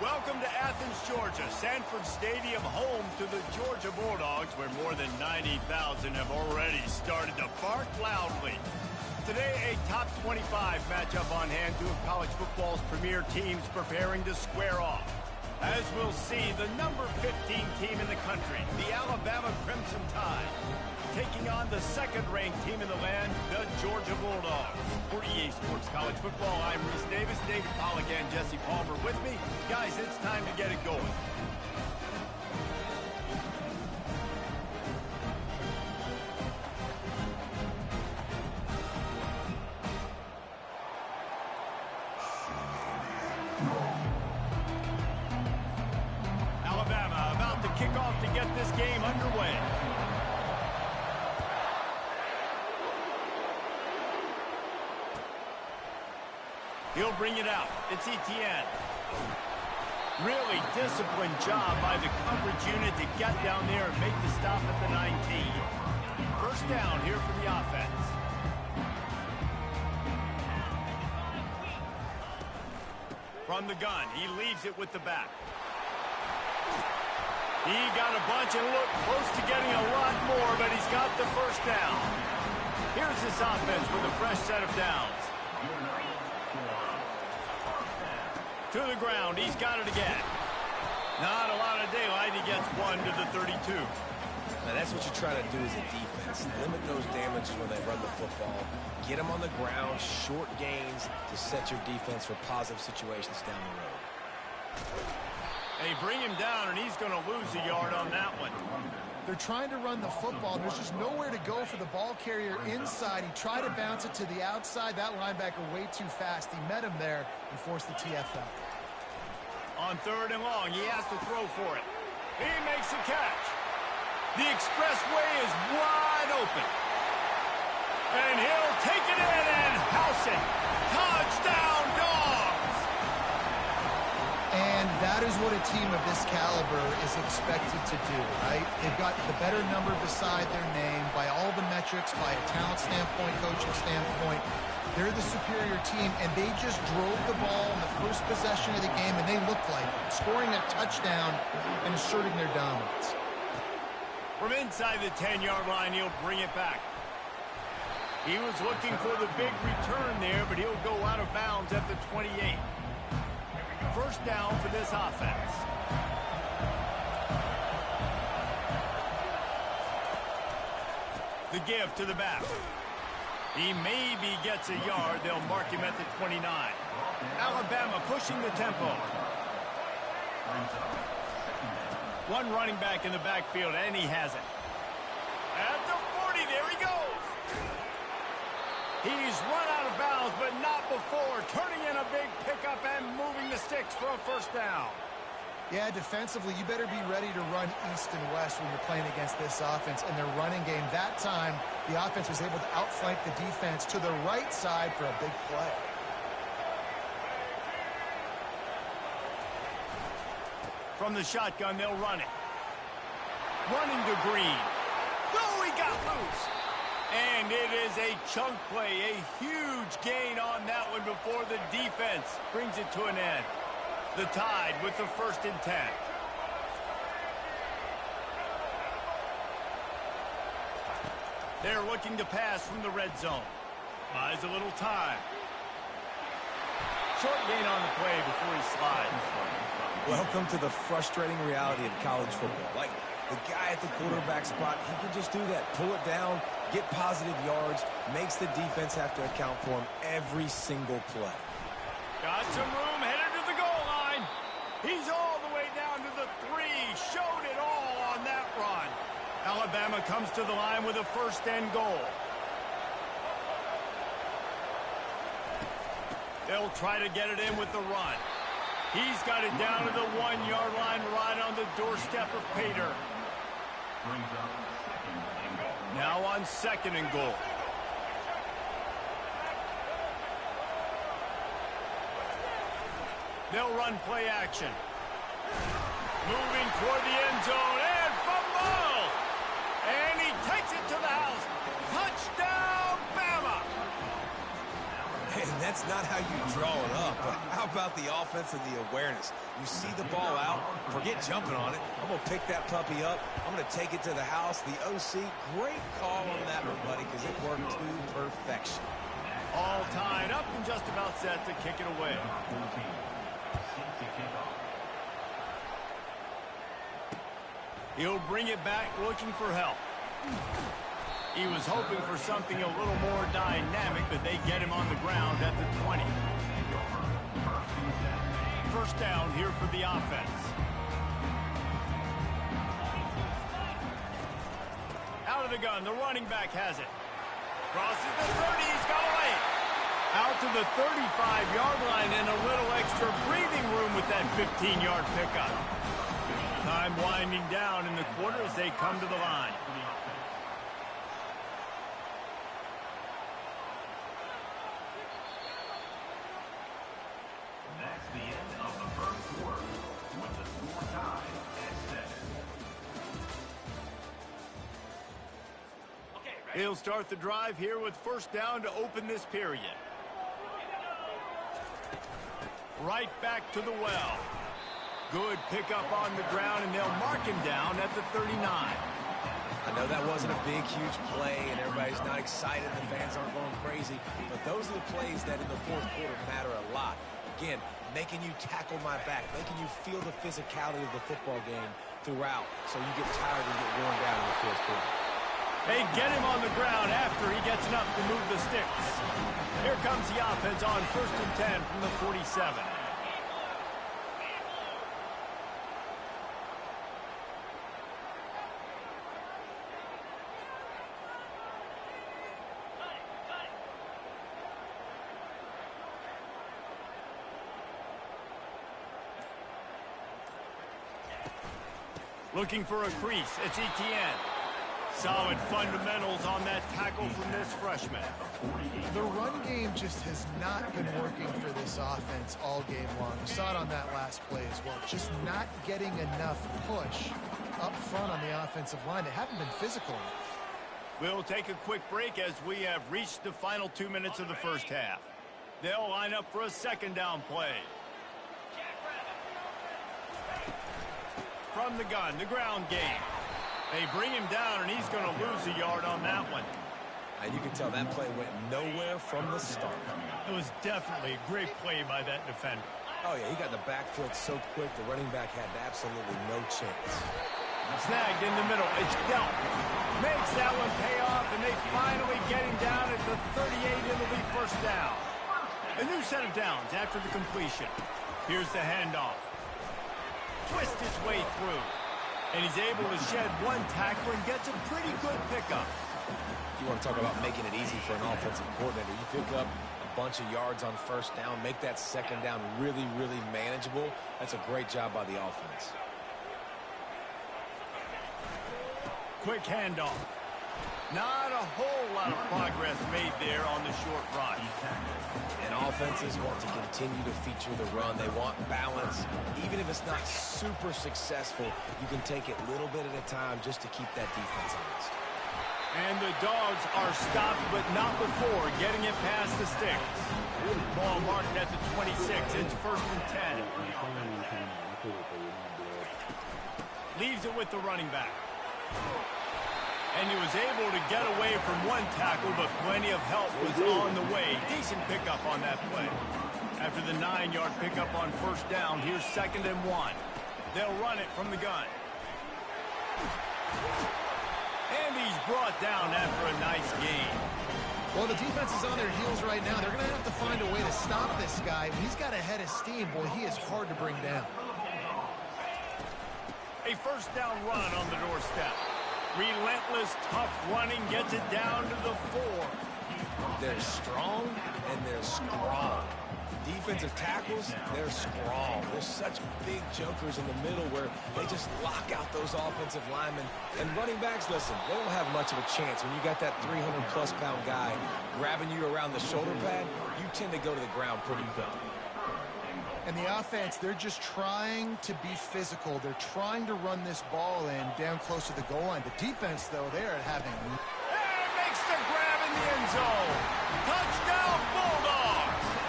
Welcome to Athens, Georgia, Sanford Stadium, home to the Georgia Bulldogs, where more than 90,000 have already started to bark loudly. Today, a top 25 matchup on hand, two of college football's premier teams preparing to square off. As we'll see, the number 15 team in the country, the Alabama Crimson Tide, taking on the second-ranked team in the land, the Georgia Bulldogs. For EA Sports College Football, I'm Rhys Davis, David Pollack, and Jesse Palmer with me. Guys, it's time to get it going. Alabama about to kick off to get this game underway. He'll bring it out. It's Etienne. Really disciplined job by the coverage unit to get down there and make the stop at the 19. First down here for the offense. From the gun, he leaves it with the back. He got a bunch and looked close to getting a lot more, but he's got the first down. Here's this offense with a fresh set of downs. To the ground, he's got it again. Not a lot of daylight, he gets one to the 32. Now that's what you try to do as a defense. Limit those damages when they run the football. Get them on the ground, short gains to set your defense for positive situations down the road. They bring him down, and he's going to lose a yard on that one. They're trying to run the football. There's just nowhere to go for the ball carrier inside. He tried to bounce it to the outside. That linebacker way too fast. He met him there and forced the TFL. On third and long, he has to throw for it. He makes the catch. The expressway is wide open. And he'll take it in and house it. Touchdown, Dogs! And that is what a team of this caliber is expected to do, right? They've got the better number beside their name by all the metrics, by a talent standpoint, coaching standpoint. They're the superior team, and they just drove the ball in the first possession of the game, and they looked like it, scoring a touchdown and asserting their dominance. From inside the 10-yard line, he'll bring it back. He was looking for the big return there, but he'll go out of bounds at the 28. First down for this offense. The give to the back. He maybe gets a yard. They'll mark him at the 29. Alabama pushing the tempo. One running back in the backfield, and he has it. At the 40, there he goes. He's run out of bounds, but not before. Turning in a big pickup and moving the sticks for a first down. Yeah, defensively, you better be ready to run east and west when you're playing against this offense and their running game. That time, the offense was able to outflank the defense to the right side for a big play. From the shotgun, they'll run it. Running to Green. Oh, he got loose. And it is a chunk play, a huge gain on that one before the defense brings it to an end. The Tide with the 1st and 10. They're looking to pass from the red zone. Buys a little time. Short gain on the play before he slides. Welcome to the frustrating reality of college football. Like, the guy at the quarterback spot, he can just do that. Pull it down, get positive yards, makes the defense have to account for him every single play. Got some room, headed to the goal line. He's all the way down to the 3. Showed it all on that run. Alabama comes to the line with a 1st and goal. They'll try to get it in with the run. He's got it down to the 1-yard line right on the doorstep of Pater. Now on 2nd and goal. They'll run play action. Moving toward the end zone and fumble! And he takes it to the house. Touchdown, Bama! And that's not how you draw it up. But how about the offense and the awareness? You see the ball out, forget jumping on it. I'm going to pick that puppy up. I'm going to take it to the house. The OC, great call on that one, buddy, because it worked to perfection. All tied up and just about set to kick it away. He'll bring it back looking for help. He was hoping for something a little more dynamic, but they get him on the ground at the 20. First down here for the offense. Out of the gun, the running back has it. Crosses the 30, he's got away. Out to the 35-yard line and a little extra breathing room with that 15-yard pickup. Time winding down in the quarter as they come to the line. That's the end of the first quarter with the score tied at 7. He'll start the drive here with first down to open this period. Right back to the well. Good pickup on the ground, and they'll mark him down at the 39. I know that wasn't a big, huge play, and everybody's not excited. The fans aren't going crazy. But those are the plays that in the fourth quarter matter a lot. Again, making you tackle my back, making you feel the physicality of the football game throughout so you get tired and get worn down in the fourth quarter. They get him on the ground after he gets enough to move the sticks. Here comes the offense on 1st and 10 from the 47. Looking for a crease, it's Etienne. Solid fundamentals on that tackle from this freshman. The run game just has not been working for this offense all game long. We saw it on that last play as well. Just not getting enough push up front on the offensive line. They haven't been physical. We'll take a quick break as we have reached the final 2 minutes of the first half. They'll line up for a second down play. From the gun, the ground game. They bring him down, and he's going to lose a yard on that one. And you can tell that play went nowhere from the start. It was definitely a great play by that defender. Oh, yeah, he got the back foot so quick, the running back had absolutely no chance. Snagged in the middle. It's dealt. Makes that one pay off, and they finally get him down at the 38. It'll be first down. A new set of downs after the completion. Here's the handoff. Twist his way through. And he's able to shed one tackle and gets a pretty good pickup. You want to talk about making it easy for an offensive coordinator. You pick up a bunch of yards on first down, make that second down really, really manageable. That's a great job by the offense. Quick handoff. Not a whole lot of progress made there on the short run. And offenses want to continue to feature the run. They want balance. Even if it's not super successful, you can take it little bit at a time just to keep that defense honest. And the Dogs are stopped, but not before getting it past the sticks. Ball marked at the 26. It's 1st and 10. Leaves it with the running back. And he was able to get away from one tackle, but plenty of help was on the way. Decent pickup on that play. After the 9-yard pickup on first down, here's 2nd and 1. They'll run it from the gun. And he's brought down after a nice gain. Well, the defense is on their heels right now. They're going to have to find a way to stop this guy. He's got a head of steam. Boy, he is hard to bring down. A first down run on the doorstep. Relentless, tough running gets it down to the 4. They're strong and they're strong. Defensive tackles, they're strong. There's such big jokers in the middle where they just lock out those offensive linemen. And running backs, listen, they don't have much of a chance. When you got that 300-plus pound guy grabbing you around the shoulder pad, you tend to go to the ground pretty quickly. And the offense, they're just trying to be physical. They're trying to run this ball in down close to the goal line. The defense, though, they're having... And makes the grab in the end zone. Touchdown, Bulldogs!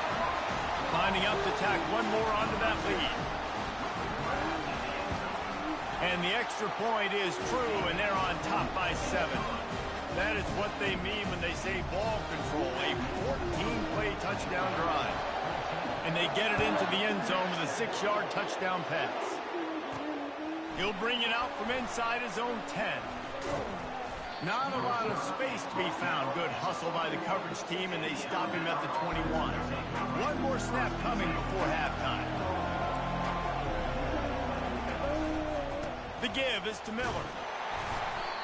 lining up to tack one more onto that lead. And the extra point is true, and they're on top by 7. That is what they mean when they say ball control, a 14-play touchdown drive. And they get it into the end zone with a 6-yard touchdown pass. He'll bring it out from inside his own 10. Not a lot of space to be found. Good hustle by the coverage team, and they stop him at the 21. One more snap coming before halftime. The give is to Miller.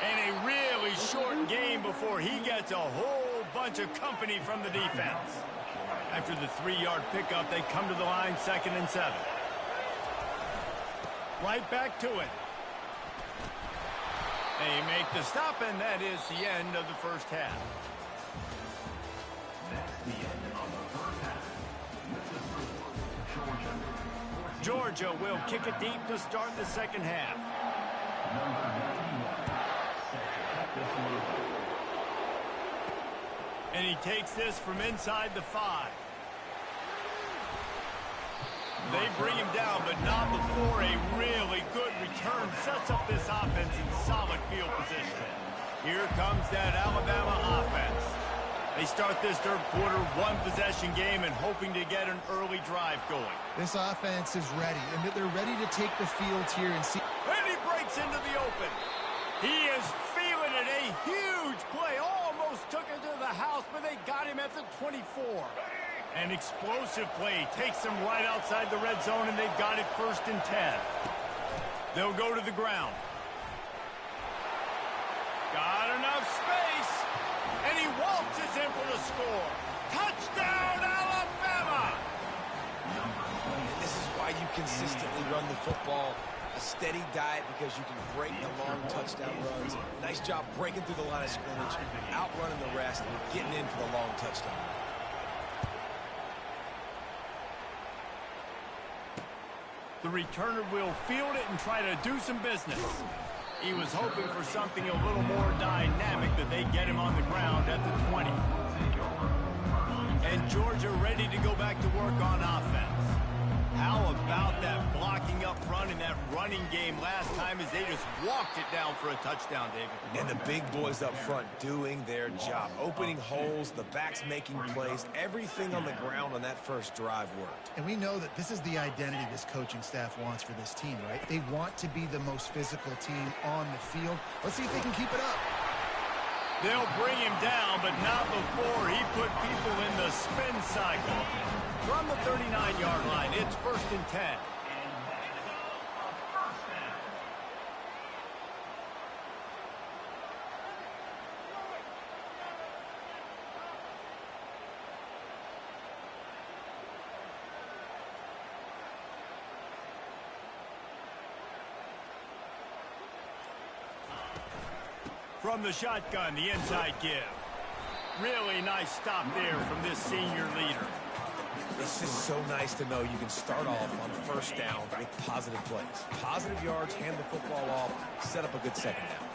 And a really short game before he gets a whole bunch of company from the defense. After the 3-yard pickup, they come to the line 2nd and 7. Right back to it. They make the stop, and that is the end of the first half. That's the end of the first half. With the score, Georgia will kick it deep to start the second half. Number 91, And he takes this from inside the 5. They bring him down, but not before a really good return sets up this offense in solid field position. Here comes that Alabama offense. They start this third quarter one-possession game and hoping to get an early drive going. This offense is ready, and they're ready to take the field here and see. And he breaks into the open. He is feeling it. A huge play. Almost took it to the house, but they got him at the 24. An explosive play takes them right outside the red zone, and they've got it 1st and 10. They'll go to the ground. Got enough space, and he waltzes in for the score. Touchdown, Alabama! This is why you consistently run the football. A steady diet because you can break the long touchdown runs. Nice job breaking through the line of scrimmage, outrunning the rest, and getting in for the long touchdown. The returner will field it and try to do some business. He was hoping for something a little more dynamic, but they get him on the ground at the 20. And Georgia ready to go back to work on offense. How about that blocking up front in that running game last time as they just walked it down for a touchdown, David? And the big boys up front doing their job. Opening holes, the backs making plays. Everything on the ground on that first drive worked. And we know that this is the identity this coaching staff wants for this team, right? They want to be the most physical team on the field. Let's see if they can keep it up. They'll bring him down, but not before he put people in the spin cycle. From the 39-yard line, it's 1st and 10. From the shotgun, the inside give. Really nice stop there from this senior leader. It's just so nice to know you can start off on 1st down with positive plays. Positive yards, hand the football off, set up a good second down.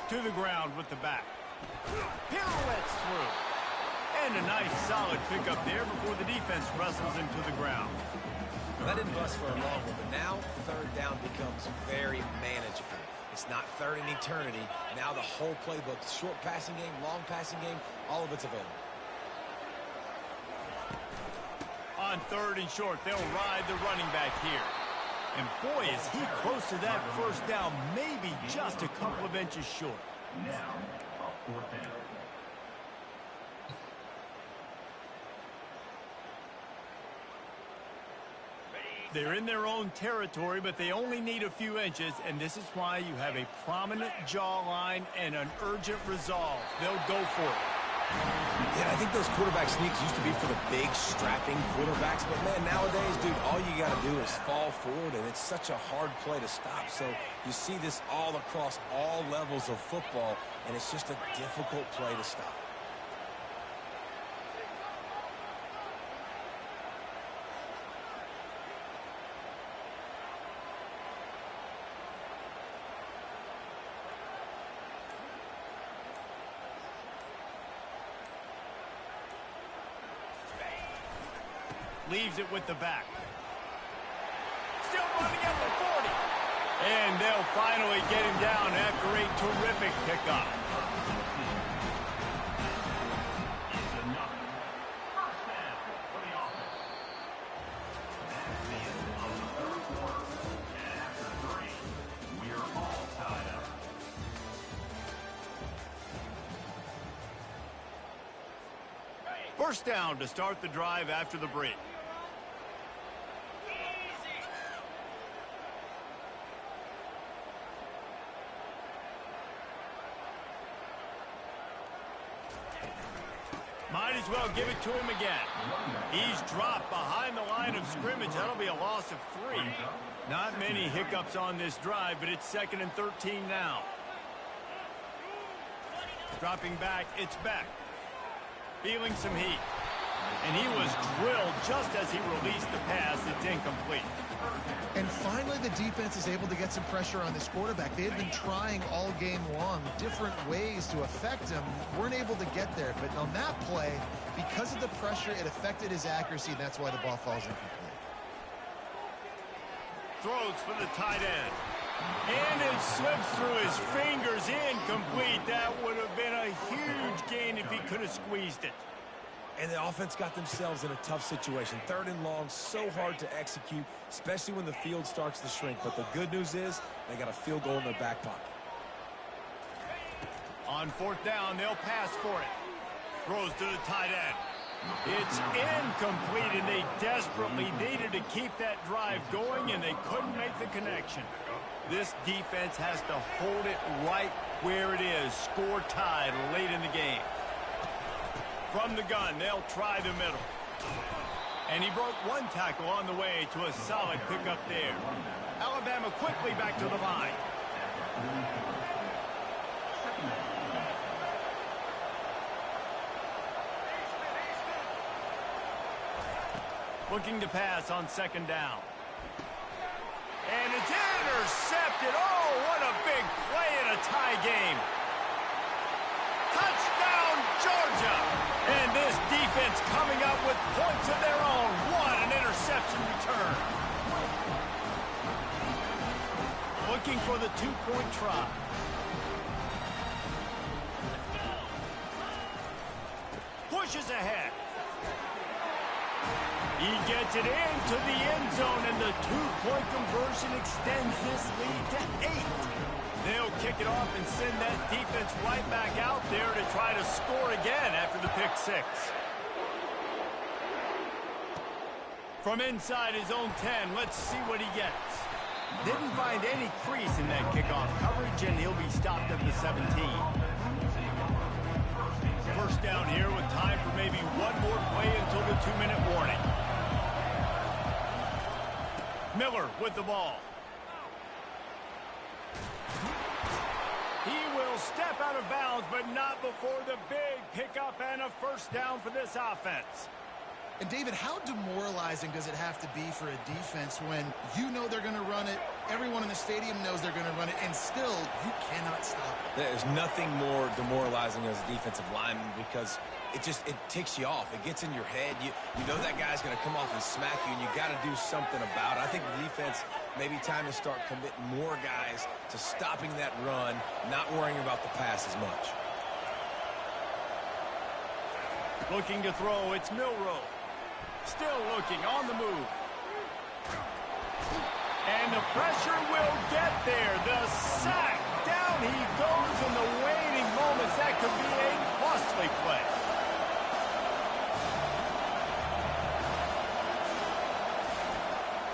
To the ground with the back. Pirouettes through. And a nice solid pickup there before the defense wrestles him to the ground. Well, that didn't bust for a long one, but now 3rd down becomes very manageable. It's not 3rd in eternity. Now the whole playbook, short passing game, long passing game, all of it's available. On 3rd and short, they'll ride the running back here. And boy, is he close to that 1st down, maybe just a couple of inches short. now a 4th down. They're in their own territory, but they only need a few inches, and this is why you have a prominent jawline and an urgent resolve. They'll go for it. Yeah, I think those quarterback sneaks used to be for the big, strapping quarterbacks. But, man, nowadays, dude, all you got to do is fall forward, and it's such a hard play to stop. So you see this all across all levels of football, and it's just a difficult play to stop. leaves it with the back. Still running at the 40. And they'll finally get him down after a terrific pickup. First down to start the drive after the break. Might as well give it to him again. He's dropped behind the line of scrimmage. That'll be a loss of 3. Not many hiccups on this drive, but it's 2nd and 13 now. Dropping back, it's Beck. Feeling some heat. And he was drilled just as he released the pass. It's incomplete. And finally, the defense is able to get some pressure on this quarterback. They had been trying all game long different ways to affect him. Weren't able to get there. But on that play, because of the pressure, it affected his accuracy, and that's why the ball falls incomplete. Throws for the tight end. And it slips through his fingers, incomplete. That would have been a huge gain if he could have squeezed it. And the offense got themselves in a tough situation. 3rd and long, so hard to execute, especially when the field starts to shrink. But the good news is they got a field goal in their back pocket. On 4th down, they'll pass for it. Throws to the tight end. It's incomplete, and they desperately needed to keep that drive going, and they couldn't make the connection. This defense has to hold it right where it is. Score tied late in the game. From the gun, they'll try the middle. And he broke 1 tackle on the way to a solid pickup there. Alabama quickly back to the line. Looking to pass on 2nd down. And it's intercepted. Oh, what a big play in a tie game. Touchdown, Georgia. And this defense coming up with points of their own. What an interception return. Looking for the 2-point try. Pushes ahead. He gets it into the end zone, and the 2-point conversion extends this lead to 8. They'll kick it off and send that defense right back out there to try to score again after the pick 6. From inside his own 10, let's see what he gets. Didn't find any crease in that kickoff coverage, and he'll be stopped at the 17. First down here with time for maybe one more play until the 2-minute warning. Miller with the ball. He will step out of bounds, but not before the big pickup and a first down for this offense. And, David, how demoralizing does it have to be for a defense when you know they're going to run it, everyone in the stadium knows they're going to run it, and still you cannot stop it? There's nothing more demoralizing as a defensive lineman because it ticks you off. It gets in your head. You know that guy's going to come off and smack you, and you got to do something about it. I think the defense, maybe time to start committing more guys to stopping that run, not worrying about the pass as much. Looking to throw, it's Milroe. Still looking on the move. And the pressure will get there. The sack. Down he goes in the waning moments. That could be a costly play.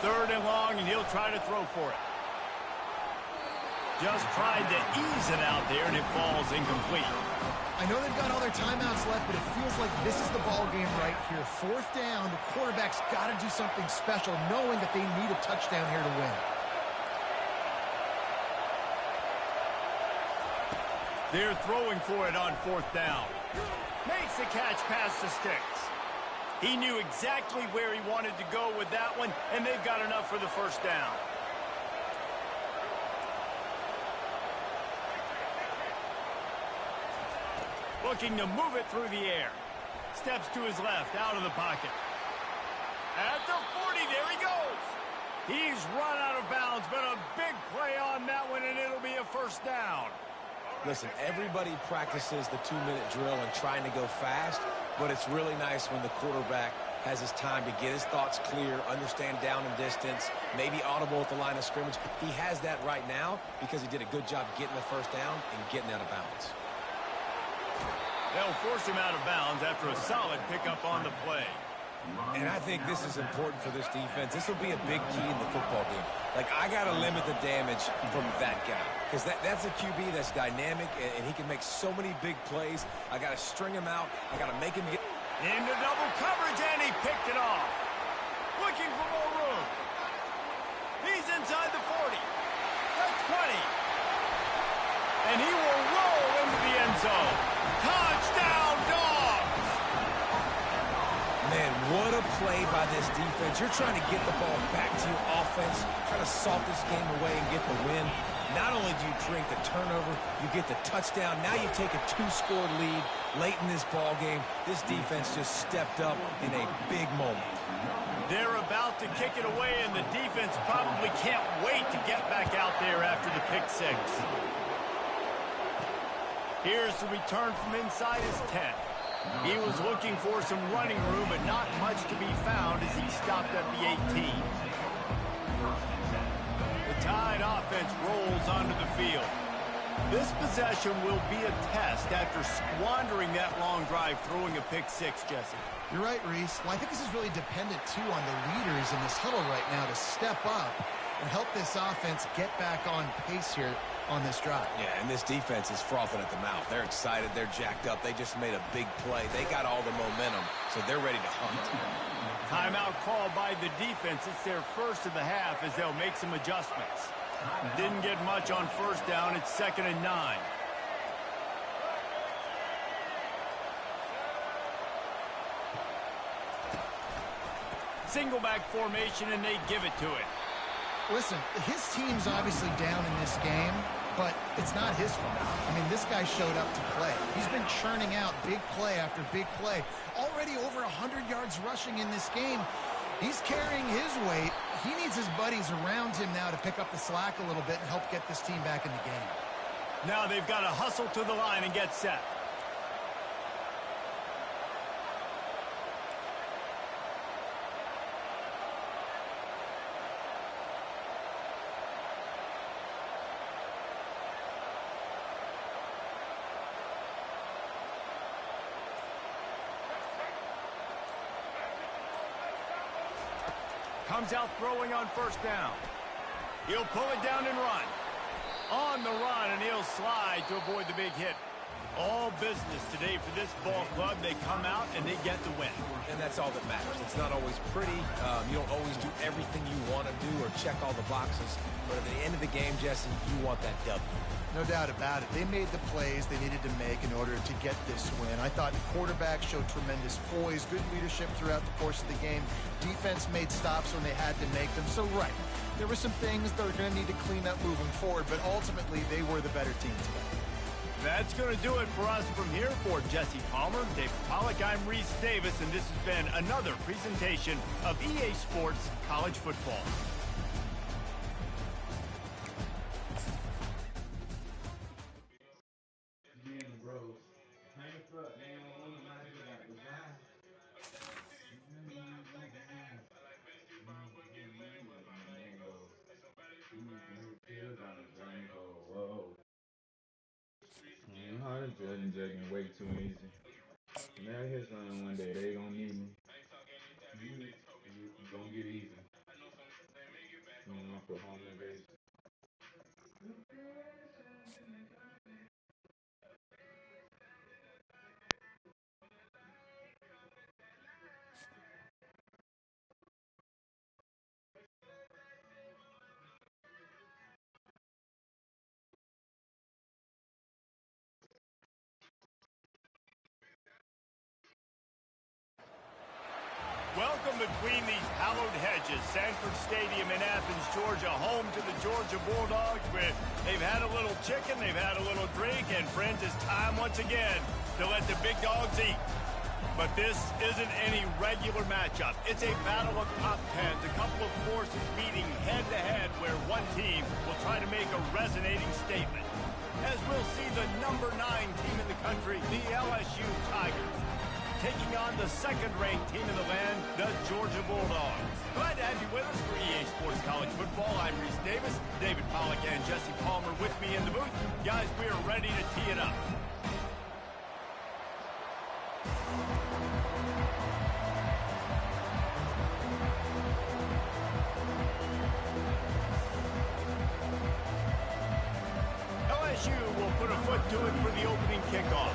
Third and long, and he'll try to throw for it. Just tried to ease it out there, and it falls incomplete. I know they've got all their timeouts left, but it feels like this is the ball game right here. 4th down, the quarterback's got to do something special, knowing that they need a touchdown here to win. They're throwing for it on 4th down. Makes the catch past the sticks. He knew exactly where he wanted to go with that one, and they've got enough for the first down. Looking to move it through the air. Steps to his left, out of the pocket. At the 40, there he goes. He's run out of bounds, but a big play on that one, and it'll be a first down. Listen, everybody practices the 2-minute drill and trying to go fast, but it's really nice when the quarterback has his time to get his thoughts clear, understand down and distance, maybe audible at the line of scrimmage. He has that right now because he did a good job getting the first down and getting out of bounds. They'll force him out of bounds after a solid pickup on the play. And I think this is important for this defense. This will be a big key in the football game. Like, I got to limit the damage from that guy because that's a QB that's dynamic, and he can make so many big plays. I got to string him out. I got to make him get into double coverage, and he picked it off. Looking for more room. He's inside the 40, the 20. And he will roll into the end zone. Touchdown, Dogs! Man, what a play by this defense. You're trying to get the ball back to your offense, trying to salt this game away and get the win. Not only do you create the turnover, you get the touchdown. Now you take a 2-score lead late in this ball game. This defense just stepped up in a big moment. They're about to kick it away, and the defense probably can't wait to get back out there after the pick six. Here's the return from inside his 10. He was looking for some running room, but not much to be found as he stopped at the 18. The Tide offense rolls onto the field. This possession will be a test after squandering that long drive throwing a pick six, Jesse. You're right, Reese. Well, I think this is really dependent, too, on the leaders in this huddle right now to step up and help this offense get back on pace here on this drive. Yeah, and this defense is frothing at the mouth. They're excited. They're jacked up. They just made a big play. They got all the momentum, so they're ready to hunt. Timeout called by the defense. It's their first of the half as they'll make some adjustments. Didn't get much on first down. It's 2nd and 9. Single back formation, and they give it to it. Listen, his team's obviously down in this game, but it's not his fault. I mean, this guy showed up to play. He's been churning out big play after big play. Already over 100 yards rushing in this game. He's carrying his weight. He needs his buddies around him now to pick up the slack a little bit and help get this team back in the game. Now they've got to hustle to the line and get set. Comes out throwing on first down. He'll pull it down and run. On the run, and he'll slide to avoid the big hit. All business today for this ball club. They come out and they get the win. And that's all that matters. It's not always pretty. You don't always do everything you want to do or check all the boxes. But at the end of the game, Jesse, you want that W. No doubt about it. They made the plays they needed to make in order to get this win. I thought the quarterback showed tremendous poise, good leadership throughout the course of the game. Defense made stops when they had to make them. So, right, there were some things that were going to need to clean up moving forward, but ultimately they were the better team today. That's going to do it for us from here. For Jesse Palmer, Dave Pollack, I'm Reese Davis, and this has been another presentation of EA Sports College Football. Judging way too easy. Now here's something one day they gonna need me. You gonna get easy. You know, for home and base. Welcome between these hallowed hedges. Sanford Stadium in Athens, Georgia, home to the Georgia Bulldogs, where they've had a little chicken, they've had a little drink, and friends, it's time once again to let the big dogs eat. But this isn't any regular matchup. It's a battle of top tens, a couple of forces meeting head-to-head where one team will try to make a resonating statement. As we'll see the number 9 team in the country, the LSU Tigers, taking on the second-ranked team in the land, the Georgia Bulldogs. Glad to have you with us for EA Sports College Football. I'm Reese Davis, David Pollack and Jesse Palmer with me in the booth. Guys, we are ready to tee it up. LSU will put a foot to it for the opening kickoff.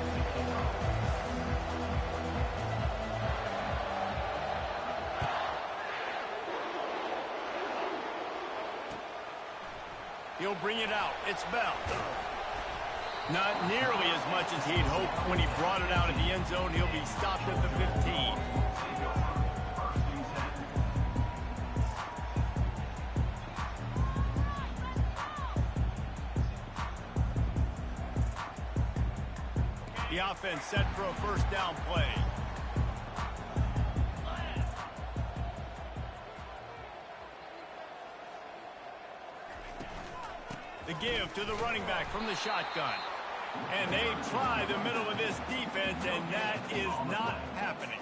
He'll bring it out. It's Bell. Not nearly as much as he'd hoped when he brought it out of the end zone. He'll be stopped at the 15. The offense set for a first down play. The give to the running back from the shotgun. And they try the middle of this defense, and that is not happening.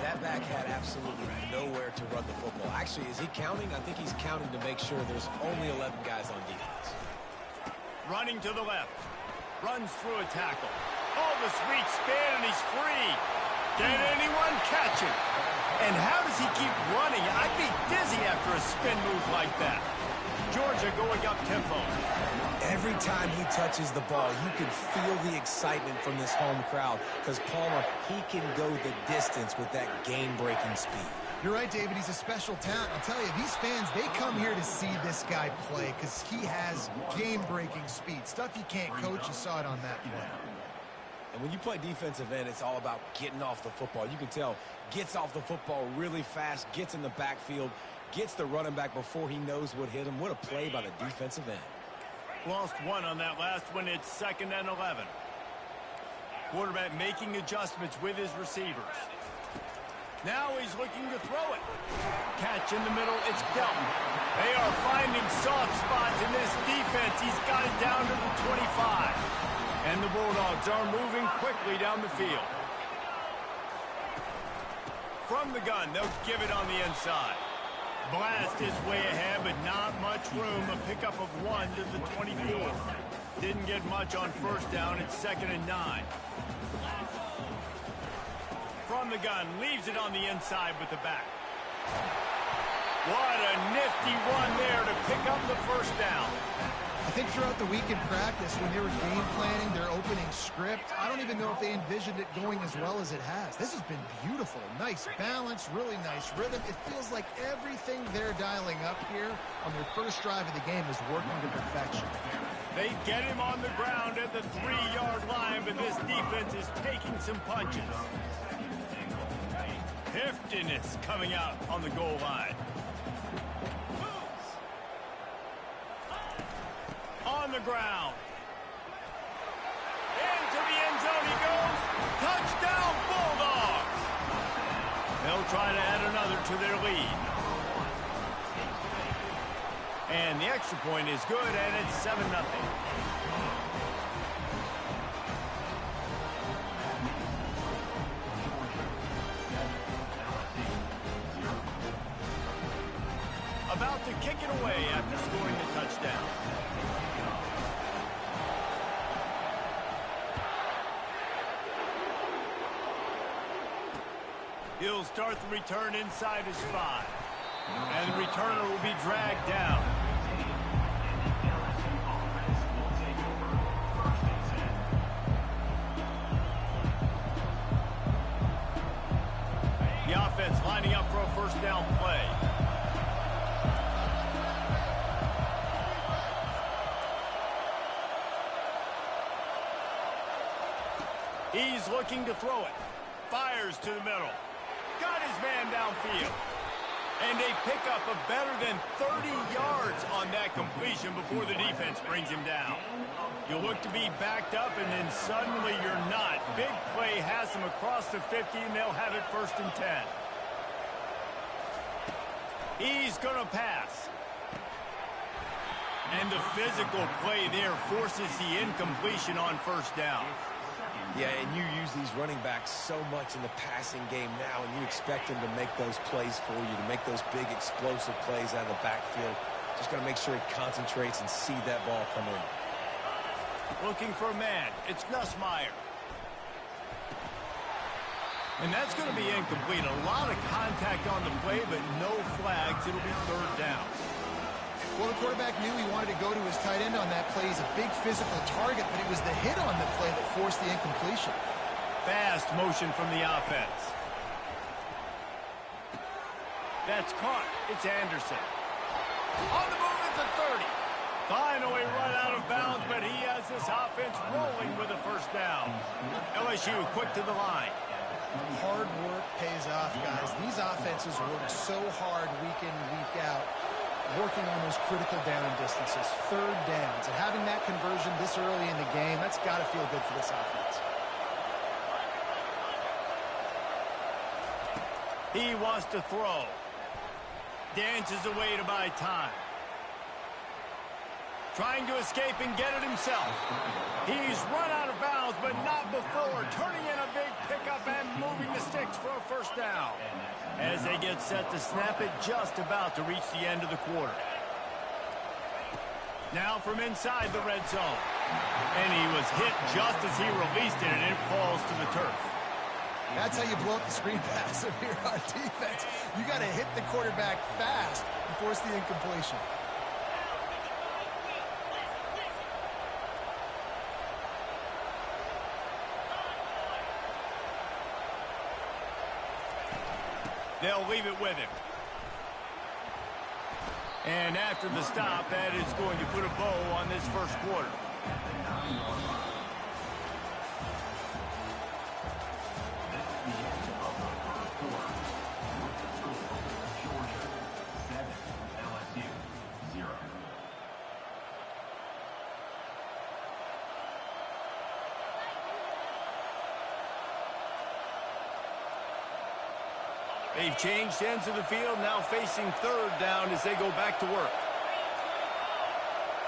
That back had absolutely nowhere to run the football. Actually, is he counting? I think he's counting to make sure there's only 11 guys on defense. Running to the left. Runs through a tackle. Oh, the sweet spin, and he's free. Can anyone catch him? And how does he keep running? I'd be dizzy after a spin move like that. Georgia going up tempo. Every time he touches the ball, you can feel the excitement from this home crowd because Palmer, he can go the distance with that game-breaking speed. You're right, David. He's a special talent. I'll tell you, these fans, they come here to see this guy play because he has game-breaking speed. Stuff you can't coach. You saw it on that play. And when you play defensive end, it's all about getting off the football. You can tell, gets off the football really fast, gets in the backfield, gets the running back before he knows what hit him. What a play by the defensive end. Lost one on that last one. It's 2nd and 11. Quarterback making adjustments with his receivers. Now he's looking to throw it. Catch in the middle. It's Delton. They are finding soft spots in this defense. He's got it down to the 25. And the Bulldogs are moving quickly down the field. From the gun, they'll give it on the inside. Blast is way ahead, but not much room. A pickup of 1 to the 24. Didn't get much on first down. It's 2nd and 9. From the gun, leaves it on the inside with the back. What a nifty run there to pick up the first down. I think throughout the week in practice, when they were game planning their opening script, I don't even know if they envisioned it going as well as it has. This has been beautiful. Nice balance, really nice rhythm. It feels like everything they're dialing up here on their first drive of the game is working to perfection. They get him on the ground at the 3-yard line, but this defense is taking some punches. Heftiness coming out on the goal line. On the ground. Into the end zone he goes. Touchdown Bulldogs. They'll try to add another to their lead. And the extra point is good, and it's 7-0. About to kick it away after scoring the touchdown. He'll start the return inside his 5. And the returner will be dragged down. The offense lining up for a first down play. He's looking to throw it. Fires to the middle. Got his man downfield. And they pick up a better than 30 yards on that completion before the defense brings him down. You look to be backed up, and then suddenly you're not. Big play has them across the 50, and they'll have it 1st and 10. He's going to pass. And the physical play there forces the incompletion on 1st down. Yeah, and you use these running backs so much in the passing game now, and you expect them to make those plays for you, to make those big explosive plays out of the backfield. Just got to make sure he concentrates and see that ball come in. Looking for a man. It's Nussmeier. And that's going to be incomplete. A lot of contact on the play, but no flags. It'll be 3rd down. Well, the quarterback knew he wanted to go to his tight end on that play. He's a big physical target, but it was the hit on the play that forced the incompletion. Fast motion from the offense. That's caught. It's Anderson. On the move at the 30. Finally run out of bounds, but he has this offense rolling with a 1st down. LSU quick to the line. Hard work pays off, guys. These offenses work so hard week in, week out, working on those critical down distances, 3rd downs. And having that conversion this early in the game, that's got to feel good for this offense. He wants to throw. Dances away to buy time. Trying to escape and get it himself. He's run out of bounds, but not before. Turning in a big pickup and moving the sticks for a 1st down. As they get set to snap it, just about to reach the end of the quarter. Now from inside the red zone. And he was hit just as he released it, and it falls to the turf. That's how you blow up the screen pass if you're on defense. You got to hit the quarterback fast and force the incompletion. They'll leave it with him. And after the stop, that is going to put a bow on this 1st quarter. They've changed ends of the field, now facing 3rd down as they go back to work.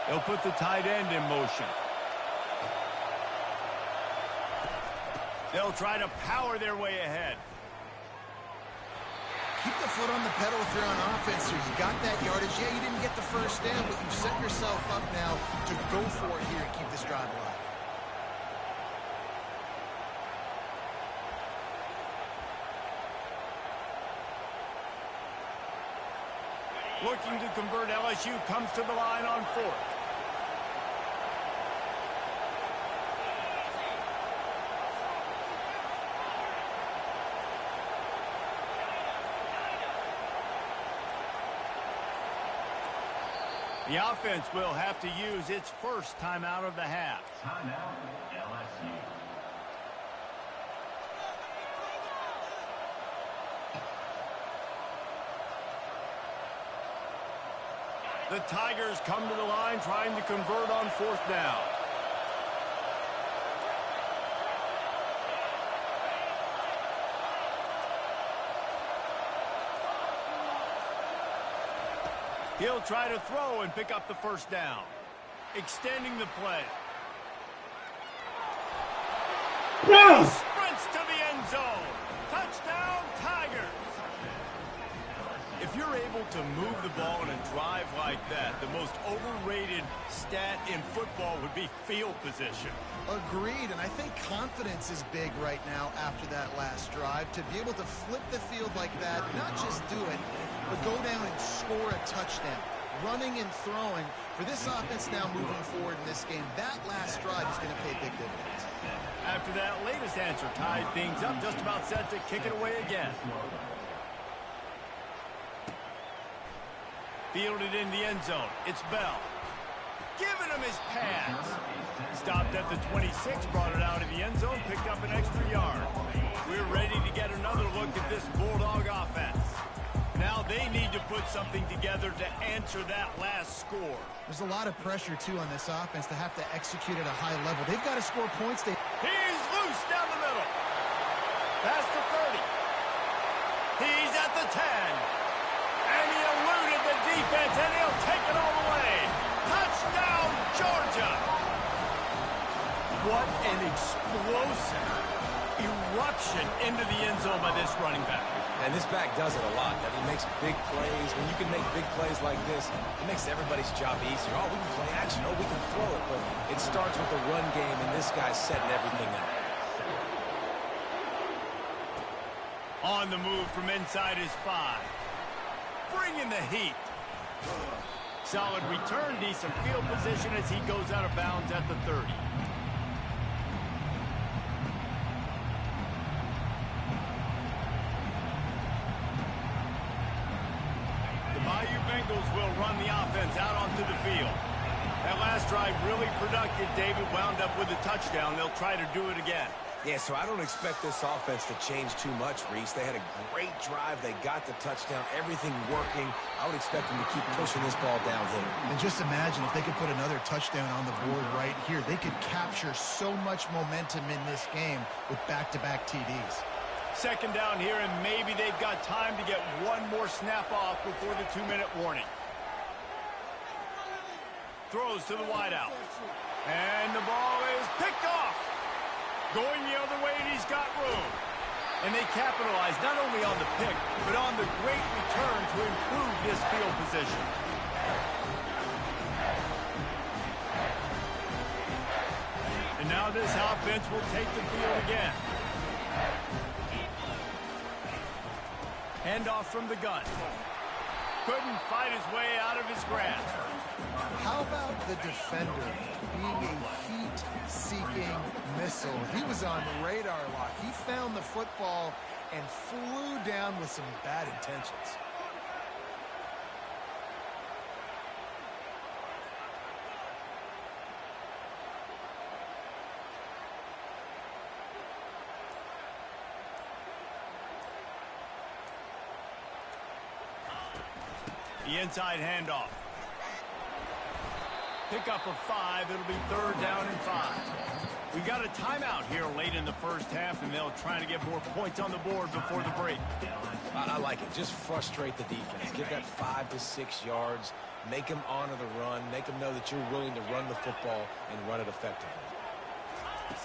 They'll put the tight end in motion. They'll try to power their way ahead. Keep the foot on the pedal if you're on offense here. You got that yardage. Yeah, you didn't get the 1st down, but you've set yourself up now to go for it here and keep this drive alive. Looking to convert, LSU comes to the line on 4th. The offense will have to use its 1st timeout of the half. Timeout, LSU. The Tigers come to the line trying to convert on 4th down. He'll try to throw and pick up the 1st down. Extending the play. No! Sprints to the end zone. Touchdown, Tigers. If you're able to move the ball in a drive like that, the most overrated stat in football would be field position. Agreed, and I think confidence is big right now after that last drive. To be able to flip the field like that, not just do it, but go down and score a touchdown. Running and throwing. For this offense now moving forward in this game, that last drive is going to pay big dividends. After that latest answer tied things up, just about set to kick it away again. Fielded in the end zone. It's Bell. Giving him his pass. Stopped at the 26, brought it out of the end zone, picked up an extra yard. We're ready to get another look at this Bulldog offense. Now they need to put something together to answer that last score. There's a lot of pressure, too, on this offense to have to execute at a high level. They've got to score points. He's loose down the middle. Past the 30. He's at the 10. And he eluded the defense, and he'll take it all the way. Touchdown, Georgia. What an explosive eruption into the end zone by this running back. And this back does it a lot. That he makes big plays. When you can make big plays like this, it makes everybody's job easier. Oh, we can play action. Oh, we can throw it. But it starts with the run game, and this guy's setting everything up. On the move from inside his 5. Bringing the heat. Solid return, decent field position as he goes out of bounds at the 30. Bengals will run the offense out onto the field. That last drive really productive. David wound up with a touchdown. They'll try to do it again. Yeah, so I don't expect this offense to change too much, Reese. They had a great drive. They got the touchdown. Everything working. I would expect them to keep pushing this ball downhill. And just imagine if they could put another touchdown on the board right here. They could capture so much momentum in this game with back-to-back TDs. Second down here, and maybe they've got time to get one more snap off before the 2-minute warning. Throws to the wideout. And the ball is picked off. Going the other way, and he's got room. And they capitalize not only on the pick, but on the great return to improve this field position. And now this offense will take the field again. Handoff from the gun. Couldn't fight his way out of his grasp. How about the defender being a heat-seeking missile? He was on radar lock. He found the football and flew down with some bad intentions. The inside handoff. Pickup of 5. It'll be 3rd down and 5. We've got a timeout here late in the first half, and they'll try to get more points on the board before the break. I like it. Just frustrate the defense. Get that 5 to 6 yards. Make them honor the run. Make them know that you're willing to run the football and run it effectively.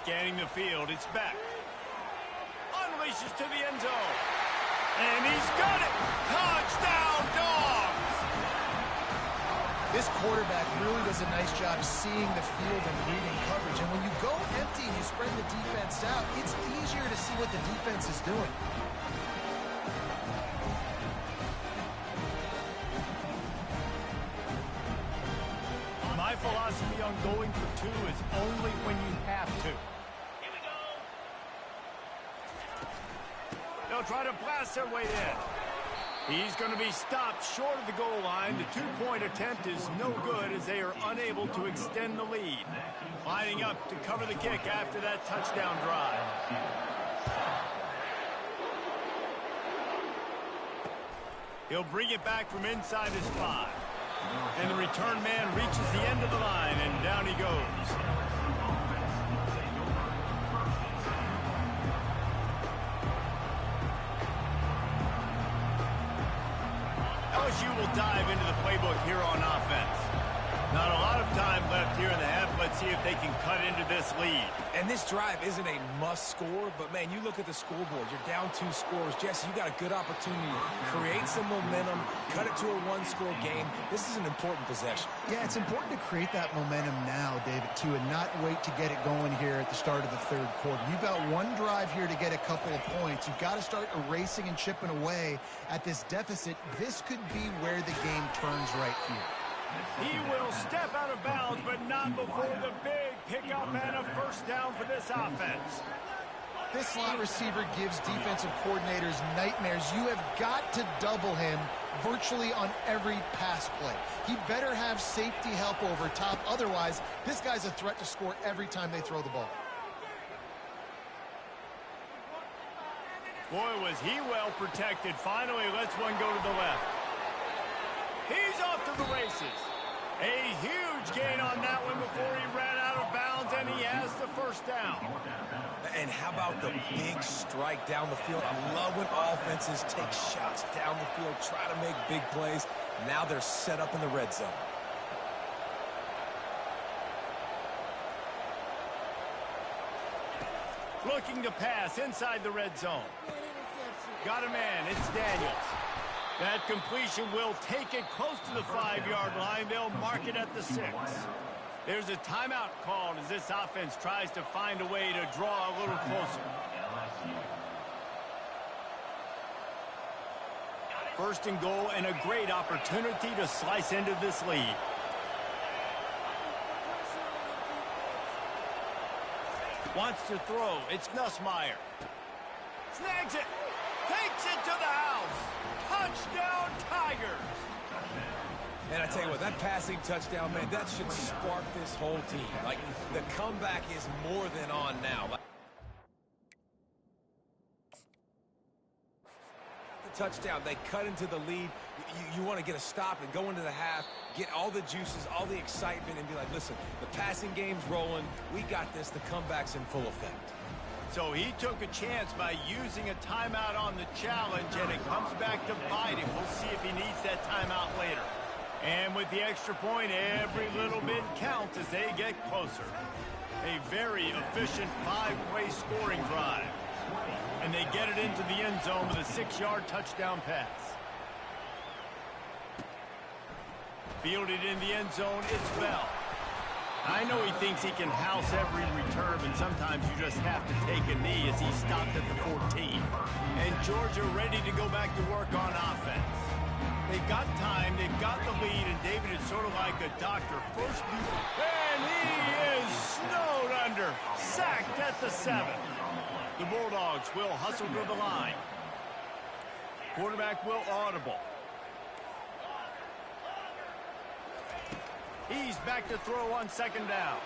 Scanning the field. It's back. Unleashes to the end zone. And he's got it. Touchdown, Dogs. This quarterback really does a nice job seeing the field and reading coverage. And when you go empty and you spread the defense out, it's easier to see what the defense is doing. My philosophy on going for 2 is only when you have to. Here we go. They'll try to blast their way in. He's going to be stopped short of the goal line. The 2-point attempt is no good as they are unable to extend the lead. Lining up to cover the kick after that touchdown drive. He'll bring it back from inside his 5. And the return man reaches the end of the line, and down he goes. LSU will dive into the playbook here on offense. Not a lot of time left here in the half. Let's see if they can cut into this lead. And this drive isn't a must score, but, man, you look at the scoreboard. You're down 2 scores. Jesse, you got a good opportunity to create some momentum, cut it to a 1-score game. This is an important possession. Yeah, it's important to create that momentum now, David, too, and not wait to get it going here at the start of the 3rd quarter. You've got one drive here to get a couple of points. You've got to start erasing and chipping away at this deficit. This could be where the game turns right here. He will step out of bounds, but not before the big pickup and a 1st down for this offense. This slot receiver gives defensive coordinators nightmares. You have got to double him virtually on every pass play. He better have safety help over top. Otherwise, this guy's a threat to score every time they throw the ball. Boy, was he well protected. Finally lets one go to the left. He's off to the races. A huge gain on that one before he ran out of bounds, and he has the first down. And how about the big strike down the field? I love when offenses take shots down the field, try to make big plays. Now they're set up in the red zone. Looking to pass inside the red zone. Got a man, it's Daniels. That completion will take it close to the 5-yard line. They'll mark it at the 6. There's a timeout called as this offense tries to find a way to draw a little closer. First and goal, and a great opportunity to slice into this lead. Wants to throw. It's Nussmeier. Snags it. Takes it to the house. Touchdown, Tigers. And I tell you what, that passing touchdown, man, that should spark this whole team. Like, the comeback is more than on now. The touchdown, they cut into the lead. You want to get a stop and go into the half, get all the juices, all the excitement, and be like, listen, the passing game's rolling. We got this. The comeback's in full effect. So he took a chance by using a timeout on the challenge, and it comes back to bite him. We'll see if he needs that timeout later. And with the extra point, every little bit counts as they get closer. A very efficient 5-play scoring drive. And they get it into the end zone with a 6-yard touchdown pass. Fielded in the end zone, it's Bell. I know he thinks he can house every return, but sometimes you just have to take a knee as he stopped at the 14. And Georgia ready to go back to work on offense. They've got time, they've got the lead, and David is sort of like a doctor. First, and he is snowed under, sacked at the 7. The Bulldogs will hustle to the line. Quarterback will audible. He's back to throw on second down.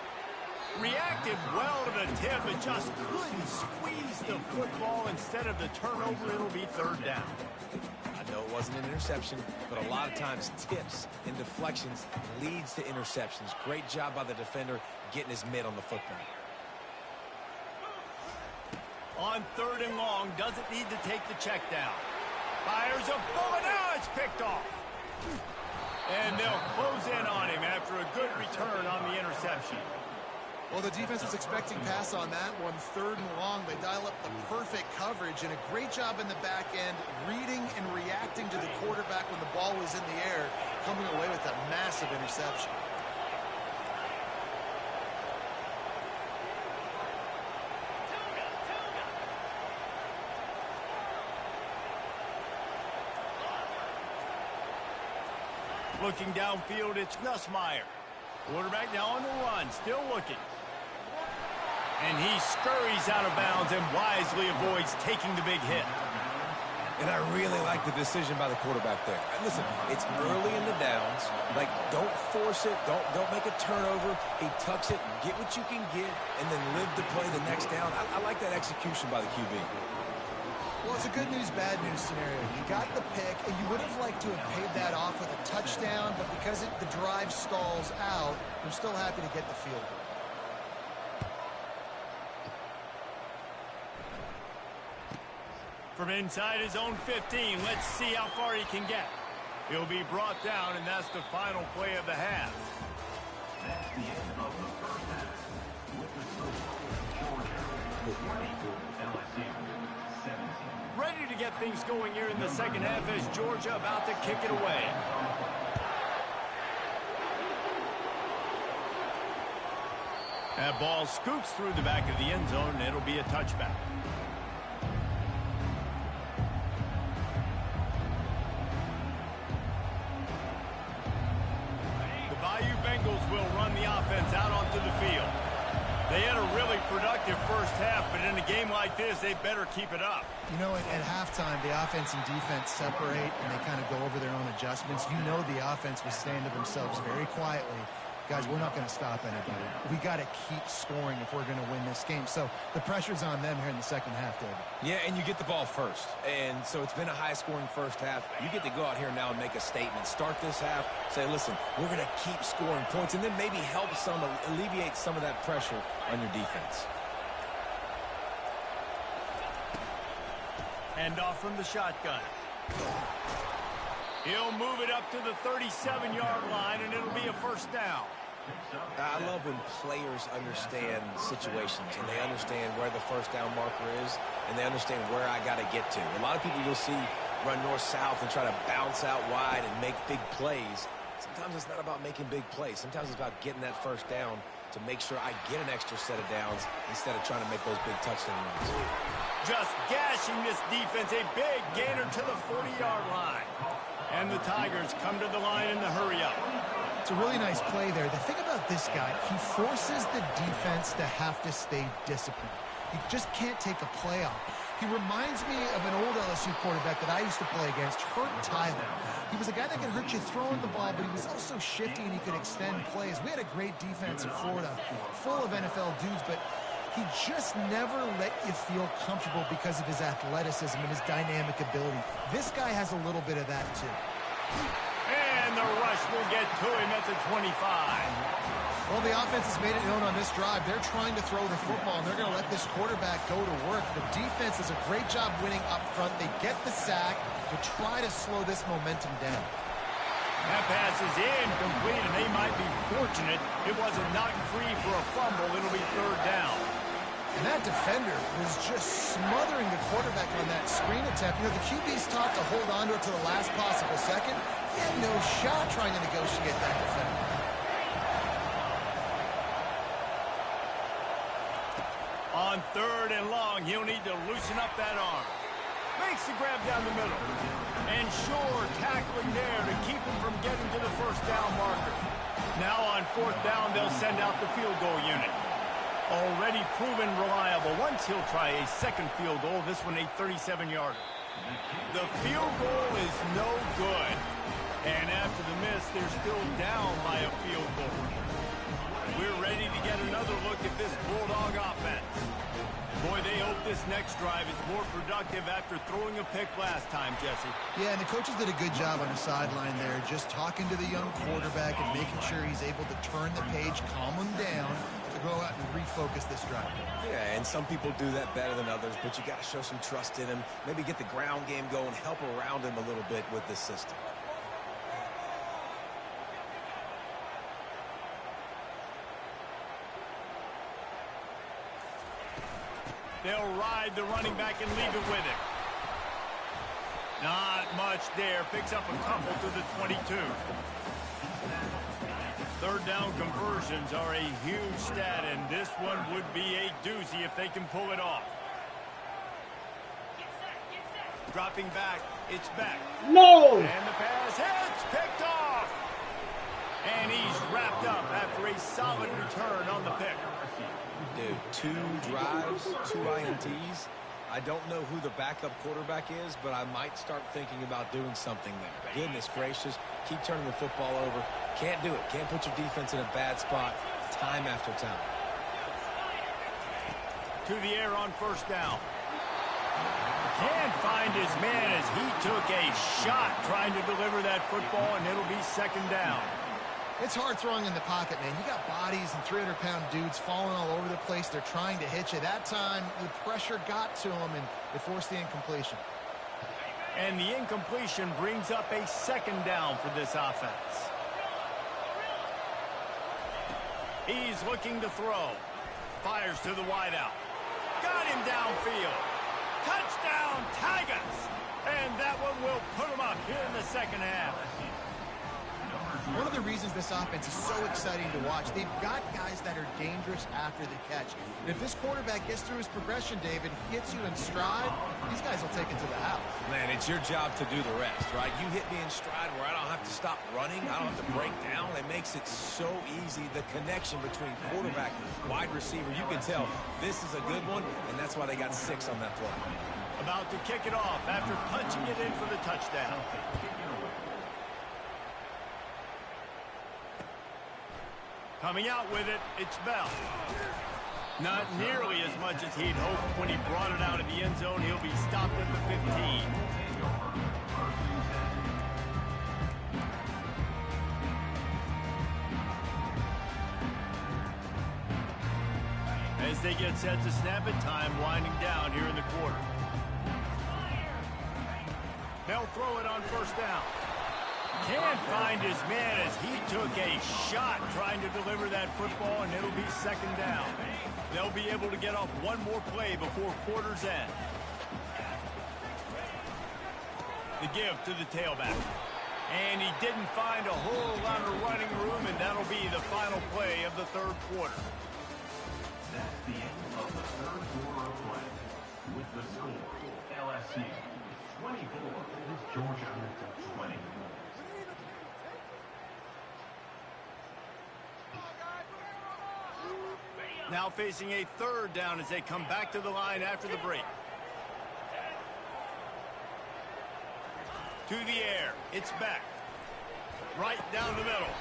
Reacted well to the tip, but just couldn't squeeze the football. Instead of the turnover, it'll be third down. I know it wasn't an interception, but a lot of times tips and deflections leads to interceptions. Great job by the defender getting his mitt on the football. On third and long, doesn't need to take the check down. Fires a bullet. Now it's picked off. And they'll close in on him after a good return on the interception. Well, the defense was expecting pass on that one. Third and long, they dial up the perfect coverage and a great job in the back end, reading and reacting to the quarterback when the ball was in the air, coming away with that massive interception. Looking downfield, it's Nussmeier. Quarterback now on the run, still looking. And he scurries out of bounds and wisely avoids taking the big hit. And I really like the decision by the quarterback there. And listen, it's early in the downs. Like, don't force it. Don't make a turnover. He tucks it, get what you can get, and then live to play the next down. I like that execution by the QB. Well, it's a good news, bad news scenario. You got the pick, and you would have liked to have paid that off with a touchdown, but because the drive stalls out, you're still happy to get the field goal. From inside his own 15, let's see how far he can get. He'll be brought down, and that's the final play of the half. That's the end of the first half. With the score, Georgia 20, LSU 17. Ready to get things going here in the second half as Georgia about to kick it away. That ball scoots through the back of the end zone, and it'll be a touchback. The Bayou Bengals will run the offense out onto the field. They had a really productive first half, but in a game like this, they better keep it up. You know, at halftime, the offense and defense separate, and they kind of go over their own adjustments. You know the offense was saying to themselves very quietly, guys, we're not going to stop anybody. We got to keep scoring if we're going to win this game. So the pressure's on them here in the second half, David. Yeah, and you get the ball first. And so it's been a high-scoring first half. You get to go out here now and make a statement. Start this half, say, listen, we're going to keep scoring points, and then maybe help alleviate some of that pressure on your defense. Hand off from the shotgun. He'll move it up to the 37-yard line, and it'll be a first down. I love when players understand situations, and they understand where the first down marker is, and they understand where I got to get to. A lot of people you'll see run north-south and try to bounce out wide and make big plays. Sometimes it's not about making big plays. Sometimes it's about getting that first down to make sure I get an extra set of downs instead of trying to make those big touchdown runs. Just gashing this defense, a big gainer to the 40-yard line. And the Tigers come to the line in the hurry-up. It's a really nice play there. The thing about this guy, he forces the defense to have to stay disciplined. You just can't take a play off. He reminds me of an old LSU quarterback that I used to play against, Hurt Tyler. He was a guy that could hurt you throwing the ball, but he was also shifty and he could extend plays. We had a great defense in Florida, full of NFL dudes, but he just never let you feel comfortable because of his athleticism and his dynamic ability. This guy has a little bit of that, too. And the rush will get to him at the 25. Well, the offense has made it known on this drive. They're trying to throw the football, and they're going to let this quarterback go to work. The defense does a great job winning up front. They get the sack to try to slow this momentum down. That pass is incomplete, and they might be fortunate it wasn't knocked free for a fumble. It'll be third down. And that defender was just smothering the quarterback on that screen attempt. You know, the QB's taught to hold on to it to the last possible second. He had no shot trying to negotiate that defender. On third and long, he'll need to loosen up that arm. Makes the grab down the middle. And Shore tackling there to keep him from getting to the first down marker. Now on fourth down, they'll send out the field goal unit. Already proven reliable. Once he'll try a second field goal, this one a 37-yarder. The field goal is no good. And after the miss, they're still down by a field goal. We're ready to get another look at this Bulldog offense. Boy, they hope this next drive is more productive after throwing a pick last time, Jesse. Yeah, and the coaches did a good job on the sideline there, just talking to the young quarterback and making sure he's able to turn the page, calm him down, to go out and refocus this drive. Yeah, and some people do that better than others, but you got to show some trust in him. Maybe get the ground game going, help around him a little bit with this system. They'll ride the running back and leave it with him. Not much there. Picks up a couple to the 22. Third down conversions are a huge stat, and this one would be a doozy if they can pull it off. Dropping back. It's back. No! And the pass hits. Picked off. And he's wrapped up after a solid return on the pick. Dude, 2 drives, 2 INTs. I don't know who the backup quarterback is, but I might start thinking about doing something there. Goodness gracious, keep turning the football over. Can't do it. Can't put your defense in a bad spot time after time. To the air on first down. Can't find his man as he took a shot trying to deliver that football, and it'll be second down. It's hard throwing in the pocket, man. You got bodies and 300-pound dudes falling all over the place. They're trying to hit you. That time, the pressure got to him, and it forced the incompletion. And the incompletion brings up a second down for this offense. He's looking to throw. Fires to the wideout. Got him downfield. Touchdown, Tigers! And that one will put him up here in the second half. One of the reasons this offense is so exciting to watch, they've got guys that are dangerous after the catch. And if this quarterback gets through his progression, David, hits you in stride, these guys will take it to the house. Man, it's your job to do the rest, right? You hit me in stride where I don't have to stop running. I don't have to break down. It makes it so easy. The connection between quarterback and wide receiver, you can tell this is a good one, and that's why they got 6 on that play. About to kick it off after punching it in for the touchdown. Coming out with it, it's Bell. Not nearly as much as he'd hoped when he brought it out of the end zone. He'll be stopped at the 15. As they get set to snap it, time winding down here in the quarter. They'll throw it on first down. Can't find his man as he took a shot trying to deliver that football, and it'll be second down. They'll be able to get off one more play before quarter's end. The give to the tailback. And he didn't find a whole lot of running room, and that'll be the final play of the third quarter. That's the end of the third quarter of play. With the score, LSU 24, Georgia 20. Now facing a third down as they come back to the line after the break. To the air. It's back. Right down the middle.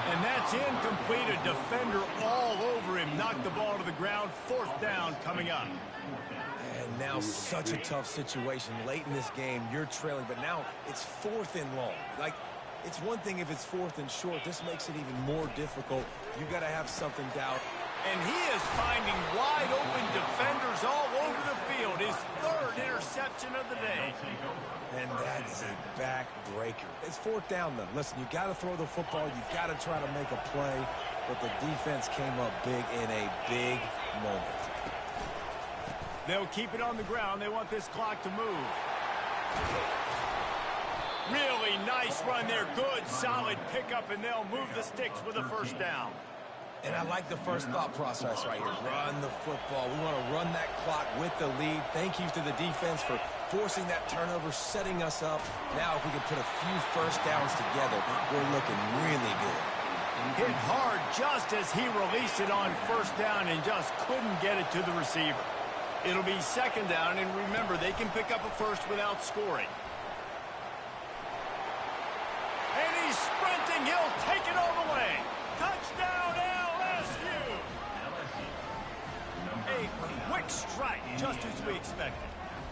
And that's incomplete. A defender all over him. Knocked the ball to the ground. Fourth down coming up. And now such a tough situation. Late in this game, you're trailing, but now it's fourth and long. Like, it's one thing if it's fourth and short. This makes it even more difficult. You got to have something down. And he is finding wide open defenders all over the field. His third interception of the day. And that is a backbreaker. It's fourth down, though. Listen, you got to throw the football. You got to try to make a play. But the defense came up big in a big moment. They'll keep it on the ground. They want this clock to move. Really nice run there. Good, solid pickup, and they'll move the sticks with a first down. And I like the first thought process right here. Run the football. We want to run that clock with the lead. Thank you to the defense for forcing that turnover, setting us up. Now if we can put a few first downs together, we're looking really good. Hit hard just as he released it on first down and just couldn't get it to the receiver. It'll be second down, and remember, they can pick up a first without scoring. And he's sprinting. He'll take it all the way. Touchdown, LSU! A quick strike, just as we expected.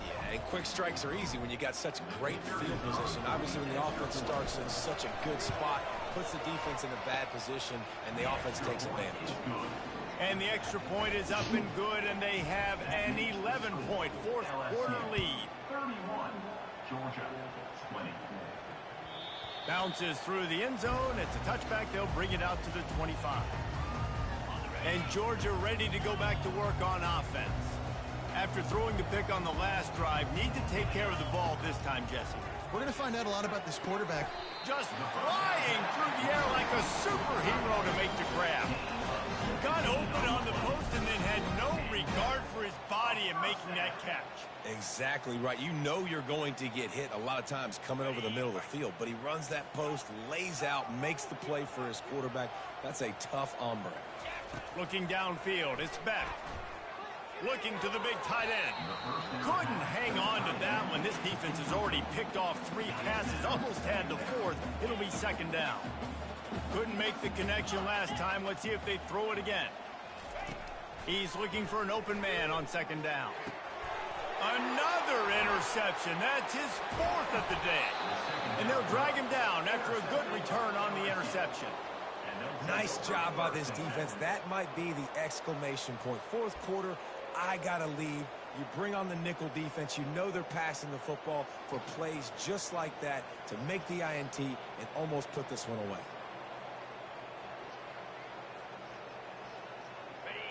Yeah, and quick strikes are easy when you got such great field position. Obviously, when the offense starts in such a good spot, puts the defense in a bad position, and the offense takes advantage. And the extra point is up and good, and they have an 11-point fourth quarter lead. 31, Georgia 20. Bounces through the end zone. It's a touchback. They'll bring it out to the 25. And Georgia ready to go back to work on offense. After throwing the pick on the last drive, need to take care of the ball this time, Jesse. We're going to find out a lot about this quarterback. Just flying through the air like a superhero to make the grab. Got open on the post and then had no regard for his body in making that catch. Exactly right. You know you're going to get hit a lot of times coming over the middle of the field, but he runs that post, lays out, makes the play for his quarterback. That's a tough hombre. Looking downfield, it's back. Looking to the big tight end. Couldn't hang on to that one. This defense has already picked off 3 passes, almost had the fourth. It'll be second down. Couldn't make the connection last time. Let's see if they throw it again. He's looking for an open man on second down. Another interception. That's his fourth of the day. And they'll drag him down after a good return on the interception. Nice job by this defense. That might be the exclamation point. Fourth quarter, I got a lead. You bring on the nickel defense. You know they're passing the football for plays just like that to make the INT and almost put this one away.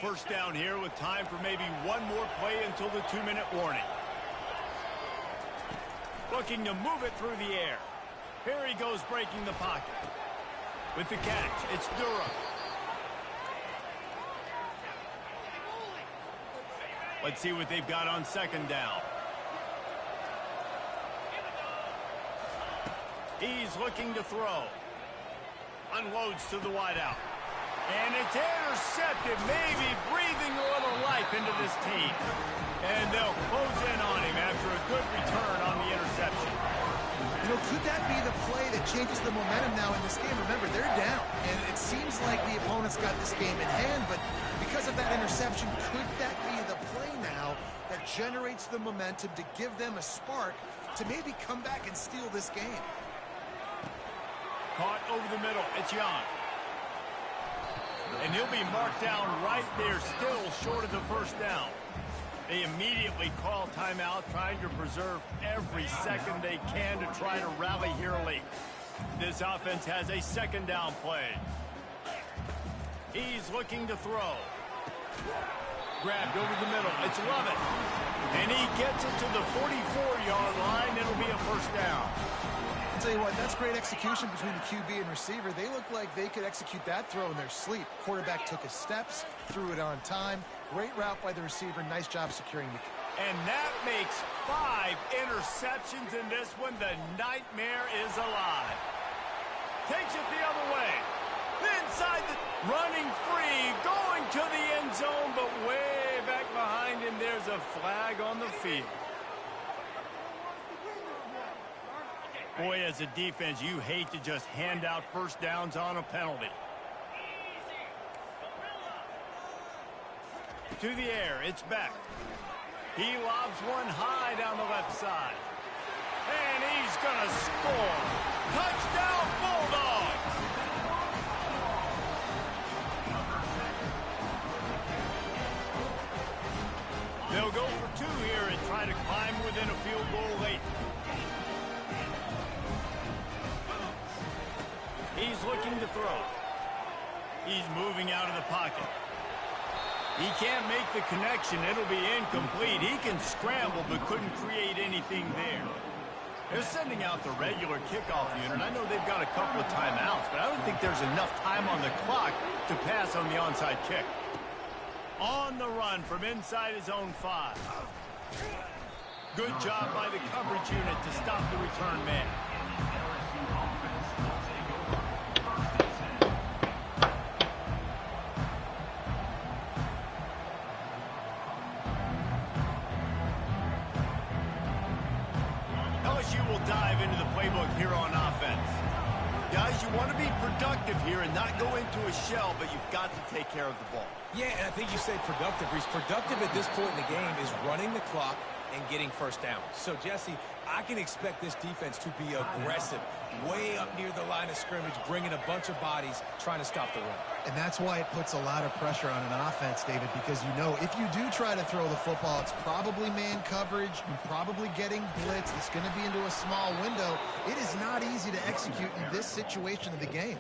First down here with time for maybe one more play until the 2-minute warning. Looking to move it through the air. Here he goes breaking the pocket. With the catch, it's Durham. Let's see what they've got on second down. He's looking to throw. Unloads to the wideout. And it's intercepted, maybe breathing a little life into this team. And they'll close in on him after a good return on the interception. You know, could that be the play that changes the momentum now in this game? Remember, they're down, and it seems like the opponent's got this game in hand, but because of that interception, could that be the play now that generates the momentum to give them a spark to maybe come back and steal this game? Caught over the middle. It's Young. And he'll be marked down right there, still short of the first down. They immediately call timeout, trying to preserve every second they can to try to rally here late. This offense has a second down play. He's looking to throw. Grabbed over the middle. It's Lovett. And he gets it to the 44-yard line. It'll be a first down. I'll tell you what, that's great execution between the QB and receiver. They look like they could execute that throw in their sleep. Quarterback took his steps, threw it on time. Great route by the receiver. Nice job securing the kick. And that makes 5 interceptions in this one. The nightmare is alive. Takes it the other way. Inside the running free, going to the end zone, but way back behind him, there's a flag on the field. Boy, as a defense, you hate to just hand out first downs on a penalty. To the air, it's Beck. He lobs one high down the left side. And he's going to score. Touchdown, Bulldogs! They'll go for 2 here and try to climb within a field goal late. He's looking to throw. He's moving out of the pocket. He can't make the connection. It'll be incomplete. He can scramble but couldn't create anything there. They're sending out the regular kickoff unit. I know they've got a couple of timeouts, but I don't think there's enough time on the clock to pass on the onside kick. On the run from inside his own 5. Good job by the coverage unit to stop the return man. LSU will dive into the playbook here on offense. Guys, you want to be productive here and not go into a shell, but you've got to take care of the ball. Yeah, and I think you say productive. Reece, productive at this point in the game is running the clock and getting first down. So, Jesse, I can expect this defense to be aggressive, way up near the line of scrimmage, bringing a bunch of bodies, trying to stop the run. And that's why it puts a lot of pressure on an offense, David, because you know if you do try to throw the football, it's probably man coverage, you're probably getting blitz, it's going to be into a small window. It is not easy to execute in this situation of the game.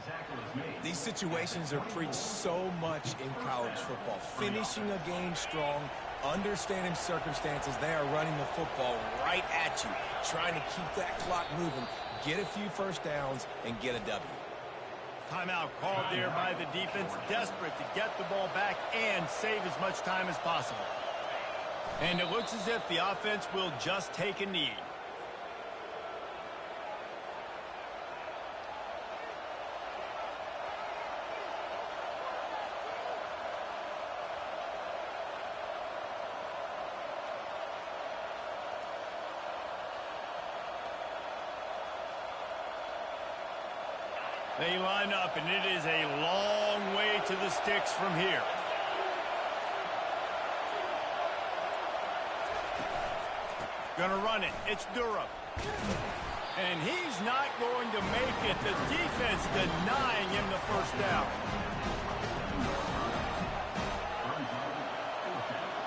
These situations are preached so much in college football. Finishing a game strong, understanding circumstances, they are running the football right at you, trying to keep that clock moving, get a few first downs, and get a W. Timeout called there by the defense, desperate to get the ball back and save as much time as possible. And it looks as if the offense will just take a knee. They line up, and it is a long way to the sticks from here. Gonna run it. It's Durham. And he's not going to make it. The defense denying him the first down.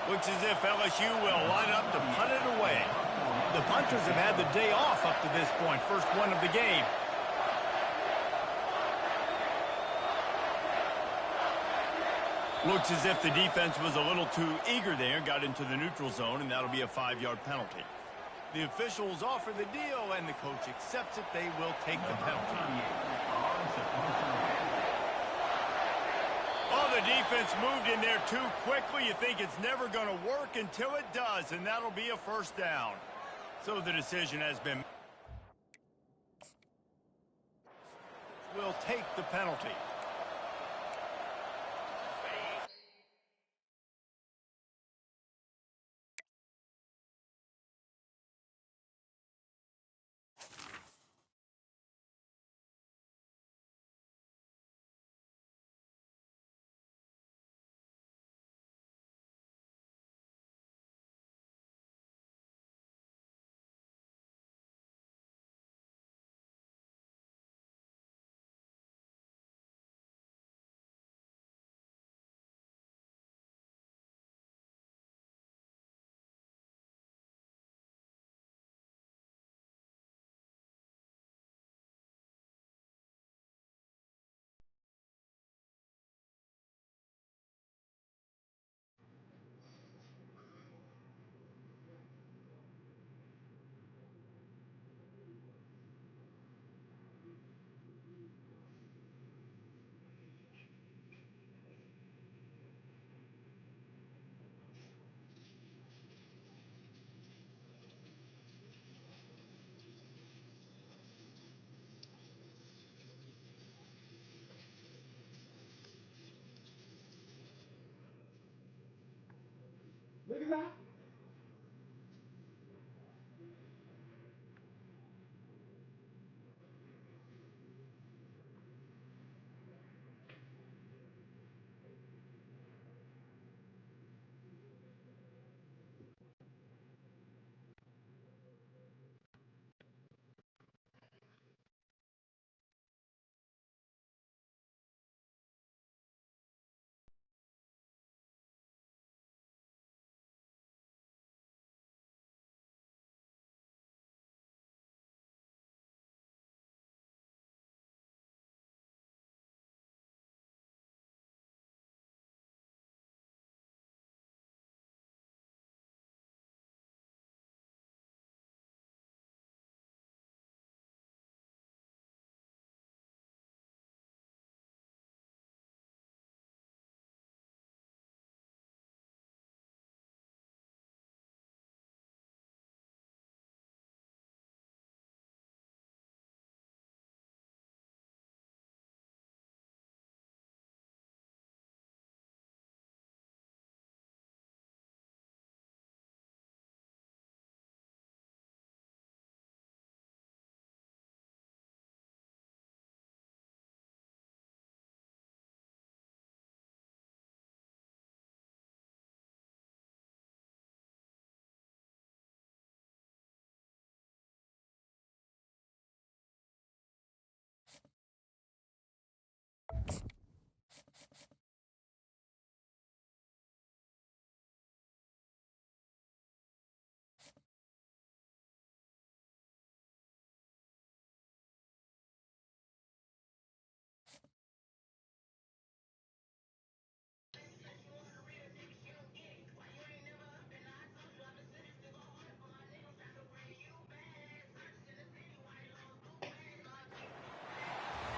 Looks as if LSU will line up to punt it away. The punters have had the day off up to this point. First one of the game. Looks as if the defense was a little too eager there, got into the neutral zone, and that'll be a 5-yard penalty. The officials offer the deal, and the coach accepts it. They will take the penalty. Oh, the defense moved in there too quickly. You think it's never going to work until it does, and that'll be a first down. So the decision has been. Will take the penalty. Look at that.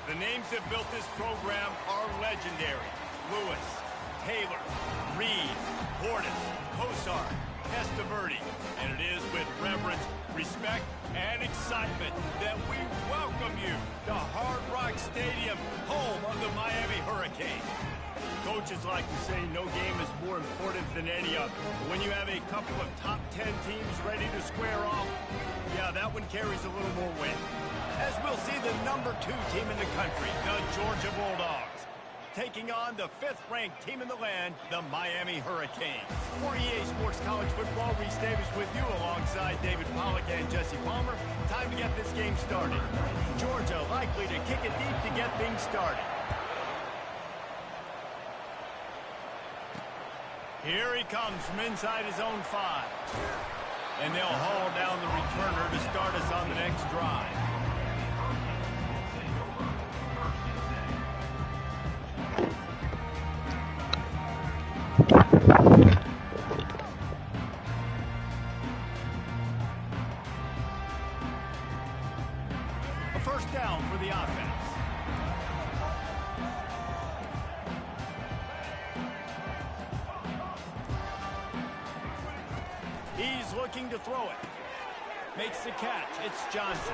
The names that built this program are legendary. Lewis, Taylor, Reed, Portis, Kosar, Testaverde. And it is with reverence, respect, and excitement that we welcome you to Hard Rock Stadium, home of the Miami Hurricanes. Coaches like to say no game is more important than any other. But when you have a couple of top 10 teams ready to square off, yeah, that one carries a little more weight. As we'll see the #2 team in the country, the Georgia Bulldogs, taking on the 5th-ranked team in the land, the Miami Hurricanes. For EA Sports College Football, Reese Davis with you alongside David Pollack and Jesse Palmer. Time to get this game started. Georgia likely to kick it deep to get things started. Here he comes from inside his own 5. And they'll haul down the returner to start us on the next drive. A first down for the offense. He's looking to throw it. Makes the catch. It's Johnson.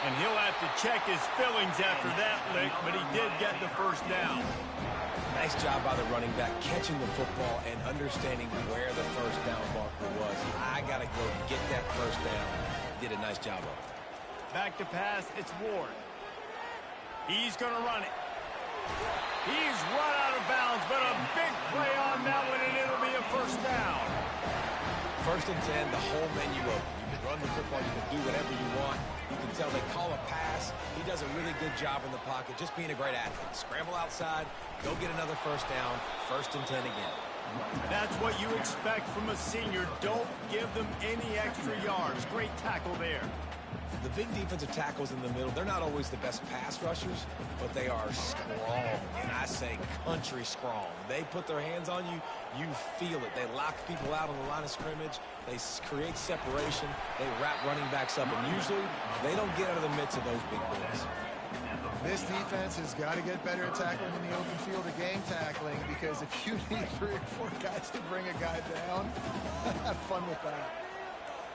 And he'll have to check his fillings after that lick, but he did get the first down. Nice job by the running back, catching the football and understanding where the first down marker was. I got to go get that first down. Did a nice job of it. Back to pass, it's Ward. He's going to run it. He's run out of bounds, but a big play on that one, and it'll be a first down. 1st and 10, the whole menu open. You can run the football, you can do whatever you want. You can tell they call a pass. He does a really good job in the pocket, just being a great athlete. Scramble outside, go get another first down, 1st and 10 again. That's what you expect from a senior. Don't give them any extra yards. Great tackle there. The big defensive tackles in the middle, they're not always the best pass rushers, but they are strong, and I say country strong. They put their hands on you, you feel it. They lock people out on the line of scrimmage. They create separation. They wrap running backs up, and usually they don't get out of the midst of those big boys. This defense has got to get better at tackling in the open field of game tackling, because if you need 3 or 4 guys to bring a guy down, have fun with that.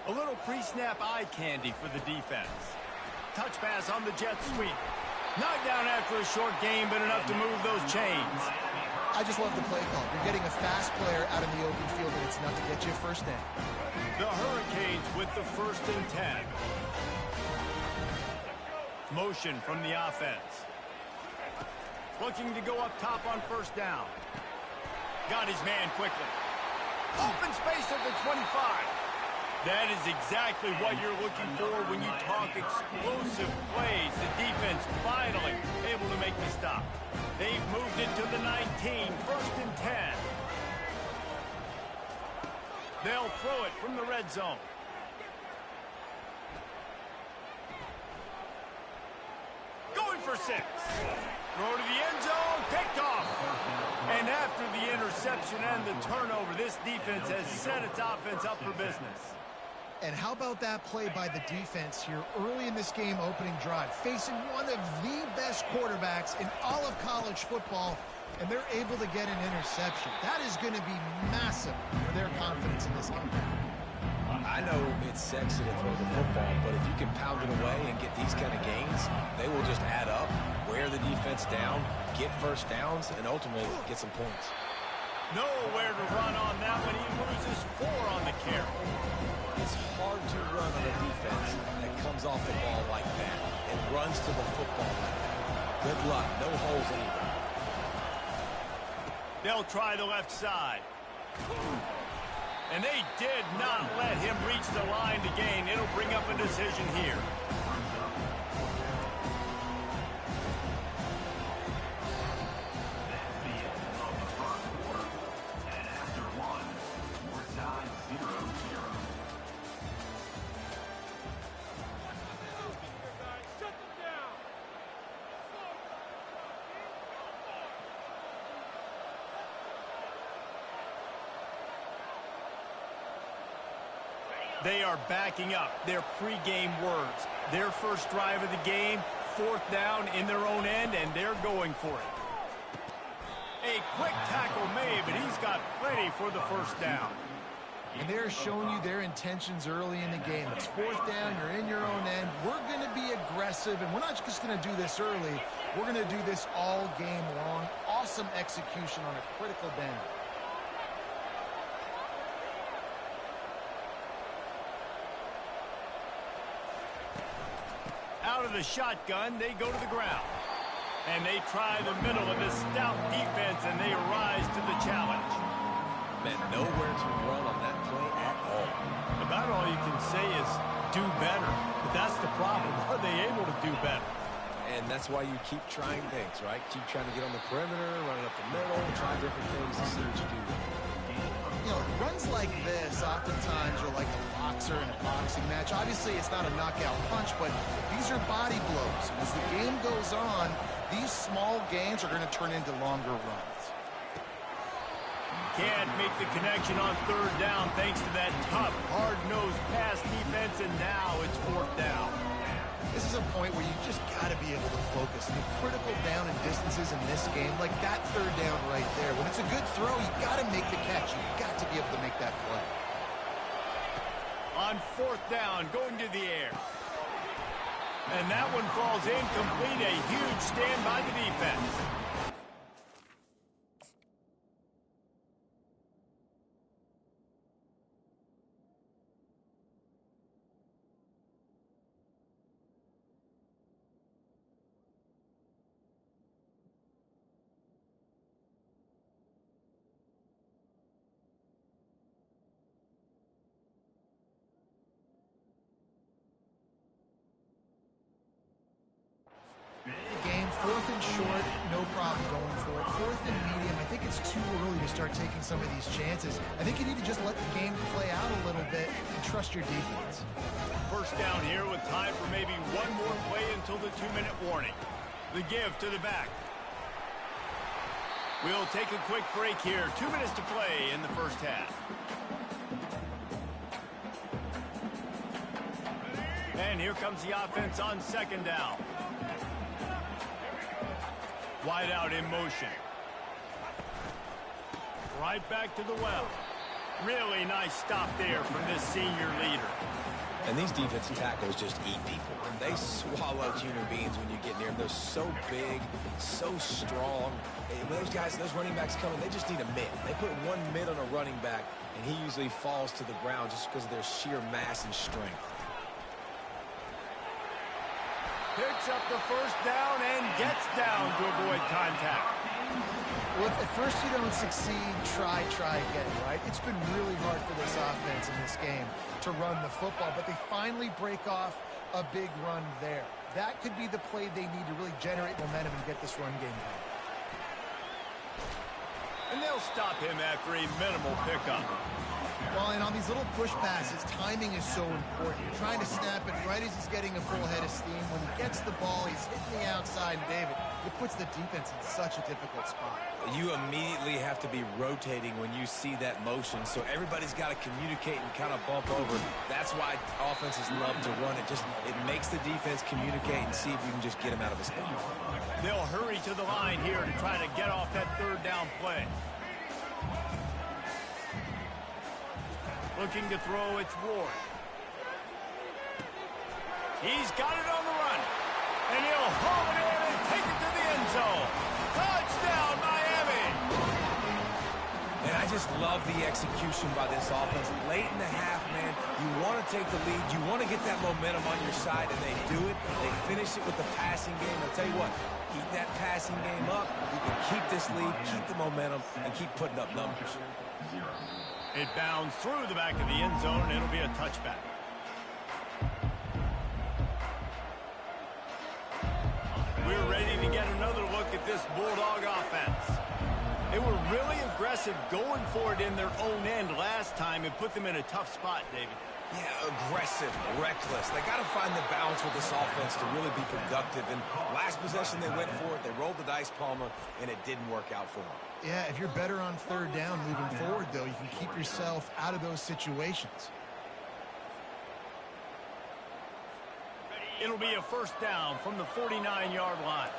A little pre-snap eye candy for the defense. Touch pass on the jet sweep. Knocked down after a short game, but enough to move those chains. I just love the play call. You're getting a fast player out in the open field, and it's enough to get you a first down. The Hurricanes with the 1st and 10. Motion from the offense. Looking to go up top on 1st down. Got his man quickly. Open space at the 25. That is exactly what you're looking for when you talk explosive plays. The defense finally able to make the stop. They've moved it to the 19, 1st and 10. They'll throw it from the red zone. Going for 6. Throw to the end zone, picked off. And after the interception and the turnover, this defense has set its offense up for business. And how about that play by the defense here early in this game opening drive, facing one of the best quarterbacks in all of college football, and they're able to get an interception. That is going to be massive for their confidence in this game. I know it's sexy to throw the football, but if you can pound it away and get these kind of gains, they will just add up, wear the defense down, get first downs, and ultimately get some points. Nowhere to run on that one. He loses 4 on the carry. It's hard to run on a defense that comes off the ball like that and runs to the football like that. Good luck. No holes anywhere. They'll try the left side. And they did not let him reach the line to gain. It'll bring up a decision here. They are backing up their pregame words. Their first drive of the game, 4th down in their own end, and they're going for it. A quick tackle made, but he's got plenty for the 1st down. And they're showing you their intentions early in the game. It's 4th down, you're in your own end. We're going to be aggressive, and we're not just going to do this early. We're going to do this all game long. Awesome execution on a critical down. Out of the shotgun, they go to the ground. And they try the middle of this stout defense, and they rise to the challenge. Man, nowhere to run on that play at all. About all you can say is do better. But that's the problem. Are they able to do better? And that's why you keep trying things, right? Keep trying to get on the perimeter, running up the middle, try different things to see what you do there. You know, runs like this oftentimes are like a boxer in a boxing match. Obviously, it's not a knockout punch, but these are body blows. As the game goes on, these small gains are going to turn into longer runs. Can't make the connection on 3rd down thanks to that tough, hard-nosed pass defense, and now it's 4th down. This is a point where you just got to be able to focus. The critical down and distances in this game, like that 3rd down right there. When it's a good throw, you got to make the catch. You got to be able to make that play. On 4th down, going to the air. And that one falls incomplete. A huge stand by the defense. Game 4th and short, no problem going for it. 4th and medium, I think it's too early to start taking some of these chances. I think you need to just let the game play out a little bit and trust your defense. 1st down here with time for maybe one more play until the 2-minute warning. The give to the back. We'll take a quick break here. 2 minutes to play in the 1st half. And here comes the offense on 2nd down. Wide out in motion. Right back to the well. Really nice stop there from this senior leader. And these defensive tackles just eat people. They swallow human beings when you get near them. They're so big, so strong. And when those running backs come in, they just need a mid. They put one mid on a running back, and he usually falls to the ground just because of their sheer mass and strength. Picks up the first down and gets down to avoid contact. Well, if at first you don't succeed, try again, right? It's been really hard for this offense in this game to run the football, but they finally break off a big run there. That could be the play they need to really generate momentum and get this run game going. And they'll stop him after a minimal pickup. Well, and on these little push passes, timing is so important. You're trying to snap it right as he's getting a full head of steam. When he gets the ball, he's hitting the outside, and David, it puts the defense in such a difficult spot. You immediately have to be rotating when you see that motion, so everybody's got to communicate and kind of bump over. That's why offenses love to run it. It makes the defense communicate and see if you can just get him out of a spot. They'll hurry to the line here to try to get off that third down play. Looking to throw, it's Ward. He's got it on the run. And he'll haul it in and take it to the end zone. Touchdown, Miami! And I just love the execution by this offense. Late in the half, man, you want to take the lead. You want to get that momentum on your side, and they do it. They finish it with the passing game. I'll tell you what, keep that passing game up. You can keep this lead, keep the momentum, and keep putting up numbers. It bounds through the back of the end zone, and it'll be a touchback. We're ready to get another look at this Bulldog offense. They were really aggressive going for it in their own end last time and put them in a tough spot, David. Yeah, aggressive, reckless. They got to find the balance with this offense to really be productive. And last possession, they went for it. They rolled the dice, Palmer, and it didn't work out for them. Yeah, if you're better on third down moving forward, though, you can keep yourself out of those situations. It'll be a first down from the 49-yard line.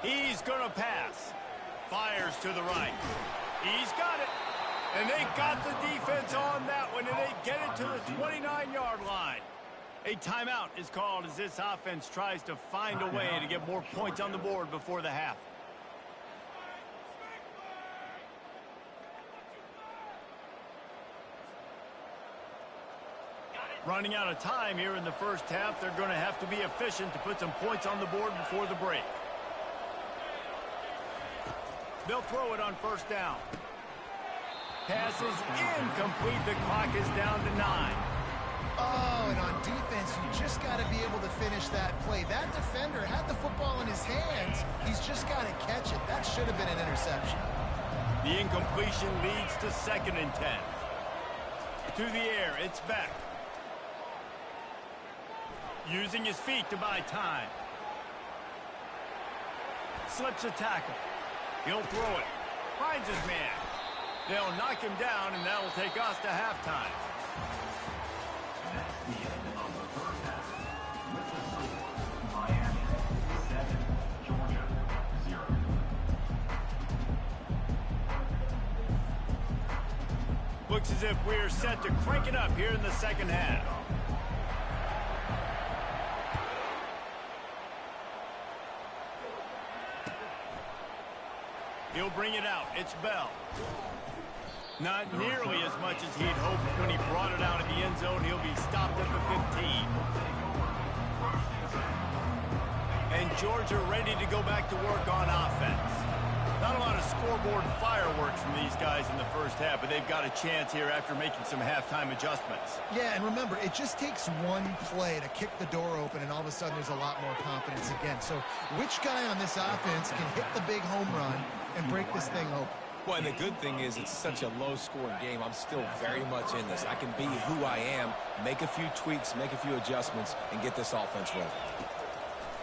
He's going to pass. Fires to the right. He's got it. And they got the defense on that one, and they get it to the 29-yard line. A timeout is called as this offense tries to find a way to get more points on the board before the half. Running out of time here in the first half, they're going to have to be efficient to put some points on the board before the break. They'll throw it on first down. Pass is incomplete. The clock is down to 9. Oh, and on defense, you just got to be able to finish that play. That defender had the football in his hands. He's just got to catch it. That should have been an interception. The incompletion leads to 2nd and 10. To the air, it's back. Using his feet to buy time. Slips a tackle. He'll throw it. Finds his man. They'll knock him down, and that'll take us to halftime. That's the end of the first half. With the score, Miami 7, Georgia 0. Looks as if we're set to crank it up here in the second half. He'll bring it out. It's Bell. Not nearly as much as he'd hoped when he brought it out of the end zone. He'll be stopped at the 15. And Georgia ready to go back to work on offense. Not a lot of scoreboard fireworks from these guys in the first half, but they've got a chance here after making some halftime adjustments. Yeah, and remember, it just takes one play to kick the door open, and all of a sudden there's a lot more confidence again. So which guy on this offense can hit the big home run and break this thing open? Well, and the good thing is it's such a low-scoring game. I'm still very much in this. I can be who I am, make a few tweaks, make a few adjustments, and get this offense rolling.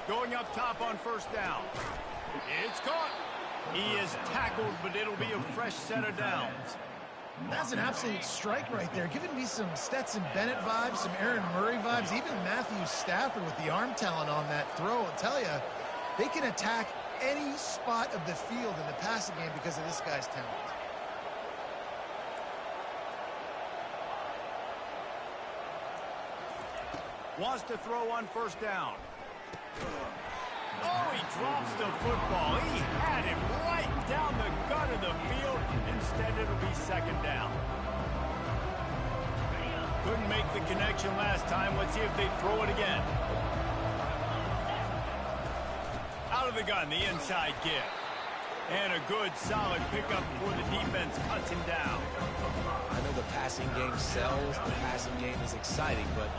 Going up top on first down. It's caught. He is tackled, but it'll be a fresh set of downs. That's an absolute strike right there. Giving me some Stetson Bennett vibes, some Aaron Murray vibes, even Matthew Stafford with the arm talent on that throw. I'll tell you, they can attack any spot of the field in the passing game because of this guy's talent. Wants to throw on first down. Oh, he drops the football. He had it right down the gut of the field. Instead, it'll be second down. Couldn't make the connection last time. Let's see if they throw it again. Out of the gun, the inside give. And a good, solid pickup before the defense cuts him down. I know the passing game sells, the passing game is exciting, but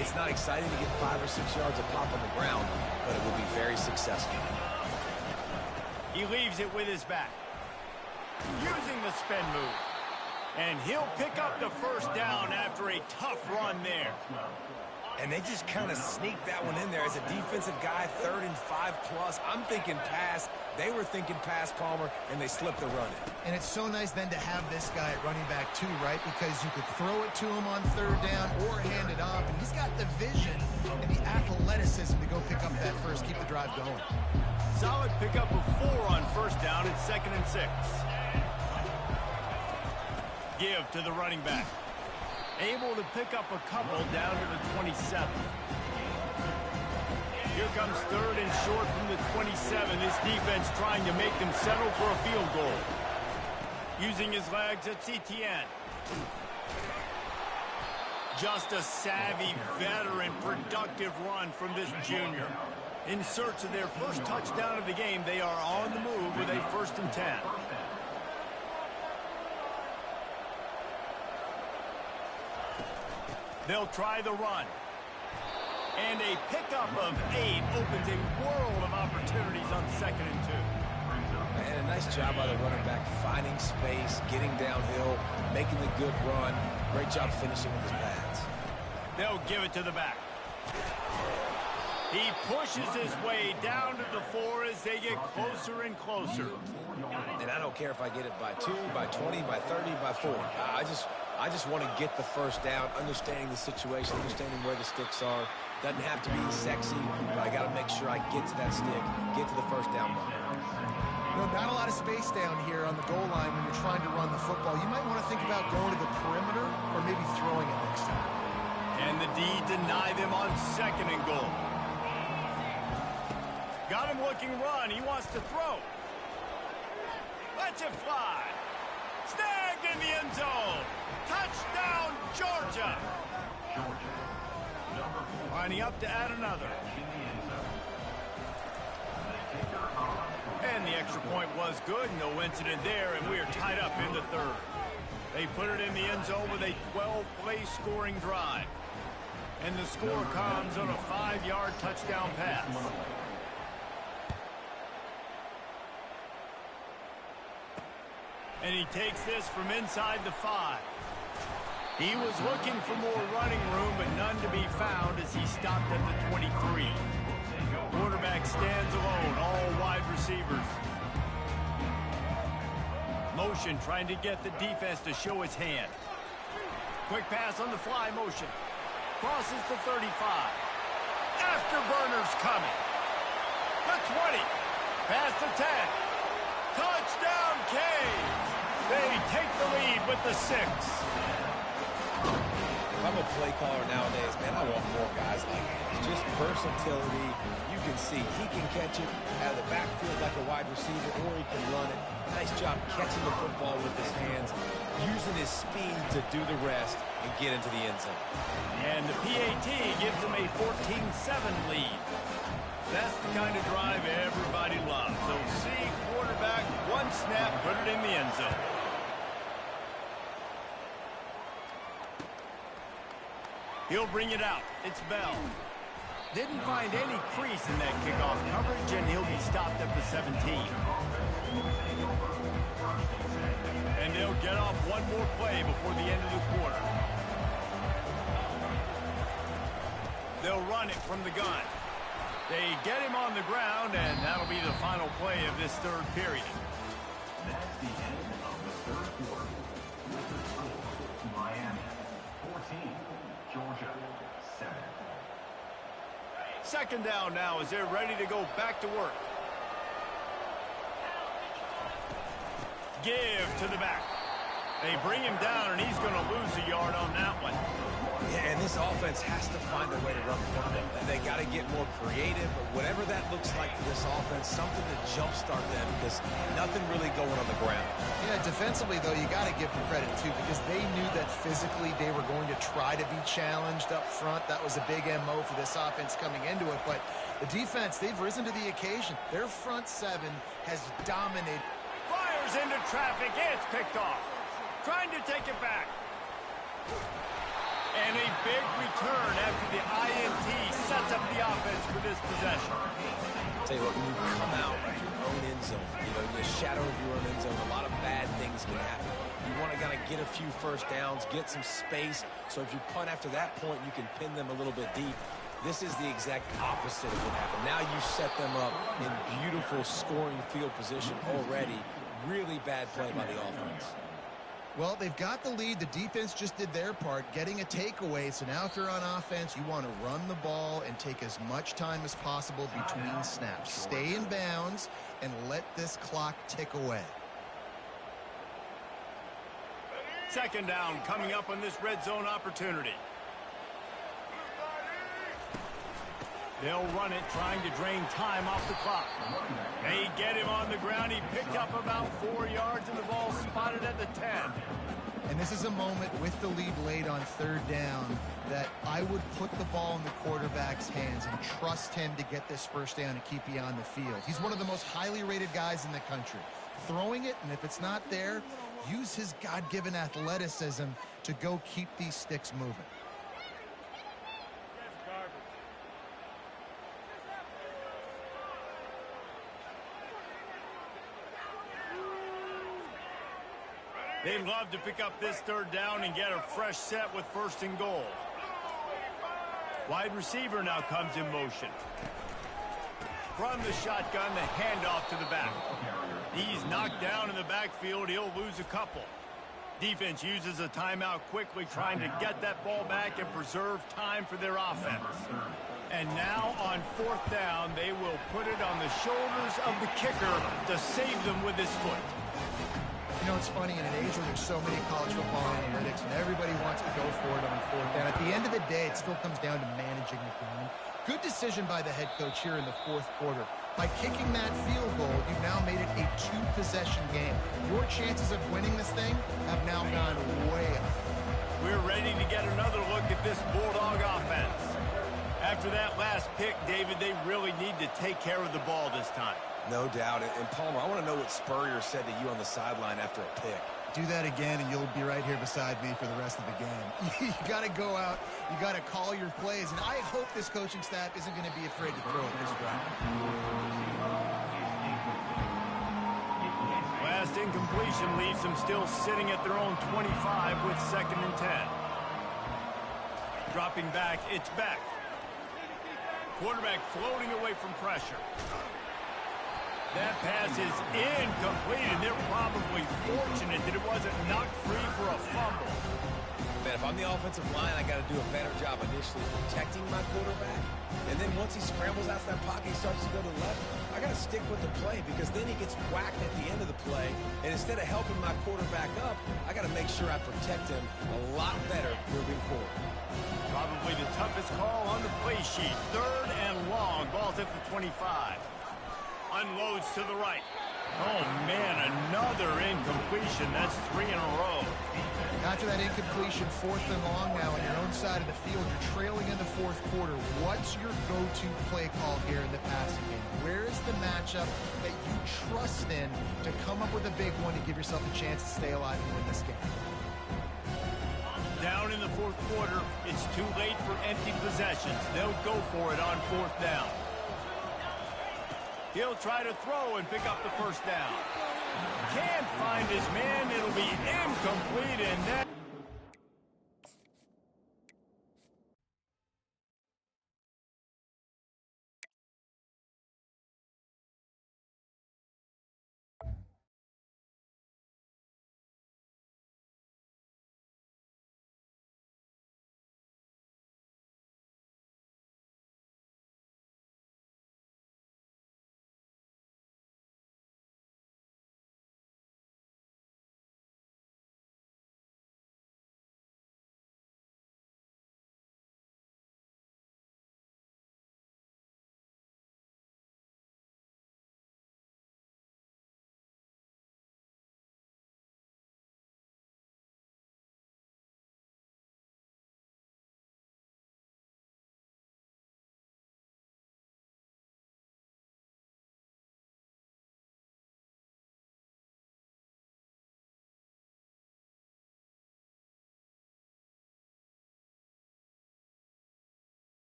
it's not exciting to get 5 or 6 yards of pop on the ground, but it will be very successful. He leaves it with his back. Using the spin move. And he'll pick up the first down after a tough run there. And they just kind of sneaked that one in there. As a defensive guy, 3rd and 5+. I'm thinking pass. They were thinking pass, Palmer, and they slipped the run in. And it's so nice then to have this guy at running back too, right? Because you could throw it to him on 3rd down or hand it off. And he's got the vision and the athleticism to go pick up that first, keep the drive going. Solid pickup of 4 on first down. It's 2nd and 6. Give to the running back. Able to pick up a couple down to the 27. Here comes 3rd and short from the 27. This defense trying to make them settle for a field goal. Using his legs at Etienne. Just a savvy, veteran, productive run from this junior. In search of their first touchdown of the game, they are on the move with a 1st and 10. They'll try the run. And a pickup of 8 opens a world of opportunities on 2nd and 2. And a nice job by the running back, finding space, getting downhill, making the good run. Great job finishing with his pads. They'll give it to the back. He pushes his way down to the 4 as they get closer and closer. And I don't care if I get it by 2, by 20, by 30, by 40. I just want to get the first down, understanding the situation, understanding where the sticks are. Doesn't have to be sexy, but I got to make sure I get to that stick, get to the first down mark. No, not a lot of space down here on the goal line when you're trying to run the football. You might want to think about going to the perimeter or maybe throwing it next time. And the D deny them on 2nd and goal. Got him looking run. He wants to throw. Let's it fly. Snagged in the end zone. Touchdown, Georgia. Lining up to add another. And the extra point was good. No incident there, and we are tied up in the 3rd. They put it in the end zone with a 12-play scoring drive. And the score comes on a 5-yard touchdown pass. And he takes this from inside the 5. He was looking for more running room, but none to be found as he stopped at the 23. Quarterback stands alone, all wide receivers. Motion trying to get the defense to show his hand. Quick pass on the fly motion. Crosses the 35. Afterburners coming. The 20. Past the 10. Touchdown, Canes. They take the lead with the 6. If I'm a play caller nowadays, man, I want more guys like that. Just versatility. You can see he can catch it out of the backfield like a wide receiver, or he can run it. Nice job catching the football with his hands, using his speed to do the rest and get into the end zone. And the PAT gives them a 14-7 lead. That's the kind of drive everybody loves. So see quarterback, one snap, put it in the end zone. He'll bring it out. It's Bell. Didn't find any crease in that kickoff coverage, and he'll be stopped at the 17. And they'll get off one more play before the end of the quarter. They'll run it from the gun. They get him on the ground, and that'll be the final play of this 3rd period. That's the end of the 3rd quarter. With the score, Miami 14, Georgia 7. 2nd down now as they're ready to go back to work. Give to the back. They bring him down, and he's going to lose a yard on that one. Yeah, and this offense has to find a way to run the football. They got to get more creative, but whatever that looks like for this offense, something to jumpstart them because nothing really going on the ground. Yeah, defensively, though, you got to give them credit, too, because they knew that physically they were going to try to be challenged up front. That was a big MO for this offense coming into it, but the defense, they've risen to the occasion. Their front seven has dominated. Fires into traffic. It's picked off. Trying to take it back. And a big return after the INT sets up the offense for this possession. I'll tell you what, when you come out of your own end zone, in the shadow of your own end zone, a lot of bad things can happen. You want to kind of get a few first downs, get some space, so if you punt after that point, you can pin them a little bit deep. This is the exact opposite of what happened. Now you set them up in beautiful scoring field position already. Really bad play by the offense. Well, they've got the lead. The defense just did their part, getting a takeaway. So now if you're on offense, you want to run the ball and take as much time as possible between snaps. Stay in bounds and let this clock tick away. Second down coming up on this red zone opportunity. They'll run it, trying to drain time off the clock. They get him on the ground. He picked up about 4 yards, and the ball spotted at the 10. And this is a moment with the lead late on third down that I would put the ball in the quarterback's hands and trust him to get this first down and keep you on the field. He's one of the most highly rated guys in the country. Throwing it, and if it's not there, use his God-given athleticism to go keep these sticks moving. They'd love to pick up this third down and get a fresh set with first and goal. Wide receiver now comes in motion. From the shotgun, the handoff to the back. He's knocked down in the backfield. He'll lose a couple. Defense uses a timeout quickly, trying to get that ball back and preserve time for their offense. And now on fourth down, they will put it on the shoulders of the kicker to save them with his foot. You know, it's funny, in an age where there's so many college football analytics and everybody wants to go for it on fourth down, at the end of the day, it still comes down to managing the game. Good decision by the head coach here in the fourth quarter. By kicking that field goal, you've now made it a two-possession game. Your chances of winning this thing have now gone way up. We're ready to get another look at this Bulldog offense. After that last pick, David, they really need to take care of the ball this time. No doubt. And Palmer, I want to know what Spurrier said to you on the sideline after a pick. Do that again, and you'll be right here beside me for the rest of the game. You got to go out. You got to call your plays. And I hope this coaching staff isn't going to be afraid to throw it this drive. Last incompletion leaves them still sitting at their own 25 with 2nd and 10. Dropping back, it's back. Quarterback floating away from pressure. That pass is incomplete, and they're probably fortunate that it wasn't knocked free for a fumble. Man, if I'm the offensive line, I got to do a better job initially protecting my quarterback. And then once he scrambles out of that pocket, he starts to go to the left. I got to stick with the play because then he gets whacked at the end of the play. And instead of helping my quarterback up, I got to make sure I protect him a lot better moving forward. Probably the toughest call on the play sheet. 3rd and long. Ball's at the 25. Unloads to the right. Oh, man, another incompletion. That's 3 in a row. After that incompletion, 4th and long now on your own side of the field. You're trailing in the fourth quarter. What's your go-to play call here in the passing game? Where is the matchup that you trust in to come up with a big one to give yourself a chance to stay alive and win this game? Down in the fourth quarter, it's too late for empty possessions. They'll go for it on 4th down. He'll try to throw and pick up the first down. Can't find his man. It'll be incomplete, and that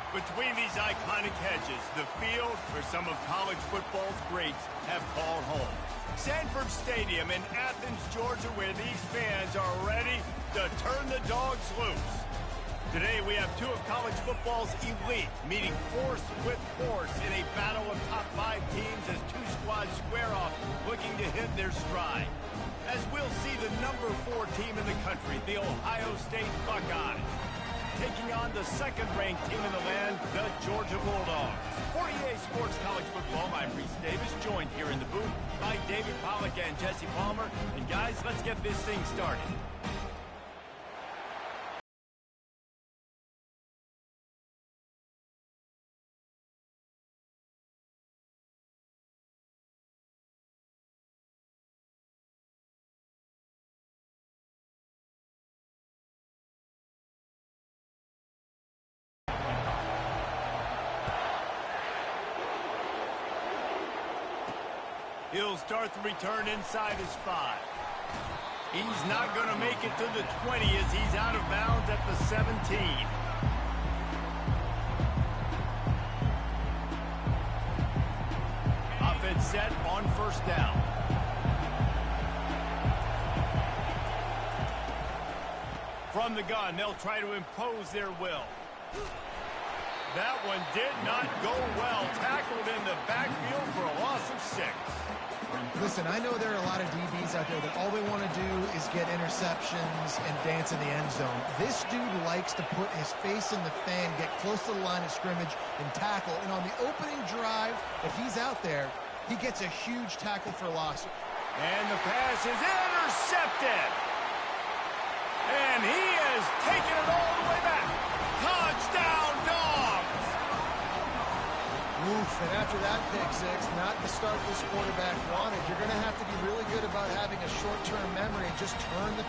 Between these iconic hedges, the field where some of college football's greats have called home. Sanford Stadium in Athens, Georgia, where these fans are ready to turn the dogs loose. Today, we have two of college football's elite meeting force with force in a battle of top 5 teams as two squads square off, looking to hit their stride. As we'll see the number 4 team in the country, the Ohio State Buckeyes, taking on the second-ranked team in the land, the Georgia Bulldogs. For EA Sports College Football, I'm Reese Davis, joined here in the booth by David Pollack and Jesse Palmer. And guys, let's get this thing started. He'll start the return inside his 5. He's not going to make it to the 20 as he's out of bounds at the 17. Offense set on first down. From the gun, they'll try to impose their will. That one did not go well. Tackled in the backfield for a loss of 6. Listen, I know there are a lot of DBs out there that all they want to do is get interceptions and dance in the end zone. This dude likes to put his face in the fan, get close to the line of scrimmage, and tackle. And on the opening drive, if he's out there, he gets a huge tackle for loss. And the pass is intercepted. And he has taken it all the way back. Touchdown, Dogs! Oof, and after that pick six, not the start this quarterback wanted. You're going to have to be really good about having a short-term memory and just turn the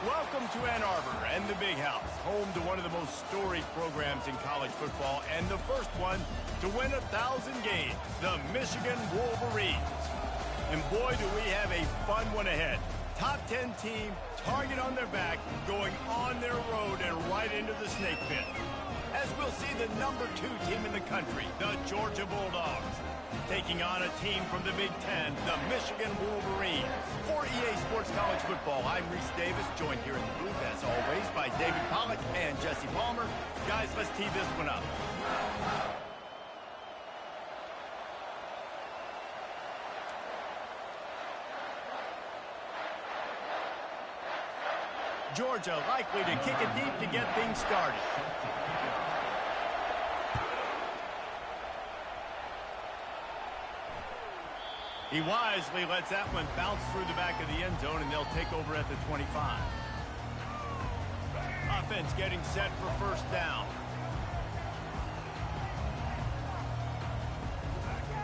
Welcome to Ann Arbor and the Big House, home to one of the most storied programs in college football and the first one to win 1,000 games, the Michigan Wolverines. And boy, do we have a fun one ahead. Top 10 team, target on their back, going on their road and right into the snake pit. As we'll see the number 2 team in the country, the Georgia Bulldogs, taking on a team from the Big Ten, the Michigan Wolverines. For EA Sports College Football, I'm Reese Davis, joined here in the booth, as always, by David Pollack and Jesse Palmer. Guys, let's tee this one up. Georgia likely to kick it deep to get things started. He wisely lets that one bounce through the back of the end zone, and they'll take over at the 25. Offense getting set for first down.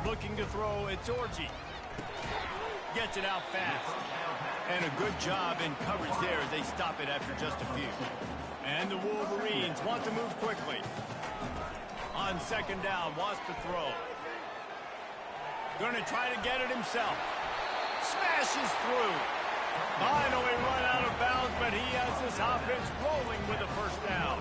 Looking to throw, it's Orji. Gets it out fast. And a good job in coverage there as they stop it after just a few. And the Wolverines want to move quickly. On second down, wants to throw. Going to try to get it himself. Smashes through. Finally run out of bounds, but he has this offense rolling with a first down.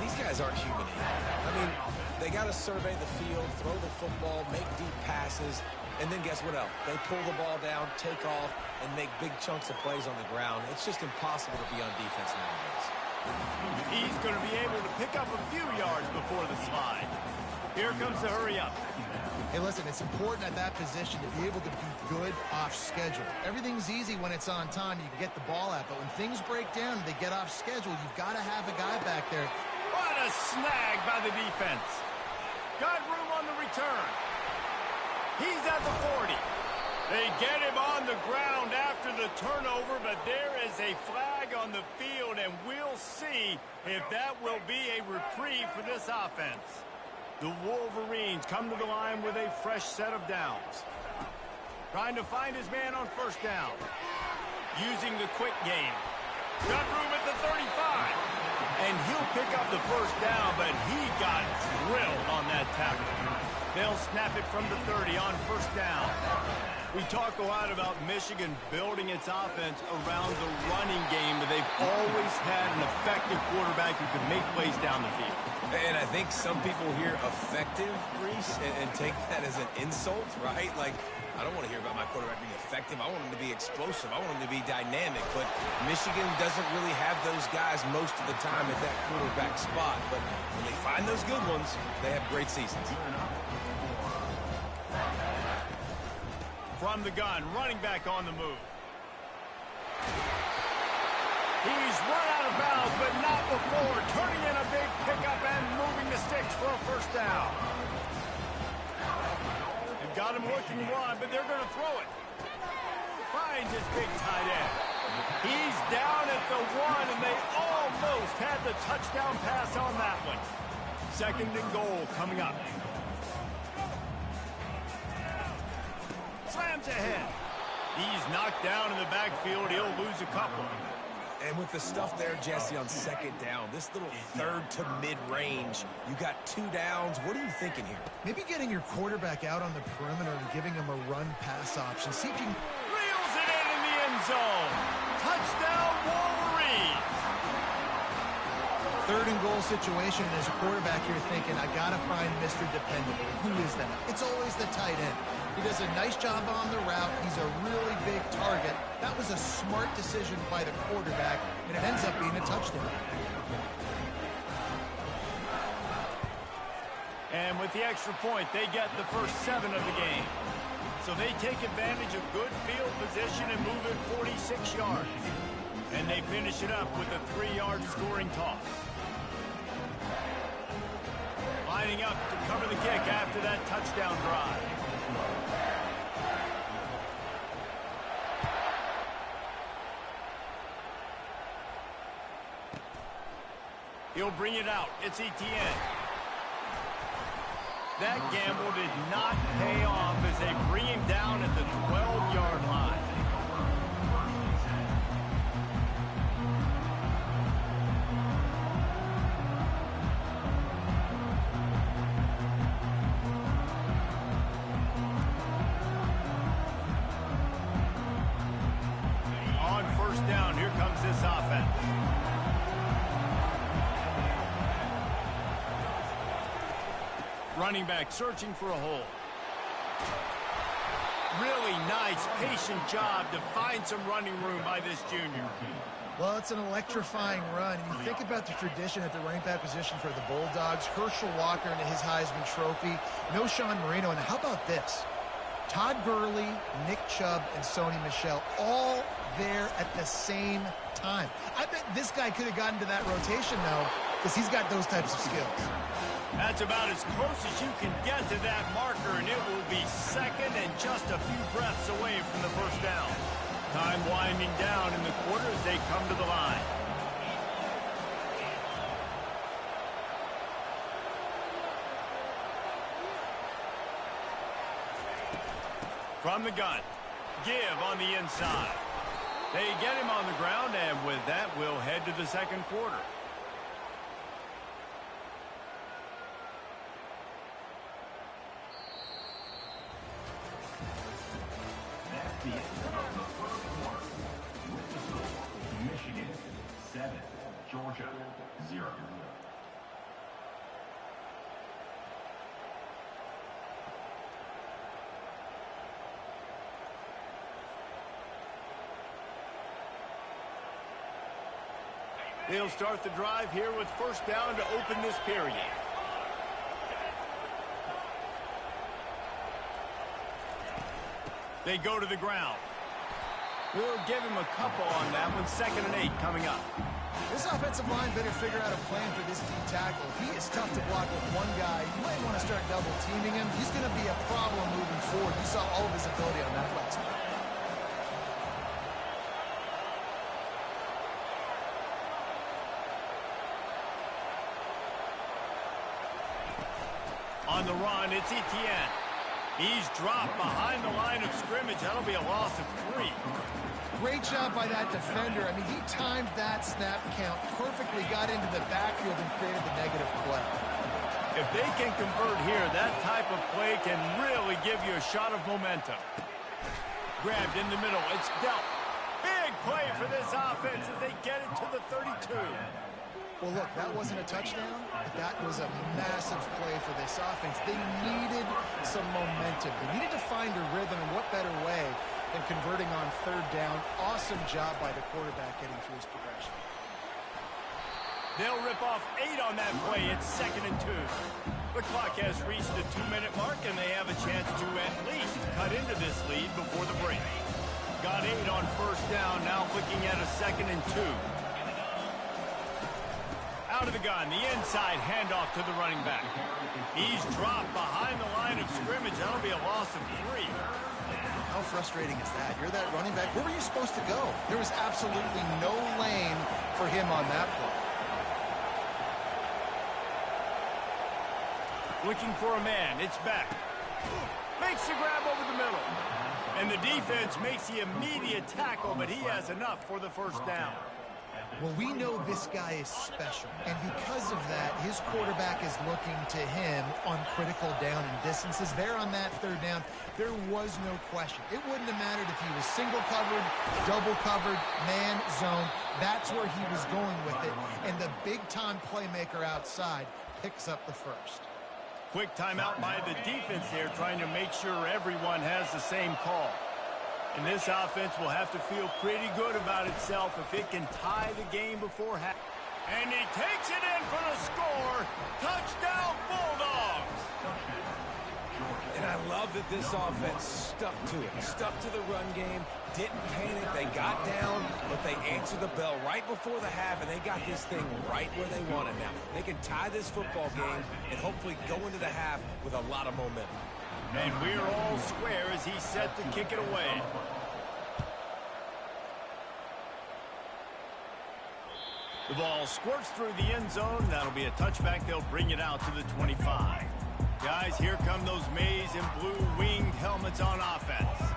These guys aren't human. I mean, they got to survey the field, throw the football, make deep passes, and then guess what else? They pull the ball down, take off, and make big chunks of plays on the ground. It's just impossible to be on defense nowadays. He's going to be able to pick up a few yards before the slide. Here comes the hurry up. Hey, listen, it's important at that position to be able to be good off schedule. Everything's easy when it's on time. You can get the ball out, but when things break down and they get off schedule, you've got to have a guy back there. What a snag by the defense. Got room on the return. He's at the 40. They get him on the ground after the turnover, but there is a flag on the field, and we'll see if that will be a reprieve for this offense. The Wolverines come to the line with a fresh set of downs. Trying to find his man on first down. Using the quick game. Got room at the 35. And he'll pick up the first down, but he got drilled on that tackle. They'll snap it from the 30 on first down. We talk a lot about Michigan building its offense around the running game, but they've always had an effective quarterback who can make plays down the field. And I think some people hear effective, Reese, and take that as an insult, right? Like, I don't want to hear about my quarterback being effective. I want him to be explosive. I want him to be dynamic. But Michigan doesn't really have those guys most of the time at that quarterback spot. But when they find those good ones, they have great seasons. From the gun, running back on the move. He's run out of bounds, but not before turning in a big pickup and moving the sticks for a first down. They've got him looking one, but they're going to throw it. Finds his big tight end. He's down at the 1, and they almost had the touchdown pass on that one. Second and goal coming up. Slams ahead. He's knocked down in the backfield. He'll lose a couple. And with the stuff there, Jesse, on second down, this little third to mid-range, you got 2 downs. What are you thinking here? Maybe getting your quarterback out on the perimeter and giving him a run-pass option. See if you can... Reels it in the end zone. Touchdown, Wolverines. Third and goal situation, and as a quarterback, you're thinking, I got to find Mr. Dependable. Who is that? It's always the tight end. He does a nice job on the route. He's a really big target. That was a smart decision by the quarterback, and it ends up being a touchdown. And with the extra point, they get the first 7 of the game. So they take advantage of good field position and move it 46 yards. And they finish it up with a 3-yard scoring toss. Lining up to cover the kick after that touchdown drive. He'll bring it out. It's Etienne. That gamble did not pay off as they bring him down at the 12-yard line. defense. Running back searching for a hole. Really nice, patient job to find some running room by this junior. Well, it's an electrifying run. And you think about the tradition at the running back position for the Bulldogs. Herschel Walker into his Heisman Trophy. No Sean Marino. And how about this? Todd Gurley, Nick Chubb, and Sony Michel all there at the same time. I bet this guy could have gotten to that rotation, though, because he's got those types of skills. That's about as close as you can get to that marker, and it will be second and just a few breaths away from the first down. Time winding down in the quarter as they come to the line. From the gun, give on the inside. They get him on the ground, and with that, we'll head to the second quarter. That's the end of the first quarter. With the score, Michigan 7, Georgia 0. They'll start the drive here with first down to open this period. They go to the ground. We'll give him a couple on that one. 2nd and 8 coming up. This offensive line better figure out a plan for this D tackle. He is tough to block with one guy. You might want to start double teaming him. He's going to be a problem moving forward. You saw all of his ability on that last one. On the run, it's Etienne. He's dropped behind the line of scrimmage. That'll be a loss of 3. Great job by that defender. I mean, he timed that snap count perfectly, got into the backfield and created the negative play. If they can convert here, that type of play can really give you a shot of momentum. Grabbed in the middle. It's dealt. Big play for this offense as they get it to the 32. Well, look, that wasn't a touchdown, but that was a massive play for this offense. They needed some momentum. They needed to find a rhythm, and what better way than converting on 3rd down. Awesome job by the quarterback getting through his progression. They'll rip off 8 on that play. It's 2nd and 2. The clock has reached the 2-minute mark, and they have a chance to at least cut into this lead before the break. Got 8 on first down, now looking at a 2nd and 2. Out of the gun, the inside handoff to the running back. He's dropped behind the line of scrimmage. That'll be a loss of 3. How frustrating is that? You're that running back. Where were you supposed to go? There was absolutely no lane for him on that play. Looking for a man. It's back. Makes the grab over the middle. And the defense makes the immediate tackle, but he has enough for the first down. Well, we know this guy is special, and because of that, his quarterback is looking to him on critical down and distances. There on that 3rd down, there was no question. It wouldn't have mattered if he was single covered, double covered, man, zone. That's where he was going with it, and the big-time playmaker outside picks up the first. Quick timeout by the defense there, trying to make sure everyone has the same call. And this offense will have to feel pretty good about itself if it can tie the game before half. And he takes it in for the score. Touchdown, Bulldogs! And I love that this offense stuck to it. Stuck to the run game, didn't panic. They got down, but they answered the bell right before the half, and they got this thing right where they want it now. They can tie this football game and hopefully go into the half with a lot of momentum. And we're all square as he's set to kick it away. The ball squirts through the end zone. That'll be a touchback. They'll bring it out to the 25. Guys, here come those maize and blue winged helmets on offense.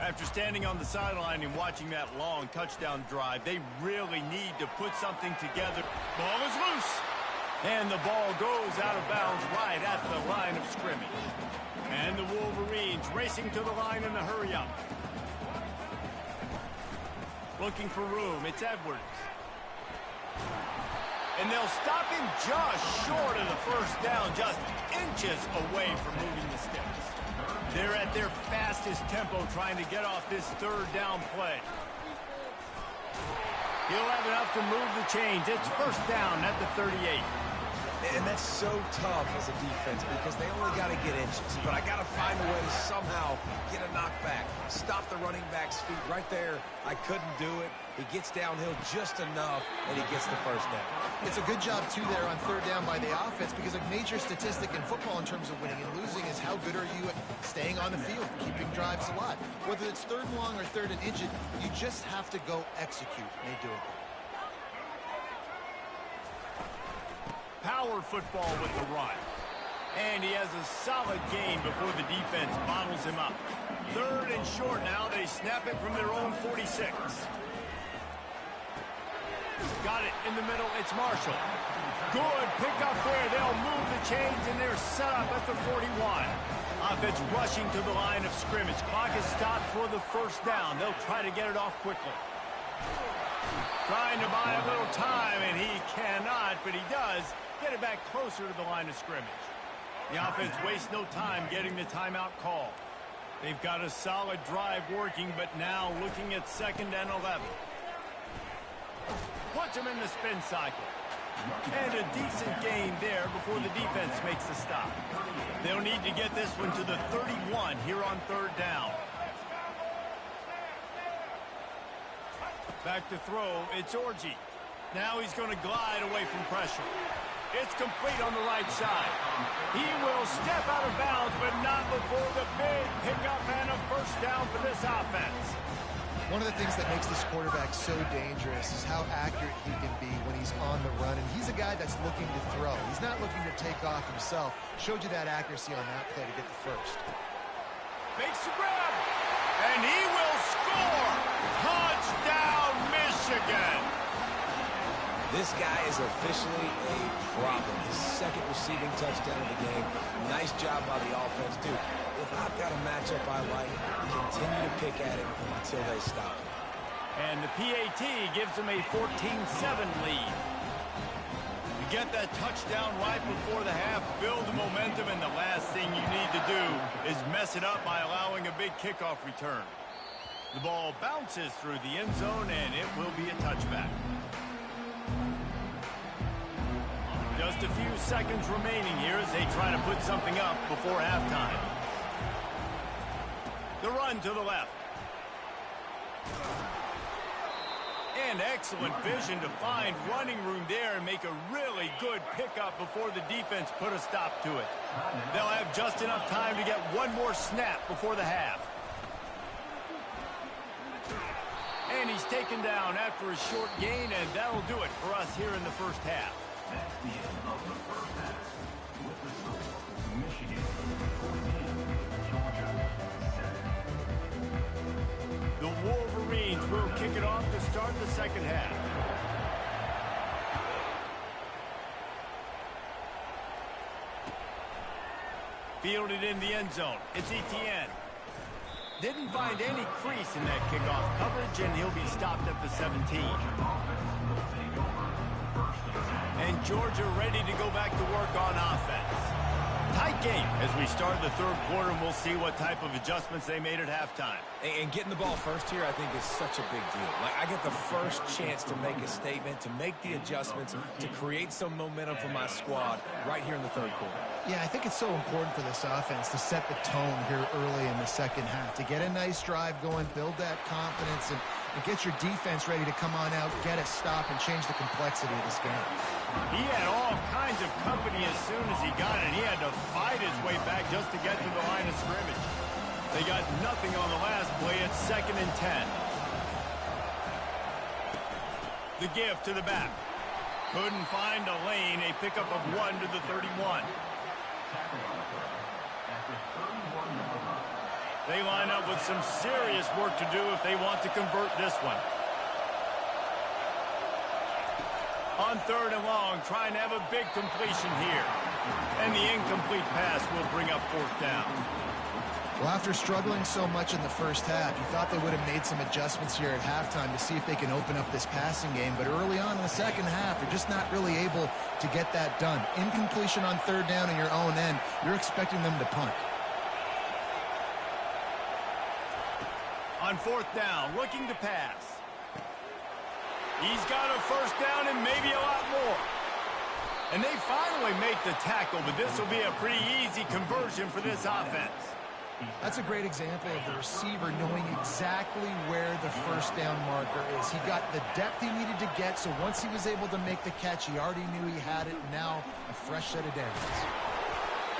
After standing on the sideline and watching that long touchdown drive, they really need to put something together. Ball is loose. And the ball goes out of bounds right at the line of scrimmage. And the Wolverines racing to the line in a hurry up. Looking for room. It's Edwards. And they'll stop him just short of the first down, just inches away from moving the sticks. They're at their fastest tempo trying to get off this third down play. He'll have enough to move the chains. It's first down at the 38. And that's so tough as a defense because they only got to get inches. But I got to find a way to somehow get a knockback, stop the running back's feet right there. I couldn't do it. He gets downhill just enough, and he gets the first down. It's a good job, too, there on third down by the offense because a major statistic in football in terms of winning and losing is how good are you at staying on the field, keeping drives alive. Whether it's third and long or third and inches, you just have to go execute, and they do it. Power football with the run. And he has a solid gain before the defense bottles him up. Third and short now. They snap it from their own 46. Got it in the middle. It's Marshall. Good pickup there. They'll move the chains, and they're set up at the 41. Offense rushing to the line of scrimmage. Clock is stopped for the first down. They'll try to get it off quickly. Trying to buy a little time, and he cannot, but he does get it back closer to the line of scrimmage. The offense wastes no time getting the timeout call. They've got a solid drive working, but now looking at 2nd and 11. Puts him in the spin cycle. And a decent gain there before the defense makes the stop. They'll need to get this one to the 31 here on third down. Back to throw, it's Orji. Now he's going to glide away from pressure. It's complete on the right side. He will step out of bounds, but not before the big pickup and a first down for this offense. One of the things that makes this quarterback so dangerous is how accurate he can be when he's on the run. And he's a guy that's looking to throw. He's not looking to take off himself. Showed you that accuracy on that play to get the first. Makes the grab. And he will score. Touchdown, Michigan. This guy is officially a problem. His 2nd receiving touchdown of the game. Nice job by the offense, dude. If I've got a matchup I like, continue to pick at it until they stop it. And the PAT gives them a 14-7 lead. You get that touchdown right before the half, build the momentum, and the last thing you need to do is mess it up by allowing a big kickoff return. The ball bounces through the end zone, and it will be a touchback. Just a few seconds remaining here as they try to put something up before halftime. The run to the left. And excellent vision to find running room there and make a really good pickup before the defense put a stop to it. They'll have just enough time to get one more snap before the half. And he's taken down after a short gain, and that'll do it for us here in the first half. That's the end of the first half. With the score, Michigan 14, Georgia 7. The Wolverines will kick it off to start the second half. Fielded in the end zone. It's Etienne. Didn't find any crease in that kickoff coverage, and he'll be stopped at the 17. And Georgia ready to go back to work on offense. Tight game as we start the third quarter, and we'll see what type of adjustments they made at halftime. And getting the ball first here, I think, is such a big deal. Like, I get the first chance to make a statement, to make the adjustments, to create some momentum for my squad right here in the third quarter. Yeah, I think it's so important for this offense to set the tone here early in the second half, to get a nice drive going, build that confidence, and get your defense ready to come on out, get a stop, and change the complexity of this game. He had all kinds of company as soon as he got it. He had to fight his way back just to get to the line of scrimmage. They got nothing on the last play. It's 2nd and 10. The give to the back. Couldn't find a lane. A pickup of 1 to the 31. They line up with some serious work to do if they want to convert this one. On 3rd and long, trying to have a big completion here. And the incomplete pass will bring up 4th down. Well, after struggling so much in the first half, you thought they would have made some adjustments here at halftime to see if they can open up this passing game. But early on in the second half, they're just not really able to get that done. Incompletion on third down in your own end, you're expecting them to punt. On fourth down, looking to pass. He's got a first down and maybe a lot more. And they finally make the tackle, but this will be a pretty easy conversion for this offense. That's a great example of the receiver knowing exactly where the first down marker is. He got the depth he needed to get, so once he was able to make the catch, he already knew he had it. Now a fresh set of downs.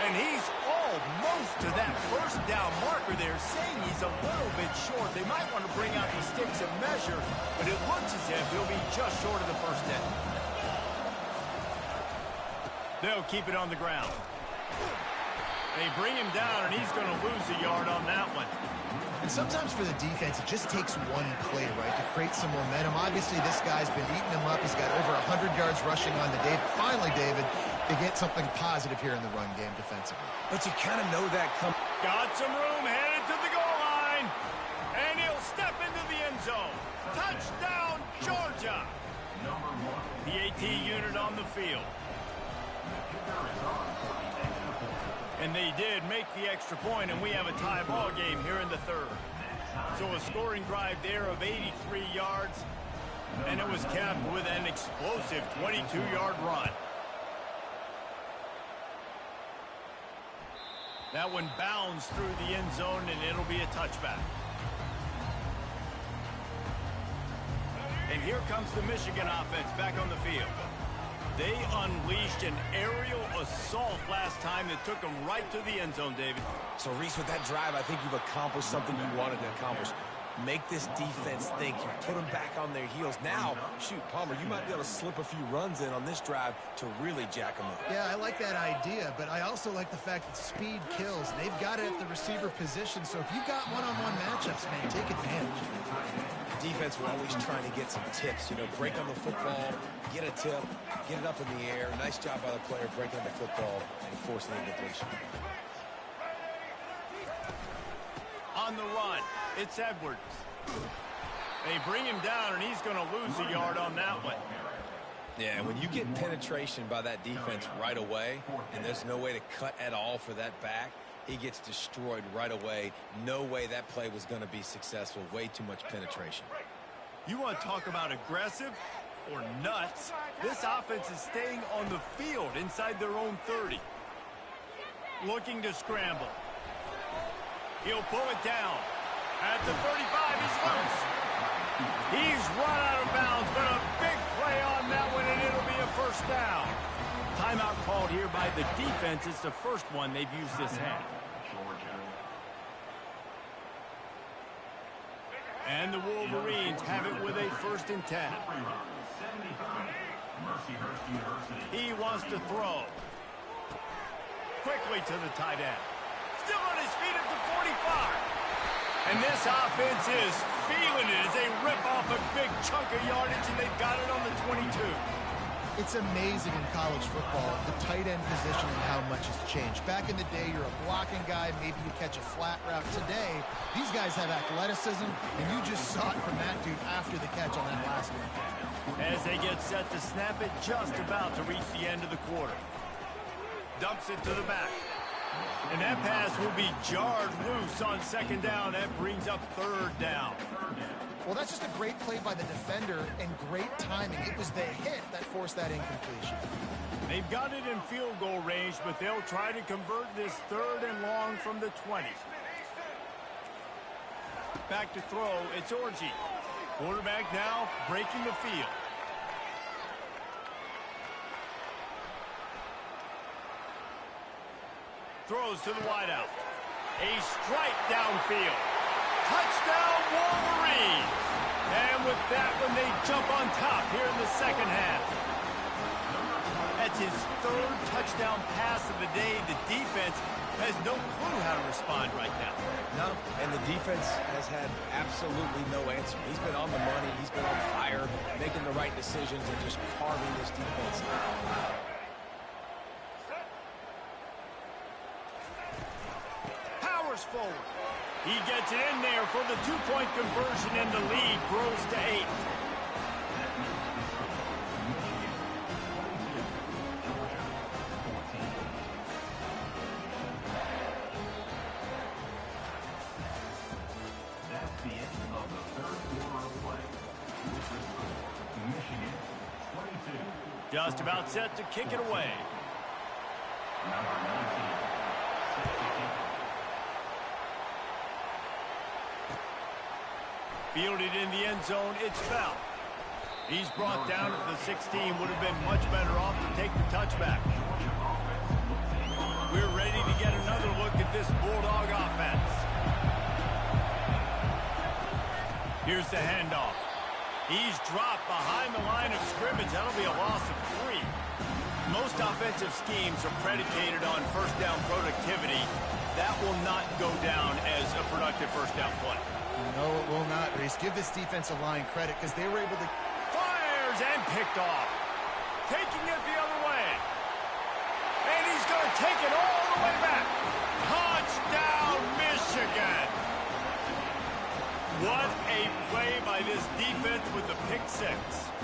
And he's almost to that first down marker there, saying he's a little bit short. They might want to bring out the sticks and measure, but it looks as if he'll be just short of the first down. They'll keep it on the ground. They bring him down, and he's going to lose a yard on that one. And sometimes for the defense, it just takes one play, right, to create some momentum. Obviously, this guy's been eating him up. He's got over 100 yards rushing on the day. Finally, David, they get something positive here in the run game defensively. But you kind of know that coming. Got some room, headed to the goal line. And he'll step into the end zone. Touchdown, Georgia. The AT unit on the field. And they did make the extra point, and we have a tie ball game here in the third. So a scoring drive there of 83 yards, and it was capped with an explosive 22-yard run. That one bounds through the end zone, and it'll be a touchback. And here comes the Michigan offense back on the field. They unleashed an aerial assault last time that took them right to the end zone, David. So, Reese, with that drive, I think you've accomplished something you wanted to accomplish. Make this defense think. You put them back on their heels. Now, shoot, Palmer, you might be able to slip a few runs in on this drive to really jack them up. Yeah, I like that idea, but I also like the fact that speed kills. They've got it at the receiver position, so if you've got one-on-one matchups, man, take advantage. Defense were always trying to get some tips, you know, break on the football, get a tip, get it up in the air. Nice job by the player breaking on the football and forcing the incompletion. On the run, it's Edwards. They bring him down, and he's going to lose a yard on that one. Yeah, when you get penetration by that defense right away, and there's no way to cut at all for that back, he gets destroyed right away. No way that play was going to be successful. Way too much penetration. You want to talk about aggressive or nuts? This offense is staying on the field inside their own 30. Looking to scramble. He'll pull it down. At the 35, he's loose. He's run out of bounds, but a big play on that one, and it'll be a first down. Timeout called here by the defense. It's the first one they've used this half. And the Wolverines have it with a 1st and 10. He wants to throw. Quickly to the tight end. Still on his feet at the 45. And this offense is feeling it as they rip off a big chunk of yardage, and they've got it on the 22. It's amazing in college football, the tight end position and how much has changed. Back in the day, you're a blocking guy, maybe you catch a flat route. Today, these guys have athleticism, and you just saw it from that dude after the catch on that last one. As they get set to snap it, just about to reach the end of the quarter. Dumps it to the back. And that pass will be jarred loose on 2nd down. That brings up 3rd down. Well, that's just a great play by the defender and great timing. It was the hit that forced that incompletion. They've got it in field goal range, but they'll try to convert this 3rd and long from the 20. Back to throw, it's Orji. Quarterback now breaking the field. Throws to the wideout. A strike downfield. Touchdown, Wolverines! And with that one, they jump on top here in the second half. That's his 3rd touchdown pass of the day. The defense has no clue how to respond right now. No, and the defense has had absolutely no answer. He's been on the money. He's been on fire, making the right decisions and just carving this defense out. forward. He gets it in there for the two-point conversion, and the lead grows to 8. That's the end of the third quarter of play. With the score, Michigan 22. Just about set to kick it away. Number 19. Set to kick. Fielded in the end zone, it's foul. He's brought down at the 16, would have been much better off to take the touchback. We're ready to get another look at this Bulldog offense. Here's the handoff. He's dropped behind the line of scrimmage. That'll be a loss of 3. Most offensive schemes are predicated on first down productivity. That will not go down as a productive first down play. No, it will not, Reese. Give this defensive line credit because they were able to... Fires and picked off. Taking it the other way. And he's going to take it all the way back. Touchdown, Michigan. What a play by this defense with the pick 6.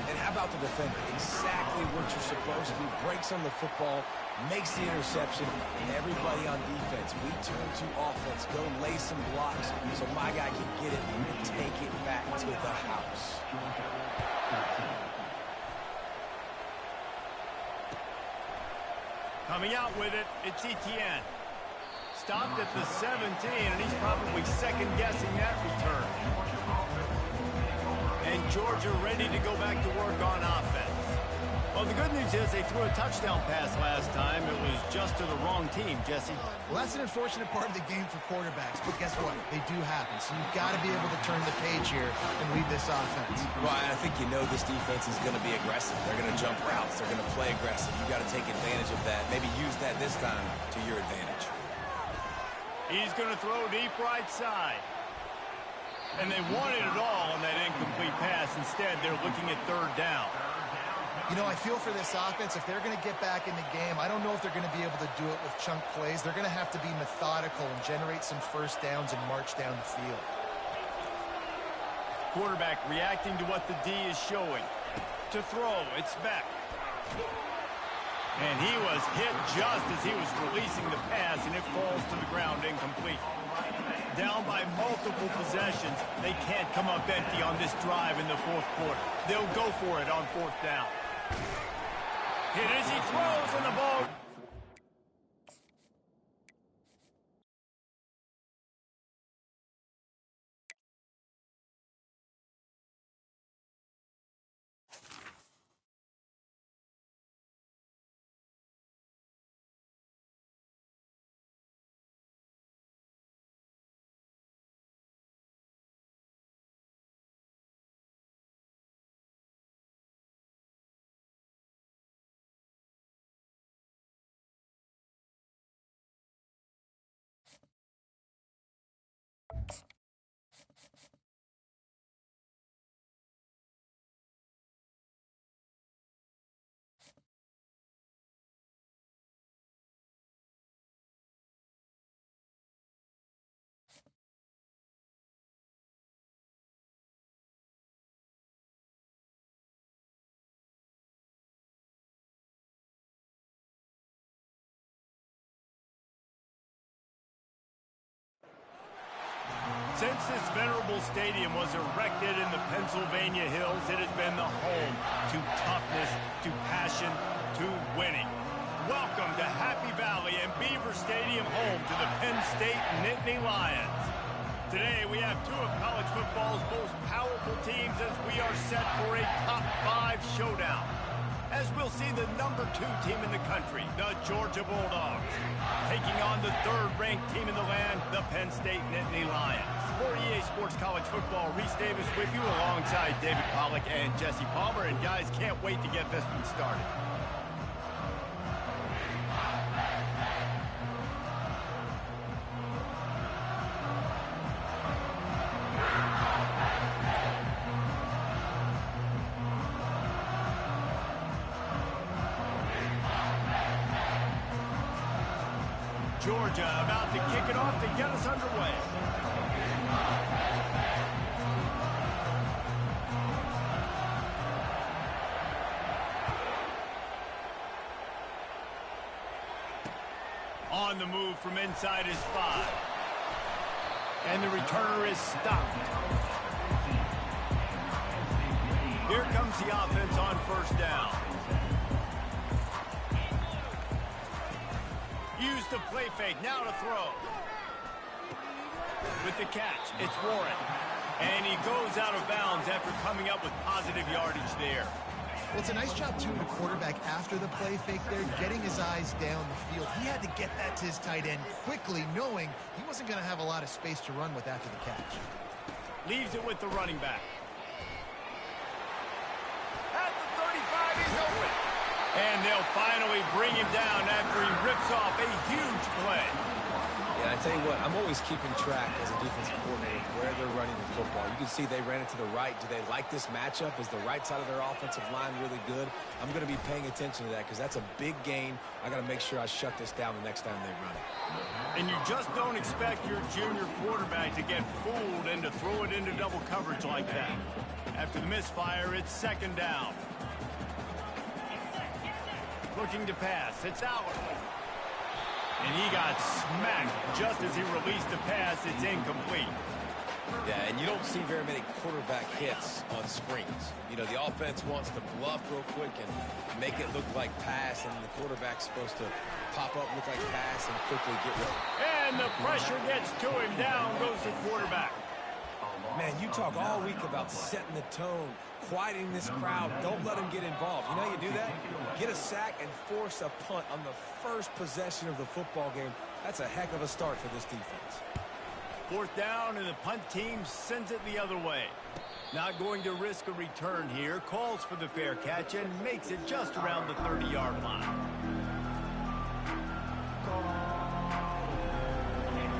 And how about the defender? Exactly what you're supposed to do. Breaks on the football, makes the interception, and everybody on defense, we turn to offense. Go lay some blocks so my guy can get it and take it back to the house. Coming out with it, it's Etienne. Stopped at the 17, and he's probably second-guessing that return. And Georgia ready to go back to work on offense. Well, the good news is they threw a touchdown pass last time. It was just to the wrong team, Jesse. Well, that's an unfortunate part of the game for quarterbacks, but guess what? They do happen, so you've got to be able to turn the page here and lead this offense. Well, I think you know this defense is going to be aggressive. They're going to jump routes. They're going to play aggressive. You've got to take advantage of that. Maybe use that this time to your advantage. He's going to throw deep right side. And they wanted it all on that incomplete pass. Instead, they're looking at third down. You know, I feel for this offense, if they're going to get back in the game, I don't know if they're going to be able to do it with chunk plays. They're going to have to be methodical and generate some first downs and march down the field. Quarterback reacting to what the D is showing. To throw, it's Beck. And he was hit just as he was releasing the pass, and it falls to the ground incomplete. Down by multiple possessions, they can't come up empty on this drive in the fourth quarter. They'll go for it on fourth down. Hit as he throws, and the ball... Since this venerable stadium was erected in the Pennsylvania Hills, it has been the home to toughness, to passion, to winning. Welcome to Happy Valley and Beaver Stadium, home to the Penn State Nittany Lions. Today we have two of college football's most powerful teams as we are set for a top 5 showdown. As we'll see the number 2 team in the country, the Georgia Bulldogs, taking on the 3rd-ranked team in the land, the Penn State Nittany Lions. For EA Sports College Football, Reese Davis with you alongside David Pollack and Jesse Palmer. And guys, can't wait to get this one started. Georgia about to kick it off to get us underway. On the move from inside his 5. And the returner is stopped. Here comes the offense on first down. Use the play fake, now to throw. With the catch, it's Warren. And he goes out of bounds after coming up with positive yardage there. Well, it's a nice job, too, the quarterback after the play fake there, getting his eyes down the field. He had to get that to his tight end quickly, knowing he wasn't going to have a lot of space to run with after the catch. Leaves it with the running back. At the 35, he's open. And they'll finally bring him down after he rips off a huge play. Yeah, I tell you what, I'm always keeping track as a defensive coordinator where they're running the football. You can see they ran it to the right. Do they like this matchup? Is the right side of their offensive line really good? I'm going to be paying attention to that because that's a big gain. I got to make sure I shut this down the next time they run it. And you just don't expect your junior quarterback to get fooled and to throw it into double coverage like that. After the misfire, it's second down. Looking to pass. It's out. And he got smacked just as he released the pass. It's incomplete. Yeah, and you don't see very many quarterback hits on screens. You know, the offense wants to bluff real quick and make it look like pass, and the quarterback's supposed to pop up, look like pass, and quickly get rid of it. And the pressure gets to him. Down goes the quarterback. Man, you talk all week about setting the tone, quieting this crowd. Don't let them get involved. You know how you do that? Get a sack and force a punt on the first possession of the football game. That's a heck of a start for this defense. Fourth down, and the punt team sends it the other way. Not going to risk a return here. Calls for the fair catch and makes it just around the 30-yard line.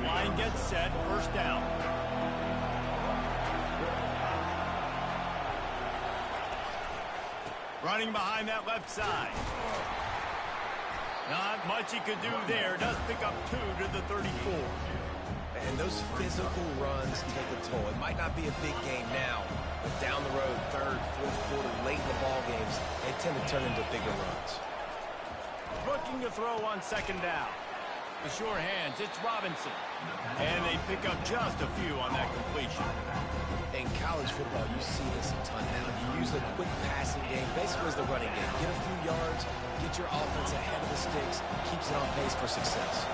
Line gets set. First down. Running behind that left side. Not much he could do there. Does pick up 2 to the 34. And those physical runs take a toll. It might not be a big game now, but down the road, third, fourth quarter, late in the ball games, they tend to turn into bigger runs. Looking to throw on second down. The sure hands, it's Robinson. And they pick up just a few on that completion. In college football, you see this a ton now. You use a quick passing game, basically as the running game. Get a few yards, get your offense ahead of the sticks, keeps it on pace for success.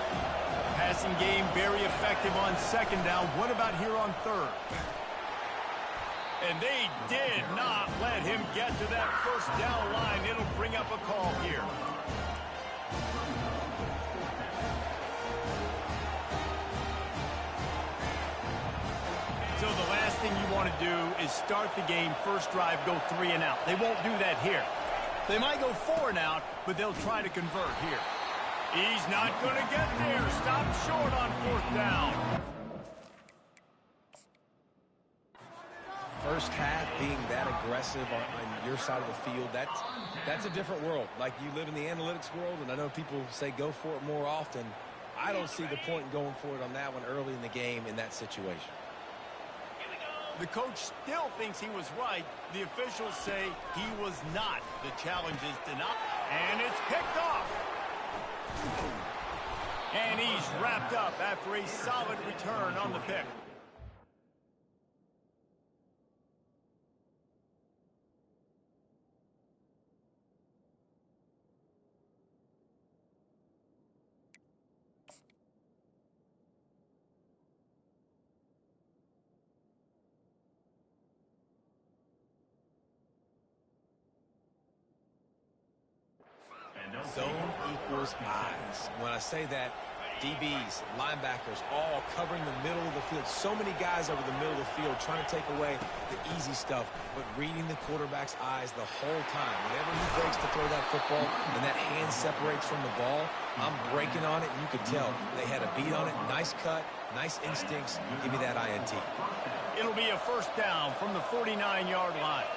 Passing game very effective on second down. What about here on third? And they did not let him get to that first down line. It'll bring up a call here. So the last thing you want to do is start the game, first drive, go 3 and out. They won't do that here. They might go 4 and out, but they'll try to convert here. He's not going to get there. Stop short on fourth down. First half being that aggressive on your side of the field, that's a different world. Like, you live in the analytics world, and I know people say go for it more often. I don't see the point in going for it on that one early in the game in that situation. The coach still thinks he was right. The officials say he was not. The challenge is denied. And it's picked off. And he's wrapped up after a solid return on the pick. Zone equals eyes. When I say that, DBs, linebackers, all covering the middle of the field. So many guys over the middle of the field trying to take away the easy stuff, but reading the quarterback's eyes the whole time. Whenever he breaks to throw that football and that hand separates from the ball, I'm breaking on it, and you could tell they had a beat on it. Nice cut, nice instincts. Give me that INT. It'll be a first down from the 49-yard line.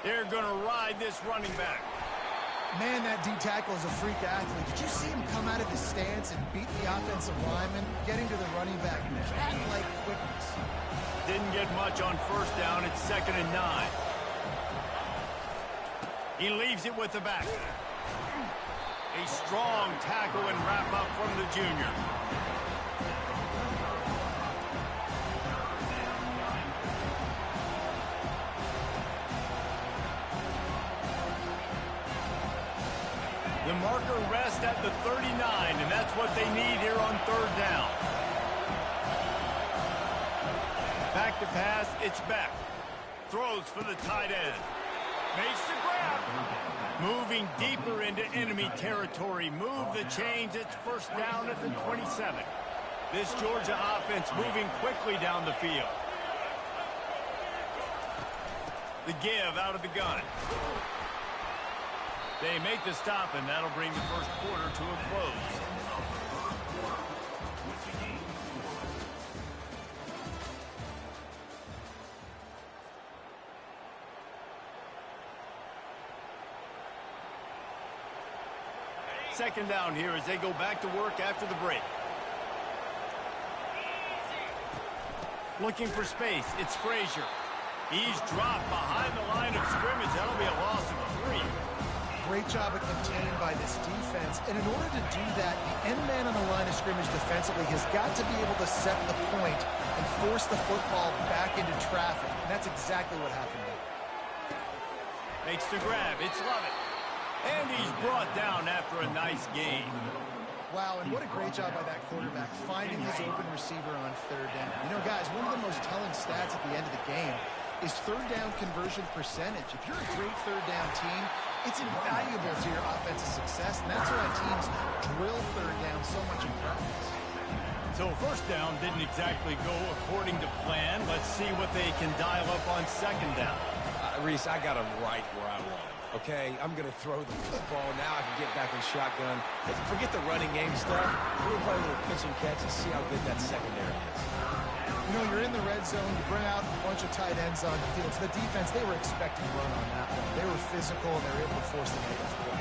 They're going to ride this running back. Man, that D tackle is a freak athlete. Did you see him come out of his stance and beat the offensive lineman, getting to the running back? Cat-like quickness. Didn't get much on first down. It's 2nd and 9. He leaves it with the back. A strong tackle and wrap up from the junior. The marker rests at the 39, and that's what they need here on 3rd down. Back to pass, it's Beck. Throws for the tight end. Makes the grab. Moving deeper into enemy territory. Move the chains, it's 1st down at the 27. This Georgia offense moving quickly down the field. The give out of the gun. They make the stop, and that'll bring the 1st quarter to a close. Second down here as they go back to work after the break. Looking for space, it's Frazier. He's dropped behind the line of scrimmage. That'll be a loss of 3. Great job of contained by this defense. And in order to do that, the end man on the line of scrimmage defensively has got to be able to set the point and force the football back into traffic. And that's exactly what happened there. Makes the grab. It's Lovett. And he's brought down after a nice gain. Wow, and what a great job by that quarterback, finding his open receiver on 3rd down. You know, guys, one of the most telling stats at the end of the game is 3rd down conversion percentage. If you're a great 3rd down team, it's invaluable to your offensive success, and that's why teams drill 3rd down so much in practice. So 1st down didn't exactly go according to plan. Let's see what they can dial up on 2nd down. Reese, I got him right where I want him. Okay, I'm going to throw the football. Now I can get back in shotgun. Forget the running game stuff. We'll play a little pitch and catch and see how good that secondary is. You know, you're in the red zone. You bring out a bunch of tight ends on the field. For the defense, they were expecting to run on that one. They were physical, and they were able to force the negative play.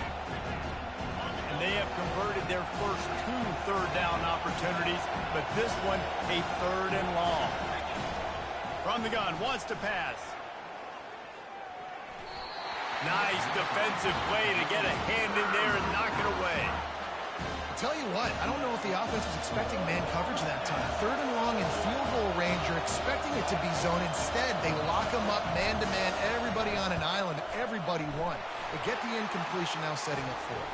And they have converted their first 2 3rd down opportunities, but this one a 3rd and long. From the gun, wants to pass. Nice defensive play to get a hand in there and knock it away. Tell you what, I don't know if the offense was expecting man coverage that time. 3rd and long in field goal range, you're expecting it to be zone. Instead, they lock them up man-to-man, everybody on an island, everybody won. They get the incompletion, now setting up 4th.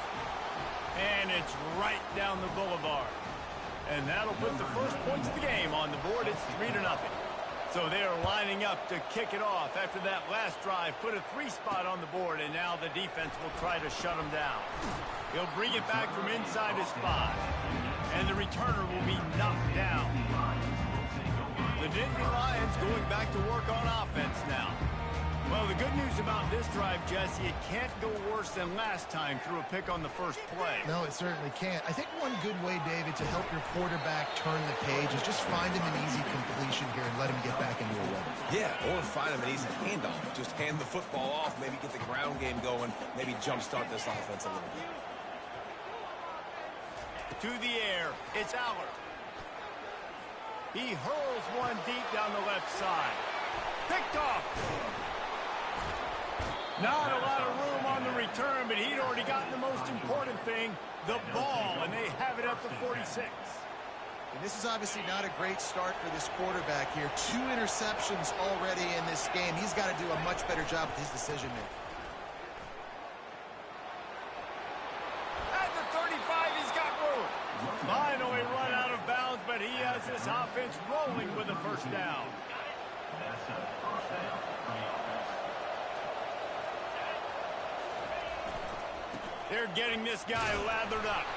And it's right down the boulevard. And that'll put the first points of the game on the board. It's 3-0. So they're lining up to kick it off after that last drive. Put a 3 spot on the board, and now the defense will try to shut them down. He'll bring it back from inside his 5. And the returner will be knocked down. The Nittany Lions going back to work on offense now. Well, the good news about this drive, Jesse, it can't go worse than last time through a pick on the first play. No, it certainly can't. I think one good way, David, to help your quarterback turn the page is just find him an easy completion here and let him get back into a rhythm. Yeah, or find him an easy handoff. Just hand the football off, maybe get the ground game going, maybe jumpstart this offense a little bit. To the air, it's Allard. He hurls one deep down the left side. Picked off. Not a lot of room on the return, but he'd already gotten the most important thing, the ball, and they have it at the 46. And this is obviously not a great start for this quarterback here. 2 interceptions already in this game. He's got to do a much better job with his decision-making. At the 35, he's got room. Finally run out of bounds, but he has this offense rolling with a 1st down. That's a 1st down for the offense. They're getting this guy lathered up.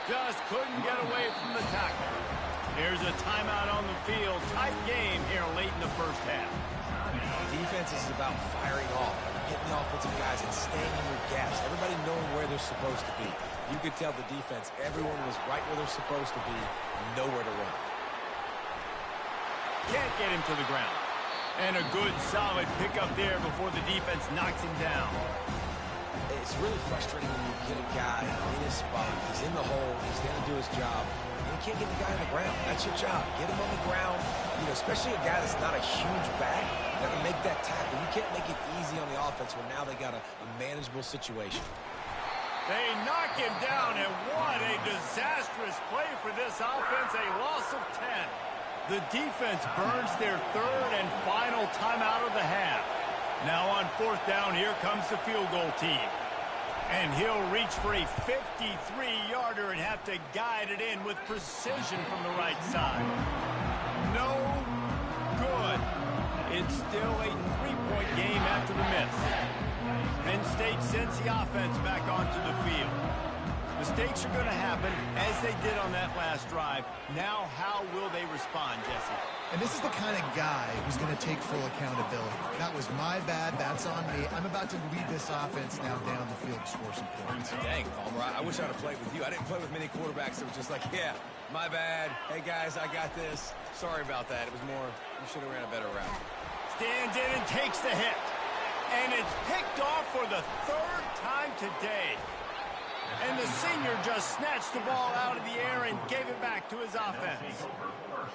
Just couldn't get away from the tackle. Here's a timeout on the field. Tight game here late in the first half. Defense is about firing off, getting the offensive guys and staying in their gaps. Everybody knowing where they're supposed to be. You could tell the defense, everyone was right where they're supposed to be, nowhere to run. Can't get him to the ground. And a good, solid pickup there before the defense knocks him down. It's really frustrating when you get a guy in his spot. He's in the hole. He's there to do his job. And you can't get the guy on the ground. That's your job. Get him on the ground. You know, especially a guy that's not a huge back. You got to make that tackle. You can't make it easy on the offense when now they got a manageable situation. They knock him down, and what a disastrous play for this offense. A loss of 10. The defense burns their third and final timeout of the half. Now on fourth down, here comes the field goal team. And he'll reach for a 53-yarder and have to guide it in with precision from the right side. No good. It's still a three-point game after the miss. Penn State sends the offense back onto the field. Mistakes are going to happen, as they did on that last drive. Now, how will they respond, Jesse? And this is the kind of guy who's going to take full accountability. That was my bad. That's on me. I'm about to lead this offense now down the field to score some points. Dang, Palmer, I wish I'd have played with you. I didn't play with many quarterbacks that were just like, yeah, my bad. Hey, guys, I got this. Sorry about that. It was more, you should have ran a better route. Stands in and takes the hit. And it's picked off for the third time today. And the senior just snatched the ball out of the air and gave it back to his offense.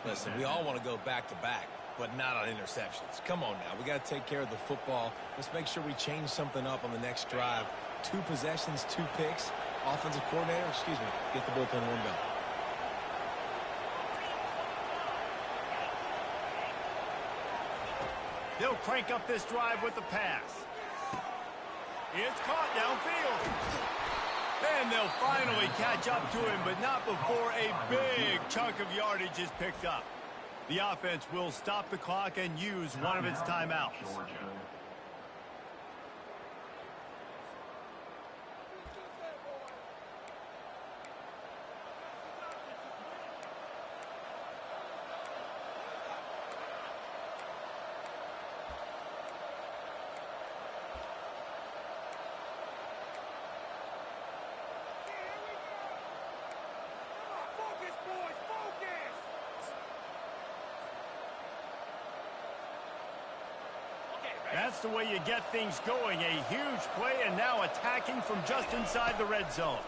Listen, we all want to go back-to-back, but not on interceptions. Come on now. We got to take care of the football. Let's make sure we change something up on the next drive. 2 possessions, 2 picks. Offensive coordinator, get the bullpen warmed up. They'll crank up this drive with the pass. It's caught downfield. And they'll finally catch up to him, but not before a big chunk of yardage is picked up. The offense will stop the clock and use one of its timeouts. That's the way you get things going. A huge play, and now attacking from just inside the red zone.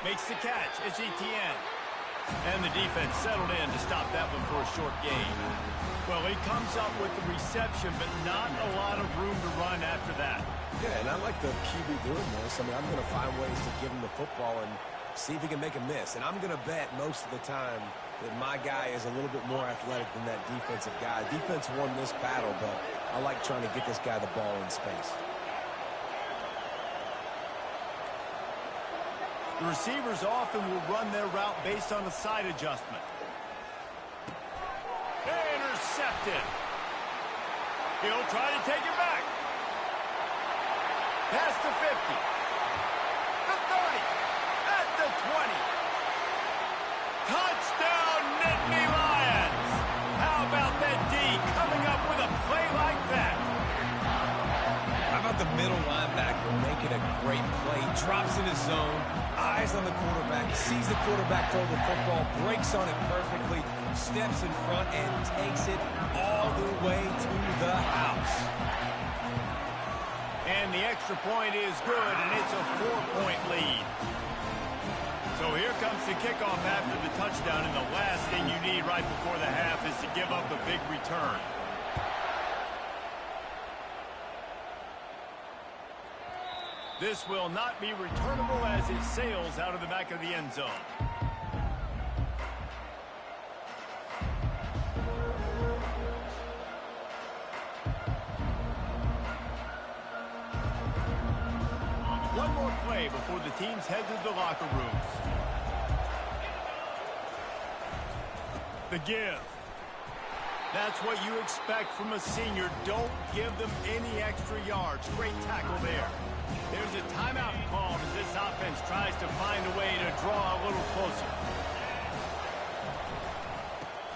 Makes the catch. It's Etienne. And the defense settled in to stop that one for a short gain. Well, he comes up with the reception, but not a lot of room to run after that. Yeah, and I like the QB doing this. I mean, I'm going to find ways to give him the football and see if he can make a miss. And I'm going to bet most of the time that my guy is a little bit more athletic than that defensive guy. Defense won this battle, but I like trying to get this guy the ball in space. The receivers often will run their route based on a side adjustment. Intercepted. He'll try to take it back. Past the 50. The 30. At the 20. Touchdown, Nittany Lions. How about that D coming up with a play like that? How about the middle linebacker making a great play? Drops in his zone, eyes on the quarterback, sees the quarterback throw the football, breaks on it perfectly, steps in front, and takes it all the way to the house. And the extra point is good, and it's a 4-point lead. So here comes the kickoff after the touchdown, and the last thing you need right before the half is to give up a big return. This will not be returnable as it sails out of the back of the end zone. One more play before the teams head to the locker rooms. The give. That's what you expect from a senior. Don't give them any extra yards. Great tackle there. There's a timeout called as this offense tries to find a way to draw a little closer.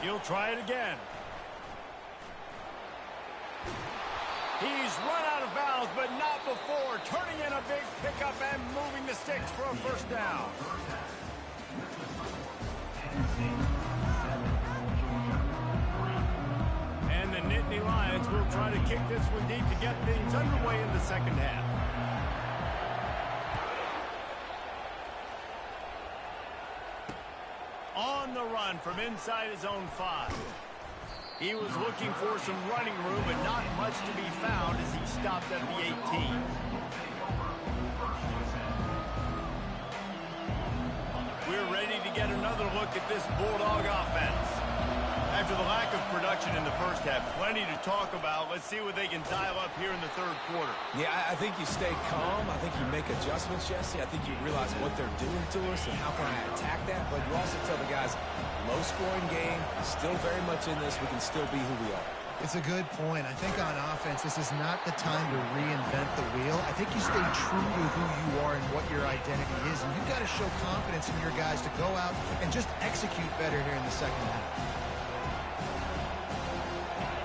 He'll try it again. He's run out of bounds, but not before turning in a big pickup and moving the sticks for a first down. And the Nittany Lions will try to kick this one deep to get things underway in the second half. on the run from inside his own 5. He was looking for some running room, but not much to be found as he stopped at the 18. We're ready to get another look at this Bulldog offense. After the lack of production in the first half, plenty to talk about. Let's see what they can dial up here in the third quarter. Yeah, I think you stay calm. I think you make adjustments, Jesse. I think you realize what they're doing to us and how can I attack that. But you also tell the guys, low-scoring game, still very much in this. We can still be who we are. It's a good point. I think on offense, this is not the time to reinvent the wheel. I think you stay true to who you are and what your identity is. And you've got to show confidence in your guys to go out and just execute better here in the second half.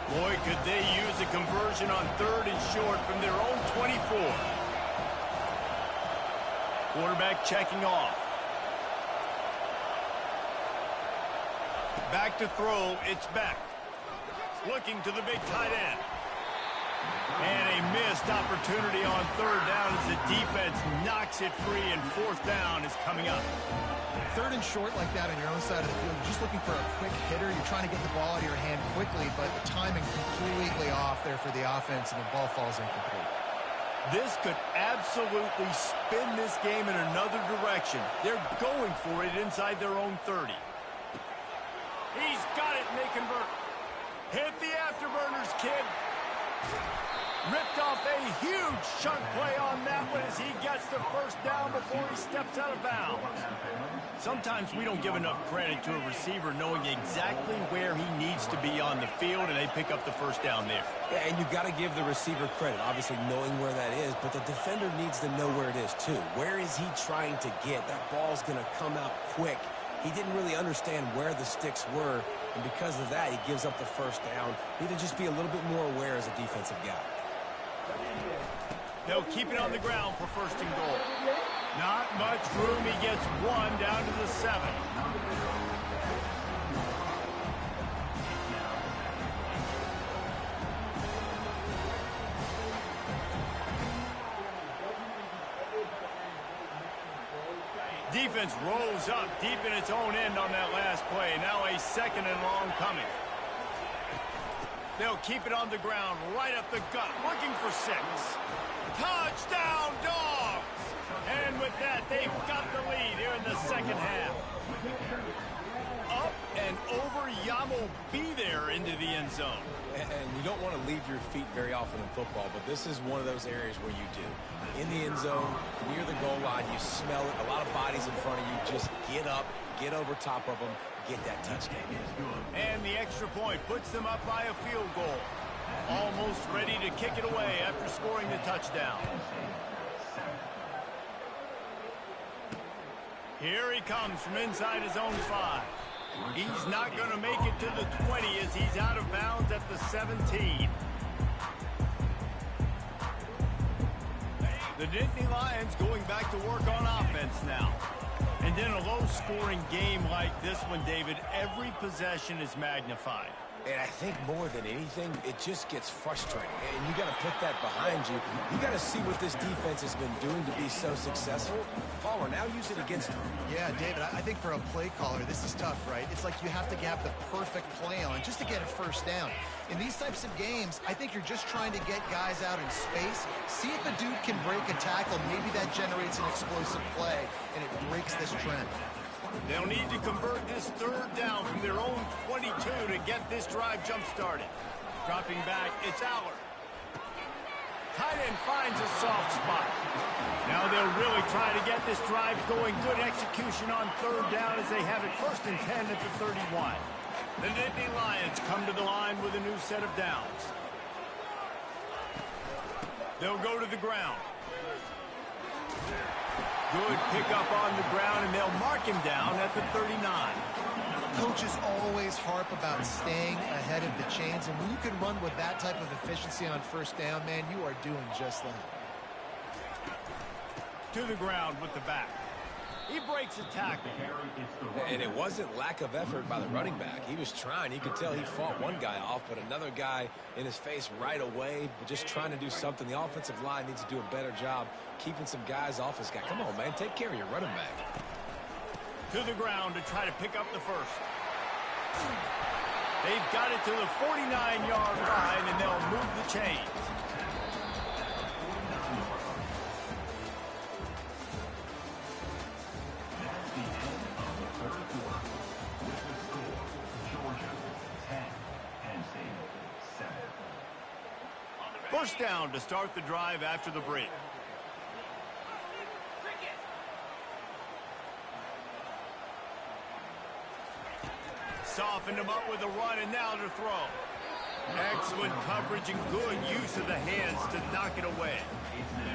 Boy, could they use a conversion on 3rd and short from their own 24. Quarterback checking off. Back to throw, it's Beck. Looking to the big tight end. And a missed opportunity on 3rd down as the defense knocks it free, and 4th down is coming up. 3rd and short like that on your own side of the field, you're just looking for a quick hitter. You're trying to get the ball out of your hand quickly, but the timing completely off there for the offense, and the ball falls incomplete. This could absolutely spin this game in another direction. They're going for it inside their own 30. He's got it, and they convert. Hit the afterburners, kid. Ripped off a huge chunk play on that one as he gets the 1st down before he steps out of bounds. Sometimes we don't give enough credit to a receiver knowing exactly where he needs to be on the field, and they pick up the 1st down there. Yeah, and you've got to give the receiver credit, obviously knowing where that is, but the defender needs to know where it is too. Where is he trying to get? That ball's going to come out quick. He didn't really understand where the sticks were, and because of that, he gives up the 1st down. Need to just be a little bit more aware as a defensive guy. They'll keep it on the ground for 1st and goal. Not much room. He gets 1 down to the 7. Defense rolls up deep in its own end on that last play. Now a 2nd and long coming. They'll keep it on the ground, right up the gut, looking for 6. Touchdown, Dogs! And with that, they've got the lead here in the second half. Up and over, Yamo be there into the end zone. And you don't want to leave your feet very often in football, but this is one of those areas where you do. In the end zone, near the goal line, you smell it. A lot of bodies in front of you. Just get up, get over top of them, get that touchdown. And the extra point puts them up by a field goal. Almost ready to kick it away after scoring the touchdown. Here he comes from inside his own 5. He's not going to make it to the 20 as he's out of bounds at the 17. The Nittany Lions going back to work on offense now. And in a low-scoring game like this one, David, every possession is magnified. And I think more than anything, it just gets frustrating. And you got to put that behind you. You got to see what this defense has been doing to be so successful. Palmer, now use it against them. Yeah, David, I think for a play caller, this is tough, right? It's like you have to have the perfect play on just to get a 1st down. In these types of games, I think you're just trying to get guys out in space, see if a dude can break a tackle. Maybe that generates an explosive play, and it breaks this trend. They'll need to convert this 3rd down from their own 22 to get this drive jump-started. Dropping back, it's Allard. Tight end finds a soft spot. Now they'll really try to get this drive going. Good execution on 3rd down as they have it 1st and 10 at the 31. The Nittany Lions come to the line with a new set of downs. They'll go to the ground. Good pickup on the ground, and they'll mark him down at the 39. Coaches always harp about staying ahead of the chains, and when you can run with that type of efficiency on 1st down, man, you are doing just that. To the ground with the back. He breaks a tackle. And it wasn't lack of effort by the running back. He was trying. You could tell he fought one guy off, but another guy in his face right away, just trying to do something. The offensive line needs to do a better job keeping some guys off his guy. Come on, man. Take care of your running back. To the ground to try to pick up the first. They've got it to the 49-yard line, and they'll move the chains. That's the end of the third quarter. With the score, Georgia 10, Penn State 7. First down to start the drive after the break. Softened him up with a run, and now to throw. Excellent coverage and good use of the hands to knock it away.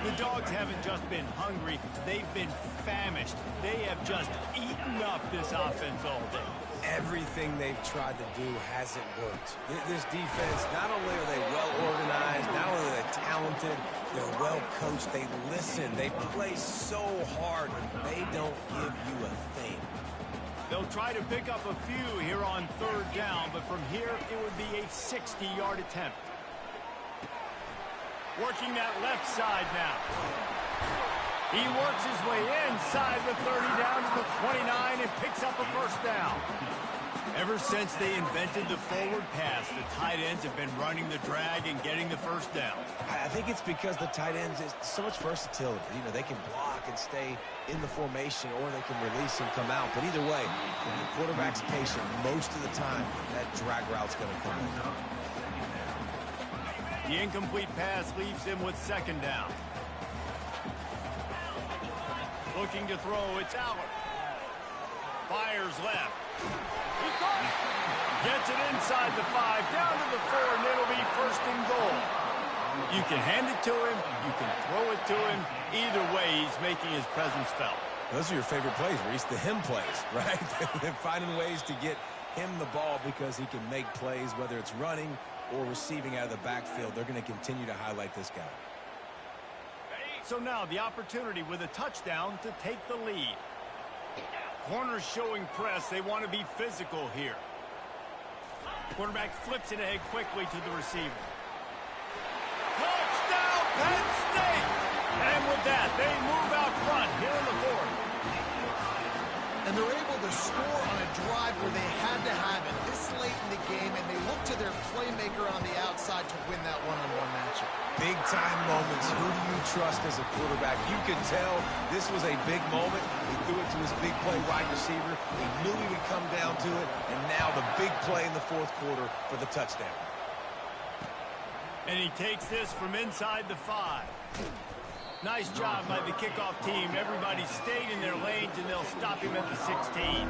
The Dogs haven't just been hungry, they've been famished. They have just eaten up this offense all day. Everything they've tried to do hasn't worked. This defense, not only are they well organized, not only are they talented, they're well coached, they listen, they play so hard, they don't give you a thing. They'll try to pick up a few here on third down, but from here it would be a 60-yard attempt. Working that left side now. He works his way inside the 30 down to the 29 and picks up a first down. Ever since they invented the forward pass, the tight ends have been running the drag and getting the first down. I think it's because the tight ends is so much versatility. You know, they can block and stay in the formation, or they can release and come out. But either way, if the quarterback's patient, most of the time, that drag route's going to come in. The incomplete pass leaves him with second down. Looking to throw, it's Allen. Fires left. He caught it. Gets it inside the 5, down to the 4, and it'll be first and goal. You can hand it to him, you can throw it to him. Either way, he's making his presence felt. Those are your favorite plays, Reese, the him plays, right? They're finding ways to get him the ball because he can make plays, whether it's running or receiving out of the backfield. They're going to continue to highlight this guy. So now the opportunity with a touchdown to take the lead. Corners showing press. They want to be physical here. Quarterback flips it ahead quickly to the receiver. Touchdown, Penn State! And with that, they move out front here in the fourth. And they're able to score on a drive where they had to have it this late in the game, and they look to their playmaker on the outside to win that one-on-one matchup. Big-time moments. Who do you trust as a quarterback? You could tell this was a big moment. He threw it to his big play wide receiver. He knew he would come down to it, and now the big play in the fourth quarter for the touchdown. And he takes this from inside the 5. Nice job by the kickoff team. Everybody stayed in their lanes, and they'll stop him at the 16.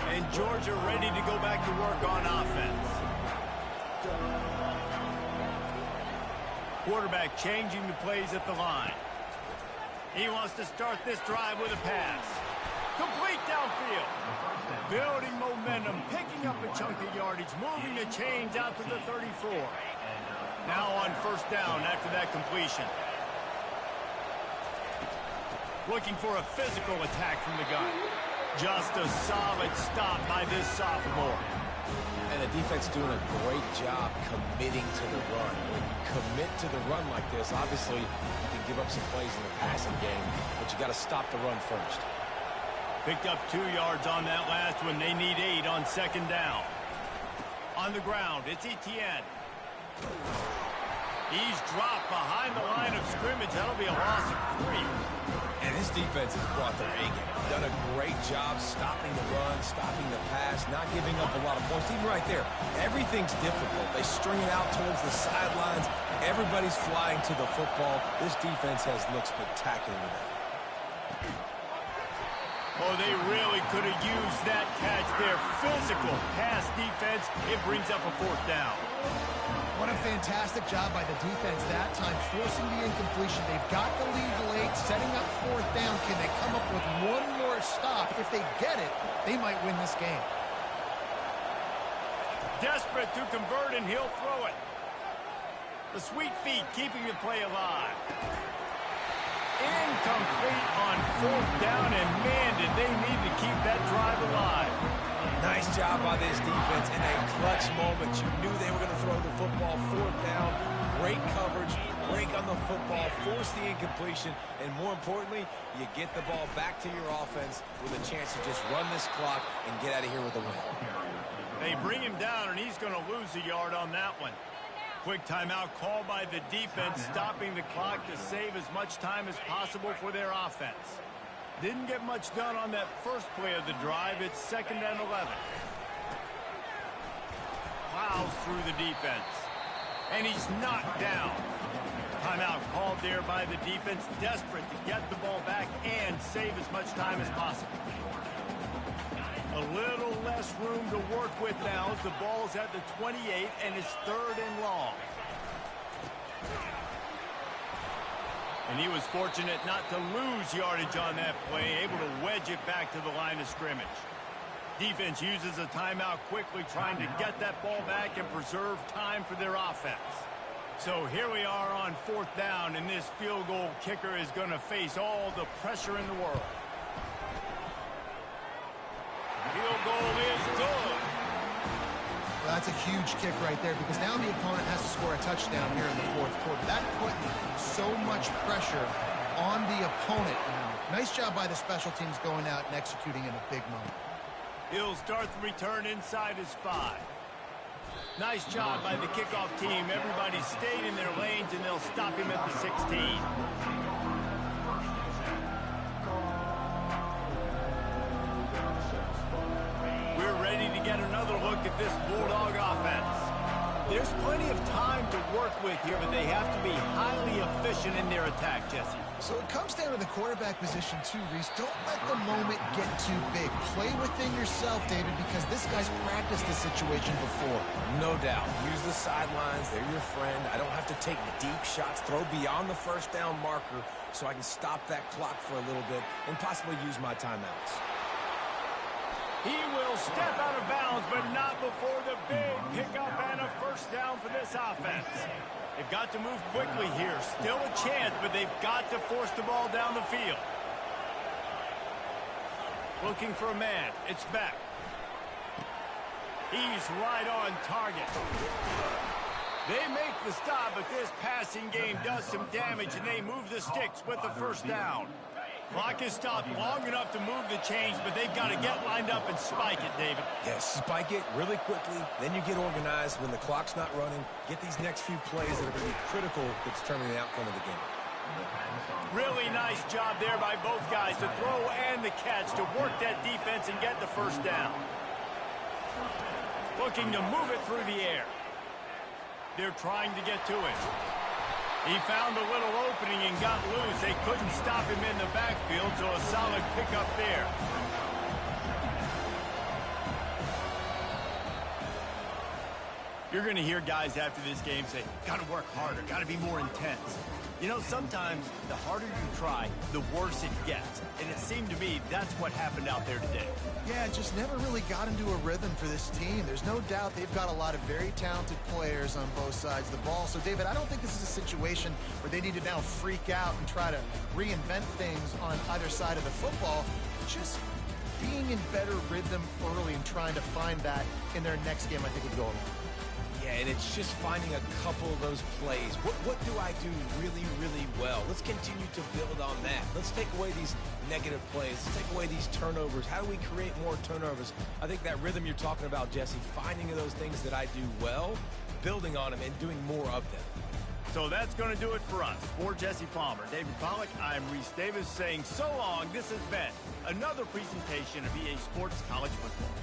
And Georgia ready to go back to work on offense. Quarterback changing the plays at the line. He wants to start this drive with a pass. Complete downfield. Building momentum, picking up a chunk of yardage, moving the chains out to the 34. Now on first down after that completion. Looking for a physical attack from the gun. Just a solid stop by this sophomore. And the defense doing a great job committing to the run. When you commit to the run like this, obviously you can give up some plays in the passing game, but you got to stop the run first. Picked up 2 yards on that last one. They need 8 on second down. On the ground, it's Etienne. He's dropped behind the line of scrimmage. That'll be a loss of 3. And this defense has brought their A game. Done a great job stopping the run, stopping the pass, not giving up a lot of points. Even right there, everything's difficult. They string it out towards the sidelines. Everybody's flying to the football. This defense has looked spectacular today. Oh, they really could have used that catch there. Physical pass defense. It brings up a fourth down. What a fantastic job by the defense that time, forcing the incompletion. They've got the lead late, setting up fourth down. Can they come up with one more stop? If they get it, they might win this game. Desperate to convert, and he'll throw it. The sweet feet keeping the play alive. Incomplete on fourth down, and man, did they need to keep that drive alive. Nice job by this defense in a clutch moment. You knew they were going to throw the football, fourth down. Great coverage, break on the football, force the incompletion, and more importantly, you get the ball back to your offense with a chance to just run this clock and get out of here with a win. They bring him down, and he's going to lose a yard on that one. Quick timeout called by the defense, stopping the clock to save as much time as possible for their offense. Didn't get much done on that first play of the drive. It's 2nd and 11. Plows through the defense. And he's knocked down. Timeout called there by the defense, desperate to get the ball back and save as much time as possible. A little less room to work with now as the ball's at the 28 and it's 3rd and long. And he was fortunate not to lose yardage on that play, able to wedge it back to the line of scrimmage. Defense uses a timeout quickly, trying to get that ball back and preserve time for their offense. So here we are on 4th down, and this field goal kicker is going to face all the pressure in the world. Field goal is good. Well, that's a huge kick right there because now the opponent has to score a touchdown here in the 4th quarter. That put so much pressure on the opponent. Nice job by the special teams going out and executing in a big moment. He'll start the return inside his 5. Nice job by the kickoff team. Everybody stayed in their lanes, and they'll stop him at the 16. We're ready to get another look at this Bulldog offense. There's plenty of time to work with here, but they have to be highly efficient in their attack, Jesse. So it comes down to the quarterback position too, Reese. Don't let the moment get too big. Play within yourself, David, because this guy's practiced this situation before. No doubt. Use the sidelines. They're your friend. I don't have to take deep shots, throw beyond the 1st down marker so I can stop that clock for a little bit and possibly use my timeouts. He will step out of bounds, but not before the big pickup and a 1st down for this offense. They've got to move quickly here. Still a chance, but they've got to force the ball down the field. Looking for a man. It's Beck. He's right on target. They make the stop, but this passing game does some damage, and they move the sticks with the 1st down. Clock is stopped long enough to move the chains, but they've got to get lined up and spike it, David. Yes, spike it really quickly, then you get organized when the clock's not running. Get these next few plays that are going to be critical to determining the outcome of the game. Really nice job there by both guys to throw and the catch to work that defense and get the 1st down. Looking to move it through the air. They're trying to get to it. He found a little opening and got loose. They couldn't stop him in the backfield, so a solid pickup there. You're going to hear guys after this game say, got to work harder, got to be more intense. You know, sometimes the harder you try, the worse it gets. And it seemed to me that's what happened out there today. Yeah, it just never really got into a rhythm for this team. There's no doubt they've got a lot of very talented players on both sides of the ball. So, David, I don't think this is a situation where they need to now freak out and try to reinvent things on either side of the football. Just being in better rhythm early and trying to find that in their next game, I think, would go a long way. Yeah, and it's just finding a couple of those plays. What do I do really, really well? Let's continue to build on that. Let's take away these negative plays. Let's take away these turnovers. How do we create more turnovers? I think that rhythm you're talking about, Jesse, finding those things that I do well, building on them, and doing more of them. So that's going to do it for us. For Jesse Palmer, David Pollack, I'm Reese Davis saying so long. This has been another presentation of EA Sports College Football.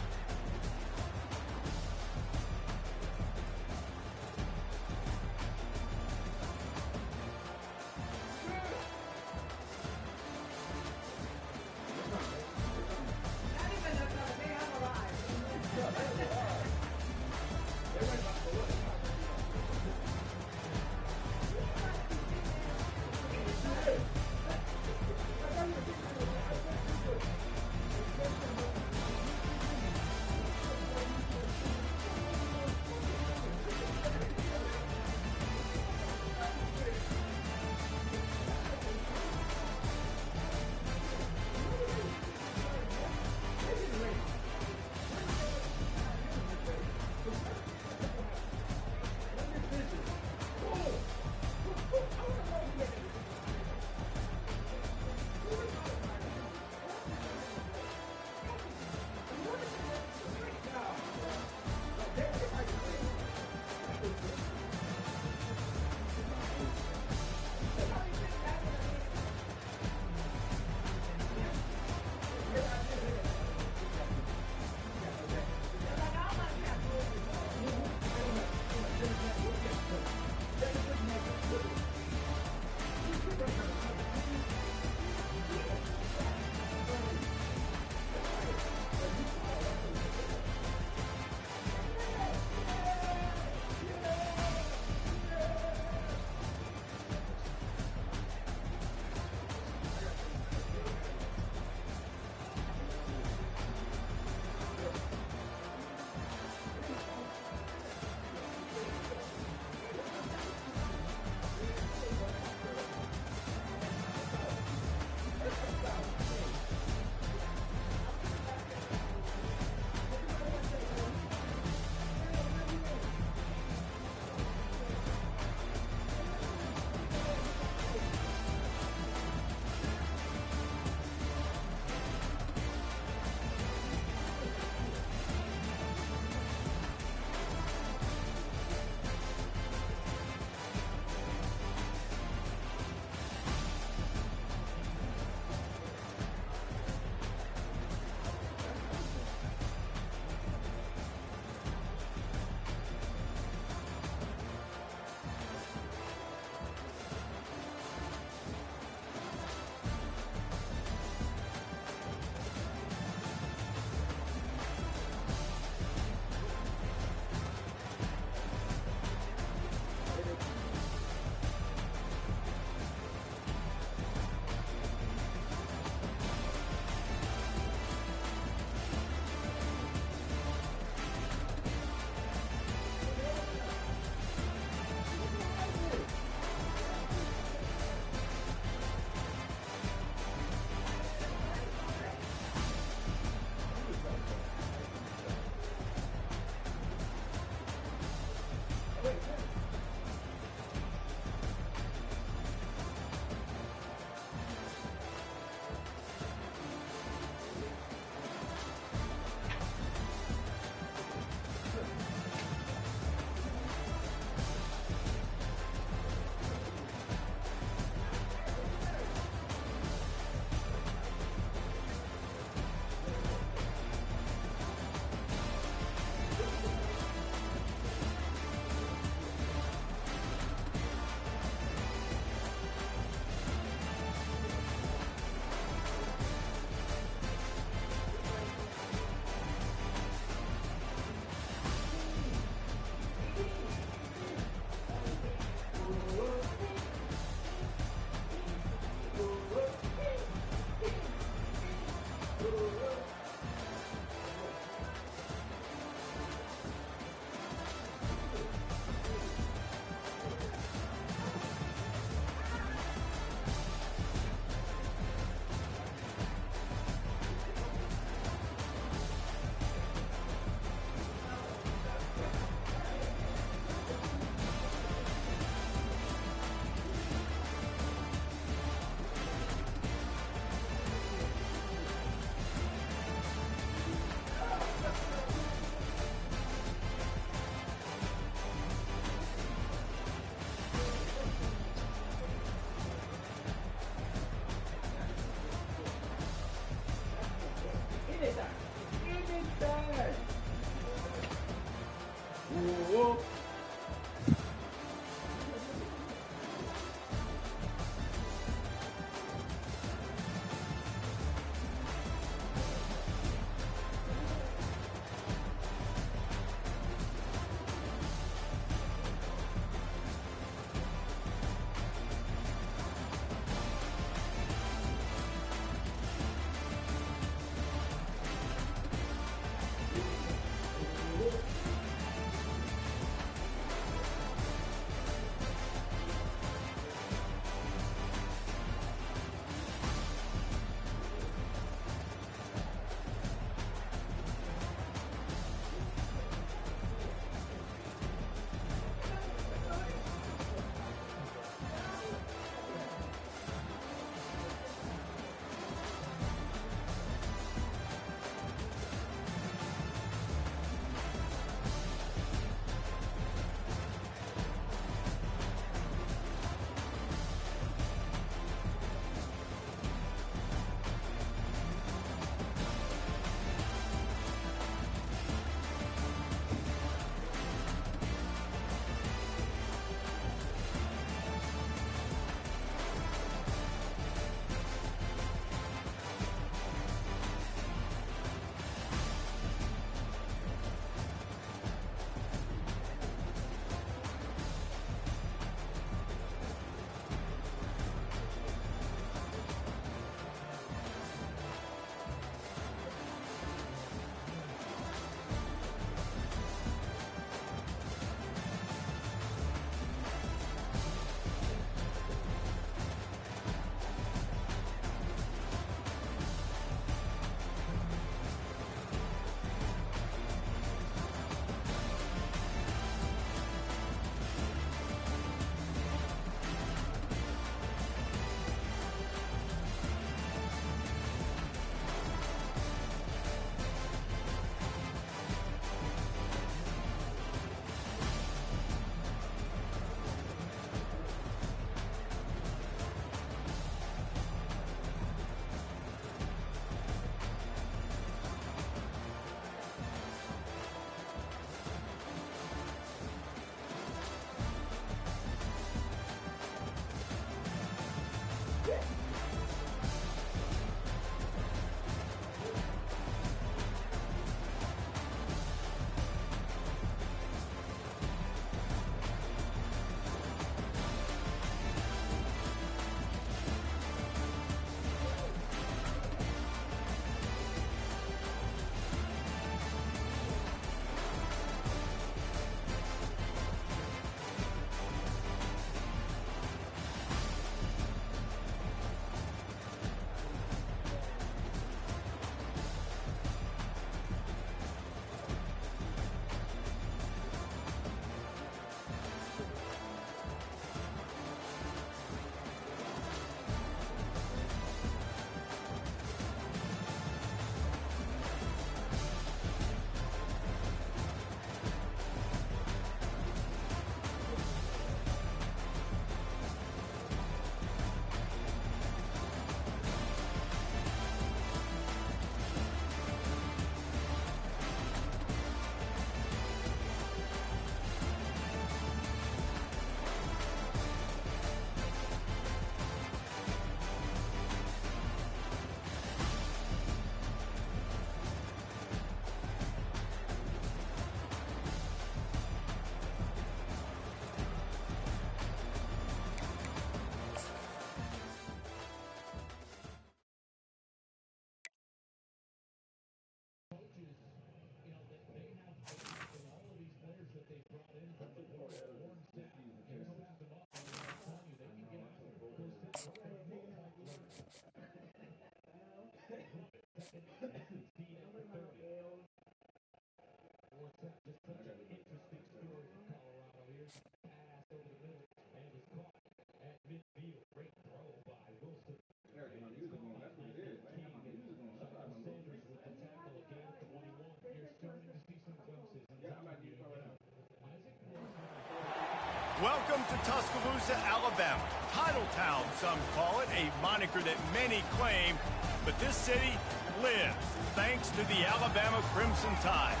Welcome to Tuscaloosa, Alabama. Titletown, some call it, a moniker that many claim, but this city lives thanks to the Alabama Crimson Tide.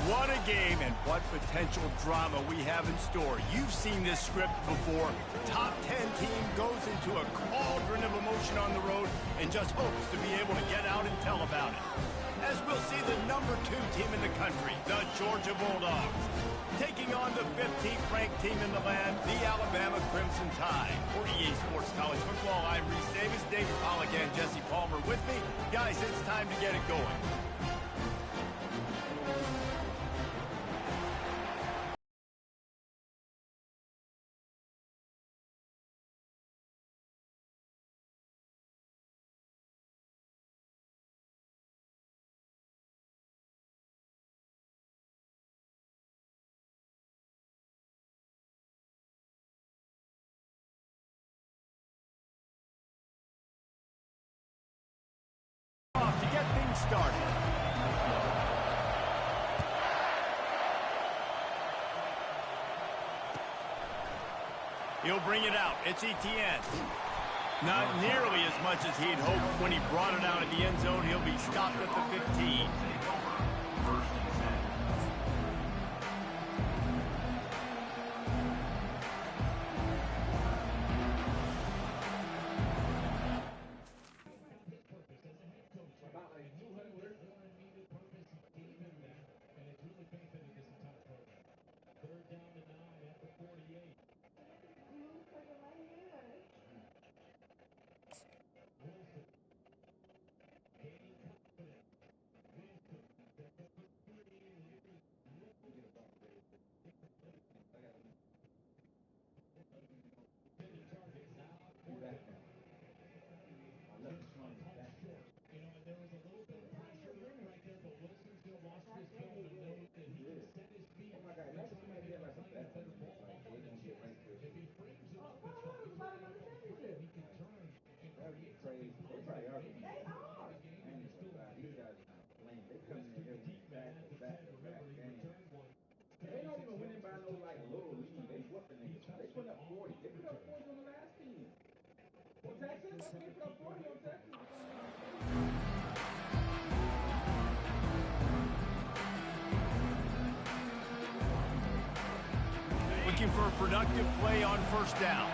What a game and what potential drama we have in store. You've seen this script before. Top 10 team goes into a cauldron of emotion on the road and just hopes to be able to get out and tell about it. As we'll see the number 2 team in the country, the Georgia Bulldogs, taking on the 15th ranked team in the land, the Alabama Crimson Tide. For EA Sports College Football, I'm Reese Davis, David Pollack and Jesse Palmer with me. Guys, it's time to get it going. Off to get things started. He'll bring it out. It's Etienne. Not nearly as much as he'd hoped when he brought it out of the end zone. He'll be stopped at the 15. Looking for a productive play on first down.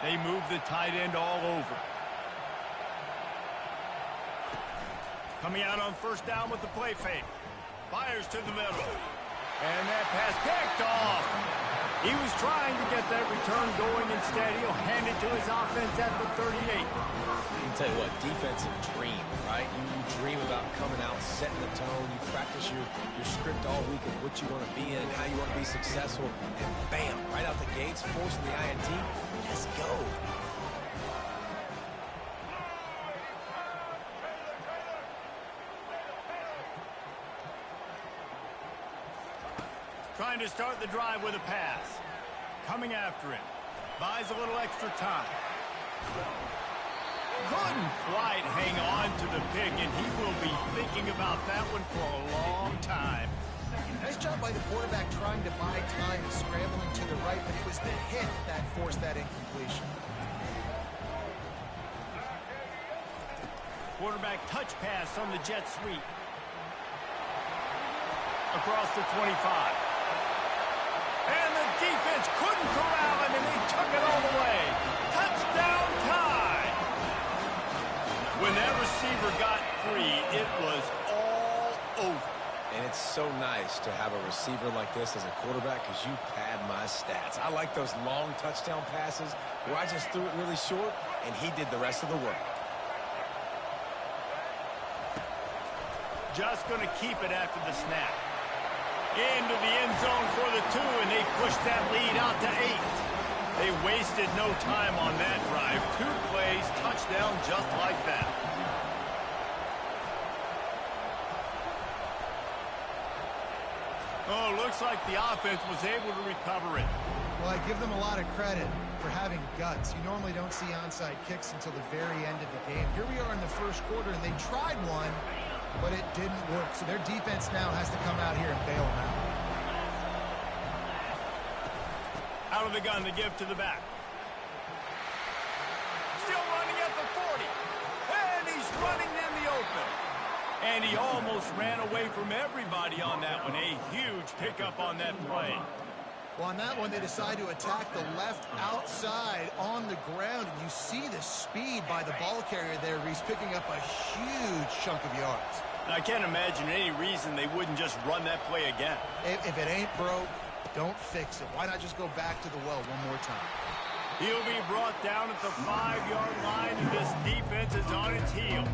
They move the tight end all over. Coming out on first down with the play fake. Fires to the middle. And that pass picked off. He was trying to get that return going. Instead, he'll hand it to his offense at the 38. I can tell you what, defensive dream, right? You dream about coming out, setting the tone. You practice your script all week of what you want to be in and how you want to be successful. And bam, right out the gates, forcing the INT. Let's go. Trying to start the drive with a pass. Coming after him. Buys a little extra time. Couldn't quite hang on to the pick, and he will be thinking about that one for a long time. Nice job by the quarterback trying to buy time, scrambling to the right, but it was the hit that forced that incompletion. Quarterback touch pass on the jet sweep. Across the 25. And the defense couldn't corral him, and they took it all the way. Touchdown time! When that receiver got free, it was all over. And it's so nice to have a receiver like this as a quarterback because you pad my stats. I like those long touchdown passes where I just threw it really short, and he did the rest of the work. Just going to keep it after the snap. Into the end zone for the 2, and they pushed that lead out to 8. They wasted no time on that drive. 2 plays, touchdown just like that. Oh, looks like the offense was able to recover it. Well, I give them a lot of credit for having guts. You normally don't see onside kicks until the very end of the game. Here we are in the first quarter, and they tried one, but it didn't work. So their defense now has to come out here and bail them out. Out of the gun to give to the back. Still running at the 40. And he's running in the open. And he almost ran away from everybody on that one. A huge pickup on that play. Well, on that one, they decide to attack the left outside on the ground. And you see the speed by the ball carrier there. He's picking up a huge chunk of yards. I can't imagine any reason they wouldn't just run that play again. If it ain't broke, don't fix it. Why not just go back to the well one more time? He'll be brought down at the 5-yard line, and this defense is on its heels.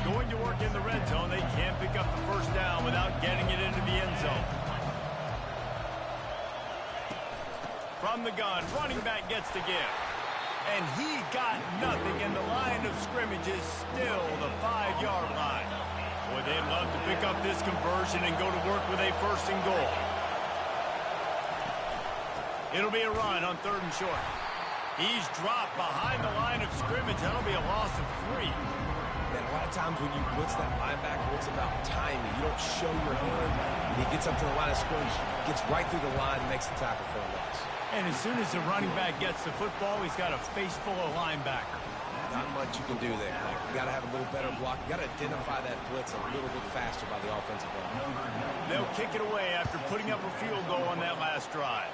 Going to work in the red zone. They can't pick up the first down without getting it into the end zone. From the gun, running back gets to give. And he got nothing, and the line of scrimmage is still the 5-yard line. Boy, they'd love to pick up this conversion and go to work with a 1st and goal. It'll be a run on 3rd and short. He's dropped behind the line of scrimmage. That'll be a loss of 3. Man, a lot of times when you blitz that linebacker, it's about timing. You don't show your hand. When he gets up to the line of scrimmage, gets right through the line and makes the tackle for a loss. And as soon as the running back gets the football, he's got a face full of linebacker. Not much you can do there. You got to have a little better block. You got to identify that blitz a little bit faster by the offensive line. They'll kick it away after putting up a field goal on that last drive.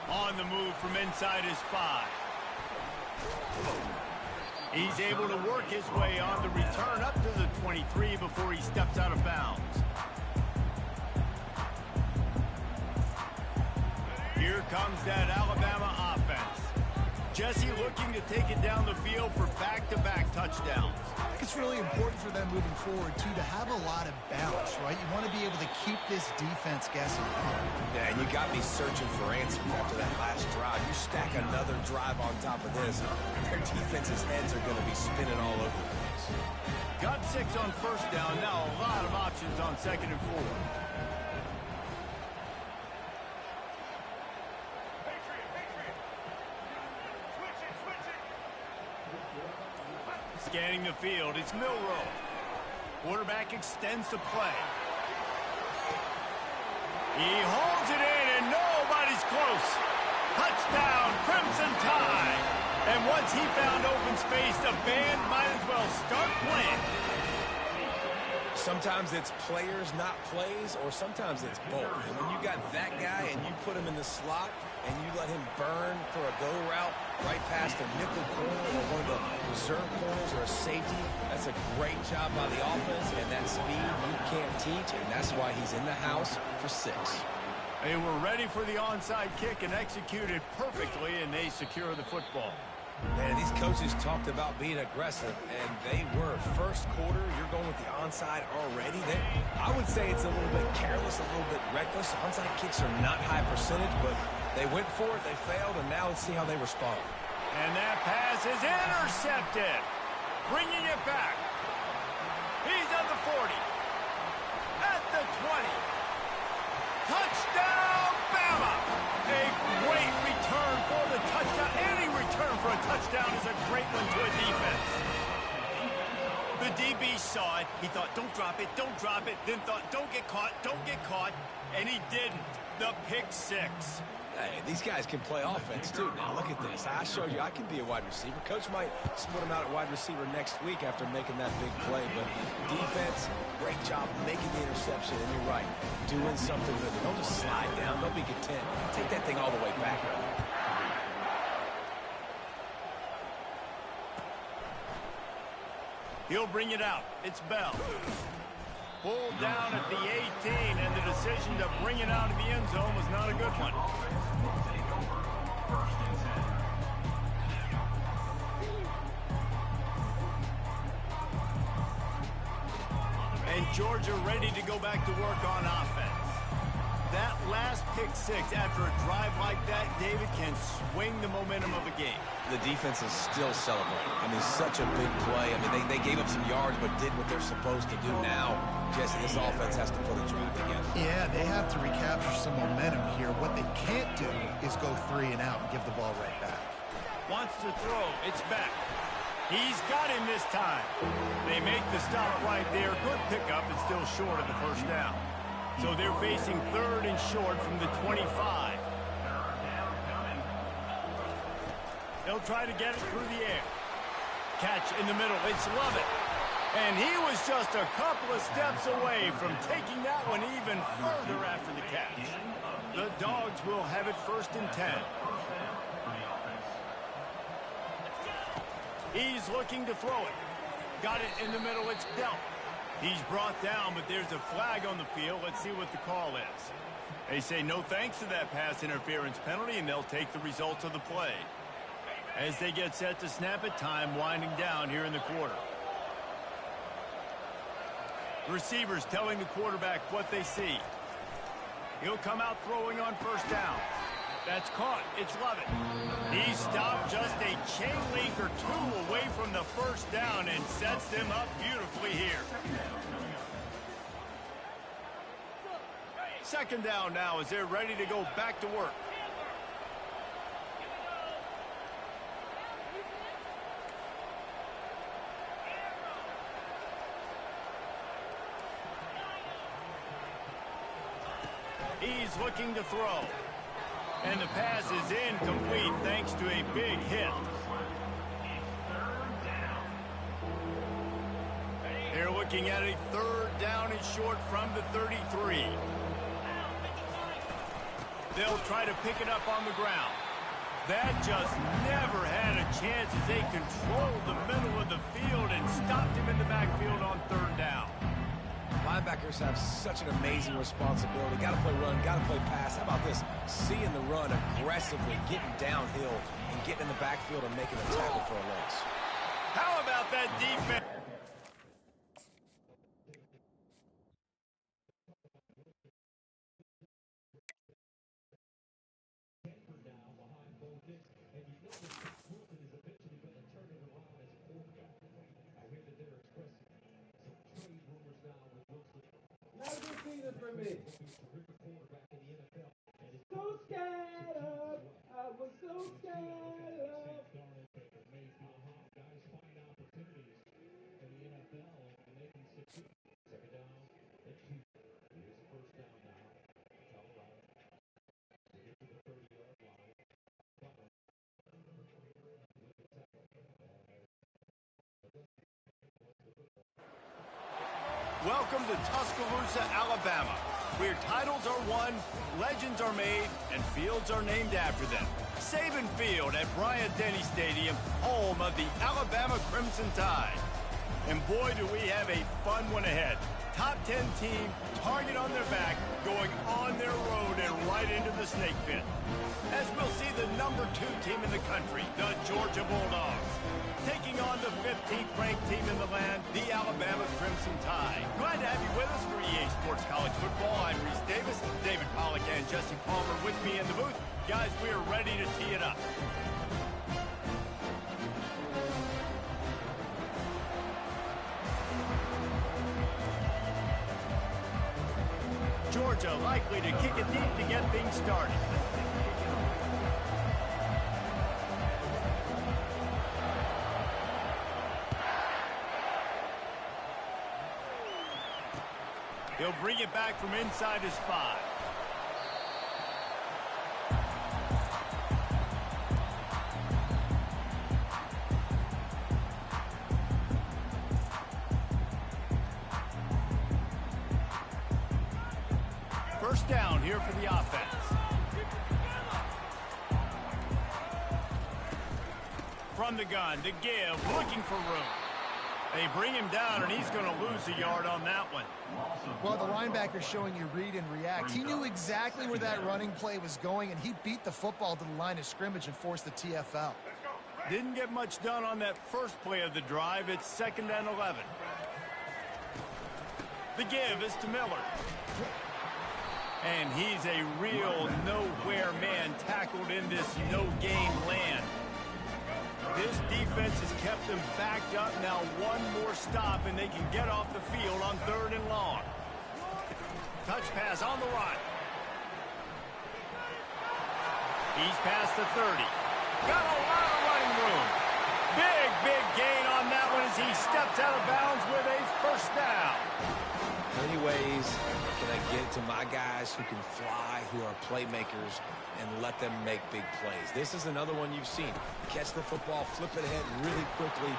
On the move from inside his 5. He's able to work his way on the return up to the 23 before he steps out of bounds. Here comes that Alabama offense. Jesse looking to take it down the field for back-to-back touchdowns. I think it's really important for them moving forward, too, to have a lot of balance, right? You want to be able to keep this defense guessing. Yeah, and you got me searching for answers after that last drive. You stack another drive on top of this, their defense's heads are going to be spinning all over the place. Got 6 on 1st down. Now a lot of options on 2nd and 4. Scanning the field, it's Milroe. Quarterback extends the play. He holds it in, and nobody's close. Touchdown, Crimson Tide. And once he found open space, the band might as well start playing. Sometimes it's players, not plays, or sometimes it's both. And when you got that guy and you put him in the slot and you let him burn for a go route right past a nickel corner or one of the reserve corners or a safety, that's a great job by the offense, and that speed you can't teach, and that's why he's in the house for 6. They were ready for the onside kick and executed perfectly, and they secure the football. Man, these coaches talked about being aggressive, and they were. First quarter, you're going with the onside already. I would say it's a little bit careless, a little bit reckless. Onside kicks are not high percentage, but they went for it, they failed, and now let's see how they respond. And that pass is intercepted. Bringing it back. He's at the 40. At the 20. Touchdown, Bama! A great return for the touchdown. Any return for a touchdown is a great one to a defense. The DB saw it. He thought, don't drop it, don't drop it. Then thought, don't get caught, and he didn't. The pick 6. Hey, these guys can play offense, too. Now, look at this. I showed you I can be a wide receiver. Coach might split him out at wide receiver next week after making that big play. But defense, great job making the interception. And you're right, doing something with it. Don't just slide down. Don't be content. Take that thing all the way back. He'll bring it out. It's Bell. Pulled down at the 18, and the decision to bring it out of the end zone was not a good one. And Georgia ready to go back to work on offense. That last pick 6 after a drive like that, David, can swing the momentum of a game. The defense is still celebrating. I mean, such a big play. I mean, they gave up some yards but did what they're supposed to do now. Jesse, this offense has to put a drive together. Yeah, they have to recapture some momentum here. What they can't do is go 3 and out and give the ball right back. Wants to throw. It's back. He's got him this time. They make the stop right there. Good pickup and still short of the first down. So they're facing third and short from the 25. They'll try to get it through the air. Catch in the middle. It's Lovett. And he was just a couple of steps away from taking that one even further after the catch. The Dogs will have it 1st and 10. He's looking to throw it. Got it in the middle. It's dealt. He's brought down, but there's a flag on the field. Let's see what the call is. They say no thanks to that pass interference penalty, and they'll take the results of the play. As they get set to snap it, time winding down here in the quarter. Receivers telling the quarterback what they see. He'll come out throwing on first down. That's caught. It's Lovett. He stopped just a chain link or two away from the first down and sets them up beautifully here. 2nd down now as they're ready to go back to work. He's looking to throw. And the pass is incomplete thanks to a big hit. They're looking at a 3rd down and short from the 33. They'll try to pick it up on the ground. That just never had a chance as they controlled the middle of the field and stopped him in the backfield on 3rd down. Linebackers have such an amazing responsibility. Got to play run, got to play pass. How about this? Seeing the run aggressively, getting downhill, and getting in the backfield and making a tackle for a loss. How about that defense? For me. So scared of, I was so scared of. Welcome to Tuscaloosa, Alabama, where titles are won, legends are made, and fields are named after them. Saban Field at Bryant-Denny Stadium, home of the Alabama Crimson Tide. And boy, do we have a fun one ahead. Top 10 team, target on their back, going on their road and right into the snake pit. As we'll see the number 2 team in the country, the Georgia Bulldogs, taking on the 15th ranked team in the land, the Alabama Crimson Tide. Glad to have you with us for EA Sports College Football. I'm Reese Davis, David Pollack and Jesse Palmer with me in the booth. Guys, we are ready to tee it up. Georgia likely to kick it deep to get things started. He'll bring it back from inside his 5. First down here for the offense. From the gun to give, looking for room. They bring him down, and he's going to lose a yard on that one. Well, the linebacker's showing you read and react. He knew exactly where that running play was going, and he beat the football to the line of scrimmage and forced the TFL. Didn't get much done on that first play of the drive. It's 2nd and 11. The give is to Miller. And he's a real nowhere man tackled in this no-game land. This defense has kept them backed up. Now one more stop, and they can get off the field on 3rd and long. Touch pass on the run. He's past the 30. Got a lot of running room. Big gain on that one as he steps out of bounds with a first down. Many ways can I get to my guys who can fly, who are playmakers, and let them make big plays. This is another one you've seen. Catch the football, flip it ahead really quickly,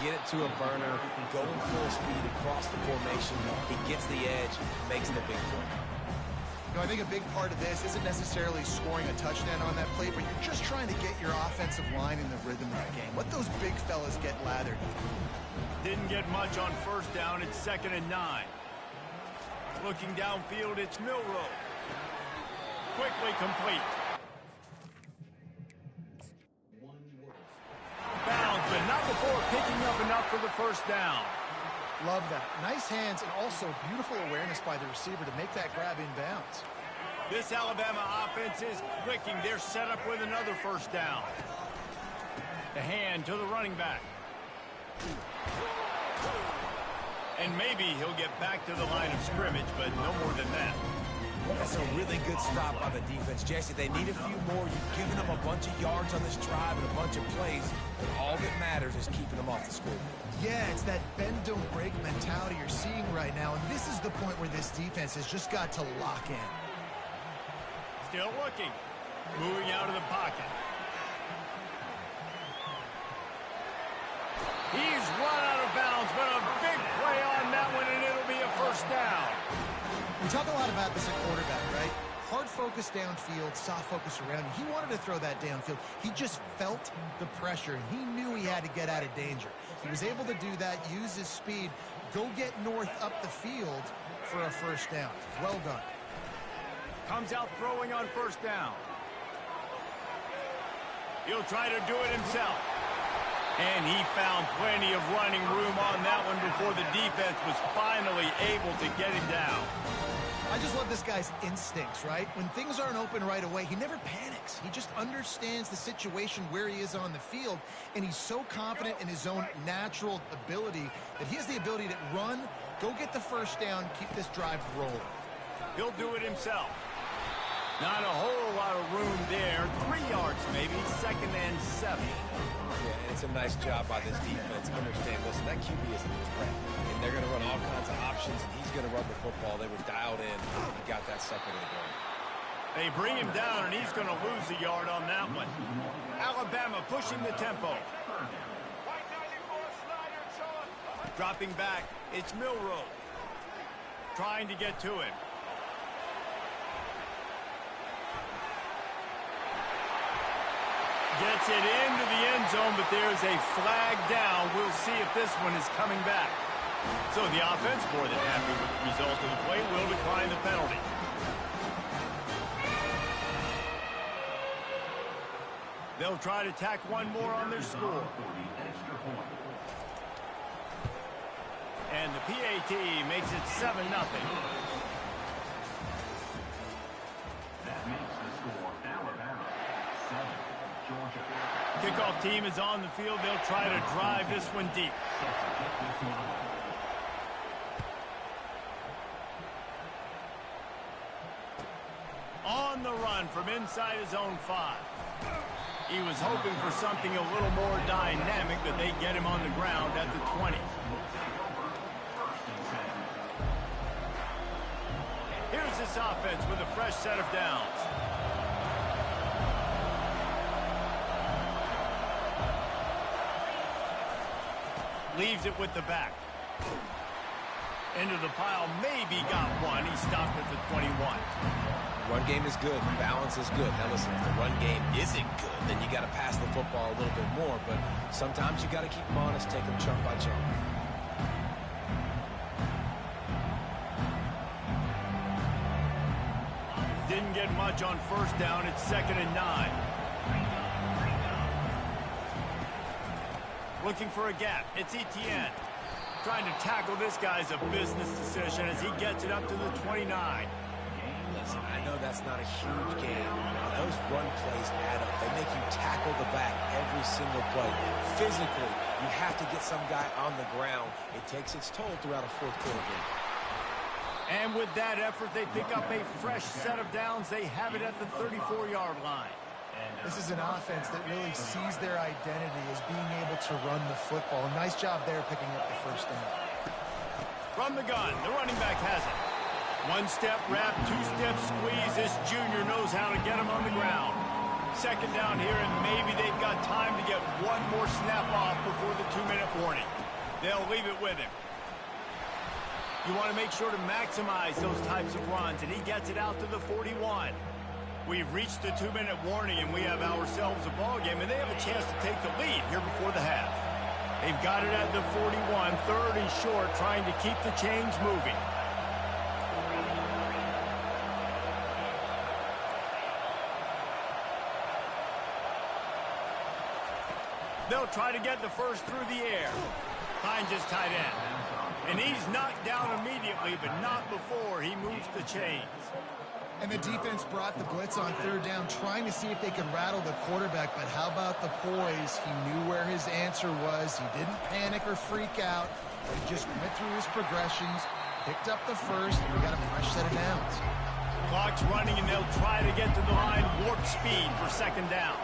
get it to a burner, going full speed across the formation. He gets the edge, makes the big play. I think a big part of this isn't necessarily scoring a touchdown on that play, but you're just trying to get your offensive line in the rhythm of the game. Let those big fellas get lathered. Didn't get much on first down. It's 2nd and 9. Looking downfield, it's Milroe. Quickly complete. Bounds, but not before picking up enough for the first down. Love that. Nice hands and also beautiful awareness by the receiver to make that grab inbounds. This Alabama offense is clicking. They're set up with another first down. The hand to the running back. And maybe he'll get back to the line of scrimmage, but no more than that. That's a really good stop by the defense. Jesse, they need a few more. You've given them a bunch of yards on this drive and a bunch of plays, but all that matters is keeping them off the scoreboard. Yeah, it's that bend, don't break mentality you're seeing right now, and this is the point where this defense has just got to lock in. Still looking. Moving out of the pocket. He's run out of bounds, but a big play on that one, and it'll be a first down. We talk a lot about this at quarterback, right? Hard focus downfield, soft focus around. He wanted to throw that downfield. He just felt the pressure. He knew he had to get out of danger. He was able to do that, use his speed, go get north up the field for a first down. Well done. Comes out throwing on first down. He'll try to do it himself. And he found plenty of running room on that one before the defense was finally able to get him down. I just love this guy's instincts, right? When things aren't open right away, he never panics. He just understands the situation where he is on the field, and he's so confident in his own natural ability that he has the ability to run, go get the first down, keep this drive rolling. He'll do it himself. Not a whole lot of room there. 3 yards maybe, 2nd and 7. Yeah, it's a nice job by this defense. Understand, listen, that QB is a threat, and they're going to run all kinds of options, and he's going to run the football. They were dialed in. He got that second of the game. They bring him down, and he's going to lose a yard on that one. Alabama pushing the tempo. Dropping back, it's Milroe. Trying to get to him. Gets it into the end zone, but there's a flag down. We'll see if this one is coming back. So the offense, more than happy with the result of the play, will decline the penalty. They'll try to tack one more on their score. And the PAT makes it 7-0. That makes the score Alabama 7, Georgia. Kickoff team is on the field. They'll try to drive this one deep. On the run from inside his own 5. He was hoping for something a little more dynamic, but they get him on the ground at the 20. Here's this offense with a fresh set of downs. Leaves it with the back. Into the pile, maybe got one. He stopped at the 21. Run game is good. Balance is good. Now listen, if the run game isn't good, then you got to pass the football a little bit more. But sometimes you got to keep them honest, take them chunk by chunk. Didn't get much on first down. It's 2nd and 9. Looking for a gap. It's Etienne. Trying to tackle this guy's a business decision as he gets it up to the 29. Listen, I know that's not a huge game, but those run plays add up. They make you tackle the back every single play. Physically, you have to get some guy on the ground. It takes its toll throughout a fourth quarter game. And with that effort, they pick up a fresh set of downs. They have it at the 34-yard line. This is an offense that really sees their identity as being able to run the football. Nice job there picking up the first down. From the gun, the running back has it. One-step wrap, two-step squeeze. This junior knows how to get him on the ground. Second down here, and maybe they've got time to get one more snap off before the 2-minute warning. They'll leave it with him. You want to make sure to maximize those types of runs, and he gets it out to the 41. We've reached the 2-minute warning, and we have ourselves a ball game, and they have a chance to take the lead here before the half. They've got it at the 41, third and short, trying to keep the chains moving. They'll try to get the first through the air. Hines is tight end. And he's knocked down immediately, but not before he moves the chains. And the defense brought the blitz on third down, trying to see if they could rattle the quarterback. But how about the poise? He knew where his answer was. He didn't panic or freak out. He just went through his progressions, picked up the first, and we got a fresh set of downs. Clock's running, and they'll try to get to the line warp speed for second down.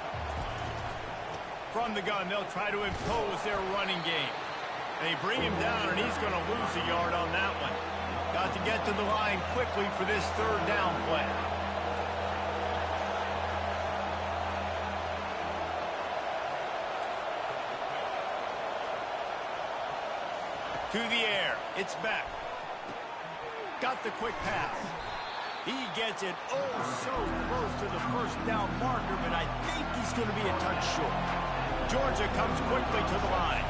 From the gun, they'll try to impose their running game. They bring him down, and he's going to lose a yard on that one. Got to get to the line quickly for this third down play. To the air. It's back. Got the quick pass. He gets it so close to the first down marker, but I think he's going to be a touch short. Georgia comes quickly to the line.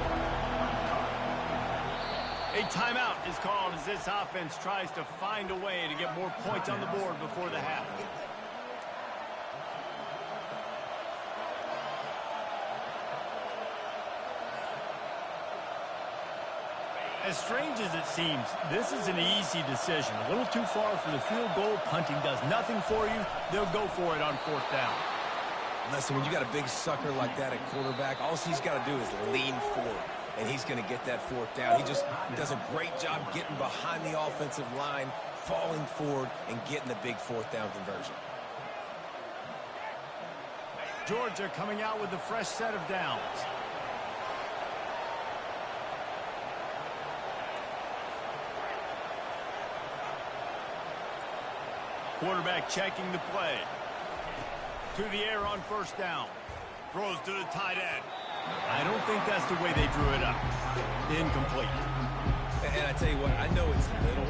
A timeout is called as this offense tries to find a way to get more points on the board before the half. As strange as it seems, this is an easy decision. A little too far for the field goal. Punting does nothing for you. They'll go for it on fourth down. Listen, when you got a big sucker like that at quarterback, all he's got to do is lean forward, and he's going to get that fourth down. He just does a great job getting behind the offensive line, falling forward, and getting the big fourth down conversion. Georgia coming out with a fresh set of downs. Quarterback checking the play. To the air on first down. Throws to the tight end. I don't think that's the way they drew it up. Incomplete. And I tell you what, I know it's little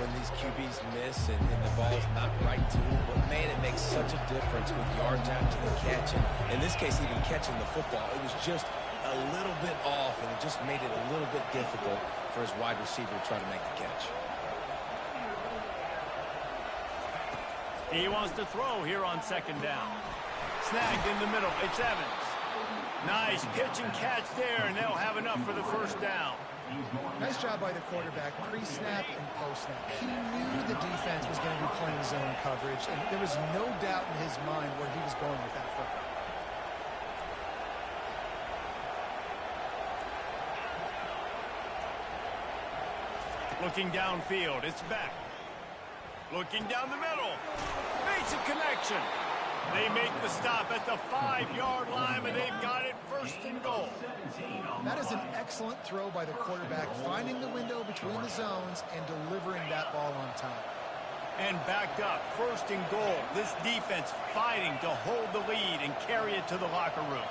when these QBs miss and the ball's not right to them, but man, it makes such a difference with yards after the catch. And in this case, even catching the football, it was just a little bit off, and it just made it a little bit difficult for his wide receiver to try to make the catch. He wants to throw here on second down. Snagged in the middle. It's Evans. Nice pitch and catch there, and they'll have enough for the first down. Nice job by the quarterback, pre-snap and post-snap. He knew the defense was going to be playing zone coverage, and there was no doubt in his mind where he was going with that football. Looking downfield, it's back. Looking down the middle. Makes a connection. They make the stop at the 5-yard line, and they've got it first and goal. That is an excellent throw by the quarterback, finding the window between the zones and delivering that ball on time. And backed up, first and goal. This defense fighting to hold the lead and carry it to the locker room.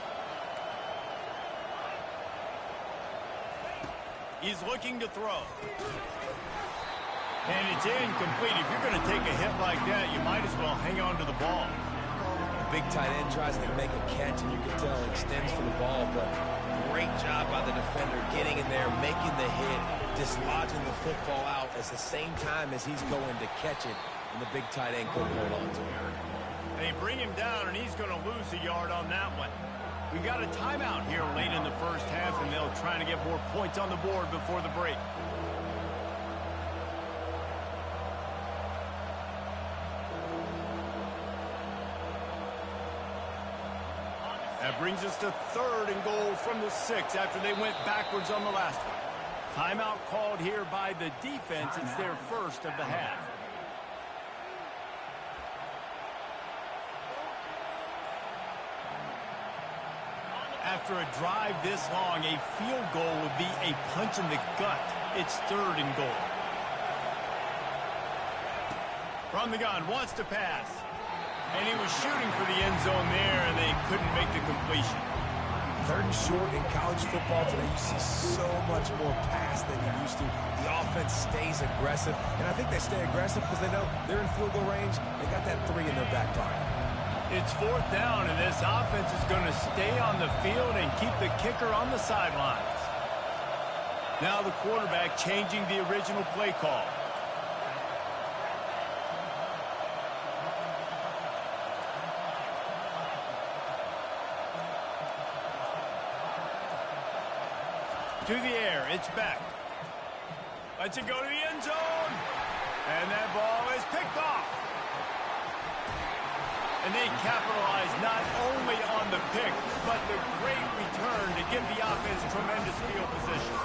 He's looking to throw. And it's incomplete. If you're going to take a hit like that, you might as well hang on to the ball. The big tight end tries to make a catch, and you can tell he extends for the ball, but great job by the defender getting in there, making the hit, dislodging the football out at the same time as he's going to catch it, and the big tight end couldn't hold on to it. They bring him down, and he's going to lose a yard on that one. We got a timeout here late in the first half, and they'll try to get more points on the board before the break. That brings us to third and goal from the 6 after they went backwards on the last one. Timeout called here by the defense. It's their first of the half. After a drive this long, a field goal would be a punch in the gut. It's 3rd and goal. From the gun, wants to pass. And he was shooting for the end zone there, and they couldn't make the completion. 3rd and short in college football today, you see so much more pass than you used to. The offense stays aggressive, and I think they stay aggressive because they know they're in field goal range. They got that 3 in their back pocket. It's 4th down, and this offense is going to stay on the field and keep the kicker on the sidelines. Now the quarterback changing the original play call. To the air, it's back. Lets it go to the end zone. And that ball is picked off. And they capitalize not only on the pick, but the great return to give the offense tremendous field position.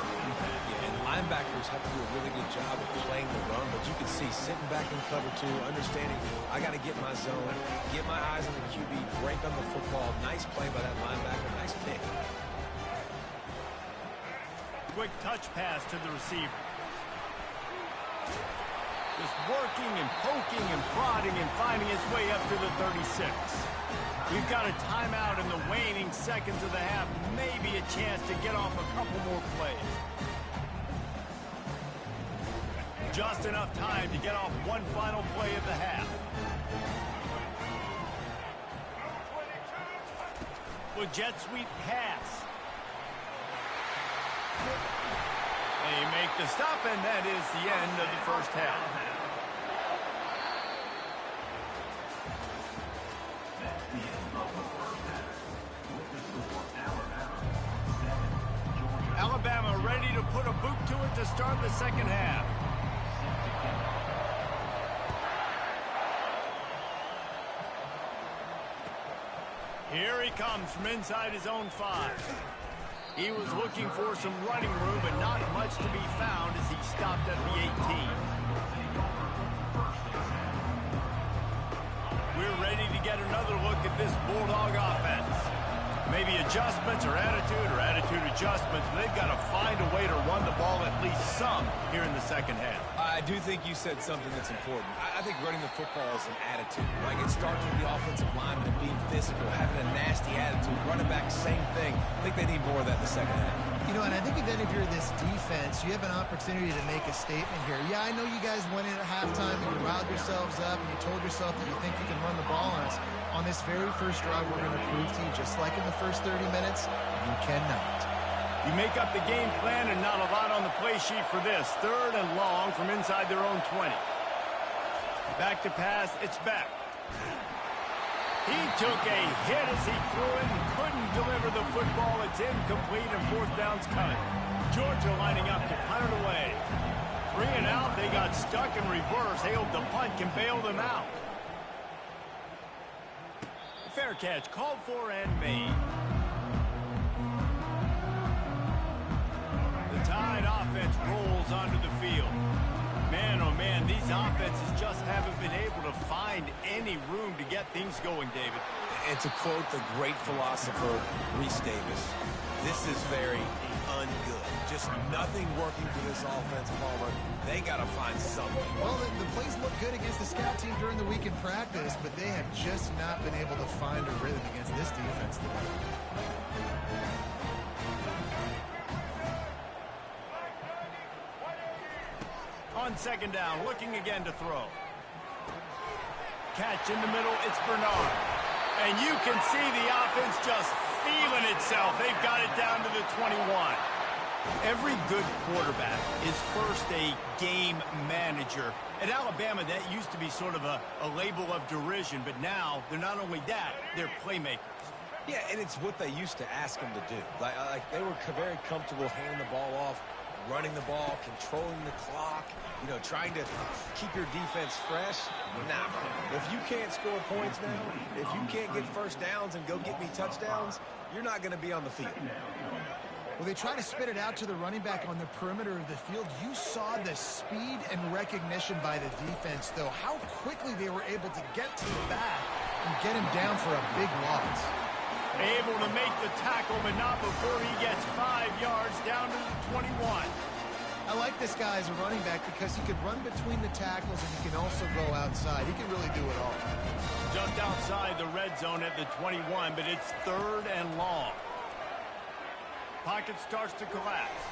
Yeah, and linebackers have to do a really good job of playing the run, but you can see sitting back in cover 2, understanding I got to get my zone, get my eyes on the QB, break on the football. Nice play by that linebacker, nice pick. Quick touch pass to the receiver. Just working and poking and prodding and finding its way up to the 36. We've got a timeout in the waning seconds of the half. Maybe a chance to get off a couple more plays. Just enough time to get off one final play of the half. With jet sweep pass. They make the stop, and that is the end of the first half. Alabama ready to put a boot to it to start the second half. Here he comes from inside his own 5. He was looking for some running room, but not much to be found as he stopped at the 18. We're ready to get another look at this Bulldog offense. Maybe adjustments or attitude adjustments, but they've got to find a way to run the ball at least some here in the second half. I do think you said something that's important. I think running the football is an attitude. Like, it starts with the offensive lineman and being physical, having a nasty attitude. Running back, same thing. I think they need more of that in the second half. You know, and I think even if you're this defense, you have an opportunity to make a statement here. Yeah, I know you guys went in at halftime and you riled yourselves up and you told yourself that you think you can run the ball on us. On this very first drive, we're going to prove to you, just like in the first 30 minutes, you cannot. You make up the game plan and not a lot on the play sheet for this. 3rd and long from inside their own 20. Back to pass, it's back. He took a hit as he threw it and couldn't deliver the football. It's incomplete and 4th down's coming. Georgia lining up to punt it away. 3 and out, they got stuck in reverse. They hope the punt can bail them out. Fair catch, called for and made. The Tide offense rolls onto the field. Man, oh man, these offenses just haven't been able to find any room to get things going, David. And to quote the great philosopher, Reese Davis, this is very ungood. Just nothing working for this offense, Palmer. They got to find something. Well, the plays look good against the scout team during the week in practice, but they have just not been able to find a rhythm against this defense today. On 2nd down, looking again to throw. Catch in the middle, it's Bernard. And you can see the offense just feeling itself. They've got it down to the 21. Every good quarterback is first a game manager. At Alabama, that used to be sort of a label of derision, but now they're not only that, they're playmakers. Yeah, and it's what they used to ask them to do. Like they were very comfortable handing the ball off, running the ball, controlling the clock, you know, trying to keep your defense fresh. Nah, bro. If you can't score points now, if you can't get first downs and go get me touchdowns, you're not going to be on the field. Well, they try to spit it out to the running back on the perimeter of the field. You saw the speed and recognition by the defense, though, how quickly they were able to get to the back and get him down for a big loss. Able to make the tackle, but not before he gets 5 yards down to the 21. I like this guy as a running back because he can run between the tackles and he can also go outside. He can really do it all. Just outside the red zone at the 21, but it's 3rd and long. Pocket starts to collapse.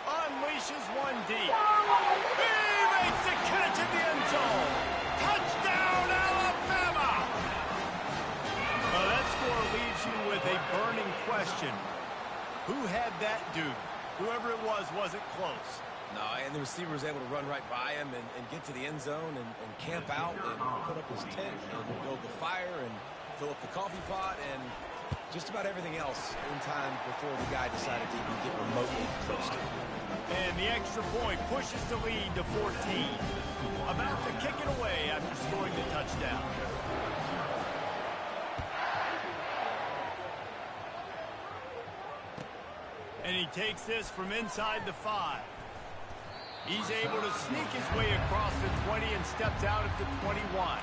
Unleashes one deep. He makes the catch in the end zone. Touchdown, Alabama! Well, that score leaves you with a burning question. Who had that dude? Whoever it was wasn't close. No, and the receiver was able to run right by him and get to the end zone and camp out and put up his tent and build the fire and fill up the coffee pot and just about everything else in time before the guy decided to even get remotely close to him. And the extra point pushes the lead to 14. About to kick it away after scoring the touchdown. And he takes this from inside the 5. He's able to sneak his way across the 20 and steps out at the 21.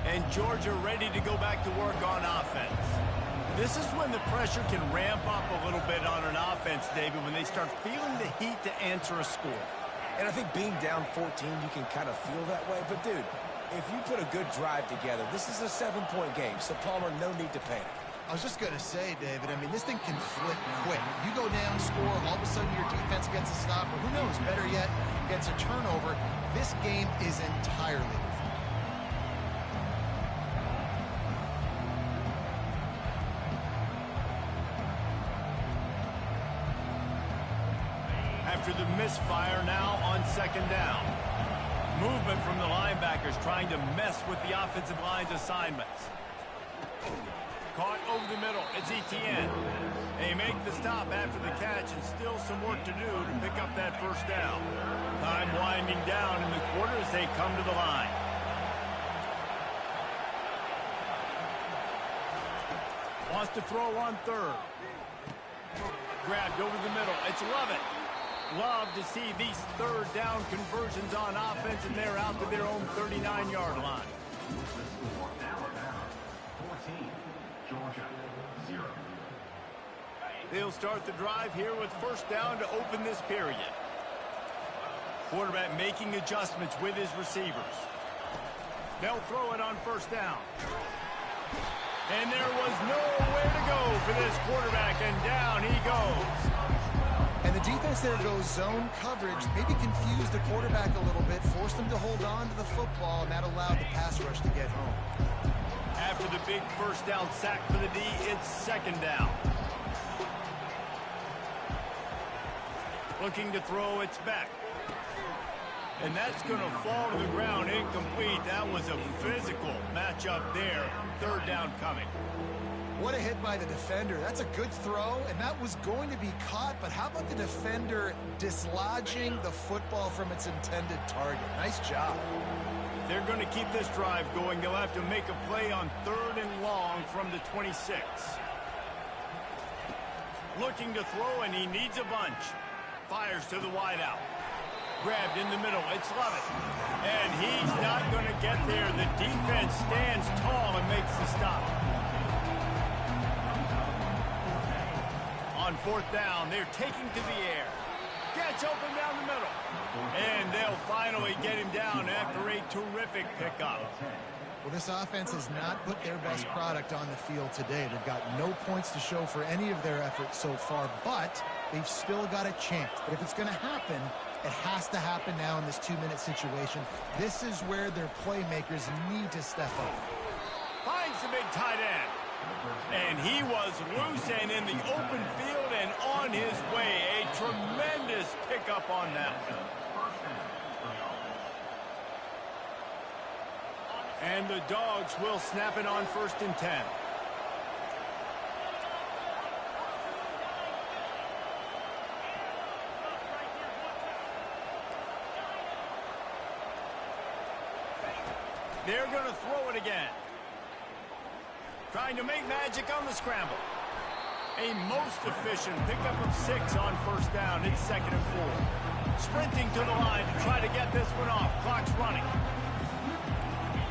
And Georgia ready to go back to work on offense. This is when the pressure can ramp up a little bit on an offense, David, when they start feeling the heat to answer a score. And I think being down 14, you can kind of feel that way. But, dude, if you put a good drive together, this is a 7-point game. So, Palmer, no need to panic. I was just going to say, David, I mean, this thing can flip quick. You go down, score, all of a sudden your defense gets a stop, or who knows, better yet, gets a turnover. This game is entirely different. After the misfire now on 2nd down. Movement from the linebackers trying to mess with the offensive line's assignments. Caught over the middle. It's Etienne. They make the stop after the catch and still some work to do to pick up that 1st down. Time winding down in the quarter as they come to the line. Wants to throw on 3rd. Grabbed over the middle. It's Lovett. Love to see these 3rd down conversions on offense, and they're out to their own 39-yard line. Alabama 14, Georgia 0. They'll start the drive here with 1st down to open this period. Quarterback making adjustments with his receivers. They'll throw it on 1st down. And there was nowhere to go for this quarterback, and down he goes. And the defense there goes zone coverage, maybe confused the quarterback a little bit, forced him to hold on to the football, and that allowed the pass rush to get home. After the big 1st down sack for the D, it's 2nd down. Looking to throw, it's back. And that's going to fall to the ground incomplete. That was a physical matchup there. 3rd down coming. What a hit by the defender. That's a good throw, and that was going to be caught, but how about the defender dislodging the football from its intended target? Nice job. They're going to keep this drive going. They'll have to make a play on 3rd and long from the 26. Looking to throw, and he needs a bunch. Fires to the wideout. Grabbed in the middle. It's Lovett. And he's not going to get there. The defense stands tall and makes the stop. On 4th down, they're taking to the air. Gets open down the middle. And they'll finally get him down after a terrific pickup. Well, this offense has not put their best product on the field today. They've got no points to show for any of their efforts so far, but they've still got a chance. But if it's going to happen, it has to happen now in this 2-minute situation. This is where their playmakers need to step up. Finds the big tight end. And he was loose and in the open field and on his way. A tremendous pickup on that. And the Dogs will snap it on 1st and 10. They're going to throw it again. Trying to make magic on the scramble. A most efficient pickup of 6 on first down. It's 2nd and 4. Sprinting to the line to try to get this one off. Clock's running.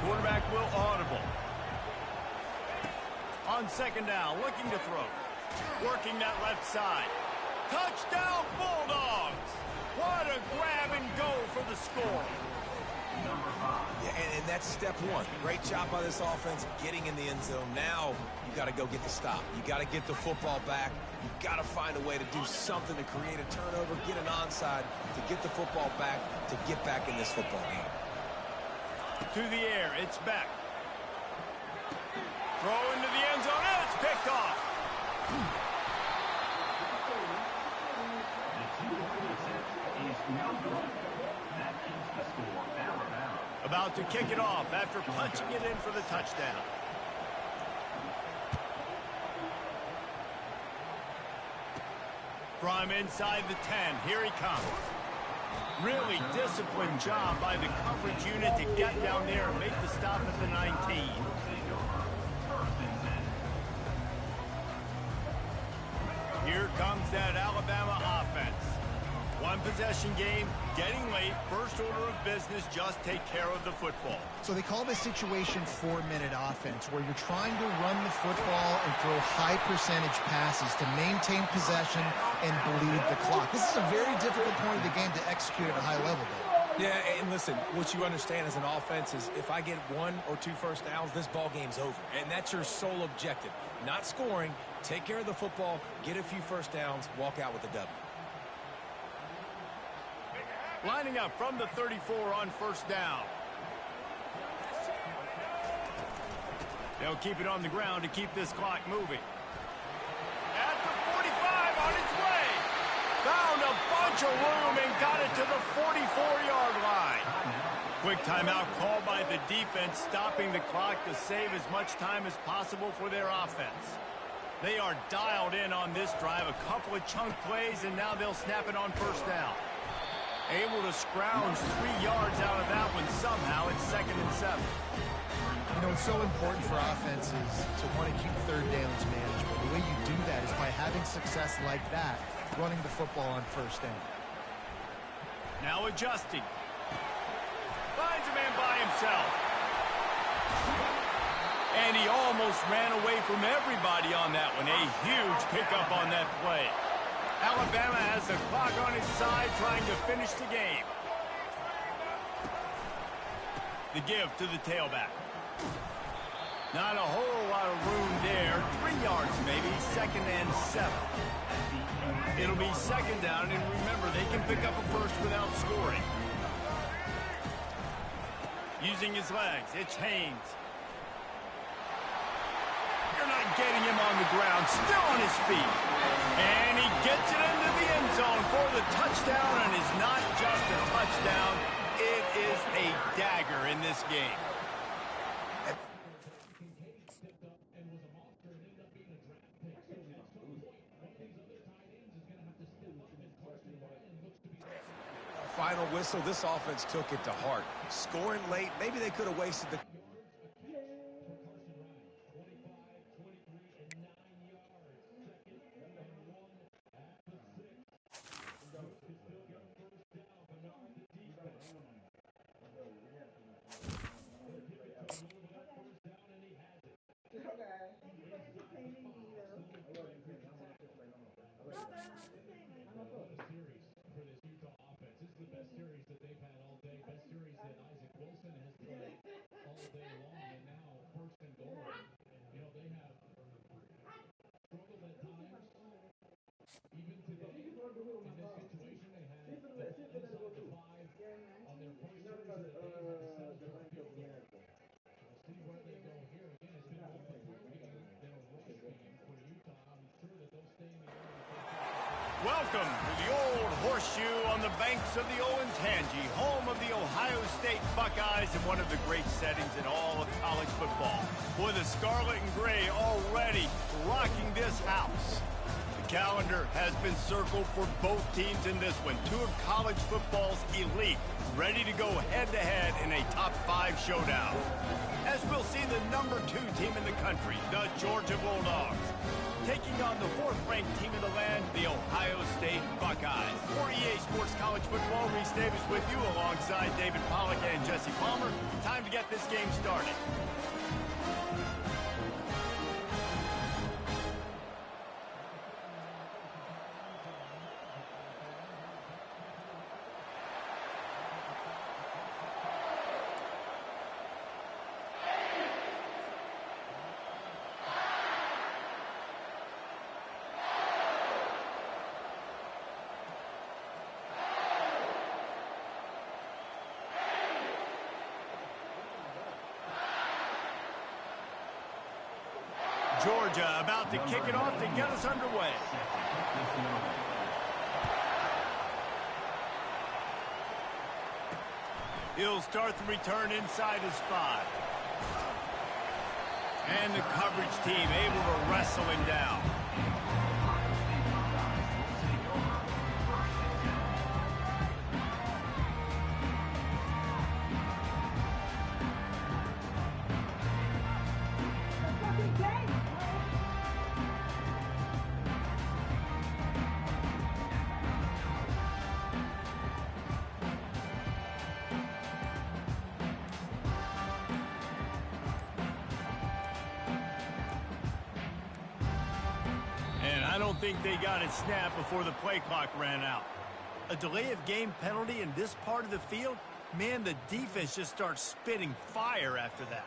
Quarterback will audible. On 2nd down, looking to throw. Working that left side. Touchdown, Bulldogs! What a grab and go for the score. Yeah, and that's step one. Great job by this offense getting in the end zone. Now you got to go get the stop. You got to get the football back. You got to find a way to do something to create a turnover, get an onside, to get the football back, to get back in this football game. To the air, it's back. Throw into the end zone, and it's picked off. About to kick it off after punching it in for the touchdown. From inside the 10, here he comes. Really disciplined job by the coverage unit to get down there and make the stop at the 19. Here comes that Alabama offense. One possession game, getting late, first order of business, just take care of the football. So they call this situation 4-minute offense, where you're trying to run the football and throw high percentage passes to maintain possession and bleed the clock. This is a very difficult point of the game to execute at a high level, though. Yeah, and listen, what you understand as an offense is if I get 1 or 2 first downs, this ball game's over. And that's your sole objective. Not scoring, take care of the football, get a few first downs, walk out with a W. Lining up from the 34 on first down. They'll keep it on the ground to keep this clock moving. At the 45 on its way. Found a bunch of room and got it to the 44-yard line. Quick timeout called by the defense, stopping the clock to save as much time as possible for their offense. They are dialed in on this drive. A couple of chunk plays, and now they'll snap it on first down. Able to scrounge 3 yards out of that one somehow. It's 2nd and 7. You know, it's so important for offenses to want to keep third downs manageable. The way you do that is by having success like that, running the football on first down. Now adjusting. Finds a man by himself. And he almost ran away from everybody on that one. A huge pickup on that play. Alabama has the clock on his side, trying to finish the game. The give to the tailback. Not a whole lot of room there. 3 yards maybe, 2nd and 7. It'll be 2nd down, and remember, they can pick up a first without scoring. Using his legs, it's Haynes. They're not getting him on the ground, still on his feet. And he gets it into the end zone for the touchdown, and it's not just a touchdown, it is a dagger in this game. Final whistle, this offense took it to heart. Scoring late, maybe they could have wasted the... Welcome to the Old Horseshoe on the banks of the Olentangy, home of the Ohio State Buckeyes and one of the great settings in all of college football. Boy, the scarlet and gray already rocking this house. The calendar has been circled for both teams in this one. Two of college football's elite, ready to go head-to-head in a top-5 showdown. As we'll see the number 2 team in the country, the Georgia Bulldogs, taking on the 4th-ranked team in the land, the Ohio State Buckeyes. For EA Sports College Football, Reese Davis with you alongside David Pollack and Jesse Palmer. Time to get this game started. Georgia about to kick it off to get us underway. He'll start the return inside his 5. And the coverage team able to wrestle him down. I don't think they got it snapped before the play clock ran out. A delay of game penalty in this part of the field, man, the defense just starts spitting fire after that.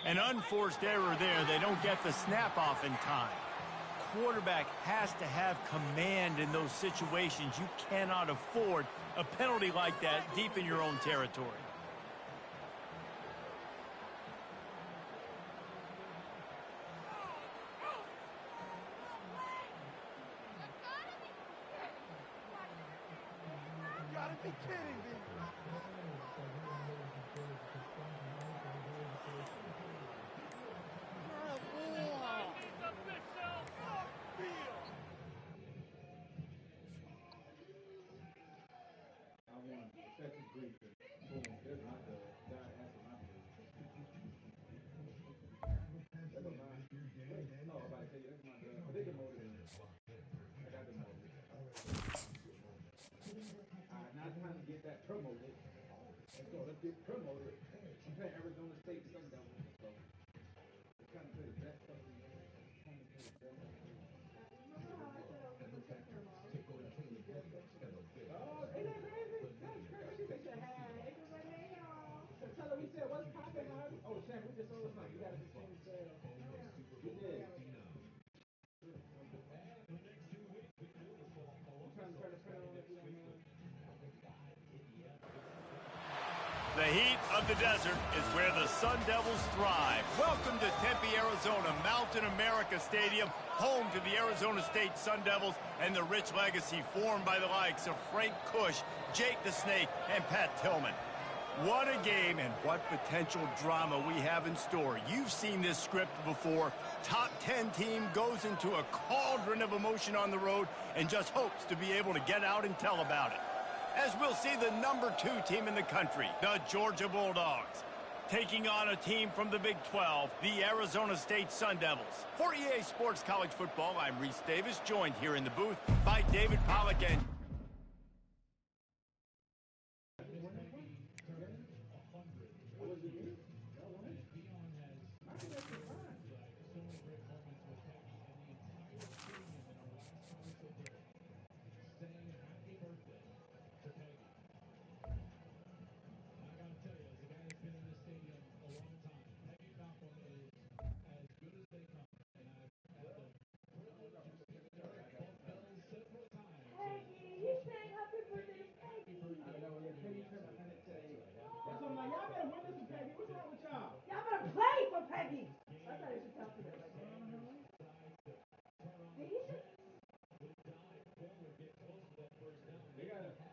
An unforced error there. They don't get the snap off in time. Quarterback has to have command in those situations. You cannot afford a penalty like that deep in your own territory. You gotta be kidding me. Promoted. Let's get promoted. I'm playing Arizona State Sun Devils, so it's kind of the best stuff we have. Tell her we said what's poppin', Harvey? Oh, Sam, we just told us something. You gotta be changed. You did. I'm trying to turn the print on if you don't mind. The heat of the desert is where the Sun Devils thrive. Welcome to Tempe, Arizona, Mountain America Stadium, home to the Arizona State Sun Devils and the rich legacy formed by the likes of Frank Kush, Jake the Snake, and Pat Tillman. What a game and what potential drama we have in store. You've seen this script before. Top 10 team goes into a cauldron of emotion on the road and just hopes to be able to get out and tell about it. As we'll see the number 2 team in the country, the Georgia Bulldogs, taking on a team from the Big 12, the Arizona State Sun Devils. For EA Sports College Football, I'm Reese Davis, joined here in the booth by David Pollack and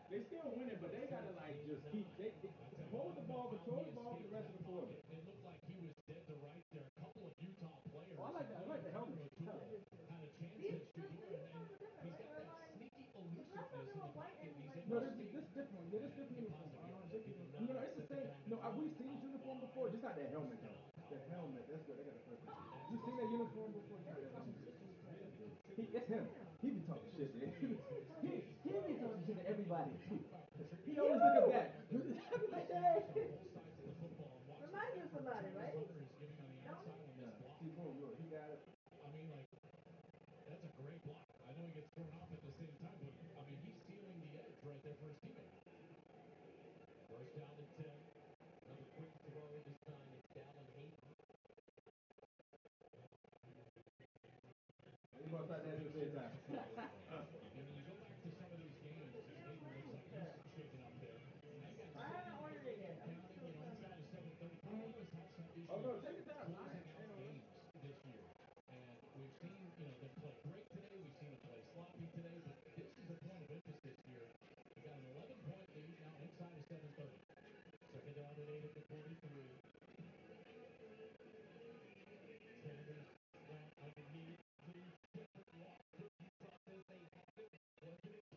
They still winning, but they gotta like just keep hold the ball, control the ball for the rest of the quarter. It looked like he was dead to right there. A couple of Utah players. Oh, I like that. I like the helmet. Had a chance to score, and he's got that sneaky elusiveness in the pocket. No, this different. Yeah, this different uniform. No, it's the same. No, we've seen his uniform before. Just not that helmet though. The helmet. That's good. They got the first one. You seen that uniform before? It's him. He be talking shit, man. He be talking shit to everybody. He always look at that. Remind you of somebody, right? See, boom, look, he got it. I mean, like, that's a great block. I know he gets thrown off at the same time, but I mean, he's sealing the edge right there for his teammate. First down and 10. Another quick throw. This time it's Dallin Hayden. He must have that at the same time. And when you go back to some of these games, Hayden looks like he's shaking up there. I haven't ordered it yet. Inside of 7:30. Oh no, take your time. Games this year. And we've seen, them play great today. We've seen them play sloppy today. But this is a point of interest this year. We've got an 11-point lead now inside of 7:30. Second down and 8 at the 43. Sanders ran underneath.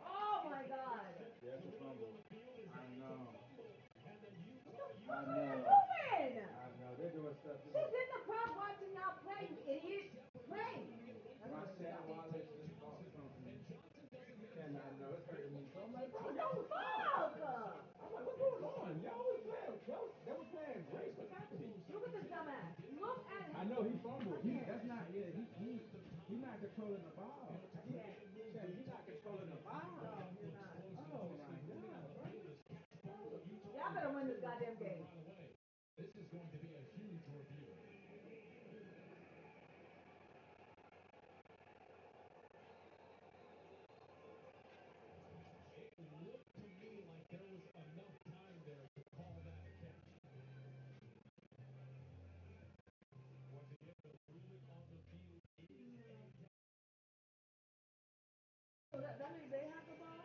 Oh my God! Yeah, it's a fumble. I know. What are you doing? I know. They're doing stuff. She's in the crowd watching y'all play, you idiot. Play. Marcel Wallace just called something. And I know it's hurting me. So I'm like, bro, Don't fuck! I'm like, what's going on? Y'all was playing. They were playing great. What's happening? Look at this dumbass. Look at him. I know he fumbled. That's not. Yeah, he's not controlling the ball. He's not controlling the ball. No, you're not. Oh my God. Y'all better win this goddamn game. This is going to be a huge review. It looked to me like there was enough time there to call that a catch. Once again, the ruling on the field is a catch. So that means they have the ball?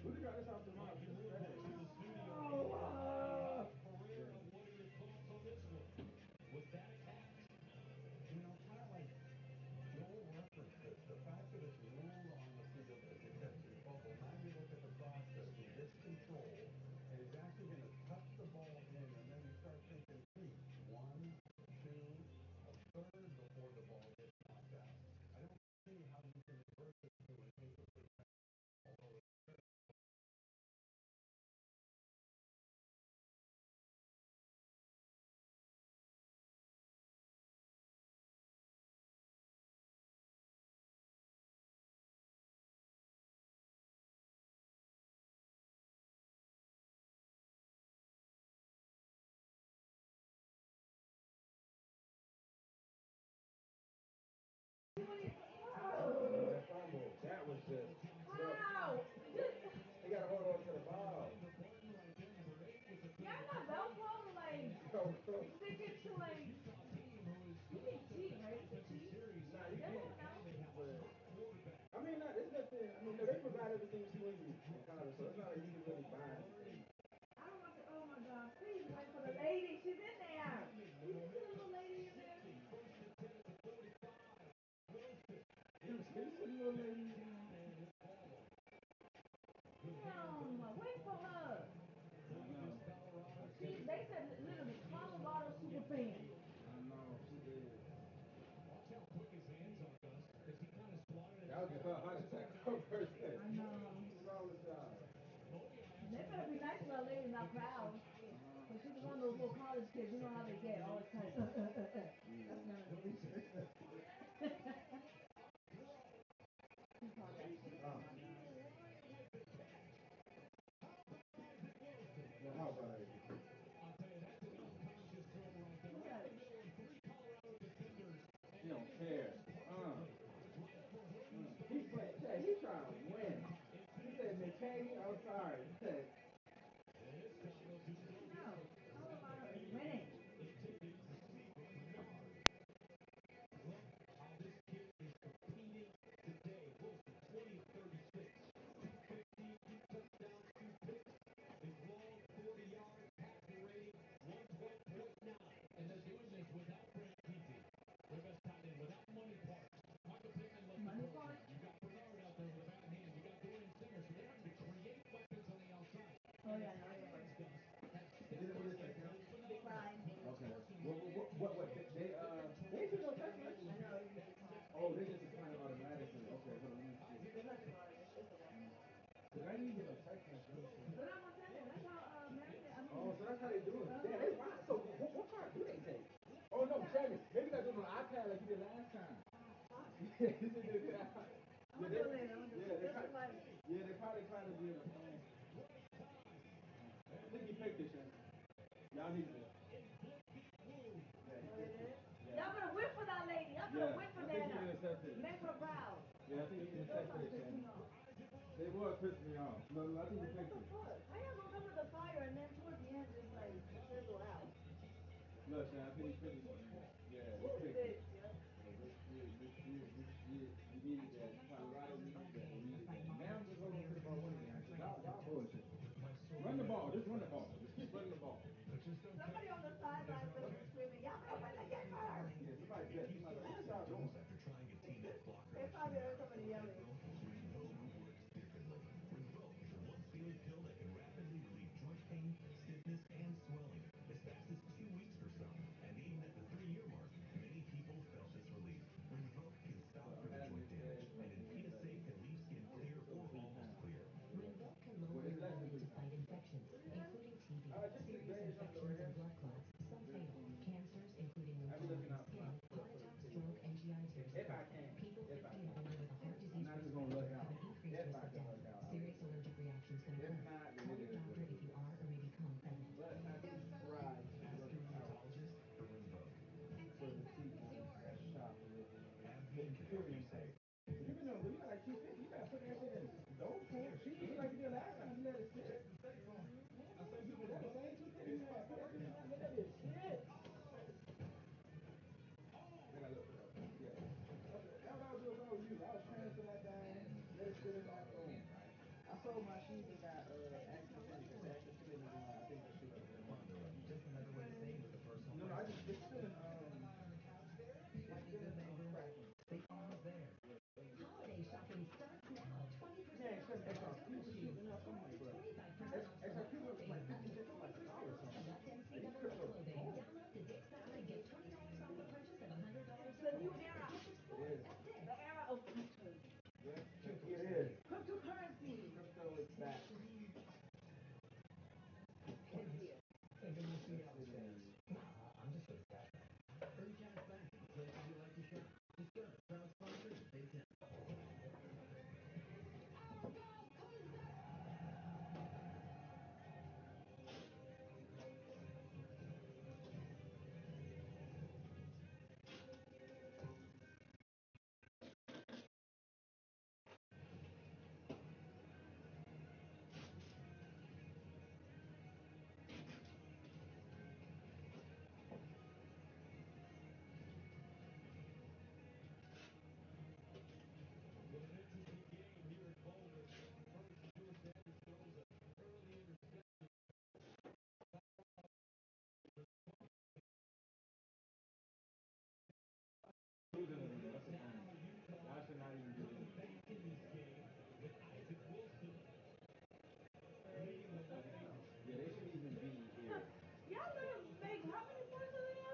Who got this off the mark? Oh, Was that a catch? Kind of like Joel referenced it. The fact that it's ruled on the field as a catching fumble. Now you look at the process. He gets control, and he's actually going to tuck the ball in, and then you start thinking, 1, 2, a third before the ball gets knocked out. I don't see how you can reverse it to a case of That was just. wow. They got to hold on to the ball. Y'all got Velcro to like stick it to like. You can cheat, right? Nah, you can't. I mean, it's nothing. I mean, they provide everything to you in college, so it's not like you can really buy anything. I don't want to. Oh my God! Please wait for the lady. She's in there. You see the little lady in there? Wait for her. They said literally Colorado super fan. I know, she did. Watch how quick his hands are, Gus, because he kind of swatted it. That was a heart attack first day. I know. What's wrong with y'all? They better be nice to that lady, not proud. But she's one of those little college kids. You know how they get. All the time. That's not a reason. How about it? He don't care. He's trying to win. He said, McKay, I'm sorry. He said, No. Winning. how they do it. Damn, they rock so good. What part do they take? Oh no, Travis, maybe they do it on an iPad like you did last time. Yeah, they probably trying to do it. Think you picked this, y'all need to. Y'all better wait for that lady. Y'all better wait for that. Make her proud. Yeah, I think you intercepted it, Shannon. They were pissing me off. No, I think you picked it. How y'all gonna come with the fire and then towards the end just like fizzle out? Look, Shannon, I think you picked it. Yeah, you picked it. This shit. You needed that. Colorado needed that. Now I'm just holding to the ball one again. Y'all bullshit. Run the ball. Just run the ball. Just keep running the ball. Somebody on the sidelines is screaming, y'all better win the game first. Yeah, somebody said, what y'all doing? They probably heard somebody yelling. I sold my shoes and got Active Fitness. Active Fitness, I think that shit is just another way to say it with the first one. No, I just it's still in Holiday shopping starts now. 20% yeah, except that's our Cute shoes and that's something like that. That's our cute looks like $56 like $1 or something. It's crypto. Download the Dick's app and get $20 off the purchase of $100. The new era. It is. The era of crypto. Yeah, it is. Cryptocurrency. Crypto is back.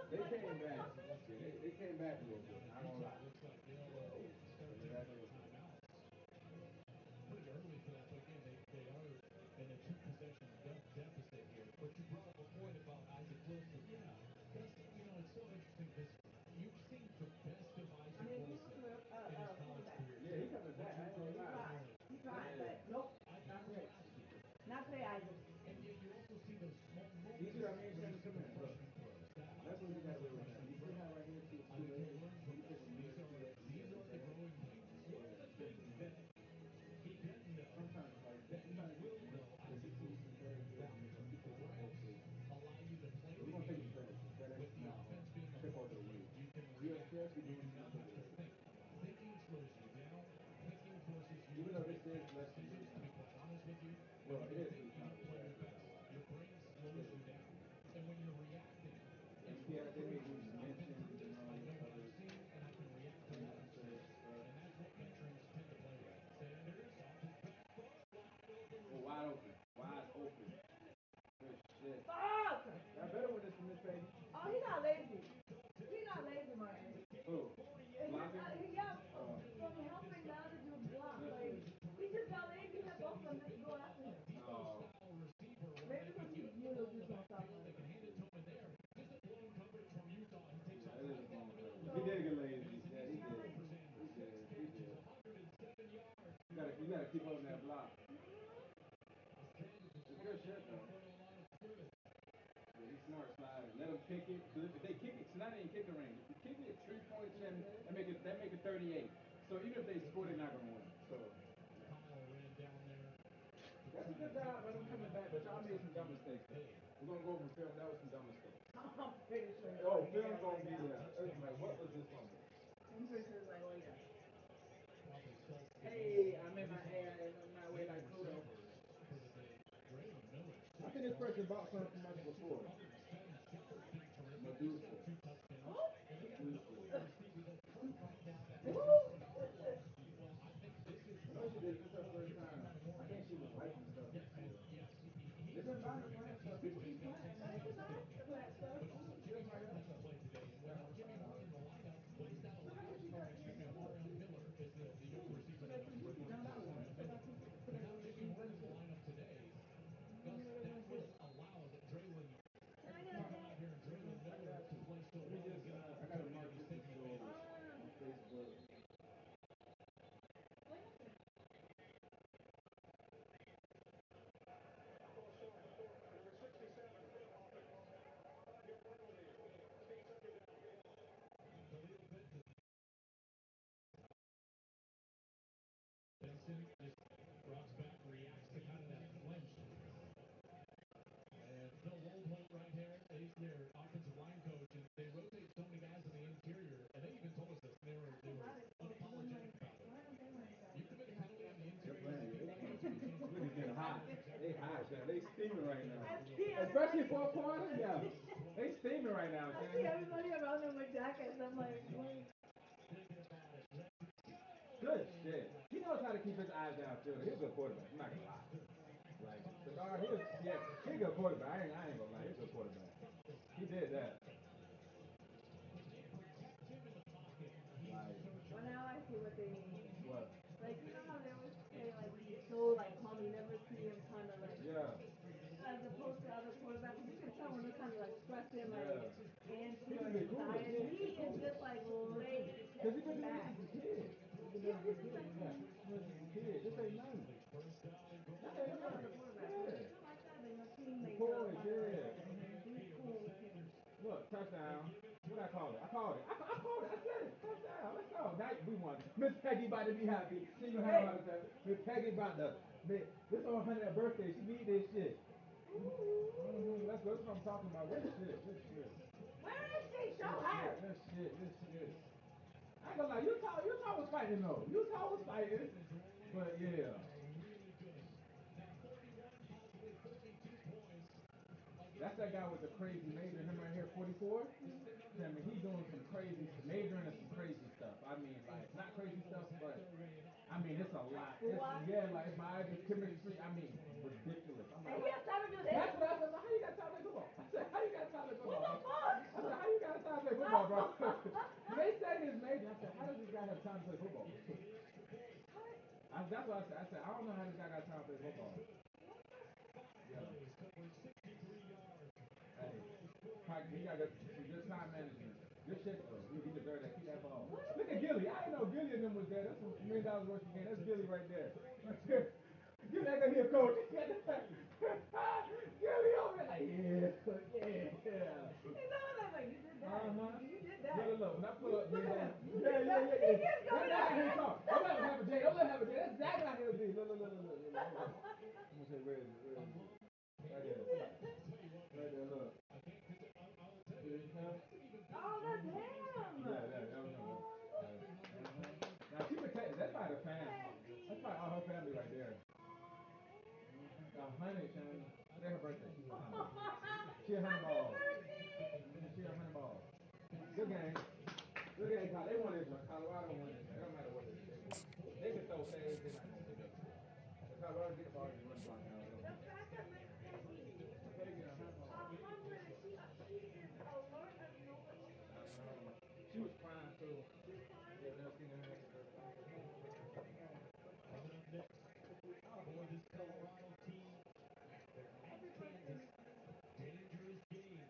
They came back. They came back a little bit. I don't lie. Pretty early for that, but again, they are in a two-possession deficit here. But you brought up a point about Isaac Wilson. Yeah, that's, it's so interesting because you've seen the best of Isaac Wilson in his college career. Yeah, he comes back. He tried, but nope. Not today, Isaac. And yet you also see those small moments. You see what I mean? Shannon, come here. Look. That's what you got to do right now. You see how right here, see I mean, they learn from this. These are the growing pains. One of the things that he didn't know, sometimes like that he will know, Isaac Wilson, allow you to play we're gonna take it fast. with the offense being a Trip part over of the it. week. You can react. You do not have to think. Thinking slows you down. Thinking forces you Even to though make this is less decisions, to be quite honest with you. Well, When it you is. think you play your best, your brain slows you down. And when you're reacting, it's Yeah, hard they for may me do to I mentions do this, and I know what other I'm seeing, and I can react to what I'm seeing. And that's what veterans tend to play with. Sanders off his back foot, wide open. Wide open. Good shit. Fuck! Y'all better win this from this baby. Oh, he's not lazy. He's not lazy, man. Who? Yeah, Blocking? from helping the other dude block. Like, he just got lazy and both of them go after him. Oh. Maybe because he knew he was on top of him. You gotta keep on that block. It's a good shit though. Yeah, he's smart sliding. Let him kick it. Cause if they kick it, so now they ain't kick the range. If you kick it 3 points, then that make it 38. So even if they score, they're not gonna win. So that's a good job by them coming back, but y'all made some dumb mistakes. We're gonna go over film. That was some dumb mistakes. I'm pretty sure. Oh, film's gonna be there. Like, what was this one? I'm pretty sure it's like, oh yeah. Hey, I'm in my hair and I'm not way like Pluto. I think this person bought something from us before. Medusa. No, she did. This is her first time. I think she was liking stuff. It's been buying the plant stuff. People keep playing. Benson just rocks back, reacts to kind of that flinch. And Phil Woldholt right here is their offensive line coach, and they rotate so many guys in the interior, and they even told us this. They were unapologetic about it. You commit a penalty on the interior. Look at them hot. They hot, Shan. They steaming right now. Especially for a quarter. Yeah. They steaming right now, I Shan. see everybody around them with jackets. I'm like, Good shit. He knows how to keep his eyes downfield. He's a good quarterback. I'm not gonna lie. Like Bernard, he's a good quarterback. I ain't gonna lie. He's a good quarterback. He did that. well, now I see what they mean. What? Like, you know how they always say, like, he's so, like, calm, you never see him kind of, like, Yeah. as opposed to other quarterbacks, you can tell when they're kind of, like, stressing, like, antsy He or can be cool. anxiety. He is just, like, laid Because he been doing back. this as a kid. Yeah, he's just like, Kid, this ain't nothing. That ain't nothing. Yeah. like that, but your teammates Boy, are kind of yeah. like, be cool with him. Look, touchdown. What I call it? I called it. I called it. I said it. Touchdown. Let's go. Now we won. Miss Peggy about to be happy. She gonna have a heart attack. Miss Peggy about to. This on her birthday. She need this shit. That's what I'm talking about. This shit. Where is she? Show her. This shit. I ain't gonna lie. Utah was fighting though. Utah was fighting. But yeah. That's that guy with the crazy major, him right here, 44. I mean, he's doing some crazy, majoring in some crazy stuff. I mean, like, not crazy stuff, but, I mean, it's a lot. Like, my eyes is chemistry, I mean, ridiculous. I'm like, and he has time to do this? That's what I said, how you got time to play football? I said, how you got time to play football? What the fuck? I said, how you got time to play football, bro? They said his major, I said, how does this guy have time to play football? That's what I said. I said, I don't know how this guy got time to play football. Yeah. Hey, he got some good time management. Good shit though. He deserved that. Keep that ball. Look at Gilly. I didn't know Gilly and them was there. That's $1 million worth of game. That's Gilly right there. Get that guy here, coach. Gilly over there like, yeah. He's over there like, you did that. You did that. Look, when I pull up, Look at him. Yeah. He is going Don't let him out. talk. Don't let him have a day. That's Zach out here. Look. I'm gonna say, where is it? Right there. Look. Oh, that's him. Now she protected. That's probably the family. That's probably all her family right there. 100, Shane. Today's her birthday. She 100 balls. She 100 balls. Good game. They won this one. Colorado won this. It don't matter what it is. They can throw fades. They're not going to do that. Colorado get the ball and run block now. The fact that Miss Peggy, 100, she is alert as nobody. She was crying too. Yeah, never seen her happen. For this Colorado team, they're at Kansas. Dangerous game.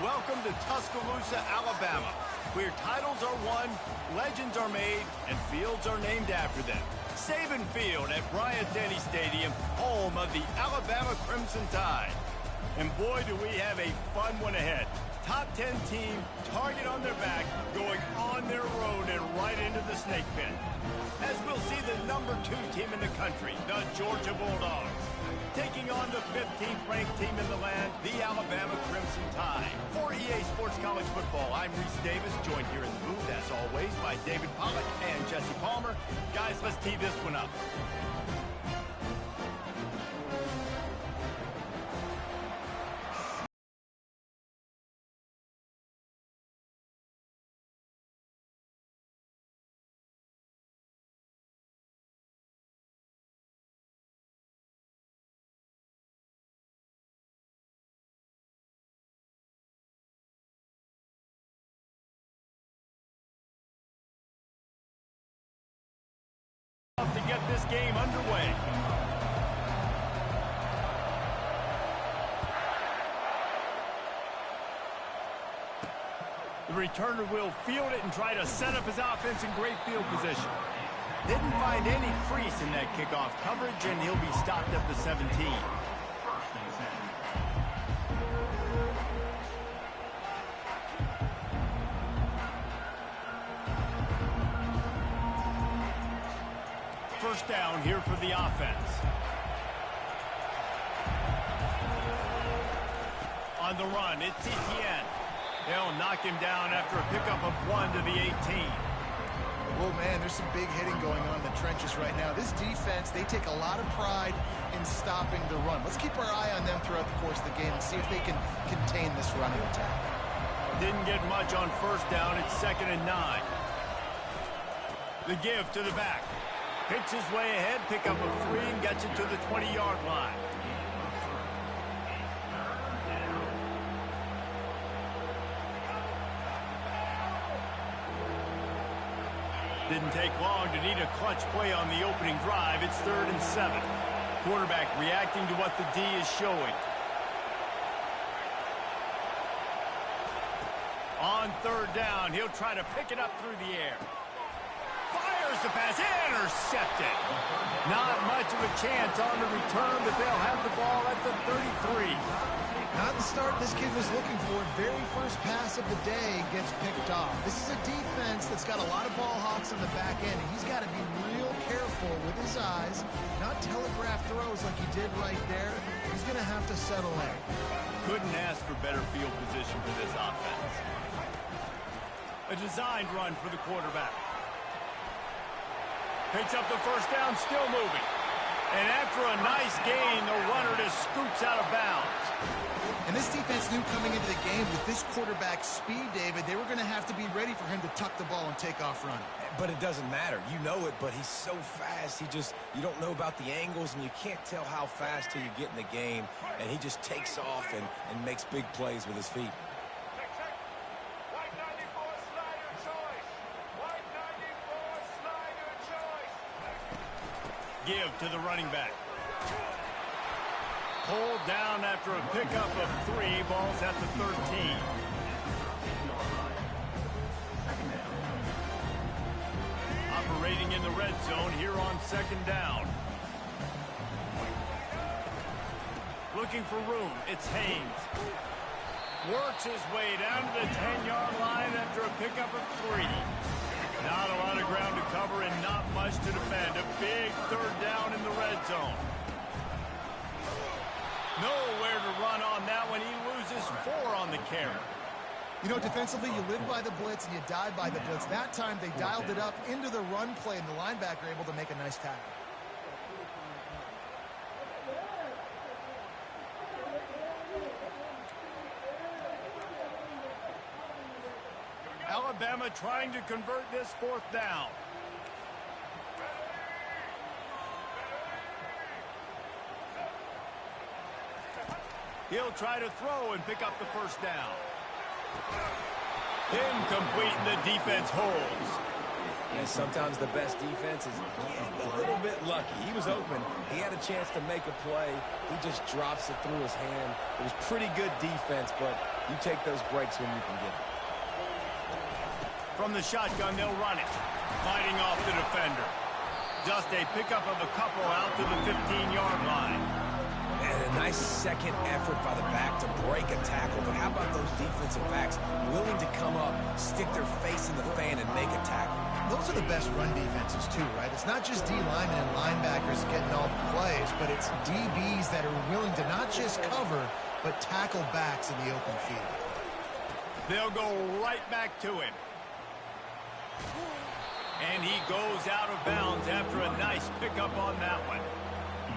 Welcome to Tuscaloosa, Alabama, where titles are won, legends are made, and fields are named after them. Saban Field at Bryant-Denny Stadium, home of the Alabama Crimson Tide. And boy, do we have a fun one ahead. Top 10 team, target on their back, going on their road and right into the snake pit. As we'll see the number 2 team in the country, the Georgia Bulldogs, taking on the 15th ranked team in the land, the Alabama Crimson Tide. For EA Sports College Football, I'm Reese Davis, joined here in the booth, as always, by David Pollack and Jesse Palmer. Guys, let's tee this one up. To get this game underway. The returner will field it and try to set up his offense in great field position. Didn't find any crease in that kickoff coverage, and he'll be stopped at the 17. First down here for the offense. On the run, it's Etienne. They'll knock him down after a pickup of 1 to the 18. Oh, man, there's some big hitting going on in the trenches right now. This defense, they take a lot of pride in stopping the run. Let's keep our eye on them throughout the course of the game and see if they can contain this running attack. Didn't get much on first down. It's 2nd and 9. The give to the back. Hits his way ahead, pick up of 3, and gets it to the 20-yard line. Didn't take long to need a clutch play on the opening drive. It's 3rd and 7. Quarterback reacting to what the D is showing. On 3rd down, he'll try to pick it up through the air. Fires the pass, intercepted. Not much of a chance on the return, but they'll have the ball at the 33. Not the start this kid was looking for. Very first pass of the day gets picked off. This is a defense that's got a lot of ball hawks on the back end, and he's got to be real careful with his eyes, not telegraph throws like he did right there. He's going to have to settle in. Couldn't ask for better field position for this offense. A designed run for the quarterback. Picks up the first down, still moving. And after a nice gain, the runner just scoots out of bounds. And this defense knew coming into the game with this quarterback's speed, David, they were going to have to be ready for him to tuck the ball and take off running. But it doesn't matter. You know it, but he's so fast. You don't know about the angles, and you can't tell how fast till you get in the game. And he just takes off and makes big plays with his feet. Give to the running back. Pulled down after a pickup of 3. Ball's at the 13. Operating in the red zone here on 2nd down. Looking for room. It's Haynes. Works his way down to the 10-yard line after a pickup of 3. Not a lot of ground to cover and not much to defend. A big 3rd down in the red zone. Nowhere to run on that one. He loses 4 on the carry. You know, defensively, you live by the blitz and you die by the blitz. That time, they dialed it up into the run play, and the linebacker able to make a nice tackle. Alabama trying to convert this 4th down. He'll try to throw and pick up the first down. Incomplete, and the defense holds. And sometimes the best defense is a little bit lucky. He was open. He had a chance to make a play. He just drops it through his hand. It was pretty good defense, but you take those breaks when you can get it. From the shotgun, they'll run it. Fighting off the defender. Just a pickup of a couple out to the 15-yard line. And a nice second effort by the back to break a tackle. But how about those defensive backs willing to come up, stick their face in the fan, and make a tackle? Those are the best run defenses, too, right? It's not just D linemen and linebackers getting all the plays, but it's DBs that are willing to not just cover, but tackle backs in the open field. They'll go right back to him. And he goes out of bounds after a nice pickup on that one.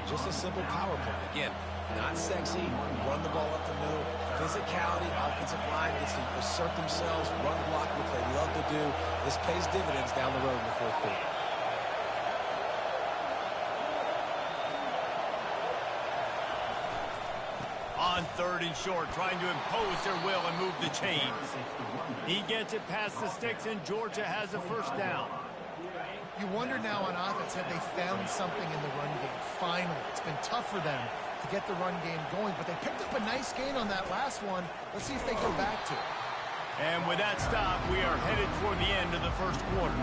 Just a simple power play. Again, not sexy, run the ball up the middle, physicality, offensive line gets to assert themselves, run block, which they love to do. This pays dividends down the road in the fourth quarter. On 3rd and short, trying to impose their will and move the chains. He gets it past the sticks, and Georgia has a first down. You wonder now on offense, have they found something in the run game? Finally, it's been tough for them to get the run game going, but they picked up a nice gain on that last one. Let's see if they go back to it. And with that stop, we are headed toward the end of the first quarter.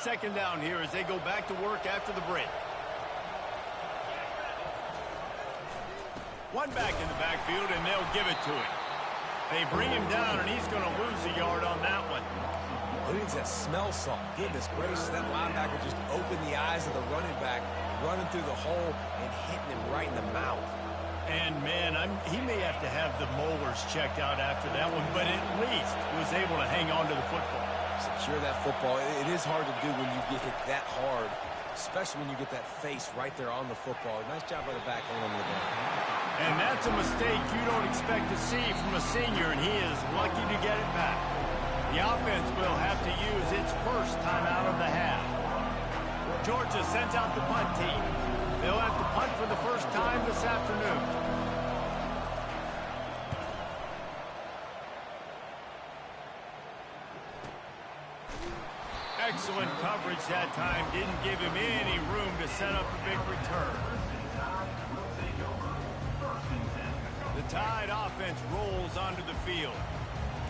Second down here as they go back to work after the break. One back in the backfield, and they'll give it to him. They bring him down, and he's going to lose a yard on that one. Who needs that smell salt? Goodness gracious, that linebacker just opened the eyes of the running back, running through the hole and hitting him right in the mouth. And, man, he may have to have the molars checked out after that one, but at least was able to hang on to the football. Secure that football. It is hard to do when you get hit that hard, especially when you get that face right there on the football. Nice job by the back holding it down. And that's a mistake you don't expect to see from a senior, and he is lucky to get it back. The offense will have to use its first time out of the half. Georgia sends out the punt team. They'll have to punt for the first time this afternoon. Excellent coverage that time. Didn't give him any room to set up a big return. The Tide offense rolls onto the field.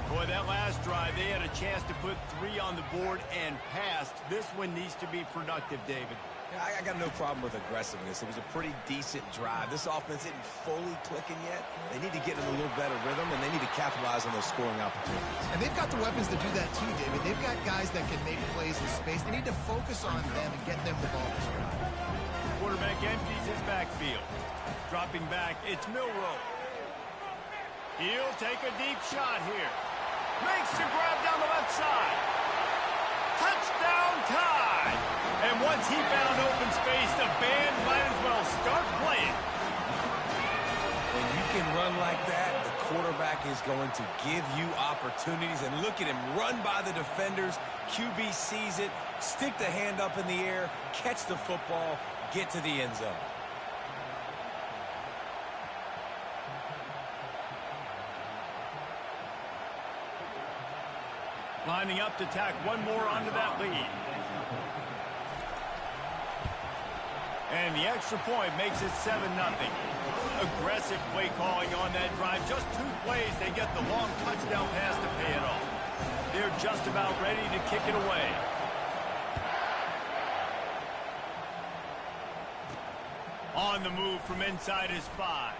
Boy, that last drive, they had a chance to put 3 on the board and passed. This one needs to be productive, David. Yeah, I got no problem with aggressiveness. It was a pretty decent drive. This offense isn't fully clicking yet. They need to get in a little better rhythm, and they need to capitalize on those scoring opportunities. And they've got the weapons to do that too, David. They've got guys that can make plays in space. They need to focus on them and get them the ball this drive. Quarterback empties his backfield. Dropping back, it's Milroe. He'll take a deep shot here. Makes the grab down the left side. Touchdown Tide! And once he found open space, the band might as well start playing. When you can run like that, the quarterback is going to give you opportunities. And look at him run by the defenders. QB sees it, stick the hand up in the air, catch the football, get to the end zone. Lining up to tack one more onto that lead. And the extra point makes it 7-0. Aggressive play calling on that drive. Just 2 plays, they get the long touchdown pass to pay it off. They're just about ready to kick it away. On the move from inside his 5.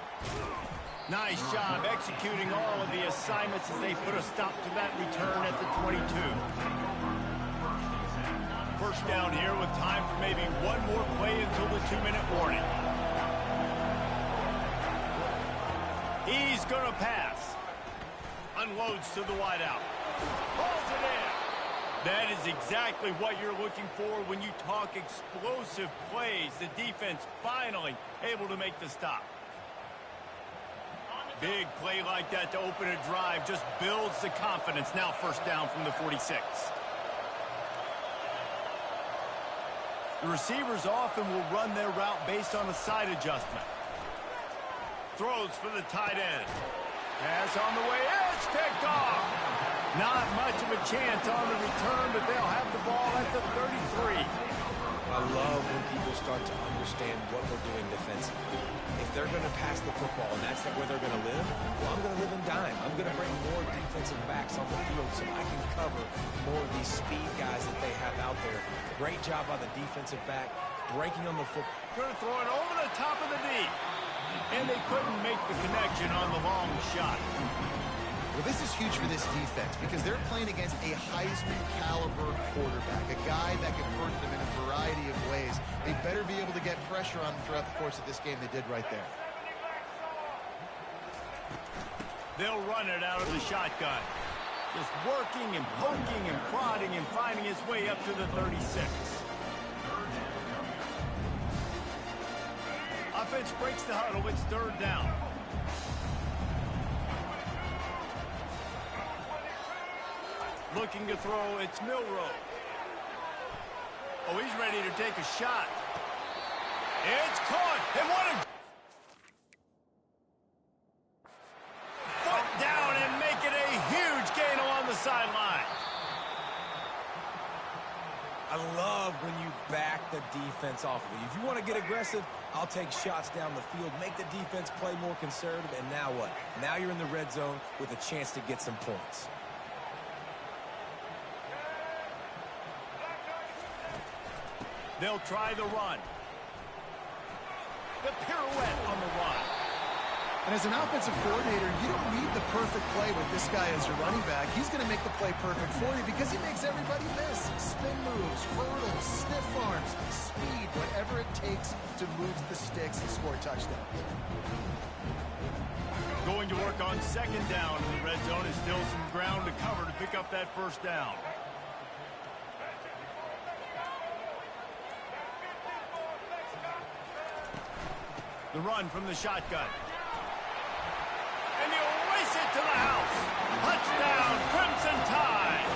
Nice job executing all of the assignments as they put a stop to that return at the 22. First down here with time for maybe one more play until the 2-minute warning. He's going to pass. Unloads to the wideout. Pulls it in. That is exactly what you're looking for when you talk explosive plays. The defense finally able to make the stop. Big play like that to open a drive just builds the confidence. Now first down from the 46. The receivers often will run their route based on a side adjustment. Throws for the tight end. Pass on the way. It's picked off. Not much of a chance on the return, but they'll have the ball at the 33. I love when people start to understand what we're doing defensively. If they're going to pass the football and that's where they're going to live, well, I'm going to live in dime. I'm going to bring more defensive backs on the field so I can cover more of these speed guys that they have out there. Great job by the defensive back, breaking on the football. Going to throw it over the top of the knee. And they couldn't make the connection on the long shot. Well, this is huge for this defense because they're playing against a Heisman-caliber quarterback, a guy that can hurt them in a variety of ways. They better be able to get pressure on them throughout the course of this game. They did right there. They'll run it out of the shotgun. Just working and poking and prodding and finding his way up to the 36. Offense breaks the huddle. It's third down. Looking to throw, it's Milroe. Oh, he's ready to take a shot. It's caught. And what a... Foot down and make it a huge gain along the sideline. I love when you back the defense off of you. If you want to get aggressive, I'll take shots down the field, make the defense play more conservative, and now what? Now you're in the red zone with a chance to get some points. They'll try the run. The pirouette on the run. And as an offensive coordinator, you don't need the perfect play with this guy as your running back. He's going to make the play perfect for you because he makes everybody miss. Spin moves, hurdles, stiff arms, speed, whatever it takes to move the sticks and score touchdowns. Going to work on second down in the red zone. Is still some ground to cover to pick up that first down. The run from the shotgun. And he'll race it to the house. Touchdown, Crimson Tide.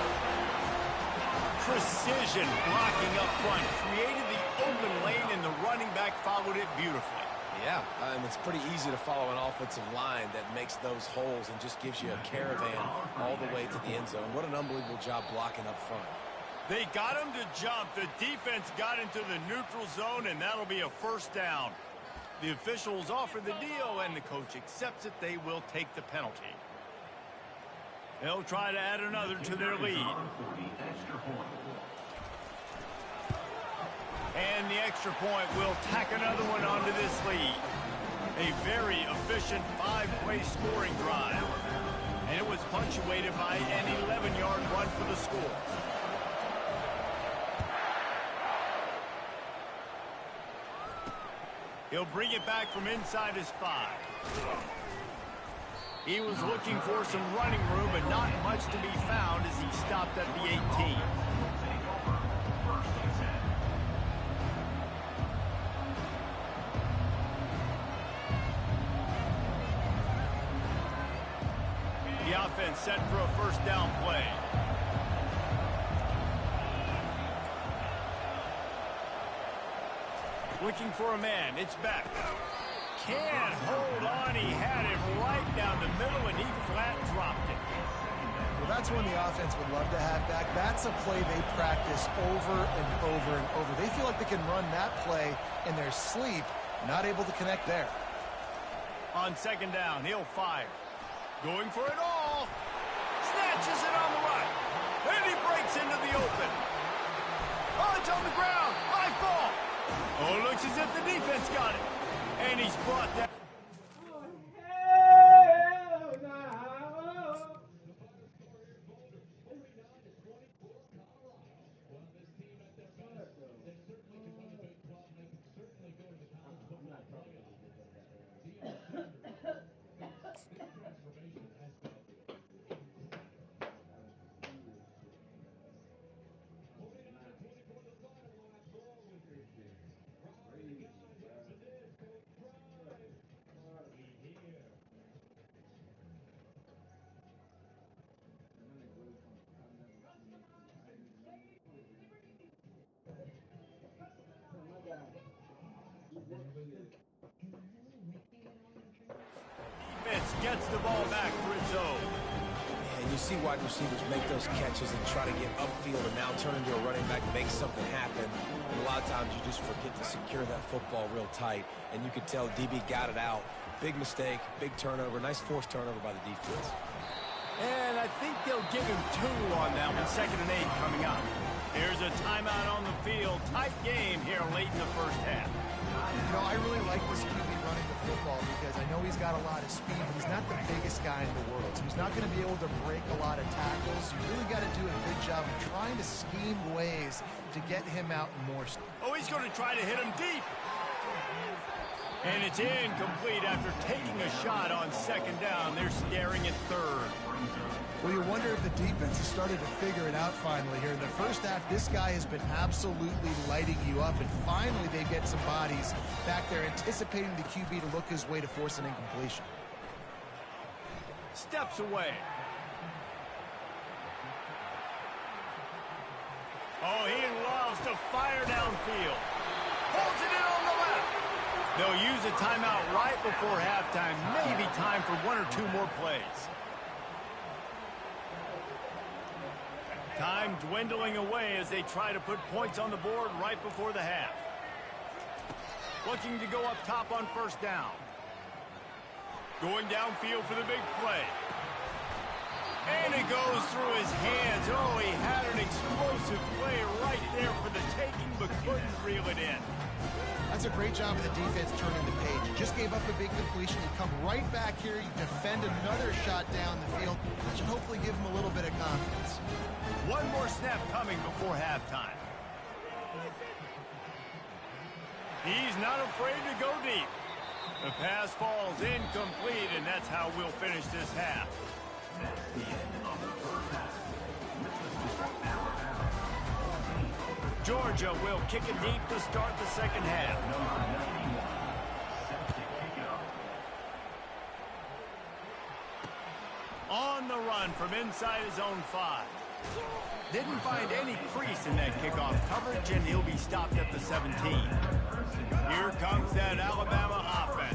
Precision blocking up front. Created the open lane, and the running back followed it beautifully. Yeah, it's pretty easy to follow an offensive line that makes those holes and just gives you a caravan all the way to the end zone. What an unbelievable job blocking up front. They got him to jump. The defense got into the neutral zone, and that'll be a first down. The officials offer the deal, and the coach accepts it. They will take the penalty. They'll try to add another to their lead. And the extra point will tack another one onto this lead. A very efficient 5-play scoring drive. And it was punctuated by an 11-yard run for the score. He'll bring it back from inside his 5. He was looking for some running room, but not much to be found as he stopped at the 18. The offense set for a first down play. Looking for a man. It's Beck. Can't hold on. He had it right down the middle, and he flat dropped it. Well, that's one the offense would love to have back. That's a play they practice over and over and over. They feel like they can run that play in their sleep, not able to connect there. On second down, he'll fire. Going for it all. Snatches it on the right. And he breaks into the open. Oh, it's on the ground. High ball. Oh, it looks as if the defense got it. And he's brought down. Defense gets the ball back. see wide receivers make those catches and try to get upfield and now turn into a running back, make something happen. And a lot of times you just forget to secure that football real tight. And you could tell DB got it out. Big mistake, big turnover, nice forced turnover by the defense. And I think they'll give him 2 on that one. 2nd and 8 coming up. Here's a timeout on the field. Tight game here late in the first half. You know, I really like this QB running the football because I know he's got a lot of speed, but he's not the biggest guy in the world. So he's not going to be able to break a lot of tackles. You really got to do a good job of trying to scheme ways to get him out more. Oh, he's going to try to hit him deep. And it's incomplete after taking a shot on 2nd down. They're staring at 3rd. Well, you wonder if the defense has started to figure it out finally here. In the first half, this guy has been absolutely lighting you up, and finally they get some bodies back there anticipating the QB to look his way to force an incompletion. Steps away. Oh, he loves to fire downfield. Holds it in on the left. They'll use a timeout right before halftime. Maybe time for 1 or 2 more plays. Time dwindling away as they try to put points on the board right before the half. Looking to go up top on 1st down. Going downfield for the big play. And it goes through his hands. Oh, he had an explosive play right there for the taking, but couldn't reel it in. That's a great job of the defense turning the page. You just gave up a big completion. You come right back here. You defend another shot down the field. That should hopefully give him a little bit of confidence. 1 more snap coming before halftime. He's not afraid to go deep. The pass falls incomplete, and that's how we'll finish this half. That's the end of the first half. Georgia will kick it deep to start the 2nd half. Number 91, set to kick it off. On the run from inside his own 5. Didn't find any crease in that kickoff coverage, and he'll be stopped at the 17. Here comes that Alabama offense.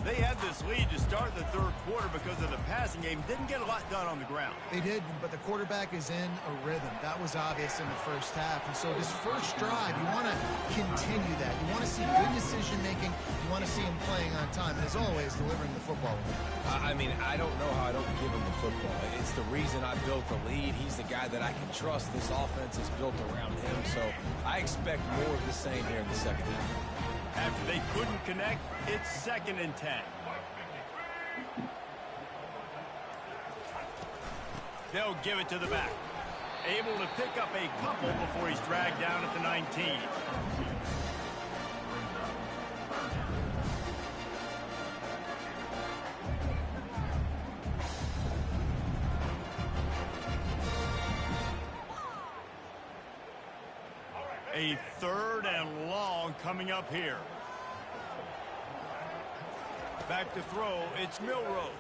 They had this lead to start the 3rd quarter because of the passing game. Didn't get a lot done on the ground. They did, but the quarterback is in a rhythm. That was obvious in the first half. And so this first drive, you want to continue that. You want to see good decision-making. You want to see him playing on time. And as always, delivering the football. I mean, I don't know how I don't give him the football. It's the reason I built the lead. He's the guy that I can trust. This offense is built around him. So I expect more of the same here in the 2nd half. After they couldn't connect, it's 2nd and 10. They'll give it to the back. Able to pick up a couple before he's dragged down at the 19. A 3rd and long coming up here. Back to throw, it's Milroe.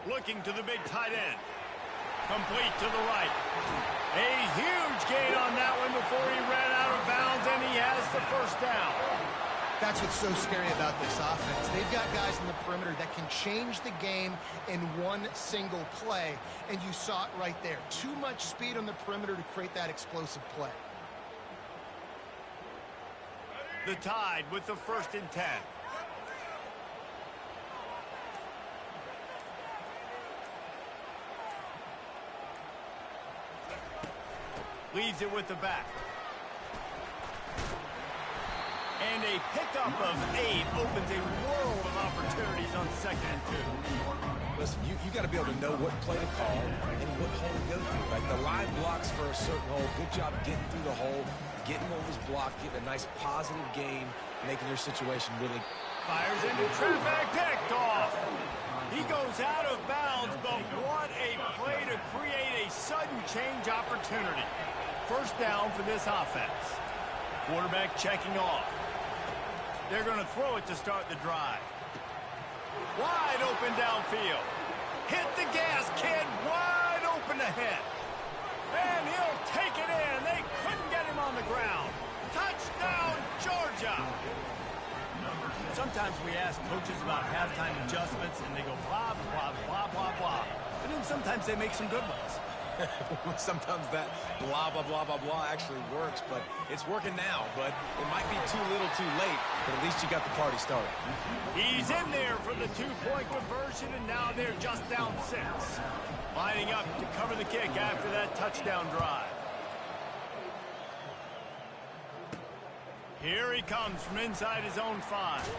Looking to the big tight end. Complete to the right. A huge gain on that one before he ran out of bounds, and he has the 1st down. That's what's so scary about this offense. They've got guys in the perimeter that can change the game in one single play, and you saw it right there. Too much speed on the perimeter to create that explosive play. The Tide with the 1st and 10. Leaves it with the back. And a pickup of 8 opens a world of opportunities on 2nd and 2. Listen, you got to be able to know what play to call and what hole to go through. Like the line blocks for a certain hole. Good job getting through the hole, getting what was blocked, getting a nice positive gain, making your situation really. Fires into traffic, picked off. He goes out of bounds, but what a play to create a sudden change opportunity. 1st down for this offense. Quarterback checking off. They're going to throw it to start the drive. Wide open downfield. Hit the gas, kid. Wide open ahead. And he'll take it in. They couldn't get him on the ground. Touchdown, Georgia. Sometimes we ask coaches about halftime adjustments, and they go blah, blah, blah, blah, blah. And then sometimes they make some good ones. Sometimes that blah, blah, blah, blah, blah actually works, but it's working now. But it might be too little too late, but at least you got the party started. He's in there for the two-point conversion, and now they're just down 6. Lining up to cover the kick after that touchdown drive. Here he comes from inside his own 5.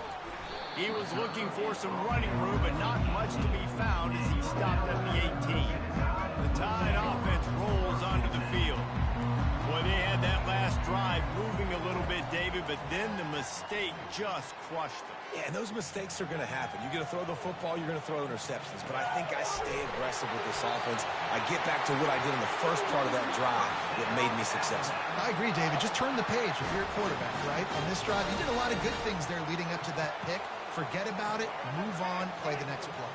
He was looking for some running room, but not much to be found as he stopped at the 18. The Tide offense rolls onto the field. Boy, they had that last drive moving a little bit, David, but then the mistake just crushed them. Yeah, and those mistakes are going to happen. You're going to throw the football, you're going to throw interceptions. But I think I stay aggressive with this offense. I get back to what I did in the first part of that drive that made me successful. I agree, David. Just turn the page if you're a quarterback, right? On this drive, you did a lot of good things there leading up to that pick. Forget about it, move on, play the next play.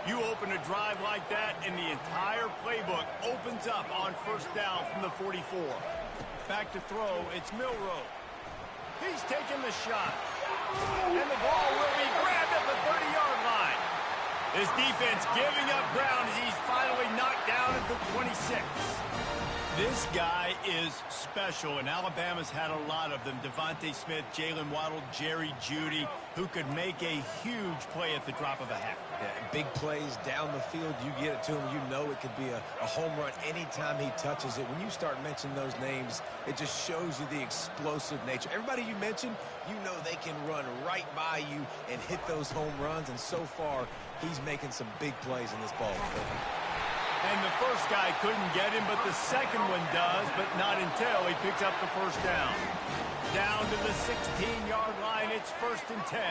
You open a drive like that, and the entire playbook opens up on first down from the 44. Back to throw, it's Milroe. He's taking the shot. And the ball will be grabbed at the 30-yard line. This defense giving up ground as he's finally knocked down at the 26. This guy is special, and Alabama's had a lot of them. Devontae Smith, Jalen Waddle, Jerry Jeudy, who could make a huge play at the drop of a hat. Yeah, big plays down the field, you get it to him, you know it could be a home run anytime he touches it. When you start mentioning those names, it just shows you the explosive nature. Everybody you mentioned, you know they can run right by you and hit those home runs, and so far, he's making some big plays in this ball. And the first guy couldn't get him, but the second one does, but not until he picks up the first down. Down to the 16-yard line, it's 1st and 10.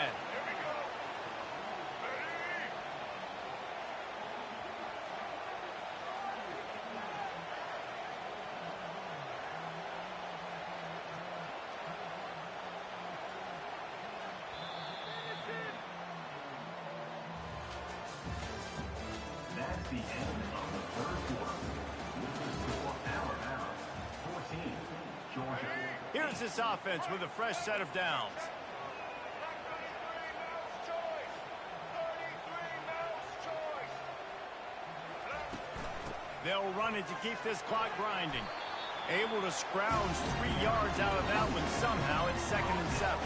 That's the end of the third quarter. With the score, Alabama 14, Georgia. Here's this offense with a fresh set of downs. They'll run it to keep this clock grinding. Able to scrounge 3 yards out of that one somehow. It's 2nd and 7.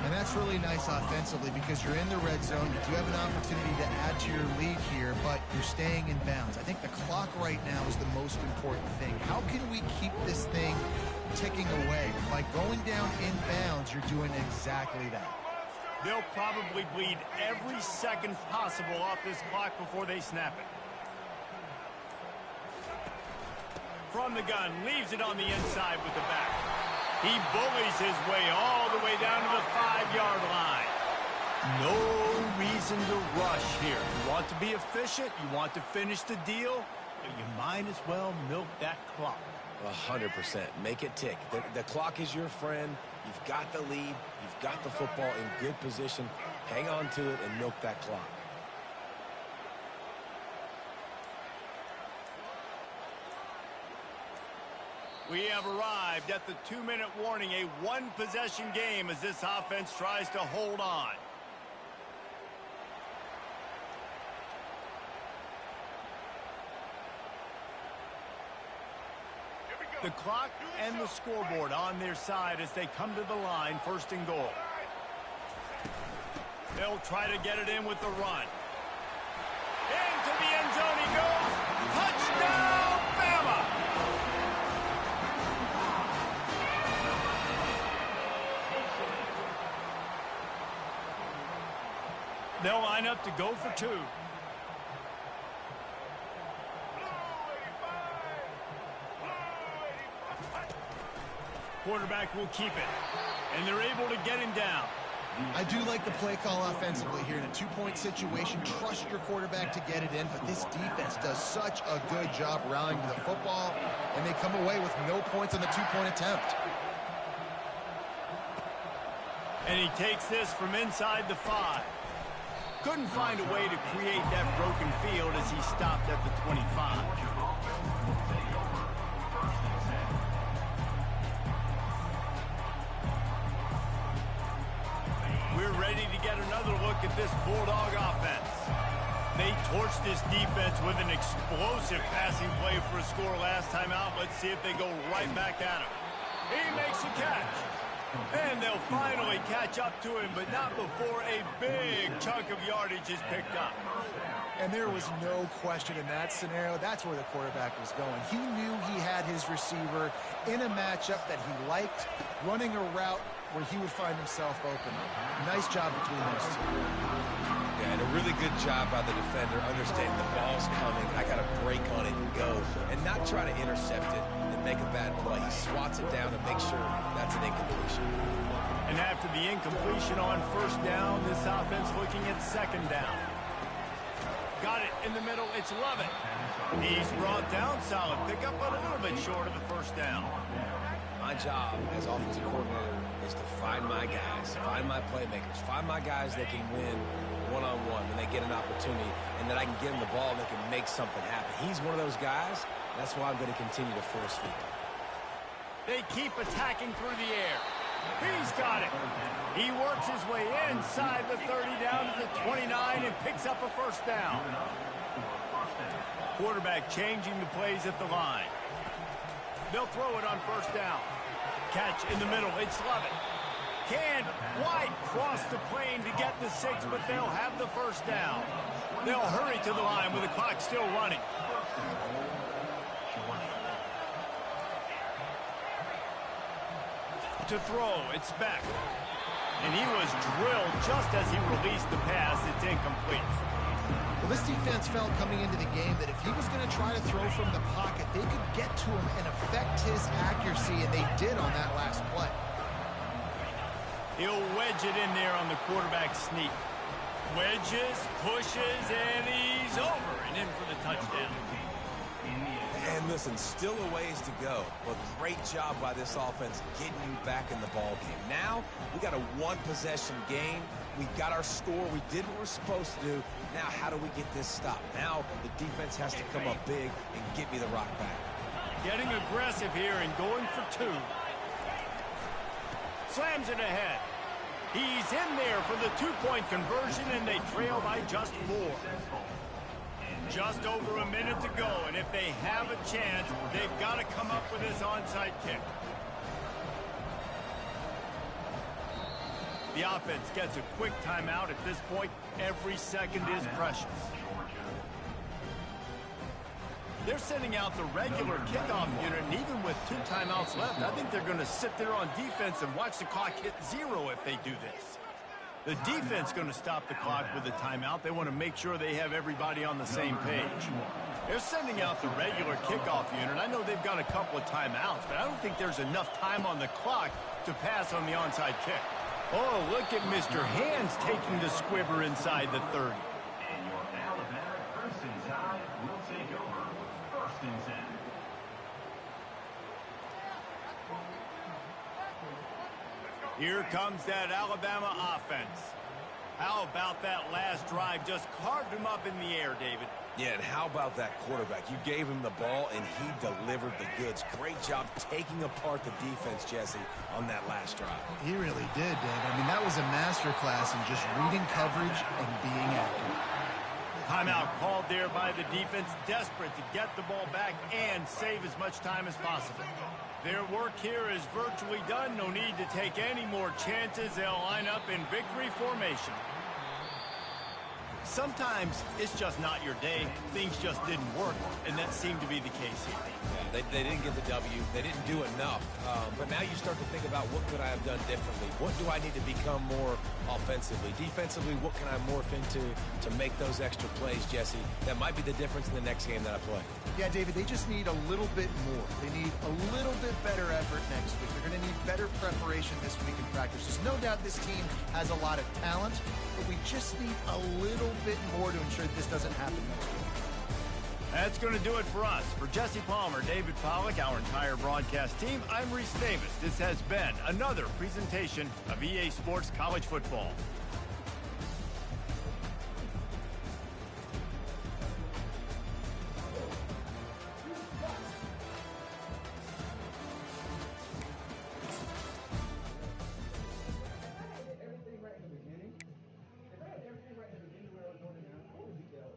And that's really nice offensively because you're in the red zone. You do have an opportunity to add to your lead here, but you're staying in bounds. I think the clock right now is the most important thing. How can we keep this thing ticking away? By going down in bounds, you're doing exactly that. They'll probably bleed every second possible off this clock before they snap it. From the gun, leaves it on the inside with the back. He bullies his way all the way down to the 5-yard line. No reason to rush here. You want to be efficient, you want to finish the deal, but you might as well milk that clock. 100%. Make it tick. The clock is your friend. You've got the lead. You've got the football in good position. Hang on to it and milk that clock. We have arrived at the 2-minute warning, a one-possession game as this offense tries to hold on. The clock and the scoreboard on their side as they come to the line, 1st and goal. They'll try to get it in with the run. Into the end zone he goes. Touchdown, Bama! They'll line up to go for 2. Quarterback will keep it, and they're able to get him down. I do like the play call offensively here in a 2-point situation. Trust your quarterback to get it in, but this defense does such a good job rallying to the football, and they come away with no points on the 2-point attempt. And he takes this from inside the 5. Couldn't find a way to create that broken field as he stopped at the 25. We're ready to get another look at this Bulldog offense. They torched this defense with an explosive passing play for a score last time out. Let's see if they go right back at him. He makes a catch. And they'll finally catch up to him, but not before a big chunk of yardage is picked up. And there was no question in that scenario. That's where the quarterback was going. He knew he had his receiver in a matchup that he liked, running a route where he would find himself open. Nice job between those two. Yeah, and a really good job by the defender, understanding the ball's coming. I got to break on it and go, and not try to intercept it and make a bad play. He swats it down and makes sure that's an incompletion. And after the incompletion on first down, this offense looking at second down. Got it in the middle. It's Lovett. He's brought down. Solid pickup, but a little bit short of the first down. My job as offensive coordinator is to find my guys, find my playmakers, find my guys that can win one-on-one when they get an opportunity, and that I can get them the ball and they can make something happen. He's one of those guys. That's why I'm going to continue to force feed him. They keep attacking through the air. He's got it. He works his way inside the 30 down to the 29 and picks up a first down. Quarterback changing the plays at the line. They'll throw it on first down. Catch in the middle. It's Lovett. Can wide cross the plane to get the 6, but they'll have the first down. They'll hurry to the line with the clock still running. To throw, it's Beck. And he was drilled just as he released the pass. It's incomplete. Well, this defense felt coming into the game that if he was going to try to throw from the pocket, they could get to him and affect his accuracy, and they did on that last play. He'll wedge it in there on the quarterback sneak. Wedges, pushes, and he's over and in for the touchdown. And listen, still a ways to go, but great job by this offense getting you back in the ball game. Now, we got a one-possession game. We got our score. We did what we're supposed to do. Now, how do we get this stopped? Now, the defense has to come up big and get me the rock back. Getting aggressive here and going for 2. Slams it ahead. He's in there for the 2-point conversion, and they trail by just 4. Just over a minute to go, and if they have a chance, they've got to come up with this onside kick. The offense gets a quick timeout. At this point, every second is precious. They're sending out the regular kickoff unit, and even with 2 timeouts left, I think they're going to sit there on defense and watch the clock hit 0 if they do this. The defense going to stop the clock with a timeout. They want to make sure they have everybody on the same page. They're sending out the regular kickoff unit. I know they've got a couple of timeouts, but I don't think there's enough time on the clock to pass on the onside kick. Oh, look at Mr. Hands taking the squibber inside the 30. And your Alabama Crimson Tide will take over first and 10. Here comes that Alabama offense. How about that last drive? Just carved him up in the air, David. Yeah, and how about that quarterback? You gave him the ball, and he delivered the goods. Great job taking apart the defense, Jesse, on that last drive. He really did, Dave. I mean, that was a masterclass in just reading coverage and being accurate. Timeout called there by the defense, desperate to get the ball back and save as much time as possible. Their work here is virtually done. No need to take any more chances. They'll line up in victory formation. Sometimes it's just not your day. Things just didn't work, and that seemed to be the case here. Yeah, they didn't get the W. They didn't do enough. But now you start to think about what could I have done differently? What do I need to become more offensively? Defensively, what can I morph into to make those extra plays, Jesse? That might be the difference in the next game that I play. Yeah, David, they just need a little bit more. They need a little bit better effort next week. They're going to need better preparation this week in practice. There's no doubt this team has a lot of talent, but we just need a little bit more to ensure that this doesn't happen next week. That's going to do it for us. For Jesse Palmer, David Pollack, our entire broadcast team, I'm Reese Davis. This has been another presentation of EA Sports College Football. Everything right in the beginning. If I had everything right in the beginning where I was going to now, what would be the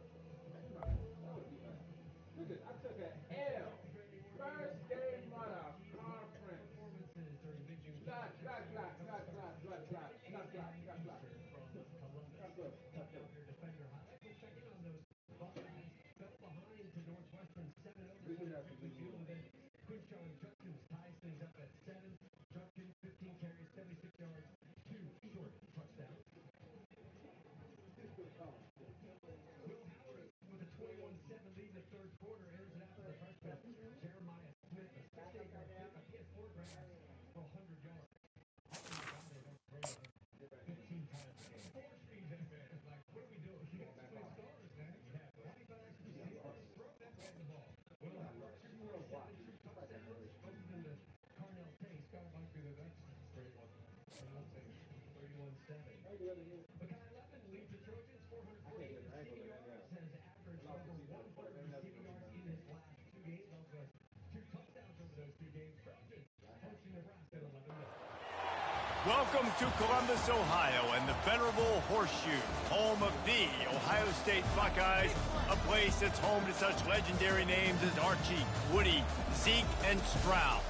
Welcome to Columbus, Ohio, and the venerable Horseshoe, home of the Ohio State Buckeyes, a place that's home to such legendary names as Archie, Woody, Zeke, and Stroud.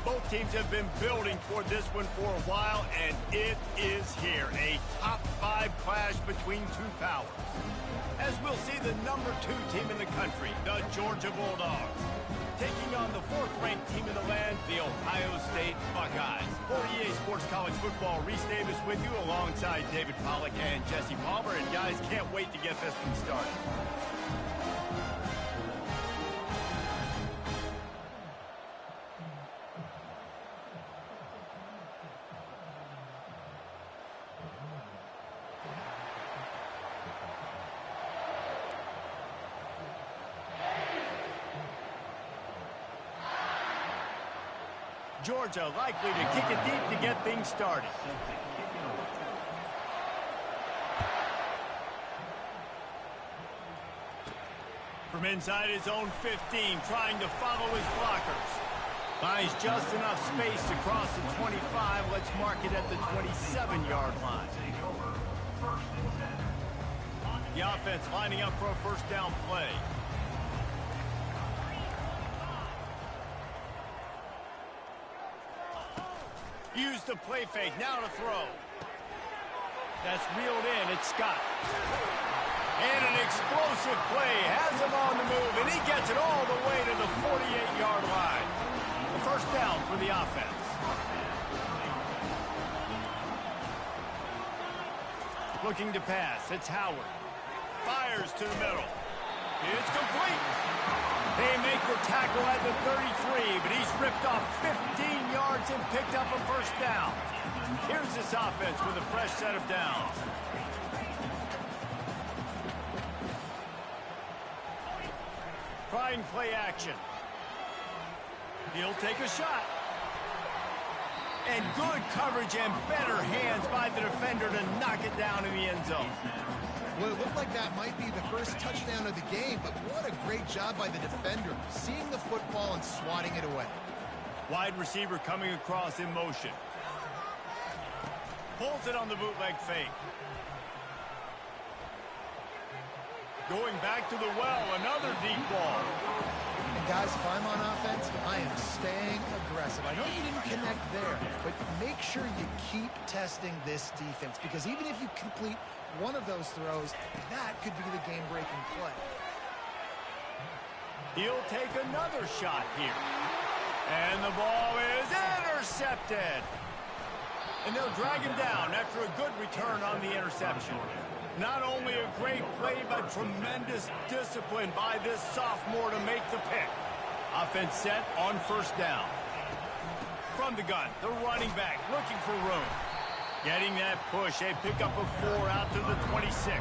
Both teams have been building toward this one for a while, and it is here, a top 5 clash between two powers. As we'll see the number 2 team in the country, the Georgia Bulldogs, taking on the 4th-ranked team in the land, the Ohio State Buckeyes. For EA Sports College Football, Reese Davis with you alongside David Pollack and Jesse Palmer. And guys, can't wait to get this one started. Georgia likely to kick it deep to get things started. From inside his own 15, trying to follow his blockers. Finds just enough space to cross the 25. Let's mark it at the 27-yard line. The offense lining up for a first down play. Use the play fake, now to throw. That's reeled in, it's Scott. And an explosive play, has him on the move, and he gets it all the way to the 48-yard line. The first down for the offense. Looking to pass, it's Howard. Fires to the middle. It's complete. Haymaker tackle at the 33, but he's ripped off 15 yards and picked up a first down. Here's this offense with a fresh set of downs. Trying play action. He'll take a shot. And good coverage and better hands by the defender to knock it down in the end zone. Well, it looked like that might be the first touchdown of the game, but what a great job by the defender, seeing the football and swatting it away. Wide receiver coming across in motion. Pulls it on the bootleg fake. Going back to the well, another deep ball. And guys, if I'm on offense, I am staying aggressive. I know you didn't connect there, but make sure you keep testing this defense, because even if you complete one of those throws, that could be the game-breaking play. He'll take another shot here. And the ball is intercepted. And they'll drag him down after a good return on the interception. Not only a great play, but tremendous discipline by this sophomore to make the pick. Offense set on first down. From the gun, the running back looking for room. Getting that push, a pickup of 4 out to the 26.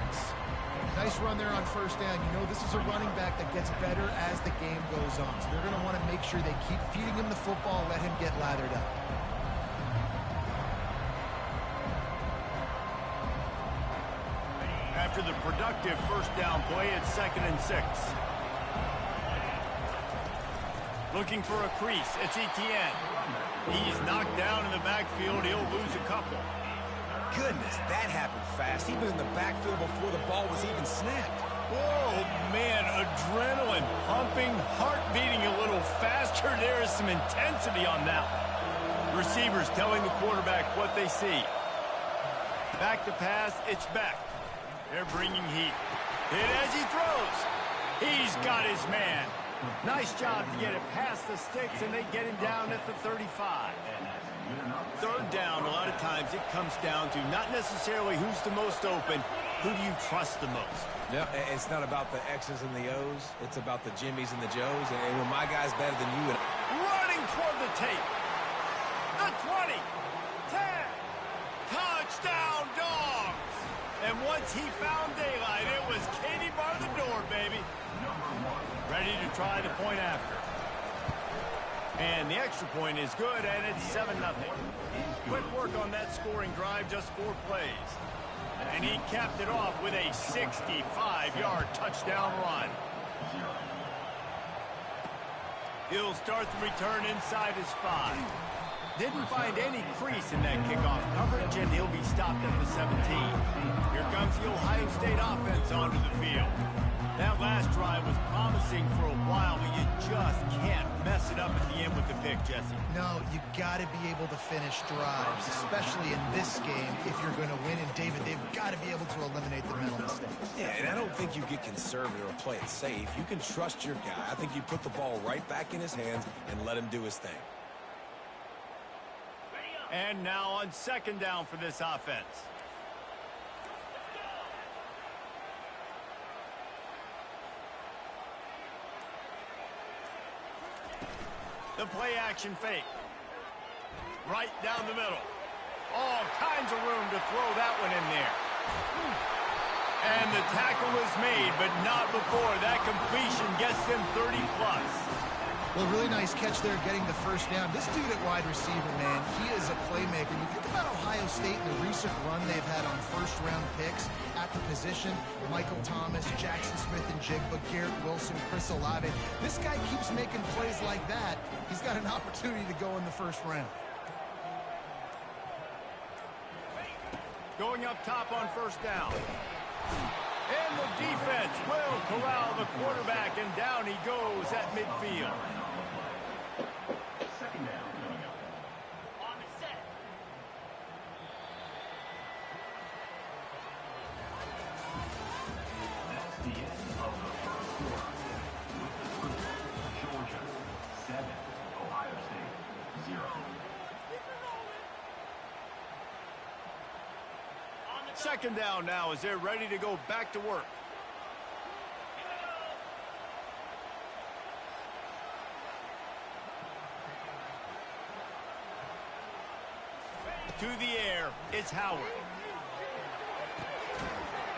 Nice run there on first down. You know this is a running back that gets better as the game goes on. So they're going to want to make sure they keep feeding him the football, let him get lathered up. After the productive first down play, it's 2nd and 6. Looking for a crease, it's Etienne. He's knocked down in the backfield. He'll lose a couple. Goodness, that happened fast. He was in the backfield before the ball was even snapped. Whoa, man, adrenaline pumping, heart beating a little faster. There is some intensity on that one. Receivers telling the quarterback what they see. Back to pass, it's back. They're bringing heat. Hit as he throws. He's got his man. Nice job to get it past the sticks, and they get him down at the 35. Third down, a lot of times it comes down to not necessarily who's the most open, who do you trust the most? Yeah, it's not about the X's and the O's. It's about the Jimmys and the Joes. And when my guy's better than you, running toward the tape. The 20, 10, touchdown Dogs. And once he found daylight, it was Katie bar the door, baby. Ready to try the point after. And the extra point is good, and it's 7-0. Quick work on that scoring drive, just 4 plays. And he capped it off with a 65-yard touchdown run. He'll start the return inside his 5. Didn't find any crease in that kickoff coverage, and he'll be stopped at the 17. Here comes the Ohio State offense onto the field. That last drive was promising for a while, but you just can't mess it up at the end with the pick, Jesse. No, you got to be able to finish drives, especially in this game if you're going to win. And, David, they've got to be able to eliminate the mental mistakes. Yeah, and I don't think you get conservative or play it safe. You can trust your guy. I think you put the ball right back in his hands and let him do his thing. And now on second down for this offense. The play action fake. Right down the middle. All kinds of room to throw that one in there. And the tackle is made, but not before that completion gets them 30+. Well, really nice catch there getting the first down. This dude at wide receiver, man, he is a playmaker. You think about Ohio State and the recent run they've had on first-round picks at the position. Michael Thomas, Jackson Smith-Njigba, Garrett Wilson, Chris Olave. This guy keeps making plays like that. He's got an opportunity to go in the first round. Going up top on first down. And the defense will corral the quarterback, and down he goes at midfield. Second down coming up. On the set. That's the end of the first quarter. With the score, Georgia 7, Ohio State 0. Second down now as they're ready to go back to work. To the air, it's Howard.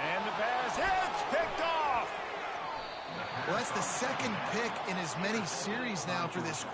And the pass hits, picked off. Well, that's the second pick in as many series now for this.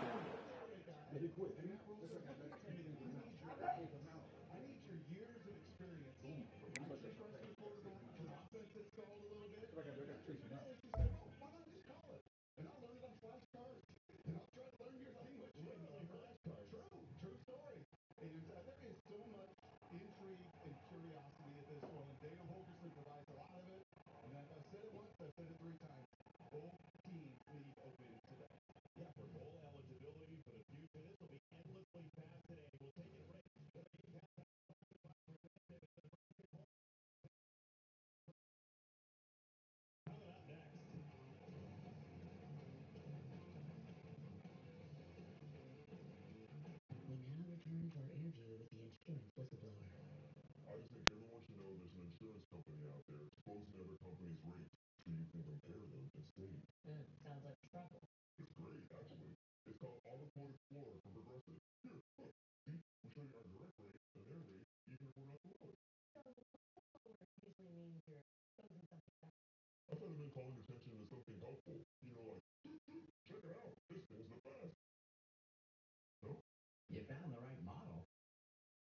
You found the right model.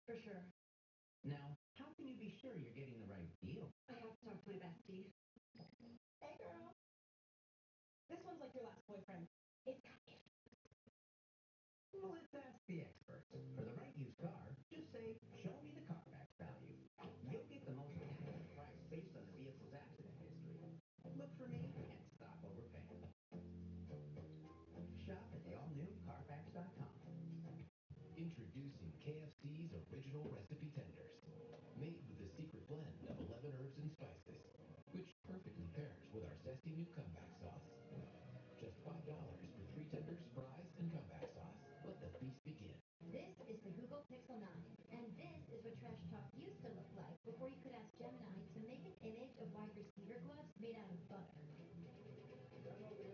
For sure. Now, how can you be sure you're getting the right deal? I have to talk to my bestie. Hey, girl. This one's like your last boyfriend. It's Well, let's ask the experts. For the right used car, just say, show me the Carfax value. You'll get the most accurate price based on the vehicle's accident history. Look for me and stop overpaying. Shop at the all-new Carfax.com. Introducing KFC's original recipe tenders. Made with a secret blend of 11 herbs and spices, which perfectly pairs with our zesty new comeback sauce. Just $5 for 3 tenders, fries, and comeback sauce. Let the feast begin. This is the Google Pixel 9, and this is what trash talk used to look like before you could ask Gemini to make an image of wide receiver gloves made out of butter.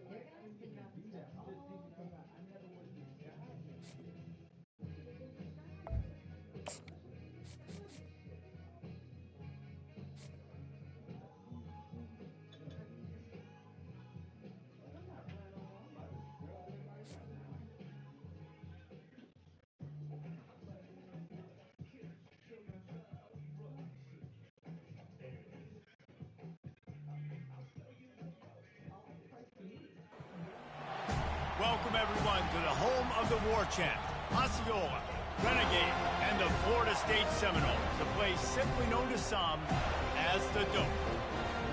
Their guys been dropping stuff all day. Welcome, everyone, to the home of the war chant, Osceola. Renegade and the Florida State Seminoles, the place simply known to some as the Dope.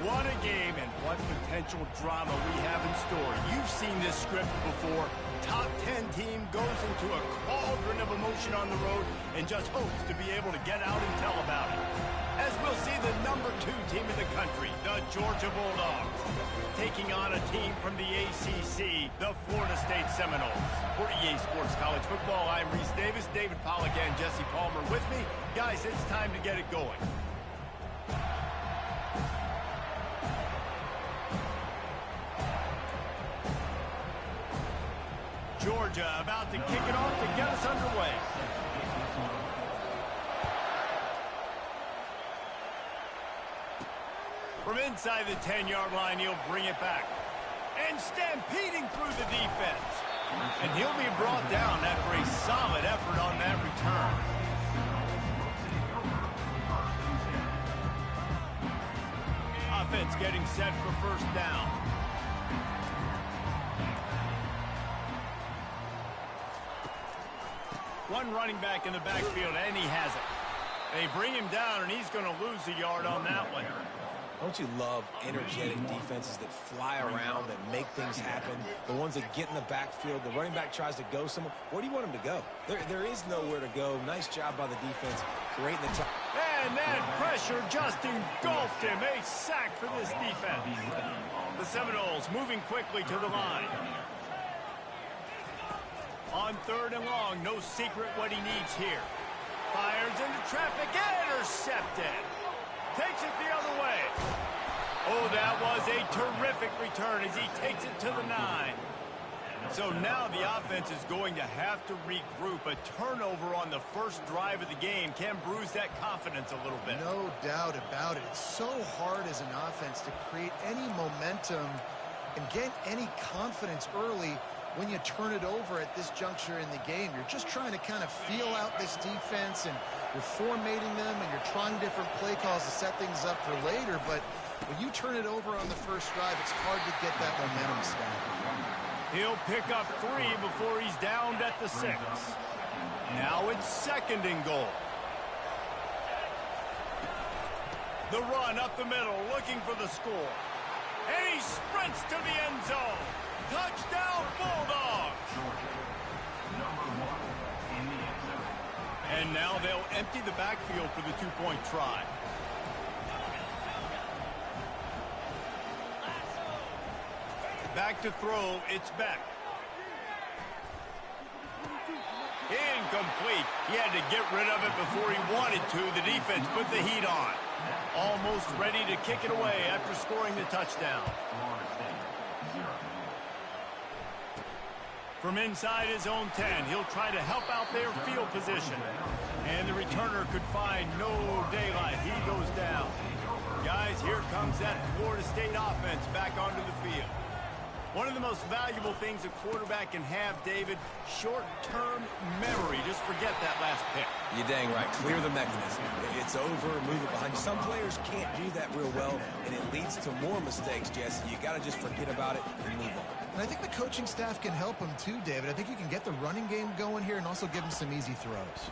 What a game and what potential drama we have in store. You've seen this script before. Top 10 team goes into a cauldron of emotion on the road and just hopes to be able to get out and tell about it. As we'll see the number 2 team in the country, the Georgia Bulldogs, taking on a team from the ACC, the Florida State Seminoles. For EA Sports College Football, I'm Reese Davis, David Pollack, and Jesse Palmer with me. Guys, it's time to get it going. Georgia about to kick it off to get us underway. From inside the 10-yard line, he'll bring it back. And stampeding through the defense. And he'll be brought down after a solid effort on that return. Offense getting set for first down. One running back in the backfield, and he has it. They bring him down, and he's going to lose a yard on that one. Don't you love energetic defenses that fly around, that make things happen? The ones that get in the backfield, the running back tries to go somewhere. Where do you want him to go? There is nowhere to go. Nice job by the defense, creating the time. And that pressure just engulfed him. A sack for this defense. The Seminoles moving quickly to the line. On 3rd and long, no secret what he needs here. Fires into traffic, intercepted. Takes it the other way. Oh, that was a terrific return as he takes it to the 9. So now the offense is going to have to regroup. A turnover on the first drive of the game can bruise that confidence a little bit. No doubt about it. It's so hard as an offense to create any momentum and get any confidence early when you turn it over at this juncture in the game. You're just trying to kind of feel out this defense, and you're formatting them, and you're trying different play calls to set things up for later. But when you turn it over on the first drive, it's hard to get that momentum started. He'll pick up 3 before he's downed at the 6. Now it's 2nd and goal. The run up the middle, looking for the score. And he sprints to the end zone. Touchdown, Bulldogs! And now they'll empty the backfield for the 2-point try. Back to throw, it's Beck. Incomplete. He had to get rid of it before he wanted to. The defense put the heat on. Almost ready to kick it away after scoring the touchdown. From inside his own 10, he'll try to help out their field position. And the returner could find no daylight. He goes down. Guys, here comes that Florida State offense back onto the field. One of the most valuable things a quarterback can have, David, short-term memory. Just forget that last pick. You're dang right. Clear the mechanism. It's over, move it behind you. Some players can't do that real well, and it leads to more mistakes, Jesse. You got to just forget about it and move on. And I think the coaching staff can help him too, David. I think you can get the running game going here and also give him some easy throws.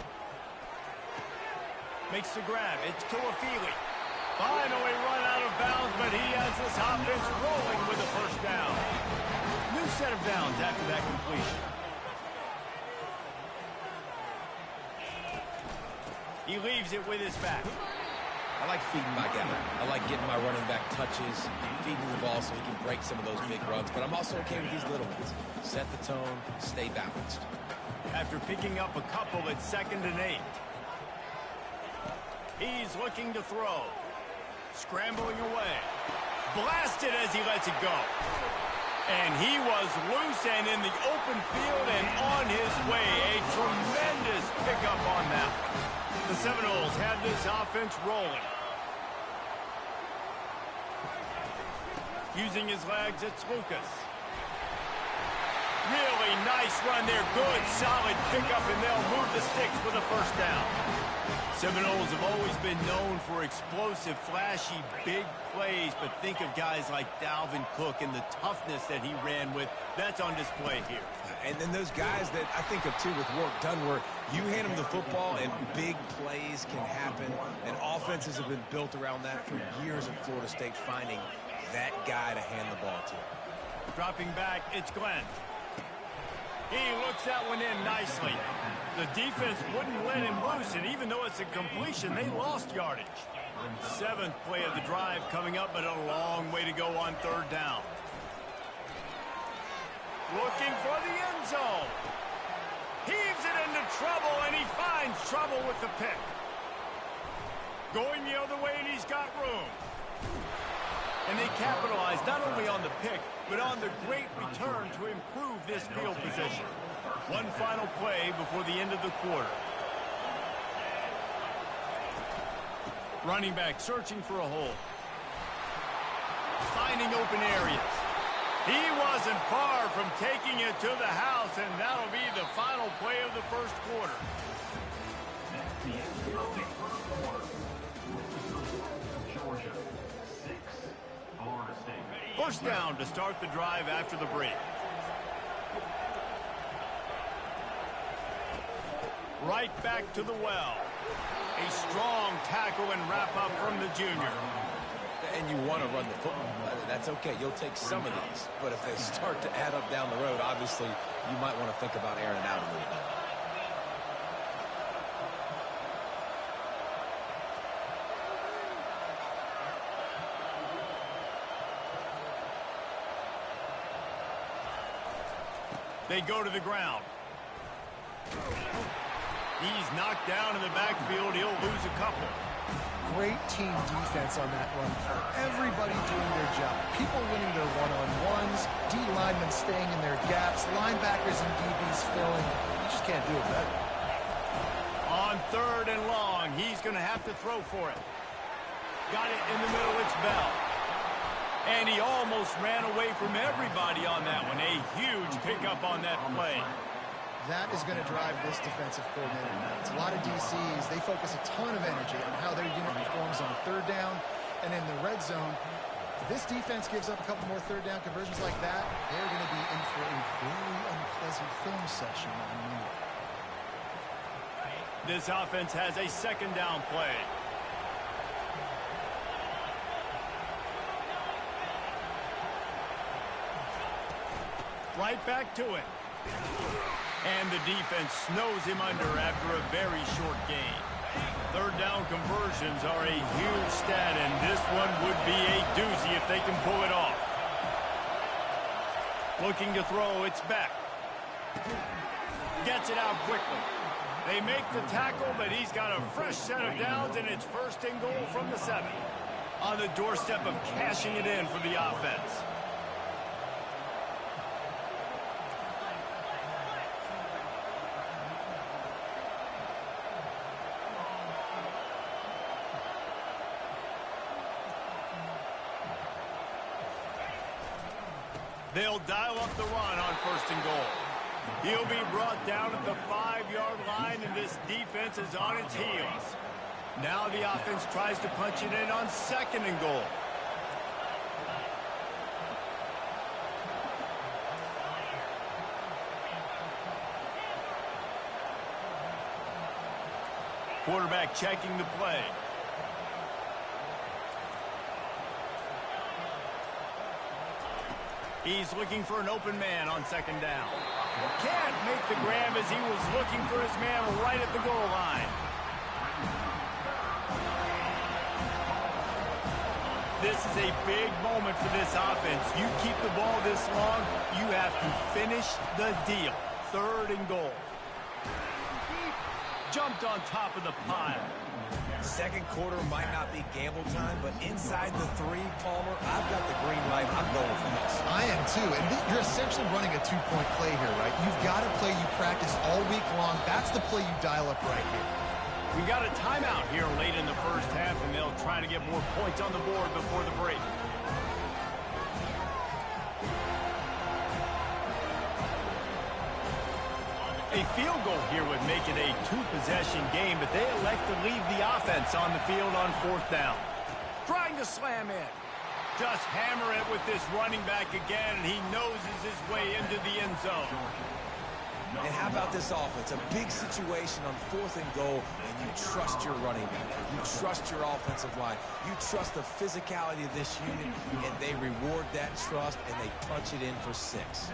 Makes the grab. It's Toafili. Finally run out of bounds, but he has this offense rolling with a first down. New set of downs after that completion. He leaves it with his back. I like feeding my guy. I like getting my running back touches, feeding the ball so he can break some of those big runs. But I'm also okay with these little ones. Set the tone, stay balanced. After picking up a couple, it's 2nd and 8. He's looking to throw. Scrambling away. Blasted as he lets it go. And he was loose and in the open field and on his way. A tremendous pickup on that one. The Seminoles have this offense rolling. Using his legs, it's Lucas. Really nice run there. Good, solid pickup, and they'll move the sticks for the first down. Seminoles have always been known for explosive, flashy, big plays, but think of guys like Dalvin Cook and the toughness that he ran with. That's on display here. And then those guys that I think of, too, with work done, where you hand them the football and big plays can happen, and offenses have been built around that for years at Florida State, finding that guy to hand the ball to. Dropping back, it's Glenn. He looks that one in nicely. The defense wouldn't let him loose, and even though it's a completion, they lost yardage. 7th play of the drive coming up, but a long way to go on 3rd down. Looking for the end zone. Heaves it into trouble, and he finds trouble with the pick. Going the other way, and he's got room. And they capitalize not only on the pick, but on the great return to improve this field position. One final play before the end of the quarter. Running back searching for a hole. Finding open areas. He wasn't far from taking it to the house, and that'll be the final play of the first quarter. Georgia 6, Florida State. First down to start the drive after the break. Right back to the well. A strong tackle and wrap up from the junior. And you want to run the football. That's okay. You'll take some of these. But if they start to add up down the road, obviously, you might want to think about airing out a little bit. They go to the ground. He's knocked down in the backfield. He'll lose a couple. Great team defense on that run play. Everybody doing their job. People winning their one-on-ones, D linemen staying in their gaps, linebackers and DBs filling. You just can't do it better. On 3rd and long, he's going to have to throw for it. Got it in the middle. It's Bell. And he almost ran away from everybody on that one. A huge pickup on that play. That is going to drive this defensive coordinator nuts. A lot of DCs, they focus a ton of energy on how their unit performs on 3rd down and in the red zone. If this defense gives up a couple more 3rd down conversions like that, they're going to be in for a very unpleasant film session on Monday. This offense has a 2nd down play. Right back to it. And the defense snows him under after a very short gain. 3rd down conversions are a huge stat, and this one would be a doozy if they can pull it off. Looking to throw, it's back. Gets it out quickly. They make the tackle, but he's got a fresh set of downs, and it's 1st and goal from the 7. On the doorstep of cashing it in for the offense. They'll dial up the run on 1st and goal. He'll be brought down at the 5-yard line, and this defense is on its heels. Now the offense tries to punch it in on 2nd and goal. Quarterback checking the play. He's looking for an open man on 2nd down. Can't make the grab as he was looking for his man right at the goal line. This is a big moment for this offense. You keep the ball this long, you have to finish the deal. 3rd and goal. Jumped on top of the pile. 2nd quarter might not be gamble time, but inside the 3, Palmer, I've got the green light. I'm going for this. I am too, and you're essentially running a 2-point play here, right? You've got a play you practice all week long. That's the play you dial up right here. We got a timeout here late in the first half, and they'll try to get more points on the board before the break. A field goal here would make it a two-possession game, but they elect to leave the offense on the field on 4th down. Trying to slam in. Just hammer it with this running back again, and he noses his way into the end zone. And how about this offense? A big situation on 4th and goal, and you trust your running back. You trust your offensive line. You trust the physicality of this unit, and they reward that trust, and they punch it in for 6.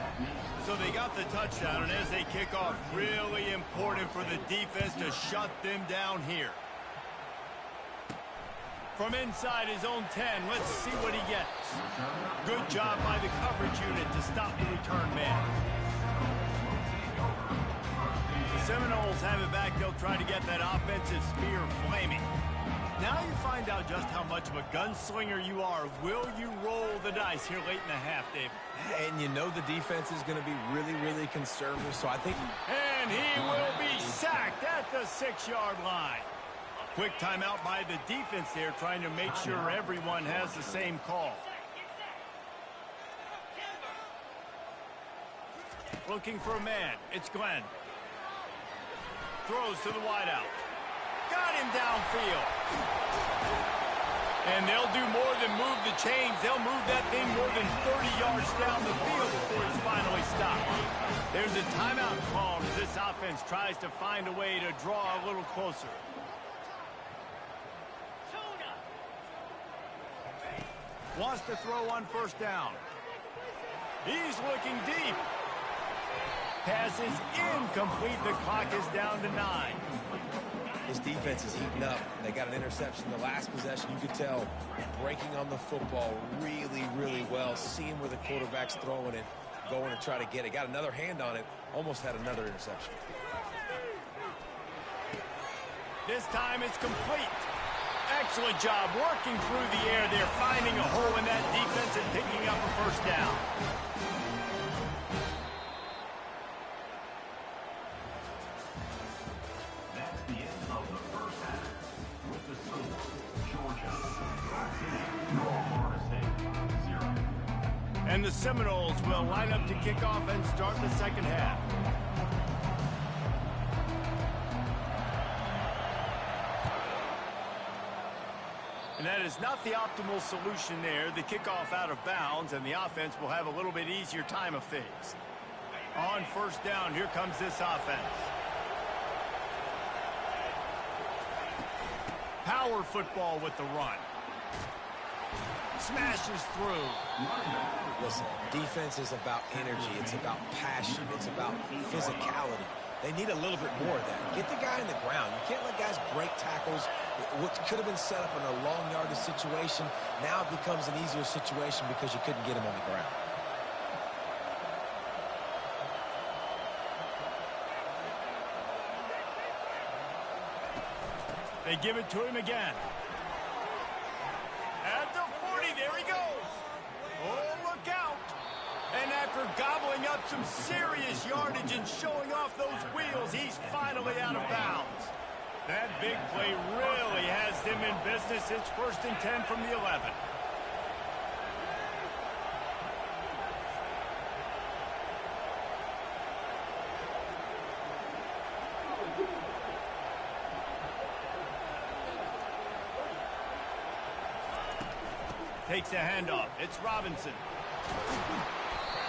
So they got the touchdown, and as they kick off, really important for the defense to shut them down here. From inside his own 10, let's see what he gets. Good job by the coverage unit to stop the return man. The Seminoles have it back. They'll try to get that offensive spear flaming. Now you find out just how much of a gunslinger you are. Will you roll the dice here late in the half, David? And you know the defense is going to be really, really conservative, so I think... And he will be sacked at the 6-yard line. Quick timeout by the defense there, trying to make sure everyone has the same call. Looking for a man. It's Glenn. Throws to the wideout. Got him downfield. And they'll do more than move the chains. They'll move that thing more than 30 yards down the field before he's finally stopped. There's a timeout called as this offense tries to find a way to draw a little closer. Wants to throw on 1st down. He's looking deep. Pass is incomplete. The clock is down to 9. This defense is heating up. They got an interception the last possession. You could tell breaking on the football really, really well. Seeing where the quarterback's throwing it, going to try to get it. Got another hand on it. Almost had another interception. This time it's complete. Excellent job working through the air there, finding a hole in that defense and picking up a 1st down. That's the end of the 1st half. With the score, Georgia 14, Florida State 0. And the Seminoles will line up to kick off and start the 2nd half. And that is not the optimal solution there. The kickoff out of bounds, and the offense will have a little bit easier time of things. On 1st down, here comes this offense. Power football with the run. Smashes through. Listen, defense is about energy. It's about passion. It's about physicality. They need a little bit more of that. Get the guy in the ground. You can't let guys break tackles. What could have been set up in a long yardage situation, now it becomes an easier situation because you couldn't get him on the ground. They give it to him again. At the 40, there he goes. Oh, look out. And after gobbling up some serious yardage and showing off those wheels, he's finally out of bounds. That big play really has them in business. It's 1st and 10 from the 11. Takes a handoff. It's Robinson.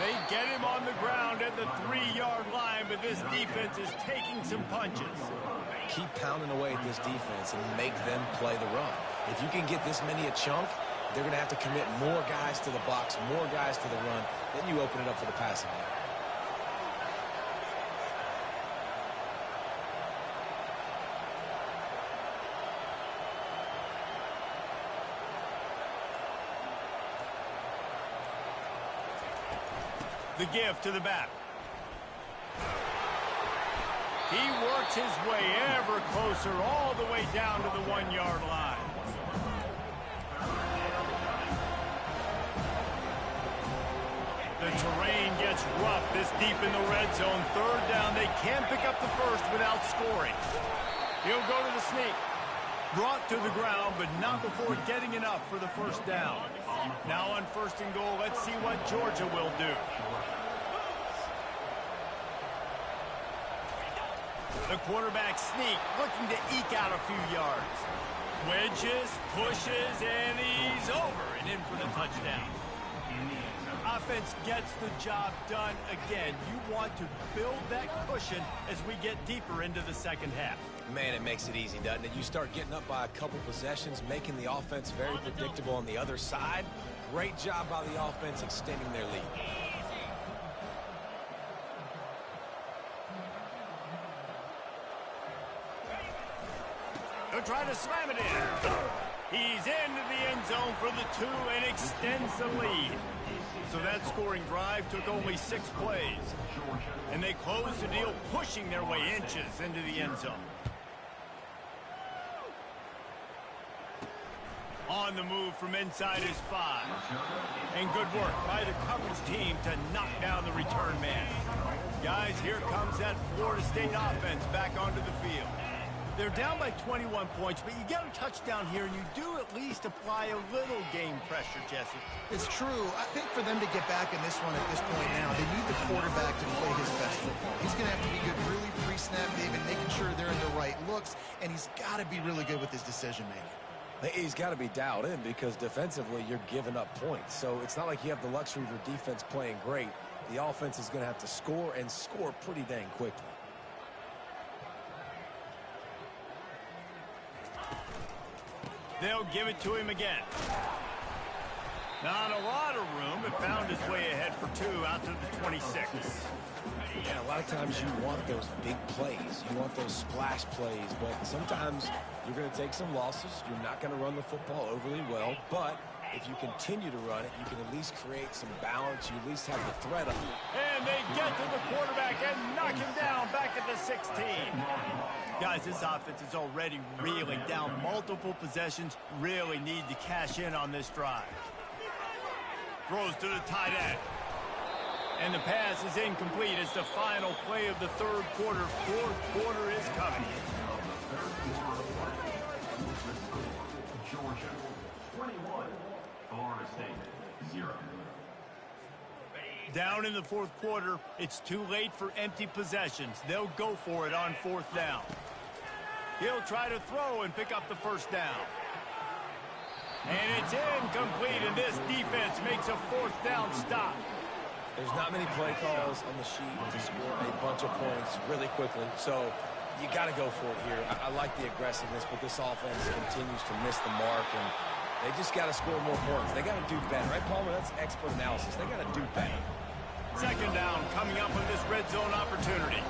They get him on the ground at the 3-yard line, but this defense is taking some punches. Keep pounding away at this defense and make them play the run. If you can get this many a chunk, they're going to have to commit more guys to the box, more guys to the run. Then you open it up for the passing game. The give to the back. He works his way ever closer all the way down to the 1-yard line. The terrain gets rough this deep in the red zone. 3rd down. They can't pick up the first without scoring. He'll go to the sneak. Brought to the ground, but not before getting enough for the 1st down. Now on 1st and goal, let's see what Georgia will do. The quarterback sneak, looking to eke out a few yards. Wedges, pushes, and he's over and in for the touchdown. Offense gets the job done again. You want to build that cushion as we get deeper into the second half. Man, it makes it easy, doesn't it? You start getting up by a couple possessions, making the offense very predictable on the other side. Great job by the offense extending their lead. They'll try to slam it in. He's into the end zone for the 2 and extends the lead. So that scoring drive took only 6 plays. And they closed the deal, pushing their way inches into the end zone. On the move from inside his 5. And good work by the coverage team to knock down the return man. Guys, here comes that Florida State offense back onto the field. They're down by 21 points, but you get a touchdown here, and you do at least apply a little game pressure, Jesse. It's true. I think for them to get back in this one at this point now, they need the quarterback to play his best football. He's going to have to be good really pre-snap, David, making sure they're in the right looks, and he's got to be really good with his decision-making. He's got to be dialed in because defensively you're giving up points. So it's not like you have the luxury of your defense playing great. The offense is going to have to score and score pretty dang quickly. They'll give it to him again. Not a lot of room, but found his way ahead for 2 out to the 26. And a lot of times you want those big plays. You want those splash plays, but sometimes you're going to take some losses. You're not going to run the football overly well, but if you continue to run it, you can at least create some balance. You at least have the threat of it. And they get to the quarterback and knock him down back at the 16. Guys, this offense is already reeling down multiple possessions. Really need to cash in on this drive. Throws to the tight end. And the pass is incomplete as the final play of the third quarter. Fourth quarter is coming. Georgia 21, Florida State 0. Down in the fourth quarter, it's too late for empty possessions. They'll go for it on 4th down. He'll try to throw and pick up the first down. And it's incomplete, and this defense makes a 4th down stop. There's not many play calls on the sheet to score a bunch of points really quickly, so you got to go for it here. I like the aggressiveness, but this offense continues to miss the mark, and they just got to score more points. They got to do better, right, Palmer? That's expert analysis. They got to do better. 2nd down coming up with this red zone opportunity.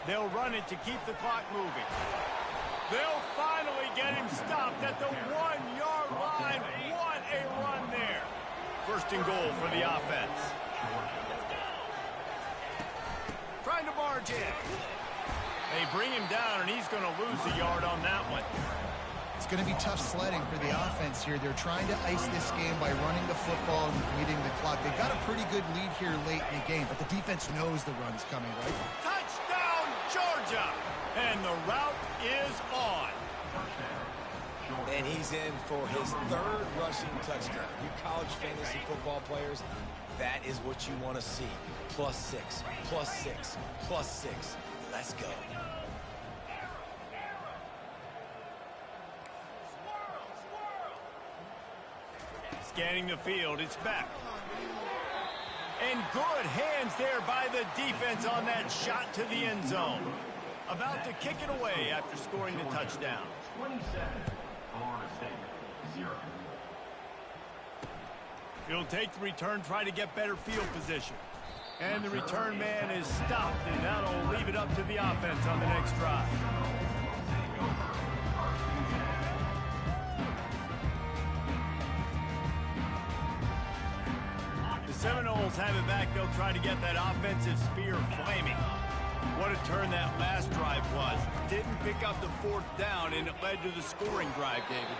They'll run it to keep the clock moving. They'll finally get him stopped at the 1-yard line. What a run there. 1st and goal for the offense. Trying to barge in. They bring him down, and he's going to lose a yard on that one. It's going to be tough sledding for the offense here. They're trying to ice this game by running the football and beating the clock. They've got a pretty good lead here late in the game, but the defense knows the run's coming, right? Touchdown, Georgia! And the route is on. And he's in for his 3rd rushing touchdown. You college fantasy football players, that is what you want to see. +6, +6, +6. Let's go. Scanning the field, it's back. And good hands there by the defense on that shot to the end zone. About to kick it away after scoring the touchdown. 27, Florida State 0. He'll take the return, try to get better field position. And the return man is stopped, and that'll leave it up to the offense on the next drive. The Seminoles have it back. They'll try to get that offensive spear flaming. What a turn that last drive was. Didn't pick up the 4th down, and it led to the scoring drive, David.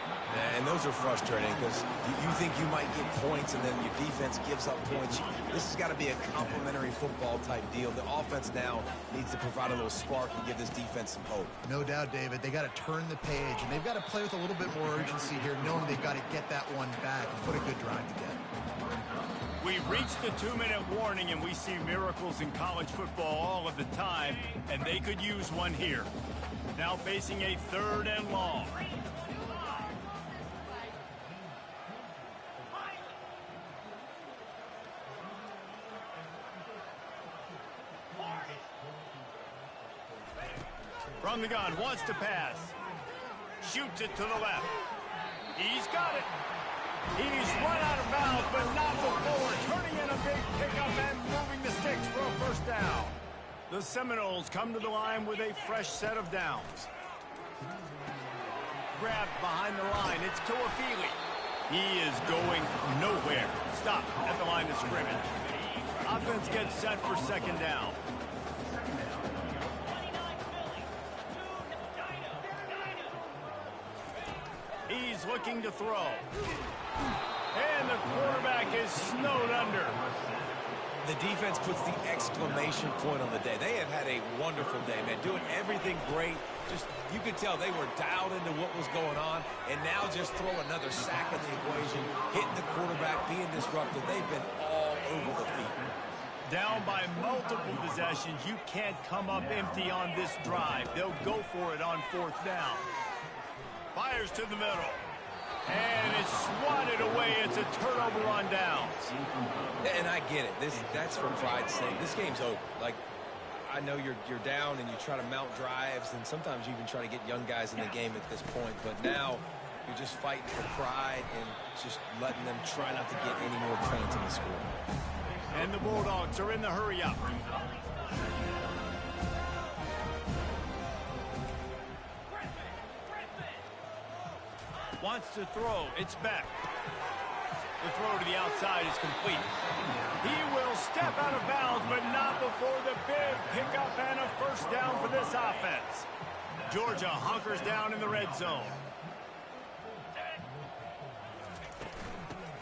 And those are frustrating because you think you might get points and then your defense gives up points. This has got to be a complementary football type deal. The offense now needs to provide a little spark and give this defense some hope. No doubt, David. They got to turn the page, and they've got to play with a little bit more urgency here, knowing they've got to get that one back and put a good drive together. We've reached the 2-minute warning, and we see miracles in college football all of the time, and they could use one here. Now facing a 3rd and long. From the gun, wants to pass. Shoots it to the left. He's got it. He's run out of bounds, but not before turning in a big pickup and moving the sticks for a 1st down. The Seminoles come to the line with a fresh set of downs. Grabbed behind the line. It's Toafili. He is going nowhere. Stop at the line of scrimmage. Offense gets set for 2nd down. He's looking to throw. And the quarterback is snowed under. The defense puts the exclamation point on the day. They have had a wonderful day, man. Doing everything great. Just, you could tell they were dialed into what was going on. And now just throw another sack in the equation. Hitting the quarterback, being disruptive. They've been all over the field. Down by multiple possessions. You can't come up empty on this drive. They'll go for it on 4th down. Fires to the middle. And it's swatted away. It's a turnover on downs. And I get it. That's for pride's sake. This game's over. Like, I know you're down and you try to mount drives, and sometimes you even try to get young guys in the game at this point. But now you're just fighting for pride and just letting them try not to get any more points in the score. And the Bulldogs are in the hurry-up. Wants to throw. It's back. The throw to the outside is complete. He will step out of bounds, but not before the big pickup and a 1st down for this offense. Georgia hunkers down in the red zone.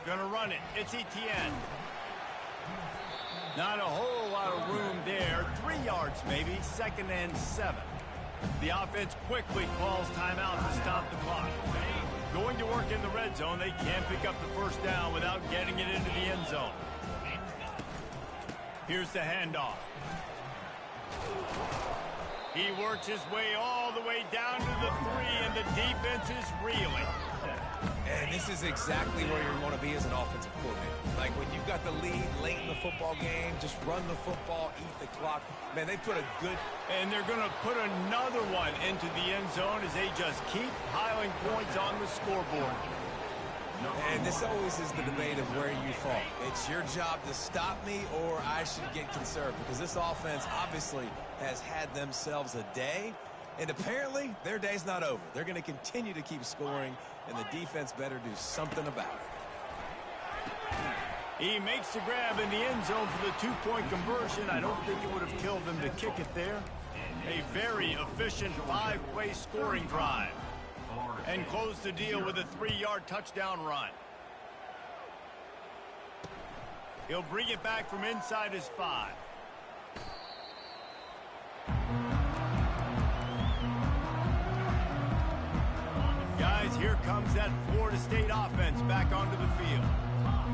Gonna run it. It's Etienne. Not a whole lot of room there. 3 yards maybe. 2nd and 7. The offense quickly calls timeout to stop the clock. Going to work in the red zone. They can't pick up the 1st down without getting it into the end zone. Here's the handoff. He works his way all the way down to the 3, and the defense is reeling. And this is exactly where you want to be as an offensive coordinator. Like when you've got the lead late in the football game, just run the football, eat the clock. Man, they put a good... And they're going to put another one into the end zone as they just keep piling points on the scoreboard. And this always is the debate of where you fall. It's your job to stop me or I should get conserved, because this offense obviously has had themselves a day, and apparently their day's not over. They're going to continue to keep scoring, and the defense better do something about it. He makes the grab in the end zone for the 2-point conversion. I don't think it would have killed them to kick it there. A very efficient 5-play scoring drive. And close the deal with a 3-yard touchdown run. He'll bring it back from inside his 5. Guys, here comes that Florida State offense back onto the field.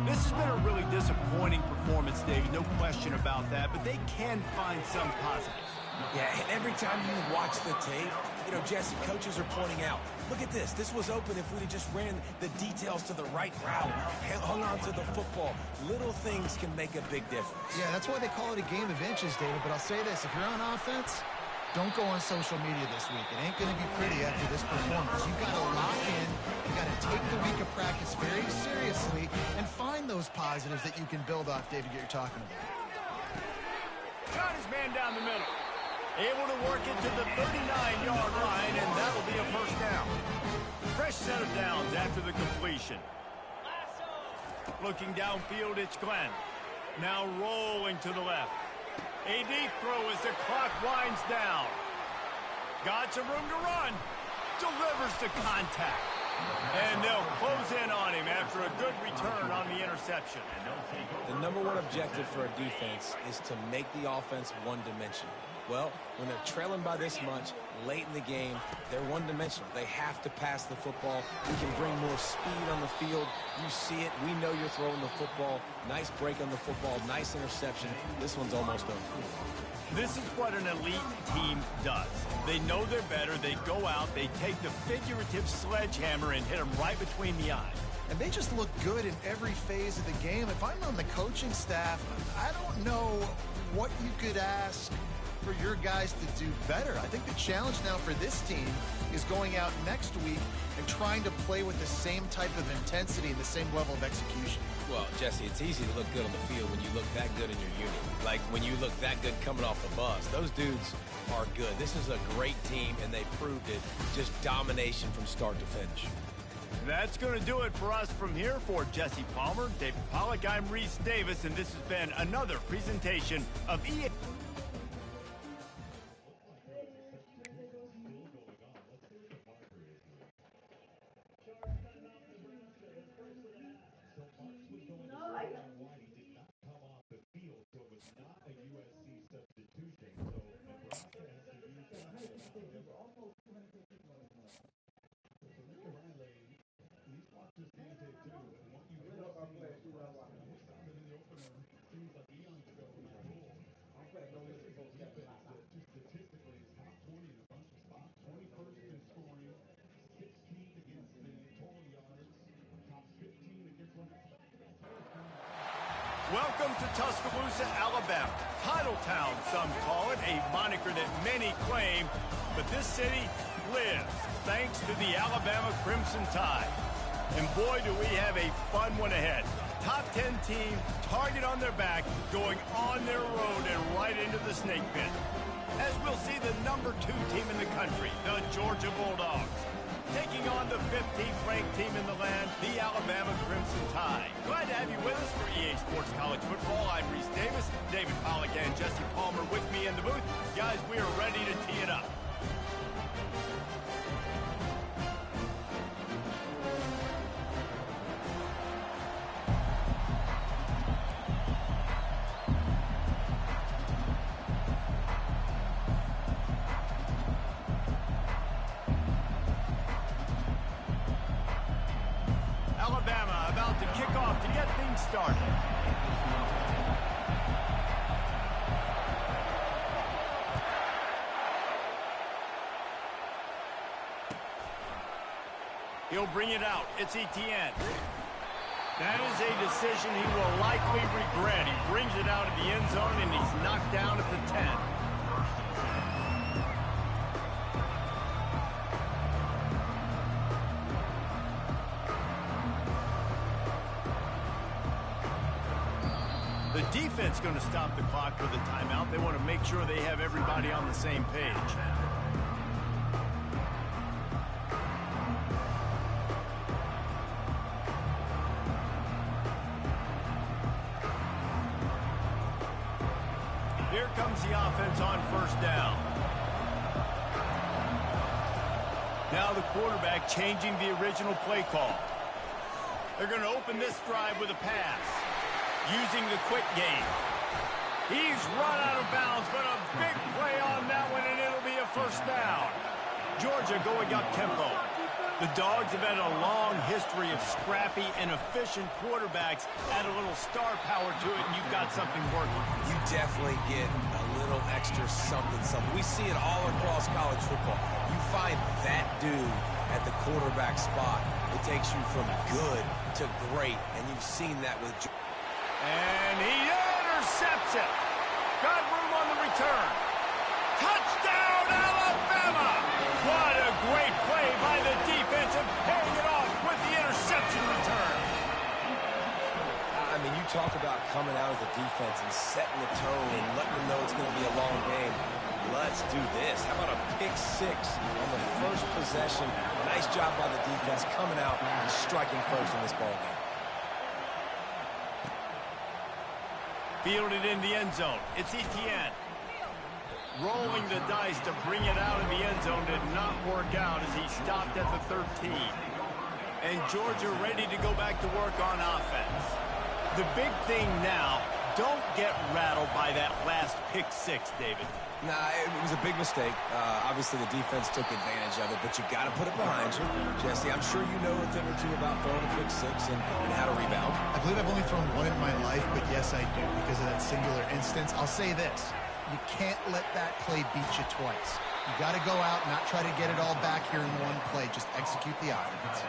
This has been a really disappointing performance, Dave. No question about that, but they can find some positives. Yeah, and every time you watch the tape, you know, Jesse, coaches are pointing out, look at this. This was open if we'd have just ran the details to the right route, hung on to the football. Little things can make a big difference. Yeah, that's why they call it a game of inches, David. But I'll say this, if you're on offense, don't go on social media this week. It ain't going to be pretty after this performance. You've got to lock in. You've got to take the week of practice very seriously and find those positives that you can build off, David, you're talking about. Got his man down the middle. Able to work it to the 39-yard line, and that'll be a 1st down. Fresh set of downs after the completion. Looking downfield, it's Glenn. Now rolling to the left. A deep throw as the clock winds down. Got some room to run. Delivers the contact. And they'll close in on him after a good return on the interception. The #1 objective for a defense is to make the offense one-dimensional. Well, when they're trailing by this much, late in the game, they're one-dimensional. They have to pass the football. We can bring more speed on the field. You see it. We know you're throwing the football. Nice break on the football. Nice interception. This one's almost over. This is what an elite team does. They know they're better. They go out. They take the figurative sledgehammer and hit them right between the eyes. And they just look good in every phase of the game. If I'm on the coaching staff, I don't know what you could ask for your guys to do better. I think the challenge now for this team is going out next week and trying to play with the same type of intensity and the same level of execution. Well, Jesse, it's easy to look good on the field when you look that good in your unit. Like when you look that good coming off the bus. Those dudes are good. This is a great team, and they proved it. Just domination from start to finish. That's going to do it for us from here. For Jesse Palmer, David Pollack, I'm Reese Davis, and this has been another presentation of EA. Welcome to Tuscaloosa, Alabama. Titletown, some call it, a moniker that many claim, but this city lives thanks to the Alabama Crimson Tide. And boy, do we have a fun one ahead. Top 10 team, target on their back, going on their road and right into the snake pit. As we'll see the number 2 team in the country, the Georgia Bulldogs, taking on the 15th ranked team in the land, the Alabama Crimson Tide. Glad to have you with us for EA Sports College Football. I'm Reese Davis, David Pollack and Jesse Palmer with me in the booth. Guys, we are ready to tee it up. Alabama about to kick off to get things started. He'll bring it out. It's Etienne. That is a decision he will likely regret. He brings it out of the end zone, and he's knocked down at the 10. The defense going to stop the clock with a timeout. They want to make sure they have everybody on the same page. Here comes the offense on first down. Now the quarterback changing the original play call. They're going to open this drive with a pass, using the quick game. He's run out of bounds, but a big play on that one, and it'll be a first down. Georgia going up tempo. The Dogs have had a long history of scrappy and efficient quarterbacks. Add a little star power to it, and you've got something working. You definitely get a little extra something. We see it all across college football. You find that dude at the quarterback spot, it takes you from good to great, and you've seen that with and he intercepts it. Got room on the return. Touchdown, Alabama! What a great play by the defense and paying it off with the interception return. I mean, you talk about coming out of the defense and setting the tone and letting them know it's going to be a long game. Let's do this. How about a pick 6 on the first possession? Nice job by the defense coming out and striking first in this ball game. Fielded in the end zone. It's Etienne. Rolling the dice to bring it out of the end zone did not work out as he stopped at the 13. And Georgia ready to go back to work on offense. The big thing now, don't get rattled by that last pick six, David. Nah, it was a big mistake. Obviously, the defense took advantage of it, but you got to put it behind you. Jesse, I'm sure you know a thing or two about throwing a pick six and how to rebound. I believe I've only thrown one in my life, but yes, I do because of that singular instance. I'll say this. You can't let that play beat you twice. You got to go out and not try to get it all back here in one play. Just execute the offense.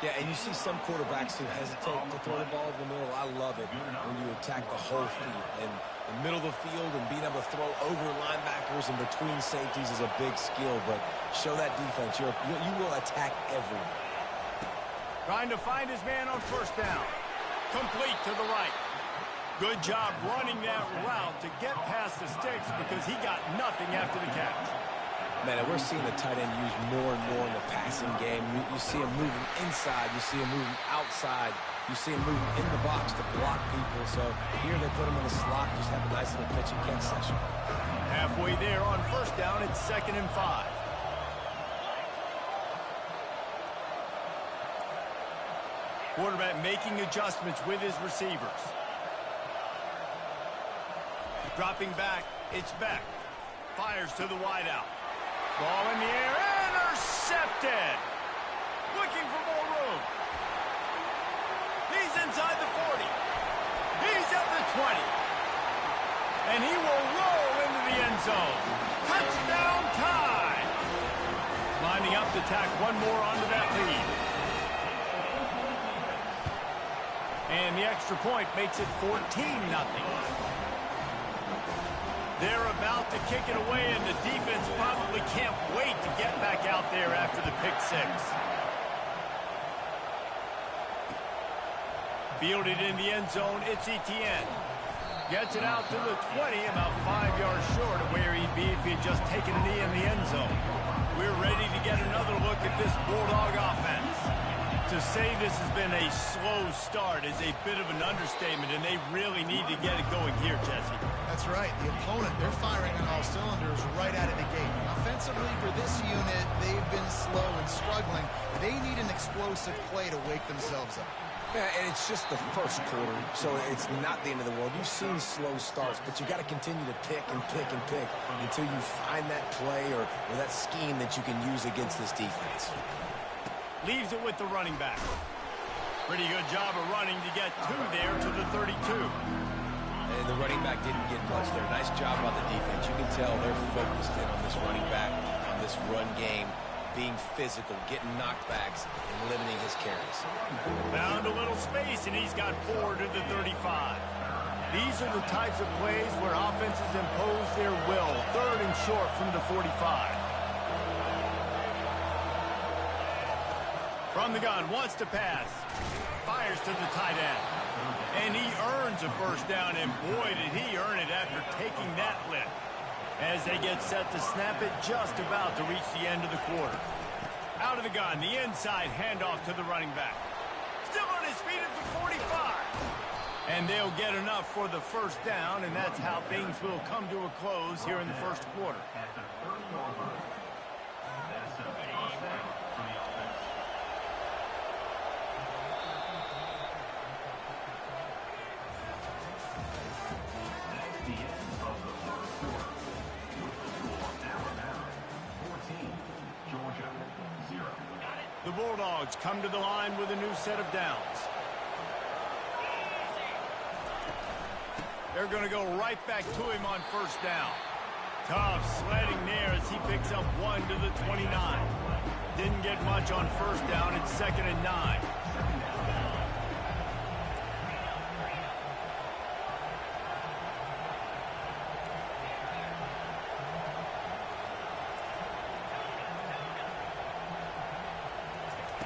Yeah, and you see some quarterbacks who hesitate to throw the ball in the middle. I love it when you attack the whole field. And the middle of the field and being able to throw over linebackers and between safeties is a big skill. But show that defense. You will attack everyone. Trying to find his man on first down. Complete to the right. Good job running that route to get past the sticks because he got nothing after the catch. Man, we're seeing the tight end used more and more in the passing game. You see him moving inside. You see him moving outside. You see him moving in the box to block people. So here they put him in the slot. Just have a nice little pitch and catch session. Halfway there on first down, it's 2nd and 5. Quarterback making adjustments with his receivers. Dropping back, it's Beck. Fires to the wideout. Ball in the air, intercepted. Looking for more room. He's inside the 40. He's at the 20. And he will roll into the end zone. Touchdown time. Lining up to tack one more onto that lead. And the extra point makes it 14-0. They're about to kick it away, and the defense probably can't wait to get back out there after the pick six. Fielded in the end zone, it's Etienne. Gets it out to the 20, about 5 yards short of where he'd be if he had just taken a knee in the end zone. We're ready to get another look at this Bulldog offense. To say this has been a slow start is a bit of an understatement, and they really need to get it going here, Jesse. That's right. The opponent, they're firing on all cylinders right out of the gate. Offensively, for this unit, they've been slow and struggling. They need an explosive play to wake themselves up. Yeah, and it's just the first quarter, so it's not the end of the world. You've seen slow starts, but you got to continue to pick and pick and pick until you find that play or that scheme that you can use against this defense. Leaves it with the running back. Pretty good job of running to get two there to the 32. And the running back didn't get much there. Nice job by the defense. You can tell they're focused in on this running back, on this run game, being physical, getting knockbacks, and limiting his carries. Found a little space, and he's got 4 to the 35. These are the types of plays where offenses impose their will. 3rd and short from the 45. From the gun, wants to pass. Fires to the tight end. And he earns a first down, and boy, did he earn it after taking that lift. As they get set to snap it, just about to reach the end of the quarter. Out of the gun, the inside handoff to the running back. Still on his feet at the 45. And they'll get enough for the first down, and that's how things will come to a close here in the first quarter. The Bulldogs come to the line with a new set of downs. They're going to go right back to him on first down. Tough sledding there as he picks up 1 to the 29. Didn't get much on first down. It's 2nd and 9.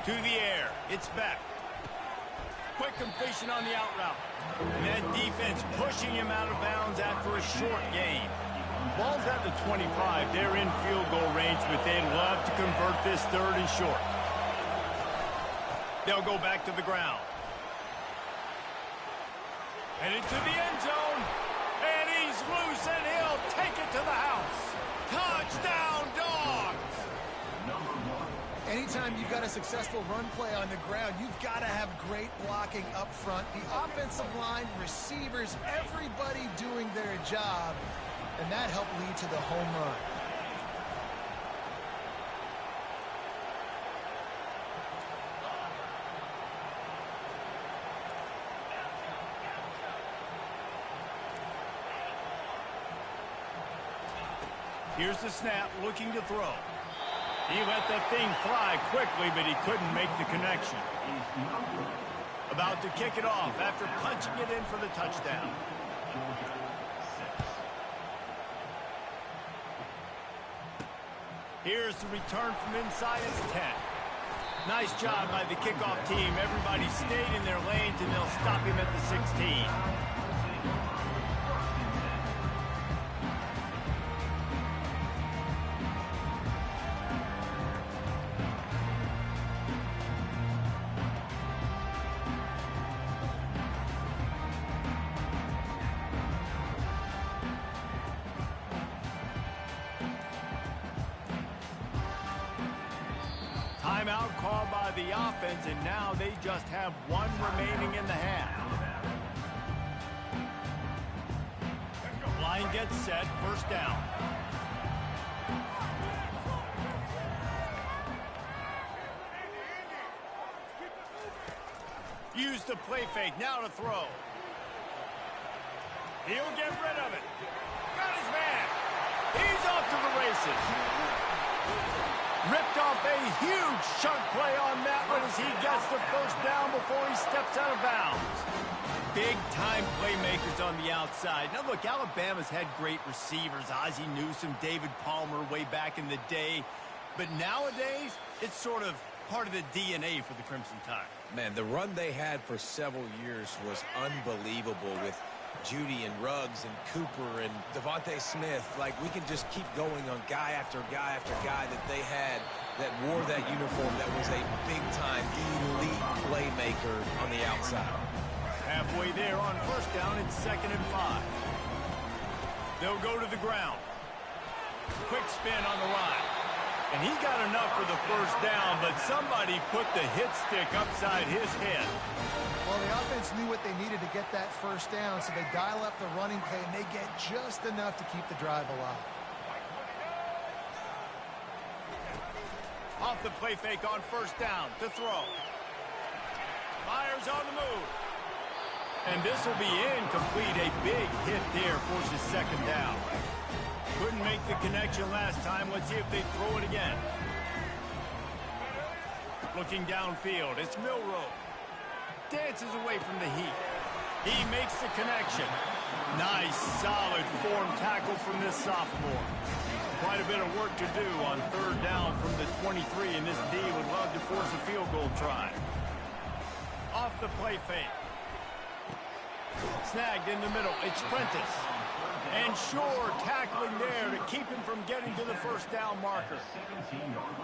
To the air, it's Beck. Quick completion on the out route. And that defense pushing him out of bounds after a short gain. Ball's at the 25. They're in field goal range, but they'd love to convert this 3rd and short. They'll go back to the ground. And into the end zone. And he's loose, and he'll take it to the house. Touchdown, Dogs! Anytime you you've got a successful run play on the ground, you've got to have great blocking up front. The offensive line, receivers, everybody doing their job, and that helped lead to the home run. Here's the snap, looking to throw. He let that thing fly quickly, but he couldn't make the connection. About to kick it off after punching it in for the touchdown. Here's the return from inside his 10. Nice job by the kickoff team. Everybody stayed in their lanes, and they'll stop him at the 16. Timeout called by the offense, and now they just have one remaining in the half. Line gets set, first down. Use the play fake, now to throw. He'll get rid of it. Got his man. He's off to the races. Ripped off a huge chunk play on that one as he gets the first down before he steps out of bounds. Big-time playmakers on the outside. Now, look, Alabama's had great receivers. Ozzie Newsome, David Palmer way back in the day. But nowadays, it's sort of part of the DNA for the Crimson Tide. Man, the run they had for several years was unbelievable with Judy and Ruggs and Cooper and Devontae Smith. Like, we can just keep going on guy after guy after guy that they had that wore that uniform that was a big-time elite playmaker on the outside. Halfway there on first down, it's 2nd and 5. They'll go to the ground. Quick spin on the line. And he got enough for the first down, but somebody put the hit stick upside his head. Well, the offense knew what they needed to get that first down, so they dial up the running play, and they get just enough to keep the drive alive. Off the play fake on first down to throw. Myers on the move. And this will be incomplete. A big hit there forces 2nd down. Couldn't make the connection last time. Let's see if they throw it again. Looking downfield, it's Milroe. Dances away from the heat. He makes the connection. Nice, solid form tackle from this sophomore. Quite a bit of work to do on 3rd down from the 23, and this D would love to force a field goal try. Off the play fake. Snagged in the middle. It's Prentice. And Shore tackling there to keep him from getting to the first down marker.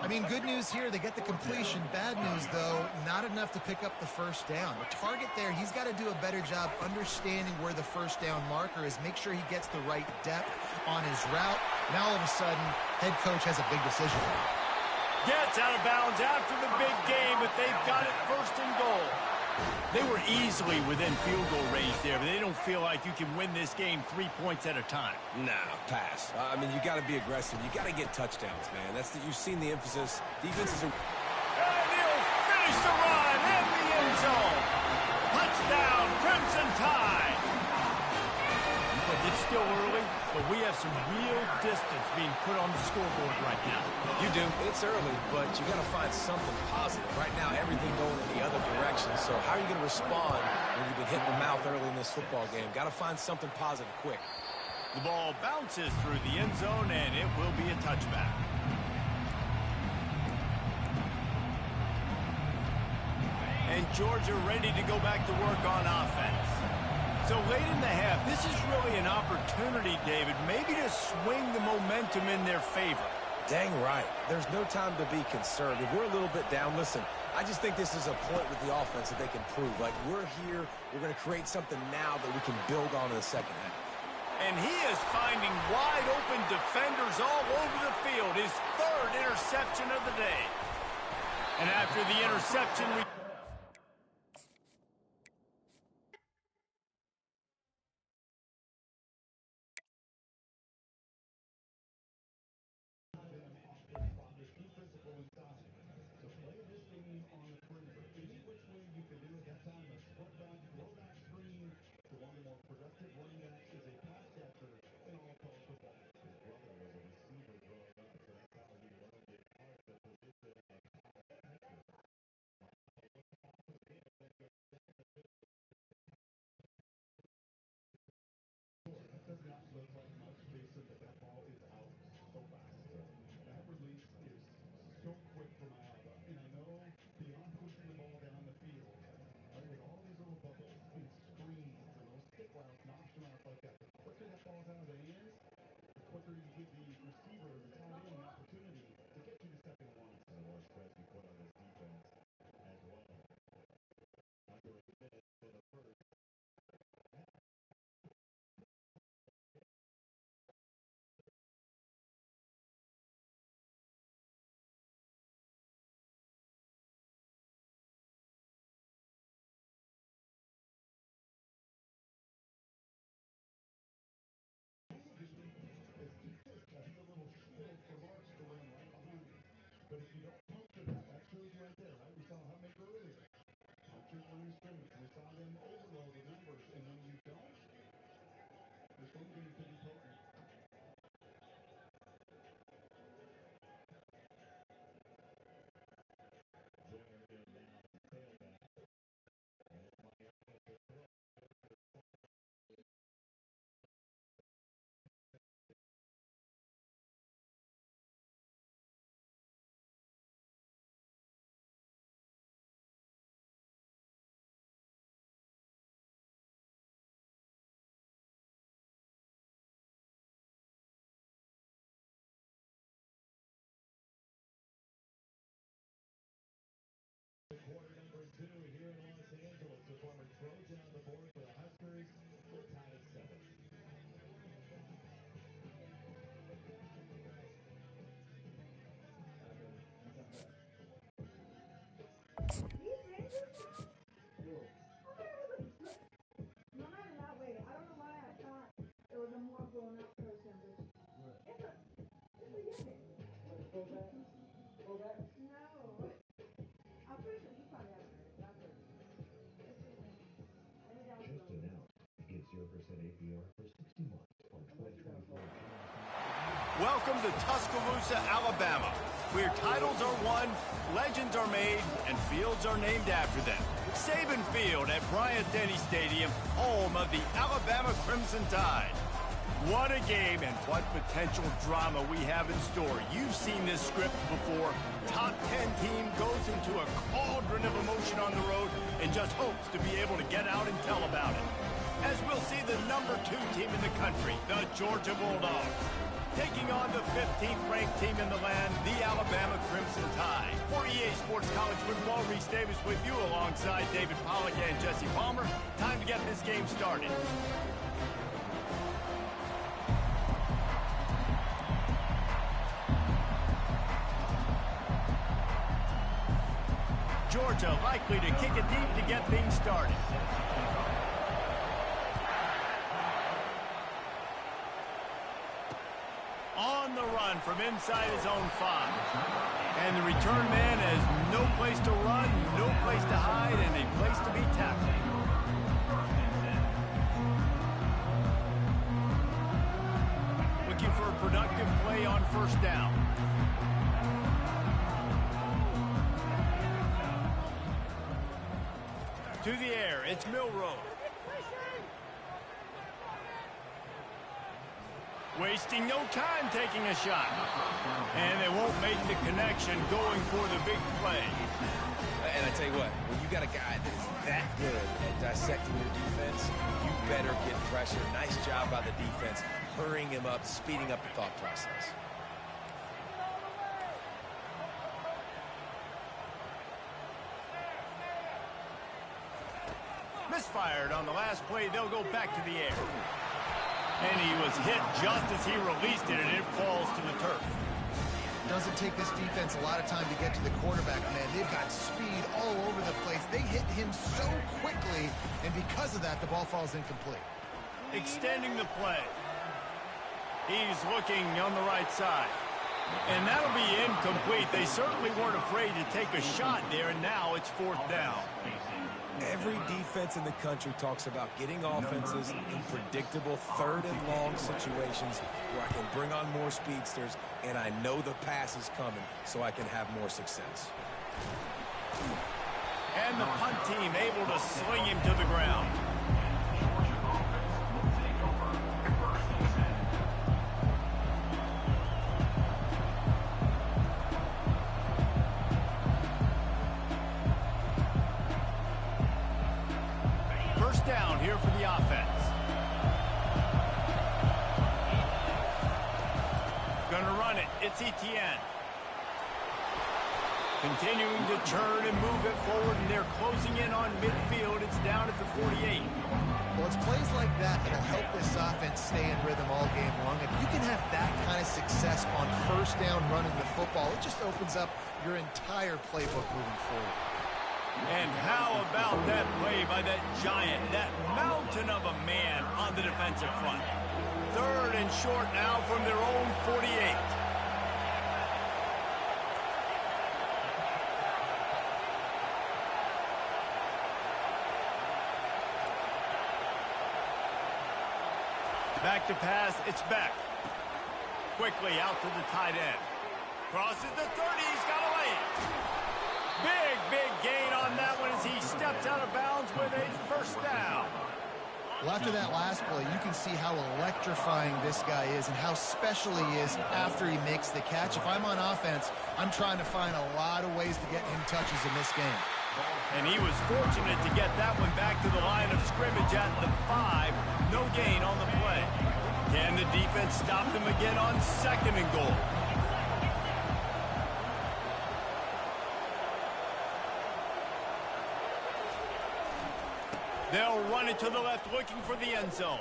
I mean, good news here, they get the completion. Bad news, though, not enough to pick up the first down. The target there, he's got to do a better job understanding where the first down marker is, make sure he gets the right depth on his route. Now, all of a sudden, head coach has a big decision. Gets out of bounds after the big game, but they've got it 1st and goal. They were easily within field goal range there, but they don't feel like you can win this game 3 points at a time. Nah, pass. I mean, you got to be aggressive. You got to get touchdowns, man. You've seen the emphasis. Defenses are... And he'll finish the run in the end zone. Touchdown, Crimson Tide. Look, it's still early, but we have some real distance being put on the scoreboard right now. You do. It's early, but you got to find something positive. Right now, everything going in the other direction. So how are you going to respond when you've been hit in the mouth early in this football game? Got to find something positive quick. The ball bounces through the end zone, and it will be a touchback. And Georgia ready to go back to work on offense. So late in the half, this is really an opportunity, David, maybe to swing the momentum in their favor. Dang right. There's no time to be concerned. If we're a little bit down, listen, I just think this is a point with the offense that they can prove. Like, we're here, we're going to create something now that we can build on in the second half. And he is finding wide-open defenders all over the field. His 3rd interception of the day. And after the interception, we... No matter that way, I don't know why I thought it was a more grown-up person, but it's a unit. No. I'm pretty sure you probably haven't heard it. I've heard it. Just announced. Get 0% APR for 60 months on 2024. Welcome to Tuscaloosa, Alabama, where titles are won, legends are made, and fields are named after them. Saban Field at Bryant-Denny Stadium, home of the Alabama Crimson Tide. What a game and what potential drama we have in store. You've seen this script before. Top 10 team goes into a cauldron of emotion on the road and just hopes to be able to get out and tell about it. As we'll see the number 2 team in the country, the Georgia Bulldogs, taking on the 15th ranked team in the land, the Alabama Crimson Tide. For EA Sports College Football, Reese Davis with you alongside David Pollack and Jesse Palmer. Time to get this game started. Georgia likely to kick it deep to get things started. On the run from inside his own 5. And the return man has no place to run, no place to hide, and a place to be tackled. Looking for a productive play on first down. To the air, it's Milroe. Wasting no time taking a shot. And they won't make the connection going for the big play. And I tell you what, when you got a guy that's that good at dissecting your defense, you better get pressure. Nice job by the defense, hurrying him up, speeding up the thought process. Misfired on the last play. They'll go back to the air. And he was hit just as he released it, and it falls to the turf. Doesn't take this defense a lot of time to get to the quarterback, man. They've got speed all over the place. They hit him so quickly, and because of that, the ball falls incomplete. Extending the play. He's looking on the right side. And that'll be incomplete. They certainly weren't afraid to take a shot there, and now it's 4th down. Every defense in the country talks about getting offenses in predictable 3rd and long situations where I can bring on more speedsters and I know the pass is coming so I can have more success. And the punt team able to sling him to the ground. Down here for the offense. Gonna run it. It's Etienne. Continuing to turn and move it forward, and they're closing in on midfield. It's down at the 48. Well, it's plays like that that'll help this offense stay in rhythm all game long. If you can have that kind of success on 1st down running the football, it just opens up your entire playbook moving forward. And how about that play by that giant, that mountain of a man on the defensive front? 3rd and short now from their own 48. Back to pass, it's Beck. Quickly out to the tight end. Crosses the 30, he's got a lane. Big gain on that one as he steps out of bounds with a 1st down. Well, after that last play, you can see how electrifying this guy is and how special he is after he makes the catch. If I'm on offense, I'm trying to find a lot of ways to get him touches in this game. And he was fortunate to get that one back to the line of scrimmage at the 5. No gain on the play. Can the defense stop them again on 2nd and goal? They'll run it to the left, looking for the end zone.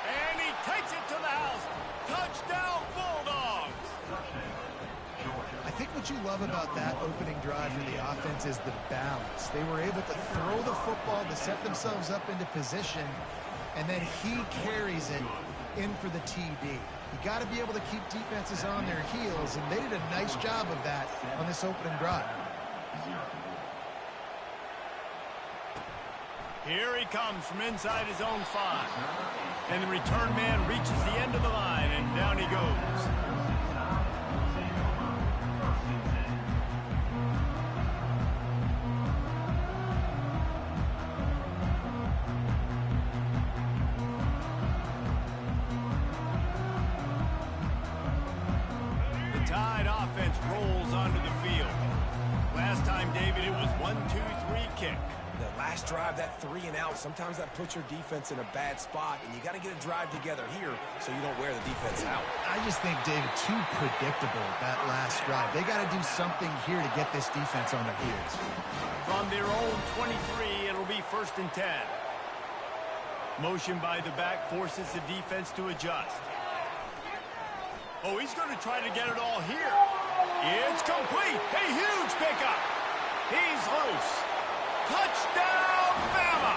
And he takes it to the house. Touchdown, Bulldogs! I think what you love about that opening drive for the offense is the balance. They were able to throw the football to set themselves up into position, and then he carries it in for the TD. You got to be able to keep defenses on their heels, and they did a nice job of that on this opening drive. Here he comes from inside his own 5. And the return man reaches the end of the line, and down he goes. The Tide offense rolls onto the field. Last time, David, it was 1-2-3 kick. The last drive, that 3 and out, sometimes that puts your defense in a bad spot, and you got to get a drive together here so you don't wear the defense out. I just think, David, too predictable that last drive. They got to do something here to get this defense on their heels. From their own 23, it'll be 1st and 10. Motion by the back forces the defense to adjust. Oh, he's going to try to get it all here. It's complete. A huge pickup. He's loose. Touchdown, Bama!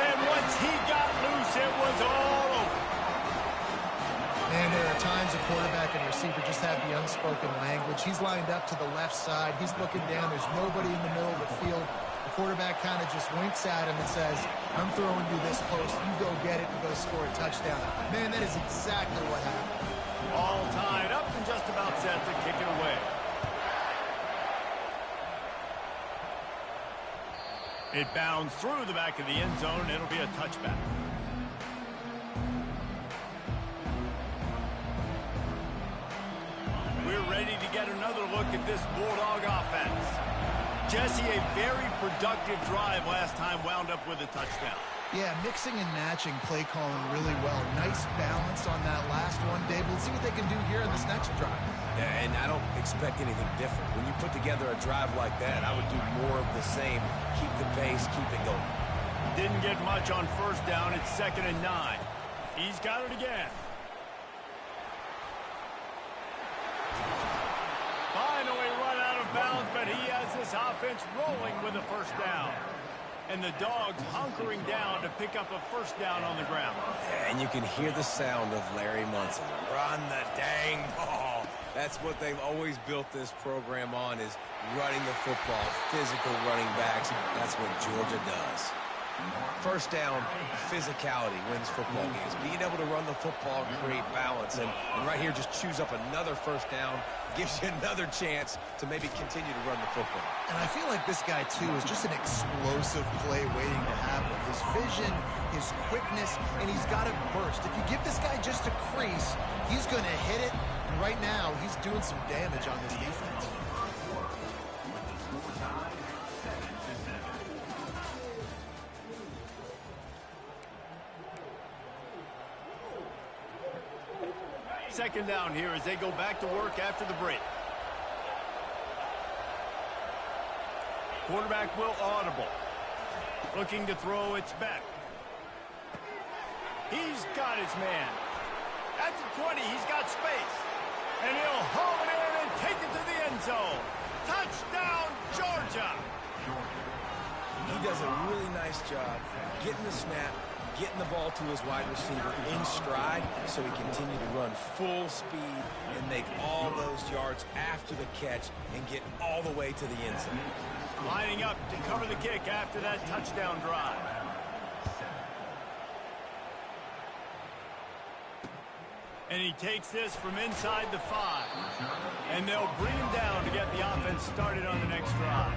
And once he got loose, it was all over. And there are times a quarterback and receiver just have the unspoken language. He's lined up to the left side. He's looking down. There's nobody in the middle of the field. The quarterback kind of just winks at him and says, I'm throwing you this post. You go get it and go score a touchdown. Man, that is exactly what happened. All tied up and just about set to kick it away. It bounds through the back of the end zone. It'll be a touchback. We're ready to get another look at this Bulldog offense. Jesse, a very productive drive last time wound up with a touchdown. Yeah, mixing and matching play calling really well. Nice balance on that last one, Dave. Let's see what they can do here in this next drive. Yeah, and I don't expect anything different. When you put together a drive like that, I would do more of the same. Keep the pace, keep it going. Didn't get much on 1st down. It's 2nd and 9. He's got it again. and he has this offense rolling with a first down. And the Dogs hunkering down to pick up a first down on the ground. Yeah, and you can hear the sound of Larry Munson. Run the dang ball. That's what they've always built this program on, is running the football, physical running backs. That's what Georgia does. First down, physicality wins football games. Being able to run the football and create balance. And right here, just choose up another first down, gives you another chance to maybe continue to run the football. And I feel like this guy, too, is just an explosive play waiting to happen. His vision, his quickness, and he's got to burst. If you give this guy just a crease, he's going to hit it. And right now, he's doing some damage on this defense. Second down here as they go back to work after the break. Quarterback will audible. Looking to throw, it's back. He's got his man. At the 20, he's got space. And he'll haul it in and take it to the end zone. Touchdown, Georgia! He does a really nice job getting the snap, getting the ball to his wide receiver in stride so he continue to run full speed and make all those yards after the catch and get all the way to the end zone. Lining up to cover the kick after that touchdown drive. And he takes this from inside the 5. And they'll bring him down to get the offense started on the next drive.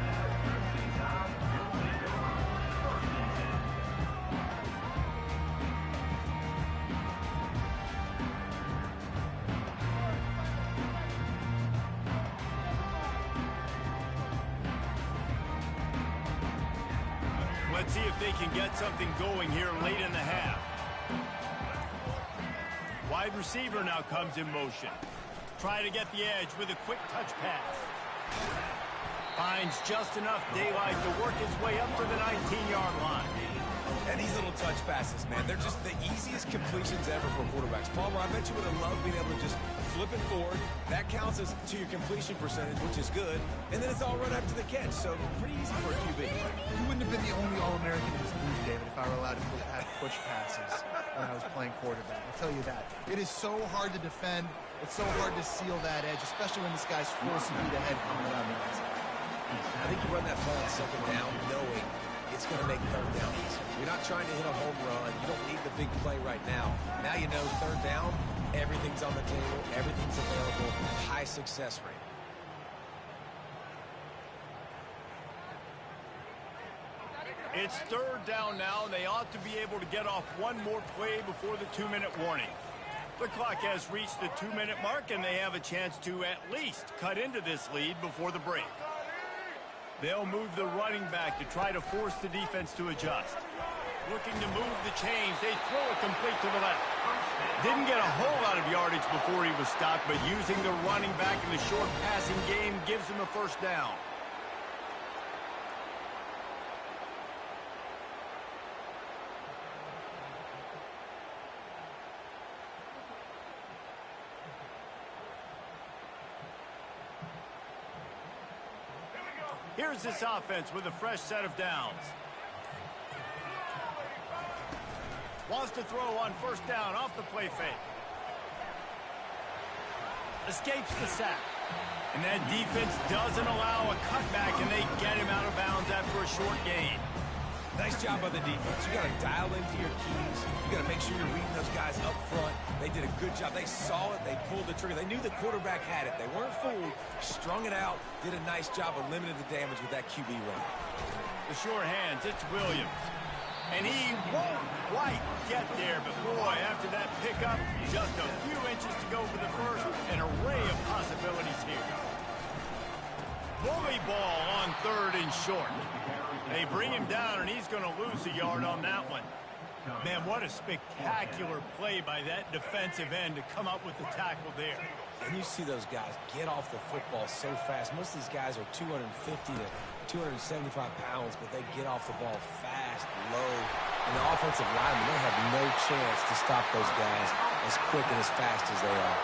Let's see if they can get something going here late in the half. Wide receiver now comes in motion. Try to get the edge with a quick touch pass. Finds just enough daylight to work his way up to the 19-yard line. And these little touch passes, man, they're just the easiest completions ever for quarterbacks. Palmer, I bet you would have loved being able to just flip it forward. That counts as to your completion percentage, which is good. And then it's all run after the catch, so pretty easy for a QB. You wouldn't have been the only All-American in this league, David, if I were allowed to have push passes when I was playing quarterback. I'll tell you that. It is so hard to defend. It's so hard to seal that edge, especially when this guy's full speed ahead coming around the inside. I think you run that ball on second down knowing it's going to make third down easy. You're not trying to hit a home run. You don't need the big play right now. Now you know third down, everything's on the table, everything's available, high success rate. It's third down now, and they ought to be able to get off one more play before the 2-minute warning. The clock has reached the 2-minute mark, and they have a chance to at least cut into this lead before the break. They'll move the running back to try to force the defense to adjust. Looking to move the chains. They throw it complete to the left. Didn't get a whole lot of yardage before he was stopped, but using the running back in the short passing game gives him a first down. Here's this offense with a fresh set of downs. Wants to throw on first down off the play fake. Escapes the sack. And that defense doesn't allow a cutback, and they get him out of bounds after a short gain. Nice job by the defense. You got to dial into your keys. You got to make sure you're reading those guys up front. They did a good job. They saw it. They pulled the trigger. They knew the quarterback had it. They weren't fooled. Strung it out. Did a nice job of limiting the damage with that QB run. The sure hands. It's Williams. And he won't quite get there. But, boy, after that pickup, just a few inches to go for the first. An array of possibilities here. Bully ball on third and short. They bring him down, and he's going to lose a yard on that one. Man, what a spectacular play by that defensive end to come up with the tackle there. And you see those guys get off the football so fast. Most of these guys are 250 to 275 pounds, but they get off the ball fast, low. And the offensive linemen, they have no chance to stop those guys as quick and as fast as they are.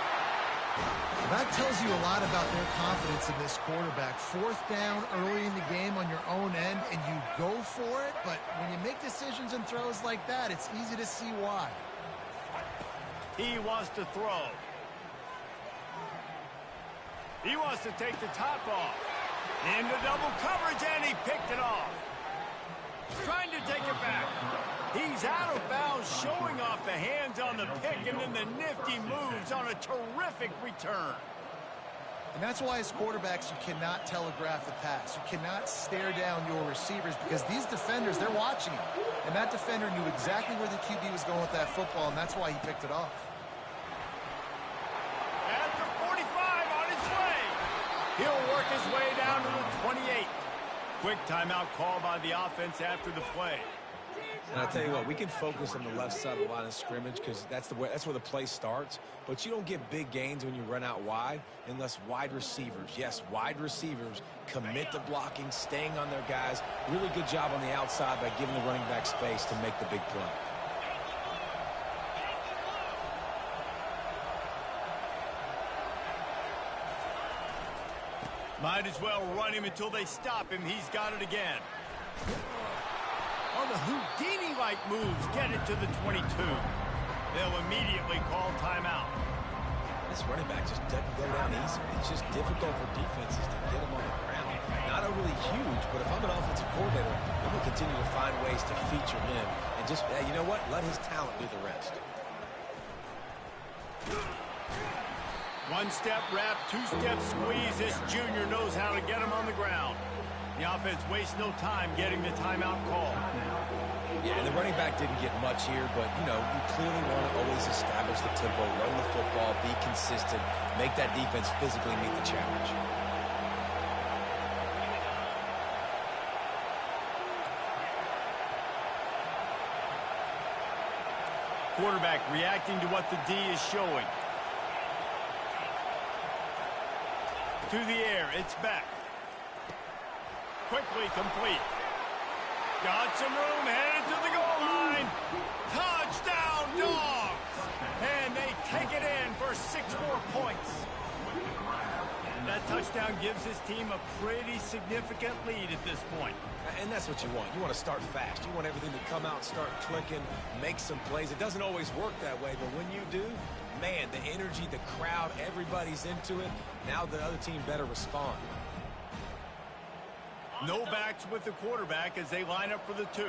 That tells you a lot about their confidence in this quarterback. Fourth down early in the game on your own end, and you go for it, but when you make decisions and throws like that, it's easy to see why. He wants to throw. He wants to take the top off. Into double coverage, and he picked it off. Trying to take it back. He's out of bounds, showing off the hands on the pick, and then the nifty moves on a terrific return. And that's why as quarterbacks, you cannot telegraph the pass. You cannot stare down your receivers because these defenders, they're watching him. And that defender knew exactly where the QB was going with that football, and that's why he picked it off. At the 45 on his way. He'll work his way down to the 28. Quick timeout call by the offense after the play. And I tell you what, we can focus on the left side of the line of scrimmage because that's where the play starts. But you don't get big gains when you run out wide unless wide receivers, yes, wide receivers, commit to blocking, staying on their guys. Really good job on the outside by giving the running back space to make the big play. Might as well run him until they stop him. He's got it again. On the Houdini-like moves, get it to the 22. They'll immediately call timeout. This running back just doesn't go down easy. It's just difficult for defenses to get him on the ground. Not overly huge, but if I'm an offensive coordinator, I'm going to continue to find ways to feature him. And just, you know what? Let his talent do the rest. One-step wrap, two-step squeeze. This junior knows how to get him on the ground. The offense wastes no time getting the timeout call. Yeah, and the running back didn't get much here, but, you know, you clearly want to always establish the tempo, run the football, be consistent, make that defense physically meet the challenge. Quarterback reacting to what the D is showing. To the air, it's back. Quickly complete. Got some room, headed to the goal line. Touchdown, Dogs! And they take it in for 6 more points. That touchdown gives his team a pretty significant lead at this point. And that's what you want. You want to start fast. You want everything to come out, start clicking, make some plays. It doesn't always work that way, but when you do, man, the energy, the crowd, everybody's into it. Now the other team better respond. No backs with the quarterback as they line up for the 2.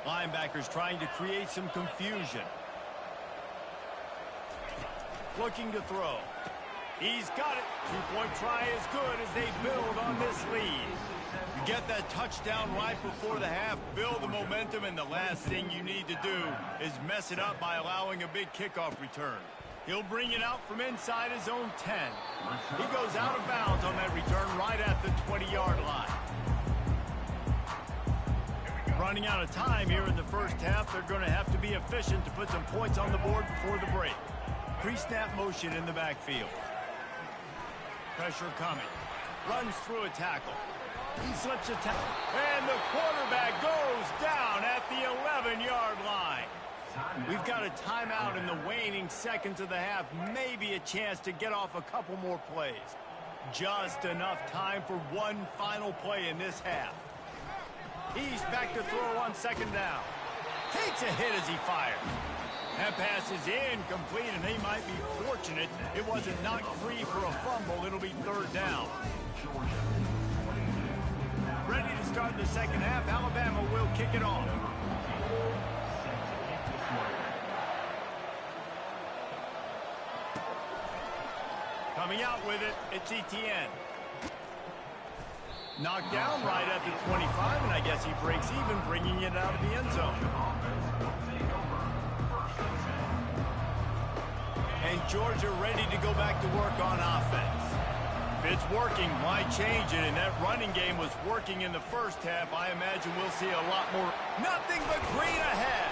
Linebackers trying to create some confusion. Looking to throw. He's got it. 2-point try is good as they build on this lead. You get that touchdown right before the half, build the momentum, and the last thing you need to do is mess it up by allowing a big kickoff return. He'll bring it out from inside his own 10. He goes out of bounds on that return right at the 20-yard line. Running out of time here in the first half, they're going to have to be efficient to put some points on the board before the break. Pre-snap motion in the backfield. Pressure coming. Runs through a tackle. He slips a tackle. And the quarterback goes down at the 11-yard line. We've got a timeout in the waning seconds of the half. Maybe a chance to get off a couple more plays. Just enough time for one final play in this half. He's back to throw on 2nd down. Takes a hit as he fires. That pass is incomplete, and they might be fortunate it wasn't knocked free for a fumble. It'll be 3rd down. Ready to start the second half. Alabama will kick it off. Coming out with it, it's Etienne. Knocked down right at the 25, and I guess he breaks even, bringing it out of the end zone. And Georgia ready to go back to work on offense. If it's working, why change it? And that running game was working in the first half. I imagine we'll see a lot more. Nothing but green ahead.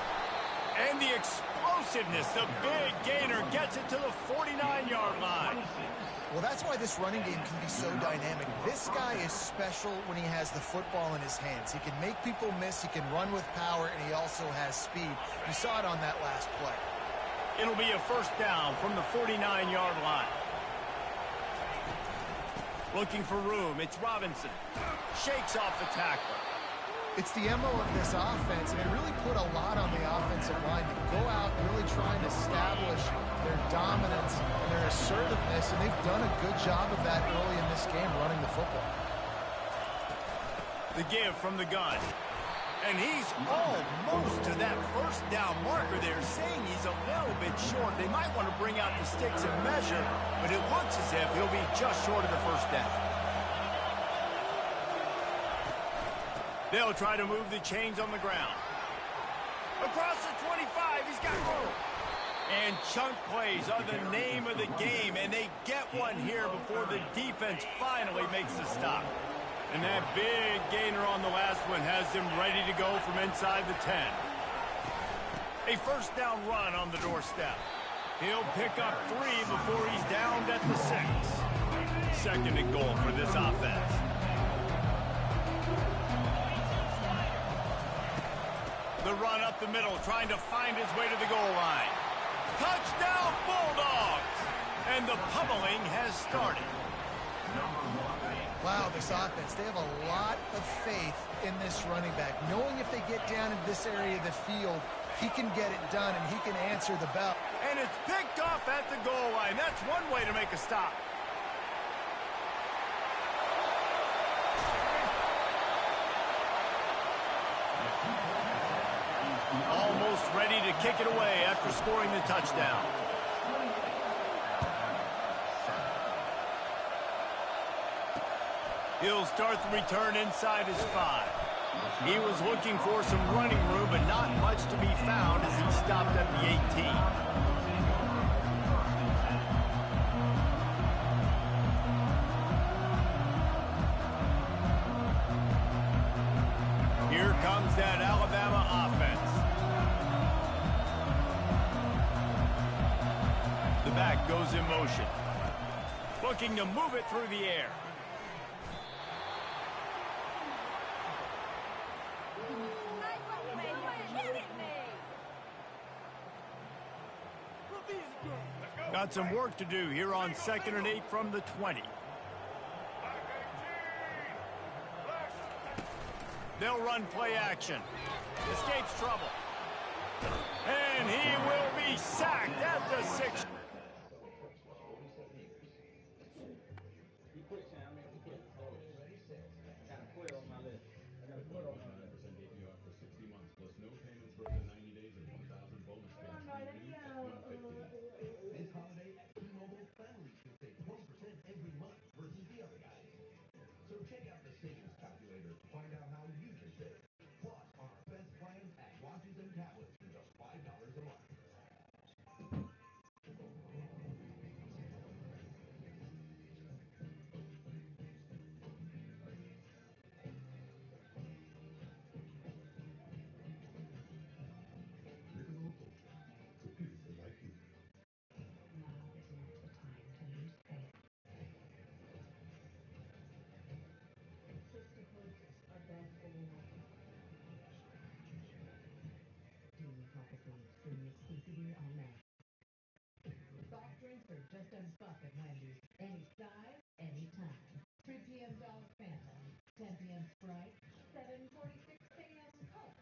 And the explosiveness, the big gainer gets it to the 49-yard line. Well, that's why this running game can be so dynamic. This guy is special when he has the football in his hands. He can make people miss, he can run with power, and he also has speed. You saw it on that last play. It'll be a 1st down from the 49-yard line. Looking for room. It's Robinson. Shakes off the tackle. It's the MO of this offense, and they really put a lot on the offensive line to go out really trying to establish their dominance and their assertiveness, and they've done a good job of that early in this game running the football. The give from the gun. And he's almost to that first down marker there, saying he's a little bit short. They might want to bring out the sticks and measure, but it looks as if he'll be just short of the first down. They'll try to move the chains on the ground. Across the 25, he's got room. And chunk plays are the name of the game, and they get one here before the defense finally makes the stop. And that big gainer on the last one has them ready to go from inside the 10. A first down run on the doorstep. He'll pick up 3 before he's downed at the 6. Second and goal for this offense. The run up the middle, trying to find his way to the goal line. Touchdown, Bulldogs! And the pummeling has started. Wow, this offense, they have a lot of faith in this running back. Knowing if they get down in this area of the field, he can get it done and he can answer the bell. And it's picked off at the goal line. That's one way to make a stop. Almost ready to kick it away after scoring the touchdown. He'll start the return inside his 5. He was looking for some running room, but not much to be found as he stopped at the 18. Here comes that Alabama offense. The back goes in motion. Looking to move it through the air. Got some work to do here on 2nd and 8 from the 20. They'll run play action. Escapes trouble. And he will be sacked at the 6. Just a buck at Wendy's. Any size, anytime. 3 p.m. Dog Phantom. 10 p.m. Sprite. 7:46 a.m. Coke.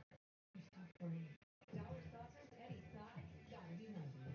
Stop free. Sour sauces, any size. Gotta be Wendy's.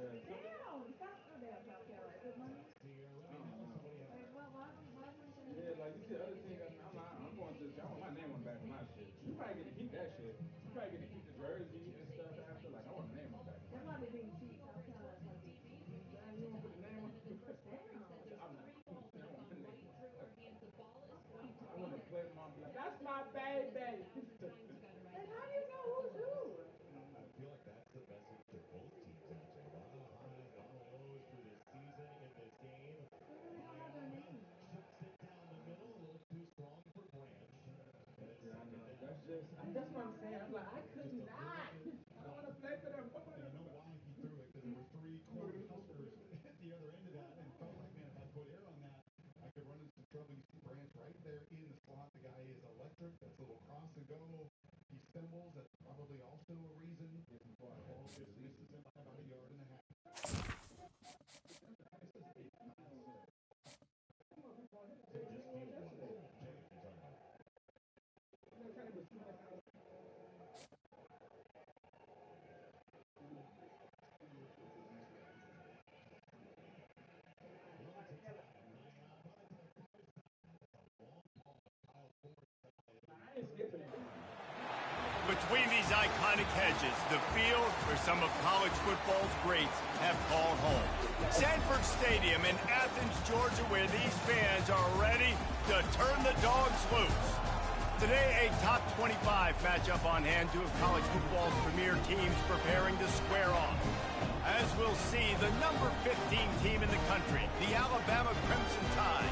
Damn, stop. Oh, damn, South Carolina. Good money? Wait, why Yeah, like you said, other teams, I'm going to, I want my name on the back of my shit. You probably get to keep that shit. You probably get to keep the jersey and stuff after. Like, I want the name on the back of my That might be being cheap. South Carolina might be cheap. shit. You want to put the name on the back? Damn. I want the name on the back. I want to play mom like, that's my baby. And how do you know who's who? I feel like that's the message to both teams, actually. A lot of highs, a lot of lows for this season in this game. They really don't have their names. Chips it down the middle, a little too strong for Branch. Yeah, I know. That's what I'm saying. I'm like, I could not. I want to play for them. Come on. You know why he threw it? Because there were 3 cornerstones at the other end of that, and felt like, man, if I put air on that, I could run into some trouble. You see Branch right there in the slot. The guy is electric. That's a little cross and go. He stumbles. That's probably also a reason. The ball just misses him by about 1.5 yards. Between these iconic hedges, the field where some of college football's greats have called home. Sanford Stadium in Athens, Georgia, where these fans are ready to turn the dogs loose. Today, a top 25 matchup on hand, two of college football's premier teams preparing to square off. As we'll see, the number 15 team in the country, the Alabama Crimson Tide,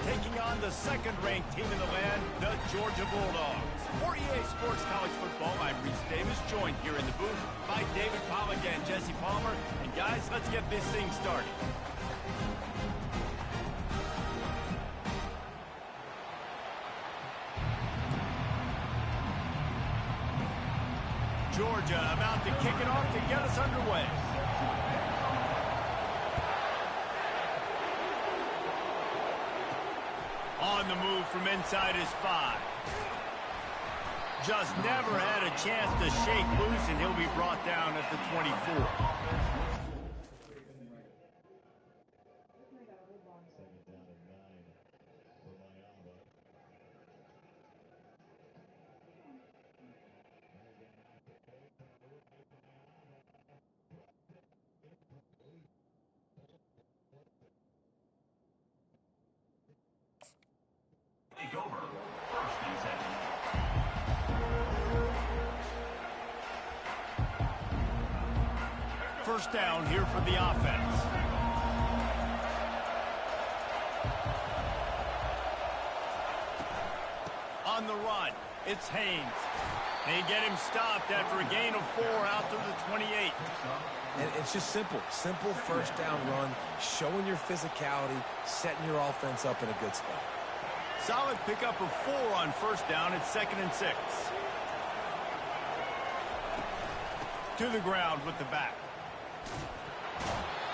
taking on the second-ranked team in the land, the Georgia Bulldogs. For EA Sports College Football, I'm Reese Davis, joined here in the booth by David Pollack and Jesse Palmer. And guys, let's get this thing started. Georgia about to kick it off to get us underway. On the move from inside his 5. Just never had a chance to shake loose, and he'll be brought down at the 24. Second down and 9 for Mayaba. Take over. First and 10. First down here for the offense. On the run, it's Haynes. They get him stopped after a gain of 4 out to the 28. And it's just simple. Simple first down run, showing your physicality, setting your offense up in a good spot. Solid pickup of 4 on first down. It's 2nd and 6. To the ground with the back.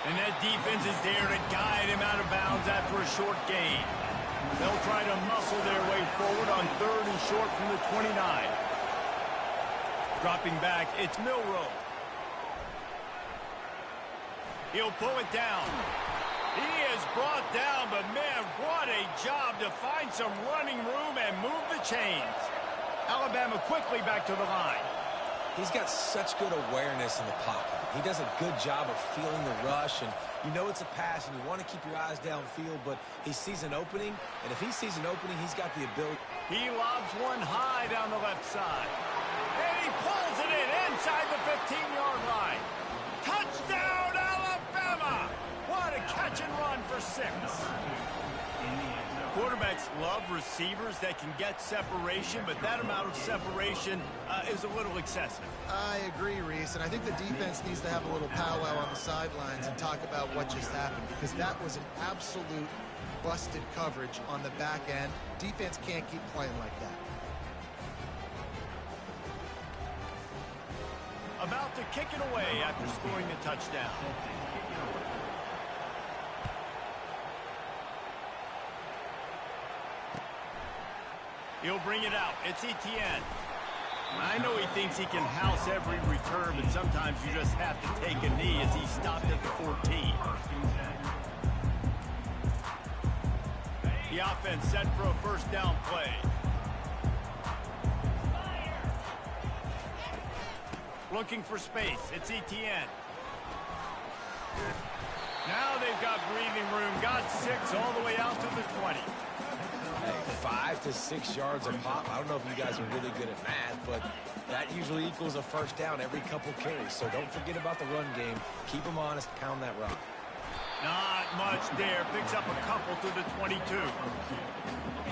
And that defense is there to guide him out of bounds after a short gain. They'll try to muscle their way forward on 3rd and short from the 29. Dropping back, it's Milroe. He'll pull it down. He is brought down, but man, what a job to find some running room and move the chains. Alabama quickly back to the line. He's got such good awareness in the pocket. He does a good job of feeling the rush, and you know it's a pass, and you want to keep your eyes downfield, but he sees an opening, and if he sees an opening, he's got the ability. He lobs one high down the left side. And he pulls it in inside the 15-yard line. Touchdown, Alabama! What a catch and run for 6. Quarterbacks love receivers that can get separation, but that amount of separation is a little excessive. I agree, Reese, and I think the defense needs to have a little powwow on the sidelines and talk about what just happened, because that was an absolute busted coverage on the back end. Defense can't keep playing like that. About to kick it away after scoring the touchdown. He'll bring it out. It's Etienne. I know he thinks he can house every return, but sometimes you just have to take a knee as he stopped at the 14. The offense set for a first down play. Looking for space. It's Etienne. Now they've got breathing room. Got 6 all the way out to the 20. Hey, 5 to 6 yards a pop. I don't know if you guys are really good at math, but that usually equals a first down every couple carries. So don't forget about the run game. Keep them honest. Pound that rock. Not much there. Picks up a couple to the 22.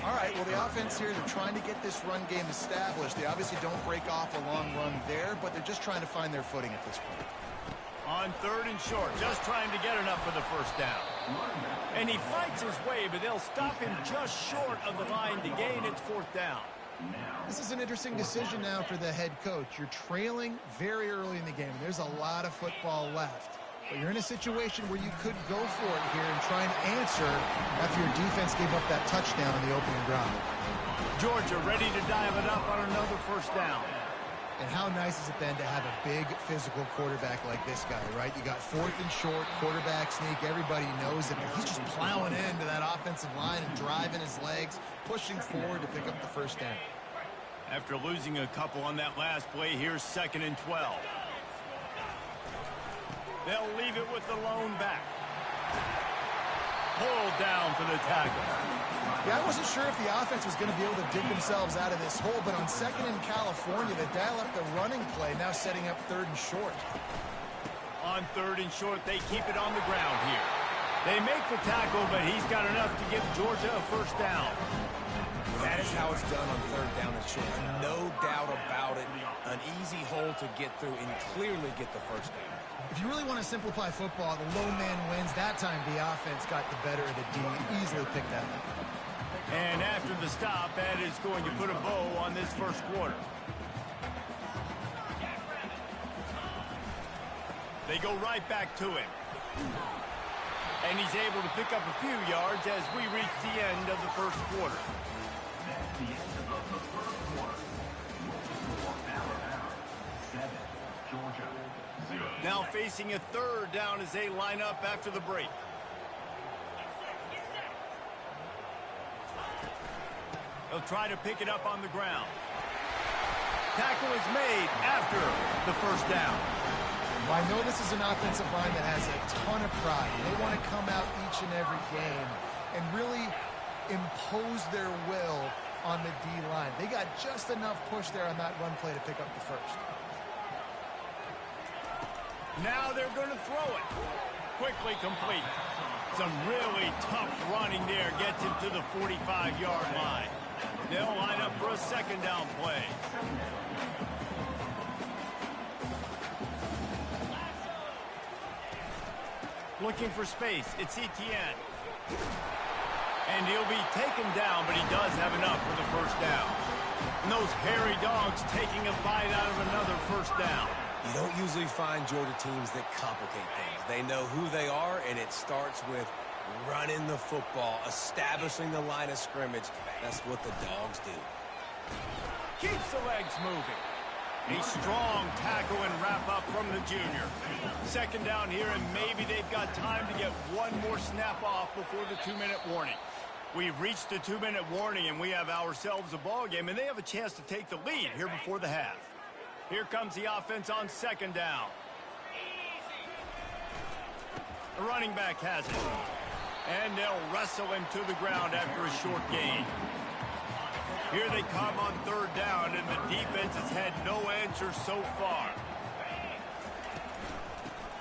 All right, well, the offense here, they're trying to get this run game established. They obviously don't break off a long run there, but they're just trying to find their footing at this point. On 3rd and short, just trying to get enough for the first down. And he fights his way, but they'll stop him just short of the line to gain its 4th down. This is an interesting decision now for the head coach. You're trailing very early in the game. There's a lot of football left. But you're in a situation where you could go for it here and try and answer after your defense gave up that touchdown on the opening drive. Georgia ready to dive it up on another first down. And how nice is it then to have a big physical quarterback like this guy, right? You got 4th and short, quarterback sneak. Everybody knows it, but he's just plowing into that offensive line and driving his legs, pushing forward to pick up the first down. After losing a couple on that last play, here's 2nd and 12. They'll leave it with the lone back. Pulled down for the tackle. Yeah, I wasn't sure if the offense was going to be able to dig themselves out of this hole, but on 2nd in California, they dial up the running play, now setting up 3rd and short. On 3rd and short, they keep it on the ground here. They make the tackle, but he's got enough to give Georgia a first down. That is how it's done on 3rd down and short. No doubt about it. An easy hole to get through and clearly get the first down. If you really want to simplify football, the low man wins. That time the offense got the better of the D. Easily picked that up. And after the stop, that is going to put a bow on this first quarter. They go right back to him. And he's able to pick up a few yards as we reach the end of the first quarter. That's the end of the first quarter. For Alabama, 7, Georgia, 0. Now facing a 3rd down as they line up after the break. They'll try to pick it up on the ground. Tackle is made after the first down. Well, I know this is an offensive line that has a ton of pride. They want to come out each and every game and really impose their will on the D-line. They got just enough push there on that run play to pick up the first. Now they're going to throw it. Quickly complete. Some really tough running there gets him to the 45-yard line. They'll line up for a 2nd down play. Looking for space. It's Etienne. And he'll be taken down, but he does have enough for the first down. And those hairy dogs taking a bite out of another first down. You don't usually find Georgia teams that complicate things. They know who they are, and it starts with running the football, establishing the line of scrimmage. That's what the dogs do. Keeps the legs moving. A strong tackle and wrap up from the junior. 2nd down here, and maybe they've got time to get one more snap off before the 2-minute warning. We've reached the 2-minute warning, and we have ourselves a ball game, and they have a chance to take the lead here before the half. Here comes the offense on 2nd down. The running back has it. And they'll wrestle him to the ground after a short gain. Here they come on 3rd down, and the defense has had no answer so far.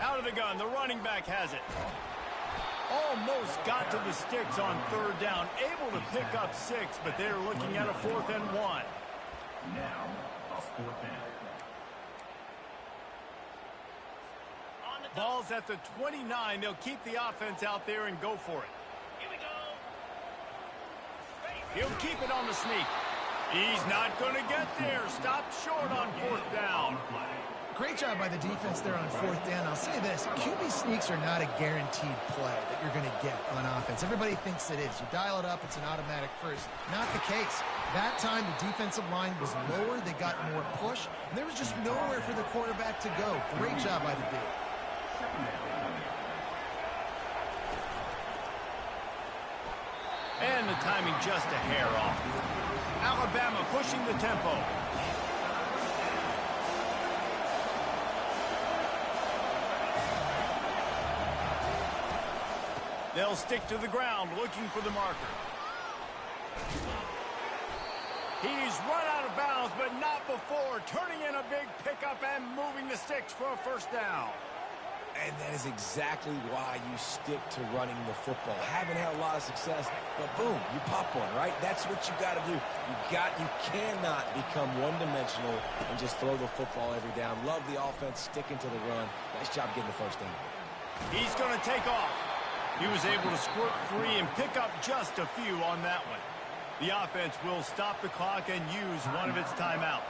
Out of the gun, the running back has it. Almost got to the sticks on 3rd down, able to pick up 6, but they're looking at a 4th and 1. Now, a 4th down. Ball's at the 29. They'll keep the offense out there and go for it. Here we go. He'll keep it on the sneak. He's not going to get there. Stopped short on 4th down. Great job by the defense there on 4th down. I'll say this, QB sneaks are not a guaranteed play that you're going to get on offense. Everybody thinks it is. You dial it up, it's an automatic first. Not the case. That time, the defensive line was lower. They got more push, and there was just nowhere for the quarterback to go. Great job by the D. And the timing just a hair off. Alabama pushing the tempo. They'll stick to the ground, looking for the marker. He's run out of bounds, but not before turning in a big pickup and moving the sticks for a first down. And that is exactly why you stick to running the football. Haven't had a lot of success, but boom, you pop one, right? That's what you got to do. You cannot become one-dimensional and just throw the football every down. Love the offense, sticking to the run. Nice job getting the first down. He's going to take off. He was able to squirt free and pick up just a few on that one. The offense will stop the clock and use one of its timeouts.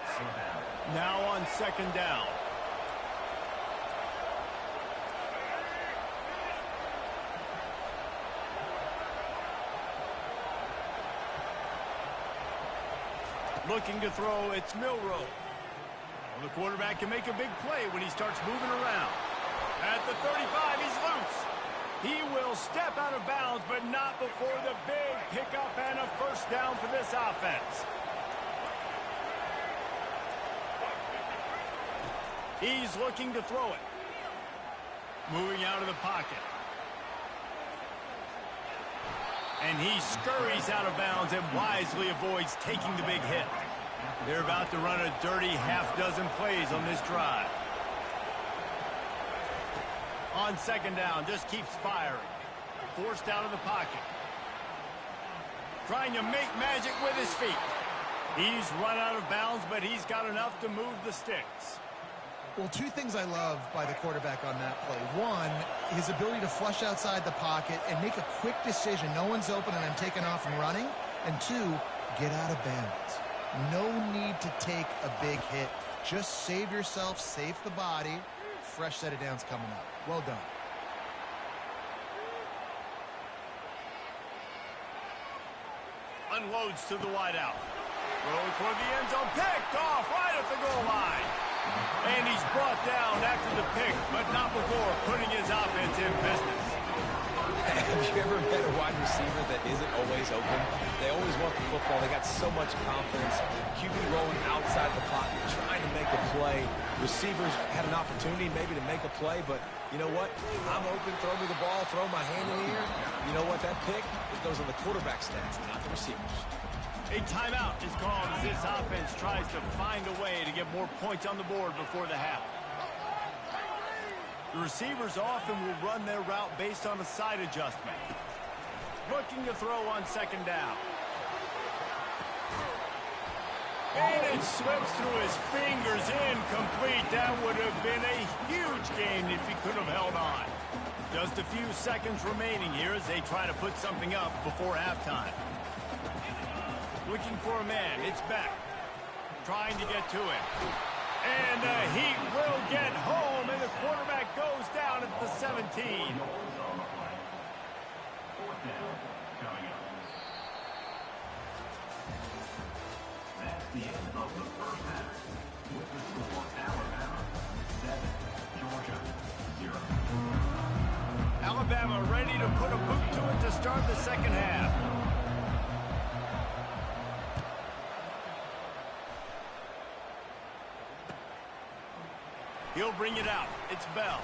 Now on 2nd down. Looking to throw, it's Milroe. Well, the quarterback can make a big play when he starts moving around. At the 35, he's loose. He will step out of bounds, but not before the big pickup and a first down for this offense. He's looking to throw it. Moving out of the pocket. And he scurries out of bounds and wisely avoids taking the big hit. They're about to run a dirty half-dozen plays on this drive. On 2nd down, just keeps firing. Forced out of the pocket. Trying to make magic with his feet. He's run out of bounds, but he's got enough to move the sticks. Well, 2 things I love by the quarterback on that play. 1, his ability to flush outside the pocket and make a quick decision. No one's open and I'm taking off and running. And 2, get out of bounds. No need to take a big hit. Just save yourself, save the body. Fresh set of downs coming up. Well done. Unloads to the wideout. Throw toward the end zone. Picked off right at the goal line. And he's brought down after the pick, but not before putting his offense in business. Have you ever met a wide receiver that isn't always open? They always want the football. They got so much confidence. QB rolling outside the pocket, trying to make a play. Receivers had an opportunity maybe to make a play, but you know what? I'm open, throw me the ball, throw my hand in the air. You know what? That pick, it goes on the quarterback stats, not the receivers. A timeout is called as this offense tries to find a way to get more points on the board before the half. The receivers often will run their route based on a side adjustment. Looking to throw on 2nd down. And it slips through his fingers, incomplete. That would have been a huge gain if he could have held on. Just a few seconds remaining here as they try to put something up before halftime. Looking for a man, it's Beck. Trying to get to him. And the Heat will get home, and the quarterback goes down at the 17. 4th down coming up. That's the end of the first half. With the score, Alabama 7, Georgia 0. Alabama ready to put a boot to it to start the 2nd half. He'll bring it out. It's Bell.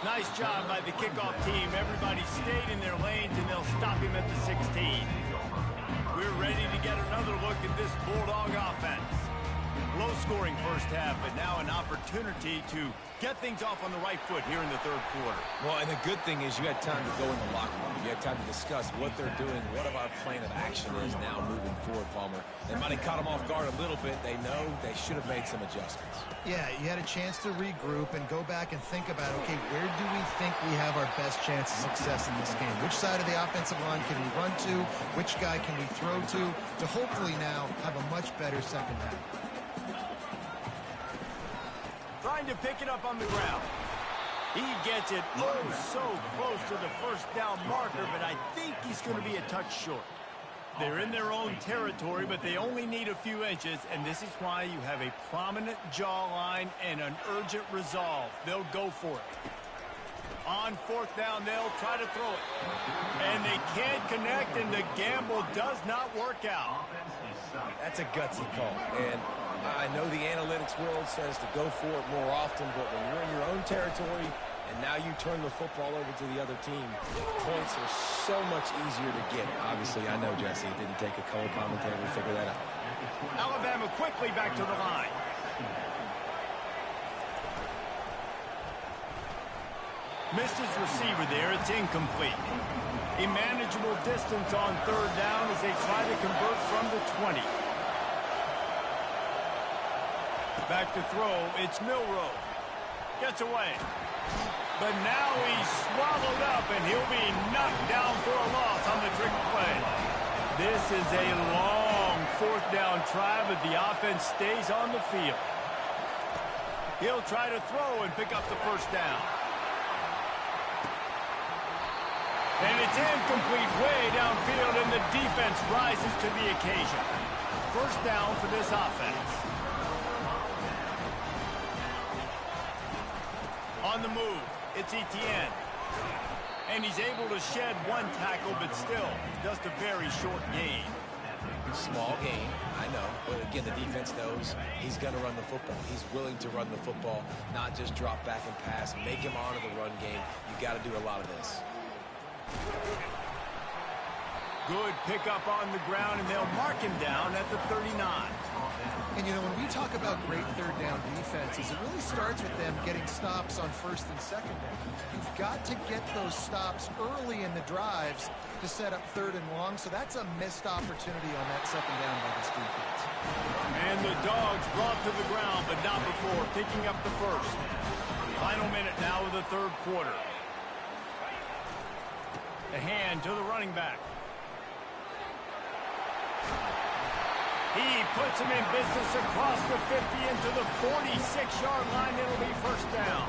Nice job by the kickoff team. Everybody stayed in their lanes, and they'll stop him at the 16. We're ready to get another look at this Bulldog offense. Low-scoring first half, but now an opportunity to get things off on the right foot here in the 3rd quarter. Well, and the good thing is you had time to go in the locker room. You had time to discuss what they're doing, what our plan of action is now moving forward, Palmer. They might have caught them off guard a little bit. They know they should have made some adjustments. Yeah, you had a chance to regroup and go back and think about, okay, where do we think we have our best chance of success in this game? Which side of the offensive line can we run to? Which guy can we throw to hopefully now have a much better 2nd half. Trying to pick it up on the ground. He gets it so close to the first down marker, but I think he's going to be a touch short. They're in their own territory, but they only need a few inches, and this is why you have a prominent jawline and an urgent resolve. They'll go for it. On fourth down, they'll try to throw it. And they can't connect, and the gamble does not work out. That's a gutsy call, and I know the analytics world says to go for it more often, but when you're in your own territory and now you turn the football over to the other team, points are so much easier to get. Obviously, I know, Jesse, it didn't take a color commentator to figure that out. Alabama quickly back to the line. Missed his receiver there. It's incomplete. A manageable distance on third down as they try to convert from the 20. Back to throw. It's Milroe. Gets away. But now he's swallowed up, and he'll be knocked down for a loss on the trick play. This is a long fourth down try, but the offense stays on the field. He'll try to throw and pick up the first down. And it's incomplete way downfield, and the defense rises to the occasion. First down for this offense. On the move, it's Etienne. And he's able to shed one tackle, but still, just a very short gain. Small gain, I know. But again, the defense knows he's going to run the football. He's willing to run the football, not just drop back and pass, make him honor the run game. You've got to do a lot of this. Good pickup on the ground, and they'll mark him down at the 39. And, you know, when we talk about great third down defenses, it really starts with them getting stops on first and second down. You've got to get those stops early in the drives to set up third and long, so that's a missed opportunity on that second down by this defense. And the Dogs brought to the ground, but not before picking up the first. Final minute now of the third quarter. The hand to the running back. He puts him in business across the 50 into the 46-yard line. It'll be first down.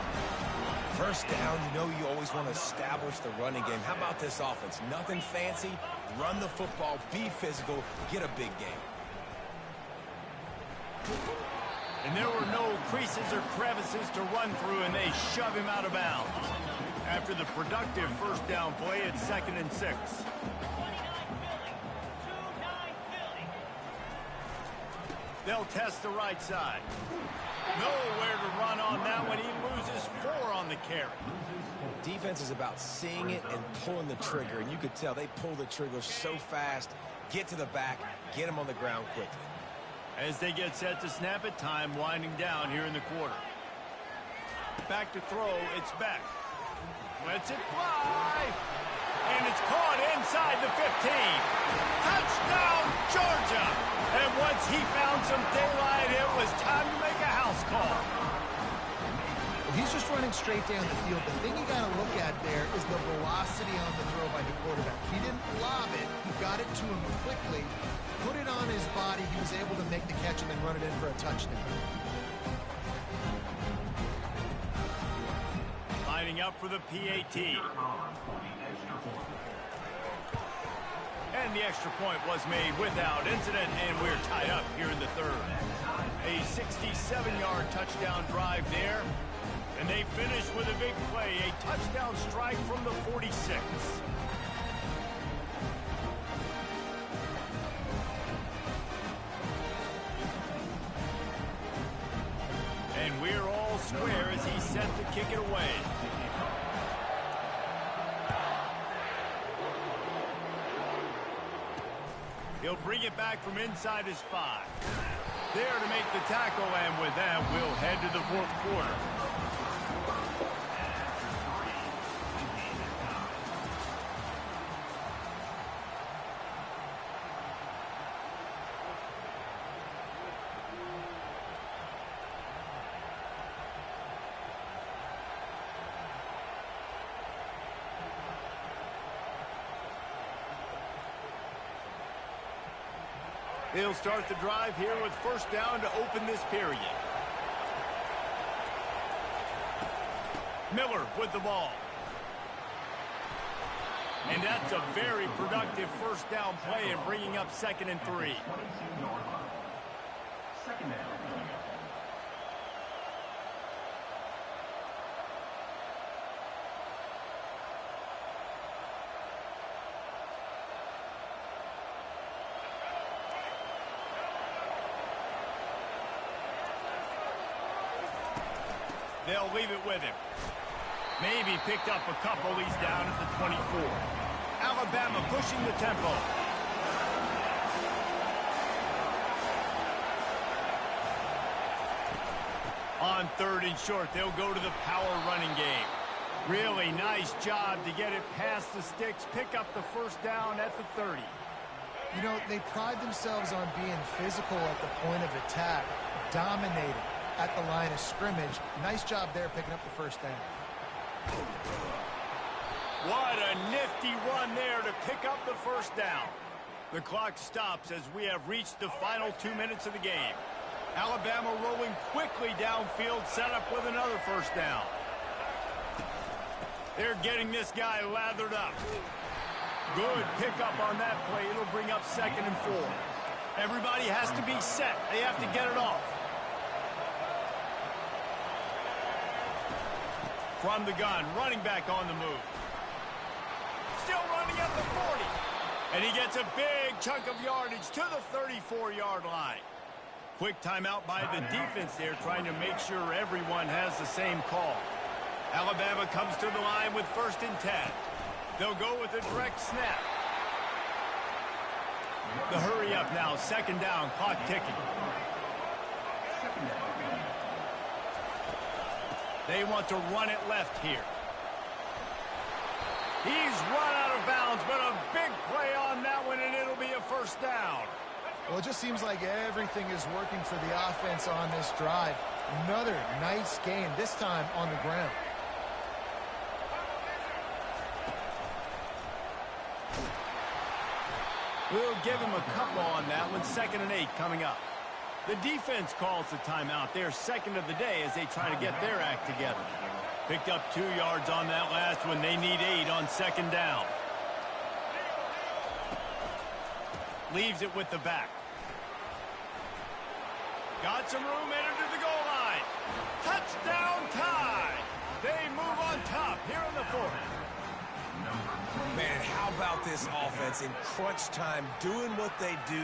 First down, you know you always want to establish the running game. How about this offense? Nothing fancy. Run the football, be physical, get a big game. And there were no creases or crevices to run through, and they shove him out of bounds. After the productive first down play, it's 2nd and 6. They'll test the right side. Nowhere to run on that one. He loses 4 on the carry. Defense is about seeing it and pulling the trigger, and you could tell they pull the trigger so fast, get to the back, get him on the ground quickly. As they get set to snap it, time winding down here in the quarter. Back to throw, it's Beck. Lets it fly. And it's caught inside the 15. Touchdown, Georgia. And once he found some daylight, it was time to make a house call. Well, he's just running straight down the field. The thing you got to look at there is the velocity on the throw by the quarterback. He didn't lob it. He got it to him quickly, put it on his body. He was able to make the catch and then run it in for a touchdown. Lining up for the PAT. And the extra point was made without incident, and we're tied up here in the third. A 67-yard touchdown drive there, and they finish with a big play, a touchdown strike from the 46. And we're all square as he's set to kick it away. He'll bring it back from inside his 5. There to make the tackle, and with that, we'll head to the fourth quarter. They'll start the drive here with first down to open this period. Miller with the ball. And that's a very productive first down play and bringing up 2nd and 3. 22-yard line. Second down. They'll leave it with him. Maybe picked up a couple. He's down at the 24. Alabama pushing the tempo. On 3rd and short, they'll go to the power running game. Really nice job to get it past the sticks, pick up the first down at the 30. You know, they pride themselves on being physical at the point of attack, dominating at the line of scrimmage. Nice job there picking up the first down. What a nifty run there to pick up the first down. The clock stops as we have reached the final 2 minutes of the game. Alabama rolling quickly downfield, set up with another first down. They're getting this guy lathered up. Good pickup on that play. It'll bring up 2nd and 4. Everybody has to be set. They have to get it off. From the gun, running back on the move. Still running at the 40. And he gets a big chunk of yardage to the 34-yard line. Quick timeout by the defense there, trying to make sure everyone has the same call. Alabama comes to the line with 1st and 10. They'll go with a direct snap. The hurry up now, 2nd down, clock ticking. They want to run it left here. He's run out of bounds, but a big play on that one, and it'll be a first down. Well, it just seems like everything is working for the offense on this drive. Another nice gain, this time on the ground. We'll give him a couple on that one. 2nd and 8 coming up. The defense calls the timeout. They're 2nd of the day as they try to get their act together. Picked up 2 yards on that last one. They need 8 on 2nd down. Leaves it with the back. Got some room, entered to the goal line. Touchdown tie. They move on top here in the 4th. Man, how about this offense in crunch time, doing what they do,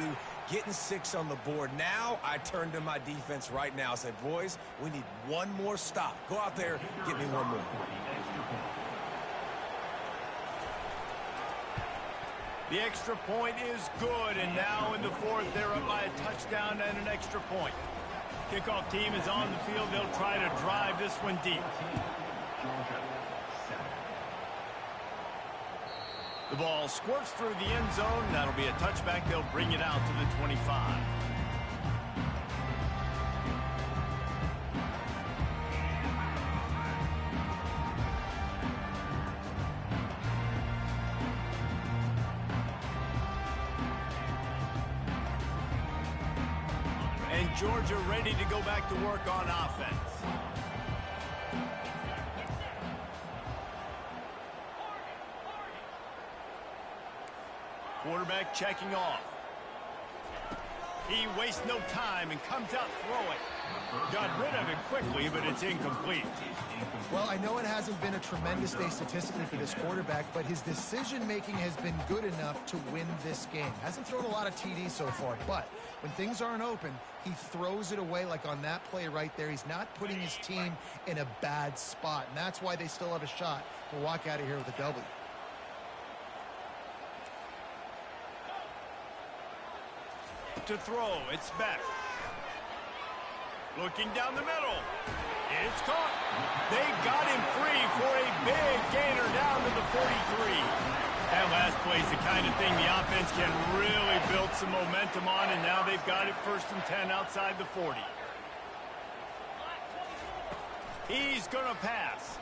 getting 6 on the board. Now I turn to my defense right now and say, boys, we need one more stop. Go out there, get me one more. The extra point is good, and now in the 4th, they're up by a touchdown and an extra point. Kickoff team is on the field. They'll try to drive this one deep. The ball squirts through the end zone. That'll be a touchback. They'll bring it out to the 25. And Georgia ready to go back to work on offense. Quarterback checking off. He wastes no time and comes out throwing. Got rid of it quickly, but it's incomplete. Well, I know it hasn't been a tremendous day statistically for this quarterback, but his decision-making has been good enough to win this game. Hasn't thrown a lot of TDs so far, but when things aren't open, he throws it away like on that play right there. He's not putting his team in a bad spot, and that's why they still have a shot to walk out of here with a W. To throw, it's Beck. Looking down the middle. It's caught. They got him free for a big gainer down to the 43. That last play is the kind of thing the offense can really build some momentum on, and now they've got it 1st and 10 outside the 40. He's going to pass.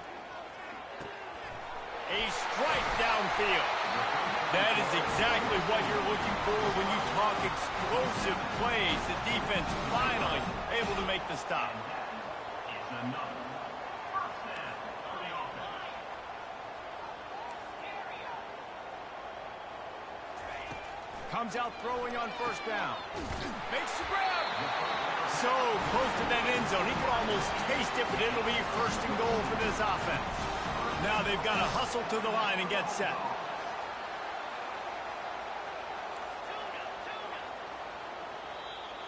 A strike downfield. That is exactly what you're looking for when you talk explosive plays. The defense finally able to make the stop. Comes out throwing on first down. Makes the grab. So close to that end zone. He could almost taste it, but it'll be first and goal for this offense. Now they've got to hustle to the line and get set.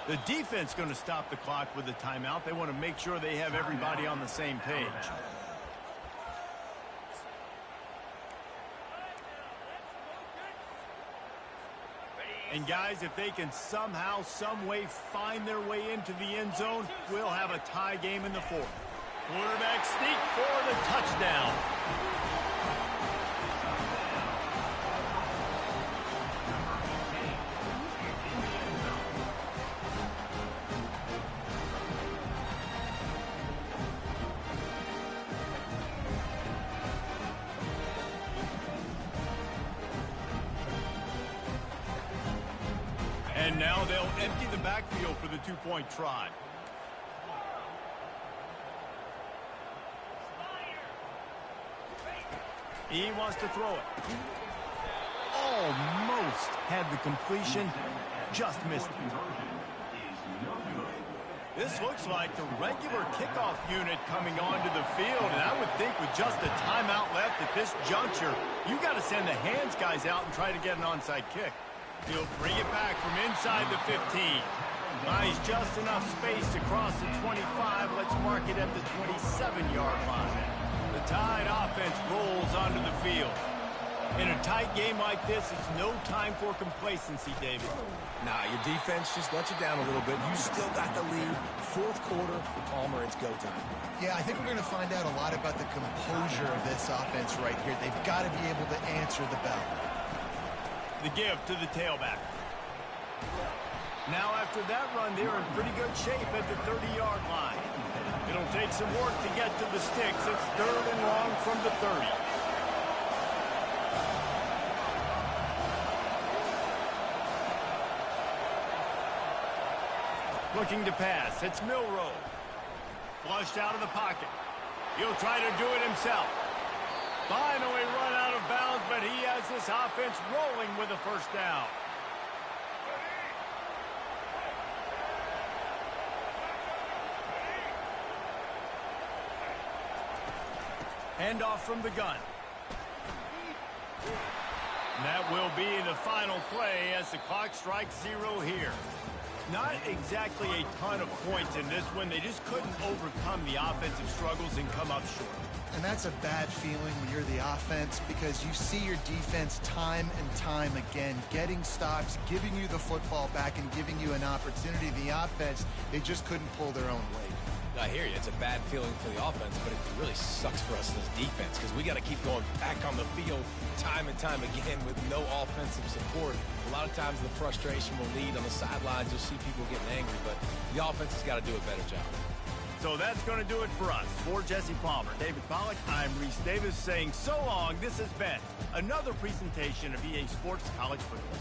The defense going to stop the clock with the timeout. They want to make sure they have everybody on the same page. And guys, if they can somehow, some way find their way into the end zone, we'll have a tie game in the fourth. Quarterback sneak for the touchdown. And now they'll empty the backfield for the two-point try. He wants to throw it. Almost had the completion, just missed it. This looks like the regular kickoff unit coming onto the field, and I would think with just a timeout left at this juncture, you got to send the hands guys out and try to get an onside kick. He'll bring it back from inside the 15. Nice, just enough space to cross the 25. Let's mark it at the 27-yard line. The Tide offense rolls onto the field. In a tight game like this, it's no time for complacency, David. Nah, your defense just let you down a little bit. You still got the lead. Fourth quarter, Palmer, it's go time. Yeah, I think we're going to find out a lot about the composure of this offense right here. They've got to be able to answer the bell. The give to the tailback. Now after that run, they're in pretty good shape at the 30-yard line. It'll take some work to get to the sticks. It's third and long from the 30. Looking to pass. It's Milroe. Flushed out of the pocket. He'll try to do it himself. Finally run out of bounds, but he has this offense rolling with a first down. Handoff from the gun. And that will be the final play as the clock strikes 0 here. Not exactly a ton of points in this one. They just couldn't overcome the offensive struggles and come up short. And that's a bad feeling when you're the offense, because you see your defense time and time again getting stops, giving you the football back and giving you an opportunity. The offense, they just couldn't pull their own weight. I hear you. It's a bad feeling for the offense, but it really sucks for us as defense because we got to keep going back on the field time and time again with no offensive support. A lot of times the frustration will lead on the sidelines. You'll see people getting angry, but the offense has got to do a better job. So that's going to do it for us. For Jesse Palmer, David Pollack, I'm Reese Davis saying so long. This has been another presentation of EA Sports College Football.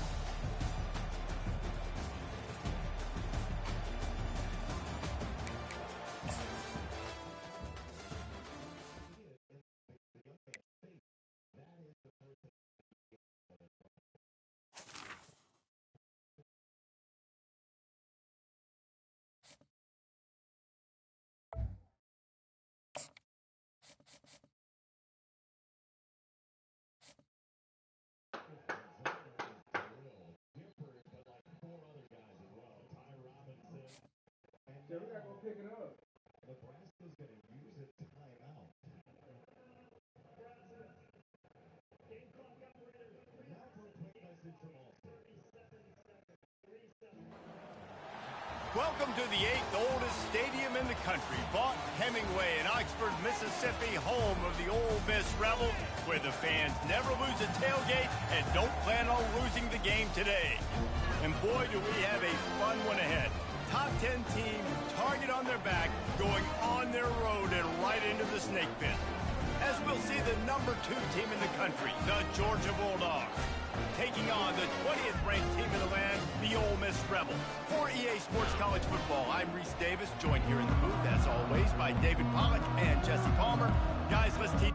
Yeah, we gotta go pick it up. Nebraska's going to use a timeout. Now for a quick message from Allstate. Welcome to the 8th oldest stadium in the country, Vaught Hemingway in Oxford, Mississippi, home of the Ole Miss Rebels, where the fans never lose a tailgate and don't plan on losing the game today. And boy, do we have a fun one ahead. Top 10 team, target on their back, going on their road and right into the snake pit. As we'll see the number 2 team in the country, the Georgia Bulldogs, taking on the 20th ranked team in the land, the Ole Miss Rebels. For EA Sports College Football, I'm Reese Davis, joined here in the booth, as always, by David Pollack and Jesse Palmer. Guys, let's team.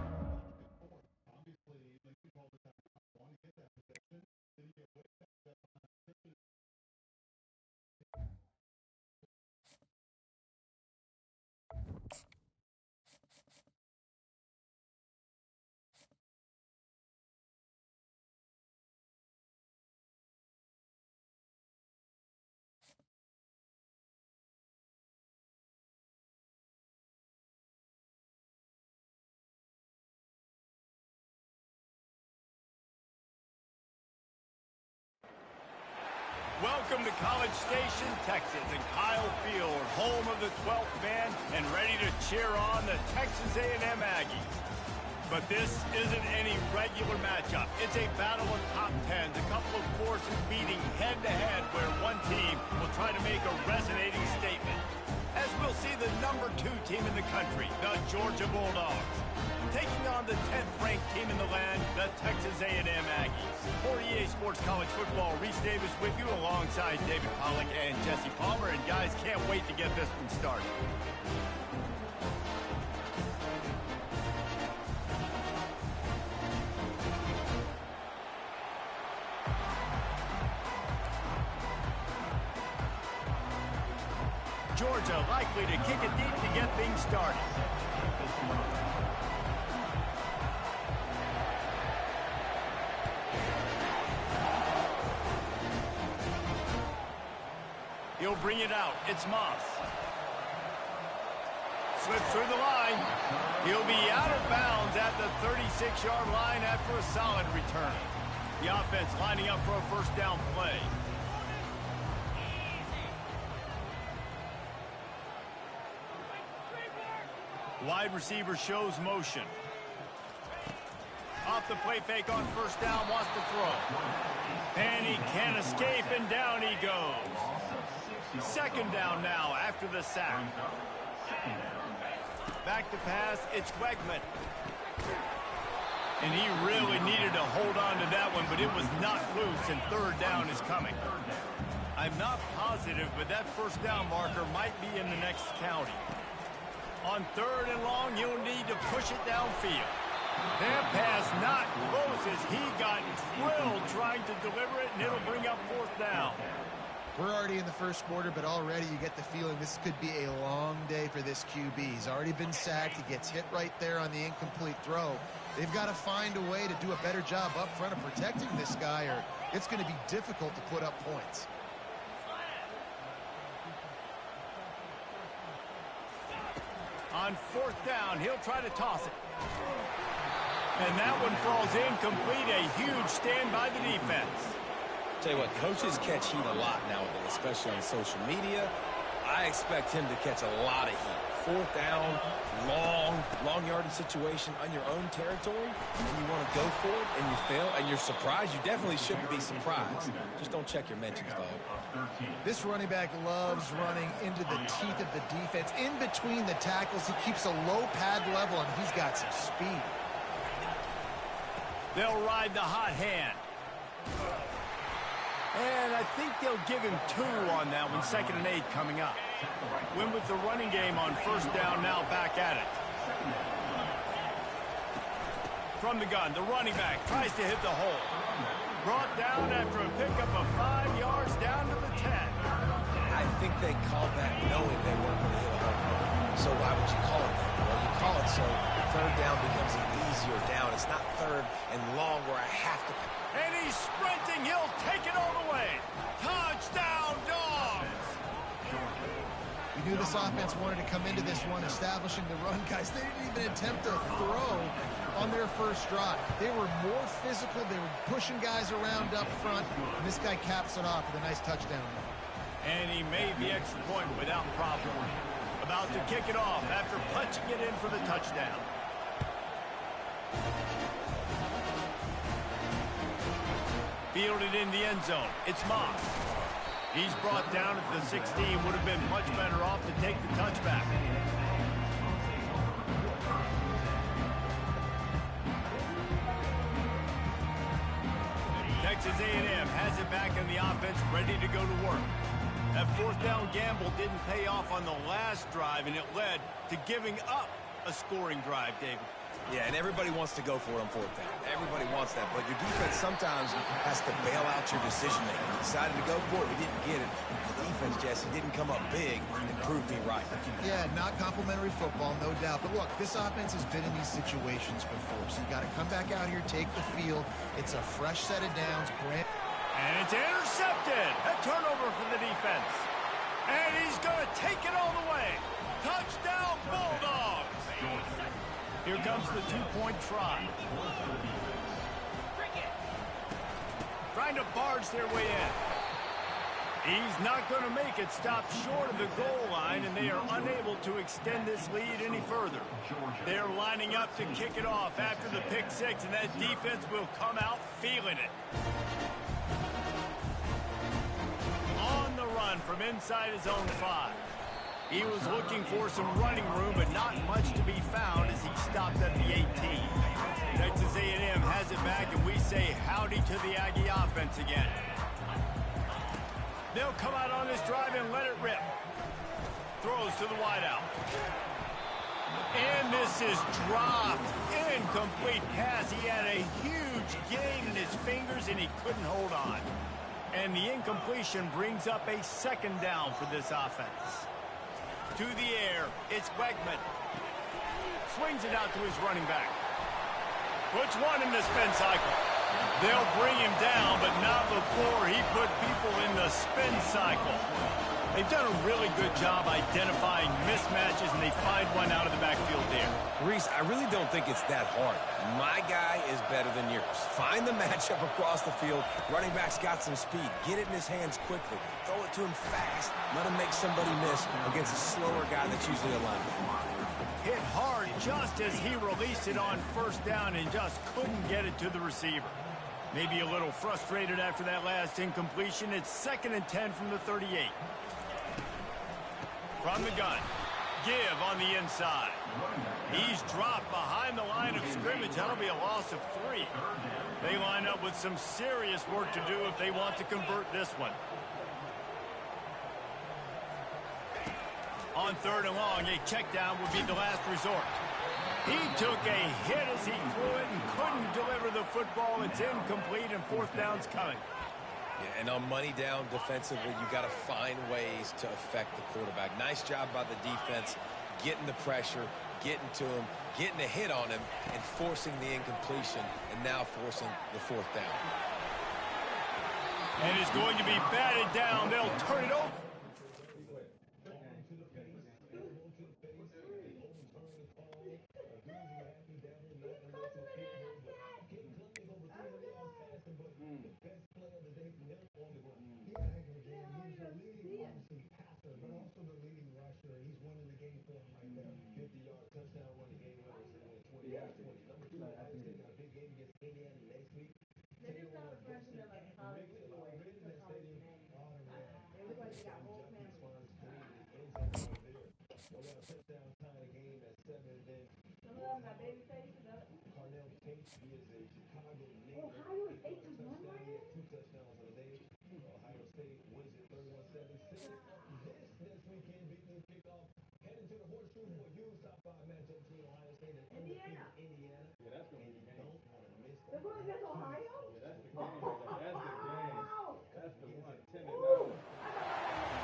Obviously, like you called the time, want to get that possession, then you get way back up on the Welcome to College Station, Texas, and Kyle Field, home of the 12th man, and ready to cheer on the Texas A&M Aggies. But this isn't any regular matchup. It's a battle of top tens, a couple of forces meeting head-to-head where one team will try to make a resonating statement. As we'll see the #2 team in the country, the Georgia Bulldogs, taking on the 10th-ranked team in the land, the Texas A&M Aggies. For EA Sports College Football, Reese Davis with you alongside David Pollack and Jesse Palmer. And guys, can't wait to get this one started. Georgia likely to kick it deep to get things started. He'll bring it out. It's Moss. Slips through the line. He'll be out of bounds at the 36-yard line after a solid return. The offense lining up for a first down play. Wide receiver shows motion. Off the play fake on first down, wants to throw. And he can't escape, and down he goes. Second down now after the sack. Back to pass, it's Wegman. And he really needed to hold on to that one, but it was not loose, and third down is coming. I'm not positive, but that first down marker might be in the next county. On third and long, you'll need to push it downfield. That pass not close as he got drilled trying to deliver it, and it'll bring up fourth down. We're already in the first quarter, but already you get the feeling this could be a long day for this QB. He's already been sacked. He gets hit right there on the incomplete throw. They've got to find a way to do a better job up front of protecting this guy, or it's going to be difficult to put up points. On fourth down, he'll try to toss it. And that one falls incomplete. A huge stand by the defense. Tell you what, coaches catch heat a lot nowadays, especially on social media. I expect him to catch a lot of heat. Fourth down, long yardage situation on your own territory, and you want to go for it, and you fail, and you're surprised. You definitely shouldn't be surprised. Just don't check your mentions, dog. This running back loves running into the teeth of the defense. In between the tackles, he keeps a low pad level, and he's got some speed. They'll ride the hot hand. And I think they'll give him 2 on that one. 2nd and 8 coming up. Win with the running game on first down, now back at it. From the gun, the running back tries to hit the hole. Brought down after a pickup of 5 yards down to the 10. I think they called that knowing they weren't going to hit a hole. So why would you call it that? Well, you call it so third down becomes an easier down. It's not third and long where I have to. And he's sprinting. He'll take it all the way. Touchdown, Dogs! We knew this offense wanted to come into this one establishing the run, guys. They didn't even attempt to throw on their first drive. They were more physical. They were pushing guys around up front. And this guy caps it off with a nice touchdown run. And he made the extra point without problem. About to kick it off after punching it in for the touchdown. Fielded in the end zone. It's Moss. He's brought down at the 16. Would have been much better off to take the touchback. Texas A&M has it back in the offense, ready to go to work. That fourth down gamble didn't pay off on the last drive, and it led to giving up a scoring drive, David. Yeah, and everybody wants to go for it on fourth down. Everybody wants that, but your defense sometimes has to bail out your decision-making. You decided to go for it, we didn't get it. The defense, Jesse, didn't come up big and prove me right. Yeah, not complimentary football, no doubt. But look, this offense has been in these situations before, so you got to come back out here, take the field. It's a fresh set of downs. And it's intercepted. A turnover for the defense. And he's going to take it all the way. Touchdown, Bulldogs. Here comes the two-point try. Trying to barge their way in. He's not going to make it. Stop short of the goal line, and they are unable to extend this lead any further. They're lining up to kick it off after the pick six, and that defense will come out feeling it. On the run from inside his own 5. He was looking for some running room, but not much to be found as he stopped at the 18. Texas A&M has it back, and we say howdy to the Aggie offense again. They'll come out on this drive and let it rip. Throws to the wideout. And this is dropped. Incomplete pass. He had a huge gain in his fingers, and he couldn't hold on. And the incompletion brings up a second down for this offense. To the air, it's Wegman. Swings it out to his running back. Puts one in the spin cycle. They'll bring him down, but not before he put people in the spin cycle. They've done a really good job identifying mismatches, and they find one out of the backfield there. Reese, I really don't think it's that hard. My guy is better than yours. Find the matchup across the field. Running back's got some speed. Get it in his hands quickly. Throw it to him fast. Let him make somebody miss against a slower guy that's usually a lineman. Hit hard just as he released it on first down and just couldn't get it to the receiver. Maybe a little frustrated after that last incompletion. It's 2nd and 10 from the 38. From the gun. Give on the inside. He's dropped behind the line of scrimmage. That'll be a loss of 3. They line up with some serious work to do if they want to convert this one. On 3rd and long, a check down would be the last resort. He took a hit as he threw it and couldn't deliver the football. It's incomplete, and 4th down's coming. Yeah, and on money down defensively, you got to find ways to affect the quarterback. Nice job by the defense, getting the pressure, getting to him, getting a hit on him, and forcing the incompletion, and now forcing the 4th down. And it's going to be batted down. They'll turn it over.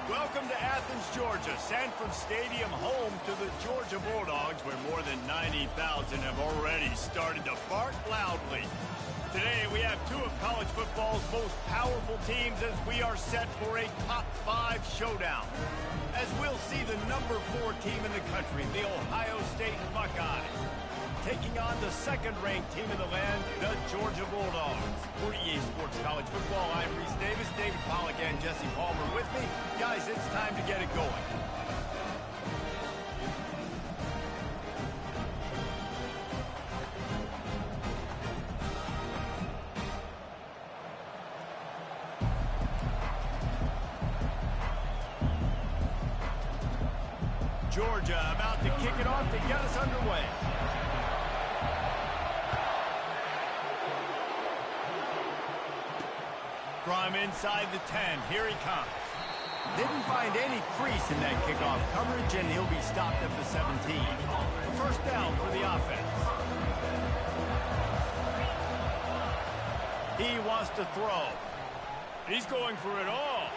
Welcome to Athens, Georgia, Sanford Stadium, home to the Georgia Bulldogs, where more than 90,000 have already started to bark loudly. Today, we have 2 of college football's most powerful teams as we are set for a top 5 showdown. As we'll see the number 4 team in the country, the Ohio State Buckeyes, taking on the 2nd-ranked team in the land, the Georgia Bulldogs. For EA Sports College Football, I'm Reese Davis, David Pollack, and Jesse Palmer with me. Guys, it's time to get it going. Georgia about to kick it off to get us underway. From inside the 10, here he comes. Didn't find any crease in that kickoff coverage, and he'll be stopped at the 17. First down for the offense. He wants to throw. He's going for it all.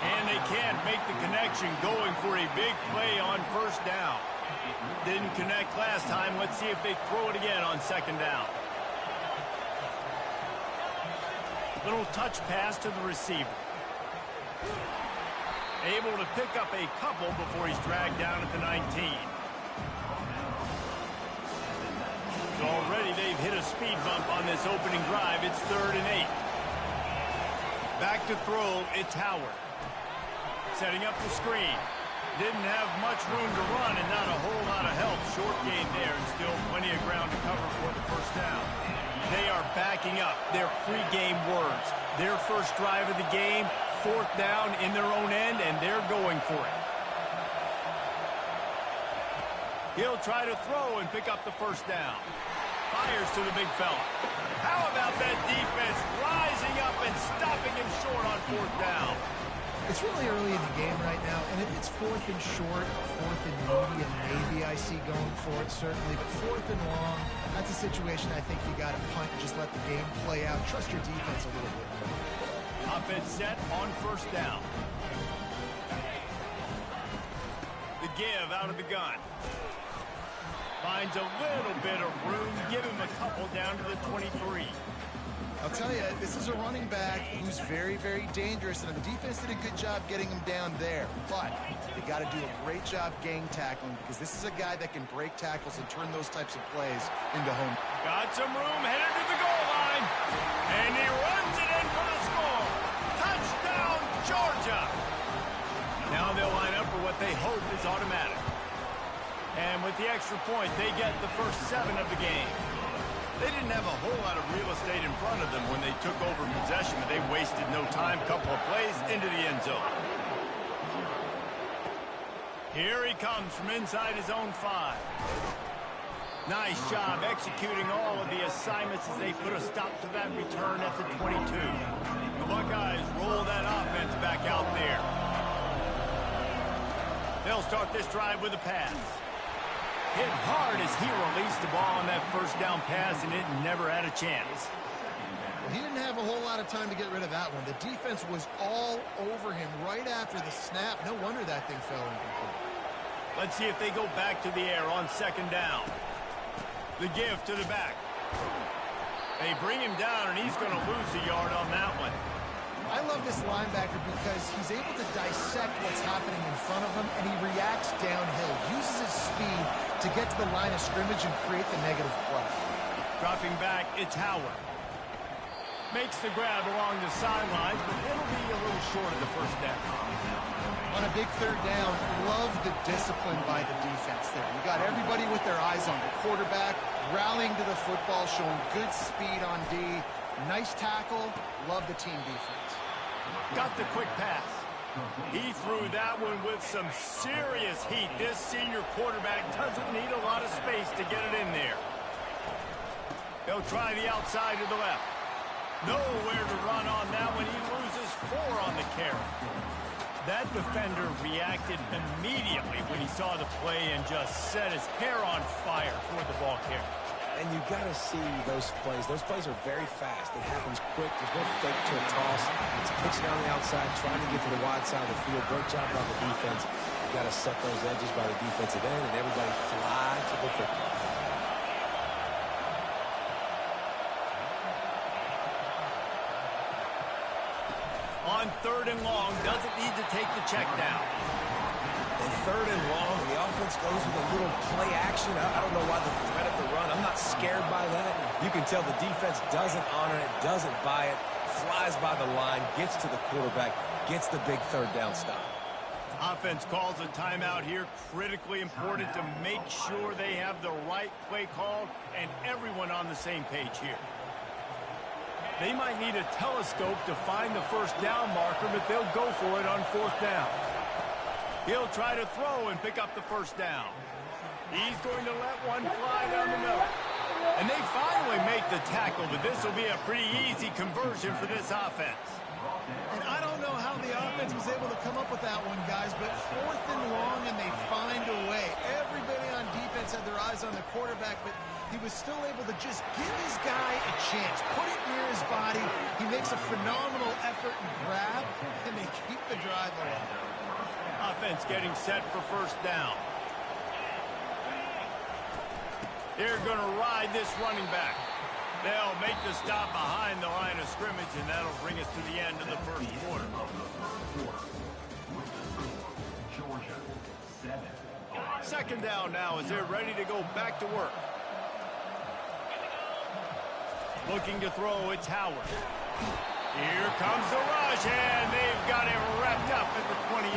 And they can't make the connection, going for a big play on first down. Didn't connect last time. Let's see if they throw it again on 2nd down. Little touch pass to the receiver. Able to pick up a couple before he's dragged down at the 19. So already they've hit a speed bump on this opening drive. It's 3rd and 8. Back to throw, it's Howard. setting up the screen. Didn't have much room to run and not a whole lot of help. Short gain there and still plenty of ground to cover for the first down. They are backing up their pre-game words. Their first drive of the game, 4th down in their own end, and they're going for it. He'll try to throw and pick up the first down. Fires to the big fella. How about that defense rising up and stopping him short on 4th down? It's really early in the game right now, and if it's 4th and short, 4th and medium, maybe I see going for it, certainly. But 4th and long, that's a situation I think you got to punt and just let the game play out. Trust your defense a little bit. Offense set on 1st down. The give out of the gun. Finds a little bit of room. Give him a couple down to the 23. I'll tell you, this is a running back who's very, very dangerous, and the defense did a good job getting him down there. But they got to do a great job gang tackling because this is a guy that can break tackles and turn those types of plays into home. Got some room, headed to the goal line, and he runs it in for the score. Touchdown, Georgia! Now they'll line up for what they hope is automatic. And with the extra point, they get the first 7 of the game. They didn't have a whole lot of real estate in front of them when they took over possession, but they wasted no time. Couple of plays into the end zone. Here he comes from inside his own 5. Nice job executing all of the assignments as they put a stop to that return at the 22. The Buckeyes roll that offense back out there. They'll start this drive with a pass. Hit hard as he released the ball on that first down pass, and it never had a chance. He didn't have a whole lot of time to get rid of that one. The defense was all over him right after the snap. No wonder that thing fell incomplete. Let's see if they go back to the air on 2nd down. The give to the back. They bring him down, and he's going to lose a yard on that one. I love this linebacker because he's able to dissect what's happening in front of him, and he reacts downhill, uses his speed to get to the line of scrimmage and create the negative play. Dropping back, it's Howard. Makes the grab along the sidelines, but it'll be a little short of the first down. On a big 3rd down, love the discipline by the defense there. You got everybody with their eyes on the quarterback, rallying to the football, showing good speed on D. Nice tackle. Love the team defense. Got the quick pass. He threw that one with some serious heat. This senior quarterback doesn't need a lot of space to get it in there. He'll try the outside to the left. Nowhere to run on that one. He loses 4 on the carry. That defender reacted immediately when he saw the play and just set his hair on fire toward the ball carrier. And you got to see those plays. Those plays are very fast. It happens quick. There's no fake to a toss. It's pitching on the outside, trying to get to the wide side of the field. Great job by the defense. You got to set those edges by the defensive end, and everybody fly to the football. On 3rd and long, doesn't need to take the check down. And 3rd and long, the offense goes with a little play action. I don't know why the threat of the run. I'm not scared by that. You can tell the defense doesn't honor it, doesn't buy it, flies by the line, gets to the quarterback, gets the big 3rd down stop. Offense calls a timeout here. Critically important to make sure they have the right play called and everyone on the same page here. They might need a telescope to find the first down marker, but they'll go for it on 4th down. He'll try to throw and pick up the first down. He's going to let one fly down the middle. And they finally make the tackle, but this will be a pretty easy conversion for this offense. And I don't know how the offense was able to come up with that one, guys, but 4th and long, and they find a way. Everybody on defense had their eyes on the quarterback, but he was still able to just give his guy a chance, put it near his body. He makes a phenomenal effort and grab, and they keep the drive alive. Offense getting set for first down. They're going to ride this running back. They'll make the stop behind the line of scrimmage, and that'll bring us to the end of the first quarter. Georgia, 7. 2nd down now as they're ready to go back to work. Looking to throw, it's Howard. Here comes the rush, and they've got it wrapped up at the 28.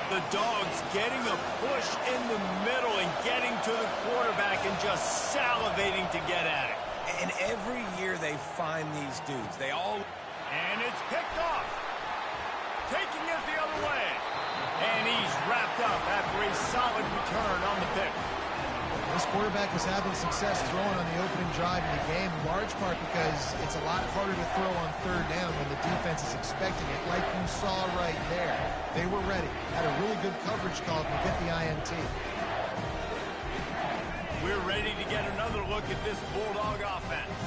The Dogs getting a push in the middle and getting to the quarterback and just salivating to get at it. And every year they find these dudes. They all... And it's picked off. Taking it the other way. And he's wrapped up after a solid return on the pick. This quarterback was having success throwing on the opening drive in the game, in large part because it's a lot harder to throw on third down when the defense is expecting it, like you saw right there. They were ready. Had a really good coverage call to get the INT. We're ready to get another look at this Bulldog offense.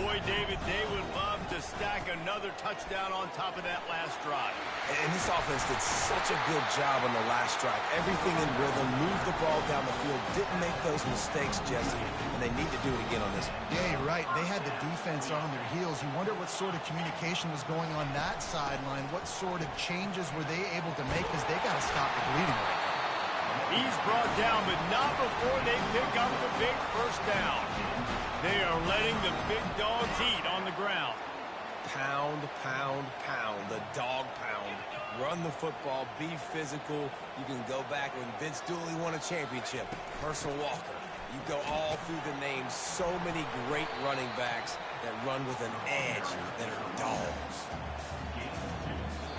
Boy, David, they would love to stack another touchdown on top of that last drive. And this offense did such a good job on the last drive. Everything in rhythm, moved the ball down the field, didn't make those mistakes, Jesse, and they need to do it again on this one. Yeah, you're right. They had the defense on their heels. You wonder what sort of communication was going on that sideline. What sort of changes were they able to make, because they got to stop the bleeding right now. He's brought down, but not before they pick up the big first down. They are letting the big dogs eat on the ground. Pound, pound, pound, the dog pound. Run the football, be physical. You can go back when Vince Dooley won a championship. Herschel Walker. You go all through the names. So many great running backs that run with an edge that are dogs.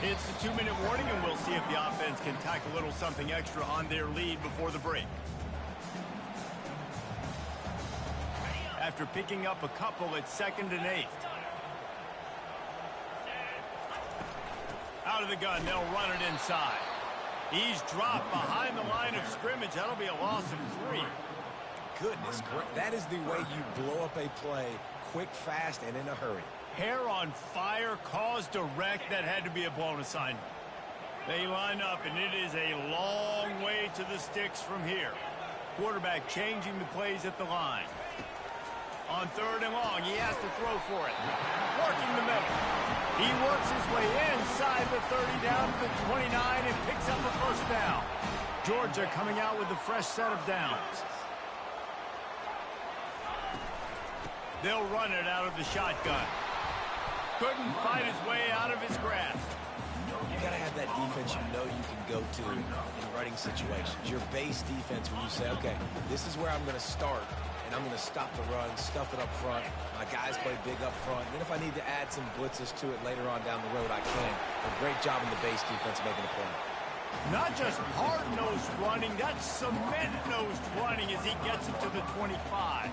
It's the 2-minute warning, and we'll see if the offense can tack a little something extra on their lead before the break. After picking up a couple, it's 2nd and 8. Out of the gun, they'll run it inside. He's dropped behind the line of scrimmage. That'll be a loss of 3. Goodness, that is the way you blow up a play, quick, fast, and in a hurry. Hair on fire, caused a wreck. That had to be a blown assignment. They line up, and it is a long way to the sticks from here. Quarterback changing the plays at the line. On 3rd and long, he has to throw for it. Working the middle. He works his way inside the 30 down to the 29 and picks up a first down. Georgia coming out with a fresh set of downs. They'll run it out of the shotgun. Couldn't fight his way out of his grasp. You got to have that defense you know you can go to in running situations. Your base defense when you say, okay, this is where I'm going to start, and I'm going to stop the run, stuff it up front. My guys play big up front. And then if I need to add some blitzes to it later on down the road, I can. A great job in the base defense making a play. Not just hard-nosed running, that's cement-nosed running as he gets it to the 25.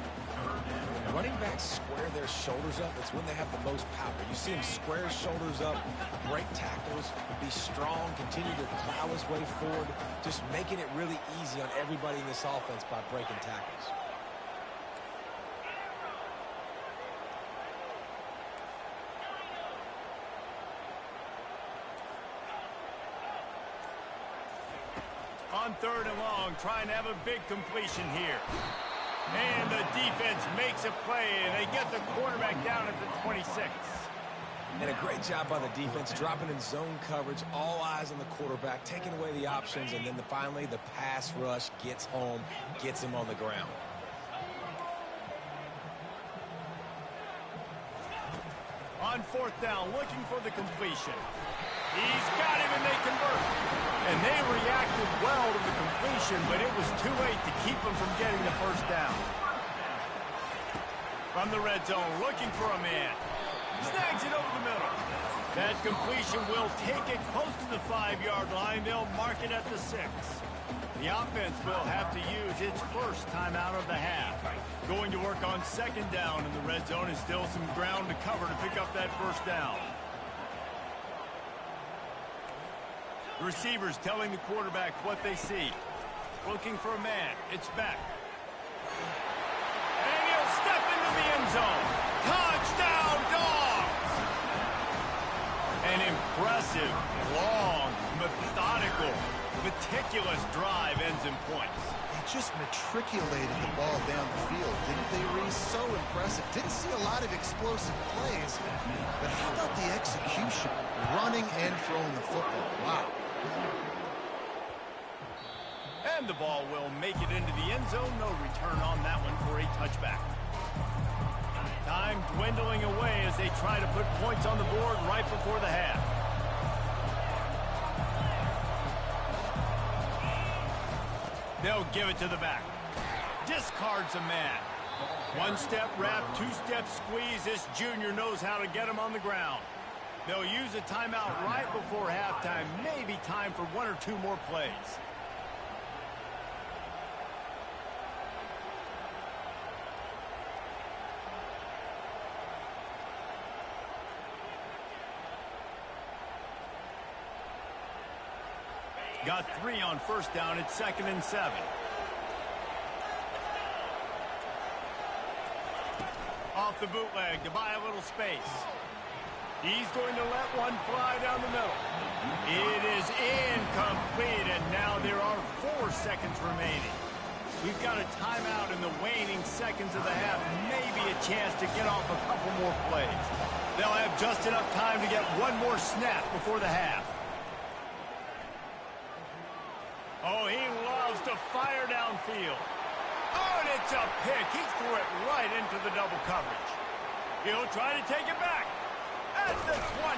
Running backs square their shoulders up. It's when they have the most power. You see him square his shoulders up, break tackles, be strong, continue to plow his way forward, just making it really easy on everybody in this offense by breaking tackles. On 3rd and long, trying to have a big completion here. And the defense makes a play, and they get the quarterback down at the 26. And a great job by the defense, dropping in zone coverage, all eyes on the quarterback, taking away the options, and then finally the pass rush gets home, gets him on the ground. On 4th down, looking for the completion. He's got him, and they convert. And they reacted well to the completion, but it was too late to keep them from getting the first down. From the red zone, looking for a man. Snags it over the middle. That completion will take it close to the 5-yard line. They'll mark it at the 6. The offense will have to use its first timeout of the half. Going to work on 2nd down in the red zone, and still some ground to cover to pick up that first down. The receivers telling the quarterback what they see. Looking for a man. It's Beck. And he'll step into the end zone. Touchdown, Dogs! An impressive, long, methodical, meticulous drive ends in points. They just matriculated the ball down the field, didn't they, Reese? So impressive. Didn't see a lot of explosive plays, but how about the execution? Running and throwing the football. Wow. And the ball will make it into the end zone. No return on that one for a touchback. Time dwindling away as they try to put points on the board right before the half. They'll give it to the back. Discards a man. One-step wrap, two-step squeeze. This junior knows how to get him on the ground. They'll use a timeout right before halftime. Maybe time for one or two more plays. Got 3 on first down. It's 2nd and 7. Off the bootleg to buy a little space. He's going to let one fly down the middle. It is incomplete, and now there are 4 seconds remaining. We've got a timeout in the waning seconds of the half. Maybe a chance to get off a couple more plays. They'll have just enough time to get one more snap before the half. Oh, he loves to fire downfield. Oh, and it's a pick. He threw it right into the double coverage. He'll try to take it back at the 20.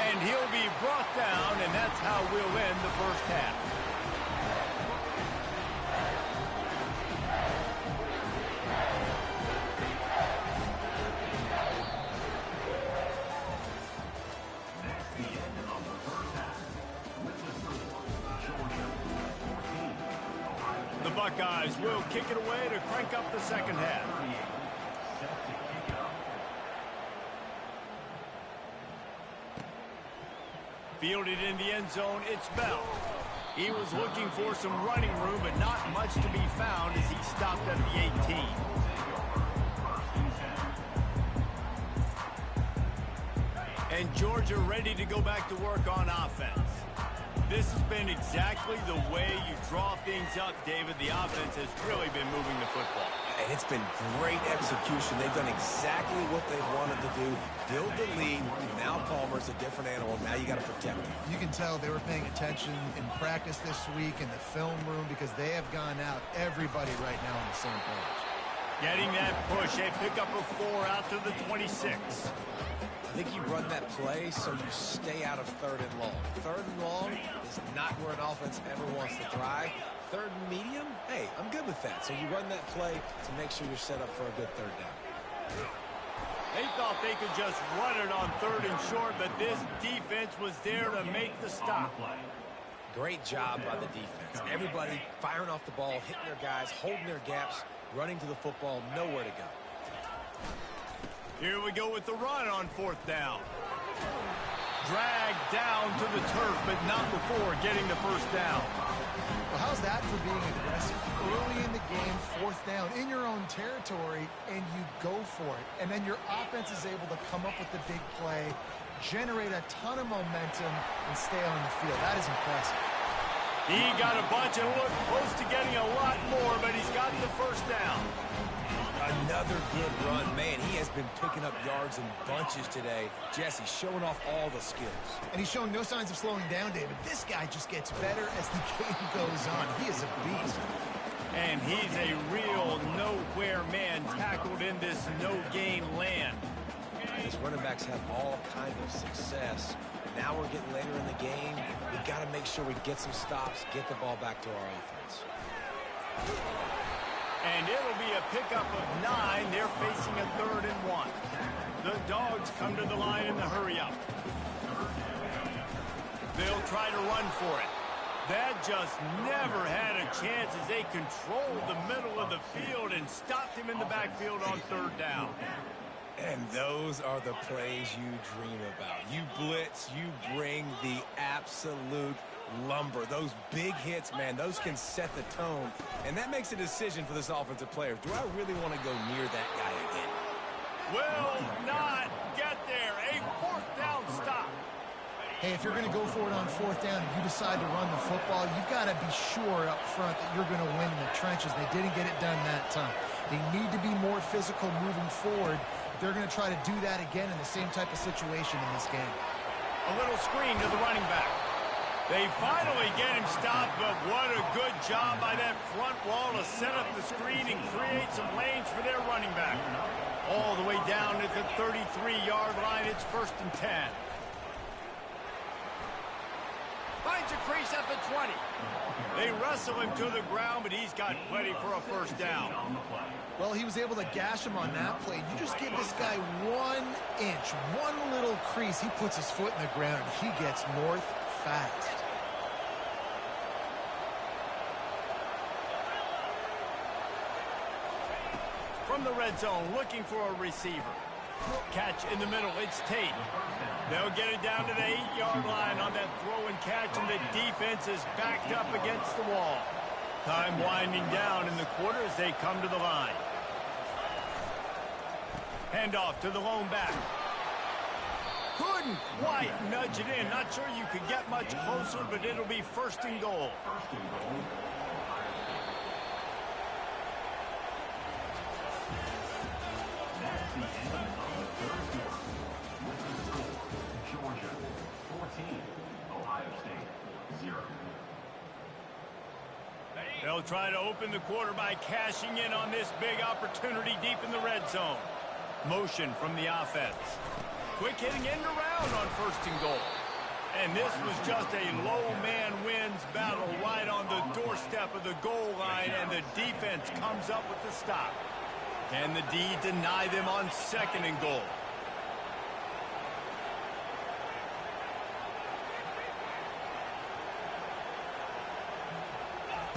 And he'll be brought down, and that's how we'll end the first half. The Buckeyes will kick it away to crank up the second half. Fielded in the end zone, it's Bell. He was looking for some running room, but not much to be found as he stopped at the 18. And Georgia ready to go back to work on offense. This has been exactly the way you draw things up, David. The offense has really been moving the football. And it's been great execution. They've done exactly what they wanted to do. Build the lead. Now Palmer's a different animal. Now you got to protect him. You can tell they were paying attention in practice this week in the film room because they have gone out, everybody right now on the same page. Getting that push. A pickup of 4 out to the 26. I think you run that play so you stay out of 3rd and long. 3rd and long is not where an offense ever wants to thrive. 3rd and medium, hey, I'm good with that. So you run that play to make sure you're set up for a good 3rd down. They thought they could just run it on 3rd and short, but this defense was there to make the stop. Great job by the defense. Everybody firing off the ball, hitting their guys, holding their gaps, running to the football, nowhere to go. Here we go with the run on 4th down. Dragged down to the turf, but not before getting the first down. Well, how's that for being aggressive? Early in the game, 4th down, in your own territory, and you go for it. And then your offense is able to come up with the big play, generate a ton of momentum, and stay on the field. That is impressive. He got a bunch and looked close to getting a lot more, but he's got the first down. Another good run. Man, he has been picking up yards in bunches today. Jesse showing off all the skills. And he's showing no signs of slowing down, David. This guy just gets better as the game goes on. He is a beast. And he's a real nowhere man tackled in this no-gain land. These running backs have all kinds of success. Now we're getting later in the game. We've got to make sure we get some stops, get the ball back to our offense. And it'll be a pickup of 9. They're facing a 3rd and 1. The Dogs come to the line in the hurry-up. They'll try to run for it. That just never had a chance as they controlled the middle of the field and stopped him in the backfield on 3rd down. And those are the plays you dream about. You blitz, you bring the absolute lumber. Those big hits, man, those can set the tone. And that makes a decision for this offensive player. Do I really want to go near that guy again? Will not get there. A 4th down stop. Hey, if you're going to go for it on 4th down and you decide to run the football, you've got to be sure up front that you're going to win in the trenches. They didn't get it done that time. They need to be more physical moving forward. They're going to try to do that again in the same type of situation in this game. A little screen to the running back. They finally get him stopped, but what a good job by that front wall to set up the screen and create some lanes for their running back. All the way down at the 33-yard line. It's 1st and 10. Finds a crease at the 20. They wrestle him to the ground, but he's got plenty for a first down. Well, he was able to gash him on that play. You just give this guy 1 inch, one little crease. He puts his foot in the ground. He gets north fast. From the red zone, looking for a receiver. Catch in the middle, it's Tate. They'll get it down to the 8-yard line on that throw and catch, and the defense is backed up against the wall. Time winding down in the quarter as they come to the line. Handoff to the lone back. Couldn't quite nudge it in. Not sure you could get much closer, but it'll be 1st and goal. That's the end of the third quarter. With the score, Georgia 14, Ohio State 0. They'll try to open the quarter by cashing in on this big opportunity deep in the red zone. Motion from the offense. Quick hitting end around on 1st and goal. And this was just a low man wins battle right on the doorstep of the goal line, and the defense comes up with the stop. Can the D deny them on 2nd and goal?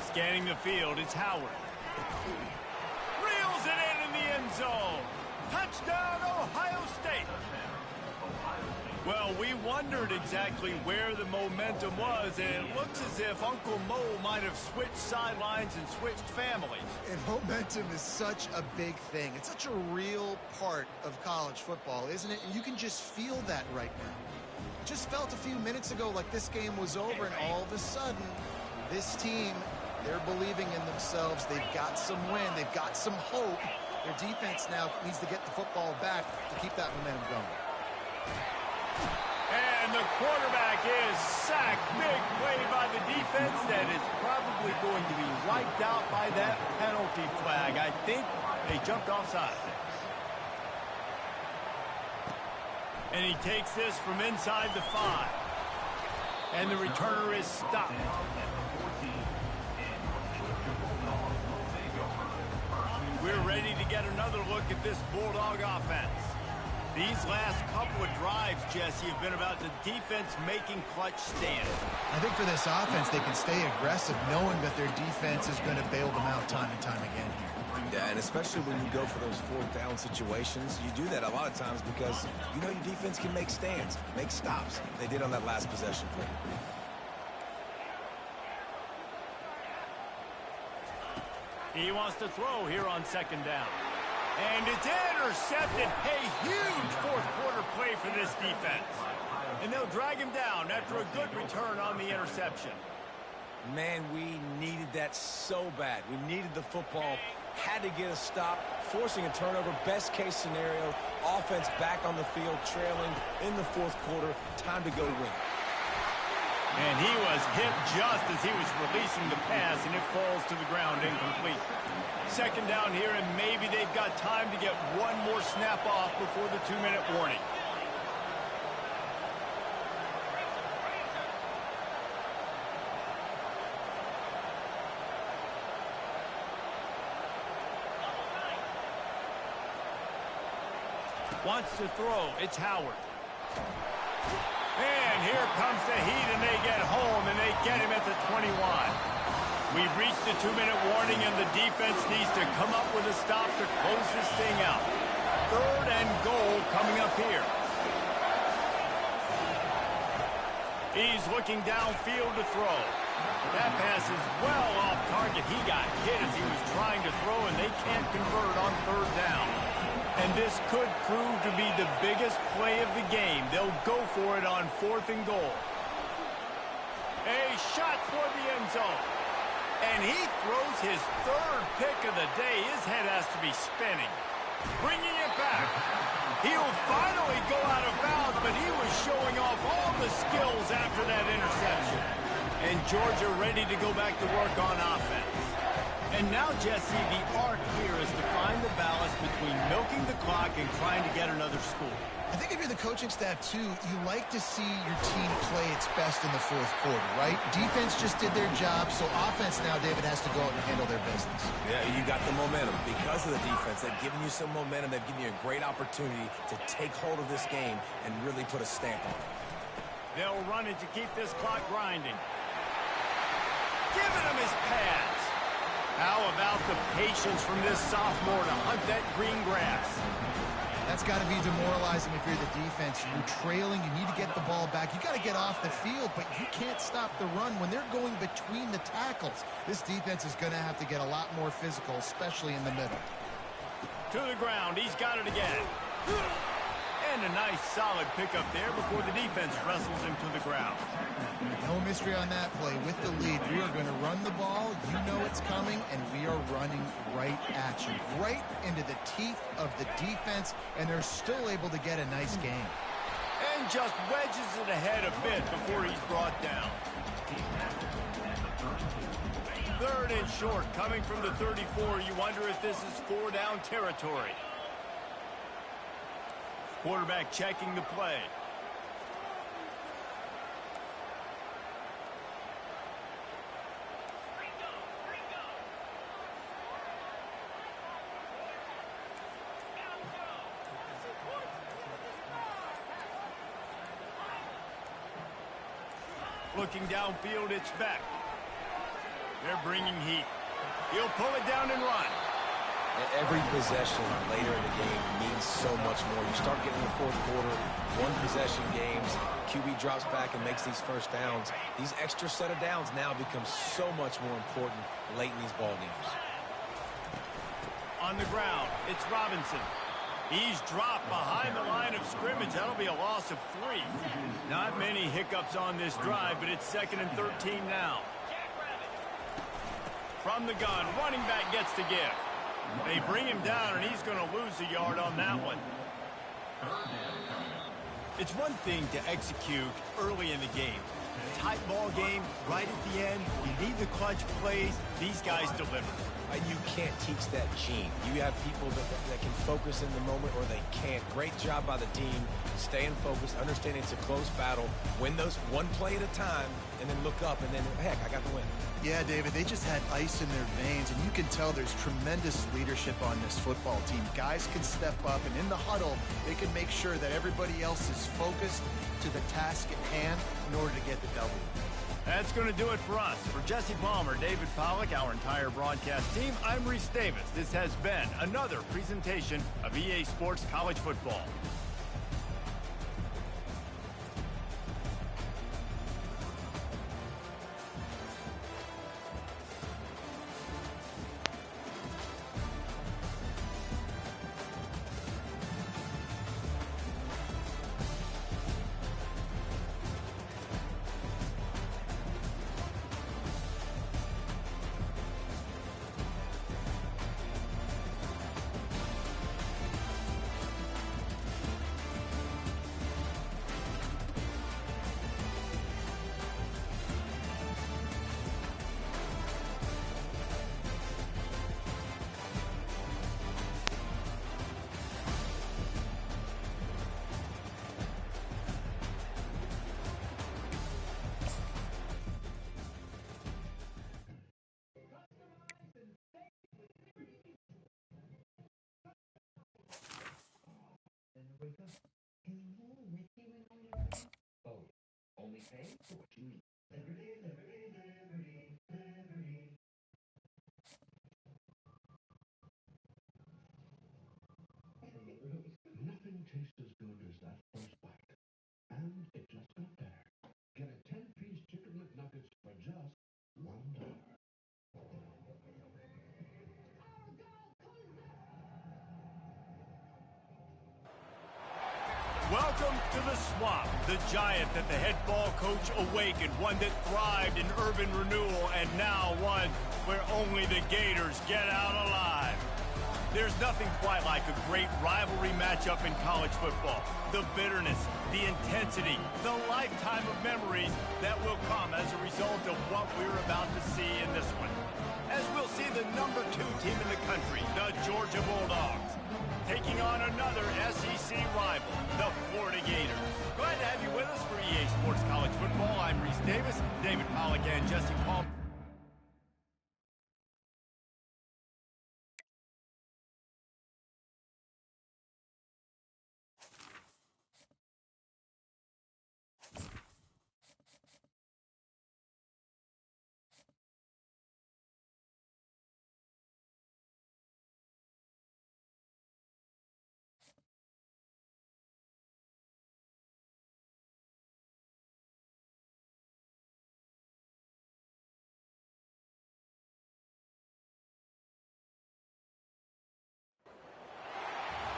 Scanning the field, it's Howard. Reels it in the end zone. Touchdown, Ohio State. Well, we wondered exactly where the momentum was, and it looks as if Uncle Mo might have switched sidelines and switched families. And momentum is such a big thing. It's such a real part of college football, isn't it? And you can just feel that right now. Just felt a few minutes ago like this game was over, and all of a sudden, this team, they're believing in themselves. They've got some wind. They've got some hope. Their defense now needs to get the football back to keep that momentum going. And the quarterback is sacked. Big play by the defense that is probably going to be wiped out by that penalty flag. I think they jumped offside. And he takes this from inside the 5. And the returner is stopped. We're ready to get another look at this Bulldog offense. These last couple of drives, Jesse, have been about the defense making clutch stands. I think for this offense, they can stay aggressive knowing that their defense is going to bail them out time and time again here. Yeah, and especially when you go for those 4th down situations, you do that a lot of times because you know your defense can make stands, make stops. They did on that last possession play. He wants to throw here on 2nd down. And it's intercepted. A huge 4th quarter play for this defense. And they'll drag him down after a good return on the interception. Man, we needed that so bad. We needed the football, had to get a stop, forcing a turnover, best case scenario, offense back on the field, trailing in the 4th quarter, time to go win. And he was hit just as he was releasing the pass, and it falls to the ground incomplete. 2nd down here, and maybe they've got time to get one more snap off before the 2-minute warning. Wants to throw. It's Howard. And here comes the heat, and they get home, and they get him at the 21. We've reached the 2-minute warning, and the defense needs to come up with a stop to close this thing out. 3rd and goal coming up here. He's looking downfield to throw. That pass is well off target. He got hit as he was trying to throw, and they can't convert on 3rd down. And this could prove to be the biggest play of the game. They'll go for it on 4th and goal. A shot toward the end zone. And he throws his 3rd pick of the day. His head has to be spinning. Bringing it back. He'll finally go out of bounds, but he was showing off all the skills after that interception. And Georgia ready to go back to work on offense. And now, Jesse, the art here is to find the balance between milking the clock and trying to get another score. I think if you're the coaching staff, too, you like to see your team play its best in the fourth quarter, right? Defense just did their job, so offense now, David, has to go out and handle their business. Yeah, you got the momentum. Because of the defense, they've given you some momentum. They've given you a great opportunity to take hold of this game and really put a stamp on it. They'll run it to keep this clock grinding. Giving him his pads. How about the patience from this sophomore to hunt that green grass? That's got to be demoralizing if you're the defense. You're trailing. You need to get the ball back. You got to get off the field, but you can't stop the run when they're going between the tackles. This defense is going to have to get a lot more physical, especially in the middle. To the ground. He's got it again. And a nice solid pickup there before the defense wrestles him to the ground. No mystery on that play. With the lead, we are going to run the ball. You know it's coming, and we are running right at you. Right into the teeth of the defense, and they're still able to get a nice gain. And just wedges it ahead a bit before he's brought down. Third and short, coming from the 34. You wonder if this is 4-down territory. Quarterback checking the play. Looking downfield, it's Beck. They're bringing heat. He'll pull it down and run. Every possession later in the game means so much more. You start getting the fourth quarter, one-possession games, QB drops back and makes these first downs. These extra set of downs now become so much more important late in these ball games. On the ground, it's Robinson. He's dropped behind the line of scrimmage. That'll be a loss of 3. Not many hiccups on this drive, but it's 2nd and 13 now. From the gun, running back gets to give. They bring him down, and he's going to lose a yard on that one. It's one thing to execute early in the game. Tight ball game, right at the end. You need the clutch plays. These guys deliver. And you can't teach that gene. You have people that can focus in the moment or they can't. Great job by the team, staying focused, understanding it's a close battle, win those one play at a time, and then look up, and then, heck, I got the win. Yeah, David, they just had ice in their veins, and you can tell there's tremendous leadership on this football team. Guys can step up, and in the huddle, they can make sure that everybody else is focused to the task at hand in order to get the W. That's going to do it for us. For Jesse Palmer, David Pollack, our entire broadcast team, I'm Reese Davis. This has been another presentation of EA Sports College Football. Oh, only pay for what you need. Liberty, liberty, liberty, liberty. Nothing tastes as good as that first bite. And it just got better. Get a 10-piece Chicken McNuggets for just $1. Welcome to the Swamp, the giant that the head ball coach awakened, one that thrived in urban renewal, and now one where only the Gators get out alive. There's nothing quite like a great rivalry matchup in college football. The bitterness, the intensity, the lifetime of memories that will come as a result of what we're about to see in this one. As we'll see the number 2 team in the country, the Georgia Bulldogs, taking on another SEC rival, the Florida Gators. Glad to have you with us for EA Sports College Football. I'm Reese Davis, David Pollack, and Jesse Palmer.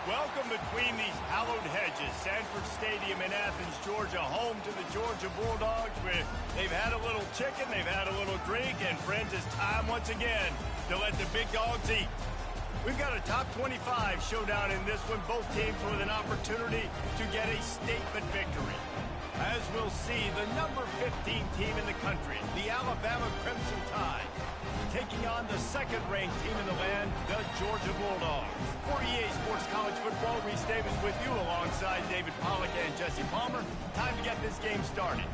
Welcome between these hallowed hedges. Sanford Stadium in Athens, Georgia, home to the Georgia Bulldogs, where they've had a little chicken, they've had a little drink, and friends, it's time once again to let the big dogs eat. We've got a top 25 showdown in this one, both teams with an opportunity to get a statement victory. As we'll see, the number 15 team in the country, the Alabama Crimson Tide, taking on the second-ranked team in the land, the Georgia Bulldogs. For EA Sports College Football, Reese Davis with you alongside David Pollack and Jesse Palmer. Time to get this game started.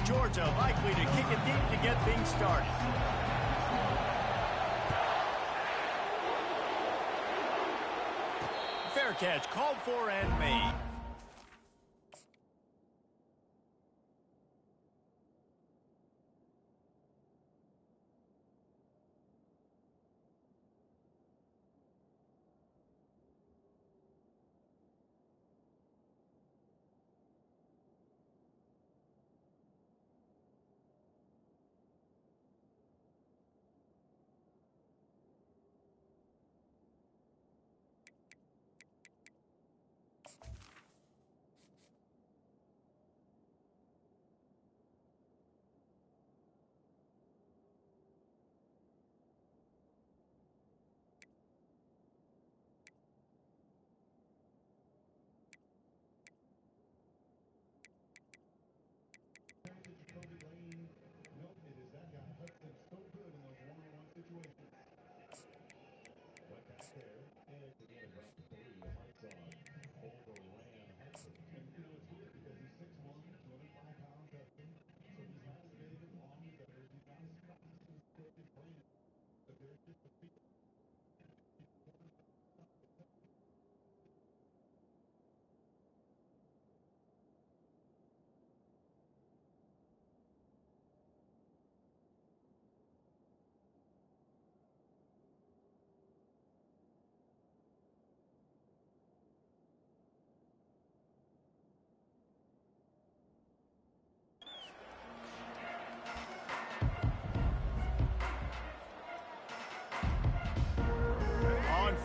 Georgia likely to kick it deep to get things started. Fair catch called for and made.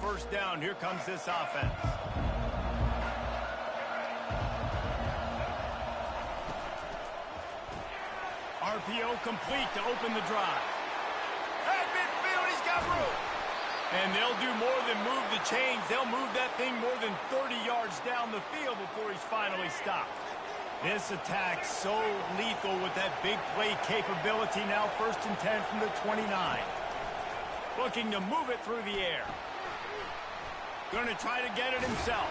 First down, here comes this offense. RPO complete to open the drive. At midfield, he's got room. And they'll do more than move the chains. They'll move that thing more than 30 yards down the field before he's finally stopped. This attack so lethal with that big play capability. Now 1st and 10 from the 29. Looking to move it through the air. Going to try to get it himself.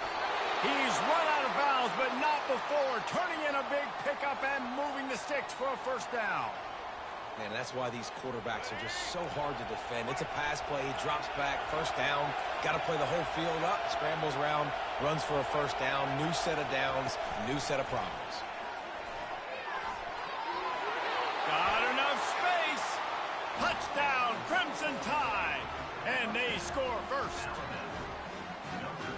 He's run out of bounds, but not before. Turning in a big pickup and moving the sticks for a first down. Man, that's why these quarterbacks are just so hard to defend. It's a pass play, drops back, first down. Got to play the whole field up, scrambles around, runs for a first down. New set of downs, new set of problems. Got enough space. Touchdown, Crimson Tide. And they score first.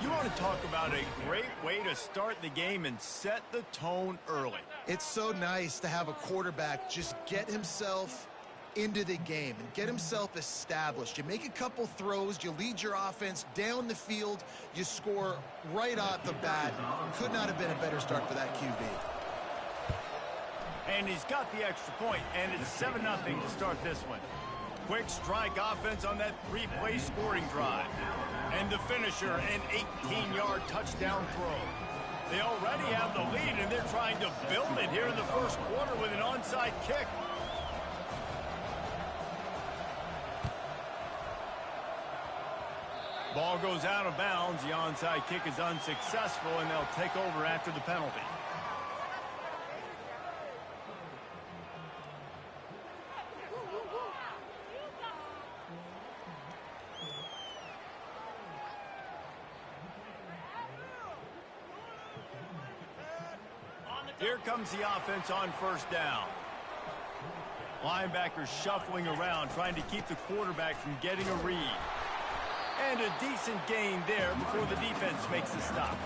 You want to talk about a great way to start the game and set the tone early. It's so nice to have a quarterback just get himself into the game and get himself established. You make a couple throws, you lead your offense down the field, you score right off the bat. Could not have been a better start for that QB. And he's got the extra point, and it's 7-0 to start this one. Quick strike offense on that 3-play scoring drive. And the finisher, an 18-yard touchdown throw. They already have the lead, and they're trying to build it here in the first quarter with an onside kick. Ball goes out of bounds. The onside kick is unsuccessful, and they'll take over after the penalty. Here comes the offense on first down. Linebackers shuffling around, trying to keep the quarterback from getting a read. And a decent gain there before the defense makes the stop.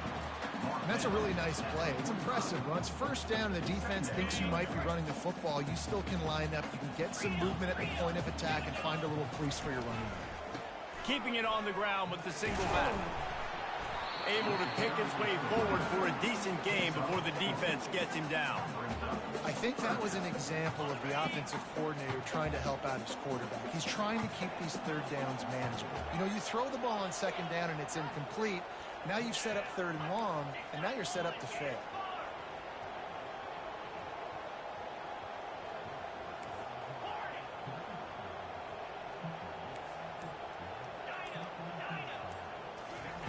And that's a really nice play. It's impressive. Once first down and the defense thinks you might be running the football, you still can line up. You can get some movement at the point of attack and find a little crease for your running back. Keeping it on the ground with the single back. Able to pick his way forward for a decent game before the defense gets him down. I think that was an example of the offensive coordinator trying to help out his quarterback. He's trying to keep these third downs manageable. You know, you throw the ball on second down and it's incomplete. Now you've set up third and long, and now you're set up to fail.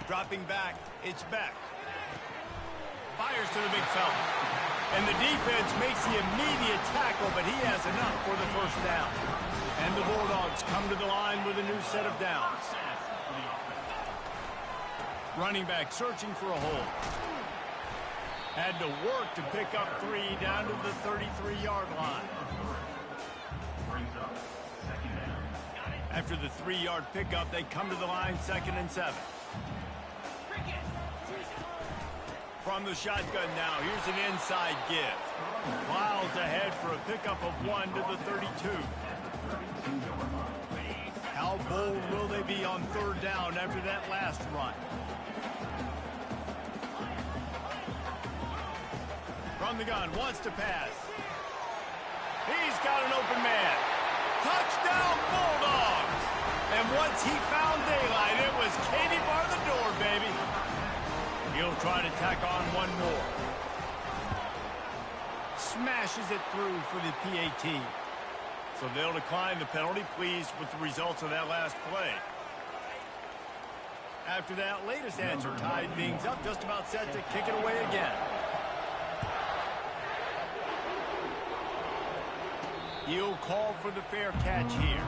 Dropping back, it's Beck. Fires to the big fella. And the defense makes the immediate tackle, but he has enough for the first down. And the Bulldogs come to the line with a new set of downs. Running back searching for a hole. Had to work to pick up 3 down to the 33-yard line. After the 3-yard pickup, they come to the line 2nd and 7. From the shotgun now, here's an inside give. Miles ahead for a pickup of 1 to the 32. How bold will they be on third down after that last run? From the gun, wants to pass. He's got an open man. Touchdown Bulldogs! And once he found daylight, it was Katie bar the door, baby. He'll try to tack on one more. Smashes it through for the PAT. So they'll decline the penalty, pleased with the results of that last play. After that latest answer tied things up, just about set to kick it away again. He'll call for the fair catch here.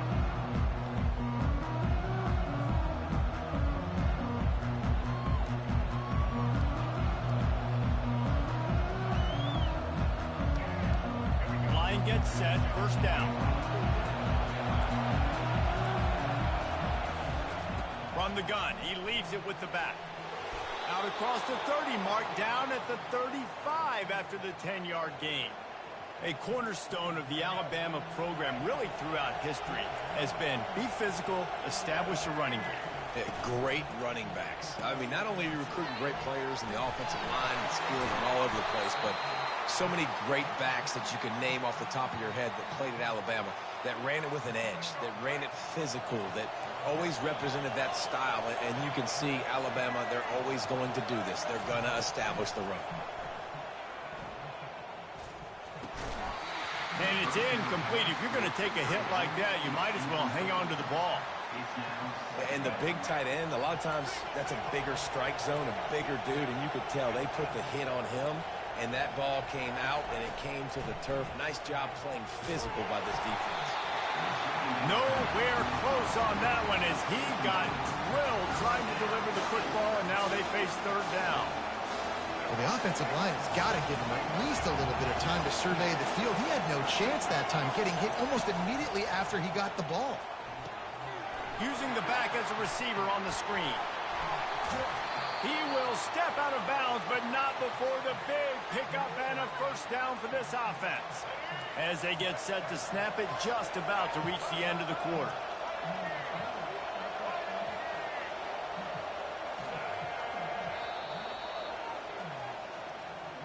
Line gets set, first down. From the gun, he leaves it with the back. Out across the 30 mark, down at the 35 after the 10-yard gain. A cornerstone of the Alabama program really throughout history has been be physical, establish a running game. Yeah, great running backs. I mean, not only are you recruiting great players in the offensive line and skills and all over the place, but so many great backs that you can name off the top of your head that played at Alabama, that ran it with an edge, that ran it physical, that always represented that style. And you can see Alabama, they're always going to do this. They're going to establish the run. And it's incomplete. If you're going to take a hit like that, you might as well hang on to the ball. And the big tight end, a lot of times that's a bigger strike zone, a bigger dude, and you could tell they put the hit on him, and that ball came out, and it came to the turf. Nice job playing physical by this defense. Nowhere close on that one as he got drilled trying to deliver the football, and now they face third down. Well, the offensive line has got to give him at least a little bit of time to survey the field. He had no chance that time, getting hit almost immediately after he got the ball. Using the back as a receiver on the screen. He will step out of bounds, but not before the big pickup and a first down for this offense. As they get set to snap it, just about to reach the end of the quarter.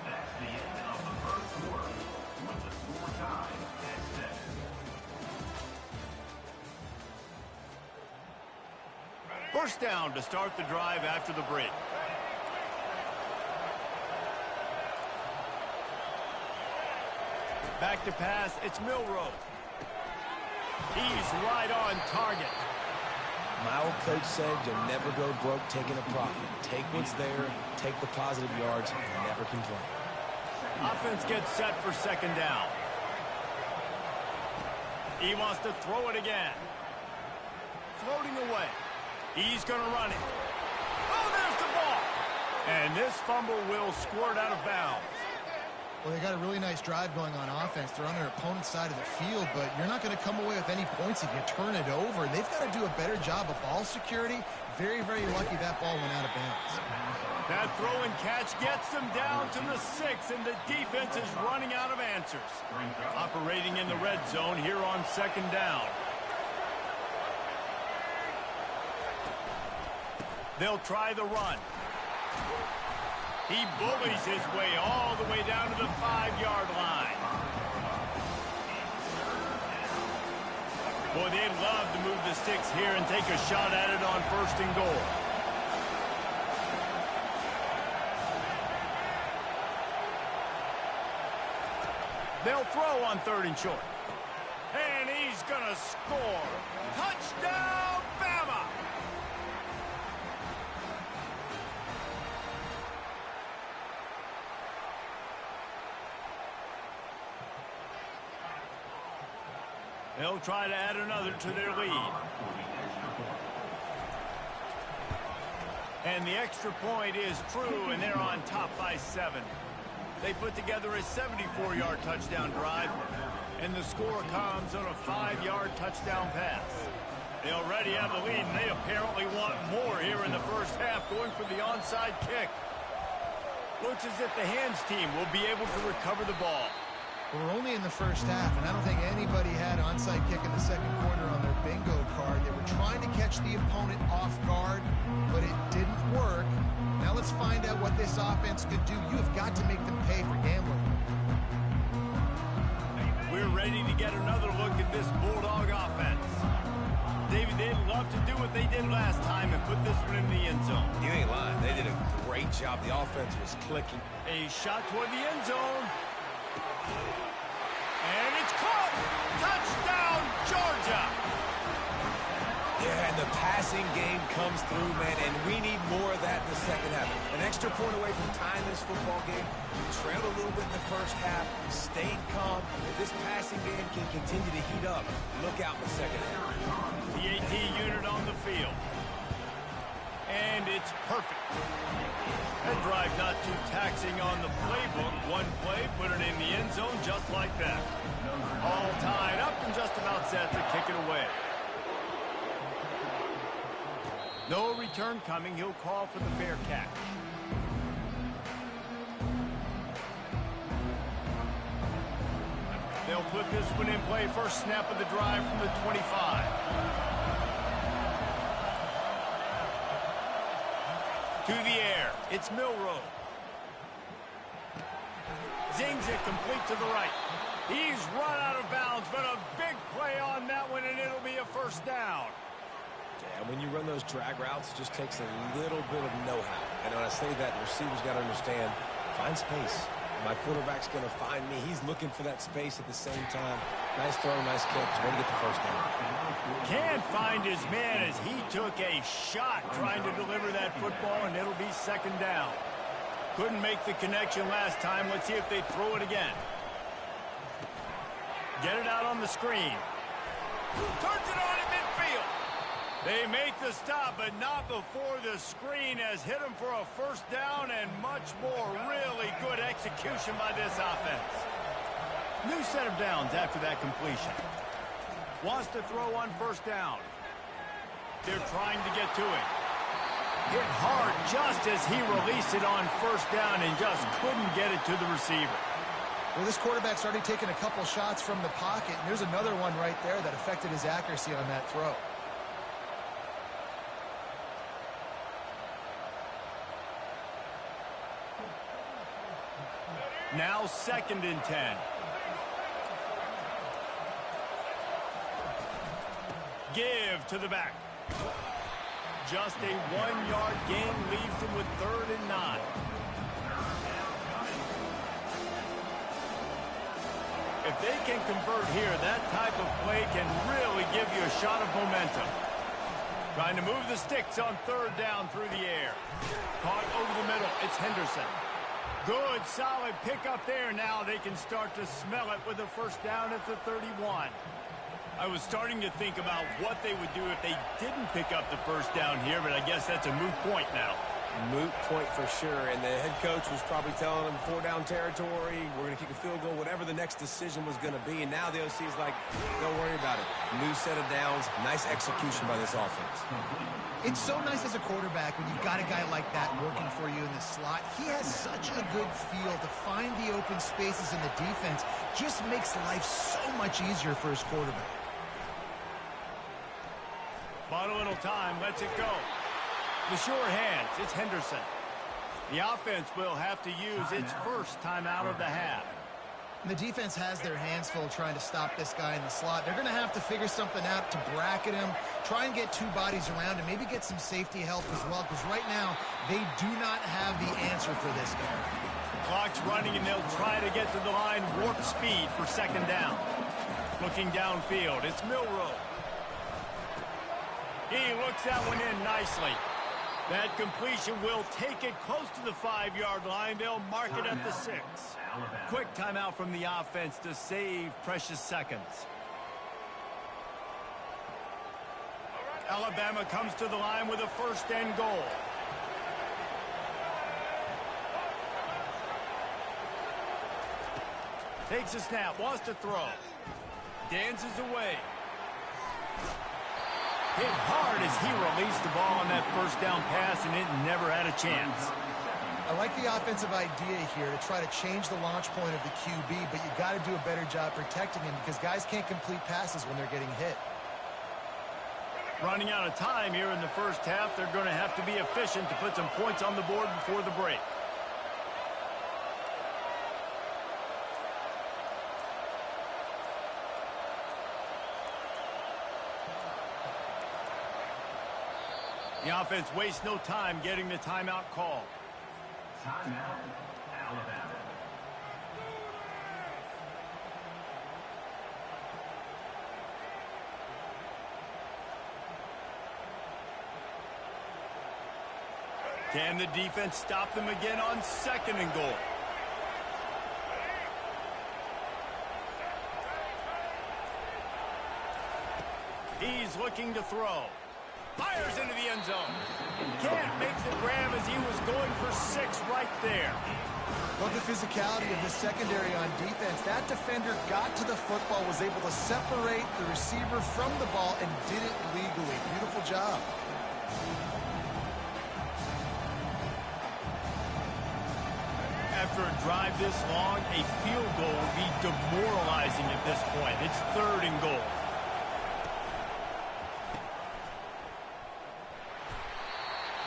That's the end of the first quarter, with the score tied at 7. First down to start the drive after the break. Back to pass, it's Milroe. He's right on target. My old coach said you'll never go broke taking a profit. Take what's there, take the positive yards, and never complain. Offense gets set for second down. He wants to throw it again. Floating away. He's going to run it. Oh, there's the ball. And this fumble will squirt out of bounds. Well, they got a really nice drive going on offense. They're on their opponent's side of the field, but you're not going to come away with any points if you turn it over. They've got to do a better job of ball security. Very, very lucky that ball went out of bounds. That throw and catch gets them down to the 6, and the defense is running out of answers. Operating in the red zone here on second down. They'll try the run. He bullies his way all the way down to the 5-yard line. Boy, they'd love to move the sticks here and take a shot at it on 1st and goal. They'll throw on 3rd and short. And he's going to score. Touchdown, Bama! They'll try to add another to their lead. And the extra point is true, and they're on top by 7. They put together a 74-yard touchdown drive, and the score comes on a 5-yard touchdown pass. They already have the lead, and they apparently want more here in the first half, going for the onside kick. Looks as if the hands team will be able to recover the ball. Well, we're only in the first half, and I don't think anybody had onside kick in the second quarter on their bingo card. They were trying to catch the opponent off guard, but it didn't work. Now let's find out what this offense could do. You have got to make them pay for gambling. We're ready to get another look at this Bulldog offense. David, they'd love to do what they did last time and put this one in the end zone. You ain't lying. They did a great job. The offense was clicking. A shot toward the end zone. And it's caught! Touchdown, Georgia! Yeah, and the passing game comes through, man, and we need more of that in the second half. An extra point away from tying this football game. We trailed a little bit in the first half, stayed calm. If this passing game can continue to heat up, look out in the second half. The AT unit on the field. And it's perfect. That drive not too taxing on the playbook. One play, put it in the end zone just like that. All tied up and just about set to kick it away. No return coming. He'll call for the fair catch. They'll put this one in play. First snap of the drive from the 25. To the air, it's Milroe. Zings it complete to the right. He's run out of bounds, but a big play on that one, and it'll be a first down. Yeah, when you run those drag routes, it just takes a little bit of know-how. And when I say that, the receiver's got to understand, find space. My quarterback's going to find me. He's looking for that space at the same time. Nice throw, nice catch. Way to get the first down. Can't find his man as he took a shot trying to deliver that football, and it'll be second down. Couldn't make the connection last time. Let's see if they throw it again. Get it out on the screen. Turns it on in midfield. They make the stop, but not before the screen has hit him for a first down and much more. Really good execution by this offense. New set of downs after that completion. Wants to throw on first down. They're trying to get to it. Hit hard just as he released it on first down and just couldn't get it to the receiver. Well, this quarterback's already taken a couple shots from the pocket, and there's another one right there that affected his accuracy on that throw. Now 2nd and 10. Give to the back. Just a 1-yard gain leaves him with 3rd and 9. If they can convert here, that type of play can really give you a shot of momentum. Trying to move the sticks on 3rd down through the air. Caught over the middle. It's Henderson. Good, solid pickup there. Now they can start to smell it with a 1st down at the 31. I was starting to think about what they would do if they didn't pick up the 1st down here, but I guess that's a moot point now. Moot point for sure, and the head coach was probably telling them 4-down territory, we're going to kick a field goal, whatever the next decision was going to be, and now the OC is like, don't worry about it. New set of downs, nice execution by this offense. It's so nice as a quarterback when you've got a guy like that working for you in the slot. He has such a good feel to find the open spaces in the defense. Just makes life so much easier for his quarterback. Bought a little time, lets it go. The sure hands, it's Henderson. The offense will have to use its first timeout of the half. And the defense has their hands full trying to stop this guy in the slot. They're going to have to figure something out to bracket him, try and get 2 bodies around him, maybe get some safety help as well, because right now they do not have the answer for this guy. Clock's running, and they'll try to get to the line warp speed for 2nd down. Looking downfield, it's Milroe. He looks that one in nicely. That completion will take it close to the 5-yard line. They'll mark it at the 6. Quick timeout from the offense to save precious seconds. Alabama comes to the line with a 1st and goal. Takes a snap, wants to throw. Dances away. Hit hard as he released the ball on that 1st down pass, and it never had a chance. I like the offensive idea here to try to change the launch point of the QB, but you got to do a better job protecting him because guys can't complete passes when they're getting hit. Running out of time here in the 1st half, they're going to have to be efficient to put some points on the board before the break. The offense wastes no time getting the timeout call. Timeout, Alabama. Can the defense stop them again on 2nd and goal? He's looking to throw. Fires into the end zone. Can't make the grab as he was going for 6 right there. Love the physicality of the secondary on defense. That defender got to the football, was able to separate the receiver from the ball, and did it legally. Beautiful job. After a drive this long, a field goal would be demoralizing at this point. It's 3rd and goal.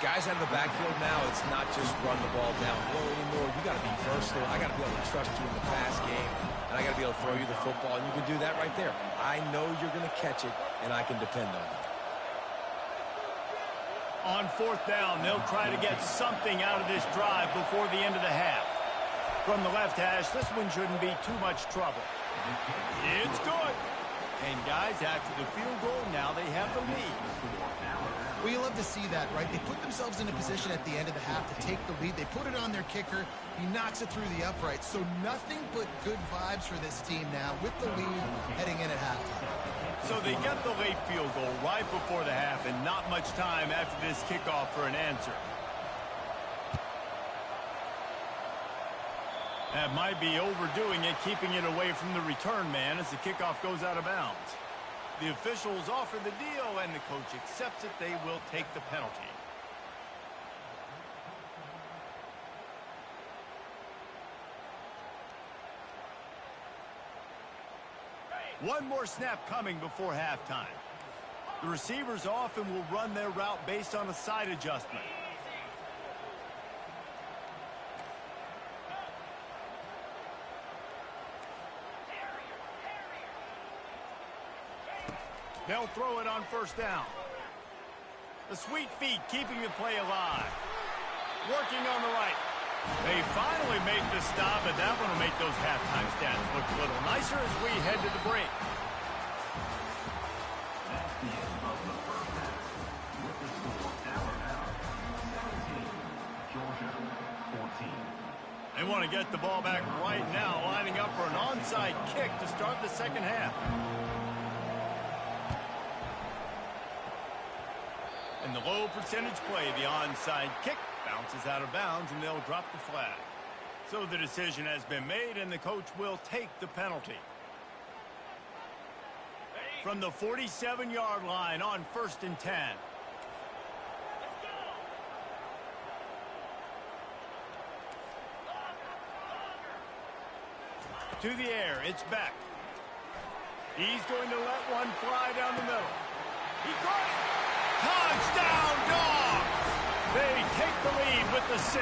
Guys out of the backfield now, it's not just run the ball downhill anymore. You got to be versatile. I got to be able to trust you in the pass game, and I got to be able to throw you the football, and you can do that right there. I know you're going to catch it, and I can depend on you. On 4th down, they'll try to get something out of this drive before the end of the half. From the left hash, this one shouldn't be too much trouble. It's good. And guys, after the field goal, now they have the lead. Well, you love to see that, right? They put themselves in a position at the end of the half to take the lead. They put it on their kicker. He knocks it through the uprights. So nothing but good vibes for this team now with the lead heading in at halftime. So they get the late field goal right before the half, and not much time after this kickoff for an answer. That might be overdoing it, keeping it away from the return man as the kickoff goes out of bounds. The officials offer the deal, and the coach accepts it. They will take the penalty. One more snap coming before halftime. The receivers often will run their route based on a side adjustment. They'll throw it on first down. The sweet feet keeping the play alive. Working on the right. They finally make the stop, but that one will make those halftime stats look a little nicer as we head to the break. That's the end of the first half. With the score, Alabama 17, Georgia 14. They want to get the ball back right now, lining up for an onside kick to start the second half. And the low percentage play, the onside kick, bounces out of bounds, and they'll drop the flag. So the decision has been made, and the coach will take the penalty. From the 47-yard line on 1st and 10. To the air, it's Beck. He's going to let one fly down the middle. He caught it! Touchdown, Dogs! They take the lead with the 6.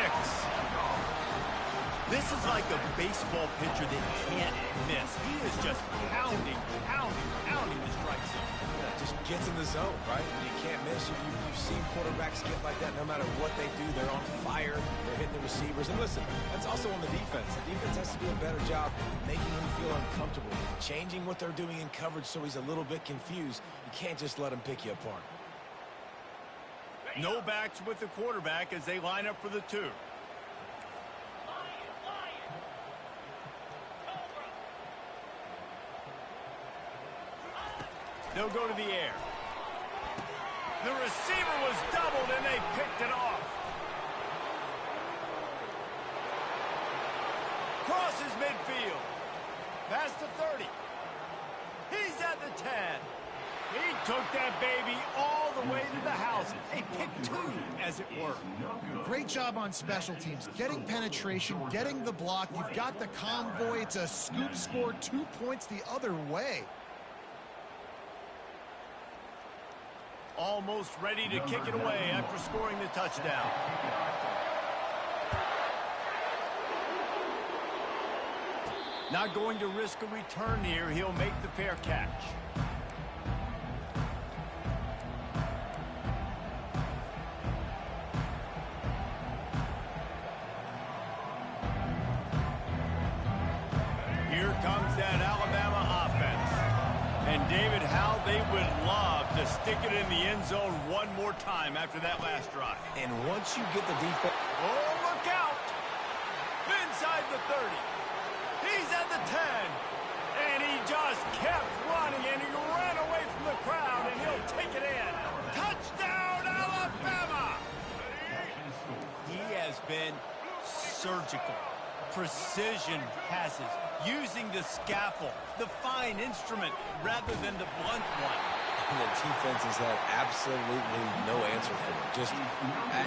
This is like a baseball pitcher that can't miss. He is just pounding the strike zone. Yeah, just gets in the zone, right? When you can't miss. You've seen quarterbacks get like that no matter what they do. They're on fire. They're hitting the receivers. And listen, that's also on the defense. The defense has to do a better job making him feel uncomfortable, changing what they're doing in coverage so he's a little bit confused. You can't just let him pick you apart. No backs with the quarterback as they line up for the 2. They'll go to the air. The receiver was doubled and they picked it off. Crosses midfield. Past the 30. He's at the 10. He took that baby all the way to the house. A pick 2, as it were. Great job on special teams. Getting penetration, getting the block. You've got the convoy. It's a scoop score, 2 points the other way. Almost ready to kick it away after scoring the touchdown. Not going to risk a return here. He'll make the fair catch. Here comes that Alabama offense. And David, how they would love to stick it in the end zone one more time after that last drive. And once you get the defense... Oh, look out! Inside the 30. He's at the 10. And he just kept running, and he ran away from the crowd, and he'll take it in. Touchdown, Alabama! He has been surgical. Precision passes, using the scaffold, the fine instrument, rather than the blunt one. And the defense has had absolutely no answer for him. Just,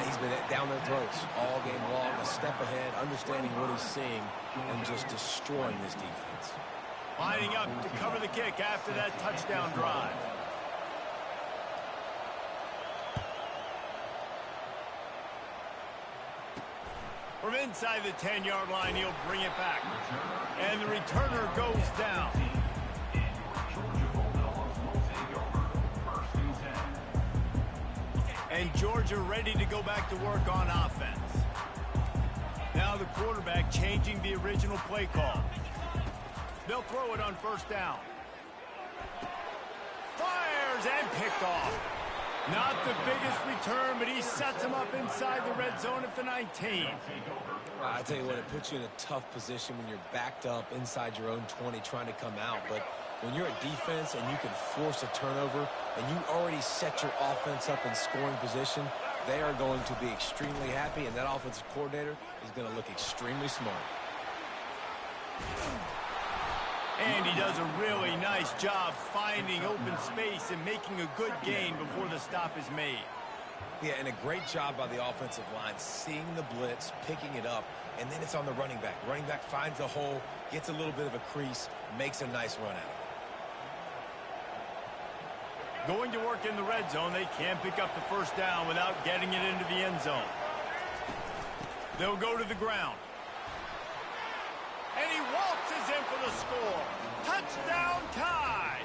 he's been down their throats all game long, a step ahead, understanding what he's seeing, and just destroying this defense. Lining up to cover the kick after that touchdown drive. From inside the 10-yard line, he'll bring it back. And the returner goes down. And Georgia ready to go back to work on offense. Now the quarterback changing the original play call. They'll throw it on first down. Fires and picked off. Not the biggest return, but he sets him up inside the red zone at the 19. I tell you what, it puts you in a tough position when you're backed up inside your own 20 trying to come out. But when you're a defense and you can force a turnover and you already set your offense up in scoring position, they are going to be extremely happy, and that offensive coordinator is going to look extremely smart. And he does a really nice job finding open space and making a good gain before the stop is made. Yeah, and a great job by the offensive line, seeing the blitz, picking it up, and then it's on the running back. Running back finds the hole, gets a little bit of a crease, makes a nice run out of it. Going to work in the red zone, they can't pick up the first down without getting it into the end zone. They'll go to the ground. And he waltzes in for the score. Touchdown tie!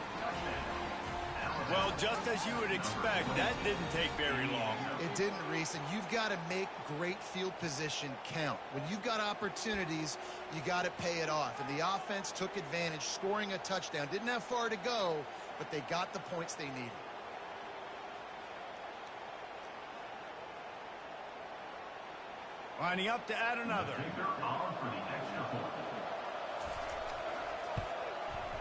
Well, just as you would expect, that didn't take very long. It didn't, Reese, and you've got to make great field position count. When you've got opportunities, you got to pay it off. And the offense took advantage, scoring a touchdown. Didn't have far to go, but they got the points they needed. Lining up to add another.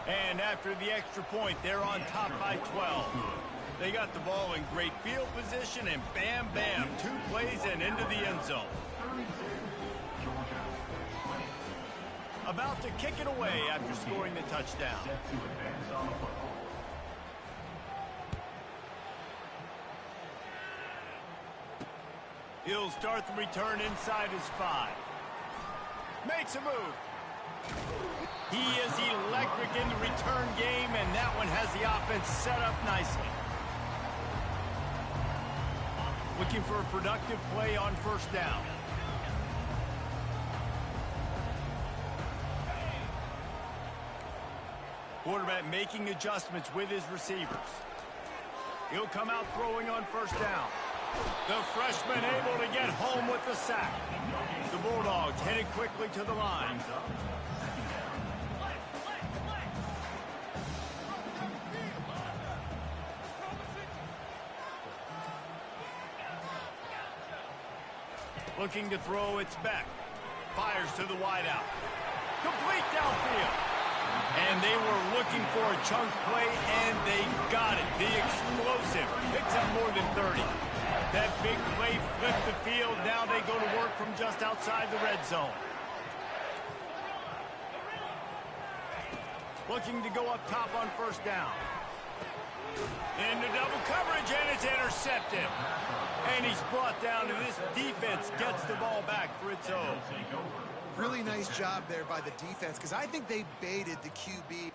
And after the extra point, they're on top by 12. They got the ball in great field position, and bam, bam, 2 plays and into the end zone. About to kick it away after scoring the touchdown. He'll start the return inside his 5. Makes a move. He is electric in the return game, and that one has the offense set up nicely. Looking for a productive play on first down. Quarterback making adjustments with his receivers. He'll come out throwing on first down. The freshman able to get home with the sack. The Bulldogs headed quickly to the line. Looking to throw, it's back. Fires to the wideout. Complete downfield. And they were looking for a chunk play, and they got it. The explosive picks up more than 30. That big play flipped the field. Now they go to work from just outside the red zone. Looking to go up top on first down. Into double coverage, and it's intercepted. And he's brought down, and this defense gets the ball back for its own. Really nice job there by the defense, because I think they baited the QB.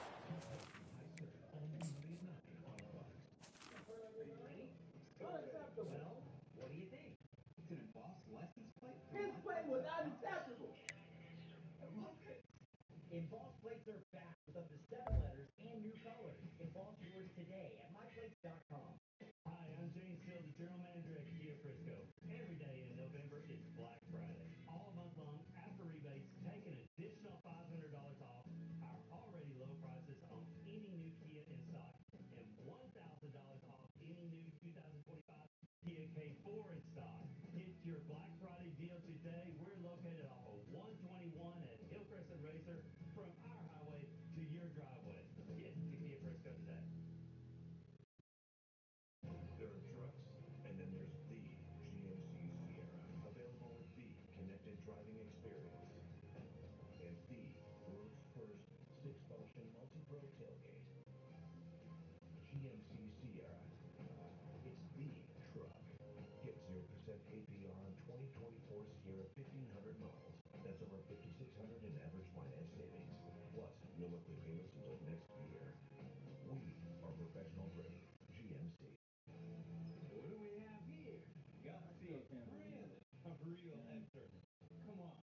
His play was unacceptable. Embossed plates are back with up to 7 letters and new colors. Emboss yours today at myplates.com. Hi, I'm James Field, the General Manager at Kia Frisco. Every day in November is Black Friday. All month long, after rebates, take an additional $500 off our already low prices on any new Kia in stock and $1,000 off any new 2025 Kia K4 in stock. Get your Black Friday deal today. We're located off of 121 at Hillcrest and Racer, from our highway to your driveway. Get to Kia Frisco today. There are trucks, and then there's the GMC Sierra, available with the connected driving experience and the world's first 6-function multi-pro tailgate. GMC Sierra. It's the truck. Get 0% APR on 2024 Sierra 1500 models. That's over $5,600 in average finance savings. Plus, no monthly payments until next year. We are professional grade. GMC. What do we have here? Got to see a real enter. Come on.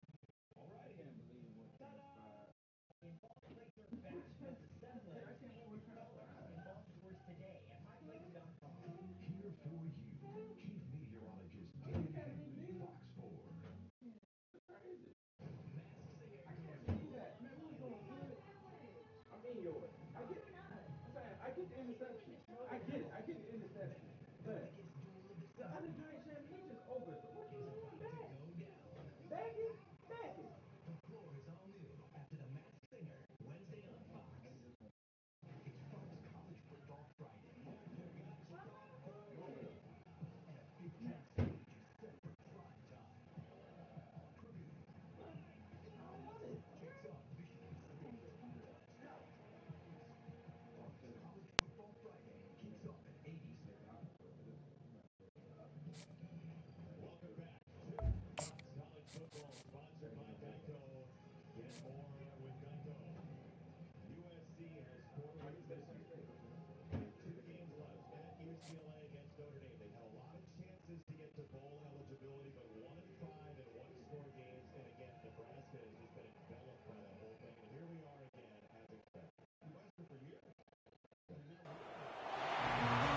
All right. I can't believe what transpired. Embossed plates are back with up to 7 letters and new colors. Emboss yours today at myplates.com. Here for you. Chief Meteorologist David Henry, Fox 4.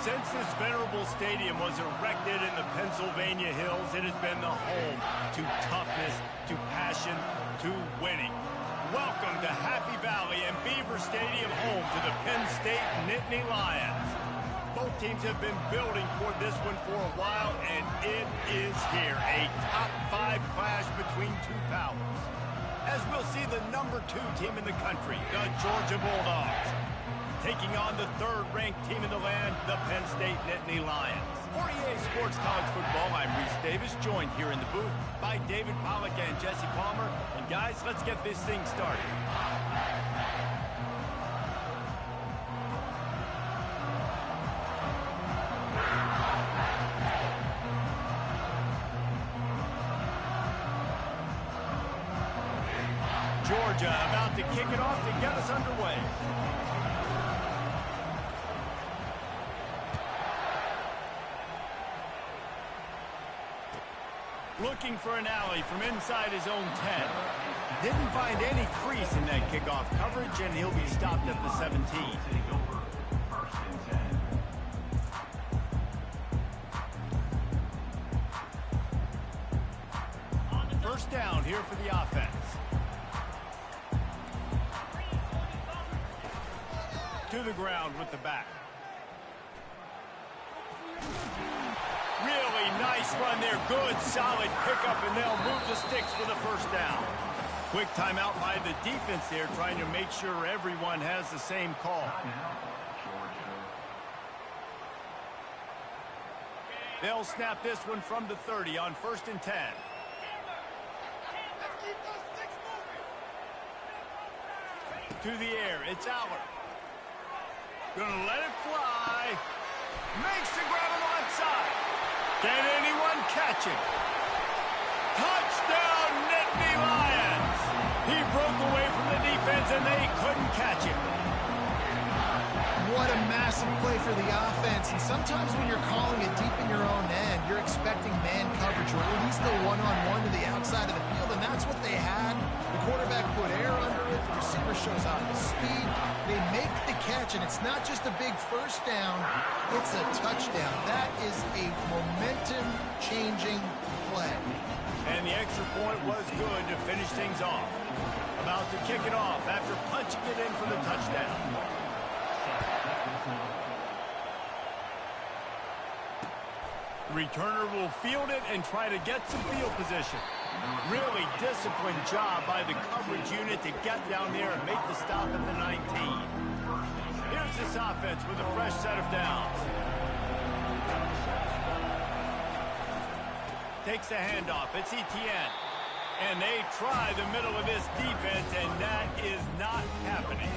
Since this venerable stadium was erected in the Pennsylvania Hills, it has been the home to toughness, to passion, to winning. Welcome to Happy Valley and Beaver Stadium, home to the Penn State Nittany Lions. Both teams have been building toward this one for a while, and it is here. A top 5 clash between two powers. As we'll see the number 2 team in the country, the Georgia Bulldogs, taking on the 3rd-ranked team in the land, the Penn State Nittany Lions. For EA Sports College Football, I'm Reese Davis, joined here in the booth by David Pollack and Jesse Palmer. And guys, let's get this thing started. Georgia about to kick it off to get us underway. Looking for an alley from inside his own 10. Didn't find any crease in that kickoff coverage, and he'll be stopped at the 17. First down here for the offense. To the ground with the back. Really nice run there. Good, solid pickup, and they'll move the sticks for the first down. Quick timeout by the defense there, trying to make sure everyone has the same call. They'll snap this one from the 30 on 1st and 10. To the air, it's Aller. Gonna let it fly. Makes the grab on the left side. Can anyone catch him? Touchdown, Nittany Lions! He broke away from the defense, and they couldn't catch him. What a massive play for the offense. And sometimes when you're calling it deep in your own end, you're expecting man coverage or at least a one-on-one to the outside of the field, and that's what they had. The quarterback put air under it. The receiver shows out the speed. They make the catch, and it's not just a big first down, it's a touchdown. That is a momentum-changing play. And the extra point was good to finish things off. About to kick it off after punching it in for the touchdown. Returner will field it and try to get some field position. Really disciplined job by the coverage unit to get down there and make the stop at the 19. Here's this offense with a fresh set of downs. Takes the handoff. It's Etienne. And they try the middle of this defense, and that is not happening.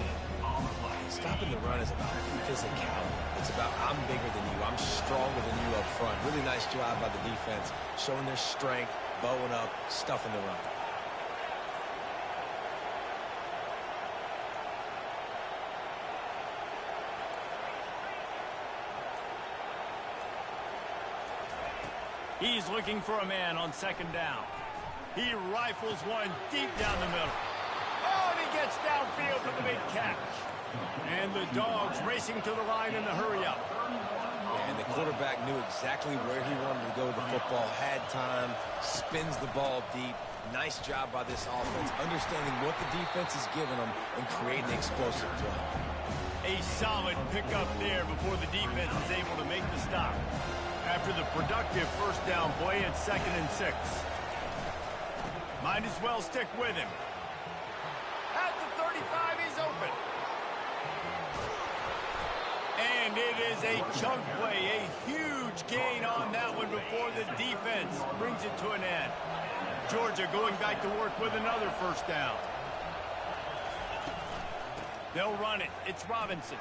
Stopping the run is about physicality. It's about I'm bigger than you. I'm stronger than you up front. Really nice job by the defense, showing their strength, bowing up, stuffing the run. He's looking for a man on 2nd down. He rifles one deep down the middle. Oh, and he gets downfield for the big catch. And the Dogs racing to the line in the hurry-up. And the quarterback knew exactly where he wanted to go with the football, had time, spins the ball deep. Nice job by this offense, understanding what the defense is giving them and creating an explosive play. A solid pickup there before the defense is able to make the stop. After the productive first down play, it's 2nd and 6. Might as well stick with him. At the 35, he's open. And it is a chunk play, a huge gain on that one before the defense brings it to an end. Georgia going back to work with another first down. They'll run it. It's Robinson.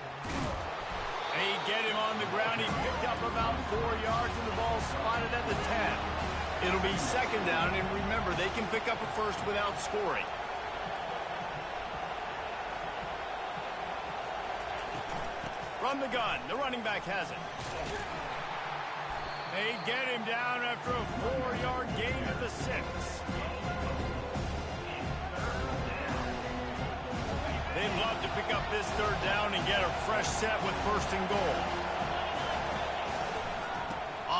They get him on the ground. He picked up about 4 yards, and the ball spotted at the 10. It'll be 2nd down, and remember, they can pick up a first without scoring. From the gun, the running back has it. They get him down after a 4-yard gain to the 6. They'd love to pick up this 3rd down and get a fresh set with 1st and goal.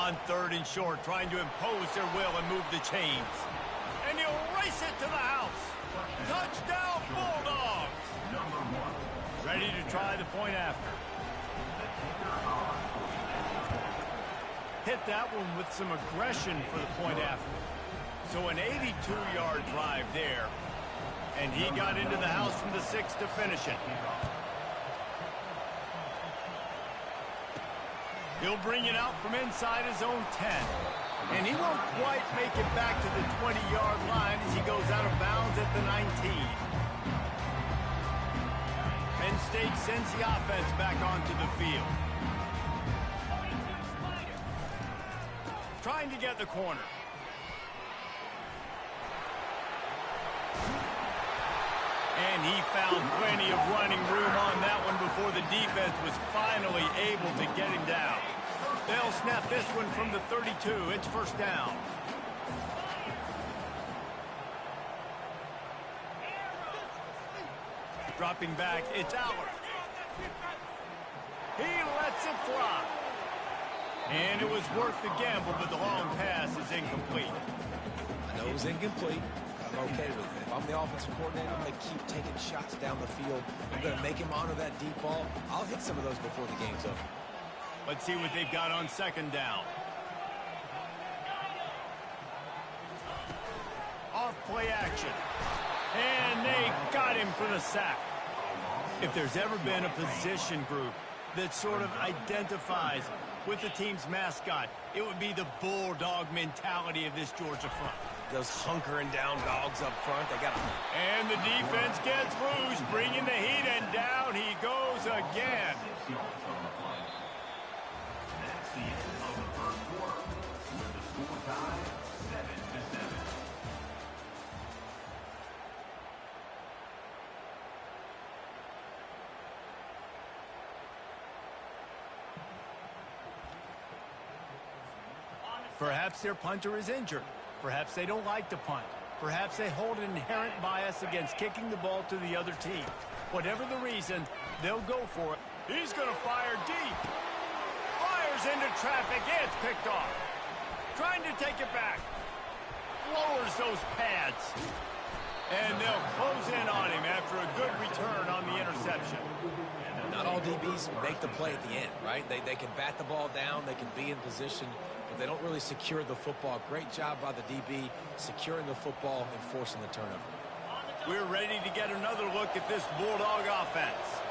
on 3rd and short, trying to impose their will and move the chains. And he'll race it to the house. Touchdown, Bulldogs! Ready to try the point after. Hit that one with some aggression for the point after. So an 82-yard drive there. And he got into the house from the 6 to finish it. He'll bring it out from inside his own 10. And he won't quite make it back to the 20-yard line as he goes out of bounds at the 19. Penn State sends the offense back onto the field. Trying to get the corner. And he found plenty of running room on that one before the defense was finally able to get him down. They'll snap this one from the 32. It's first down. Dropping back, it's Aller. He lets it fly. And it was worth the gamble, but the long pass is incomplete. I know it was incomplete. I'm okay with it. If I'm the offensive coordinator, I'm going to keep taking shots down the field. I'm going to make him honor that deep ball. I'll hit some of those before the game's over. Let's see what they've got on 2nd down. Off play action. And they got him for the sack. If there's ever been a position group that sort of identifies with the team's mascot, it would be the bulldog mentality of this Georgia front. Those hunkering down dogs up front, they got them. And the defense gets loose, bringing the heat, and down he goes again. That's the end of the first quarter, with the score tied 7-7. Perhaps their punter is injured. Perhaps they don't like to punt. Perhaps they hold an inherent bias against kicking the ball to the other team. Whatever the reason, they'll go for it. He's going to fire deep. Fires into traffic. It's picked off. Trying to take it back. Lowers those pads. And they'll close in on him after a good return on the interception. Not all DBs make the play at the end, right? They can bat the ball down. They can be in position. But they don't really secure the football. Great job by the DB securing the football and forcing the turnover. We're ready to get another look at this Bulldog offense.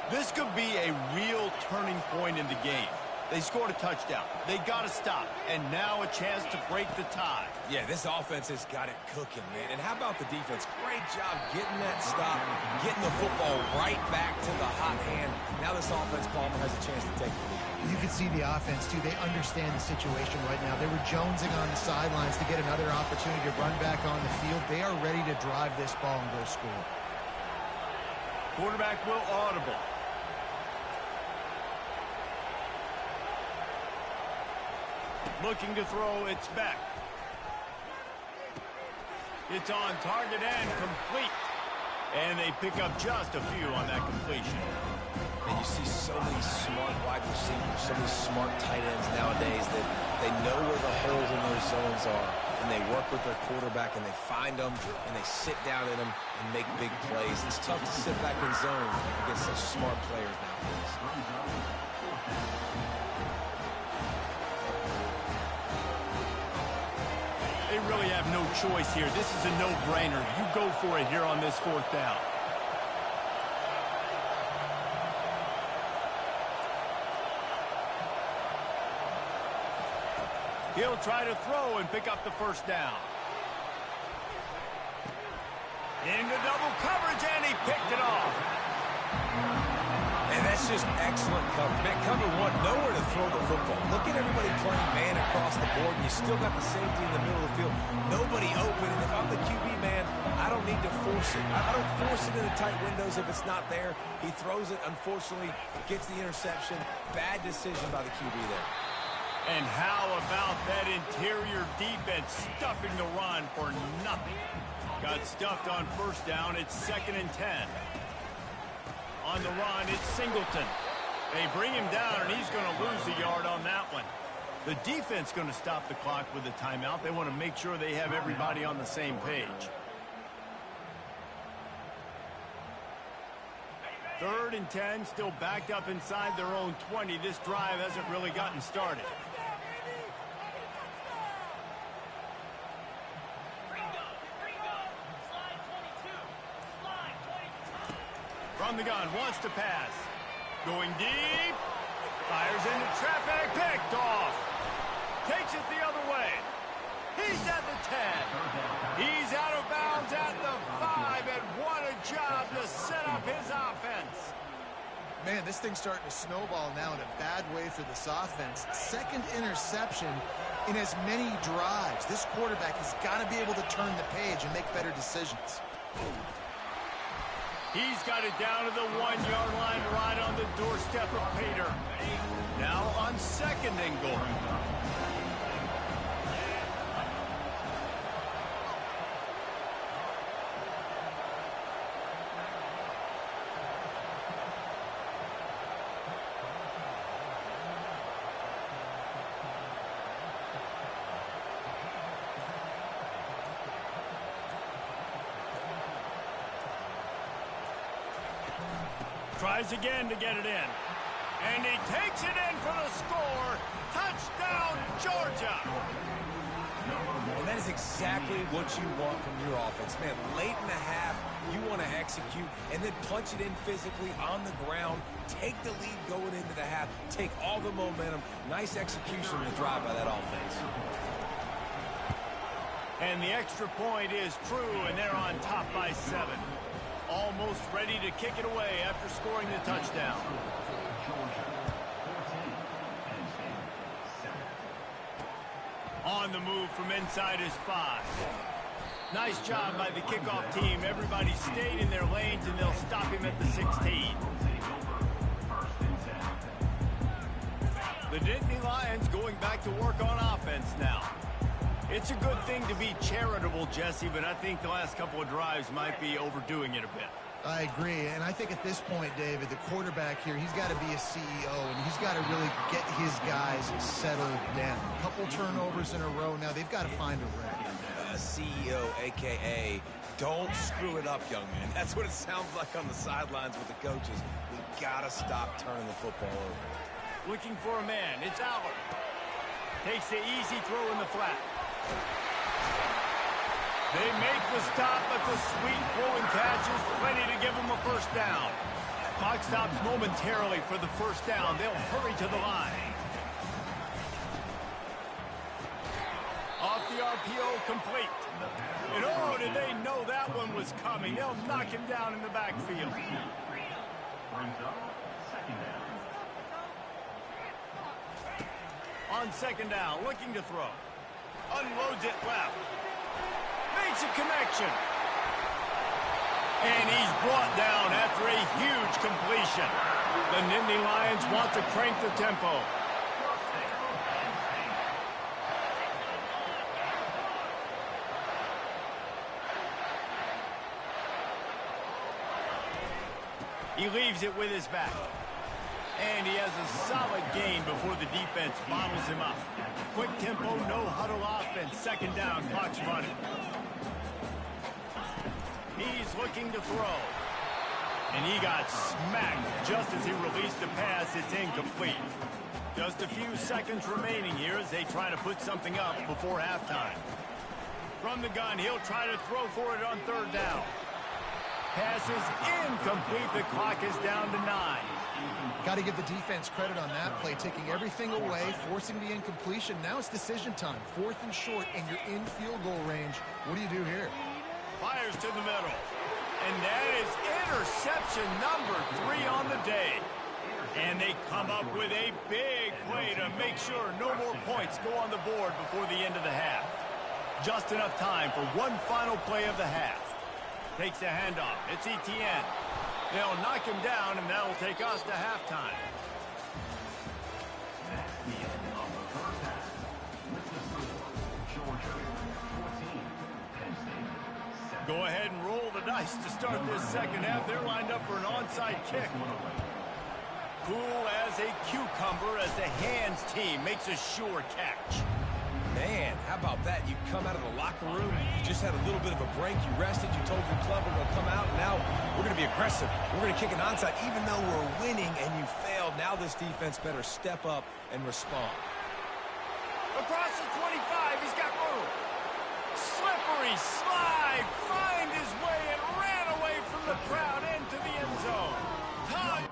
This could be a real turning point in the game. They scored a touchdown. They got to stop. And now a chance to break the tie. Yeah, this offense has got it cooking, man. And how about the defense? Great job getting that stop, getting the football right back to the hot hand. Now this offense, Palmer, has a chance to take the lead. You can see the offense, too. They understand the situation right now. They were jonesing on the sidelines to get another opportunity to run back on the field. They are ready to drive this ball and go score. Quarterback will audible. Looking to throw, it's back. It's on target and complete. And they pick up just a few on that completion. And you see so many smart wide receivers, so many smart tight ends nowadays that they know where the holes in those zones are. And they work with their quarterback and they find them and they sit down in them and make big plays. It's tough to sit back in zone against such smart players nowadays. They really have no choice here. This is a no-brainer. You go for it here on this 4th down. He'll try to throw and pick up the first down. Into double coverage, and he picked it off. And that's just excellent coverage. Man, cover one, nowhere to throw the football. Look at everybody playing man across the board, and you still got the safety in the middle of the field. Nobody open, and if I'm the QB, man, I don't need to force it. I don't force it in the tight windows if it's not there. He throws it, unfortunately, gets the interception. Bad decision by the QB there. And how about that interior defense stuffing the run for nothing? Got stuffed on first down. It's 2nd and 10. On the run, it's Singleton. They bring him down, and he's going to lose a yard on that one. The defense going to stop the clock with a timeout. They want to make sure they have everybody on the same page. 3rd and 10, still backed up inside their own 20. This drive hasn't really gotten started. From the gun, wants to pass. Going deep. Fires into traffic. Picked off. Takes it the other way. He's at the 10. He's out of bounds at the 5. And what a job to set up his offense. Man, this thing's starting to snowball now in a bad way for this offense. 2nd interception in as many drives. This quarterback has got to be able to turn the page and make better decisions. He's got it down to the 1-yard line right on the doorstep of Pater. Now on 2nd and goal. Tries again to get it in. And he takes it in for the score. Touchdown, Georgia. And that is exactly what you want from your offense. Man, late in the half, you want to execute and then punch it in physically on the ground. Take the lead going into the half. Take all the momentum. Nice execution to drive by that offense. And the extra point is true, and they're on top by 7. Almost ready to kick it away after scoring the touchdown. On the move from inside his 5. Nice job by the kickoff team. Everybody stayed in their lanes, and they'll stop him at the 16. The Nittany Lions going back to work on offense now. It's a good thing to be charitable, Jesse, but I think the last couple of drives might be overdoing it a bit. I agree, and I think at this point, David, the quarterback here, he's got to be a CEO, and he's got to really get his guys settled down. A couple turnovers in a row now. They've got to find a rep. CEO, a.k.a. don't screw it up, young man. That's what it sounds like on the sidelines with the coaches. We got to stop turning the football over. Looking for a man. It's Aller. Takes the easy throw in the flat. They make the stop, but the sweet throwing catch is ready to give them a first down. Clock stops momentarily for the first down. They'll hurry to the line. Off the RPO, complete. And oh, did they know that one was coming. They'll knock him down in the backfield. On 2nd down, looking to throw. Unloads it left. Makes a connection. And he's brought down after a huge completion. The Nittany Lions want to crank the tempo. He leaves it with his back. And he has a solid gain before the defense bottles him up. Quick tempo, no huddle offense. 2nd down, clock's running. He's looking to throw. And he got smacked just as he released the pass. It's incomplete. Just a few seconds remaining here as they try to put something up before halftime. From the gun, he'll try to throw for it on 3rd down. Pass is incomplete. The clock is down to 9. Got to give the defense credit on that play, taking everything away, forcing the incompletion. Now it's decision time. 4th and short, and you're in field goal range. What do you do here? Fires to the middle. And that is interception number 3 on the day. And they come up with a big play to make sure no more points go on the board before the end of the half. Just enough time for one final play of the half. Takes the handoff. It's Etienne. They'll knock him down, and that'll take us to halftime. That's the end of the first half. With the score, Georgia 14, Penn State 7. Go ahead and roll the dice to start this second half. They're lined up for an onside kick. Cool as a cucumber as the hands team makes a sure catch. Man, how about that? You come out of the locker room, you just had a little bit of a break, you rested, you told your club we're going to come out, and now we're going to be aggressive. We're going to kick an onside, even though we're winning and you failed. Now this defense better step up and respond. Across the 25, he's got room. Slippery slide, find his way and ran away from the crowd into the end zone. Todd.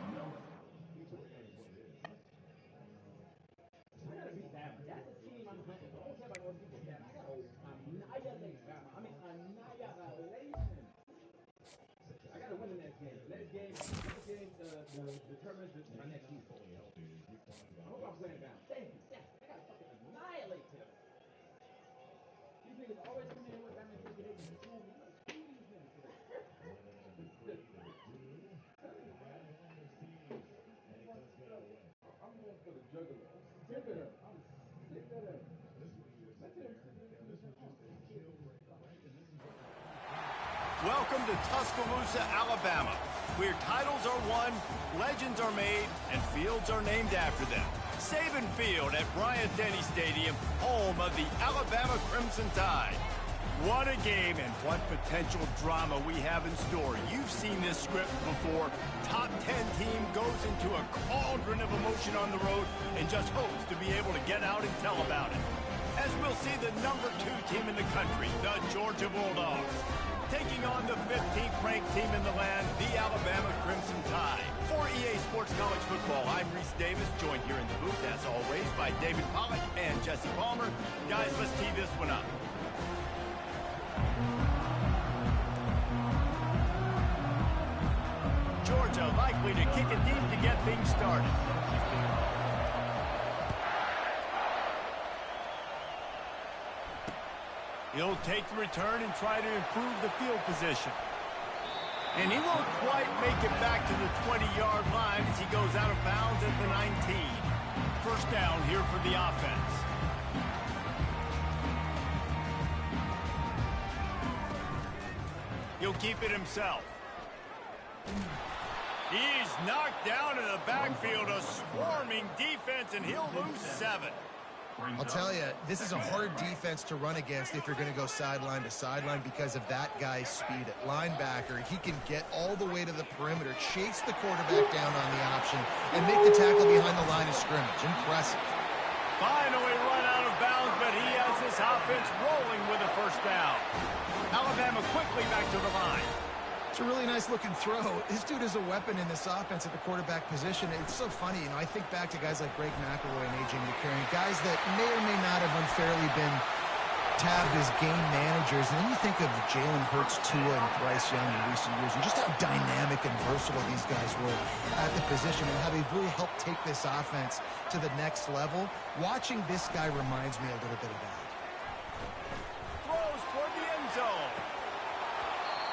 Determines my next season. I hope I'm playing down. Thank you. Yeah, I gotta fucking annihilate him. These niggas always come in with that many people. They can fool me. Like, screw these niggas today. I'm going for the juggler. Sick of them. I'm sick of them. Welcome to Tuscaloosa, Alabama, where titles are won, legends are made, and fields are named after them. Saban Field at Bryant-Denny Stadium, home of the Alabama Crimson Tide. What a game and what potential drama we have in store. You've seen this script before. Top 10 team goes into a cauldron of emotion on the road and just hopes to be able to get out and tell about it. As we'll see the number 2 team in the country, the Georgia Bulldogs, taking on the 15th ranked team in the land, the Alabama Crimson Tide. For EA Sports College Football, I'm Reese Davis, joined here in the booth, as always, by David Pollack and Jesse Palmer. Guys, let's tee this one up. Georgia likely to kick it deep to get things started. He'll take the return and try to improve the field position. And he won't quite make it back to the 20-yard line as he goes out of bounds at the 19. First down here for the offense. He'll keep it himself. He's knocked down in the backfield, a swarming defense, and he'll lose 7. I'll tell you, this is a hard defense to run against if you're going to go sideline to sideline because of that guy's speed at linebacker. He can get all the way to the perimeter, chase the quarterback down on the option, and make the tackle behind the line of scrimmage. Impressive. Finally run out of bounds, but he has this offense rolling with a first down. Alabama quickly back to the line. It's a really nice-looking throw. This dude is a weapon in this offense at the quarterback position. It's so funny, you know, I think back to guys like Greg McElroy and A.J. McCarron, guys that may or may not have unfairly been tabbed as game managers. And then you think of Jalen Hurts, Tua, and Bryce Young in recent years, and just how dynamic and versatile these guys were at the position and how they've really helped take this offense to the next level. Watching this guy reminds me a little bit of that. Throws toward the end zone.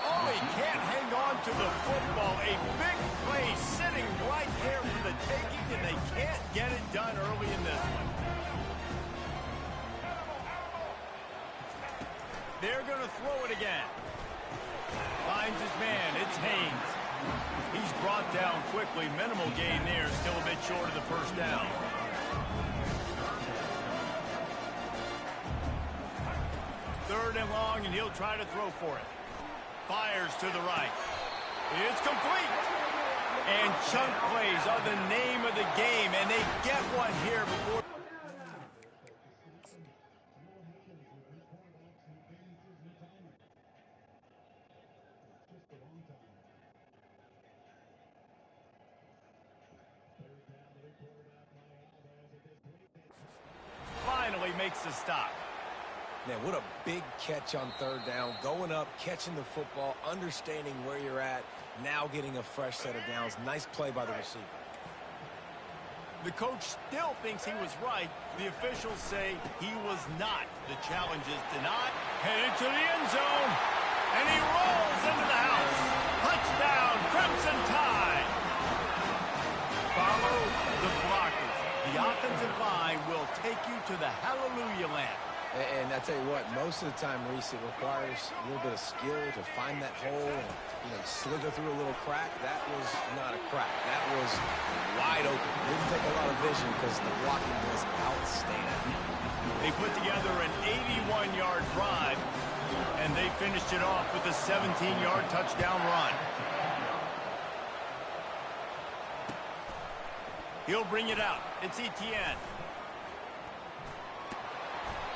Oh, he can't hang on to the football. A big play sitting right there for the taking, and they can't get it done early in this one. They're going to throw it again. Finds his man. It's Haynes. He's brought down quickly. Minimal gain there. Still a bit short of the first down. Third and long, and he'll try to throw for it. Fires to the right. It's complete. And chunk plays are the name of the game, and they get one here before. Finally makes the stop. Man, what a big catch on third down. Going up, catching the football, understanding where you're at, now getting a fresh set of downs. Nice play by the receiver. The coach still thinks he was right. The officials say he was not. The challenge is denied. Headed to the end zone. And he rolls into the house. Touchdown, Crimson Tide. Follow the blockers. The offensive line will take you to the Hallelujah land. And I tell you what, most of the time, Reese, it requires a little bit of skill to find that hole and, slither through a little crack. That was not a crack. That was wide open. Didn't take a lot of vision because the blocking was outstanding. They put together an 81-yard drive, and they finished it off with a 17-yard touchdown run. He'll bring it out. It's Etienne.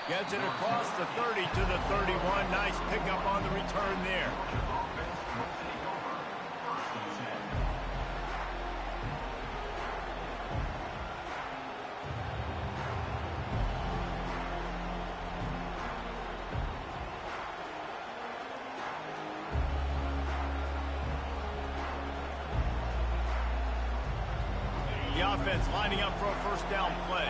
Gets it across the 30 to the 31. Nice pickup on the return there. The offense lining up for a first down play.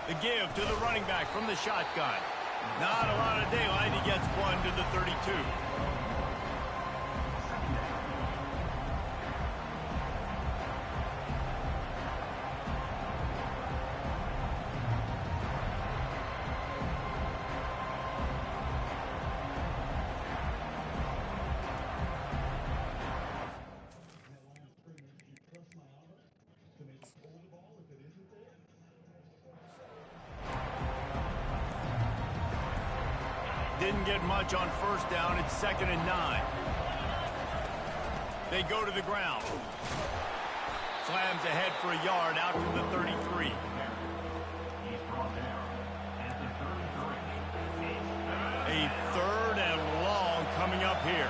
The give to the running back from the shotgun. Not a lot of daylight. He gets one to the 32. Didn't get much on first down. It's 2nd and 9. They go to the ground. Slams ahead for a yard out to the 33. A 3rd and long coming up here.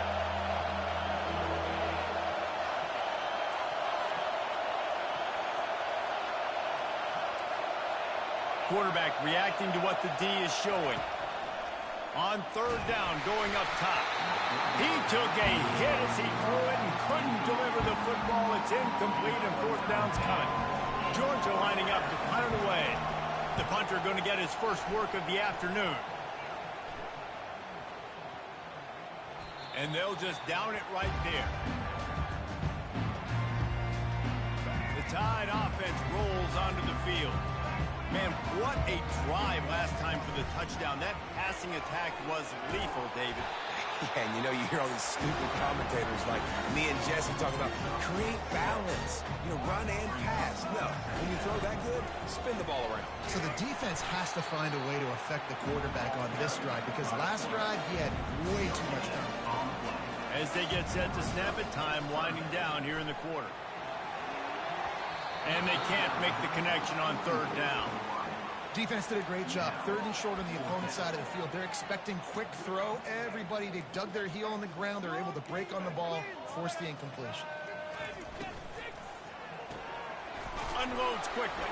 Quarterback reacting to what the D is showing. On 3rd down, going up top. He took a hit as he threw it and couldn't deliver the football. It's incomplete and 4th down's coming. Georgia lining up to punt it away. The punter going to get his first work of the afternoon. And they'll just down it right there. The Tide offense rolls onto the field. Man, what a drive last time for the touchdown. That passing attack was lethal, David. Yeah, and you hear all these stupid commentators like me and Jesse talking about create balance, run and pass. No, when you throw that good, spin the ball around. So the defense has to find a way to affect the quarterback on this drive because last drive he had way too much time. As they get set to snap it, time winding down here in the quarter. And they can't make the connection on 3rd down. Defense did a great job. 3rd and short on the opponent's side of the field. They're expecting quick throw. Everybody, they dug their heel on the ground. They're able to break on the ball, force the incompletion. Unloads quickly.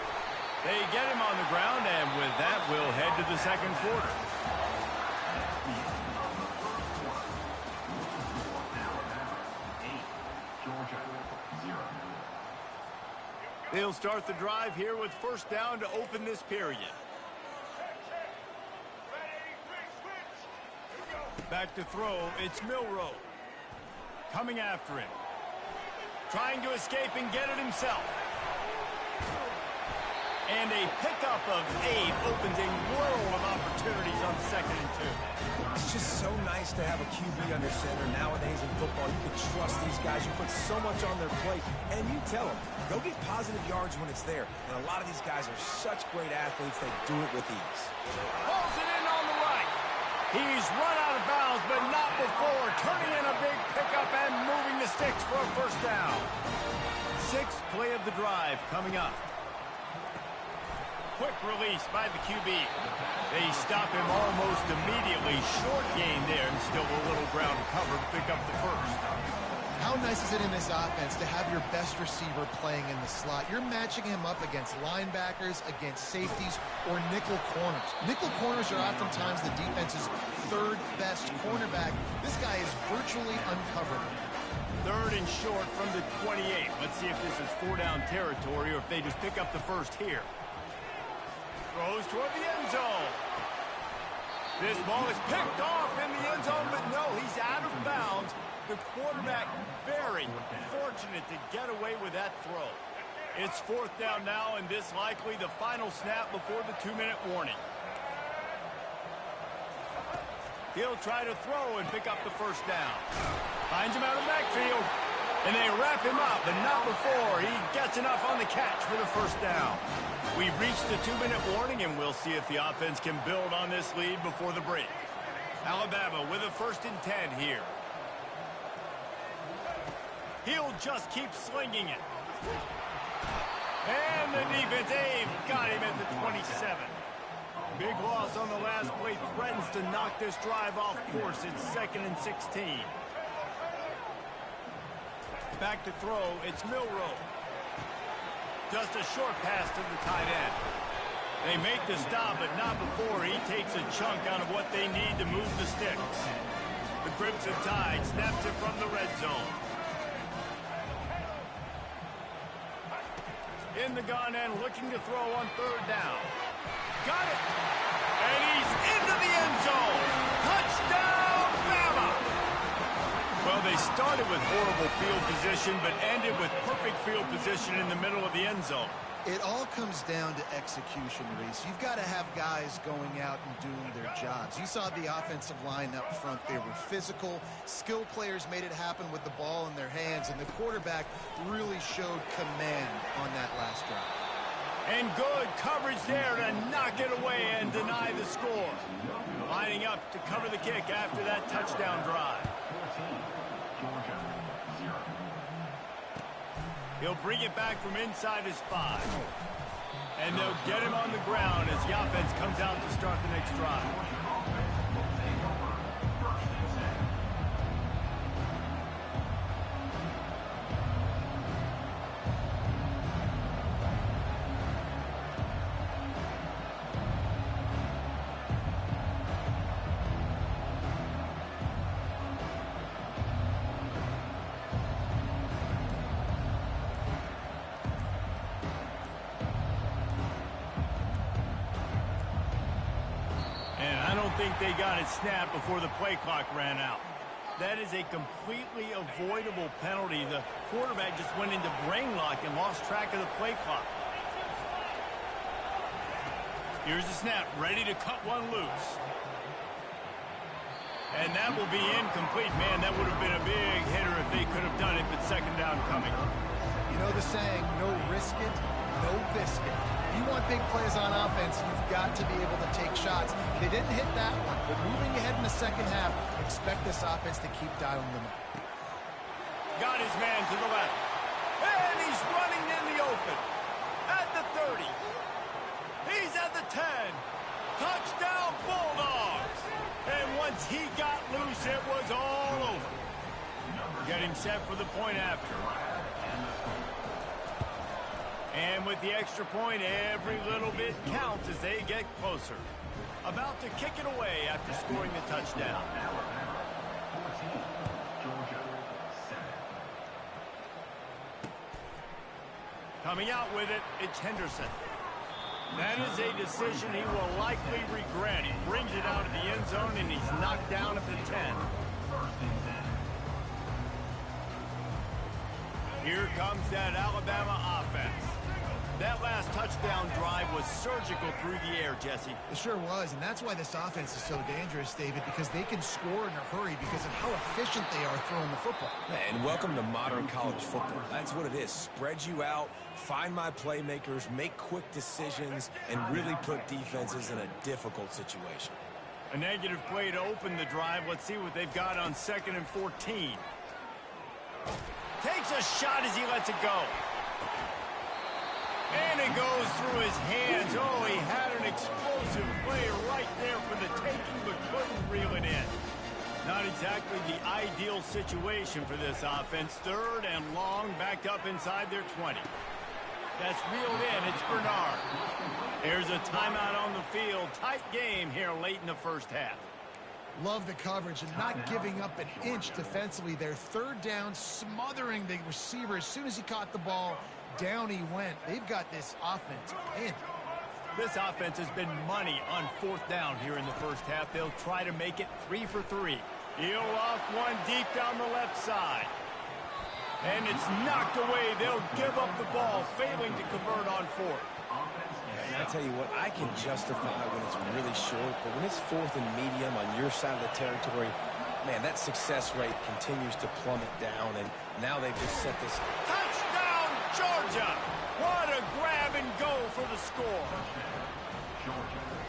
They get him on the ground, and with that, we'll head to the 2nd quarter. They'll start the drive here with 1st down to open this period. Back to throw, it's Milroe. Coming after him. Trying to escape and get it himself. And a pickup of 8 opens a world of opportunities on 2nd and 2. It's just so nice to have a QB under center. Nowadays in football, you can trust these guys. You put so much on their plate, and you tell them, go get positive yards when it's there. And a lot of these guys are such great athletes, they do it with ease. Pulls it in on the right. He's run out of bounds, but not before. Turning in a big pickup and moving the sticks for a 1st down. 6th play of the drive coming up. Quick release by the QB. They stop him almost immediately. Short gain there, and still a little ground to cover to pick up the 1st. How nice is it in this offense to have your best receiver playing in the slot? You're matching him up against linebackers, against safeties, or nickel corners. Nickel corners are oftentimes the defense's 3rd best cornerback. This guy is virtually uncovered. 3rd and short from the 28. Let's see if this is 4-down territory or if they just pick up the 1st here. Throws toward the end zone. This ball is picked off in the end zone, but no, he's out of bounds. The quarterback very fortunate to get away with that throw. It's 4th down now, and this likely the final snap before the 2-minute warning. He'll try to throw and pick up the first down. Finds him out of the backfield, and they wrap him up, but not before he gets enough on the catch for the first down. We've reached the 2-minute warning, and we'll see if the offense can build on this lead before the break. Alabama with a 1st and 10 here. He'll just keep slinging it. And the defense, they've got him at the 27. Big loss on the last play, threatens to knock this drive off course. It's 2nd and 16. Back to throw, it's Milroe. Just a short pass to the tight end. They make the stop, but not before he takes a chunk out of what they need to move the sticks. The Crimson Tide snaps it from the red zone. In the gun and looking to throw on 3rd down. Got it! And he's into the end zone! Touchdown, Bama! Well, they started with horrible field position, but ended with perfect field position in the middle of the end zone. It all comes down to execution, Reese. You've got to have guys going out and doing their jobs. You saw the offensive line up front. They were physical. Skilled players made it happen with the ball in their hands, and the quarterback really showed command on that last drive. And good coverage there to knock it away and deny the score. Lining up to cover the kick after that touchdown drive. He'll bring it back from inside his 5. And they'll get him on the ground as the offense comes out to start the next drive. Think they got it snapped before the play clock ran out. That is a completely avoidable penalty. The quarterback just went into brain lock and lost track of the play clock. Here's the snap, ready to cut one loose. And that will be incomplete. Man, that would have been a big hitter if they could have done it, but 2nd down coming. You know the saying, no risk it, no biscuit. If you want big plays on offense, you've got to be able to take shots. They didn't hit that one, but moving ahead in the 2nd half, expect this offense to keep dialing them up. Got his man to the left. And he's running in the open. At the 30. He's at the 10. Touchdown, Bulldogs. And once he got loose, it was all over. Getting set for the point after. And with the extra point, every little bit counts as they get closer. About to kick it away after scoring the touchdown. Coming out with it, it's Henderson. That is a decision he will likely regret. He brings it out of the end zone, and he's knocked down at the 10. Here comes that Alabama offense. That last touchdown drive was surgical through the air, Jesse. It sure was, and that's why this offense is so dangerous, David, because they can score in a hurry because of how efficient they are throwing the football. And welcome to modern college football. That's what it is. Spread you out, find my playmakers, make quick decisions, and really put defenses in a difficult situation. A negative play to open the drive. Let's see what they've got on 2nd and 14. Takes a shot as he lets it go. And it goes through his hands. Oh, he had an explosive play right there for the taking, but couldn't reel it in. Not exactly the ideal situation for this offense. 3rd and long, backed up inside their 20. That's reeled in. It's Bernard. There's a timeout on the field. Tight game here late in the 1st half. Love the coverage and not giving up an inch defensively. Their 3rd down, smothering the receiver. As soon as he caught the ball, down he went. They've got this offense pinned. This offense has been money on 4th down here in the first half. They'll try to make it 3 for 3. He'll loft one deep down the left side. And it's knocked away. They'll give up the ball, failing to convert on 4th. And I tell you what, I can justify when it's really short, but when it's 4th and medium on your side of the territory, man, that success rate continues to plummet down, and now they've just set this. Touchdown, Georgia! What a grab and go for the score.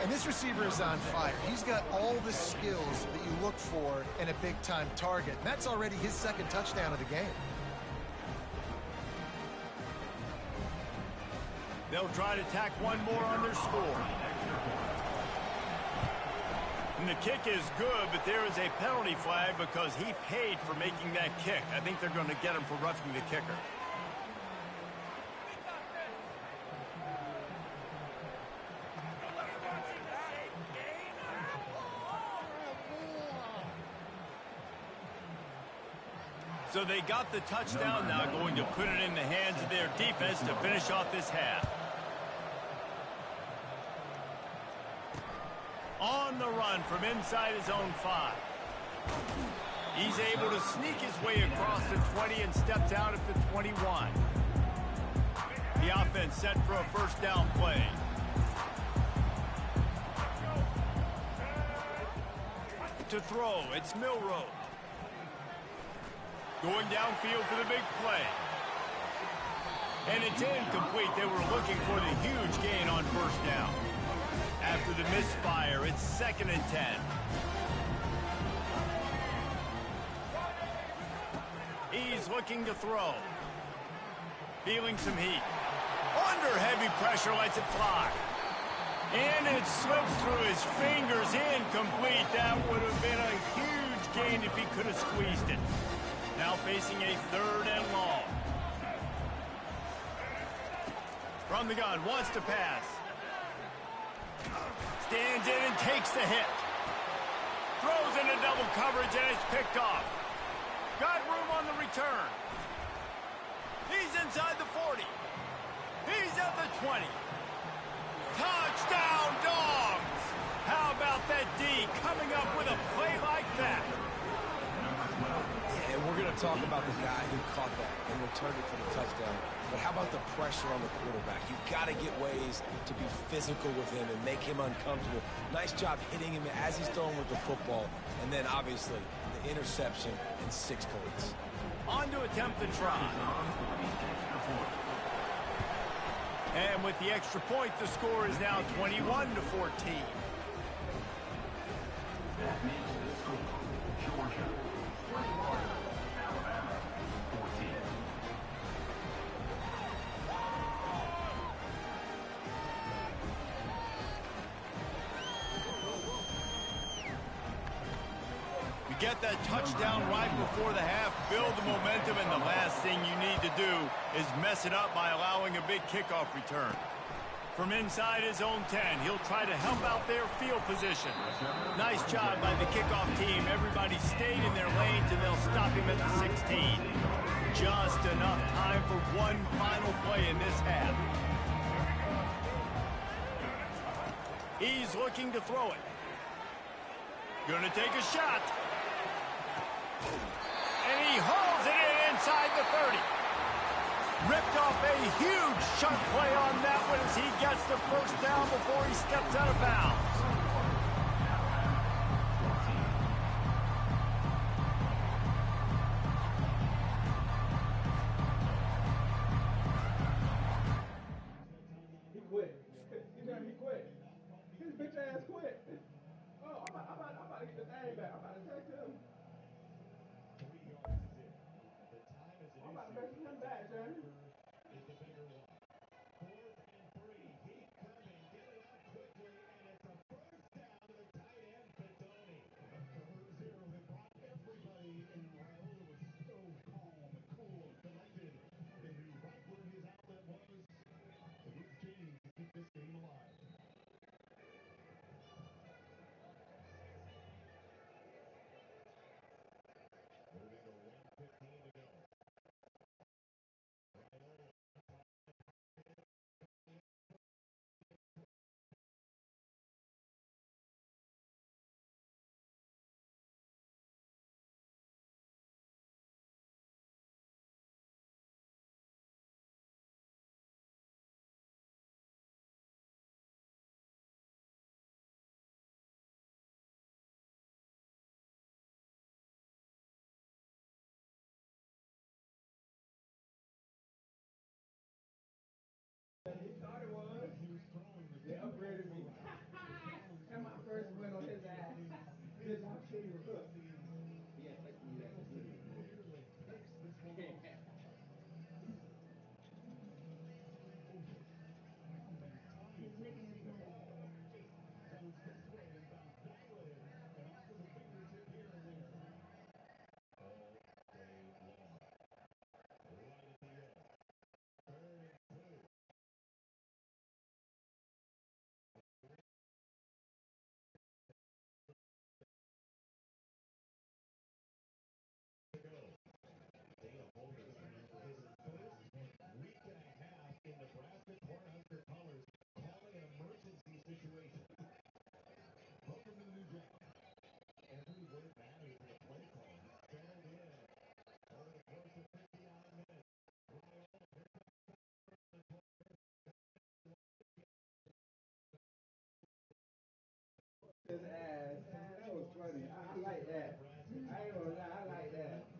And this receiver is on fire. He's got all the skills that you look for in a big-time target. And that's already his 2nd touchdown of the game. They'll try to tack one more on their score. And the kick is good, but there is a penalty flag because he paid for making that kick. I think they're going to get him for roughing the kicker. So they got the touchdown, now going to put it in the hands of their defense to finish off this half. On the run from inside his own 5. He's able to sneak his way across the 20 and steps out at the 21. The offense set for a 1st down play. To throw, it's Milroe. Going downfield for the big play. And it's incomplete. They were looking for the huge gain on 1st down. After the misfire, it's 2nd and 10. He's looking to throw. Feeling some heat. Under heavy pressure, lets it fly. And it slips through his fingers. Incomplete. That would have been a huge gain if he could have squeezed it. Now facing a 3rd and long. From the gun, wants to pass. Stands in and takes the hit. Throws into double coverage and it's picked off. Got room on the return. He's inside the 40. He's at the 20. Touchdown, Dogs! How about that D coming up with a play like that? And we're going to talk about the guy who caught that and returned it for the touchdown. But how about the pressure on the quarterback? You've got to get ways to be physical with him and make him uncomfortable. Nice job hitting him as he's throwing with the football. And then, obviously, the interception and 6 points. On to attempt the try. And with the extra point, the score is now 21-14. That makes the score Georgia 21, Alabama 14. You get that touchdown right before the half, build the momentum, and the last thing you need to do is mess it up by allowing a big kickoff return. From inside his own 10, he'll try to help out their field position. Nice job by the kickoff team. Everybody stayed in their lanes, and they'll stop him at the 16. Just enough time for one final play in this half. He's looking to throw it. Gonna take a shot. And he hauls it in inside the 30. Ripped off a huge chunk play on that one as he gets the 1st down before he steps out of bounds. He quit. He quit. His bitch ass quit. Oh, I'm about to get the thing back. I'm about to text him. I'm about to message him back, Jeremy. situations. Welcome to the new ground. Every word matters in the play call. Settled in. Over the course of 59 minutes. His ass. That was funny. I like that. I ain't gonna lie, I like that.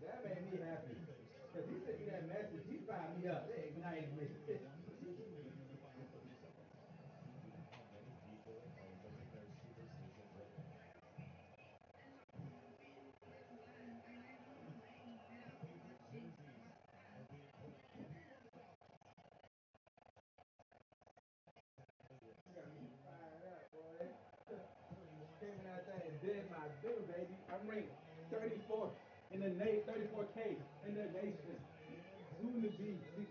That made me happy. Because he sent me that message, he fired me up. It ignited me. Came out there and did my do, baby. I'm ranked 34th in the 34K in the nation. Soon to be 60.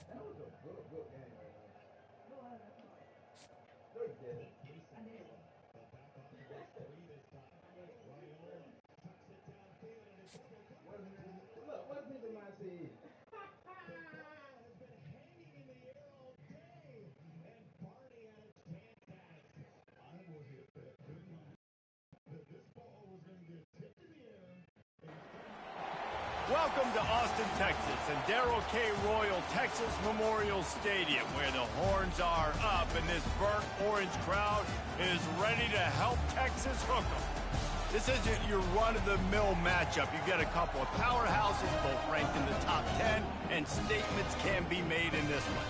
That was a good game right there. Good game. What's in my team? Welcome to Austin, Texas, and Darrell K. Royal Texas Memorial Stadium, where the horns are up and this burnt orange crowd is ready to help Texas hook 'em. This isn't your run-of-the-mill matchup. You get a couple of powerhouses, both ranked in the top 10, and statements can be made in this one.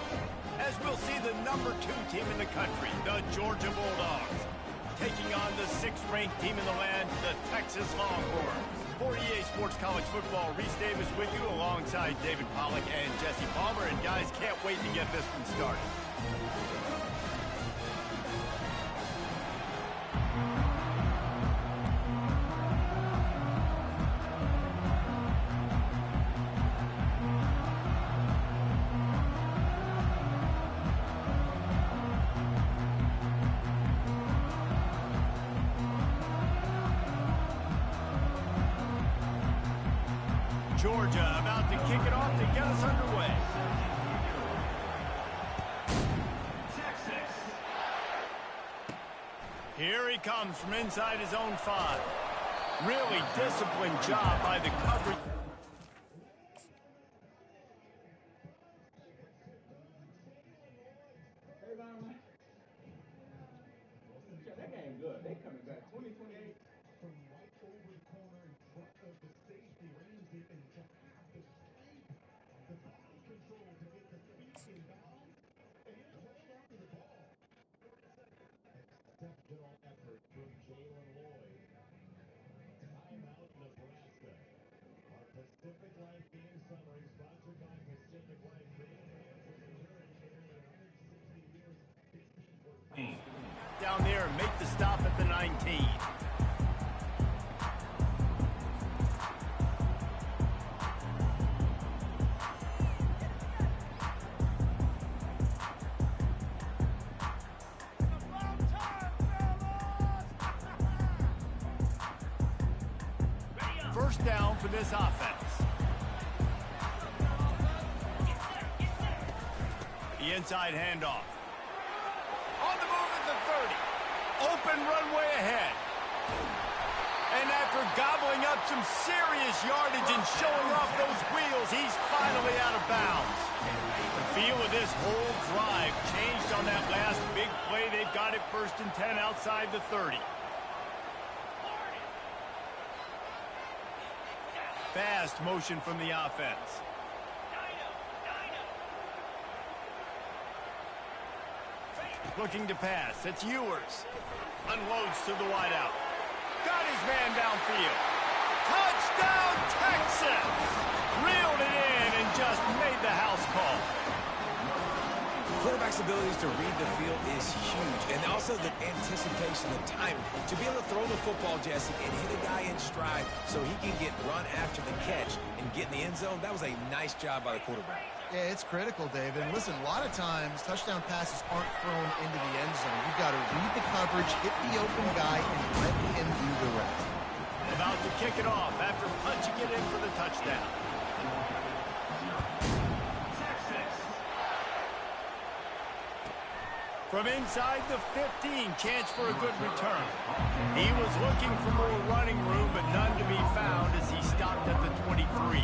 As we'll see the number 2 team in the country, the Georgia Bulldogs, taking on the 6th-ranked team in the land, the Texas Longhorns. For EA Sports College Football, Reese Davis with you alongside David Pollack and Jesse Palmer. And guys, can't wait to get this one started. Georgia about to kick it off to get us underway. Texas. Here he comes from inside his own 5. Really disciplined job by the coverage. Hey, Mama. That game good. They coming back. 2028. From right over the corner in front of the safety, rams it into half the street. The body control to get the feet in bounds, and he's right after the ball. Exceptional effort from Jalen Lloyd. Timeout, Nebraska. Our Pacific Life game summary sponsored by Pacific Life Game Fans with insurance carrying 160 years. Down there and make the stop at the 19. First down for this offense. The inside handoff. On the move at the 30. Open runway ahead. And after gobbling up some serious yardage and showing off those wheels, he's finally out of bounds. The feel of this whole drive changed on that last big play. They've got it 1st and 10 outside the 30. Fast motion from the offense. Looking to pass. It's Ewers. Unloads to the wideout. Got his man downfield. Touchdown, Texas! Reeled it in and just made the house call. Quarterback's abilities to read the field is huge, and also the anticipation, the timing. To be able to throw the football, Jesse, and hit a guy in stride so he can get run after the catch and get in the end zone, that was a nice job by the quarterback. Yeah, it's critical, David. And listen, a lot of times, touchdown passes aren't thrown into the end zone. You've got to read the coverage, hit the open guy, and let him do the rest. About to kick it off after punching it in for the touchdown. From inside the 15, chance for a good return. He was looking for more running room, but none to be found as he stopped at the 23.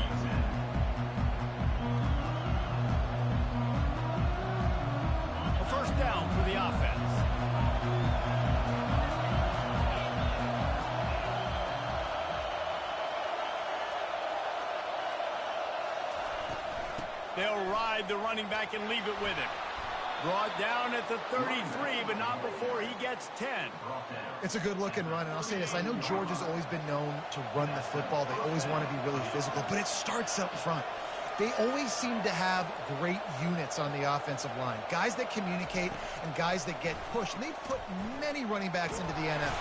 A first down for the offense. They'll ride the running back and leave it with him. Brought down at the 33, but not before he gets 10. It's a good-looking run, and I'll say this. I know Georgia's always been known to run the football. They always want to be really physical, but it starts up front. They always seem to have great units on the offensive line. Guys that communicate and guys that get pushed. And they've put many running backs into the NFL.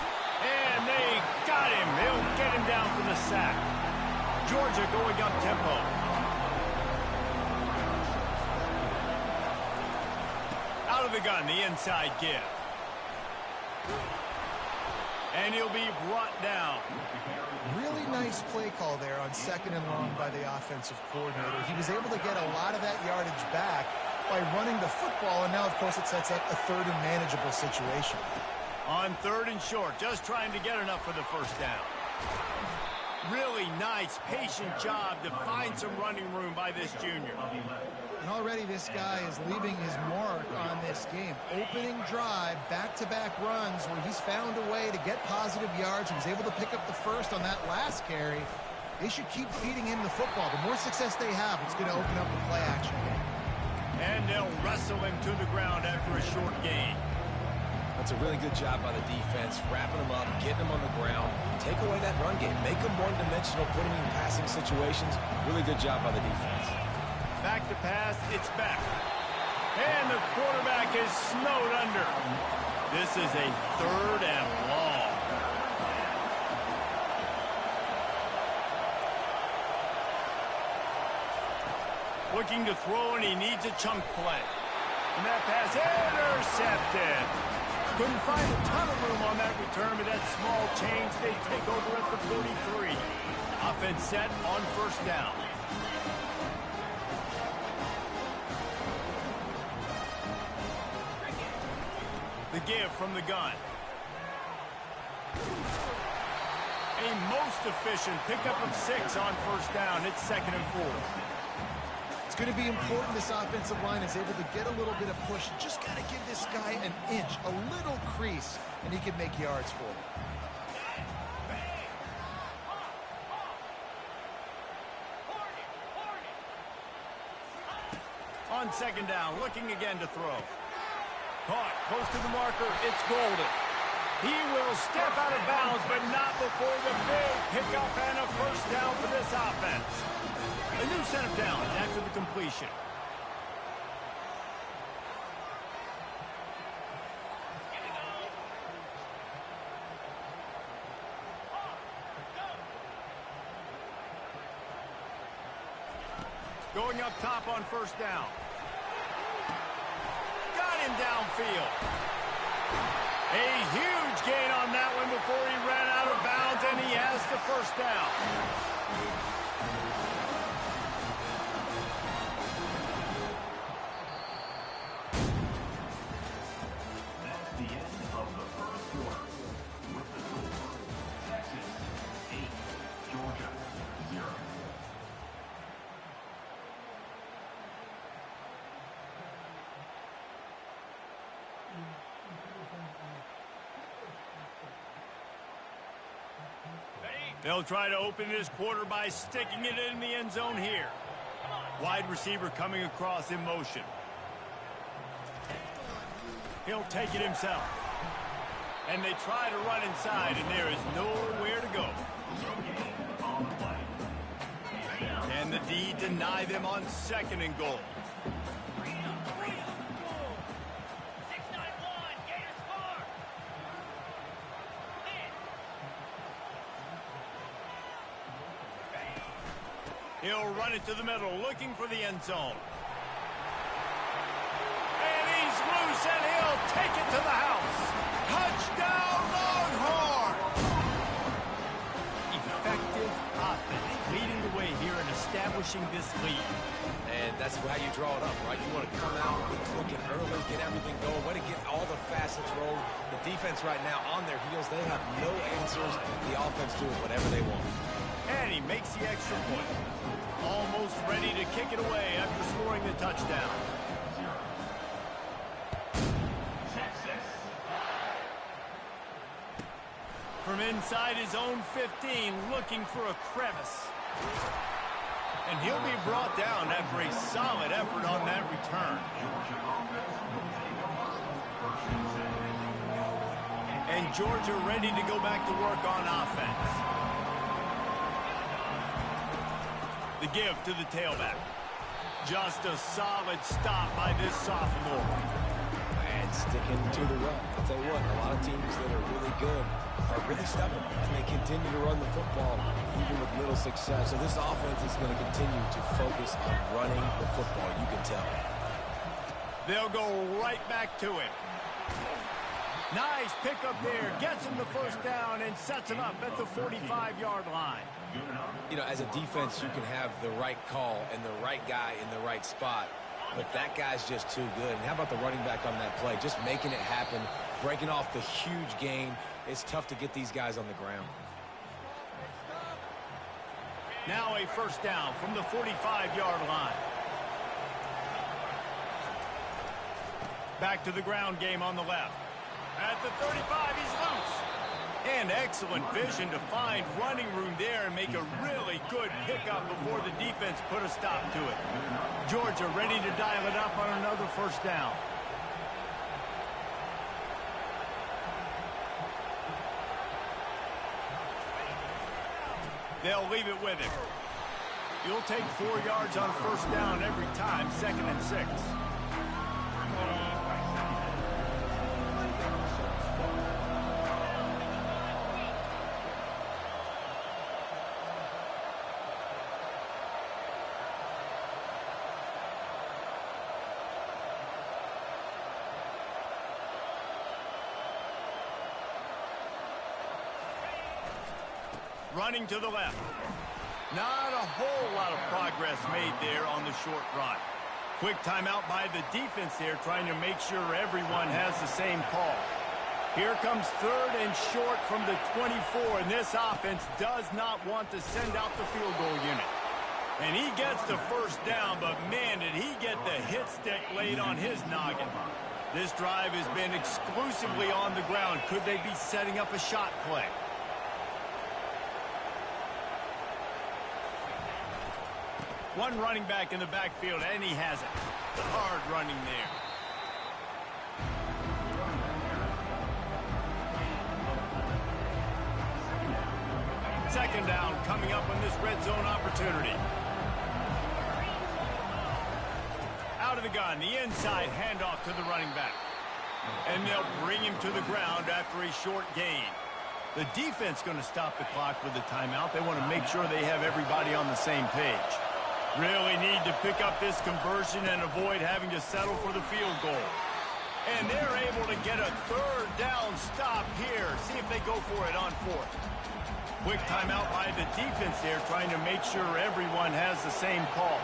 And they got him. They'll get him down for the sack. Georgia going up tempo. Out of the gun, the inside give. And he'll be brought down. Really nice play call there on 2nd and long by the offensive coordinator. He was able to get a lot of that yardage back by running the football, and now, of course, it sets up a 3rd and manageable situation. On 3rd and short, just trying to get enough for the first down. Really nice, patient job to find some running room by this junior. And already this guy is leaving his mark on this game. Opening drive, back-to-back runs where he's found a way to get positive yards. He was able to pick up the first on that last carry. They should keep feeding him the football. The more success they have, it's going to open up a play-action game. And they'll wrestle him to the ground after a short gain. That's a really good job by the defense, wrapping him up, getting him on the ground, take away that run game, make him one-dimensional, putting him in passing situations. Really good job by the defense. Back to pass, it's back. And the quarterback is snowed under. This is a 3rd and long. Looking to throw, and he needs a chunk play. And that pass intercepted. Couldn't find a ton of room on that return, but that small change, they take over at the 43. Offense set on 1st down. The give from the gun. A most efficient pickup of 6 on 1st down. It's 2nd and 4. It's going to be important this offensive line is able to get a little bit of push. Just got to give this guy an inch, a little crease, and he can make yards for it. On 2nd down, looking again to throw. Caught, close to the marker, it's Golden. He will step out of bounds, but not before the big pickup and a 1st down for this offense. A new set of downs after the completion. Going up top on 1st down. Got him downfield. A huge gain on that one before he ran out of bounds, and he has the 1st down. They'll try to open this quarter by sticking it in the end zone here. Wide receiver coming across in motion. He'll take it himself. And they try to run inside, and there is nowhere to go. Can the D deny them on 2nd and goal? He'll run it to the middle, looking for the end zone. And he's loose, and he'll take it to the house. Touchdown, Longhorn! Effective offense, leading the way here and establishing this lead. And that's how you draw it up, right? You want to come out, be clicking early, get everything going, way to get all the facets rolled. The defense right now on their heels, they have no answers. The offense doing whatever they want. And he makes the extra point. Almost ready to kick it away after scoring the touchdown. From inside his own 15, looking for a crevice. And he'll be brought down after a solid effort on that return. And Georgia ready to go back to work on offense. The give to the tailback. Just a solid stop by this sophomore. And sticking to the run. I'll tell you what, a lot of teams that are really good are really stubborn, and they continue to run the football even with little success. So this offense is going to continue to focus on running the football, you can tell. They'll go right back to it. Nice pickup there, gets him the first down and sets him up at the 45-yard line. You know, as a defense, you can have the right call and the right guy in the right spot, but that guy's just too good. And how about the running back on that play? Just making it happen, breaking off the huge gain. It's tough to get these guys on the ground. Now a first down from the 45-yard line. Back to the ground game on the left. At the 35, he's loose. And excellent vision to find running room there and make a really good pickup before the defense put a stop to it. Georgia ready to dial it up on another first down. They'll leave it with him. You'll take 4 yards on first down every time, 2nd and 6. Running to the left. Not a whole lot of progress made there on the short run. Quick timeout by the defense there, trying to make sure everyone has the same call. Here comes 3rd and short from the 24, and this offense does not want to send out the field goal unit. And he gets the first down, but man, did he get the hit stick laid on his noggin. This drive has been exclusively on the ground. Could they be setting up a shot play? One running back in the backfield, and he has it. Hard running there. Second down coming up on this red zone opportunity. Out of the gun, the inside handoff to the running back. And they'll bring him to the ground after a short gain. The defense going to stop the clock with a timeout. They want to make sure they have everybody on the same page. Really need to pick up this conversion and avoid having to settle for the field goal. And they're able to get a 3rd down stop here. See if they go for it on 4th. Quick timeout by the defense there, trying to make sure everyone has the same call.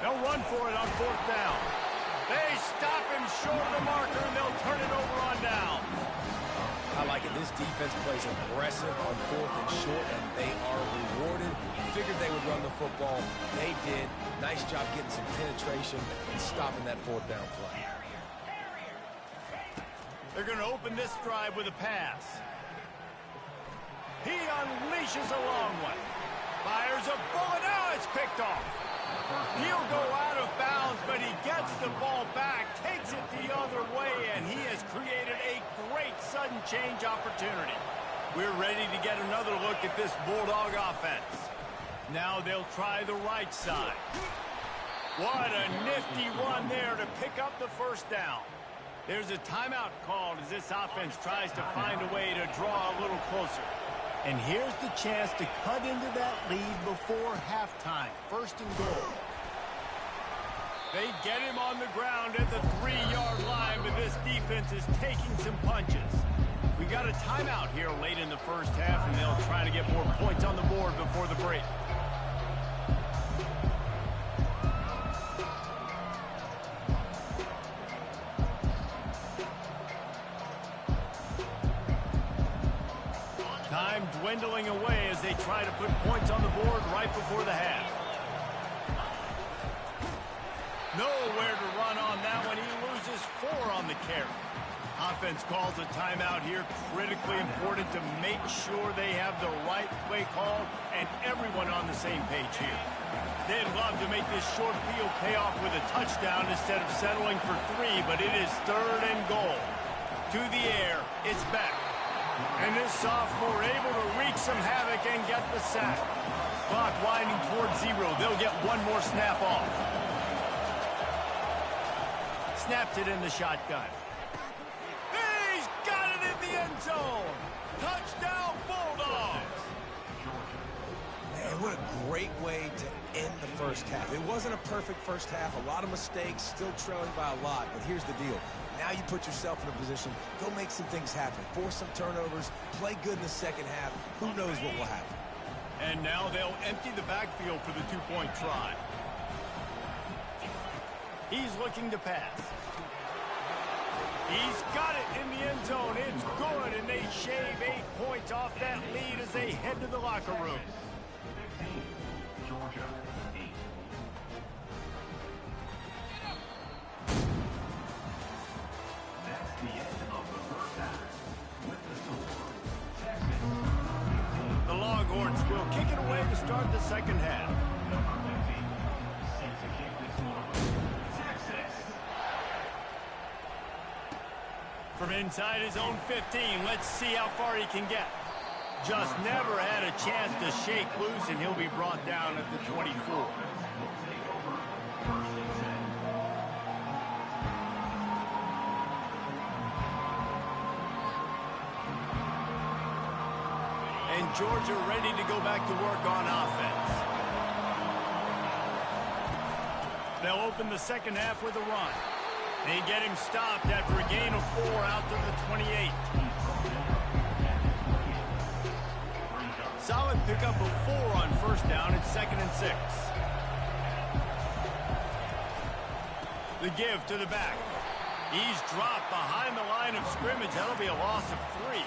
They'll run for it on 4th down. They stop him short of the marker, and they'll turn it over on downs. I like it. This defense plays aggressive on 4th and short, and they are rewarded. Figured they would run the football. They did. Nice job getting some penetration and stopping that 4th down play. They're going to open this drive with a pass. He unleashes a long one. Fires a bullet. Now it's picked off. He'll go out of bounds, but he gets the ball back, takes it the other way, and he has created a great sudden change opportunity. We're ready to get another look at this Bulldog offense. Now they'll try the right side. What a nifty one there to pick up the first down. There's a timeout called as this offense tries to find a way to draw a little closer. And here's the chance to cut into that lead before halftime. 1st and goal. They get him on the ground at the 3-yard line, but this defense is taking some punches. We got a timeout here late in the first half, and they'll try to get more points on the board before the break. Time dwindling away as they try to put points on the board right before the half. Nowhere to run on that one. He loses 4 on the carry. Offense calls a timeout here. Critically important to make sure they have the right play call and everyone on the same page here. They'd love to make this short field pay off with a touchdown instead of settling for 3, but it is 3rd and goal. To the air, it's back. And this sophomore able to wreak some havoc and get the sack. Clock winding towards 0. They'll get one more snap off. Snapped it in the shotgun. He's got it in the end zone. Touchdown, Bulldogs. Man, what a great way to end the first half. It wasn't a perfect first half. A lot of mistakes, still trailing by a lot. But here's the deal. Now you put yourself in a position, go make some things happen. Force some turnovers, play good in the second half. Who knows what will happen? And now they'll empty the backfield for the 2-point try. He's looking to pass. He's got it in the end zone. It's good, and they shave 8 points off that lead as they head to the locker room. 15, Georgia 8. That's the end of the first half. With the score, Texas 15. The Longhorns will kick it away to start the second half. Number 15, set to kick this one, Texas. From inside his own 15, let's see how far he can get. Just never had a chance to shake loose, and he'll be brought down at the 24. And Georgia ready to go back to work on offense. They'll open the second half with a run. They get him stopped after a gain of 4 out to the 28. Solid pickup of 4 on first down. It's 2nd and 6. The give to the back. He's dropped behind the line of scrimmage. That'll be a loss of 3.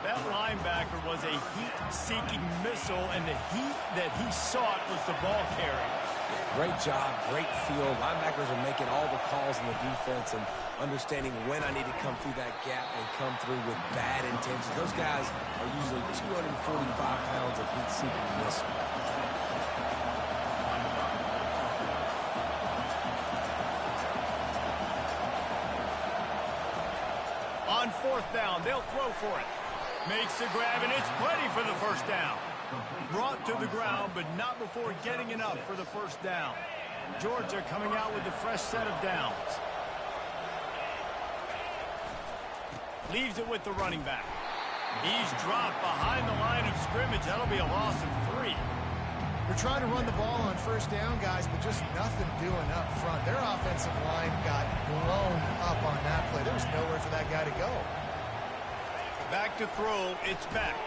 That linebacker was a heat-seeking missile, and the heat that he sought was the ball carrier. Great job, great feel. Linebackers are making all the calls in the defense and understanding when I need to come through that gap and come through with bad intentions. Those guys are usually 245 pounds of heat-seeking missile. On 4th down, they'll throw for it. Makes the grab, and it's plenty for the first down. Brought to the ground, but not before getting enough for the first down. Georgia coming out with a fresh set of downs. Leaves it with the running back. He's dropped behind the line of scrimmage. That'll be a loss of 3. They're trying to run the ball on first down, guys, but just nothing doing up front. Their offensive line got blown up on that play. There was nowhere for that guy to go. Back to throw, it's back.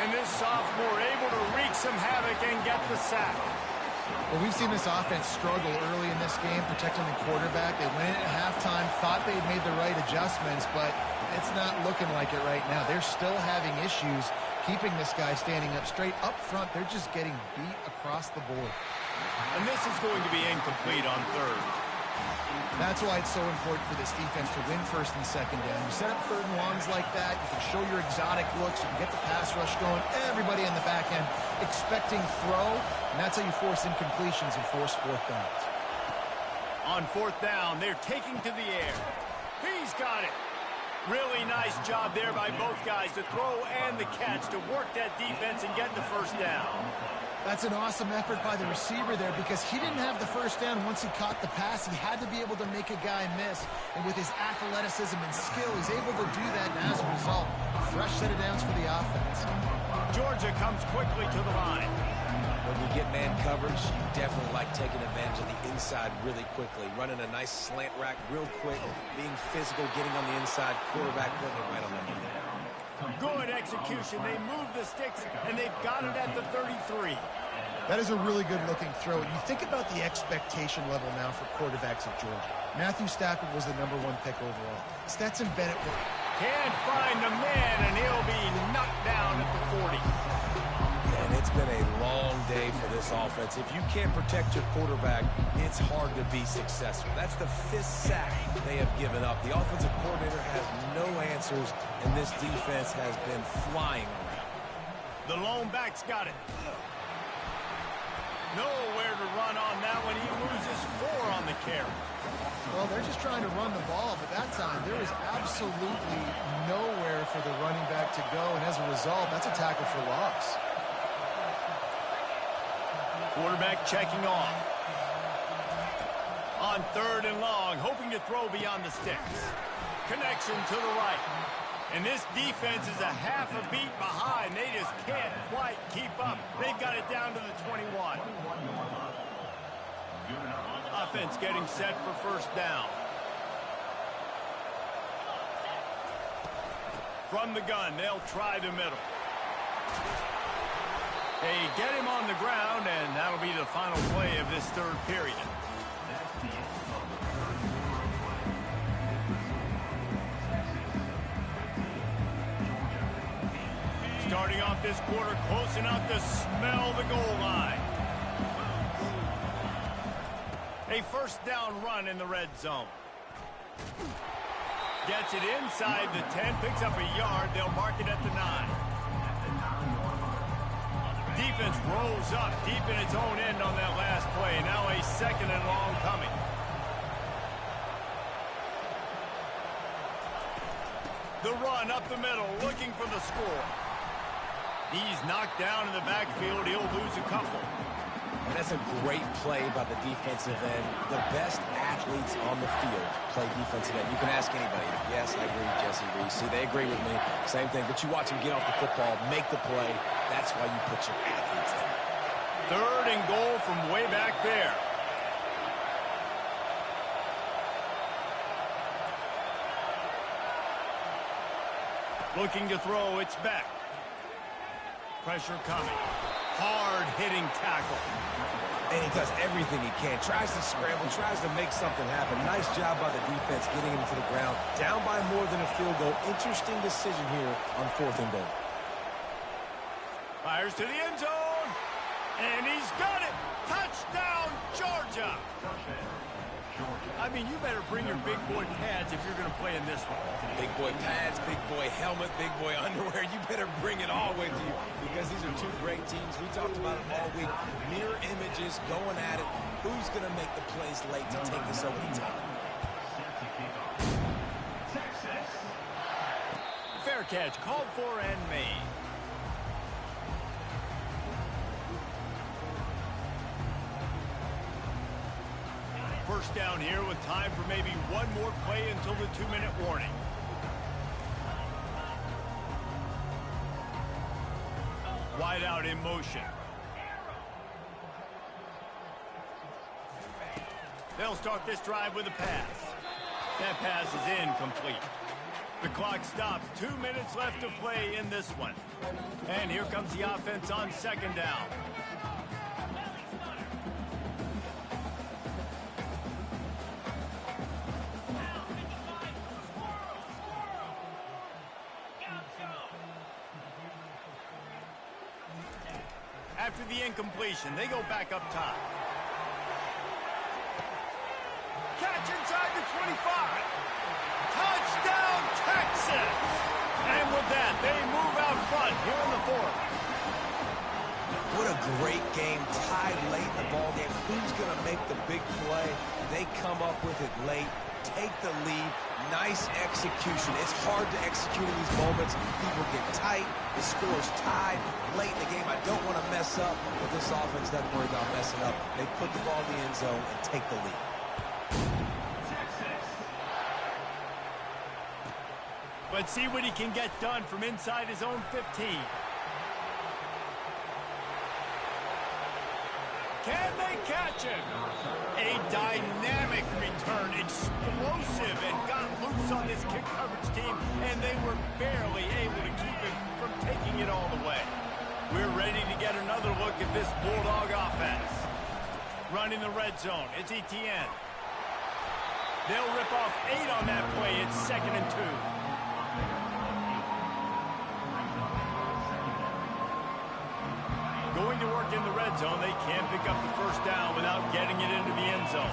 And this sophomore able to wreak some havoc and get the sack. Well, we've seen this offense struggle early in this game, protecting the quarterback. They went in at halftime, thought they'd made the right adjustments, but it's not looking like it right now. They're still having issues keeping this guy standing up straight. Up front, they're just getting beat across the board. And this is going to be incomplete on 3rd. That's why it's so important for this defense to win 1st and 2nd down. You set up 3rd and longs like that, you can show your exotic looks, you can get the pass rush going, everybody in the back end expecting throw, and that's how you force incompletions and force 4th downs. On 4th down, they're taking to the air. He's got it. Really nice job there by both guys to throw and the catch to work that defense and get the first down. That's an awesome effort by the receiver there because he didn't have the first down once he caught the pass. He had to be able to make a guy miss. And with his athleticism and skill, he's able to do that. And as a result, a fresh set of downs for the offense. Georgia comes quickly to the line. When you get man coverage, you definitely like taking advantage of the inside really quickly. Running a nice slant rack real quick, being physical, getting on the inside, quarterback putting it right on the money. Good execution. They move the sticks, and they've got it at the 33. That is a really good-looking throw. You think about the expectation level now for quarterbacks at Georgia. Matthew Stafford was the #1 pick overall. Stetson Bennett can't find the man, and he'll be knocked down at the 40. Yeah, and it's been a long day for this offense. If you can't protect your quarterback, it's hard to be successful. That's the 5th sack they have given up. The offensive coordinator has no answers, and this defense has been flying around. The lone back's got it. Nowhere to run on that one. He loses 4 on the carry. Well, they're just trying to run the ball, but that time there is absolutely nowhere for the running back to go, and as a result, that's a tackle for loss. Quarterback checking off. On 3rd and long, hoping to throw beyond the sticks. Connection to the right. And this defense is a half a beat behind. They just can't quite keep up. They've got it down to the 21. Offense getting set for 1st down. From the gun, they'll try the middle. They get him on the ground, and that'll be the final play of this 3rd period. Starting off this quarter close enough to smell the goal line. A 1st down run in the red zone. Gets it inside the 10, picks up a yard. They'll mark it at the 9. Defense rolls up deep in its own end on that last play. Now a 2nd and long coming. The run up the middle, looking for the score. He's knocked down in the backfield. He'll lose a couple. And that's a great play by the defensive end. The best athletes on the field play defensive end. You can ask anybody. Yes, I agree, Jesse Reese. See, they agree with me. Same thing. But you watch them get off the football, make the play. That's why you put your athletes there. 3rd and goal from way back there. Looking to throw, it's back. Pressure coming. Hard-hitting tackle. And he does everything he can. Tries to scramble, tries to make something happen. Nice job by the defense getting him to the ground. Down by more than a field goal. Interesting decision here on 4th and goal. Fires to the end zone. And he's got it. Touchdown, Georgia. I mean, you better bring your big boy pads if you're going to play in this one. Big boy pads, big boy helmet, big boy underwear. You better bring it all with you because these are 2 great teams. We talked about it all week. Mirror images, going at it. Who's going to make the plays late to take this over the top? Fair catch, called for and made. First down here with time for maybe one more play until the 2-minute warning. Wide out in motion. They'll start this drive with a pass. That pass is incomplete. The clock stops. 2 minutes left to play in this one. And here comes the offense on 2nd down. After the incompletion, they go back up top. Catch inside the 25. Touchdown, Texas! And with that, they move out front here in the 4th. What a great game, tied late in the ball game. Who's going to make the big play? They come up with it late, take the lead. Nice execution. It's hard to execute in these moments. People get tight. The score's tied late in the game. I don't want to mess up, but this offense doesn't worry about messing up. They put the ball in the end zone and take the lead. Let's see what he can get done from inside his own 15. Can they catch him? A dynamic return, explosive, and got loose on this kick coverage team, and they were barely able to keep him from taking it all the way. We're ready to get another look at this Bulldog offense. Running the red zone, it's Etienne. They'll rip off 8 on that play. It's 2nd and 2. Going to work in the red zone. They can't pick up the first down without getting it into the end zone.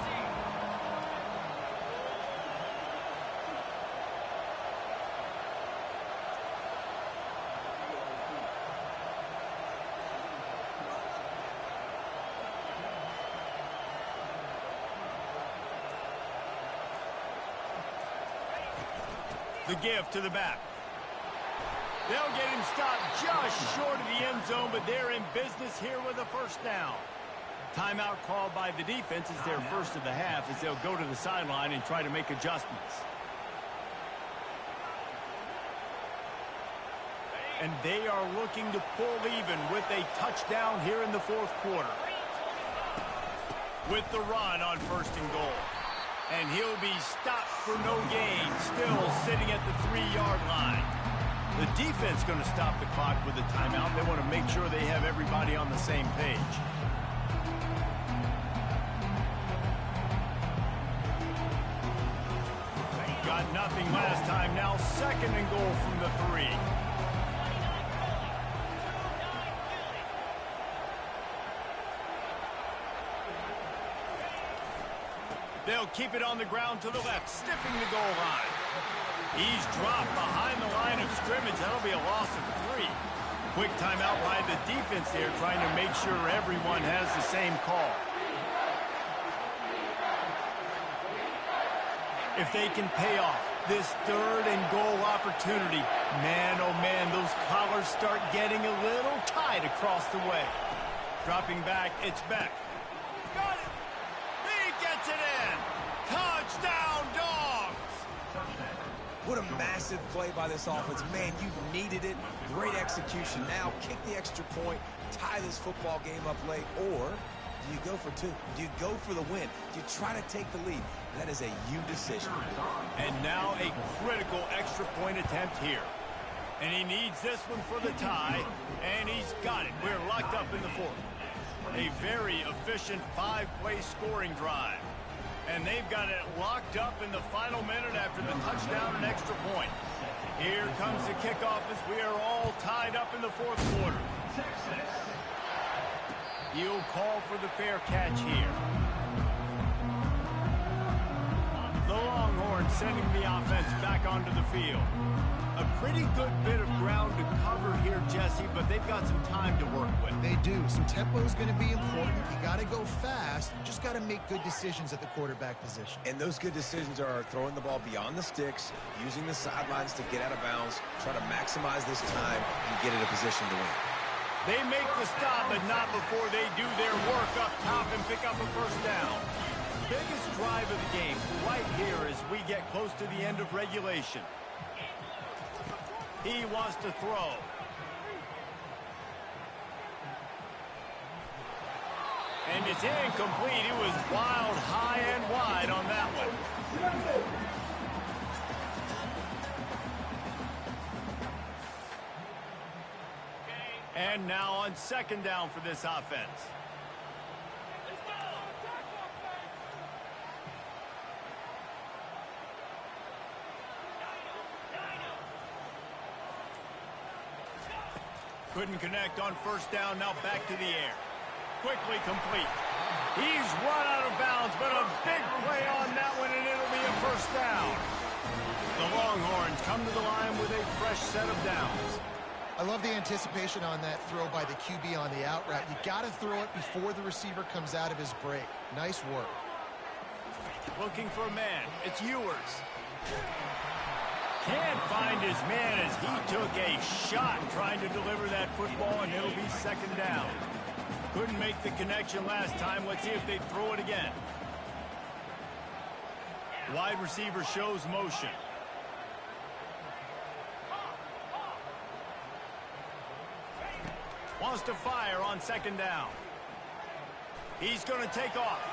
The give to the back. They'll get him stopped just short of the end zone, but they're in business here with a first down. Timeout called by the defense. It's their first of the half as they'll go to the sideline and try to make adjustments. And they are looking to pull even with a touchdown here in the fourth quarter. With the run on 1st and goal. And he'll be stopped for no gain, still sitting at the 3-yard line. The defense going to stop the clock with a timeout. They want to make sure they have everybody on the same page. Got nothing last time. Now 2nd and goal from the 3. They'll keep it on the ground to the left, sniffing the goal line. He's dropped behind the line of scrimmage. That'll be a loss of 3. Quick timeout by the defense there, trying to make sure everyone has the same call. If they can pay off this 3rd and goal opportunity, man, oh man, those collars start getting a little tight across the way. Dropping back, it's Beck. Got it! He gets it in! Touchdown, Dogs! What a massive play by this offense. Man, you needed it. Great execution. Now kick the extra point, tie this football game up late, or do you go for 2? Do you go for the win? Do you try to take the lead? That is a you decision. And now a critical extra point attempt here. And he needs this one for the tie, and he's got it. We're locked up in the 4th. A very efficient 5-play scoring drive. And they've got it locked up in the final minute after the touchdown and extra point. Here comes the kickoff as we are all tied up in the 4th quarter. He'll call for the fair catch here. The Longhorns sending the offense back onto the field. A pretty good bit of ground to cover here, Jesse, but they've got some time to work with. They do. Some tempo is going to be important. You got to go fast. You just got to make good decisions at the quarterback position. And those good decisions are throwing the ball beyond the sticks, using the sidelines to get out of bounds, try to maximize this time and get in a position to win. They make the stop, but not before they do their work up top and pick up a first down. Biggest drive of the game right here as we get close to the end of regulation. He wants to throw. And it's incomplete. It was wild, high and wide on that one. And now on 2nd down for this offense. Couldn't connect on 1st down, now back to the air. Quickly complete. He's run out of bounds, but a big play on that one, and it'll be a first down. The Longhorns come to the line with a fresh set of downs. I love the anticipation on that throw by the QB on the out route. You got to throw it before the receiver comes out of his break. Nice work. Looking for a man. It's Ewers. Can't find his man as he took a shot trying to deliver that football, and it'll be 2nd down. Couldn't make the connection last time. Let's see if they throw it again. Wide receiver shows motion. Wants to fire on 2nd down. He's going to take off.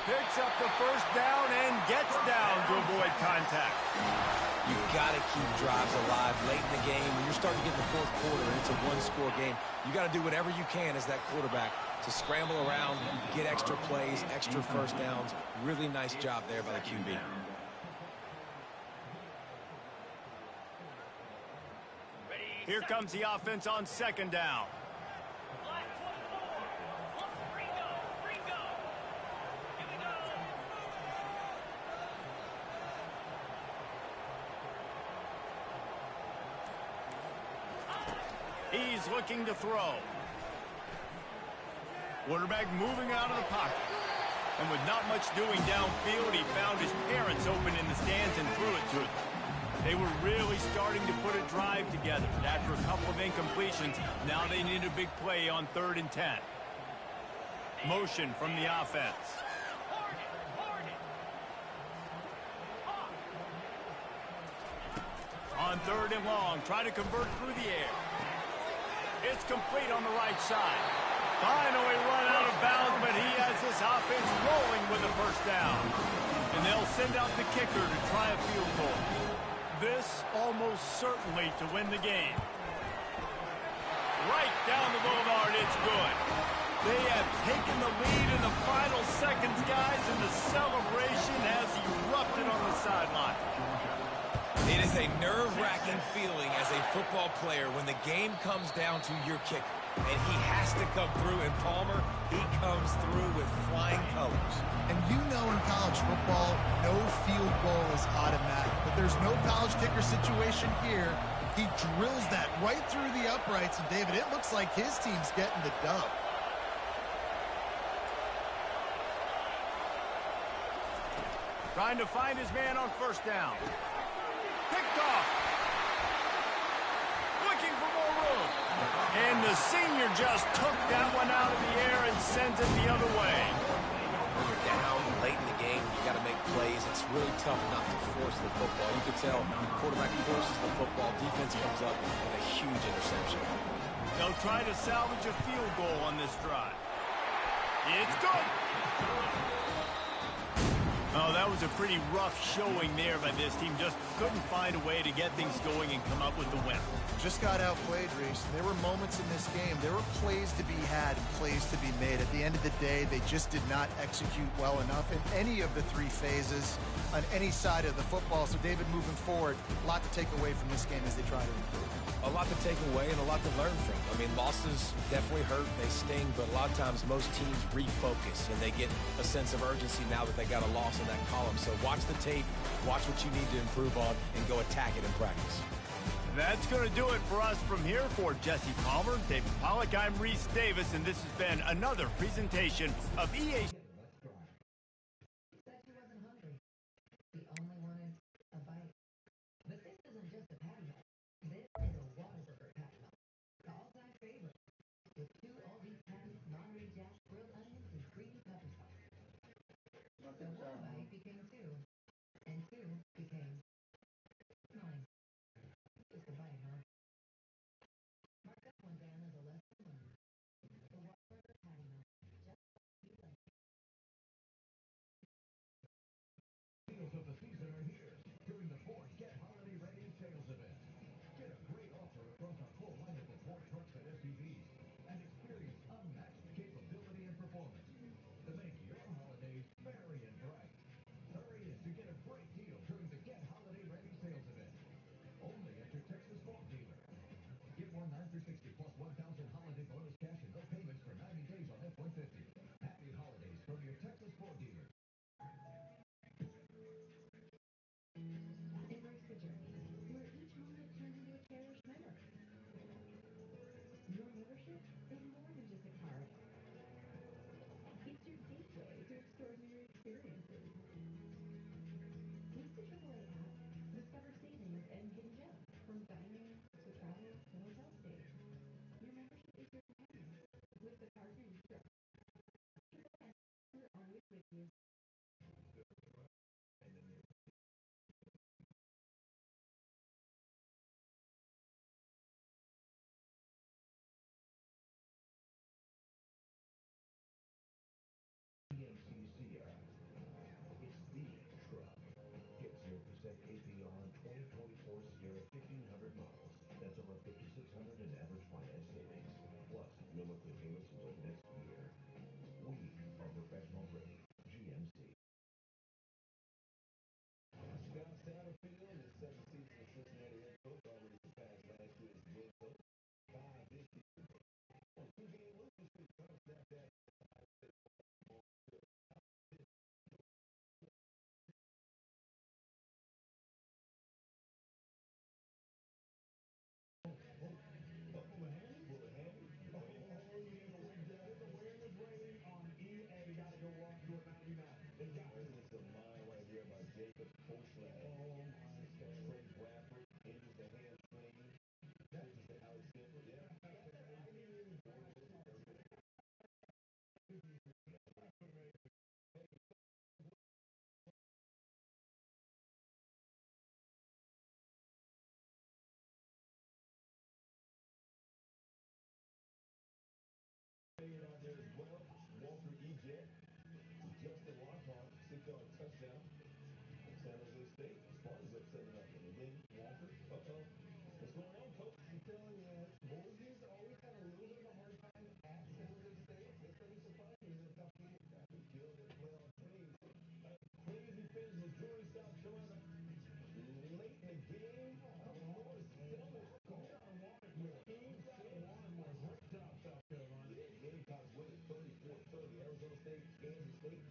Picks up the first down and gets down to avoid contact. You got to keep drives alive late in the game. When you're starting to get in the fourth quarter and it's a one-score game, you got to do whatever you can as that quarterback to scramble around, get extra plays, extra first downs. Really nice job there by the QB. Here comes the offense on second down. He's looking to throw. Quarterback moving out of the pocket. And with not much doing downfield, he found his parents open in the stands and threw it to them. They were really starting to put a drive together. After a couple of incompletions, now they need a big play on 3rd and 10. Motion from the offense. On 3rd and long, try to convert through the air. It's complete on the right side. Finally run out of bounds, but he has this offense rolling with a first down. And they'll send out the kicker to try a field goal. This almost certainly to win the game. Right down the boulevard, it's good. They have taken the lead in the final seconds, guys, and the celebration has erupted on the sideline. It is a nerve-wracking feeling as a football player when the game comes down to your kicker. And he has to come through, and Palmer, he comes through with flying colors. And you know in college football, no field goal is automatic. But there's no college kicker situation here. He drills that right through the uprights, and David, it looks like his team's getting the dub. Trying to find his man on first down. Picked off. Looking for more room. And the senior just took that one out of the air and sends it the other way. When you're down late in the game, you got to make plays. It's really tough not to force the football. You can tell the quarterback forces the football. Defense comes up with a huge interception. They'll try to salvage a field goal on this drive. It's good. Oh, that was a pretty rough showing there by this team. Just couldn't find a way to get things going and come up with the win. Just got outplayed, Reese. There were moments in this game. There were plays to be had and plays to be made. At the end of the day, they just did not execute well enough in any of the 3 phases on any side of the football. So, David, moving forward, a lot to take away from this game as they try to improve. A lot to take away and a lot to learn from. I mean, losses definitely hurt, they sting, but a lot of times most teams refocus and they get a sense of urgency now that they got a loss in that column. So watch the tape, watch what you need to improve on, and go attack it in practice. That's going to do it for us from here. For Jesse Palmer, David Pollack, I'm Reese Davis, and this has been another presentation of EA. Of the season are here during the Ford Get Holiday Ready sales event. Get a great offer across our full lineup of Ford trucks and SUVs and experience unmatched capability and performance to make your holidays merry and bright. Hurry in to get a great deal during the Get Holiday Ready sales event. Only at your Texas Ford dealer. Get one 9 for 60 plus 1,000 holiday bonus cash and no payments for 90 days on F-150. Happy holidays from your Texas Ford dealer. Embrace the journey, where each moment turns into a cherished memory. Your membership is more than just a card. It's your gateway to extraordinary experiences. Use the AAA app, discover savings and hidden gems, from dining to travel to hotel stays. Your membership is your companion. With the card you trust, we're always with you. Staying out there as well. Walter Eject. Justin Lockhart, 6-yard touchdown. San Jose State. Spartans up 7-0. And then Walker. Uh-oh. What's going on, Coach? I'm telling you, Boise always had a little bit of a hard time at San Jose State. It's going to be surprising in a tough game. We killed their playoff teams. Crazy finish, Missouri, South Carolina. Late in the game, Morris Selman called on Watermore. Great job, South Carolina. Yeah, Gamecocks win it 34-30. Arizona State, Kansas State.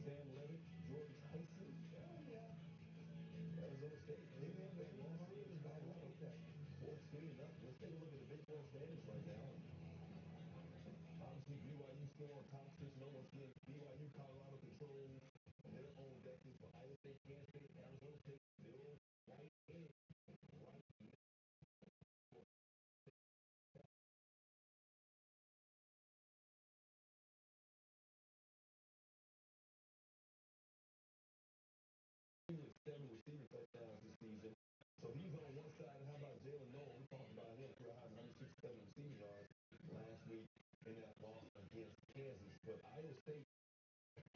Sam Levitt, George Tyson. Arizona State. Wolverine is back up with that. 14 up. Let's take a look at the Big 12 standings right now. Obviously, BYU still on top 6-0. Once again, BYU, Colorado controls their own destiny for Iowa State, Kansas State, Arizona State, still right in. Right in. With 7 receiving touchdowns this season. So he's on one side. And how about Jalen Noel? We talked about him. Career high 167 receiving yards last week in that loss against Kansas. But Iowa State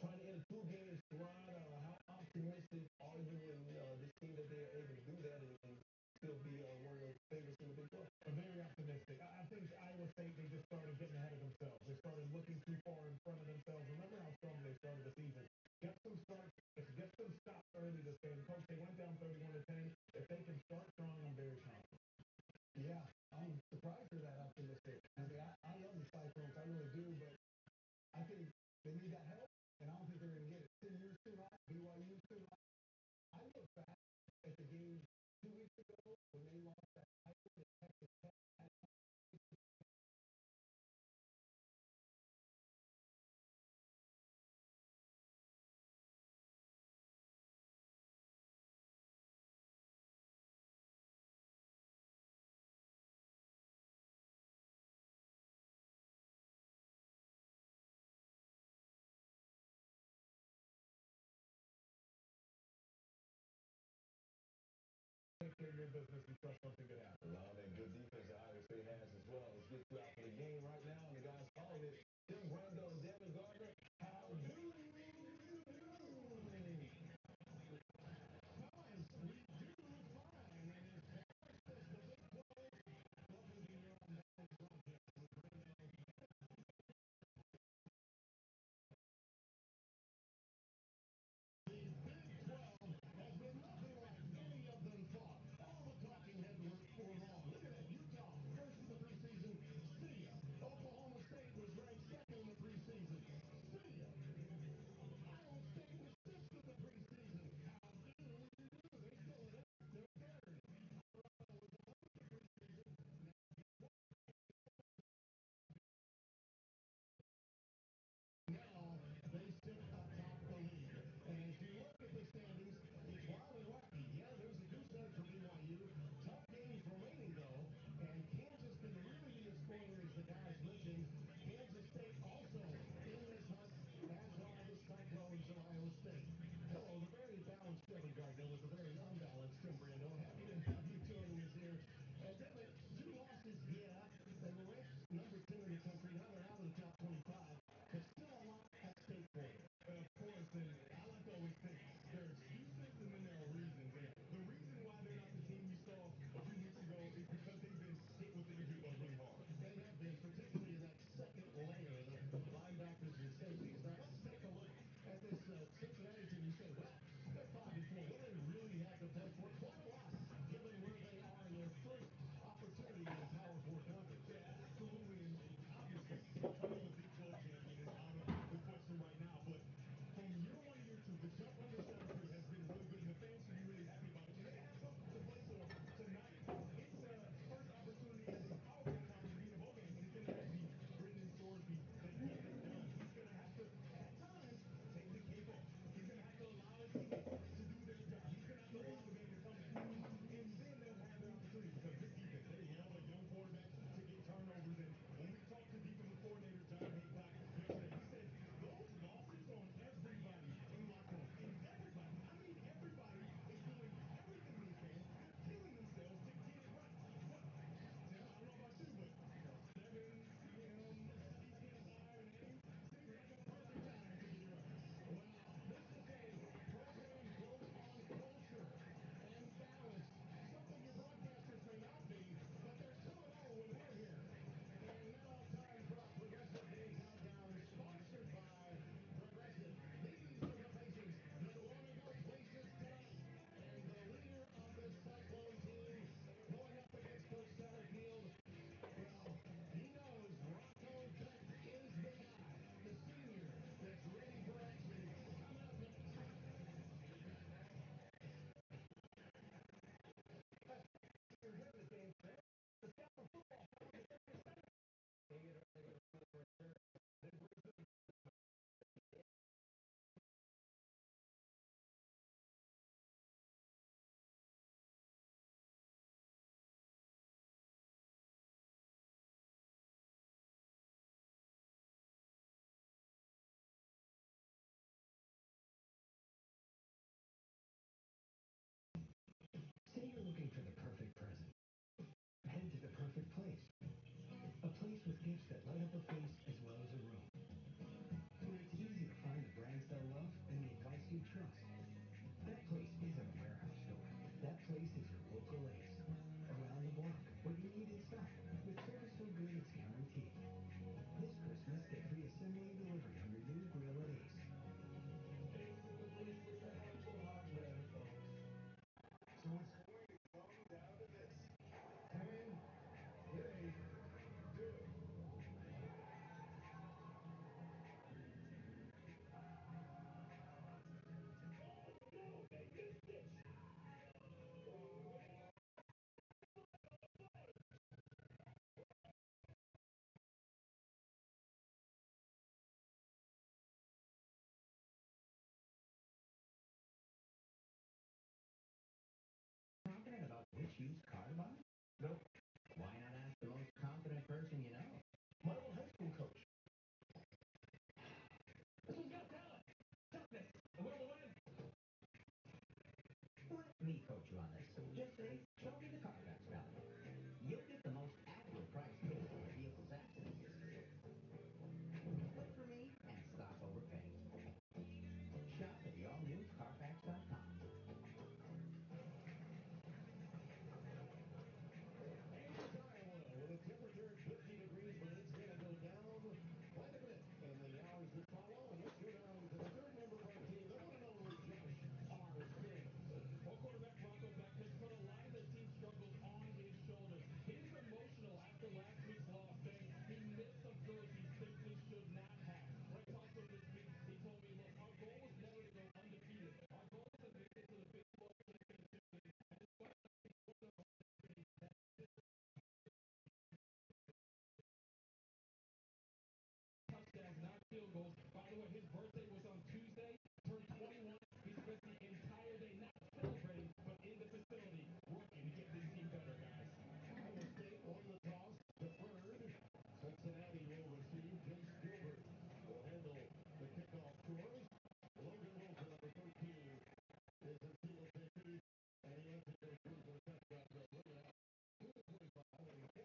trying to end a 2-game stride. How optimistic are you in this team that they are able to do that and still be one of the favorites in the Big 12? I'm very optimistic. I think Iowa State, they just started getting ahead of themselves. They started looking too far in front of themselves. Remember how strong they started the season. Get some starts, get some stops early this game. Coach, they went down 31-10. If they can start strong, I'm very confident. Yeah, I'm surprised they're that optimistic. I mean, I love the Cyclones. I really do, but I think they need that help, and I don't think they're going to get it. 10 years too high, BYU too high. I look back at the game 2 weeks ago when they lost that Iowa and Texas Tech. Take care of your business and trust something good happen. Well, that good defense that Iowa State has as well. Let's get you out for the game right now. And the guys calling it, Tim Brando and Devin Gardner. How do you do? you on this. Just say, show me the Carfax value. You'll get the most accurate price paid for a vehicle's accident history. Wait for me and stop overpaying. Shop at the all-new Carfax.com. With a temperature at 50 degrees, but it's going to go down quite a bit in the hours that follow. And let's go down to the third member of our team, the one and only Josh R. Sims. Well, quarterback Bronco Beckman put a lot of the team struggles on his shoulders. He's emotional after last week's loss, saying he missed some throws he simply should not have. When I talked to him this week, he told me, look, our goal was never to go undefeated. Our goal was to make it to the Big 12 championship game. And despite touchdowns, not field goals. By the way, his birthday was on Tuesday, turned 21. He spent the entire day not celebrating, but in the facility working to get this team better, guys. Iowa State on the toss, deferred. Cincinnati will receive. Jace Gilbert will handle the kickoff chores. Logan Wilson, number 13, is a single safety, and he ends it goes through for a touchdown. So look at that. 2-25, and he's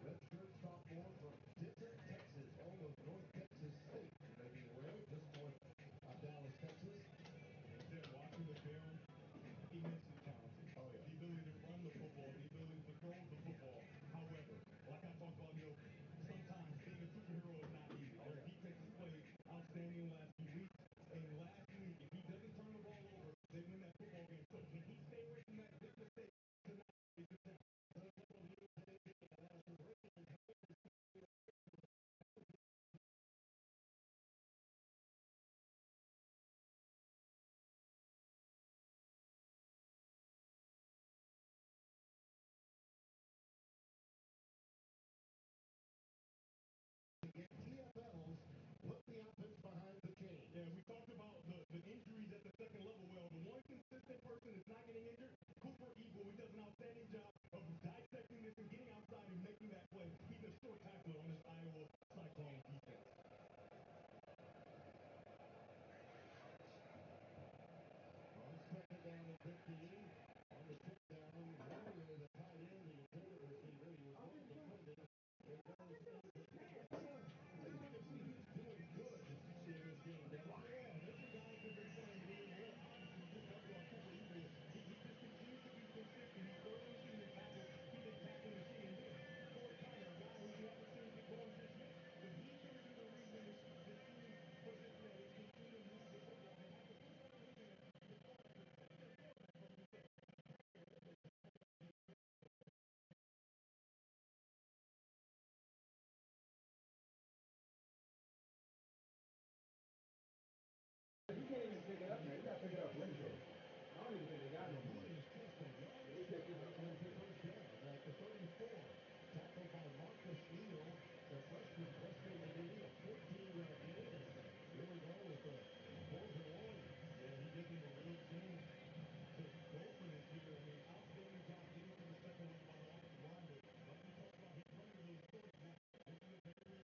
red shirt sophomore from Denton, Texas, home of North Texas State. Maybe aware, just north of Dallas, Texas. Instead of watching the film, immensely talented. Oh, yeah. The ability to run the football, the ability to throw the football. However, like I talked about, sometimes being a superhero is not easy. Oh, yeah. Their defense has played outstanding last few weeks. And last week, if he doesn't turn the ball over, they win that football game. So can he stay away from that big mistake tonight? Is the test. TFLs put the offense behind the chain. Yeah, we talked about the injuries at the second level. Well, the one consistent person is not getting injured. Cooper Eagle, he does an outstanding job of dissecting this and getting outside and making that play. He's a short tackler on this Iowa Cyclone defense. On second down and 15, on the check down, Warrior, the tight end, the intended receiver, he was one of the defenders. Doing good in this game, Devin. Yeah, there's some guys who've been playing really well. Obviously, you talked about Cooper Eagle. He just continues to be consistent. He's early in the tackle. He's a tackling machine. And then Corey Connor, a guy who you haven't seen get going just yet. But he's going to be the reason this team position is continuing to move the football. They have to put that in there. You can't even pick it up, man. You gotta pick it up later. I don't even think they got no more. They take it up. At the 34, tackled by Marcus Neal, the freshman Virginia, 14-yard gain. Here we go with the Bulls and Warriors. Yeah, he gives him a real chance to go for this here. I mean, outstanding job getting to the second one by the offensive line. But like we talked about, he's running a little short now. This is a very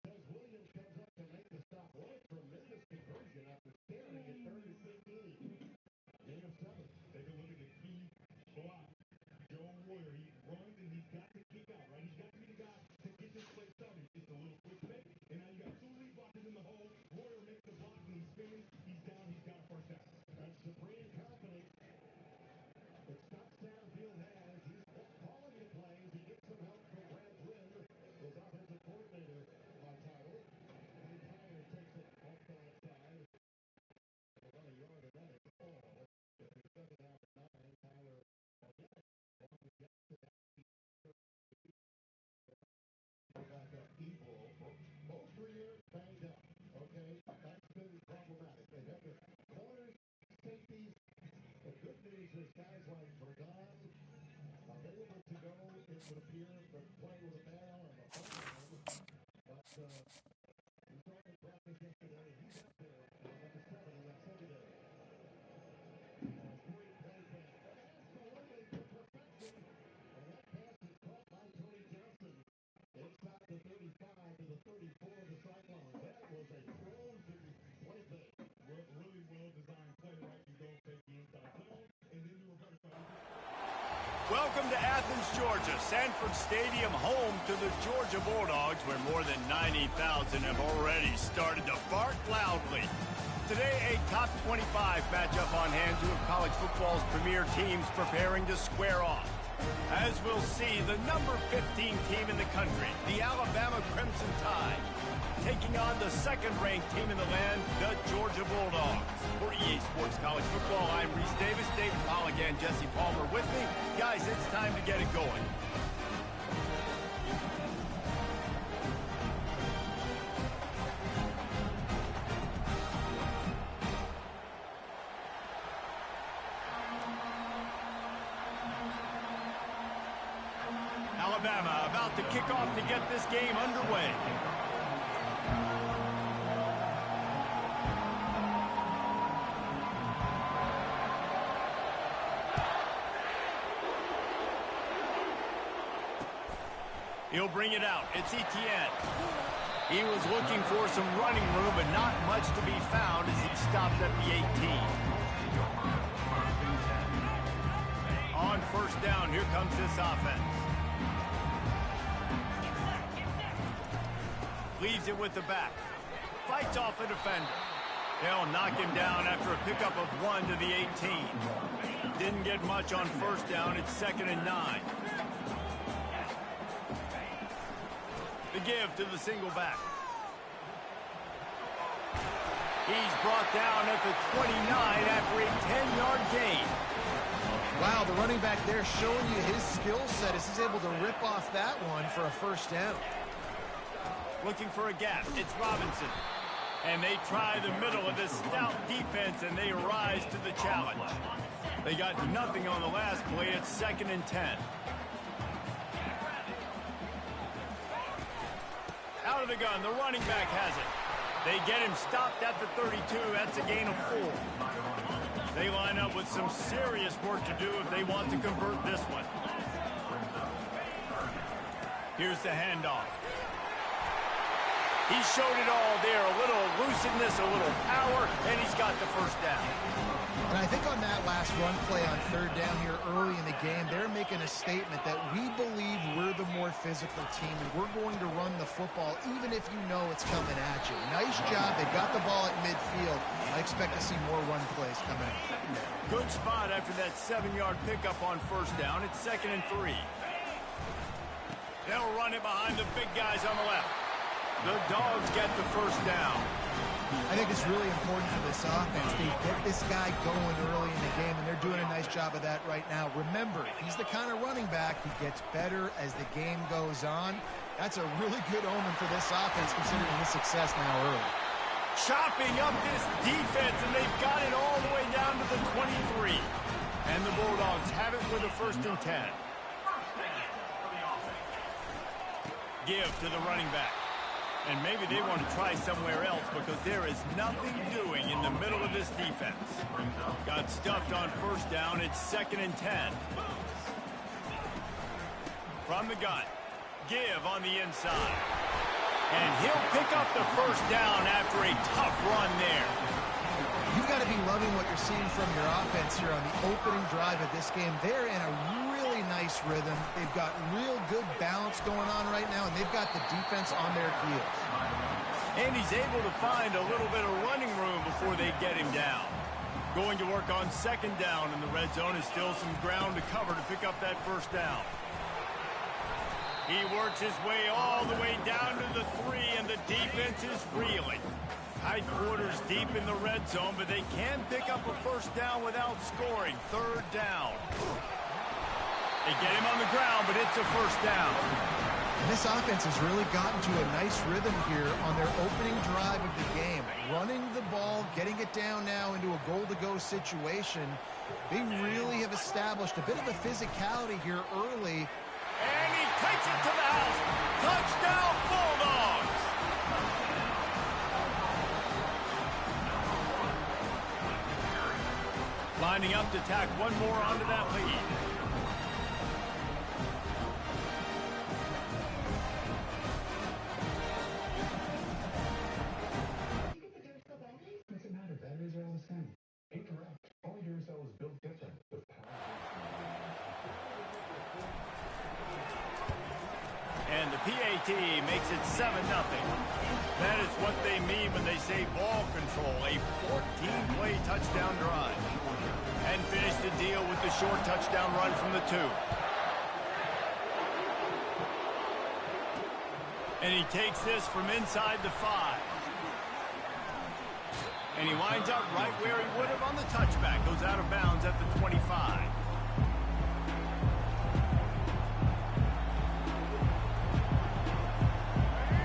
As Williams comes up to make the stop, what a tremendous conversion after scaring it 3rd and 15. Gain of 7. take a look at the key block. Joe Royer, he runs and he's got to kick out, right? He's got to be the guy to get this play started. It's a little quick fake, and now you got 2 lead blockers in the hole. Royer makes the block and he's spinning. He's down. He's got a first down. That's supreme confidence that Scott Satterfield has. He's calling the plays. He gets some help from Brad Flynn, his offensive coordinator by title. And Tyler takes it off the outside. About a yard and then it's all. If he's 7 out of 9, Tyler again. Back up evil. Both 3 years banged up. Okay, that's been problematic. They have the corners, safeties. The good news is guys like Verdon available to go, it would appear, but playing with a bad arm. Welcome to Athens, Georgia. Sanford Stadium, home to the Georgia Bulldogs, where more than 90,000 have already started to bark loudly. Today, a top 25 matchup on hand, two of college football's premier teams preparing to square off. As we'll see, the number 15 team in the country, the Alabama Crimson Tide, taking on the second-ranked team in the land, the Georgia Bulldogs. For EA Sports College Football, I'm Reese Davis, David Pollack, and Jesse Palmer with me. Guys, it's time to get it going. Alabama about to kick off to get this game underway. He'll bring it out. It's Etienne. He was looking for some running room, but not much to be found as he stopped at the 18. On first down, here comes this offense. Leaves it with the back. Fights off a defender. They'll knock him down after a pickup of 1 to the 18. Didn't get much on first down. It's 2nd and 9. The give to the single back. He's brought down at the 29 after a 10-yard gain. Wow, the running back there showing you his skill set as he's able to rip off that one for a first down. Looking for a gap. It's Robinson. And they try the middle of this stout defense, and they rise to the challenge. They got nothing on the last play. It's 2nd and 10. Out of the gun, the running back has it. They get him stopped at the 32. That's a gain of 4. They line up with some serious work to do if they want to convert this one. Here's the handoff. He showed it all there. A little elusiveness, a little power, and he's got the first down. And I think on that last run play on third down here early in the game, they're making a statement that we believe we're the more physical team, and we're going to run the football even if you know it's coming at you. Nice job. They got the ball at midfield. I expect to see more run plays coming up. Good spot after that 7-yard pickup on first down. It's 2nd and 3. They'll run it behind the big guys on the left. The Dogs get the first down. I think it's really important for this offense. They get this guy going early in the game, and they're doing a nice job of that right now. Remember, he's the kind of running back who gets better as the game goes on. That's a really good omen for this offense, considering his success now early. Chopping up this defense, and they've got it all the way down to the 23. And the Bulldogs have it with a 1st and 10. Give to the running back. And maybe they want to try somewhere else because there is nothing doing in the middle of this defense. Got stuffed on first down. It's 2nd and 10. From the gun. Give on the inside. And he'll pick up the first down after a tough run there. You've got to be loving what you're seeing from your offense here on the opening drive of this game. They're in a really nice rhythm. They've got real good balance going on right now, and they've got the defense on their heels. And he's able to find a little bit of running room before they get him down. Going to work on 2nd down in the red zone. Is still some ground to cover to pick up that first down. He works his way all the way down to the 3, and the defense is reeling. Tight quarters deep in the red zone, but they can pick up a first down without scoring. 3rd down. They get him on the ground, but it's a first down. And this offense has really gotten to a nice rhythm here on their opening drive of the game. Running the ball, getting it down now into a goal-to-go situation. They really have established a bit of a physicality here early. And he takes it to the house. Touchdown, Bulldogs! Lining up to tack one more onto that lead. Doesn't matter. Batteries are all the same. Incorrect. Only Duracell is built different. The power. And the PAT makes it 7-0. That is what they mean when they say ball control. A 14-play touchdown drive. And finish the deal with the short touchdown run from the 2. And he takes this from inside the 5. And he winds up right where he would have on the touchback. Goes out of bounds at the 25.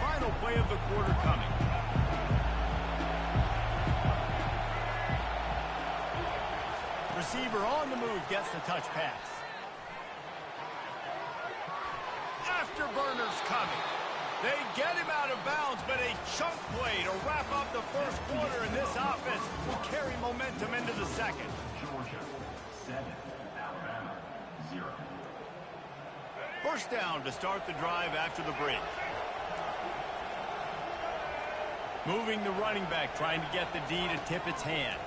Final play of the quarter coming. Receiver on the move gets the touch pass. Afterburners coming. They get him out of bounds, but a chunk play to wrap up the first quarter, and this offense will carry momentum into the second. Georgia 7, Alabama 0. First down to start the drive after the break. Moving the running back, trying to get the D to tip its hand.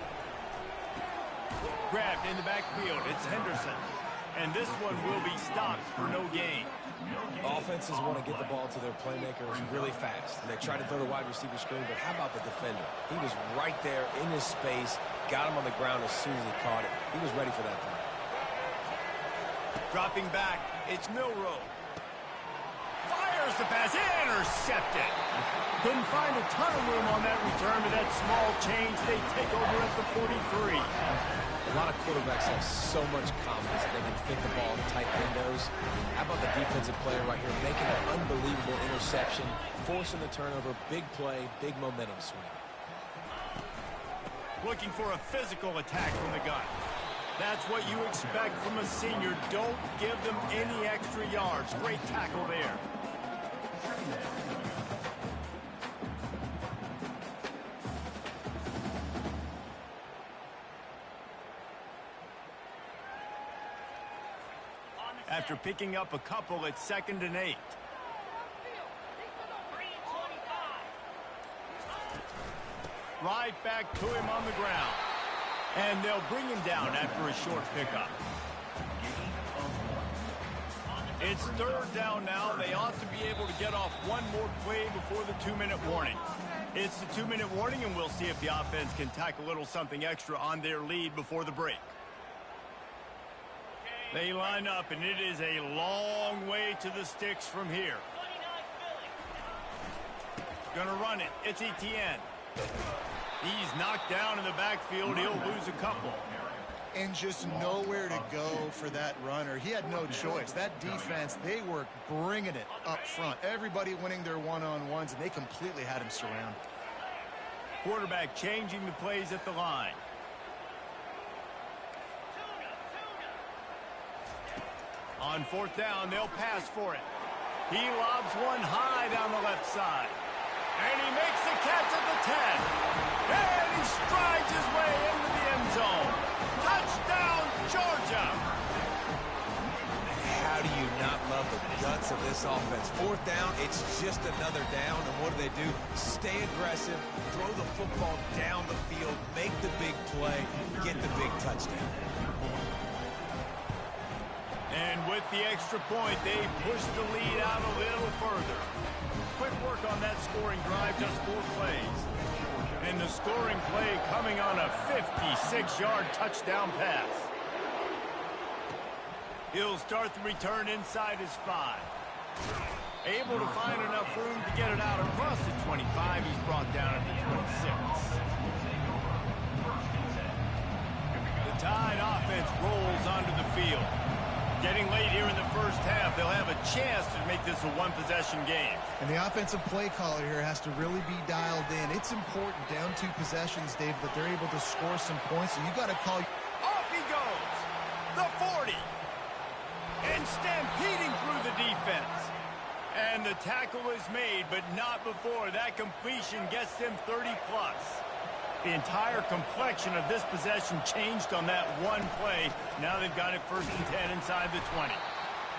Grabbed in the backfield, it's Henderson. And this one will be stopped for no gain. Offenses want to get the ball to their playmakers really fast. And they try to throw the wide receiver screen, but how about the defender? He was right there in his space, got him on the ground as soon as he caught it. He was ready for that play. Dropping back, it's Milroe. Fires the pass, intercepted. Couldn't find a ton of room on that return to that small change. They take over at the 43. A lot of quarterbacks have so much confidence that they can fit the ball in tight windows. How about the defensive player right here making an unbelievable interception, forcing the turnover, big play, big momentum swing. Looking for a physical attack from the gun. That's what you expect from a senior. Don't give them any extra yards. Great tackle there. After picking up a couple, it's 2nd and 8. Right back to him on the ground. And they'll bring him down after a short pickup. It's 3rd down now. They ought to be able to get off one more play before the 2-minute warning. It's the 2-minute warning, and we'll see if the offense can tack a little something extra on their lead before the break. They line up, and it is a long way to the sticks from here. Gonna run it. It's Etienne. He's knocked down in the backfield. He'll lose a couple. And just nowhere to go for that runner. He had no choice. That defense, they were bringing it up front. Everybody winning their one-on-ones, and they completely had him surrounded. Quarterback changing the plays at the line. On 4th down, they'll pass for it. He lobs one high down the left side. And he makes the catch at the 10. And he strides his way into the end zone. Touchdown, Georgia! How do you not love the guts of this offense? 4th down, it's just another down. And what do? Stay aggressive, throw the football down the field, make the big play, get the big touchdown. And with the extra point, they push the lead out a little further. Quick work on that scoring drive, just 4 plays. And the scoring play coming on a 56-yard touchdown pass. He'll start the return inside his 5. Able to find enough room to get it out across the 25. He's brought down at the 26. The Tide offense rolls onto the field. Getting late here in the first half, they'll have a chance to make this a one-possession game. And the offensive play caller here has to really be dialed in. It's important down 2 possessions, Dave, that they're able to score some points. So you got to call. Off he goes. The 40. And stampeding through the defense. And the tackle is made, but not before that completion gets them 30+. The entire complexion of this possession changed on that one play. Now they've got it 1st and 10 inside the 20.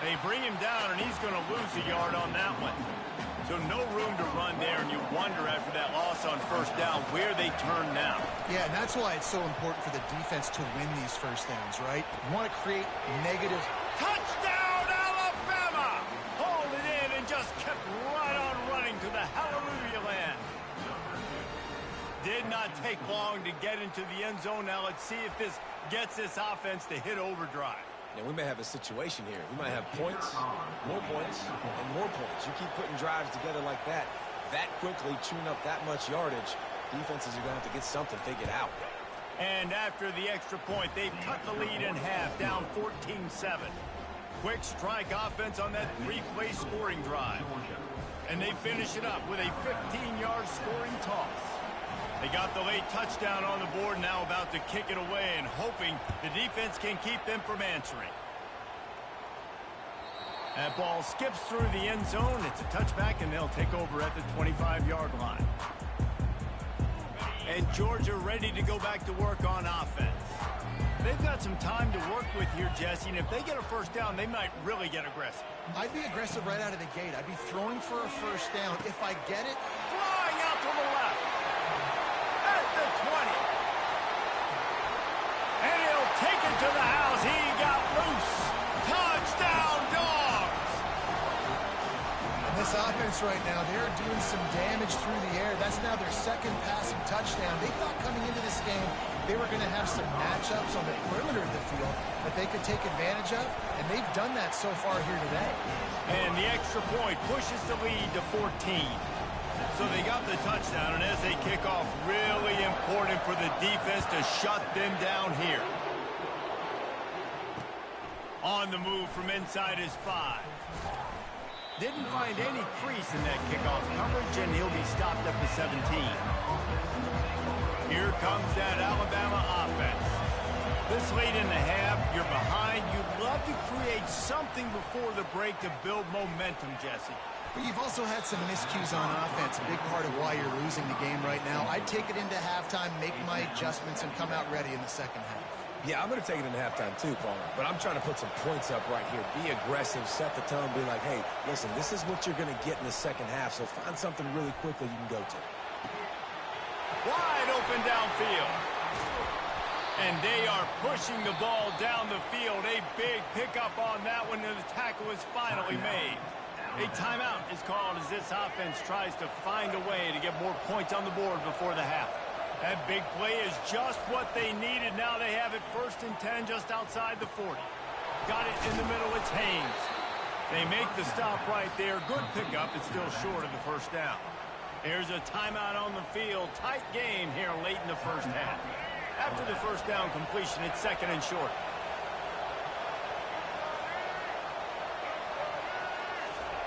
They bring him down, and he's going to lose a yard on that one. So no room to run there, and you wonder after that loss on 1st down where they turn now. Yeah, and that's why it's so important for the defense to win these 1st downs, right? You want to create negative. Touchdown, Alabama! Hauled it in and just kept right on running to the hallelujah land. Did not take long to get into the end zone. Now let's see if this gets this offense to hit overdrive. Now, we may have a situation here. We might have points, and more points. You keep putting drives together like that quickly, chewing up that much yardage, defenses are going to have to get something figured out. And after the extra point, they've cut the lead in half, down 14-7. Quick strike offense on that 3-play scoring drive. And they finish it up with a 15-yard scoring toss. They got the late touchdown on the board, now about to kick it away and hoping the defense can keep them from answering. That ball skips through the end zone. It's a touchback, and they'll take over at the 25-yard line. And Georgia ready to go back to work on offense. They've got some time to work with here, Jesse, and if they get a 1st down, they might really get aggressive. I'd be aggressive right out of the gate. I'd be throwing for a 1st down. If I get it, flying out to the left. At the 20. And he'll take it to the house. He got loose. Touchdown, Dogs. And this offense right now, they're doing some damage through the air. That's now their 2nd passing touchdown. They thought coming into this game they were going to have some matchups on the perimeter of the field that they could take advantage of, and they've done that so far here today. And the extra point pushes the lead to 14. So they got the touchdown, and as they kick off, really important for the defense to shut them down here. On the move from inside his 5. Didn't find any crease in that kickoff coverage, and he'll be stopped at the 17. Here comes that Alabama offense. This late in the half, you're behind. You'd love to create something before the break to build momentum, Jesse. But you've also had some miscues on offense, a big part of why you're losing the game right now. I'd take it into halftime, make my adjustments, and come out ready in the 2nd half. Yeah, I'm going to take it into halftime too, Paul. But I'm trying to put some points up right here. Be aggressive, set the tone, be like, hey, listen, this is what you're going to get in the 2nd half, so find something really quickly you can go to. Wide open downfield. And they are pushing the ball down the field. A big pickup on that one, and the tackle is finally made. A timeout is called as this offense tries to find a way to get more points on the board before the half. That big play is just what they needed. Now they have it 1st and 10 just outside the 40. Got it in the middle. It's Haynes. They make the stop right there. Good pickup. It's still short of the 1st down. Here's a timeout on the field. Tight game here late in the 1st half. After the 1st down completion, it's 2nd and short.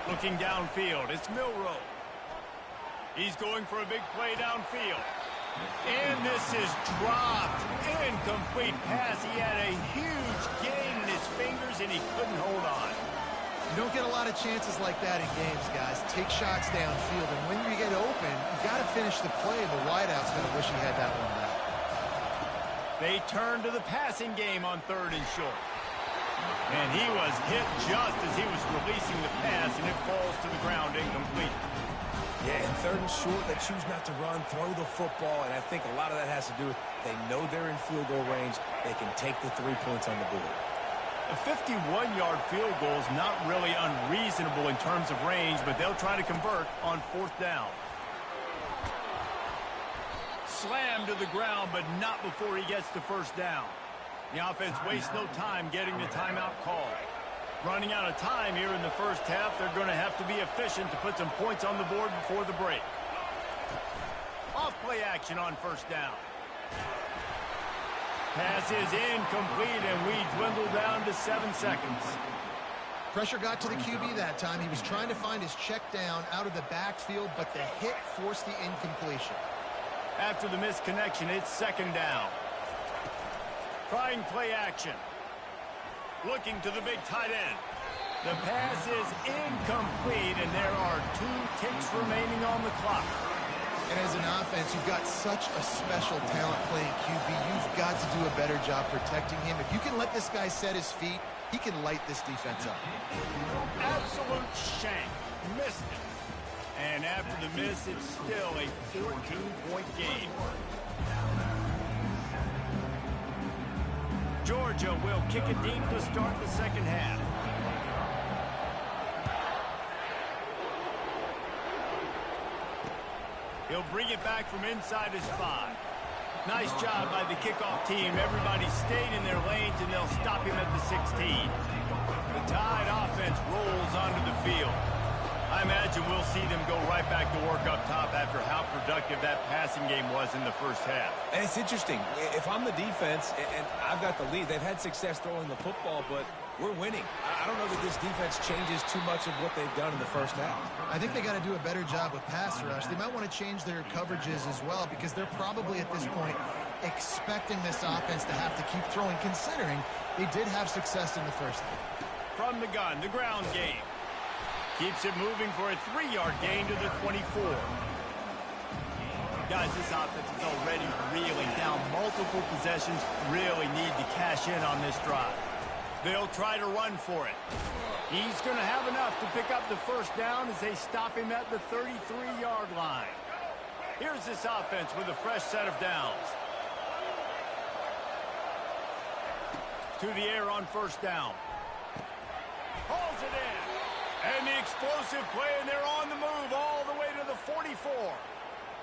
Looking downfield, it's Milroe. He's going for a big play downfield. And this is dropped. Incomplete pass. He had a huge gain in his fingers, and he couldn't hold on. You don't get a lot of chances like that in games, guys. Take shots downfield, and when you get open, you got to finish the play. The wideout's going to wish he had that one back. They turn to the passing game on 3rd and short. And he was hit just as he was releasing the pass, and it falls to the ground incomplete. Yeah, in 3rd and short, they choose not to run, throw the football, and I think a lot of that has to do with they know they're in field goal range. They can take the 3 points on the board. A 51-yard field goal is not really unreasonable in terms of range, but they'll try to convert on 4th down. Slammed to the ground, but not before he gets to 1st down. The offense wastes no time getting the timeout call. Running out of time here in the 1st half, they're going to have to be efficient to put some points on the board before the break. Off-play action on 1st down. Pass is incomplete, and we dwindle down to 7 seconds. Pressure got to the QB that time. He was trying to find his check down out of the backfield, but the hit forced the incompletion. After the misconnection, it's 2nd down. Trying play action. Looking to the big tight end. The pass is incomplete, and there are 2 ticks remaining on the clock. And as an offense, you've got such a special talent playing QB. You've got to do a better job protecting him. If you can let this guy set his feet, he can light this defense up. Absolute shank. Missed it. And after the miss, it's still a 14-point game. Georgia will kick it deep to start the second half. He'll bring it back from inside his 5. Nice job by the kickoff team. Everybody stayed in their lanes, and they'll stop him at the 16. The Tide offense rolls onto the field. I imagine we'll see them go right back to work up top after how productive that passing game was in the first half. And it's interesting. If I'm the defense and I've got the lead, they've had success throwing the football, but we're winning. I don't know that this defense changes too much of what they've done in the first half. I think they got to do a better job with pass rush. They might want to change their coverages as well because they're probably at this point expecting this offense to have to keep throwing, considering they did have success in the first half. From the gun, the ground game. Keeps it moving for a 3-yard gain to the 24. Guys, this offense is already reeling down multiple possessions. Really need to cash in on this drive. They'll try to run for it. He's going to have enough to pick up the first down as they stop him at the 33-yard line. Here's this offense with a fresh set of downs. To the air on first down. Hauls it in. And the explosive play, and they're on the move all the way to the 44.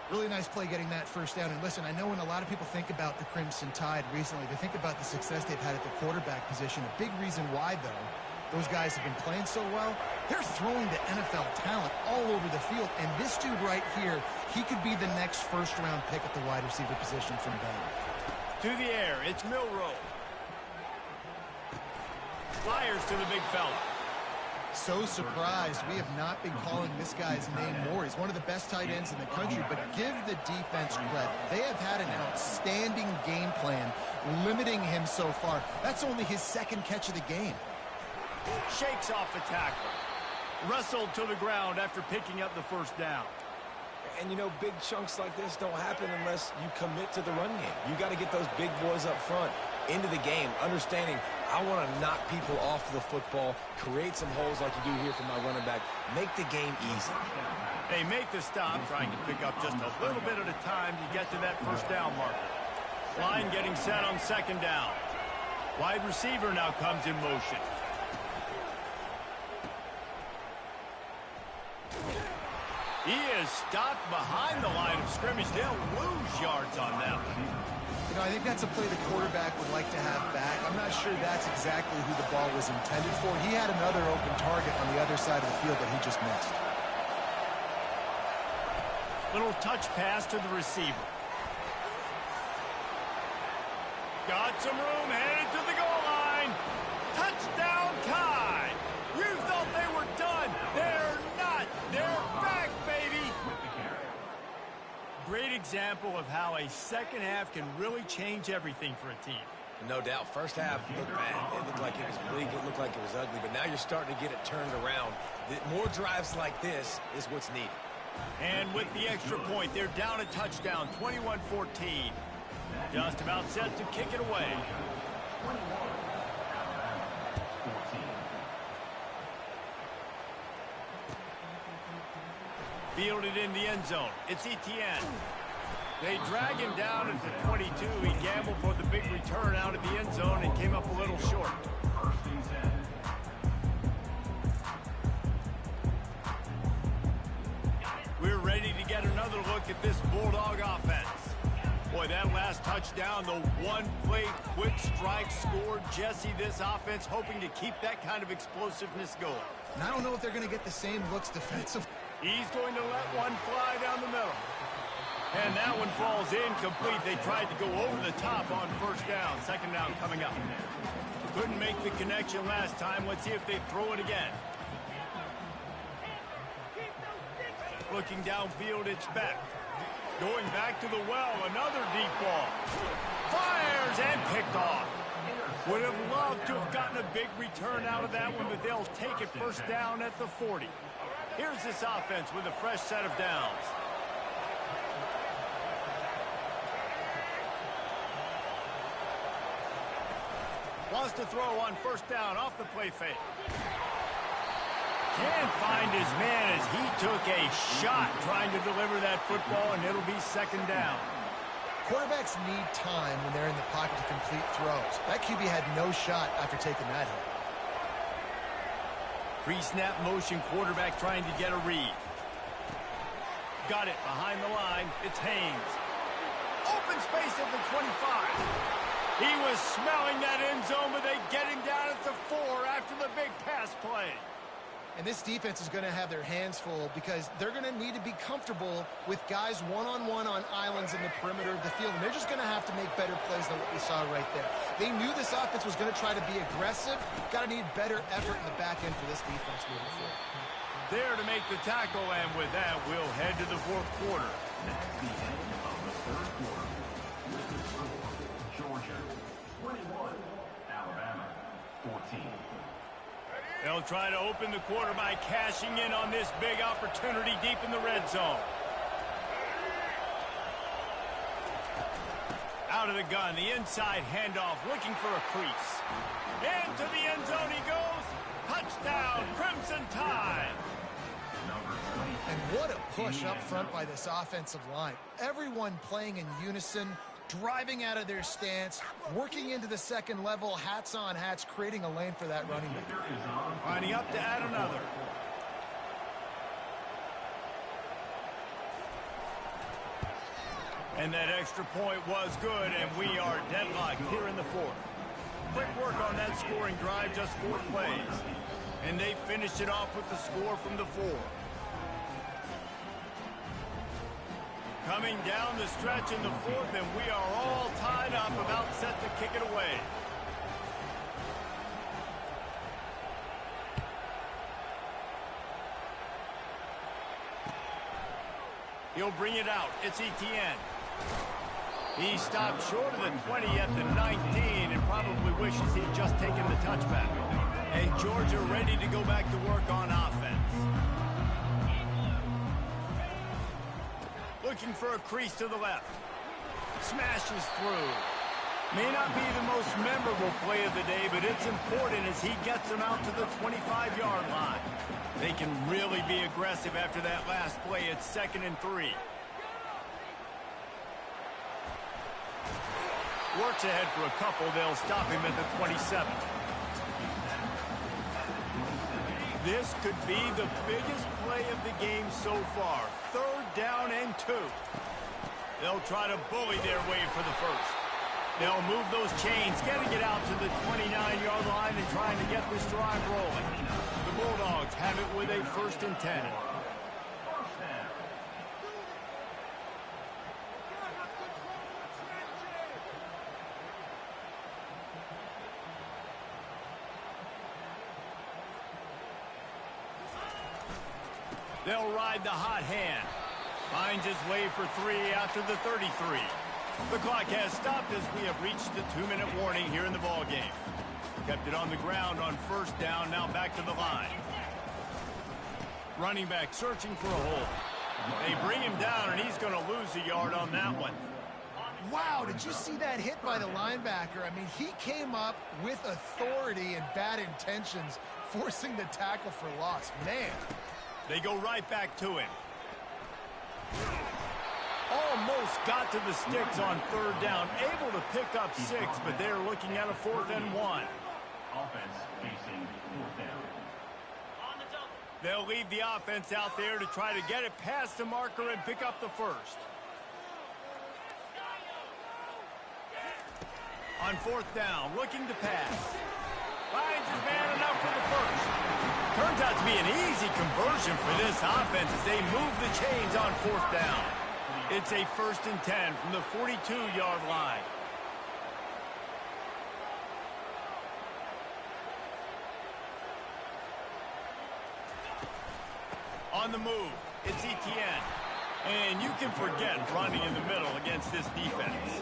Really nice play getting that first down. And listen, I know when a lot of people think about the Crimson Tide recently, they think about the success they've had at the quarterback position. A big reason why, though, those guys have been playing so well, they're throwing to NFL talent all over the field. And this dude right here, he could be the next first-round pick at the wide receiver position from Baylor. To the air, it's Milroe. Fires to the big fella. So surprised we have not been calling this guy's name more. He's one of the best tight ends in the country, but give the defense credit. They have had an outstanding game plan limiting him so far. That's only his second catch of the game. Shakes off the tackle. Wrestled to the ground after picking up the first down. And, you know, big chunks like this don't happen unless you commit to the run game. You got to get those big boys up front into the game, understanding I want to knock people off the football, create some holes like you do here for my running back, make the game easy. They make the stop, trying to pick up just a little bit at a time to get to that first down marker. Line getting set on second down. Wide receiver now comes in motion. He is stopped behind the line of scrimmage. They'll lose yards on that one. You know, I think that's a play the quarterback would like to have back. I'm not sure that's exactly who the ball was intended for. He had another open target on the other side of the field that he just missed. Little touch pass to the receiver. Got some room, headed to the goal line. Touchdown Tide. You thought they were done. They're not. They're back, baby. Great example of how a second half can really change everything for a team. No doubt. First half looked bad. It looked like it was bleak. It looked like it was ugly. But now you're starting to get it turned around. More drives like this is what's needed. And with the extra point, they're down a touchdown, 21-14. Just about set to kick it away. Fielded in the end zone. It's Etienne. They drag him down at the 22. He gambled for the big return out of the end zone and came up a little short. We're ready to get another look at this Bulldog offense. Boy, that last touchdown, the one-play quick strike scored. Jesse, this offense hoping to keep that kind of explosiveness going. And I don't know if they're going to get the same looks defensively. He's going to let one fly down the middle. And that one falls incomplete. They tried to go over the top on first down. Second down coming up. Couldn't make the connection last time. Let's see if they throw it again. Looking downfield, it's Beck. Going back to the well, another deep ball. Fires and picked off. Would have loved to have gotten a big return out of that one, but they'll take it first down at the 40. Here's this offense with a fresh set of downs. Wants to throw on first down off the play fake. Can't find his man as he took a shot trying to deliver that football, and it'll be second down. Quarterbacks need time when they're in the pocket to complete throws. That QB had no shot after taking that hit. Pre-snap motion quarterback trying to get a read. Got it behind the line. It's Haynes. Open space at the 25. He was smelling that end zone, but they get him down at the 4 after the big pass play. And this defense is going to have their hands full because they're going to need to be comfortable with guys one-on-one on islands in the perimeter of the field. And they're just going to have to make better plays than what we saw right there. They knew this offense was going to try to be aggressive. Got to need better effort in the back end for this defense moving forward. There to make the tackle, and with that, we'll head to the fourth quarter. That's the end of the third quarter. With the score, Georgia 21, Alabama 14. They'll try to open the quarter by cashing in on this big opportunity deep in the red zone. Out of the gun, the inside handoff, looking for a crease. Into the end zone he goes. Touchdown, Crimson Tide. And what a push up front by this offensive line. Everyone playing in unison, driving out of their stance, working into the second level, hats on hats, creating a lane for that running back. Lining up to add another. And that extra point was good, and we are deadlocked here in the fourth. Quick work on that scoring drive, just 4 plays. And they finished it off with the score from the 4. Coming down the stretch in the fourth, and we are all tied up, about set to kick it away. He'll bring it out. It's Etienne. He stopped short of the 20 at the 19 and probably wishes he'd just taken the touchback. And Georgia ready to go back to work on offense. Looking for a crease to the left. Smashes through. May not be the most memorable play of the day, but it's important as he gets them out to the 25-yard line. They can really be aggressive after that last play. It's 2nd and 3. Works ahead for a couple. They'll stop him at the 27. This could be the biggest play of the game so far. 3rd down and 2. They'll try to bully their way for the first. They'll move those chains, getting it out to the 29-yard line and trying to get this drive rolling. The Bulldogs have it with a 1st and 10. They'll ride the hot hand. Finds his way for 3 after the 33. The clock has stopped as we have reached the 2-minute warning here in the ballgame. Kept it on the ground on 1st down, now back to the line. Running back searching for a hole. They bring him down, and he's going to lose a yard on that one. Wow, did you see that hit by the linebacker? I mean, he came up with authority and bad intentions, forcing the tackle for loss. Man. They go right back to him. Almost got to the sticks on 3rd down. Able to pick up 6, but they're looking at a 4th and 1. Offense facing 4th down. They'll leave the offense out there to try to get it past the marker and pick up the first. On 4th down, looking to pass. Finds his man enough for the first. Turns out to be an easy conversion for this offense as they move the chains on 4th down. It's a 1st and 10 from the 42-yard line. On the move, it's Etienne. And you can forget running in the middle against this defense.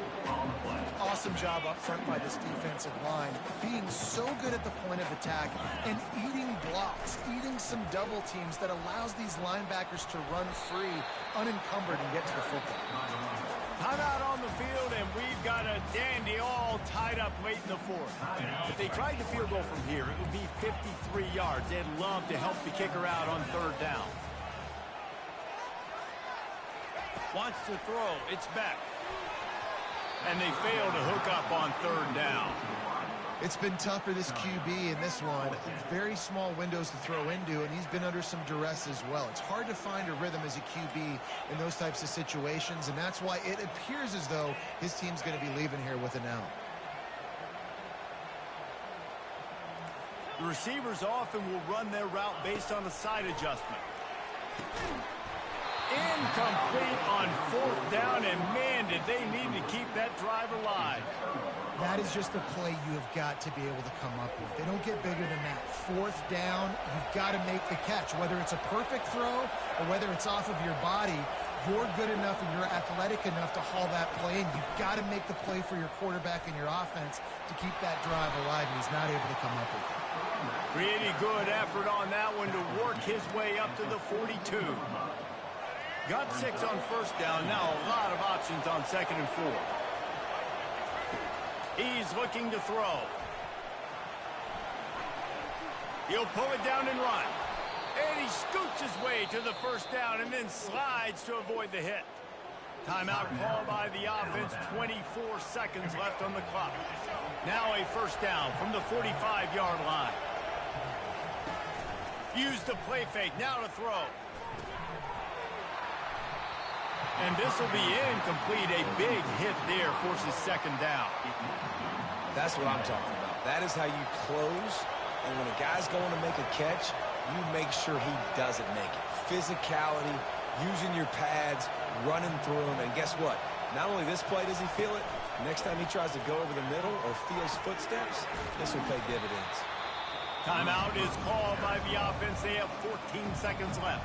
Awesome job up front by this defensive line, being so good at the point of attack and eating blocks, eating some double teams that allows these linebackers to run free, unencumbered, and get to the football. Timeout on the field, and we've got a dandy all tied up late in the fourth. If they tried the field goal from here, it would be 53 yards. They'd love to help the kicker out on third down. Wants to throw. It's back. And they fail to hook up on third down. It's been tough for this QB in this one. Very small windows to throw into, and he's been under some duress as well. It's hard to find a rhythm as a QB in those types of situations, and that's why it appears as though his team's going to be leaving here with an L. The receivers often will run their route based on a side adjustment. Incomplete on fourth down, and man, did they need to keep that drive alive. That is just a play you have got to be able to come up with. They don't get bigger than that. Fourth down, you've got to make the catch. Whether it's a perfect throw or whether it's off of your body, you're good enough and you're athletic enough to haul that play in. You've got to make the play for your quarterback and your offense to keep that drive alive, and he's not able to come up with it. Pretty good effort on that one to work his way up to the 42. Got 6 on first down. Now a lot of options on second and 4. He's looking to throw. He'll pull it down and run. And he scoots his way to the first down and then slides to avoid the hit. Timeout called by the offense. 24 seconds left on the clock. Now a first down from the 45-yard line. Use the play fake. Now to throw. And this will be incomplete. A big hit there forces second down. That's what I'm talking about. That is how you close. And when a guy's going to make a catch, you make sure he doesn't make it. Physicality, using your pads, running through them. And guess what? Not only this play does he feel it, next time he tries to go over the middle or feels footsteps, this will pay dividends. Timeout is called by the offense. They have 14 seconds left.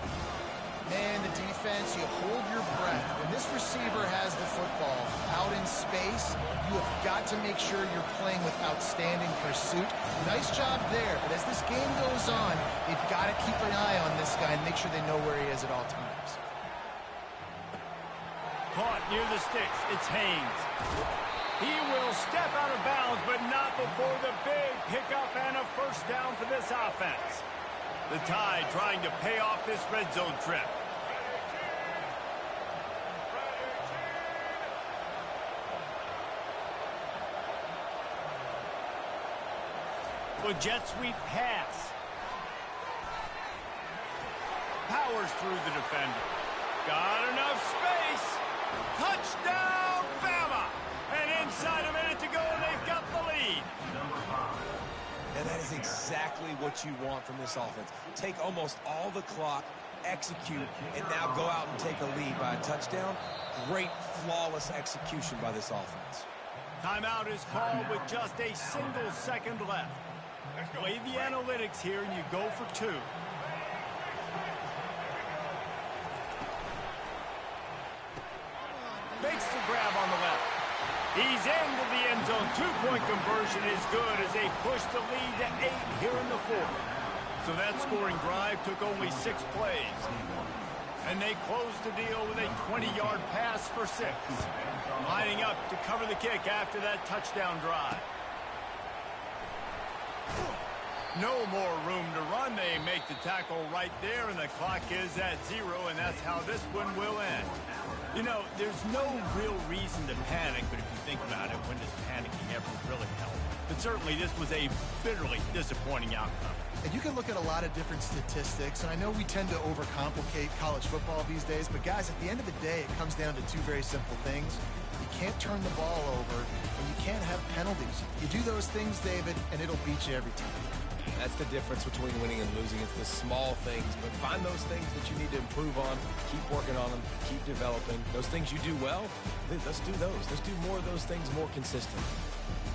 Man, the defense, you hold your breath. When this receiver has the football out in space, you have got to make sure you're playing with outstanding pursuit. Nice job there, but as this game goes on, they've got to keep an eye on this guy and make sure they know where he is at all times. Caught near the sticks. It's Haynes. He will step out of bounds, but not before the big pickup and a first down for this offense. The Tide trying to pay off this red zone trip. The jet sweep pass. Powers through the defender. Got enough space. Touchdown, Bama! And inside a minute to go, and they've got the lead. And that is exactly what you want from this offense. Take almost all the clock, execute, and now go out and take a lead by a touchdown. Great, flawless execution by this offense. Timeout is called with just a single second left. Play the analytics here, and you go for 2. Makes the grab on the left. He's into the end zone. 2-point conversion is good as they push the lead to 8 here in the fourth. So that scoring drive took only 6 plays. And they closed the deal with a 20-yard pass for 6. Lining up to cover the kick after that touchdown drive. No more room to run. They make the tackle right there, and the clock is at 0, and that's how this one will end. You know, there's no real reason to panic, but if you think about it, when does panicking ever really help? But certainly this was a bitterly disappointing outcome. And you can look at a lot of different statistics, and I know we tend to overcomplicate college football these days, but guys, at the end of the day, it comes down to 2 very simple things. You can't turn the ball over, and you can't have penalties. You do those things, David, and it'll beat you every time. That's the difference between winning and losing. It's the small things, but find those things that you need to improve on, keep working on them, keep developing. Those things you do well, let's do those. Let's do more of those things more consistently.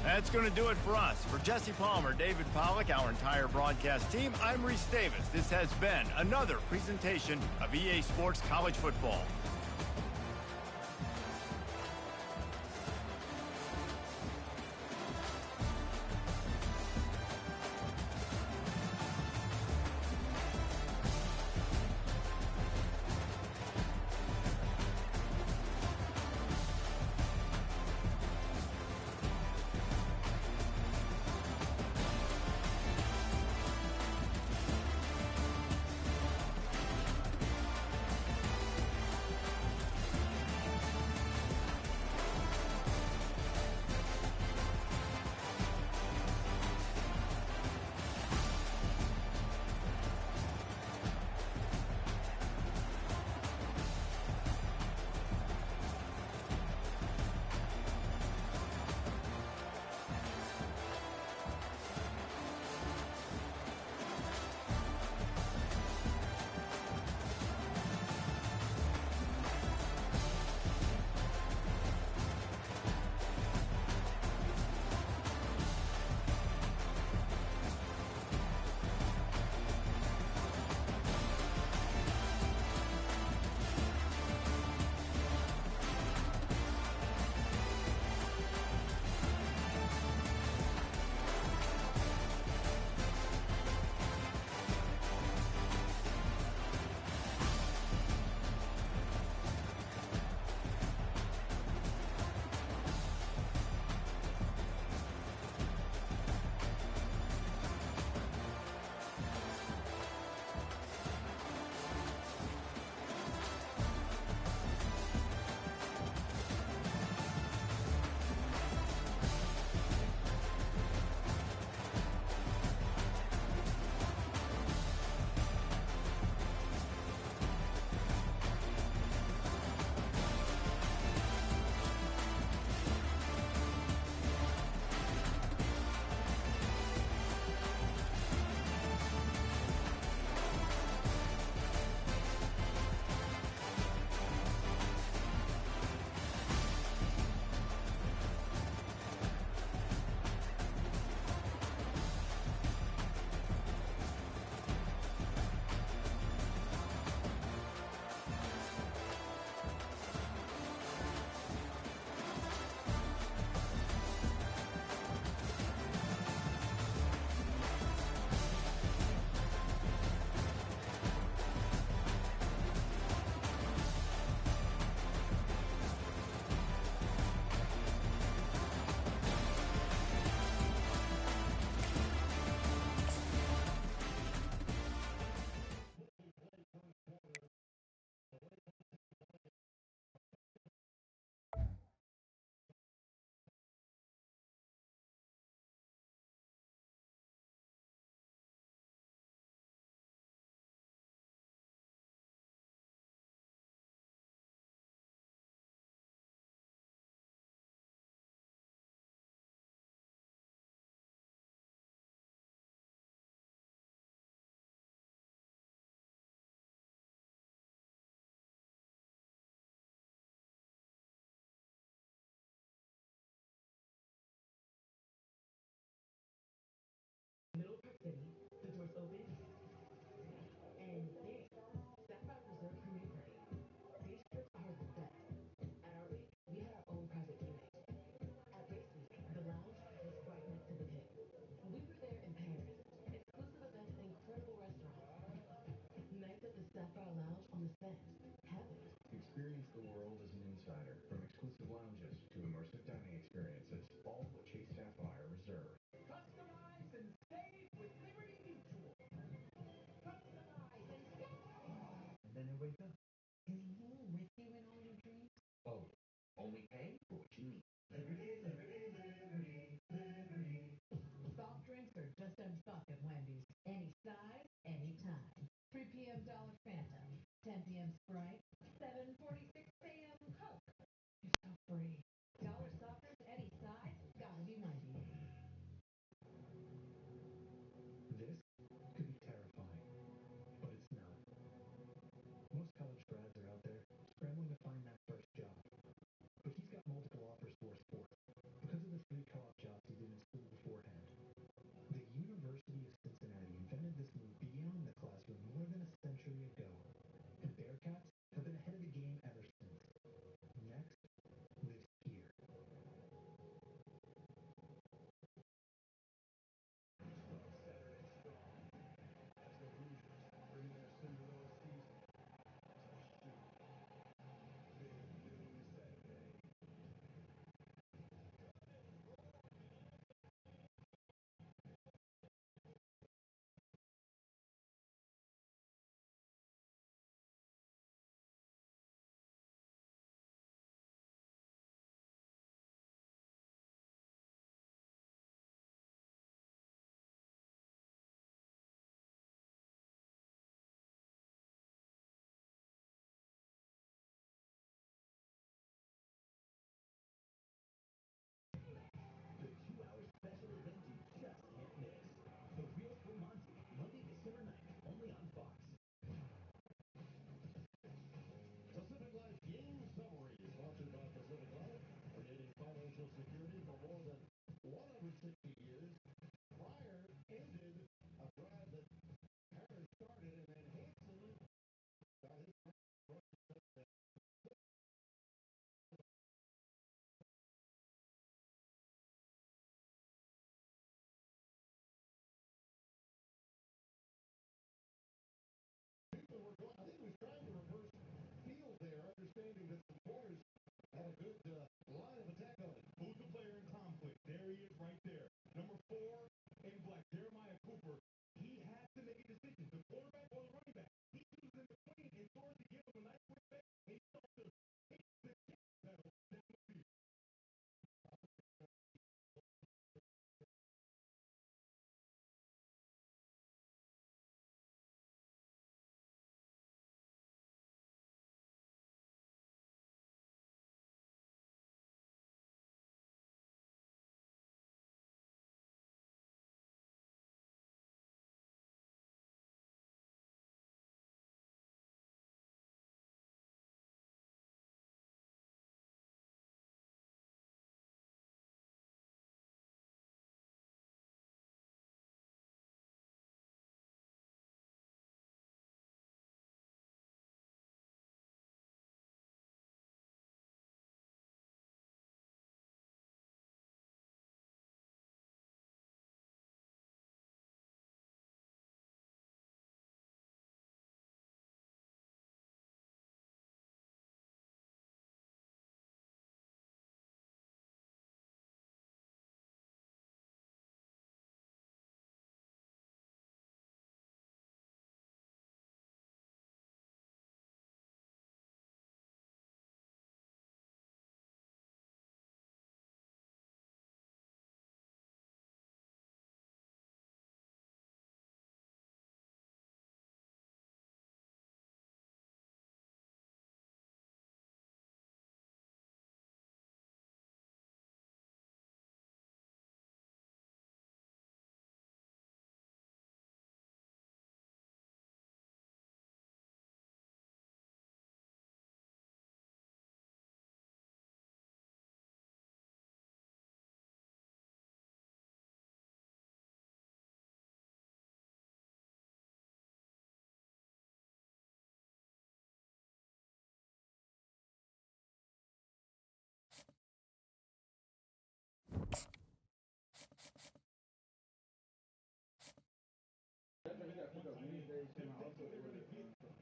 That's going to do it for us. For Jesse Palmer, David Pollack, our entire broadcast team, I'm Reese Davis. This has been another presentation of EA Sports College Football. then I wake up. Is he with you in all your dreams? Oh, only pay for what you need. Soft drinks are just as fuck at Wendy's. Any size, anytime. 3 p.m. Dollar Fanta. 10 p.m. Sprite. 7:46 p.m. Coke. You're so free. Dollar softers, any size, gotta be Wendy's. This could be terrifying, but it's not. Most college grads are out there scrambling to find that first job. But he's got multiple offers for his fourth because of the 3 co-op jobs he did in school beforehand. The University of Cincinnati invented this move beyond the classroom more than a century ago, and Bearcats have been ahead of the game ever since. Next lives here. The 2-hour special event you just can't miss. The Real for Monty, Monday, December 9th, only on Fox. Pacific Life Game Summary, sponsored by Pacific Life, creating financial security for more than 160 years. Pryor ended a drive that Harris started, and then Hanson got his people were going, I think he was trying to reverse field there, understanding that the corners had a good line of attack on it. Who's the player in conflict? There he is right there. Number 4 in black, Jeremiah Cooper. He has to make a decision. The quarterback or the running back. He chooses in between and starts to give him a nice quick pass, and he starts to hit the gas pedal down the field.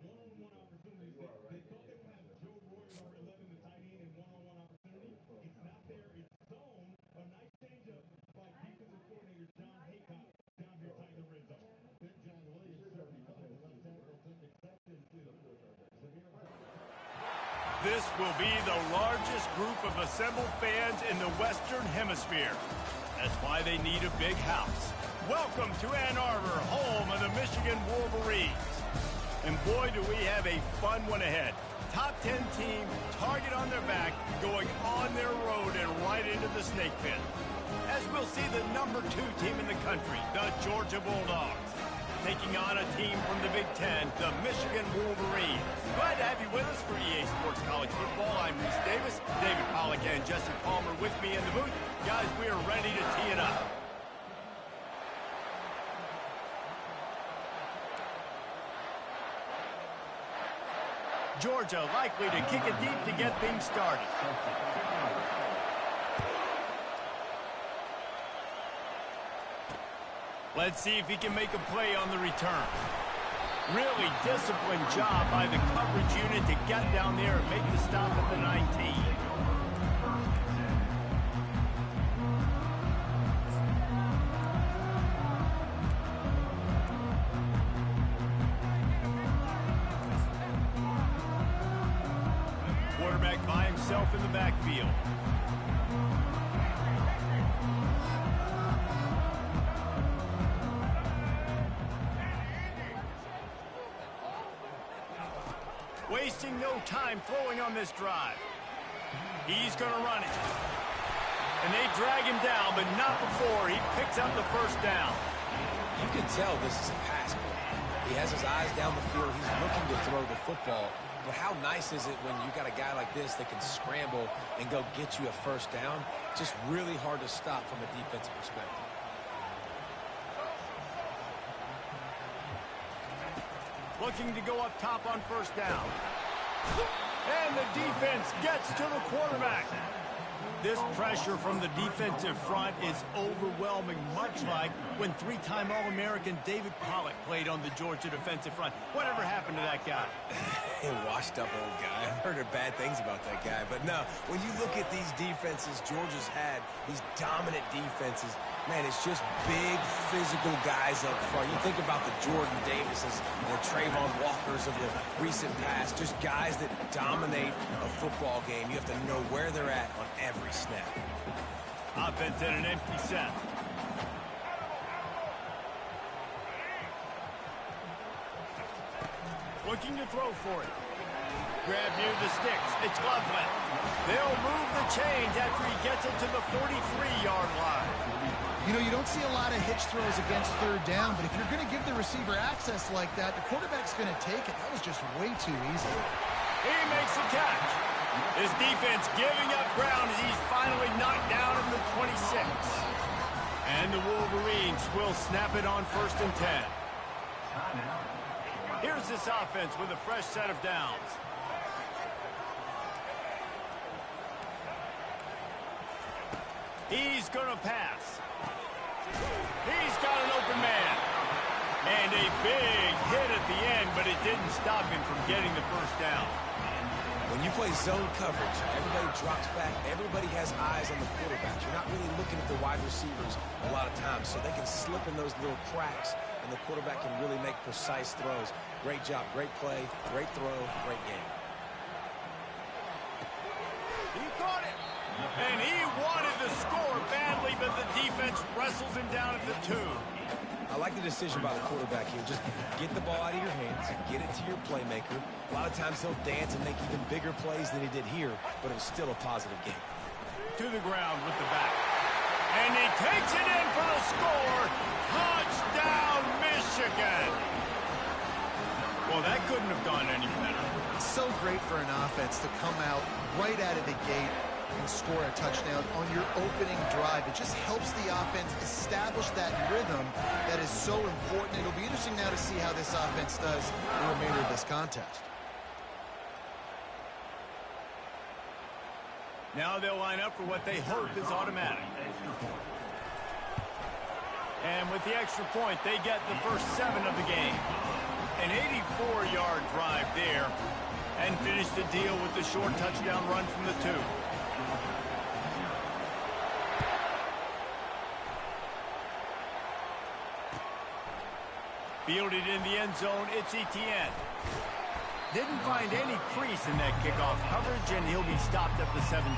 One-on-one opportunities. They thought they would have Joe Royer, number 11, the tight end, in one-on-one opportunity. It's not there. It's zone. A nice changeup by defensive coordinator John Haycock down here tight in the red zone. Big John Williams, 35, the left tackle, took exception to This will be the largest group of assembled fans in the Western Hemisphere. That's why they need a big house. Welcome to Ann Arbor, home of the Michigan Wolverines. And boy, do we have a fun one ahead. Top 10 team, target on their back, going on their road and right into the snake pit. As we'll see the number 2 team in the country, the Georgia Bulldogs, taking on a team from the Big Ten, the Michigan Wolverines. Glad to have you with us for EA Sports College Football. I'm Reese Davis, David Pollack and Jesse Palmer with me in the booth. Guys, we are ready to tee it up. Georgia likely to kick it deep to get things started. Let's see if he can make a play on the return. Really disciplined job by the coverage unit to get down there and make the stop at the 19. Quarterback by himself in the backfield. Wasting no time throwing on this drive. He's going to run it. And they drag him down, but not before he picks up the first down. You can tell this is a pass play. He has his eyes down the field. He's looking to throw the football. But how nice is it when you got a guy like this that can scramble and go get you a first down? Just really hard to stop from a defensive perspective. Looking to go up top on first down. And the defense gets to the quarterback. This pressure from the defensive front is overwhelming, much like when 3-time All-American David Pollack played on the Georgia defensive front. Whatever happened to that guy? Washed up old guy. I've heard bad things about that guy. But no, when you look at these defenses Georgia's had, these dominant defenses, man, it's just big, physical guys up front. You think about the Jordan Davises and the Trayvon Walkers of the recent past, just guys that dominate a football game. You have to know where they're at on every snap. Offense in an empty set. Looking to throw for it. Grab near the sticks. It's Loveland. They'll move the chains after he gets it to the 43-yard line. You know, you don't see a lot of hitch throws against third down, but if you're going to give the receiver access like that, the quarterback's going to take it. That was just way too easy. He makes the catch. His defense giving up ground as he's finally knocked down in the 26. And the Wolverines will snap it on 1st and 10. Here's this offense with a fresh set of downs. He's going to pass. He's got an open man. And a big hit at the end, but it didn't stop him from getting the first down. When you play zone coverage, everybody drops back. Everybody has eyes on the quarterback. You're not really looking at the wide receivers a lot of times, so they can slip in those little cracks, and the quarterback can really make precise throws. Great job, great play, great throw, great game. He caught it. And he wanted the score badly, but the defense wrestles him down at the 2. I like the decision by the quarterback here. Just get the ball out of your hands, get it to your playmaker. A lot of times he'll dance and make even bigger plays than he did here, but it was still a positive game. To the ground with the back. And he takes it in for the score. Touchdown, Michigan. Well, that couldn't have gone any better. It's so great for an offense to come out right out of the gate and score a touchdown on your opening drive. It just helps the offense establish that rhythm that is so important. It'll be interesting now to see how this offense does the remainder of this contest. Now they'll line up for what they hope is automatic. And with the extra point, they get the first 7 of the game. An 84-yard drive there, and finish the deal with the short touchdown run from the 2. Fielded in the end zone, it's Etienne. Didn't find any crease in that kickoff coverage, and he'll be stopped at the 17.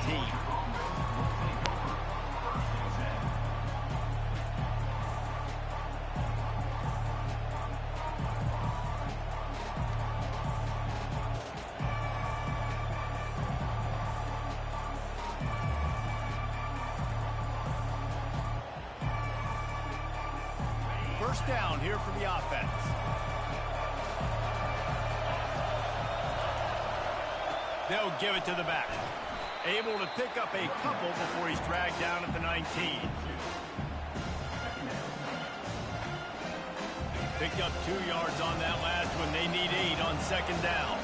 First down here for the offense. They'll give it to the back. Able to pick up a couple before he's dragged down at the 19. Picked up 2 yards on that last one. They need 8 on second down.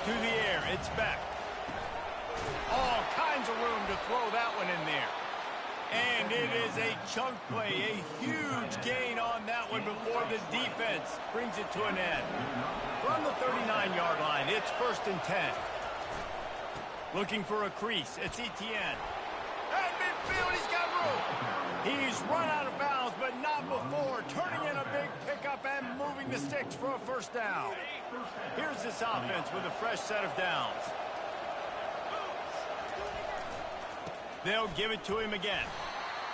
To the air, it's back. All kinds of room to throw that one in there. And it is a chunk play, a huge gain on that one before the defense brings it to an end. From the 39-yard line, it's 1st and 10. Looking for a crease, it's Etienne. At midfield, he's got room. He's run out of bounds, but not before turning in a big pickup and moving the sticks for a first down. Here's this offense with a fresh set of downs. They'll give it to him again.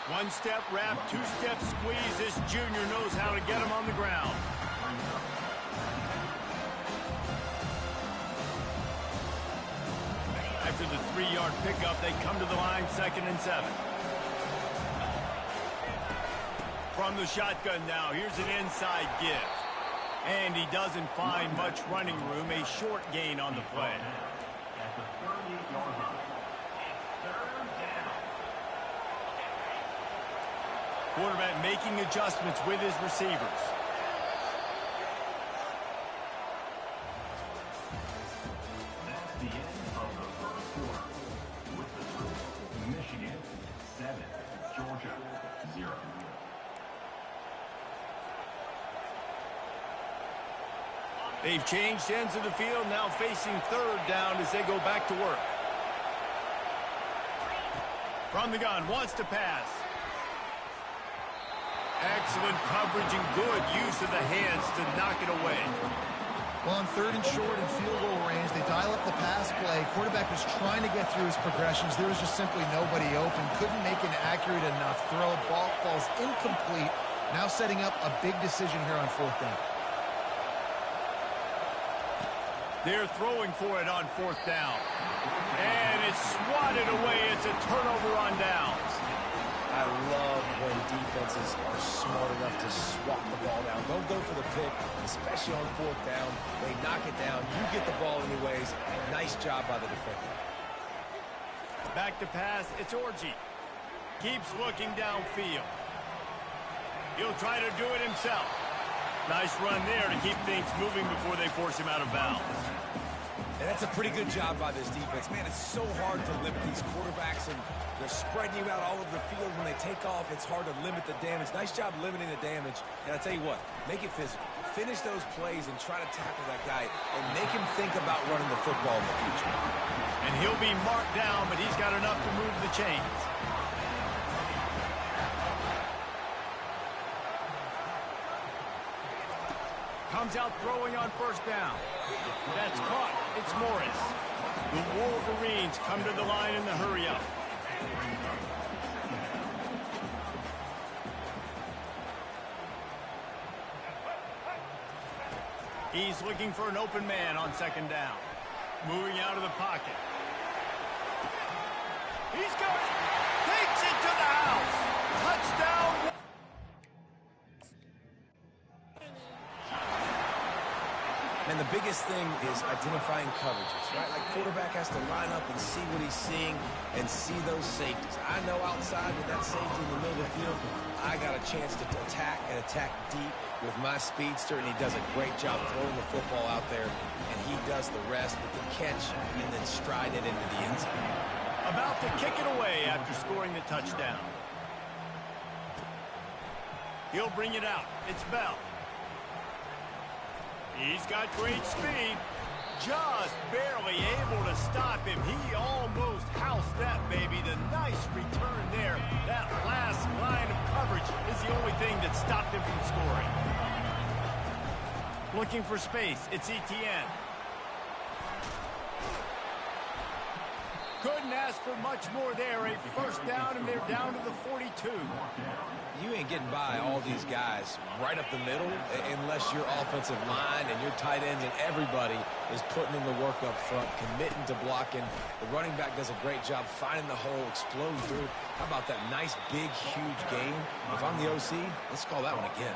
1-step wrap, 2-step squeeze. This junior knows how to get him on the ground. After the 3-yard pickup, they come to the line, 2nd and 7. From the shotgun now, here's an inside give. And he doesn't find much running room, a short gain on the play. At the 38-yard line. Quarterback making adjustments with his receivers. That's the end of the first quarter. With the score, Michigan 7, Georgia 0. They've changed ends of the field, now facing 3rd down as they go back to work. From the gun, wants to pass. Excellent coverage and good use of the hands to knock it away. Well, on 3rd and short and field goal range, they dial up the pass play. Quarterback was trying to get through his progressions. There was just simply nobody open. Couldn't make an accurate enough throw. Ball falls incomplete. Now setting up a big decision here on 4th down. They're throwing for it on 4th down. And it's swatted away. It's a turnover on downs. I love when defenses are smart enough to swat the ball down. Don't go for the pick, especially on 4th down. They knock it down. You get the ball anyways. Nice job by the defender. Back to pass. It's Orji. Keeps looking downfield. He'll try to do it himself. Nice run there to keep things moving before they force him out of bounds. And that's a pretty good job by this defense. Man, it's so hard to limit these quarterbacks, and they're spreading you out all over the field. When they take off, it's hard to limit the damage. Nice job limiting the damage. And I tell you what, make it physical. Finish those plays and try to tackle that guy and make him think about running the football in the future. And he'll be marked down, but he's got enough to move the chains. Comes out throwing on 1st down. That's caught. It's Morris. The Wolverines come to the line in the hurry-up. He's looking for an open man on 2nd down. Moving out of the pocket. He's got it. Takes it to the house. Touchdown. And the biggest thing is identifying coverages, right? Like, quarterback has to line up and see what he's seeing and see those safeties. I know outside with that safety in the middle of the field, I got a chance to attack and attack deep with my speedster, and he does a great job throwing the football out there, and he does the rest with the catch and then stride it into the end zone. About to kick it away after scoring the touchdown. He'll bring it out. It's Bell. He's got great speed. Just barely able to stop him. He almost housed that baby. The nice return there. That last line of coverage is the only thing that stopped him from scoring. Looking for space. It's Etienne. Couldn't ask for much more there. A first down, and they're down to the 42. You ain't getting by all these guys right up the middle unless your offensive line and your tight ends and everybody is putting in the work up front, committing to blocking. The running back does a great job finding the hole, exploding through. How about that nice, big, huge gain? If I'm the OC, let's call that one again.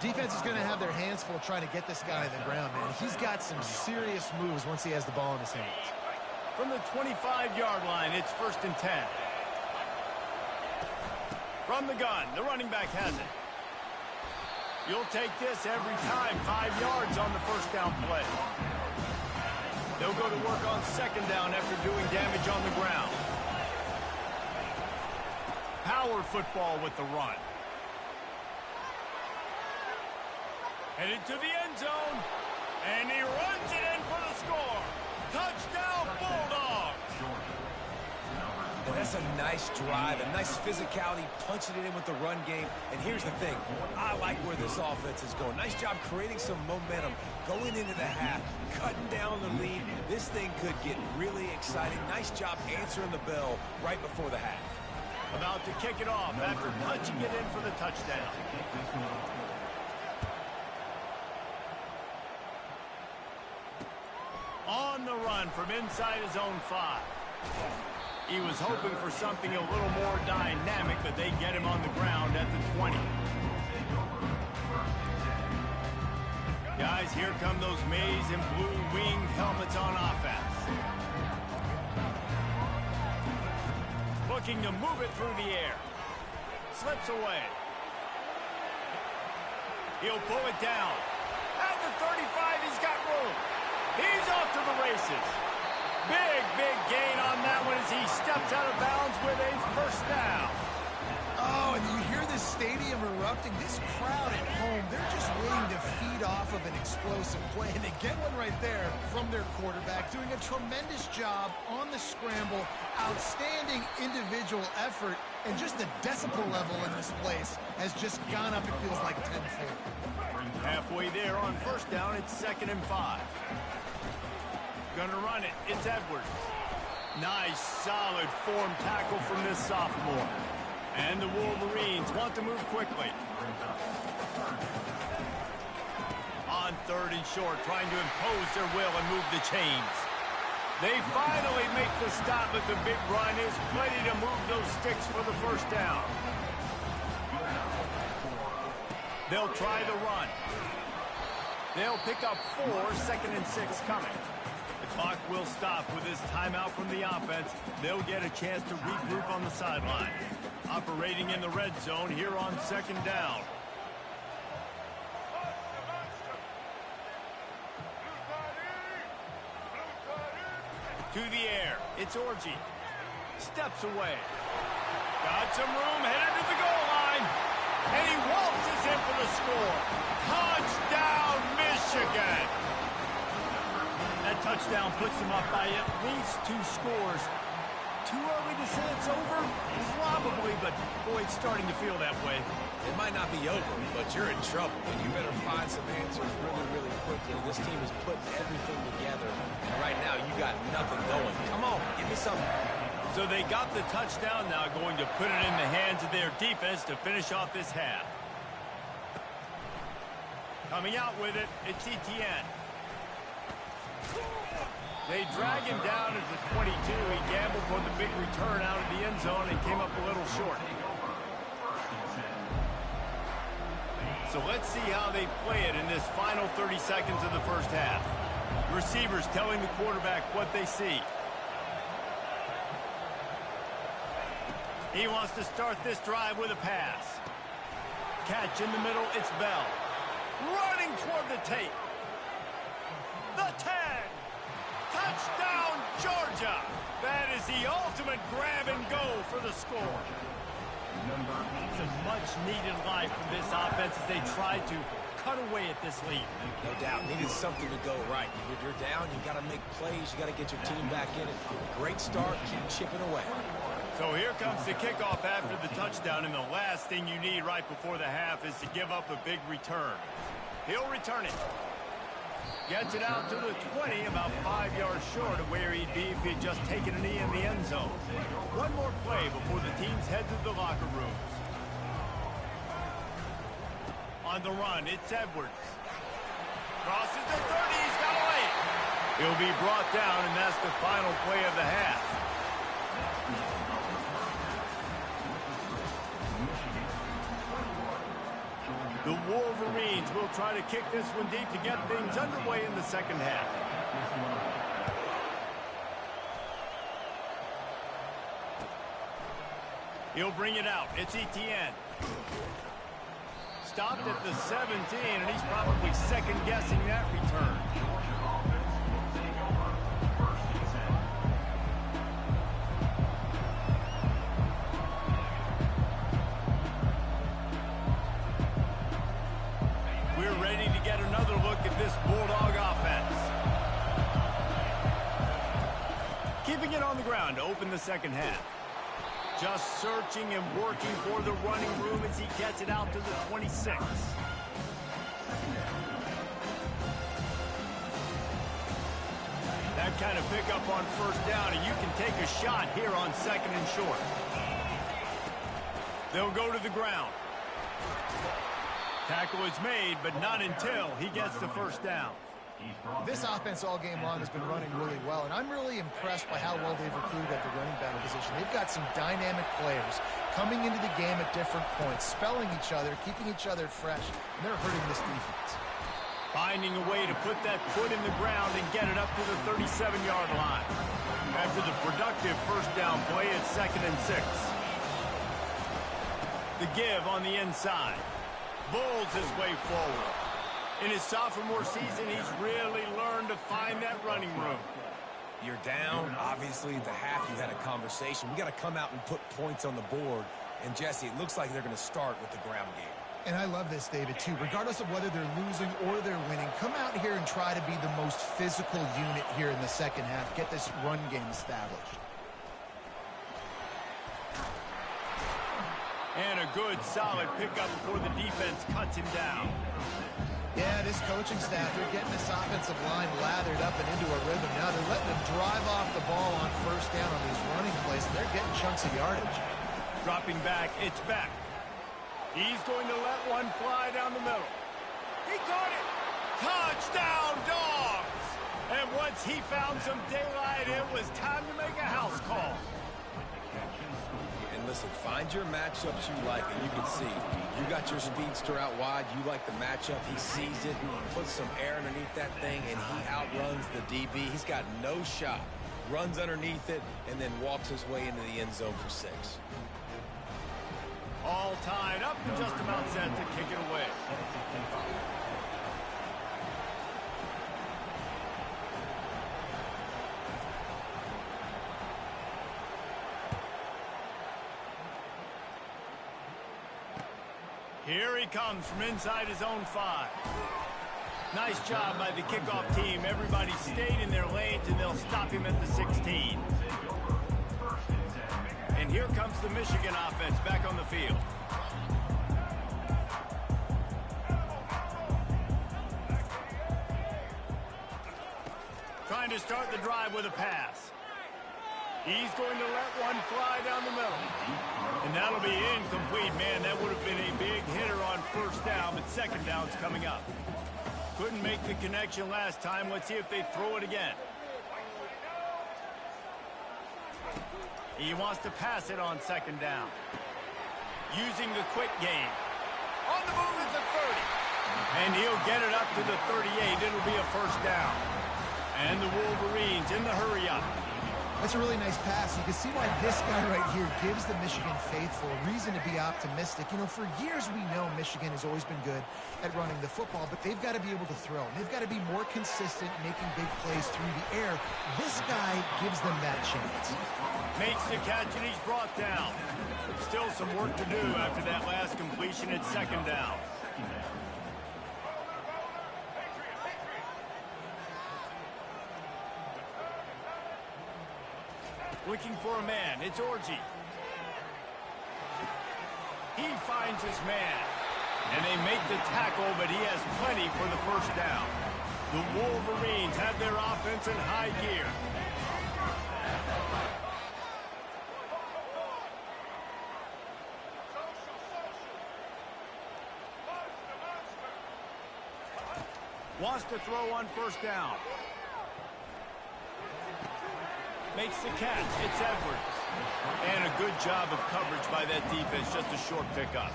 Defense is going to have their hands full trying to get this guy on the ground, man. He's got some serious moves once he has the ball in his hands. From the 25-yard line, it's 1st and 10. From the gun, the running back has it. You'll take this every time. 5 yards on the first down play. They'll go to work on 2nd down after doing damage on the ground. Power football with the run. Headed to the end zone. And he runs it in for the score. Touchdown, Bulldogs! And that's a nice drive, a nice physicality, punching it in with the run game. And here's the thing. I like where this offense is going. Nice job creating some momentum, going into the half, cutting down the lead. This thing could get really exciting. Nice job answering the bell right before the half. About to kick it off after punching it in for the touchdown. On the run from inside his own 5. He was hoping for something a little more dynamic, but they get him on the ground at the 20. Guys, here come those maize and blue winged helmets on offense. Looking to move it through the air. Slips away. He'll pull it down. At the 35, he's got room. He's off to the races. Big, big gain on that one as he steps out of bounds with a first down. Oh, and you hear this stadium erupting. This crowd at home, they're just waiting to feed off of an explosive play. And they get one right there from their quarterback, doing a tremendous job on the scramble. Outstanding individual effort. And just the decibel level in this place has just gone up, it feels like, tenfold. Halfway there on first down, it's 2nd and 5. Gonna run it. It's Edwards. Nice, solid form tackle from this sophomore. And the Wolverines want to move quickly. On 3rd and short, trying to impose their will and move the chains. They finally make the stop, but the big run is plenty to move those sticks for the first down. They'll try the run. They'll pick up 4, 2nd and 6 coming. The clock will stop with this timeout from the offense. They'll get a chance to regroup on the sideline. Operating in the red zone here on 2nd down. To the air. It's Orji. Steps away. Got some room, headed to the goal line. And he waltzes in for the score. Touchdown, Michigan. That touchdown puts them up by at least 2 scores. Too early to say it's over? Probably, but boy, it's starting to feel that way. It might not be over, but you're in trouble. And you better find some answers really, really quickly. This team is putting everything together. And right now, you got nothing going. Come on, give me something. So they got the touchdown, now going to put it in the hands of their defense to finish off this half. Coming out with it, it's Etienne. They drag him down at the 22. He gambled for the big return out of the end zone and came up a little short. So let's see how they play it in this final 30 seconds of the first half. Receivers telling the quarterback what they see. He wants to start this drive with a pass. Catch in the middle, it's Bell. Running toward the tape. The 10. Touchdown, Georgia. That is the ultimate grab and go for the score. It's a much-needed life from this offense as they try to cut away at this lead. No doubt. Needed something to go right. You're down. You got to make plays. You got to get your team back in it. Great start. Keep chipping away. So here comes the kickoff after the touchdown, and the last thing you need right before the half is to give up a big return. He'll return it. Gets it out to the 20, about 5 yards short of where he'd be if he'd just taken a knee in the end zone. One more play before the teams head to the locker rooms. On the run, it's Edwards. Crosses the 30, he's got away. He'll be brought down, and that's the final play of the half. The Wolverines will try to kick this one deep to get things underway in the second half. He'll bring it out. It's Etienne. Stopped at the 17, and he's probably second-guessing that return. We're ready to get another look at this Bulldog offense. Keeping it on the ground to open the second half. Just searching and working for the running room as he gets it out to the 26. That kind of pickup on first down, and you can take a shot here on second and short. They'll go to the ground. Tackle is made, but not until he gets the first down. This offense all game long has been running really well, and I'm really impressed by how well they've recruited at the running back position. They've got some dynamic players coming into the game at different points, spelling each other, keeping each other fresh, and they're hurting this defense. Finding a way to put that foot in the ground and get it up to the 37-yard line. After the productive first down play, it's 2nd and 6. The give on the inside. Bulls his way forward. In his sophomore season, he's really learned to find that running room. You're down. Obviously, at the half, you had a conversation. We got to come out and put points on the board. And, Jesse, it looks like they're going to start with the ground game. And I love this, David, too. Regardless of whether they're losing or they're winning, come out here and try to be the most physical unit here in the second half. Get this run game established. And a good, solid pickup before the defense cuts him down. Yeah, this coaching staff, they're getting this offensive line lathered up and into a rhythm. Now they're letting them drive off the ball on first down on these running plays, and they're getting chunks of yardage. Dropping back, it's Beck. He's going to let one fly down the middle. He caught it! Touchdown, Dogs! And once he found some daylight, it was time to make a house call. And listen, find your matchups you like, and you can see you got your speedster out wide. You like the matchup. He sees it, puts some air underneath that thing, and he outruns the DB. He's got no shot. Runs underneath it, and then walks his way into the end zone for 6. All tied up and just about set to kick it away. Here he comes from inside his own 5. Nice job by the kickoff team. Everybody stayed in their lanes, and they'll stop him at the 16. And here comes the Michigan offense back on the field. Trying to start the drive with a pass. He's going to let one fly down the middle. And that'll be incomplete, man. That would have been a big hitter on first down, but second down's coming up. Couldn't make the connection last time. Let's see if they throw it again. He wants to pass it on second down. Using the quick game. On the move is the 30. And he'll get it up to the 38. It'll be a first down. And the Wolverines in the hurry up. That's a really nice pass. You can see why this guy right here gives the Michigan faithful a reason to be optimistic. You know, for years we know Michigan has always been good at running the football, but they've got to be able to throw. They've got to be more consistent making big plays through the air. This guy gives them that chance. Makes the catch, and he's brought down. Still some work to do after that last completion at second down. Looking for a man. It's Orji. He finds his man. And they make the tackle, but he has plenty for the first down. The Wolverines have their offense in high gear. Wants to throw on first down. Makes the catch. It's Edwards. And a good job of coverage by that defense. Just a short pickup.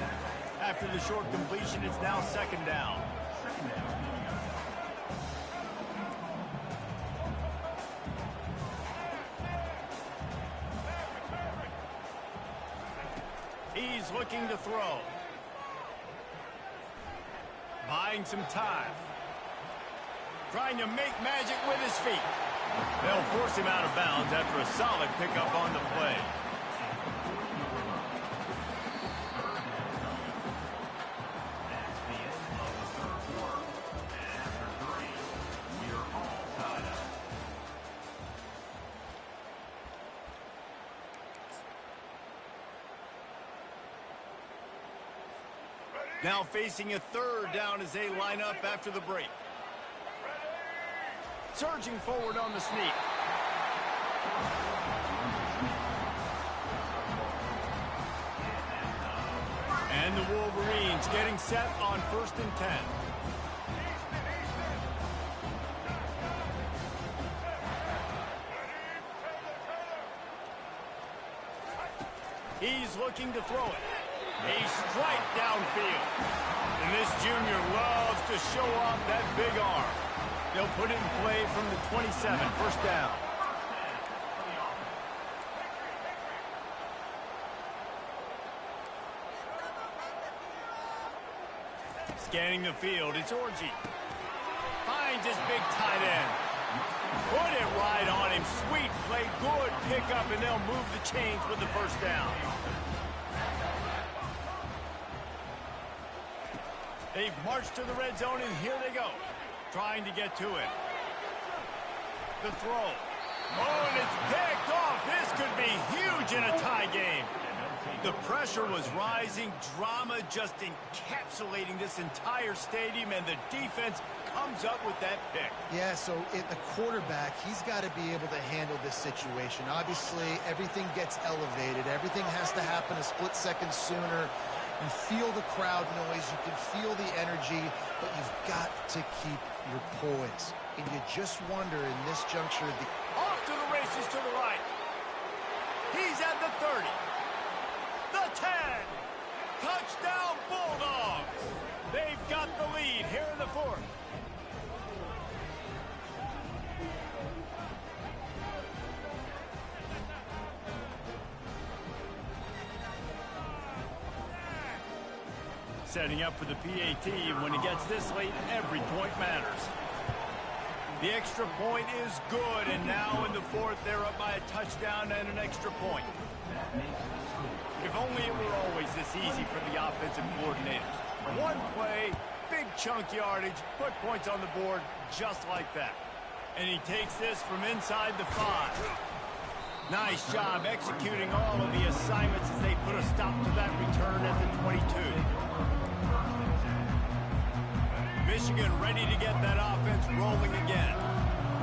After the short completion, it's now second down. He's looking to throw. Buying some time. Trying to make magic with his feet. They'll force him out of bounds after a solid pickup on the play. That's the end of the third quarter. And after 3, we're all tied up. Now facing a third down as they line up after the break. Surging forward on the sneak. And the Wolverines getting set on 1st and 10. He's looking to throw it. A strike downfield. And this junior loves to show off that big arm. They'll put it in play from the 27, first down. Scanning the field, it's Orji. Finds his big tight end. Put it right on him. Sweet play, good pickup, and they'll move the chains with the first down. They've marched to the red zone, and here they go. Trying to get to it. The throw. Oh, and it's picked off. This could be huge in a tie game. The pressure was rising. Drama just encapsulating this entire stadium, and the defense comes up with that pick. Yeah, so the quarterback, he's got to be able to handle this situation. Obviously, everything gets elevated. Everything has to happen a split second sooner. You feel the crowd noise, you can feel the energy, but you've got to keep your poise. And you just wonder in this juncture... Off to the races to the right. He's at the 30. The 10. Touchdown Bulldogs. They've got the lead here in the 4th. Setting up for the PAT. When it gets this late, every point matters. The extra point is good, and now in the 4th, they're up by a touchdown and an extra point. If only it were always this easy for the offensive coordinators. One play, big chunk yardage, put points on the board just like that. And he takes this from inside the 5. Nice job executing all of the assignments as they put a stop to that return at the 22. Michigan ready to get that offense rolling again.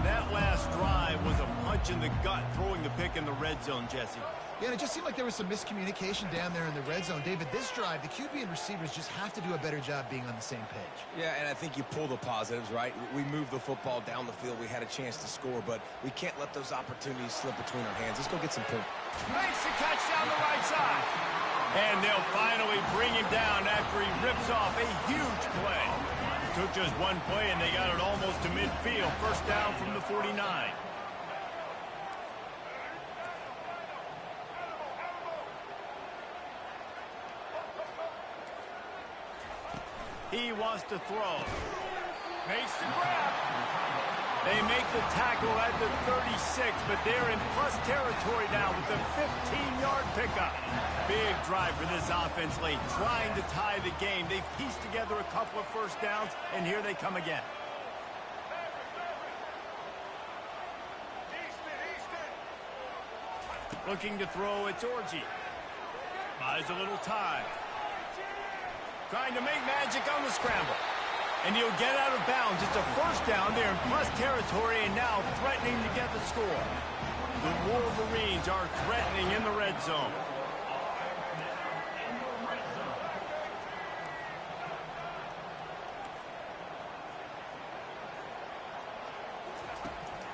That last drive was a punch in the gut, throwing the pick in the red zone, Jesse. Yeah, and it just seemed like there was some miscommunication down there in the red zone. David, this drive, the QB and receivers just have to do a better job being on the same page. Yeah, and I think you pull the positives, right? We moved the football down the field. We had a chance to score, but we can't let those opportunities slip between our hands. Let's go get some points. Makes the catch down the right side. And they'll finally bring him down after he rips off a huge play. Took just one play, and they got it almost to midfield. First down from the 49. He wants to throw. Makes the grab. They make the tackle at the 36, but they're in plus territory now with the 15-yard pickup. Big drive for this offense late, trying to tie the game. They've pieced together a couple of first downs, and here they come again. Looking to throw, it's Orji. Buys a little time. trying to make magic on the scramble. And he'll get out of bounds. It's a first down there in plus territory and now threatening to get the score. The Wolverines are threatening in the red zone.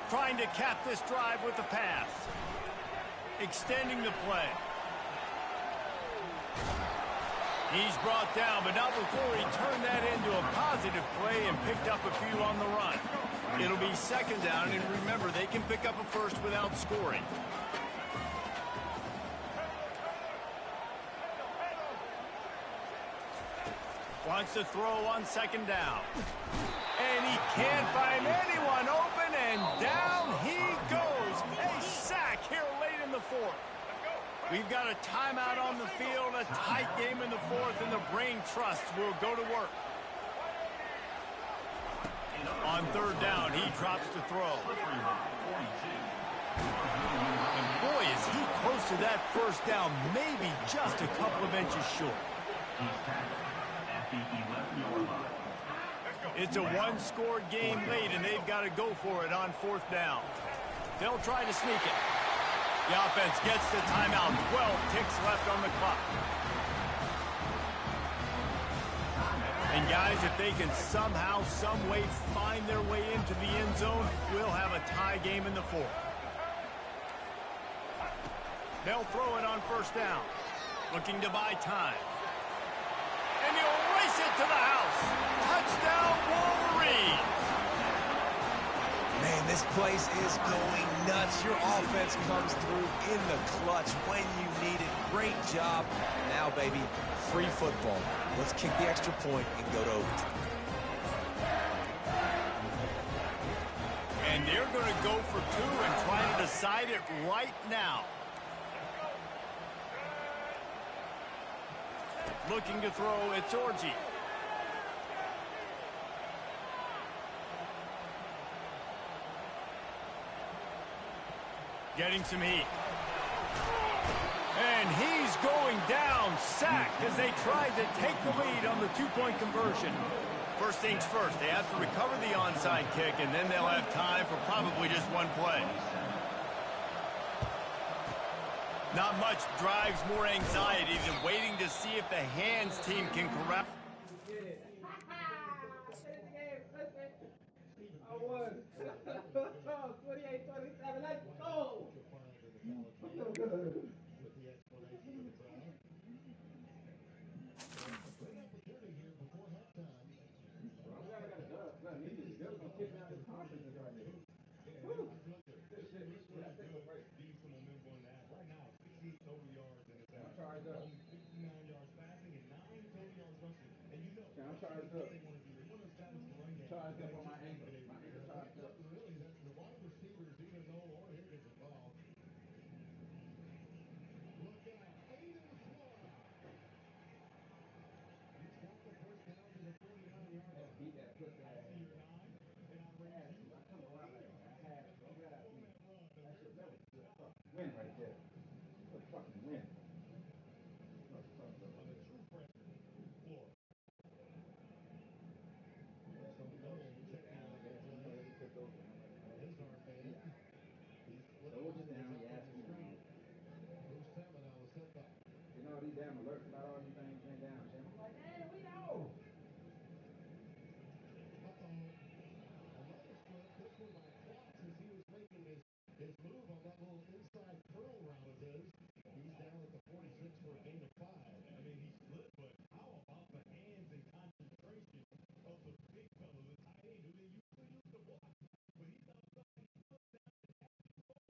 Trying to cap this drive with the pass. Extending the play. He's brought down, but not before he turned that into a positive play and picked up a few on the run. It'll be second down, and remember, they can pick up a first without scoring. Wants to throw on second down. And he can't find anyone open, and down he goes. A sack here late in the fourth. We've got a timeout on the field, a tight game in the fourth, and the Brain Trust will go to work. On third down, he drops to throw. And boy, is he close to that first down, maybe just a couple of inches short. It's a one-score game late, and they've got to go for it on fourth down. They'll try to sneak it. The offense gets the timeout. 12 ticks left on the clock. And guys, if they can somehow, some way find their way into the end zone, we'll have a tie game in the fourth. They'll throw it on first down. Looking to buy time. And he'll race it to the house. Touchdown, Wolverines. Man, this place is going nuts. Your offense comes through in the clutch when you need it. Great job. Now, baby, free football. Let's kick the extra point and go to overtime. And they're going to go for two and try to decide it right now. Looking to throw, it's Orji. Getting some heat. And he's going down, sacked as they tried to take the lead on the two-point conversion. First things first, they have to recover the onside kick, and then they'll have time for probably just one play. Not much drives more anxiety than waiting to see if the hands team can correct. I won. 28-27, let's go. I'm charged up. Charged up on my ankle. My ankle charged up. The wide receivers, even though Lauren Higgins is involved. Look out. Aiden Flora. He's got the first down to the 49-yard line. Beat that pussy ass. I come around like I had it. Don't get at me. That shit, that was a good fucking win right there. Good fucking win. You know these damn alerts about all these things went down, Jim. I'm like, man, we know. As he was making his move on that little inside curl route of his, he's down at the 46 for a gain of 5. I mean, he slid, but how about the hands and concentration of the big fella, the tight end, who they usually use to block? But he's outside, he slipped down and had to go.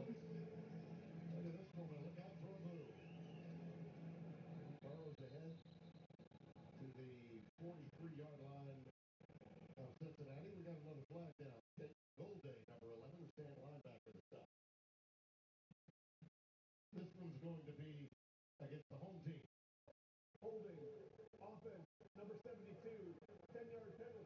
Look at this moment. Look out for a move. Burrows ahead to the 43-yard line of Cincinnati. We got another flag down. Golday, number 11, the stand linebacker to stop. This one's going to be against the home team. Holding, offense, number 72, 10-yard penalty.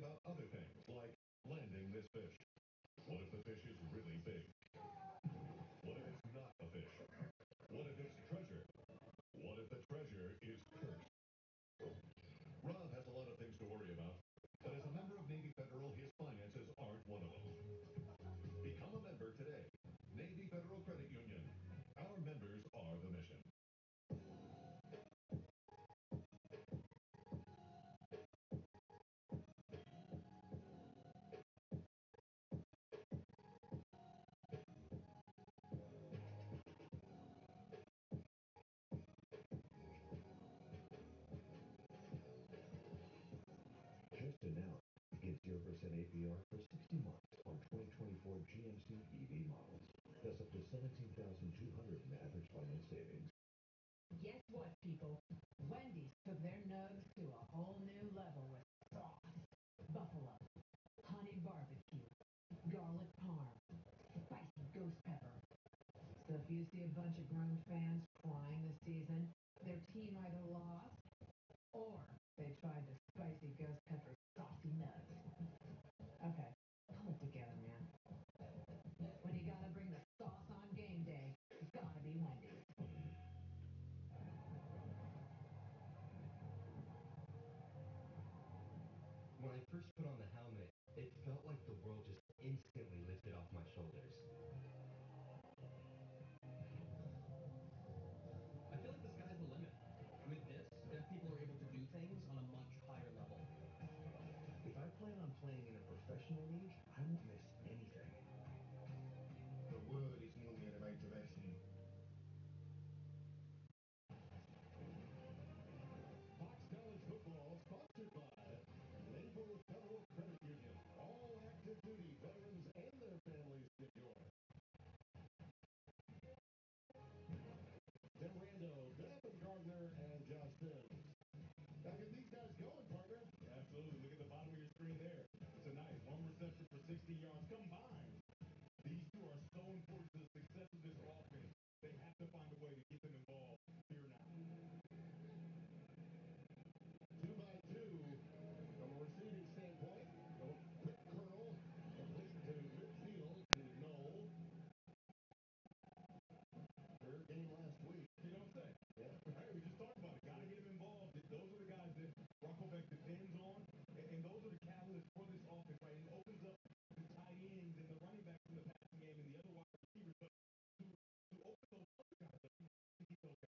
about other things like landing this fish. What if the fish is really big? What if it's not a fish? What if it's treasure? What if the treasure is cursed? Rob has a lot of things to worry about, but as a member of Navy Federal, his finances aren't one of them. Become a member today. Navy Federal Credit Union. Our members are the mission. Just announced get 0% APR for 60 months on 2024 GMC EV models. That's up to $17,200 in average finance savings. Guess what, people? Wendy's took their nugs to a whole new level with sauce. Buffalo, honey barbecue, garlic parm, spicy ghost pepper. So if you see a bunch of grown fans crying this season, their team either lost or they tried the spicy ghost pepper saucy nugs. Okay, pull it together, man. When you gotta bring the sauce on game day, it's gotta be Wendy's. When I first put on the helmet, it felt like the world just instantly lifted off my shoulders. I feel like the sky's the limit. With this, deaf people are able to do things on a much higher level. If I plan on playing in a professional league, I won't miss anything. The world is moving in the right direction. Fox College Football, sponsored by Naval Federal Credit Union. All active duty veterans and their families can join. Tim Rando, Jonathan Gardner, and Josh Sims. Now get these guys going, partner. Absolutely. Look at the bottom of your screen there. It's a nice one reception for 60 yards combined. These two are so important to the success of this offense. They have to find a way to get them involved here now. 2 by 2 from a receiving standpoint. Quick curl, complete to midfield to Noel. Third game last week. You know what I'm saying? Yeah. Hey, we just talked about it. Got to get him involved. Those are the guys that Rockobeck depends on, and those are the catalysts for this offense, right? It opens up the tight ends and the running backs in the passing game and the other wide receivers, but to open those other guys up, you need those guys.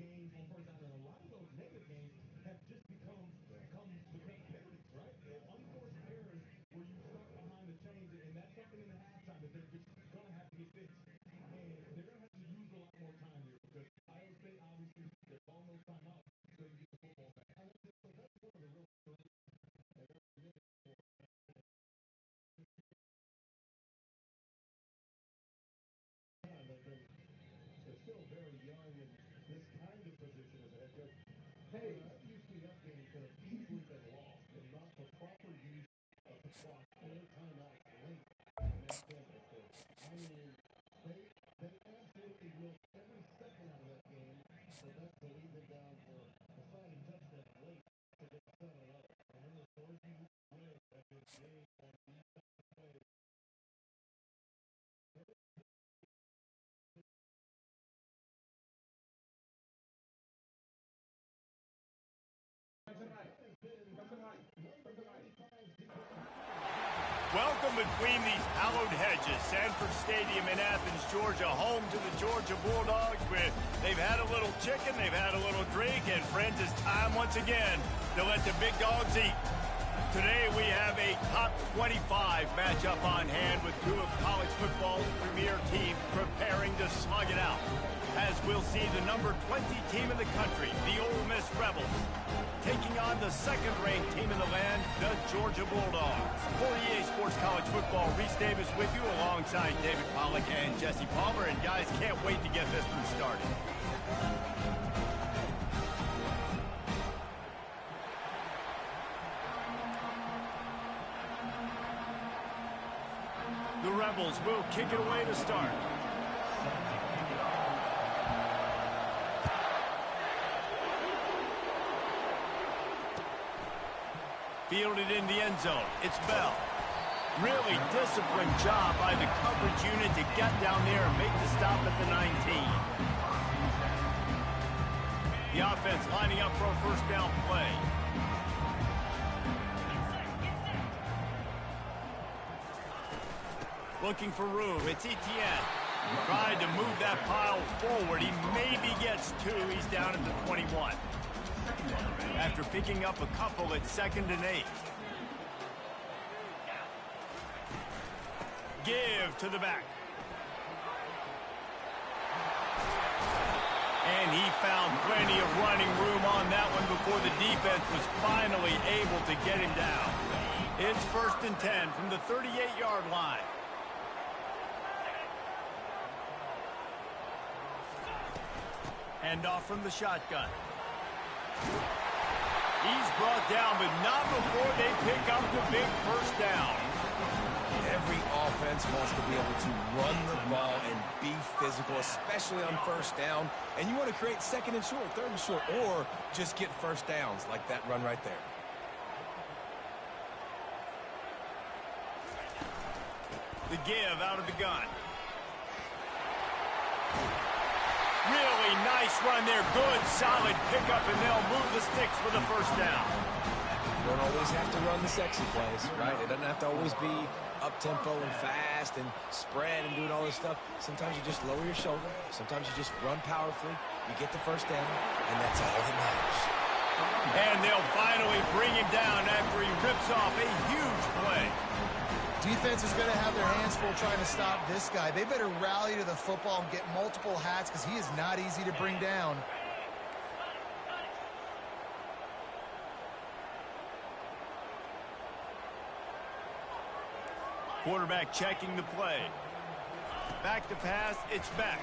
games on first down, and a lot of those negative games have just become penalties, right? Unforced errors where you start behind the chains, and that's something in the halftime that they're just going to have to get fixed. And they're going to have to use a lot more time here because Iowa State, obviously, they're calling those timeouts so you get the football back. So that's one of the real strengths. They're still very young in this kind of position as a head coach. Hey, that UCF game could have easily been lost and not the proper use of the clock or timeout late in that Tampa State. I mean, they absolutely milked every second out of that game, so that's to leave them down for a deciding touchdown late to get 7-0. And then the Dorsey win that this game on these plays. Welcome between these hallowed hedges. Sanford Stadium in Athens, Georgia, home to the Georgia Bulldogs. Where they've had a little chicken, they've had a little drink, and friends, it's time once again to let the big dogs eat. Today we have a top 25 matchup on hand with two of college football's premier teams preparing to slug it out. As we'll see the number 20 team in the country, the Ole Miss Rebels, taking on the second-ranked team in the land, the Georgia Bulldogs. For EA Sports College Football, Reese Davis with you alongside David Pollack and Jesse Palmer. And guys, can't wait to get this one started. The Rebels will kick it away to start. Fielded in the end zone. It's Bell. Really disciplined job by the coverage unit to get down there and make the stop at the 19. The offense lining up for a first down play. Looking for room. It's Etienne. Tried to move that pile forward. He maybe gets two. He's down at the 21. After picking up a couple at 2nd and 8. Give to the back. And he found plenty of running room on that one before the defense was finally able to get him down. It's 1st and 10 from the 38-yard line. Hand off from the shotgun. He's brought down, but not before they pick up the big first down. Every offense wants to be able to run the ball and be physical, especially on first down. And you want to create 2nd and short, 3rd and short, or just get first downs like that run right there. The give out of the gun. Really nice run there. Good, solid pickup, and they'll move the sticks for the first down. You don't always have to run the sexy plays, right? It doesn't have to always be up-tempo and fast and spread and doing all this stuff. Sometimes you just lower your shoulder. Sometimes you just run powerfully. You get the first down, and that's all that matters. And they'll finally bring him down after he rips off a huge play. Defense is going to have their hands full trying to stop this guy. They better rally to the football and get multiple hats because he is not easy to bring down. Quarterback checking the play. Back to pass, it's back.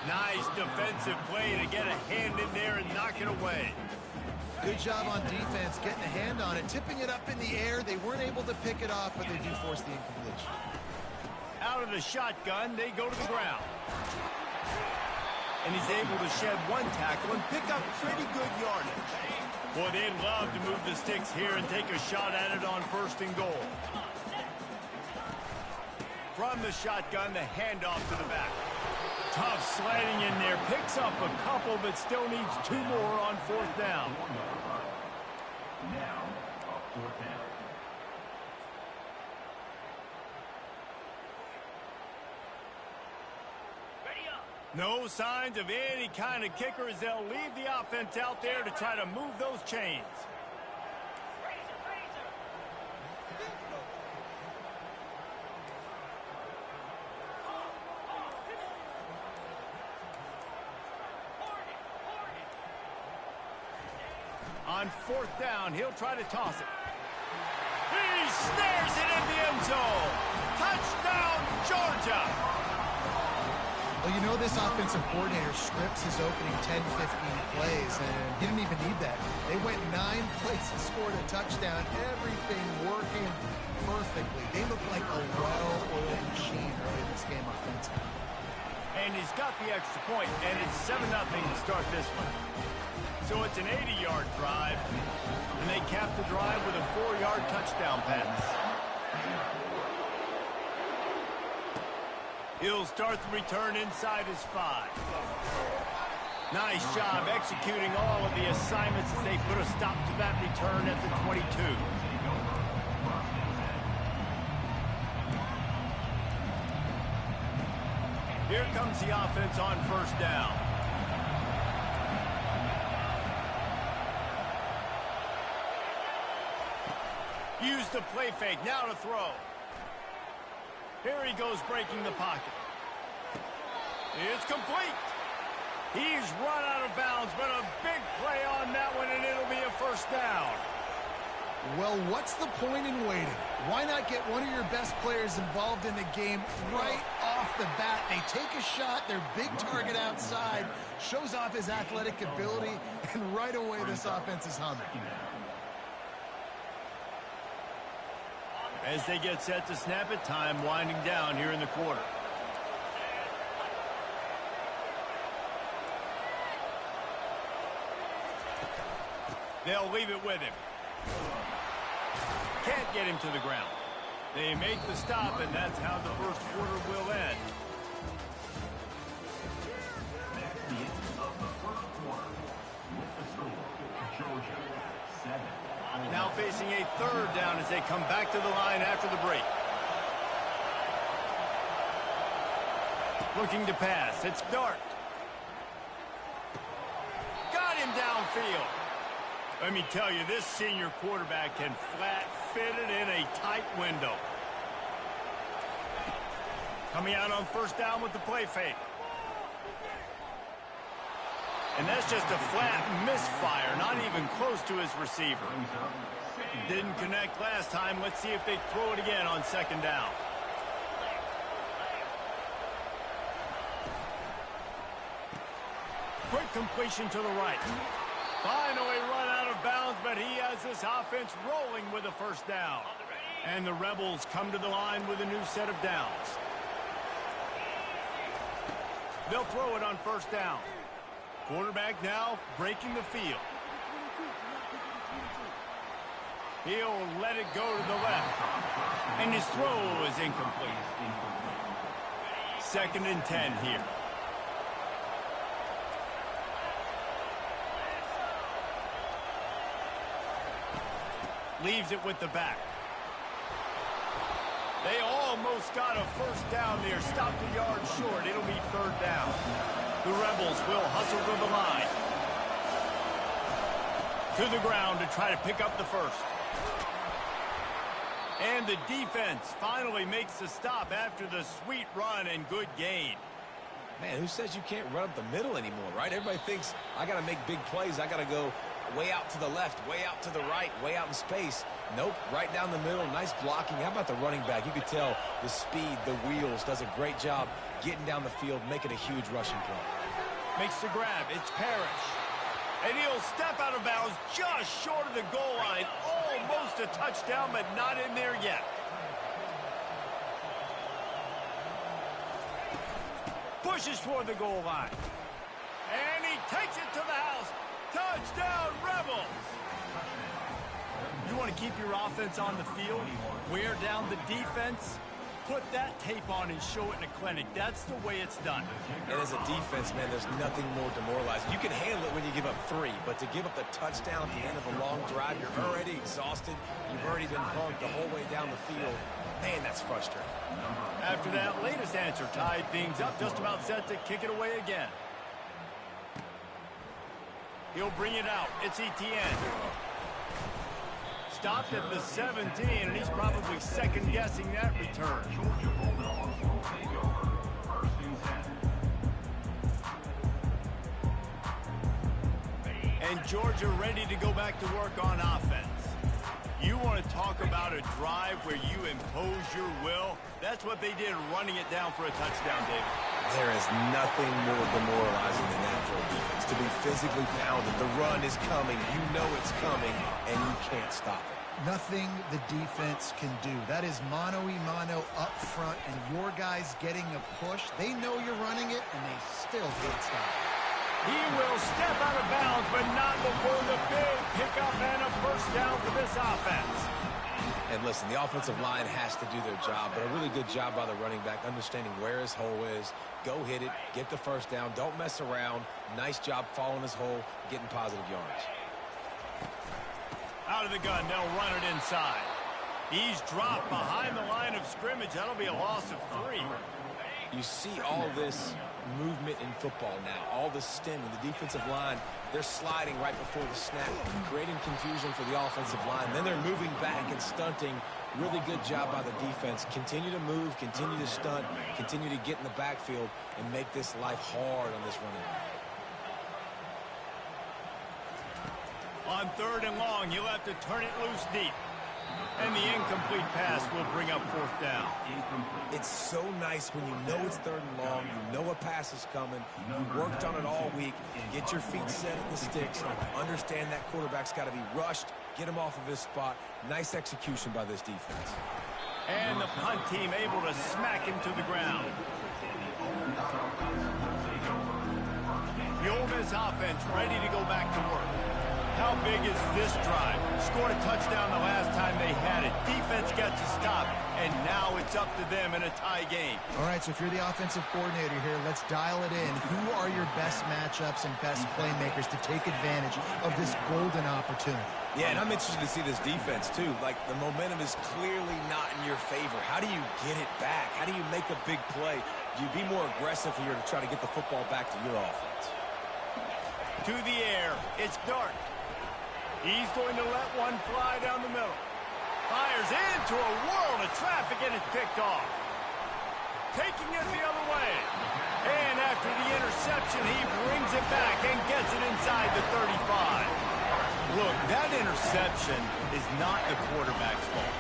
Nice defensive play to get a hand in there and knock it away. Good job on defense, getting a hand on it, tipping it up in the air. They weren't able to pick it off, but they do force the incompletion. Out of the shotgun, they go to the ground. And he's able to shed one tackle and pick up pretty good yardage. Boy, they'd love to move the sticks here and take a shot at it on 1st and goal. From the shotgun, the handoff to the back. Tough sledding in there. Picks up a couple, but still needs 2 more on 4th down. Now, a 4th down. Ready up. No signs of any kind of kicker as they'll leave the offense out there to try to move those chains. On 4th down, he'll try to toss it. He snares it in the end zone. Touchdown, Georgia. Well, you know this offensive coordinator scripts his opening 10, 15 plays, and he didn't even need that. They went 9 plays and scored a touchdown. Everything working perfectly. They look like a well-oiled machine early in this game offensively. And he's got the extra point, and it's 7-0 to start this one. So it's an 80-yard drive, and they cap the drive with a 4-yard touchdown pass. He'll start the return inside his 5. Nice job executing all of the assignments as they put a stop to that return at the 22. Here comes the offense on 1st down. Use the play fake, now to throw. Here he goes breaking the pocket. It's complete. He's run out of bounds, but a big play on that one, and it'll be a 1st down. Well, what's the point in waiting? Why not get one of your best players involved in the game right off the bat? They take a shot, their big target outside, shows off his athletic ability, and right away this offense is humming. As they get set to snap it, time winding down here in the quarter. They'll leave it with him. Can't get him to the ground. They make the stop, and that's how the 1st quarter will end. That's the end of the 1st quarter. With the score, Georgia 7. Now facing a 3rd down as they come back to the line after the break. Looking to pass. It's Dart. Got him downfield. Let me tell you, this senior quarterback can flat fit it in a tight window. Coming out on 1st down with the play fake. And that's just a flat misfire, not even close to his receiver. Didn't connect last time. Let's see if they throw it again on 2nd down. Quick completion to the right. Finally run out of bounds, but he has this offense rolling with a 1st down. And the Rebels come to the line with a new set of downs. They'll throw it on 1st down. Quarterback now breaking the field. He'll let it go to the left. And his throw is incomplete. 2nd and 10 here. Leaves it with the back. They almost got a 1st down there. Stopped a yard short. It'll be 3rd down. The Rebels will hustle to the line. To the ground to try to pick up the 1st. And the defense finally makes the stop after the sweet run and good gain. Man, who says you can't run up the middle anymore, right? Everybody thinks, I got to make big plays. I got to go way out to the left, way out to the right, way out in space. Nope, right down the middle. Nice blocking. How about the running back? You could tell the speed, the wheels, does a great job getting down the field, making a huge rushing play. Makes the grab. It's Parrish. And he'll step out of bounds just short of the goal line. Almost a touchdown, but not in there yet. Pushes toward the goal line. And he takes it to the house. Touchdown, Rebels! You want to keep your offense on the field, wear down the defense, put that tape on and show it in a clinic. That's the way it's done. And as a defense, man, there's nothing more demoralizing. You can handle it when you give up 3, but to give up the touchdown at the end of a long drive, you're already exhausted. You've already been bumped the whole way down the field. Man, that's frustrating. After that latest answer tied things up, just about set to kick it away again. He'll bring it out. It's Etienne. Stopped at the 17, and he's probably second-guessing that return. And Georgia ready to go back to work on offense. You want to talk about a drive where you impose your will? That's what they did, running it down for a touchdown, David. There is nothing more demoralizing than that for a defense. To be physically pounded, the run is coming, you know it's coming, and you can't stop it. Nothing the defense can do. That is mano-a-mano up front, and your guys getting a push. They know you're running it, and they still can't stop it. He will step out of bounds, but not before the big pickup and a first down for this offense. And listen, the offensive line has to do their job, but a really good job by the running back, understanding where his hole is. Go hit it, get the first down, don't mess around. Nice job following his hole, getting positive yards. Out of the gun, they'll run it inside. He's dropped behind the line of scrimmage. That'll be a loss of 3. You see all this movement in football now, all the stemming, the defensive line, they're sliding right before the snap, creating confusion for the offensive line. Then they're moving back and stunting. Really good job by the defense. Continue to move, continue to stunt, continue to get in the backfield and make this life hard on this running back. On 3rd and long, he'll have to turn it loose deep. And the incomplete pass will bring up 4th down. It's so nice when you know it's 3rd and long, you know a pass is coming, you worked on it all week, get your feet set at the sticks, understand that quarterback's got to be rushed, get him off of his spot. Nice execution by this defense. And the punt team able to smack him to the ground. The Ole Miss offense ready to go back to work. How big is this drive? Scored a touchdown the last time they had it. Defense gets a stop, and now it's up to them in a tie game. All right, so if you're the offensive coordinator here, let's dial it in. Who are your best matchups and best playmakers to take advantage of this golden opportunity? Yeah, and I'm interested to see this defense, too. Like, the momentum is clearly not in your favor. How do you get it back? How do you make a big play? Do you be more aggressive here to try to get the football back to your offense? To the air, it's Dart. He's going to let one fly down the middle. Fires into a world of traffic and it's picked off. Taking it the other way. And after the interception, he brings it back and gets it inside the 35. Look, that interception is not the quarterback's fault.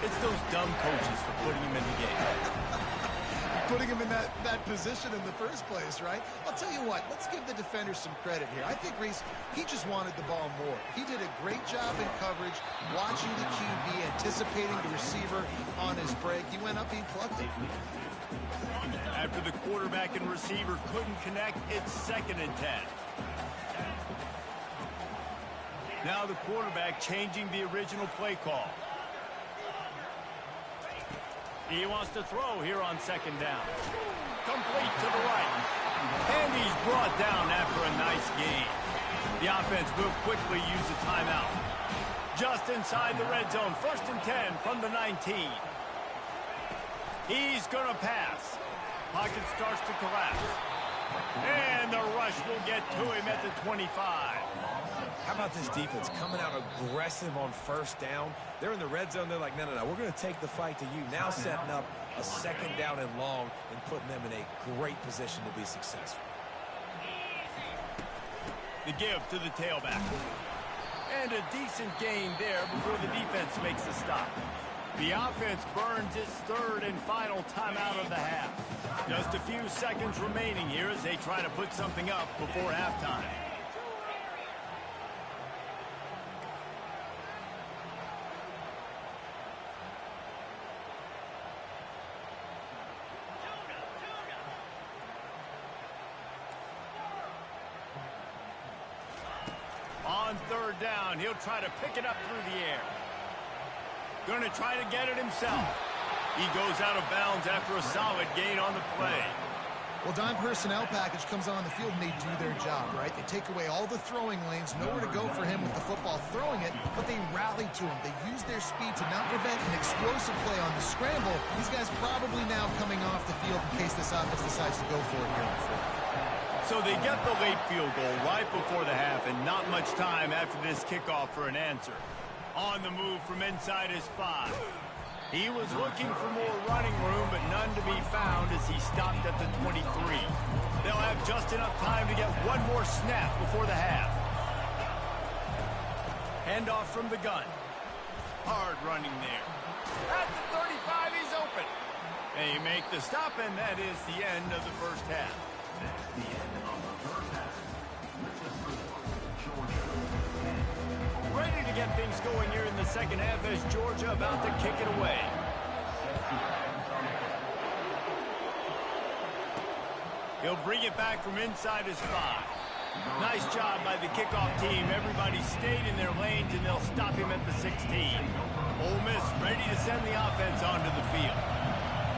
It's those dumb coaches for putting him in the game. Putting him in that position in the first place, right? I'll tell you what, let's give the defenders some credit here. I think Reese, he just wanted the ball more. He did a great job in coverage, watching the QB, anticipating the receiver on his break. He went up, he plucked it. After the quarterback and receiver couldn't connect, it's 2nd and 10. Now the quarterback changing the original play call. He wants to throw here on 2nd down. Complete to the right. And he's brought down after a nice gain. The offense will quickly use a timeout. Just inside the red zone, 1st and 10 from the 19. He's going to pass. Pocket starts to collapse. And the rush will get to him at the 25. How about this defense coming out aggressive on 1st down? They're in the red zone. They're like, no, we're going to take the fight to you. Now setting up a 2nd down and long and putting them in a great position to be successful. The give to the tailback. And a decent gain there before the defense makes the stop. The offense burns its 3rd and final timeout of the half. Just a few seconds remaining here as they try to put something up before halftime. On 3rd down, he'll try to pick it up through the air. Going to try to get it himself. He goes out of bounds after a solid gain on the play. Well, dime personnel package comes on the field and they do their job, right? They take away all the throwing lanes, nowhere to go for him with the football throwing it, but they rally to him. They use their speed to not prevent an explosive play on the scramble. These guys probably now coming off the field in case this offense decides to go for it here in the fourth. So they get the late field goal right before the half and not much time after this kickoff for an answer. On the move from inside his 5. He was looking for more running room, but none to be found as he stopped at the 23. They'll have just enough time to get one more snap before the half. Handoff from the gun. Hard running there. At the 35, he's open. They make the stop, and that is the end of the first half. That's the end of the third half. With the score, Georgia 10. Ready to get things going here in the second half as Georgia about to kick it away. He'll bring it back from inside his 5. Nice job by the kickoff team. Everybody stayed in their lanes, and they'll stop him at the 16. Ole Miss ready to send the offense onto the field.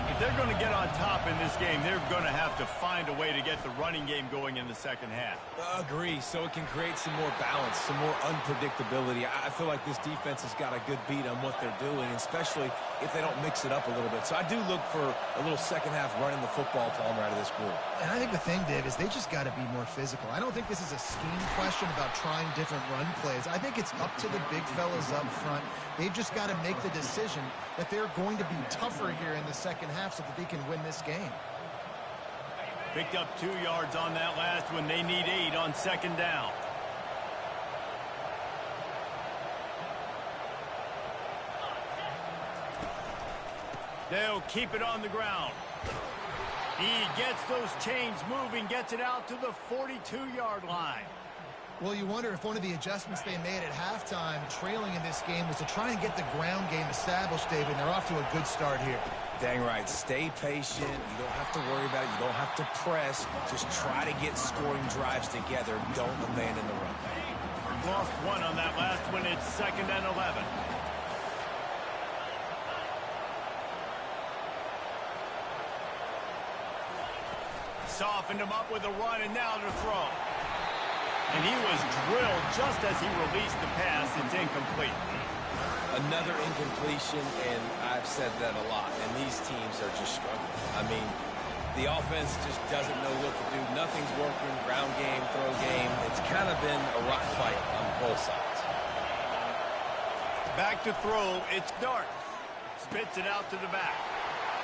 If they're going to get on top in this game, they're going to have to find a way to get the running game going in the second half. Agree, so it can create some more balance, some more unpredictability. I feel like this defense has got a good beat on what they're doing, especially if they don't mix it up a little bit. So I do look for a little second half running the football Palmer out of this group. And I think the thing, Dave, is they just got to be more physical. I don't think this is a scheme question about trying different run plays. I think it's up to the big fellas up front. They've just got to make the decision that they're going to be tougher here in the second half so that they can win this game. Picked up 2 yards on that last one. They need 8 on second down. They'll keep it on the ground. He gets those chains moving, gets it out to the 42-yard line. Well, you wonder if one of the adjustments they made at halftime, trailing in this game, was to try and get the ground game established, David, and they're off to a good start here. Dang right. Stay patient. You don't have to worry about it. You don't have to press. Just try to get scoring drives together. Don't abandon the run. Lost 1 on that last one. It's 2nd and 11. Softened him up with a run, and now to throw. And he was drilled just as he released the pass. It's incomplete. Another incompletion, and I've said that a lot, and these teams are just struggling. I mean, the offense just doesn't know what to do. Nothing's working. Ground game, throw game. It's kind of been a rock fight on both sides. Back to throw. It's Dart. Spits it out to the back.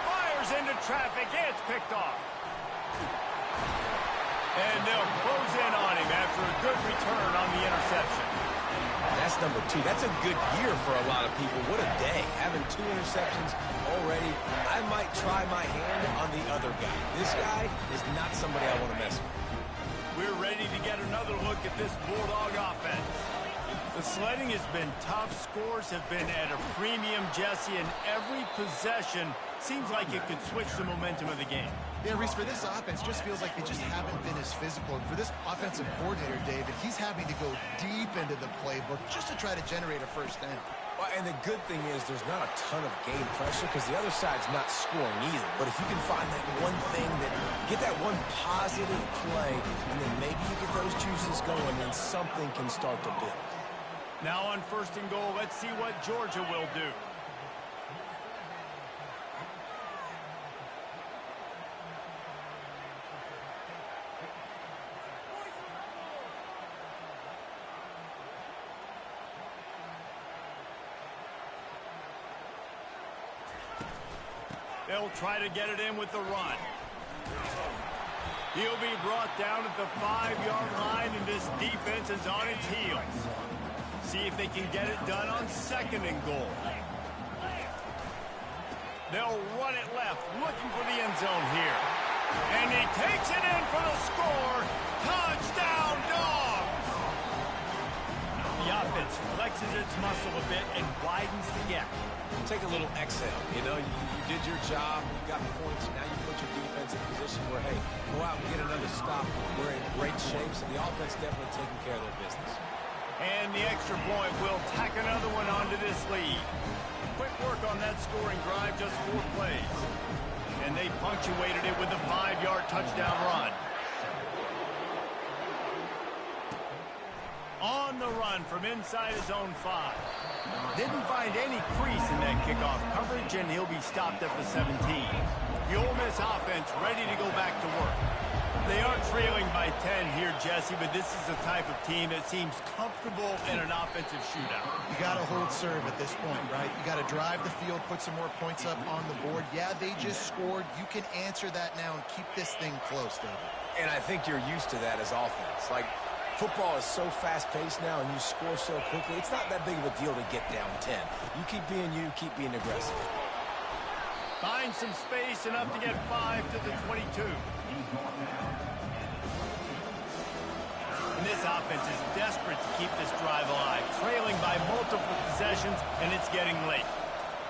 Fires into traffic. It's picked off. And they'll close in on him after a good return on the interception. That's number 2. That's a good year for a lot of people. What a day. Having 2 interceptions already. I might try my hand on the other guy. This guy is not somebody I want to mess with. We're ready to get another look at this Bulldog offense. The sledding has been tough. Scores have been at a premium, Jesse, and every possession seems like it could switch the momentum of the game. Yeah, Reese, for this offense, just feels like they just haven't been as physical. And for this offensive coordinator, David, he's having to go deep into the playbook just to try to generate a first down. Well, and the good thing is there's not a ton of game pressure because the other side's not scoring either. But if you can find that one thing, get that one positive play, and then maybe you get those juices going, then something can start to build. Now on 1st and goal, let's see what Georgia will do. They'll try to get it in with the run. He'll be brought down at the 5-yard line, and this defense is on its heels. See if they can get it done on 2nd and goal. They'll run it left, looking for the end zone here. And he takes it in for the score. Touchdown, Dogs! The offense flexes its muscle a bit and widens the gap. Take a little exhale. You know, you did your job, you got points, now you put your defense in a position where, hey, go out and get another stop. We're in great shape, so the offense definitely taking care of their business. And the extra point will tack another one onto this lead. Quick work on that scoring drive, just 4 plays. and they punctuated it with a 5-yard touchdown run. On the run from inside his own 5. Didn't find any crease in that kickoff coverage, and he'll be stopped at the 17. The Ole Miss offense ready to go back to work. They are trailing by 10 here, Jesse, but this is the type of team that seems comfortable in an offensive shootout. You got to hold serve at this point, right? You got to drive the field, put some more points up on the board. Yeah, they just scored. You can answer that now and keep this thing close, David. And I think you're used to that as offense. Like, football is so fast-paced now, and you score so quickly. It's not that big of a deal to get down 10. You keep being you, keep being aggressive. Find some space, enough to get 5 to the 22. And this offense is desperate to keep this drive alive, trailing by multiple possessions, and it's getting late.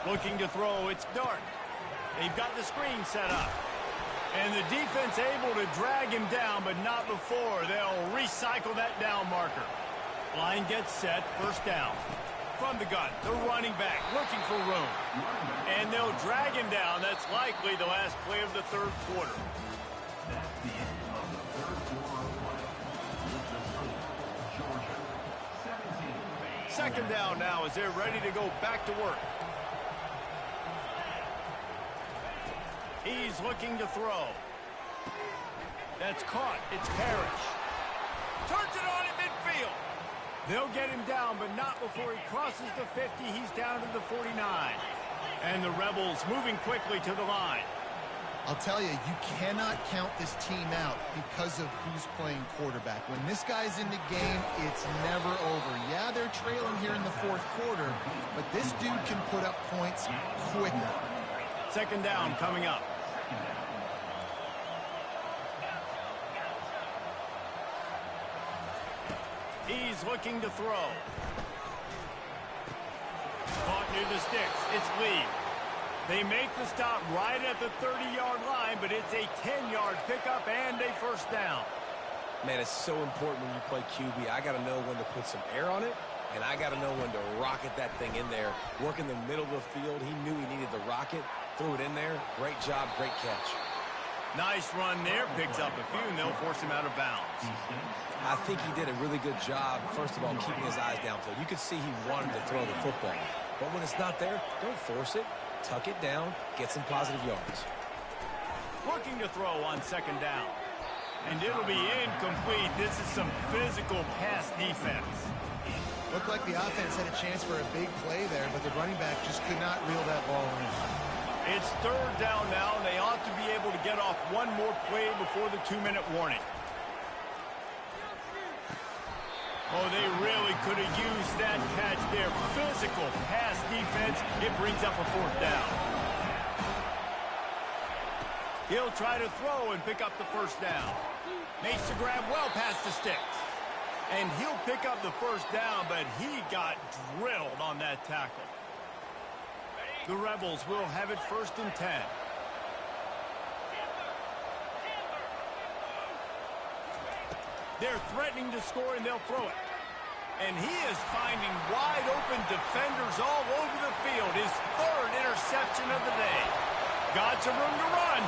Looking to throw, it's Dart. They've got the screen set up. And the defense able to drag him down, but not before. They'll recycle that down marker. Line gets set, first down. From the gun, the running back looking for room. And they'll drag him down. That's likely the last play of the third quarter. That's the end of the third quarter of play. With the score, Georgia 17. Second down now as they're ready to go back to work. He's looking to throw. That's caught. It's Parrish. Turns it on in midfield. They'll get him down, but not before he crosses the 50. He's down to the 49. And the Rebels moving quickly to the line. I'll tell you, you cannot count this team out because of who's playing quarterback. When this guy's in the game, it's never over. Yeah, they're trailing here in the fourth quarter, but this dude can put up points quicker. Second down coming up. He's looking to throw. Caught near the sticks. It's Lee. They make the stop right at the 30-yard line, but it's a 10-yard pickup and a first down. Man, it's so important when you play QB. I got to know when to put some air on it, and I got to know when to rocket that thing in there. Work in the middle of the field. He knew he needed the rocket. Threw it in there. Great job, great catch. Nice run there. Picks up a few, and they'll force him out of bounds. I think he did a really good job, first of all, keeping his eyes downfield. You could see he wanted to throw the football. But when it's not there, don't force it. Tuck it down. Get some positive yards. Looking to throw on second down. And it'll be incomplete. This is some physical pass defense. Looked like the offense had a chance for a big play there, but the running back just could not reel that ball in. It's third down now, and they ought to be able to get off one more play before the 2-minute warning. Oh, they really could have used that catch there. Physical pass defense. It brings up a fourth down. He'll try to throw and pick up the first down. Makes the grab well past the sticks. And he'll pick up the first down, but he got drilled on that tackle. The Rebels will have it first and 10. They're threatening to score, and they'll throw it. And he is finding wide-open defenders all over the field. His third interception of the day. Got some room to run.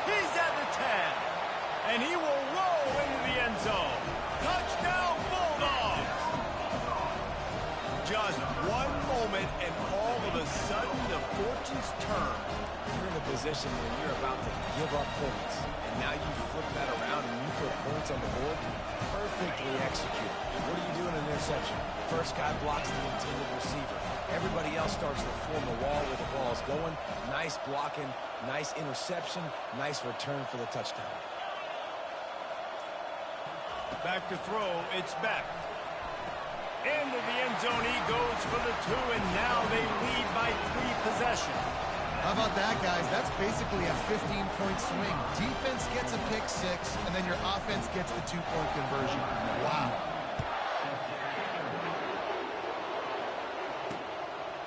He's at the 10. And he will roll into the end zone. Touchdown, Bulldogs! Just one moment, and all of a sudden, the fortunes turn. You're in a position where you're about to give up points. And now you flip that around and you put points on the board. Perfectly executed. What do you do in an interception? First guy blocks the intended receiver. Everybody else starts to form a wall where the ball is going. Nice blocking, nice interception, nice return for the touchdown. Back to throw, it's Beck. Into the end zone he goes for the 2, and now they lead by 3 possessions. How about that, guys? That's basically a 15-point swing. Defense gets a pick 6, and then your offense gets the 2-point conversion. Wow.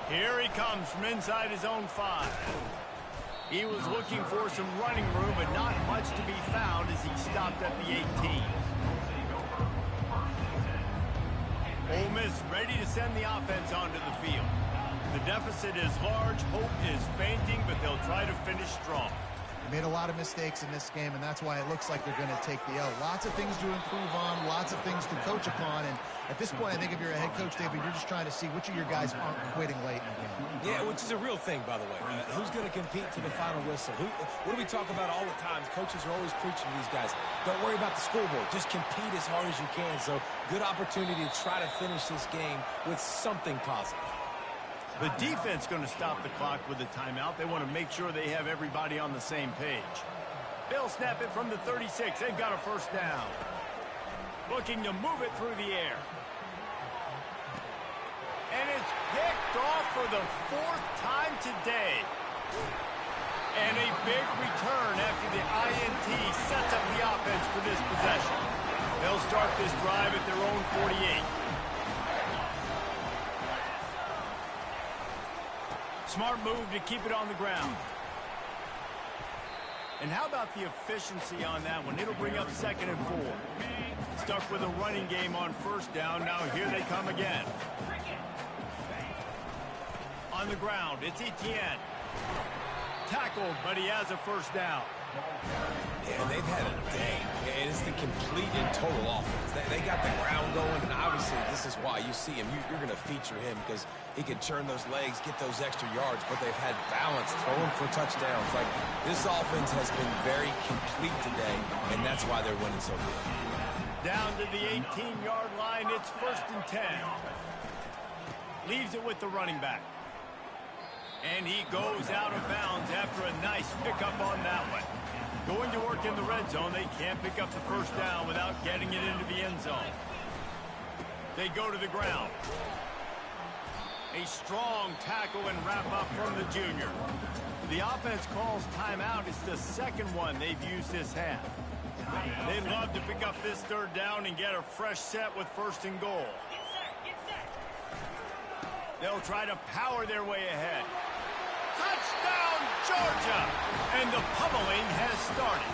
Here he comes from inside his own 5. He was looking for some running room, but not much to be found as he stopped at the 18. Ole Miss ready to send the offense onto the field. The deficit is large, hope is fainting, but they'll try to finish strong. Made a lot of mistakes in this game, and that's why it looks like they're going to take the L. Lots of things to improve on, lots of things to coach upon, and at this point, I think if you're a head coach, David, you're just trying to see which of your guys aren't quitting late in the game. Yeah, which is a real thing, by the way. Who's going to compete to the final whistle? What do we talk about all the time? Coaches are always preaching to these guys. Don't worry about the scoreboard. Just compete as hard as you can. So, good opportunity to try to finish this game with something positive. The defense going to stop the clock with a timeout. They want to make sure they have everybody on the same page. They'll snap it from the 36. They've got a first down. Looking to move it through the air. And it's picked off for the 4th time today. And a big return after the INT sets up the offense for this possession. They'll start this drive at their own 48. Smart move to keep it on the ground. And how about the efficiency on that one? It'll bring up 2nd and 4. Stuck with a running game on first down. Now here they come again. On the ground, it's Etienne. Tackled, but he has a first down. Yeah, they've had a day. And it's the complete and total offense. They got the ground going, and obviously this is why you see him. You're going to feature him because he can turn those legs, get those extra yards, but they've had balance, throwing for touchdowns. Like, this offense has been very complete today, and that's why they're winning so good. Down to the 18-yard line, it's 1st and 10. Leaves it with the running back. And he goes out of bounds after a nice pickup on that one. Going to work in the red zone, they can't pick up the first down without getting it into the end zone. They go to the ground. A strong tackle and wrap up from the junior. The offense calls timeout. It's the 2nd one they've used this half. They'd love to pick up this 3rd down and get a fresh set with 1st and goal. They'll try to power their way ahead. Touchdown, Georgia! And the pummeling has started.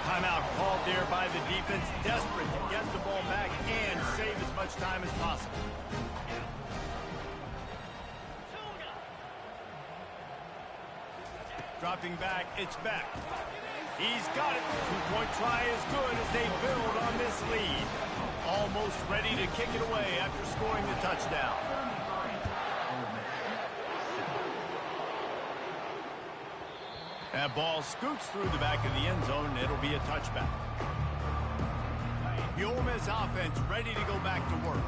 Timeout called there by the defense, desperate to get the ball back and save as much time as possible. Dropping back, it's Beck. He's got it. 2-point try is good as they build on this lead. Almost ready to kick it away after scoring the touchdown. That ball scoots through the back of the end zone, and it'll be a touchback. The Ole Miss offense ready to go back to work.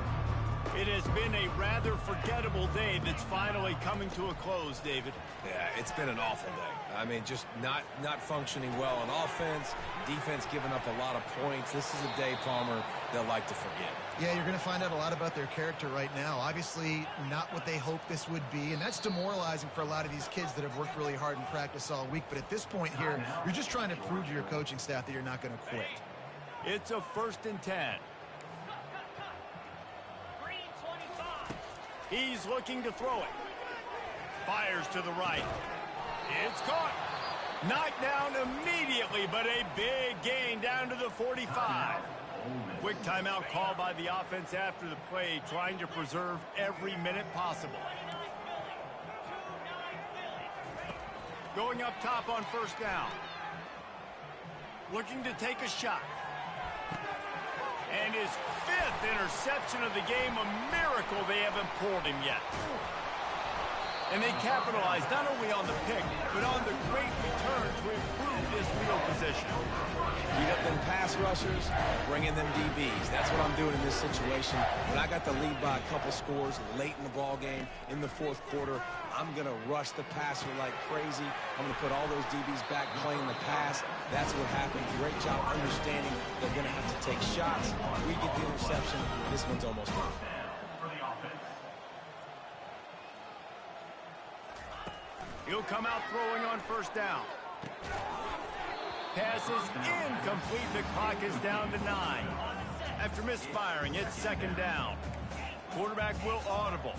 It has been a rather forgettable day that's finally coming to a close, David. Yeah, it's been an awful day. I mean, just not functioning well on offense, defense giving up a lot of points. This is a day, Palmer, they'll like to forget. Yeah, you're going to find out a lot about their character right now. Obviously, not what they hoped this would be, and that's demoralizing for a lot of these kids that have worked really hard in practice all week. But at this point here, you're just trying to prove to your coaching staff that you're not going to quit. It's a 1st and 10. He's looking to throw it. Fires to the right. It's caught. Knocked down immediately, but a big gain down to the 45. Quick timeout called by the offense after the play, trying to preserve every minute possible. Going up top on 1st down. Looking to take a shot. And his 5th interception of the game, a miracle they haven't pulled him yet. And they capitalized not only on the pick, but on the great return to improve this field position. Beat up them pass rushers, bring in them DBs. That's what I'm doing in this situation. When I got the lead by a couple scores late in the ball game, in the 4th quarter, I'm going to rush the passer like crazy. I'm going to put all those DBs back playing the pass. That's what happened. Great job understanding they're going to have to take shots. We get the interception. This one's almost done. He'll come out throwing on 1st down. Pass is incomplete. The clock is down to 9. After misfiring, it's 2nd down. Quarterback will audible.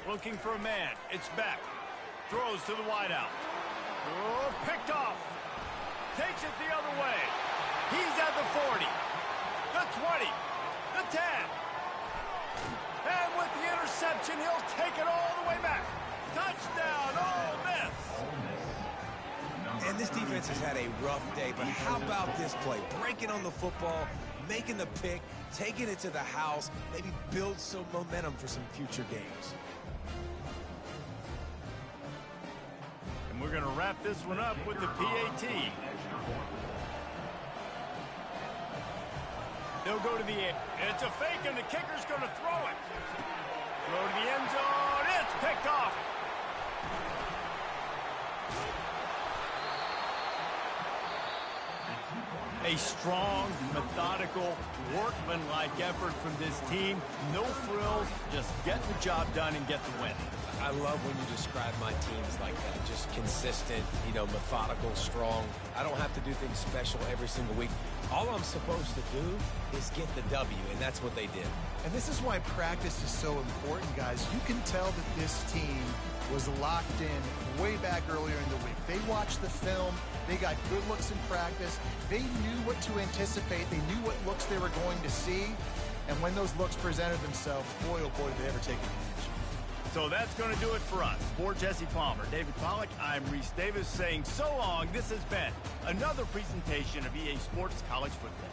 Looking for a man. It's Beck. Throws to the wideout. Oh, picked off. Takes it the other way. He's at the 40. The 20. The 10. with the interception. He'll take it all the way back. Touchdown, Ole Miss. And this defense has had a rough day, but how about this play? Breaking on the football, making the pick, taking it to the house, maybe build some momentum for some future games. And we're going to wrap this one up with the PAT. They'll go to the end. It's a fake, and the kicker's going to throw it. Throw to the end zone. It's picked off. A strong, methodical, workmanlike effort from this team. No frills, just get the job done and get the win. I love when you describe my teams like that. Just consistent, methodical, strong. I don't have to do things special every single week. All I'm supposed to do is get the W, and that's what they did. And this is why practice is so important, guys. You can tell that this team was locked in way back earlier in the week. They watched the film. They got good looks in practice. They knew what to anticipate. They knew what looks they were going to see. And when those looks presented themselves, boy, oh boy, did they ever take advantage. So that's going to do it for us. For Jesse Palmer, David Pollack, I'm Reese Davis saying so long. This has been another presentation of EA Sports College Football.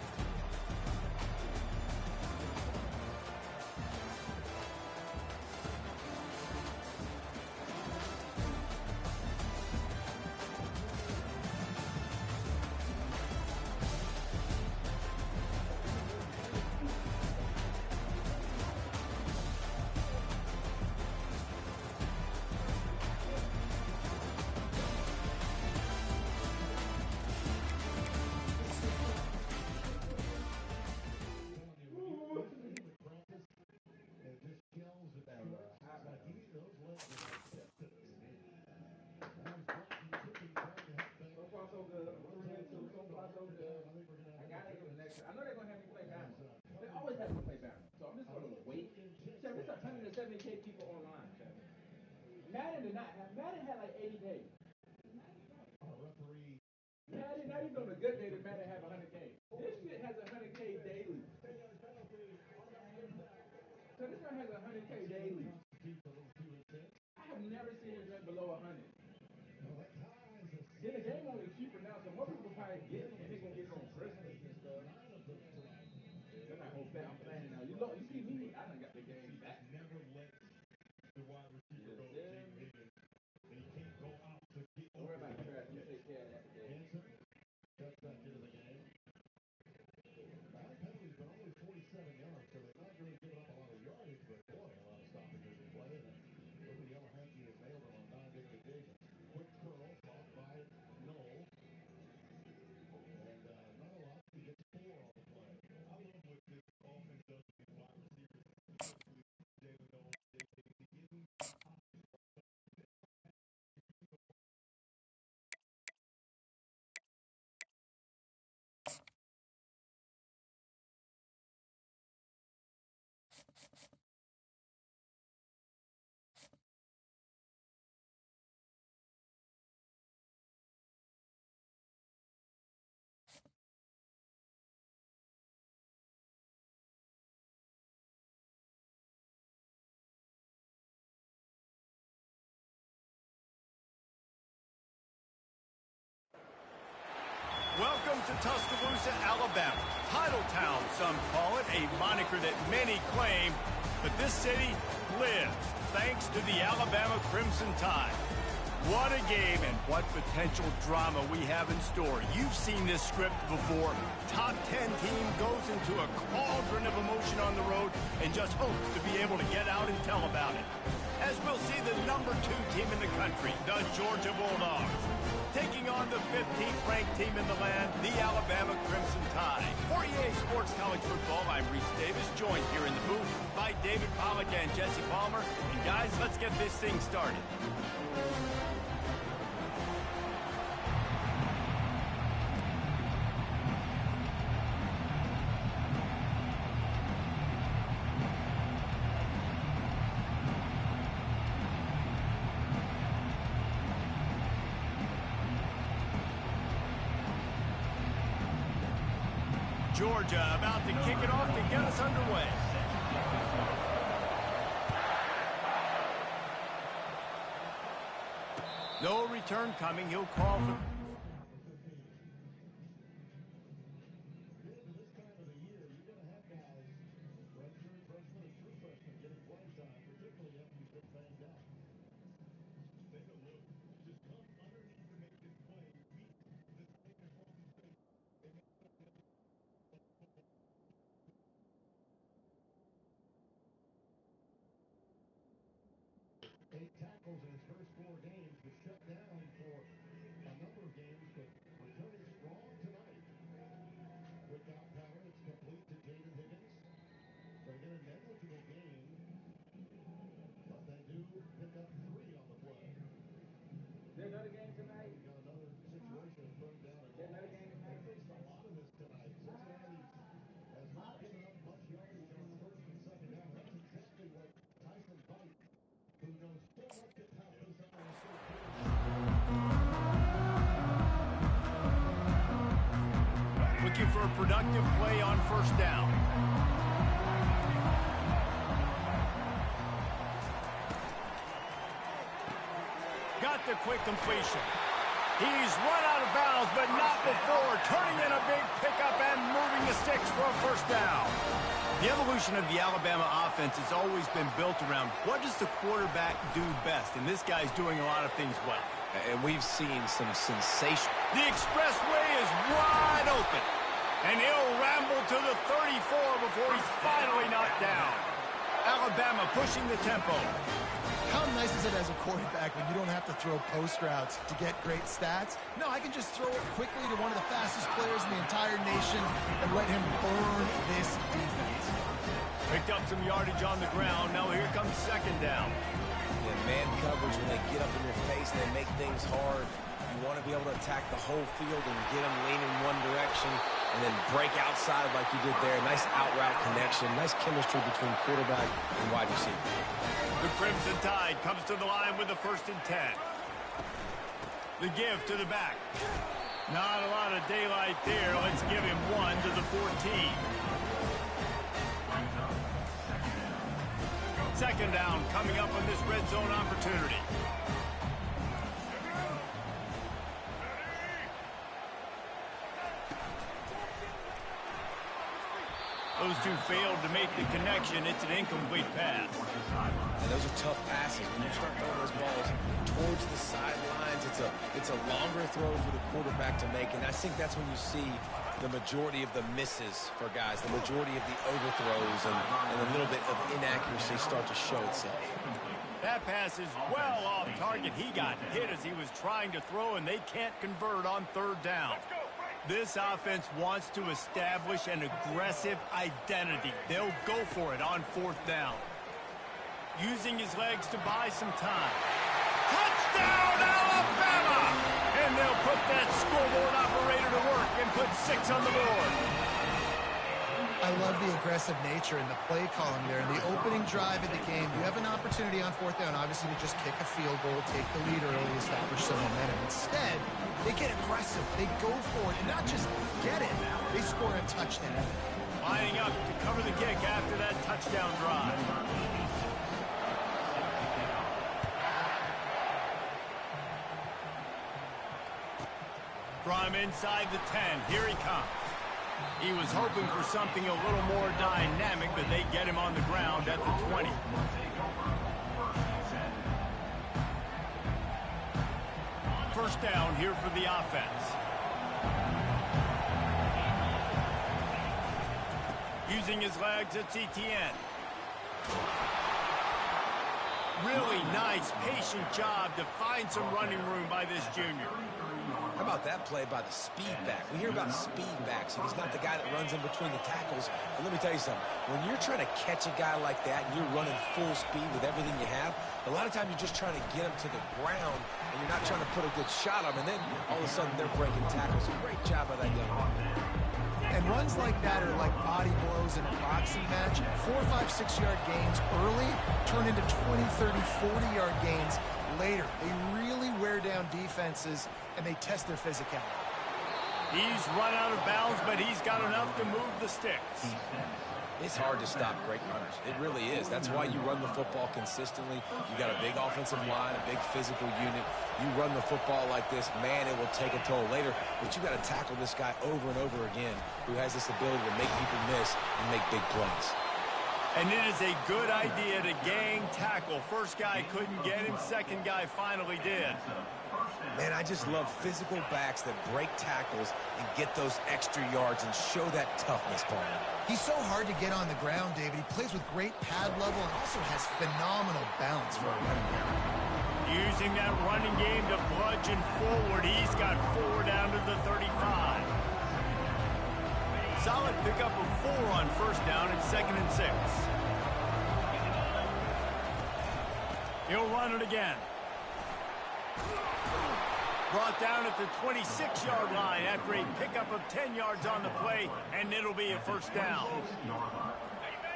I know they're going to have me play Bama. They always have me play Bama. So I'm just going to wait. Chef, there's 170K people online, Chef. Madden had like 80 days. Madden, not even on a good day did Madden have 100K. This shit has 100K daily. So this one has 100K daily. I have never seen it drink below 100. Then the game only cheaper now, so more people probably get it, and they're going to get it on Christmas and stuff. They're not going to bet. I'm playing now. You see me, I done got the game back. Never let the wide receiver go to Jake Higgins, and he can't go out to get Don't worry about trash. You take care of that today. That's back into the game. Bad penalties, but only 47 yards, so they're not really giving up a lot of yardage, but boy, a lot of stoppages in play. And Ruby Yamahanky has nailed them on 9 different occasions. Quick curl, caught by Noel. And not a lot. He gets 4 on the play. I love what this offense does with these wide receivers. David Noel, they give him Welcome to Tuscaloosa, Alabama. Titletown, some call it, a moniker that many claim, but this city lives thanks to the Alabama Crimson Tide. What a game and what potential drama we have in store. You've seen this script before. Top 10 team goes into a cauldron of emotion on the road and just hopes to be able to get out and tell about it. As we'll see the number 2 team in the country, the Georgia Bulldogs, taking on the 15th ranked team in the land, the Alabama Crimson Tide. For EA Sports College Football, I'm Reese Davis, joined here in the booth by David Pollack and Jesse Palmer. And guys, let's get this thing started. Georgia about to kick it off to get us underway. No return coming. He'll call for... Eight tackles in his first 4 games, was shut down for a number of games, but returning strong tonight. Quick out power, it's complete to Jaden Higgins. So again, a negligible game, but they do pick up 3 on the play. There's another game tonight. We've got another situation third down and There's another game tonight. They faced a lot of this tonight. Cincinnati has not given up much yardage on first and second down. That's exactly what Tyson White, who knows so much about this Looking for a productive play on first down. Got the quick completion. He's run out of bounds, but not before turning in a big pickup and moving the sticks for a first down. The evolution of the Alabama offense has always been built around what does the quarterback do best, and this guy's doing a lot of things well. And we've seen some sensation. The expressway is wide open, and he'll ramble to the 34 before he's finally knocked down. Alabama pushing the tempo. How nice is it as a quarterback when you don't have to throw post routes to get great stats? No, I can just throw it quickly to one of the fastest players in the entire nation and let him burn this defense. Picked up some yardage on the ground. Now here comes second down. Yeah, man coverage, when they get up in your face and they make things hard, you want to be able to attack the whole field and get them leaning one direction and then break outside like you did there. Nice out-route connection, nice chemistry between quarterback and wide receiver. The Crimson Tide comes to the line with the 1st and 10. The give to the back. Not a lot of daylight there. Let's give him 1 to the 14. Second down coming up on this red zone opportunity. Those two failed to make the connection. It's an incomplete pass. And those are tough passes. When you start throwing those balls towards the sidelines, it's a longer throw for the quarterback to make. And I think that's when you see the majority of the misses for guys, the majority of the overthrows and a little bit of inaccuracy start to show itself. That pass is well off target. He got hit as he was trying to throw, and they can't convert on third down. This offense wants to establish an aggressive identity. They'll go for it on fourth down. Using his legs to buy some time. Touchdown, Alabama! And they'll put that scoreboard operator to work and put 6 on the board. I love the aggressive nature in the play column there. In the opening drive of the game, you have an opportunity on fourth down, obviously, to just kick a field goal, take the lead early, establish some momentum. Instead, they get aggressive. They go for it, and not just get it. They score a touchdown. Lining up to cover the kick after that touchdown drive. From inside the 10, here he comes. He was hoping for something a little more dynamic, but they get him on the ground at the 20. First down here for the offense. Using his legs, it's Etienne. Really nice, patient job to find some running room by this junior. How about that play by the speed back? We hear about speed backs, and he's not the guy that runs in between the tackles. But let me tell you something. When you're trying to catch a guy like that and you're running full speed with everything you have, a lot of times you're just trying to get him to the ground, and you're not trying to put a good shot on him, and then all of a sudden they're breaking tackles. So great job by that young man. And runs like that are like body blows in a boxing match. 4, 5, 6-yard gains early turn into 20, 30, 40-yard gains later. They really wear down defenses, and they test their physicality. He's run out of bounds, but he's got enough to move the sticks. It's hard to stop great runners. It really is. That's why you run the football consistently. You got a big offensive line, a big physical unit. You run the football like this, man, it will take a toll later. But you got to tackle this guy over and over again who has this ability to make people miss and make big plays. And it is a good idea to gang tackle. First guy couldn't get him. Second guy finally did. Man, I just love physical backs that break tackles and get those extra yards and show that toughness, partner. He's so hard to get on the ground, David. He plays with great pad level and also has phenomenal balance for a running back. Using that running game to bludgeon forward. He's got 4 down to the 35. Solid pickup of 4 on first down and 2nd and 6. He'll run it again. Brought down at the 26-yard line after a pickup of 10 yards on the play, and it'll be a first down. All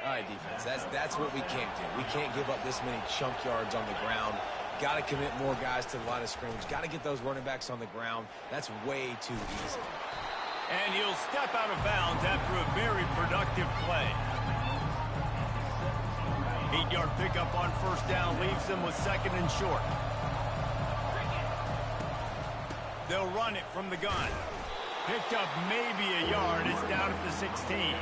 right, defense, that's what we can't do. We can't give up this many chunk yards on the ground. Got to commit more guys to the line of scrimmage. Got to get those running backs on the ground. That's way too easy. And he'll step out of bounds after a very productive play. 8-yard pickup on first down leaves them with 2nd and short. They'll run it from the gun. Picked up maybe a yard. It's down at the 16.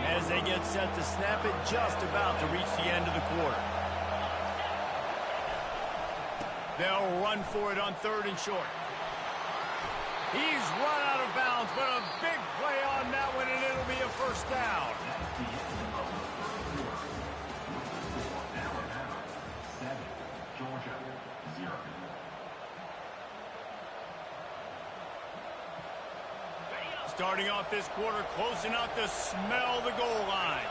As they get set to snap it, just about to reach the end of the quarter. They'll run for it on 3rd and short. He's run out of bounds, but a big play on that one, and it'll be a first down. Starting off this quarter, close enough to smell the goal line.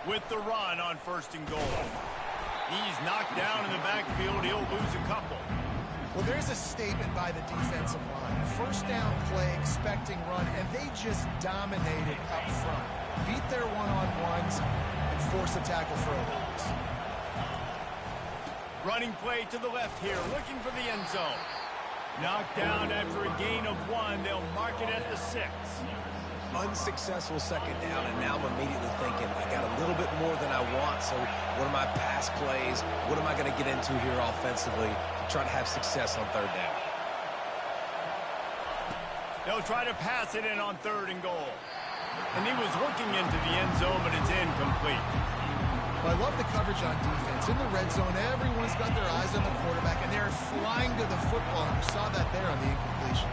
With the run on 1st and goal. He's knocked down in the backfield. He'll lose a couple. Well, there's a statement by the defensive line. First down play, expecting run, and they just dominated up front. Beat their one-on-ones and force a tackle for a loss. Running play to the left here, looking for the end zone. Knocked down after a gain of 1. They'll mark it at the 6. Unsuccessful 2nd down, and now I'm immediately thinking, I got a little bit more than I want, so what are my pass plays? What am I going to get into here offensively to try to have success on 3rd down? They'll try to pass it in on 3rd and goal. And he was looking into the end zone, but it's incomplete. Well, I love the coverage on defense. In the red zone, everyone's got their eyes on the quarterback, and they're flying to the football, and you saw that there on the incompletion.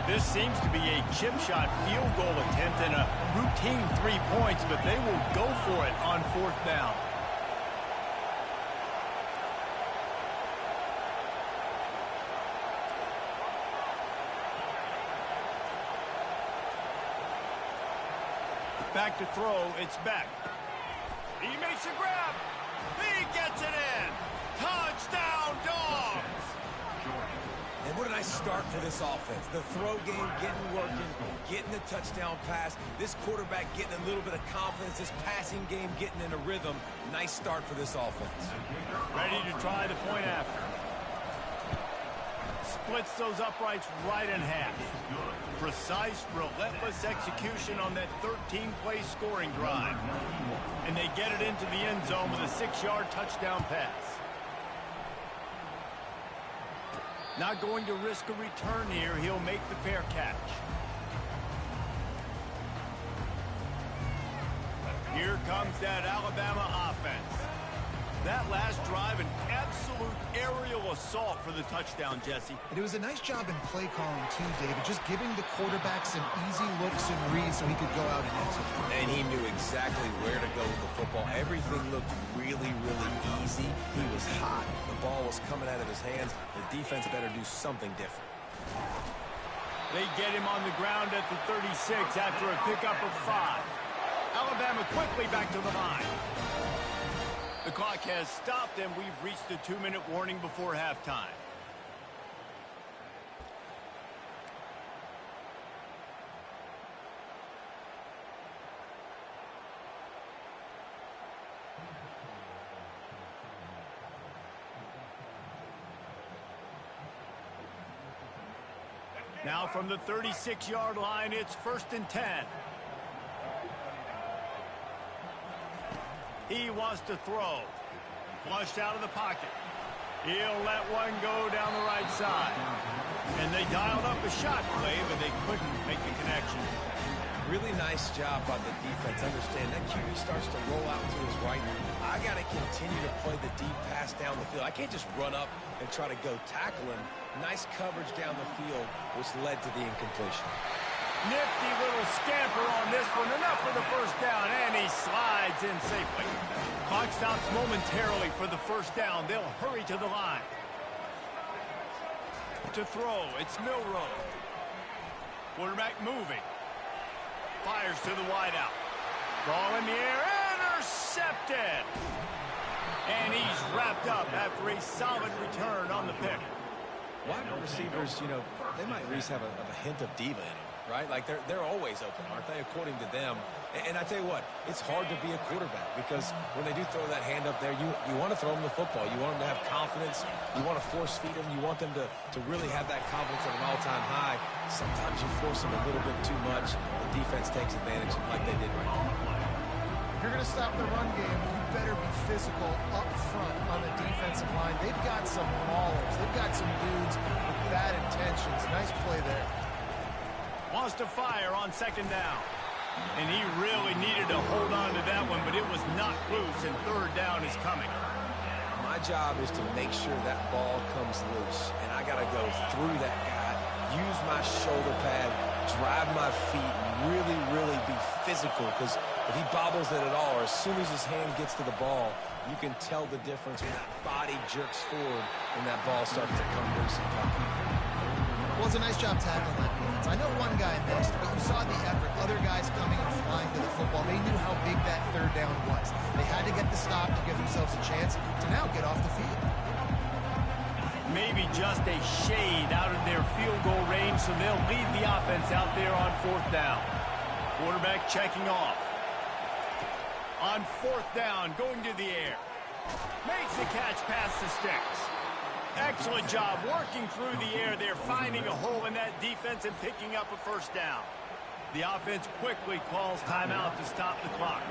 This seems to be a chip shot field goal attempt and a routine 3 points, but they will go for it on 4th down. Back to throw, it's Beck. He makes a grab. He gets it in. Touchdown, Dogs! And what a nice start for this offense. The throw game getting working, getting the touchdown pass. This quarterback getting a little bit of confidence. This passing game getting in a rhythm. Nice start for this offense. Ready to try the point after. Splits those uprights right in half. Precise, relentless execution on that 13-play scoring drive. And they get it into the end zone with a 6-yard touchdown pass. Not going to risk a return here. He'll make the fair catch. Here comes that Alabama offense. That last drive, an absolute aerial assault for the touchdown, Jesse. And it was a nice job in play calling, too, David. Just giving the quarterback some easy looks and reads so he could go out and execute. And he knew exactly where to go with the football. Everything looked really, really easy. He was hot. The ball was coming out of his hands. The defense better do something different. They get him on the ground at the 36 after a pickup of 5. Alabama quickly back to the line. The clock has stopped, and we've reached the 2-minute warning before halftime. Now from the 36-yard line, it's 1st and 10. He wants to throw. Flushed out of the pocket. He'll let one go down the right side. And they dialed up a shot play, but they couldn't make the connection. Really nice job by the defense. Understand that QB starts to roll out to his right. I got to continue to play the deep pass down the field. I can't just run up and try to go tackle him. Nice coverage down the field, which led to the incompletion. Nifty little scamper on this one. Enough for the first down, and he slides in safely. Clock stops momentarily for the first down. They'll hurry to the line. To throw, it's Milroe. Quarterback moving. Fires to the wideout. Ball in the air, intercepted. And he's wrapped up after a solid return on the pick. Wide receivers, you know, they might at least have a hint of diva in them, right? Like they're always open, aren't they, according to them? And I tell you what, it's hard to be a quarterback because when they do throw that hand up there, you want to throw them the football. You want them to have confidence. You want to force feed them. You want them to really have that confidence at an all-time high. Sometimes you force them a little bit too much. The defense takes advantage like they did right now. If you're going to stop the run game, you better be physical up front on the defensive line. They've got some maulers. They've got some dudes with bad intentions. Nice play there. Wants to fire on 2nd down. And he really needed to hold on to that one, but it was knocked loose, and 3rd down is coming. My job is to make sure that ball comes loose, and I got to go through that guy, use my shoulder pad, drive my feet, and really be physical, because if he bobbles it at all, or as soon as his hand gets to the ball, you can tell the difference when that body jerks forward and that ball starts to come loose and pop. Well, it's a nice job tackling that defense. I know one guy missed, but you saw the effort. Other guys coming and flying to the football. They knew how big that 3rd down was. They had to get the stop to give themselves a chance to now get off the field. Maybe just a shade out of their field goal range, so they'll lead the offense out there on 4th down. Quarterback checking off. On 4th down, going to the air. Makes the catch past the sticks. Excellent job working through the air. They're finding a hole in that defense and picking up a 1st down. The offense quickly calls timeout to stop the clock.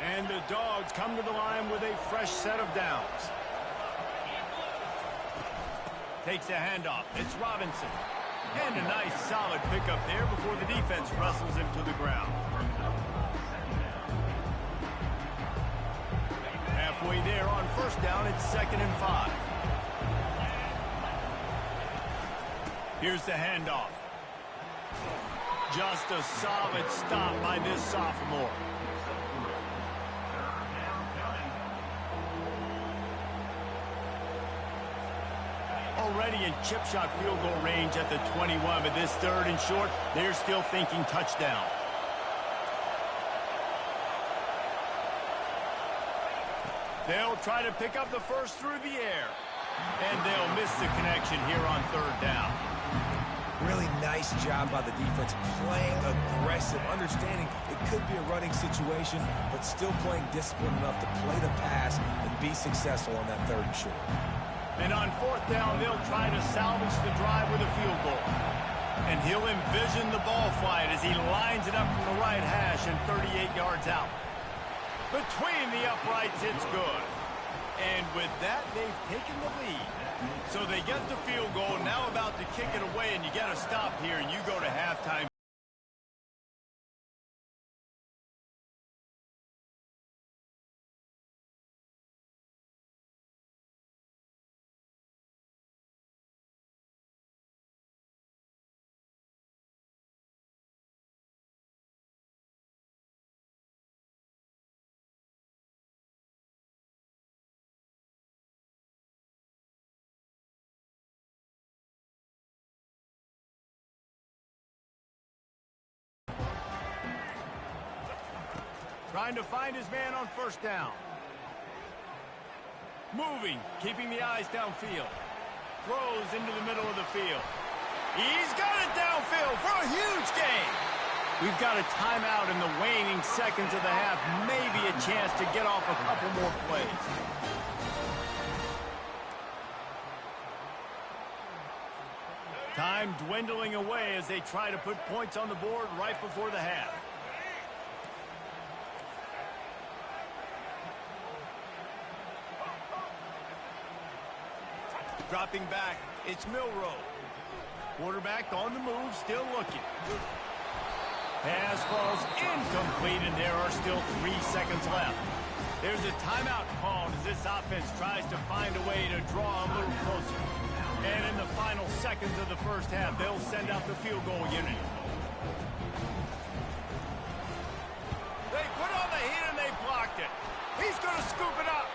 And the Dogs come to the line with a fresh set of downs. Takes a handoff. It's Robinson. And a nice solid pickup there before the defense wrestles him to the ground. Halfway there on 1st down, it's 2nd and 5. Here's the handoff. Just a solid stop by this sophomore. Already in chip shot field goal range at the 21, but this 3rd and short, they're still thinking touchdown. They'll try to pick up the first through the air. And they'll miss the connection here on 3rd down. Really nice job by the defense, playing aggressive, understanding it could be a running situation, but still playing disciplined enough to play the pass and be successful on that 3rd and short. And on 4th down, they'll try to salvage the drive with a field goal. And he'll envision the ball flight as he lines it up from the right hash and 38 yards out. Between the uprights, it's good. And with that, they've taken the lead. So they get the field goal, now about to kick it away, and you get a stop here, and you go to halftime. Trying to find his man on 1st down. Moving, keeping the eyes downfield. Throws into the middle of the field. He's got it downfield for a huge gain. We've got a timeout in the waning seconds of the half. Maybe a chance to get off a couple more plays. Time dwindling away as they try to put points on the board right before the half. Dropping back, it's Milroe. Quarterback on the move, still looking. Pass falls incomplete, and there are still 3 seconds left. There's a timeout called as this offense tries to find a way to draw a little closer. And in the final seconds of the first half, they'll send out the field goal unit. They put on the heat and they blocked it. He's going to scoop it up.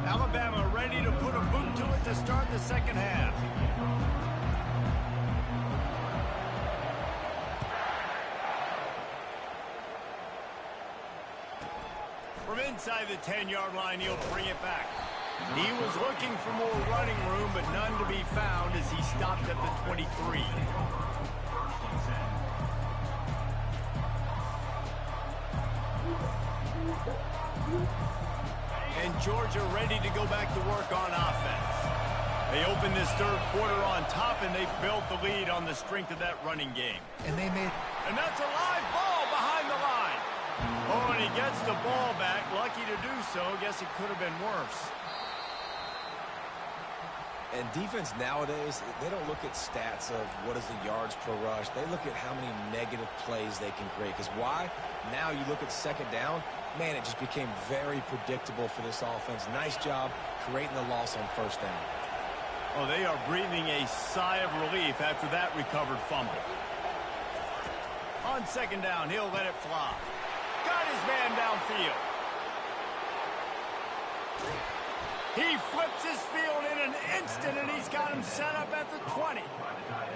Alabama ready to put a boot to it to start the second half. From inside the 10-yard line, he'll bring it back. He was looking for more running room, but none to be found as he stopped at the 23. And Georgia ready to go back to work on offense. They open this third quarter on top, and they built the lead on the strength of that running game. And that's a live ball behind the line. Oh, and he gets the ball back. Lucky to do so. Guess it could have been worse. And defense nowadays, they don't look at stats of what is the yards per rush. They look at how many negative plays they can create. Because why? Now you look at second down, man, it just became very predictable for this offense. Nice job creating the loss on first down. Oh, they are breathing a sigh of relief after that recovered fumble. On second down, he'll let it fly. Got his man downfield. He flips his field in an instant, and he's got him set up at the 20.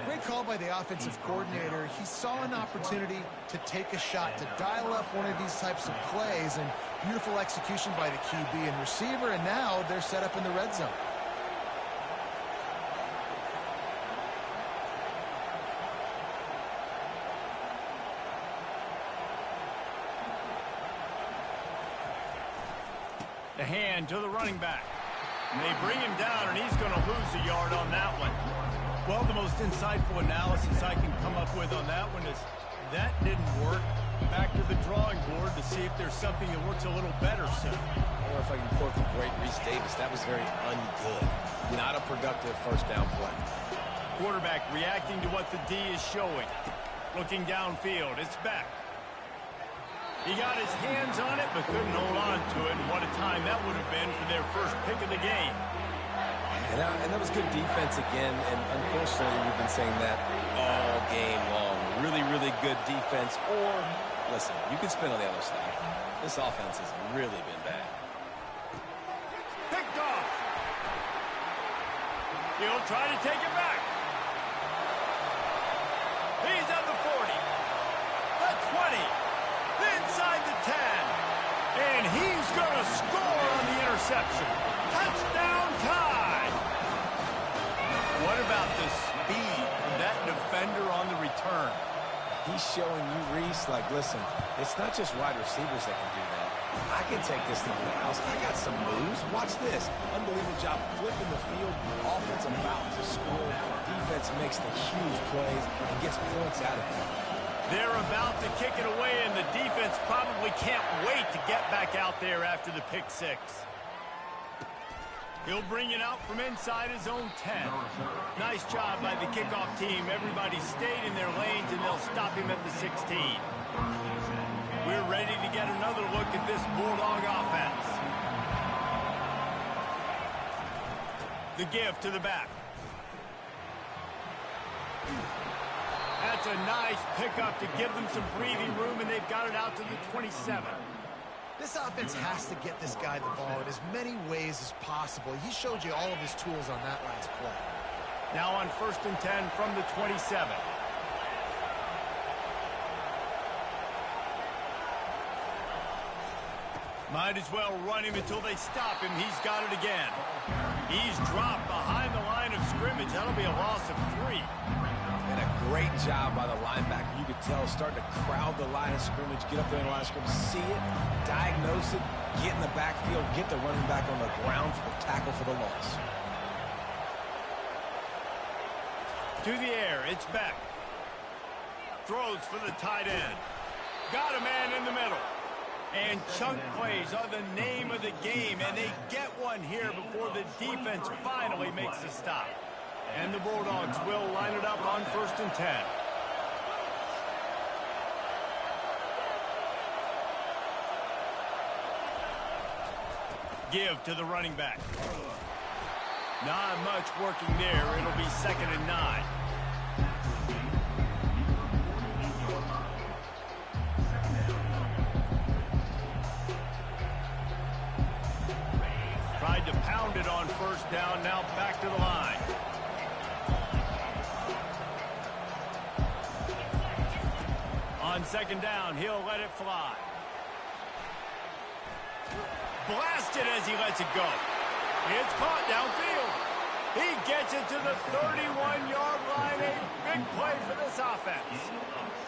Great call by the offensive coordinator. He saw an opportunity to take a shot, to dial up one of these types of plays, and beautiful execution by the QB and receiver, and now they're set up in the red zone. The hand to the running back. And they bring him down, and he's going to lose a yard on that one. Well, the most insightful analysis I can come up with on that one is that didn't work. Back to the drawing board to see if there's something that works a little better, sir. Or if I can quote the great Reese Davis, that was very ungood. Not a productive first down play. Quarterback reacting to what the D is showing. Looking downfield, it's back. He got his hands on it, but couldn't hold on to it. And what a time that would have been for their first pick of the game. And that was good defense again. And unfortunately, we've been saying that all game long. Really, really good defense. Or, listen, you can spin on the other side. This offense has really been bad. Picked off. He'll try to take it back. He's at the 40. The 20. Inside the 10. And he's going to score on the interception. Touchdown time. What about the speed of that defender on the return? He's showing you, Reese, like, listen, it's not just wide receivers that can do that. I can take this thing to the house. I got some moves. Watch this. Unbelievable job flipping the field. Offense about to score. Defense makes the huge plays and gets points out of it. They're about to kick it away, and the defense probably can't wait to get back out there after the pick six. He'll bring it out from inside his own 10. Nice job by the kickoff team. Everybody stayed in their lanes, and they'll stop him at the 16. We're ready to get another look at this Bulldog offense. The give to the back. That's a nice pickup to give them some breathing room, and they've got it out to the 27. This offense has to get this guy the ball in as many ways as possible. He showed you all of his tools on that last play. Now on 1st and 10 from the 27. Might as well run him until they stop him. He's got it again. He's dropped behind the line of scrimmage. That'll be a loss of 3. And a great job by the linebacker. You could tell starting to crowd the line of scrimmage, get up there in the line of scrimmage, see it, diagnose it, get in the backfield, get the running back on the ground for the tackle for the loss. To the air, it's Beck. Throws for the tight end. Got a man in the middle. And chunk plays are the name of the game, and they get one here before the defense finally makes a stop. And the Bulldogs will line it up on 1st and 10. Give to the running back. Not much working there. It'll be 2nd and 9. Tried to pound it on 1st down. Now back to the line. On 2nd down, he'll let it fly. Blasted as he lets it go. It's caught downfield. He gets it to the 31-yard line. A big play for this offense.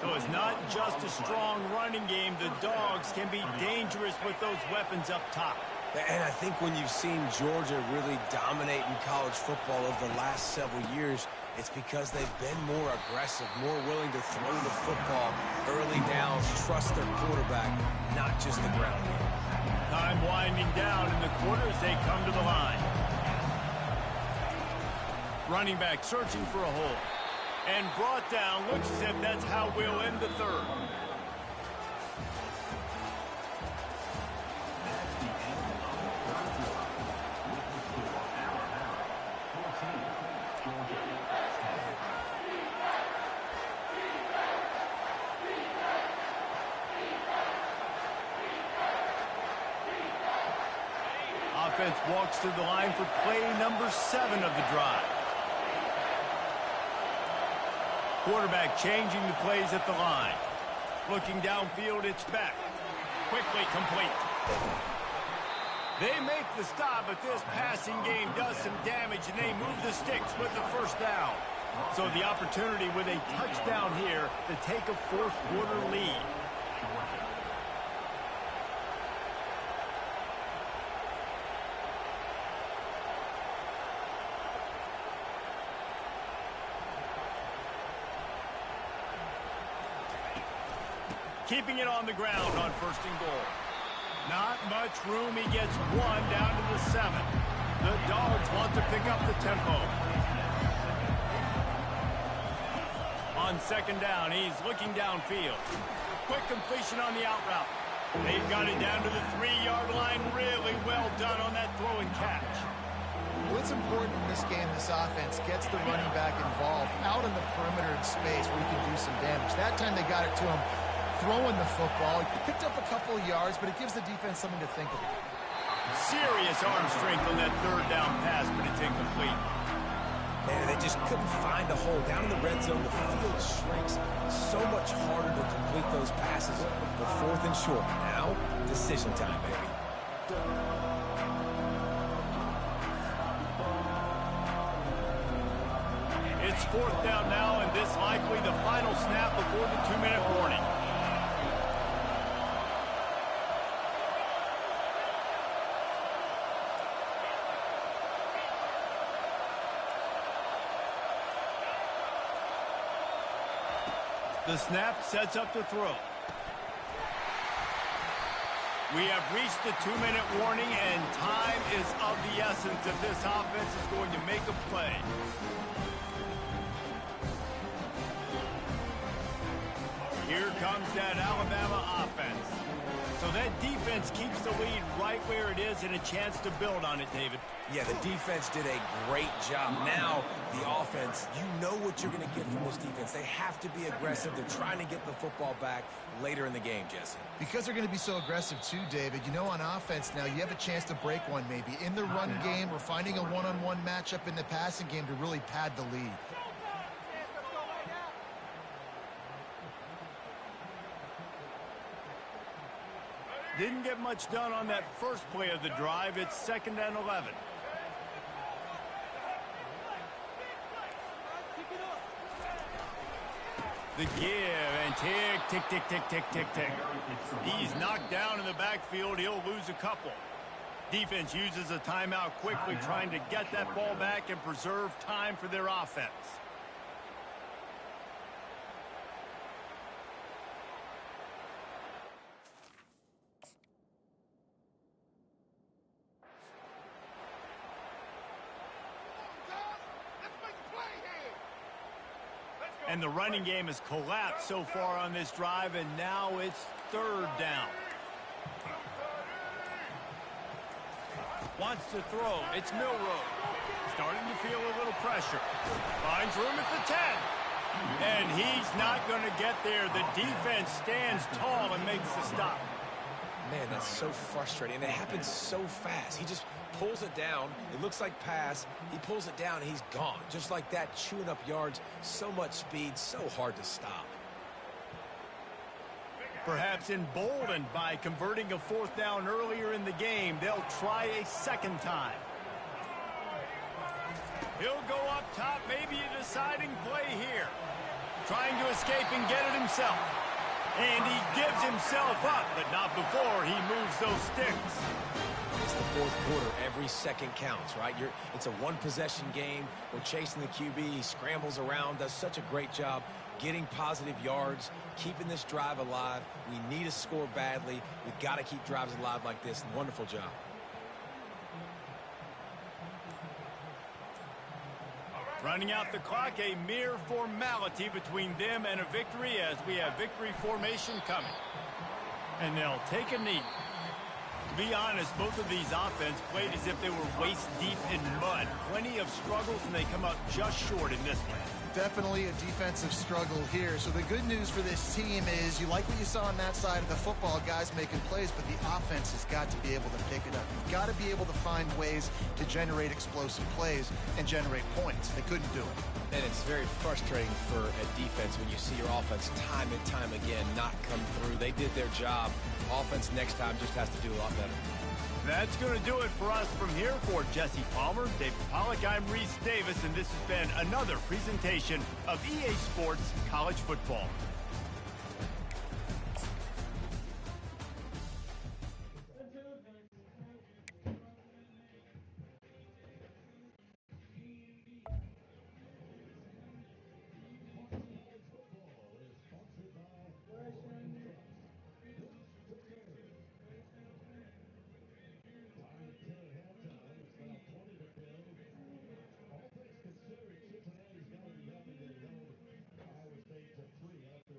So it's not just a strong running game. The Dogs can be dangerous with those weapons up top. And I think when you've seen Georgia really dominate in college football over the last several years, it's because they've been more aggressive, more willing to throw the football early downs, trust their quarterback, not just the ground game. Time winding down in the quarter as they come to the line. Running back searching for a hole. And brought down. Looks as if that's how we'll end the 3rd. Offense walks to the line for play number 7 of the drive. Quarterback changing the plays at the line. Looking downfield, it's back. Quickly complete. They make the stop, but this passing game does some damage, and they move the sticks with the 1st down. So the opportunity with a touchdown here to take a 4th quarter lead. Keeping it on the ground on 1st and goal. Not much room. He gets 1 down to the 7. The Dogs want to pick up the tempo. On 2nd down, he's looking downfield. Quick completion on the out route. They've got it down to the 3-yard line. Really well done on that throw and catch. What's important in this game, this offense gets the running back involved out in the perimeter in space where he can do some damage. That time they got it to him throwing the football. He picked up a couple of yards, but it gives the defense something to think about. Serious arm strength on that 3rd down pass, but it's incomplete. And they just couldn't find a hole. Down in the red zone, the field shrinks. So much harder to complete those passes. The 4th and short. Now, decision time, baby. It's 4th down now, and this likely the final snap before the 2-minute warning. The snap sets up the throw. We have reached the 2-minute warning, and time is of the essence if this offense is going to make a play. Here comes that Alabama offense. So that defense keeps the lead right where it is and a chance to build on it, David. Yeah, the defense did a great job. Now, the offense, you know what you're going to get from this defense. They have to be aggressive. They're trying to get the football back later in the game, Jesse. Because they're going to be so aggressive too, David, you know on offense now, you have a chance to break one maybe. In the run game, or finding a one-on-one matchup in the passing game to really pad the lead. Didn't get much done on that first play of the drive. It's 2nd and 11. The give and tick, tick, tick, tick, tick, tick, tick. He's knocked down in the backfield. He'll lose a couple. Defense uses a timeout quickly, trying to get that ball back and preserve time for their offense. And the running game has collapsed so far on this drive, and now it's third down. Wants to throw. It's Milroe. Starting to feel a little pressure. Finds room at the 10. And he's not going to get there. The defense stands tall and makes the stop. Man, that's so frustrating. And it happens so fast. He just pulls it down. It looks like pass. He pulls it down, and he's gone. Just like that, chewing up yards. So much speed, so hard to stop. Perhaps emboldened by converting a fourth down earlier in the game, they'll try a second time. He'll go up top, maybe a deciding play here. Trying to escape and get it himself. And he gives himself up, but not before he moves those sticks. It's the fourth quarter. Every second counts, right? It's a one-possession game. We're chasing the QB. He scrambles around, does such a great job getting positive yards, keeping this drive alive. We need to score badly. We've got to keep drives alive like this. Wonderful job. Running out the clock, a mere formality between them and a victory as we have victory formation coming. And they'll take a knee. To be honest, both of these offenses played as if they were waist deep in mud. Plenty of struggles, and they come out just short in this one. Definitely a defensive struggle here. So the good news for this team is you like what you saw on that side of the football, guys making plays, but the offense has got to be able to pick it up. You've got to be able to find ways to generate explosive plays and generate points. They couldn't do it. And it's very frustrating for a defense when you see your offense time and time again not come through. They did their job. Offense next time just has to do a lot better. That's going to do it for us from here. For Jesse Palmer, David Pollack, I'm Reese Davis, and this has been another presentation of EA Sports College Football. All things considered, Cincinnati's got to be happy they held Iowa State to 3 after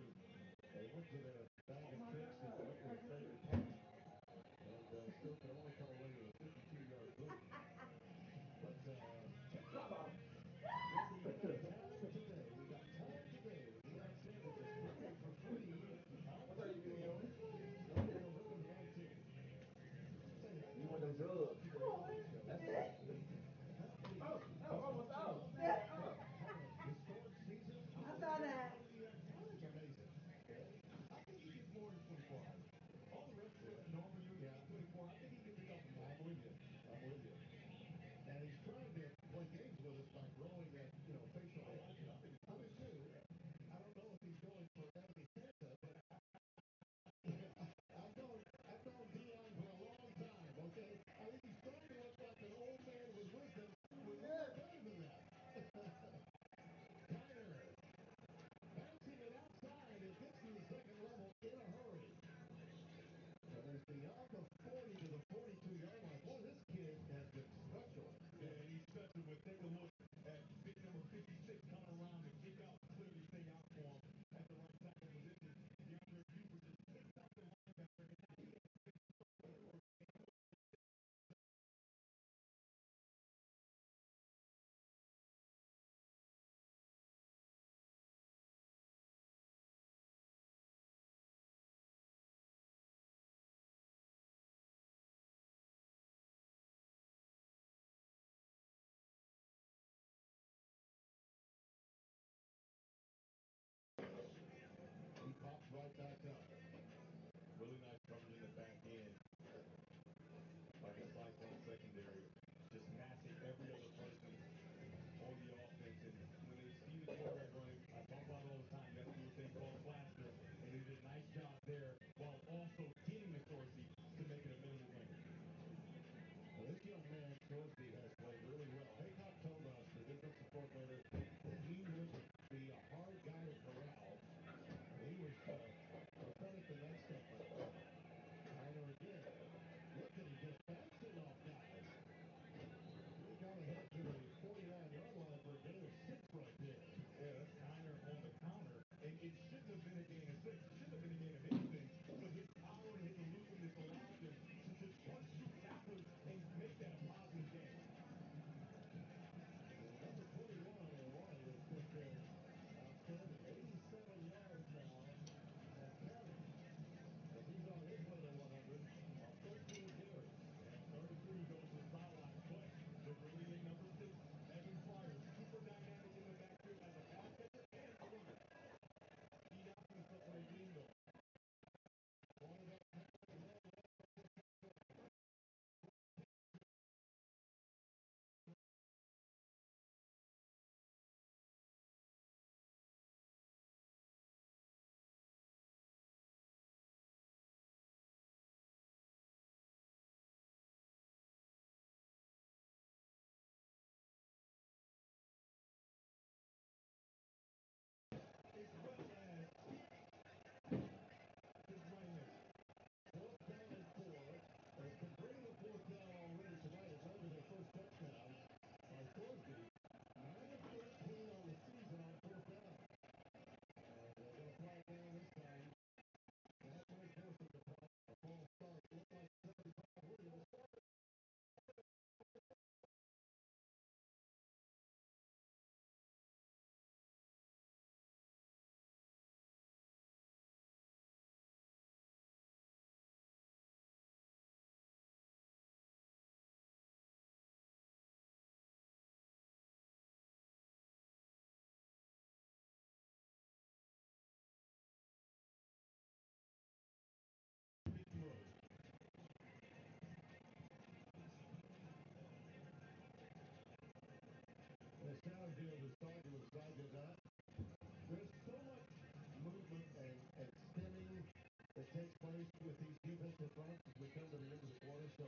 pace with these defensive fronts as we come to the end of the quarter. So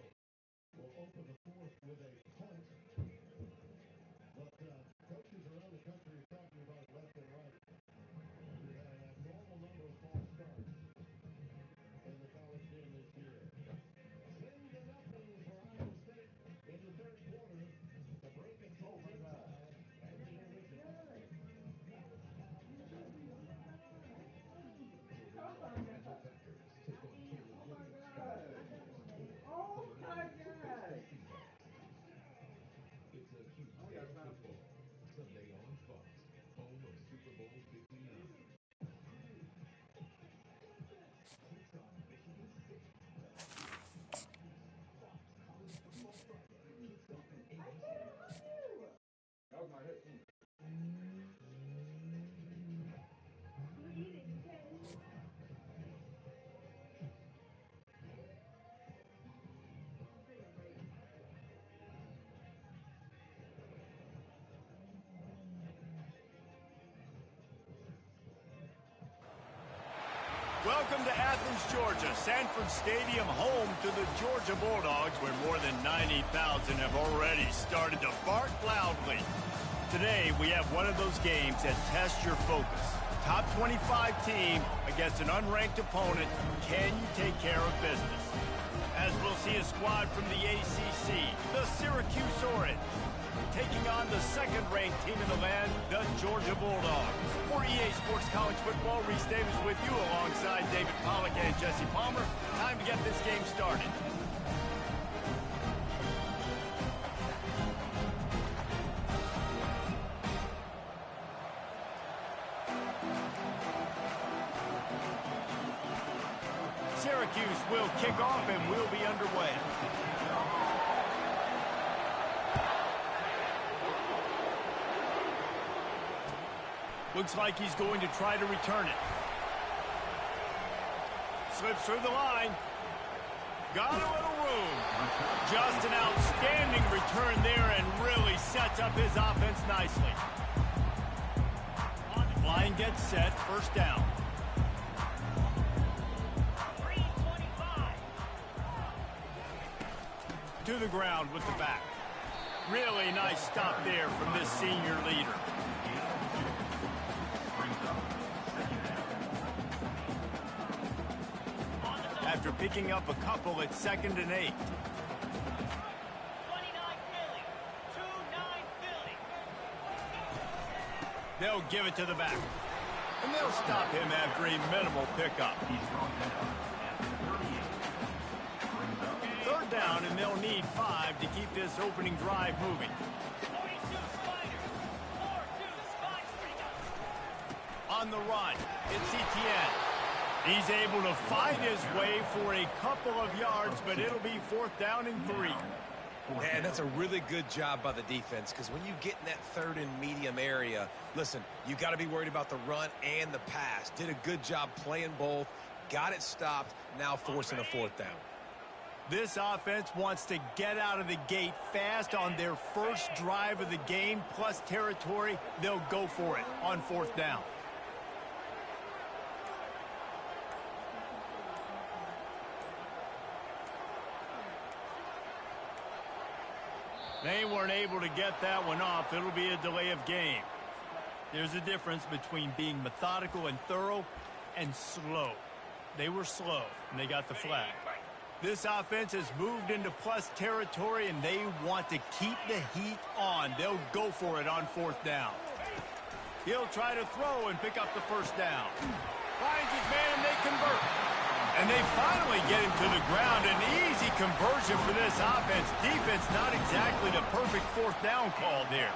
we'll open the fourth with a punt. But coaches around the country are talking about it left and right. We had an abnormal number of false starts in the college game this year. 10-0 for Iowa State in the third quarter. The break at 10-5 at the original. It's a huge day of football. Sunday on Fox, home of Super Bowl 59. Kicks on Michigan State. Fox College Football Friday kicks off at 8 Eastern. That was my hit. Welcome to Athens, Georgia, Sanford Stadium, home to the Georgia Bulldogs, where more than 90,000 have already started to bark loudly. Today, we have one of those games that tests your focus. Top 25 team against an unranked opponent. Can you take care of business? As we'll see a squad from the ACC, the Syracuse Orange, taking on the second-ranked team in the land, the Georgia Bulldogs. For EA Sports College Football, Reese Davis with you alongside David Pollack and Jesse Palmer. Time to get this game started. Syracuse will kick off and we'll be underway. Looks like he's going to try to return it. Slips through the line. Got a little room. Just an outstanding return there and really sets up his offense nicely. Line gets set, first down. 325. To the ground with the back. Really nice stop there from this senior leader. After picking up a couple at 2nd and 8. 29 Philly. 2-9 Philly. They'll give it to the back. And they'll stop him after a minimal pickup. Third down, and they'll need 5 to keep this opening drive moving. 42 Spiders. 4-2 Spiders. On the run, it's Etienne. He's able to fight his way for a couple of yards, but it'll be 4th down and 3. Man, that's a really good job by the defense, because when you get in that 3rd and medium area, listen, you got to be worried about the run and the pass. Did a good job playing both, got it stopped, now forcing a 4th down. This offense wants to get out of the gate fast on their first drive of the game, plus territory. They'll go for it on 4th down. They weren't able to get that one off. It'll be a delay of game. There's a difference between being methodical and thorough and slow. They were slow, and they got the flag. This offense has moved into plus territory, and they want to keep the heat on. They'll go for it on 4th down. He'll try to throw and pick up the first down. Finds his man, and they convert. And they finally get him to the ground. An easy conversion for this offense. Defense not exactly the perfect 4th down call there.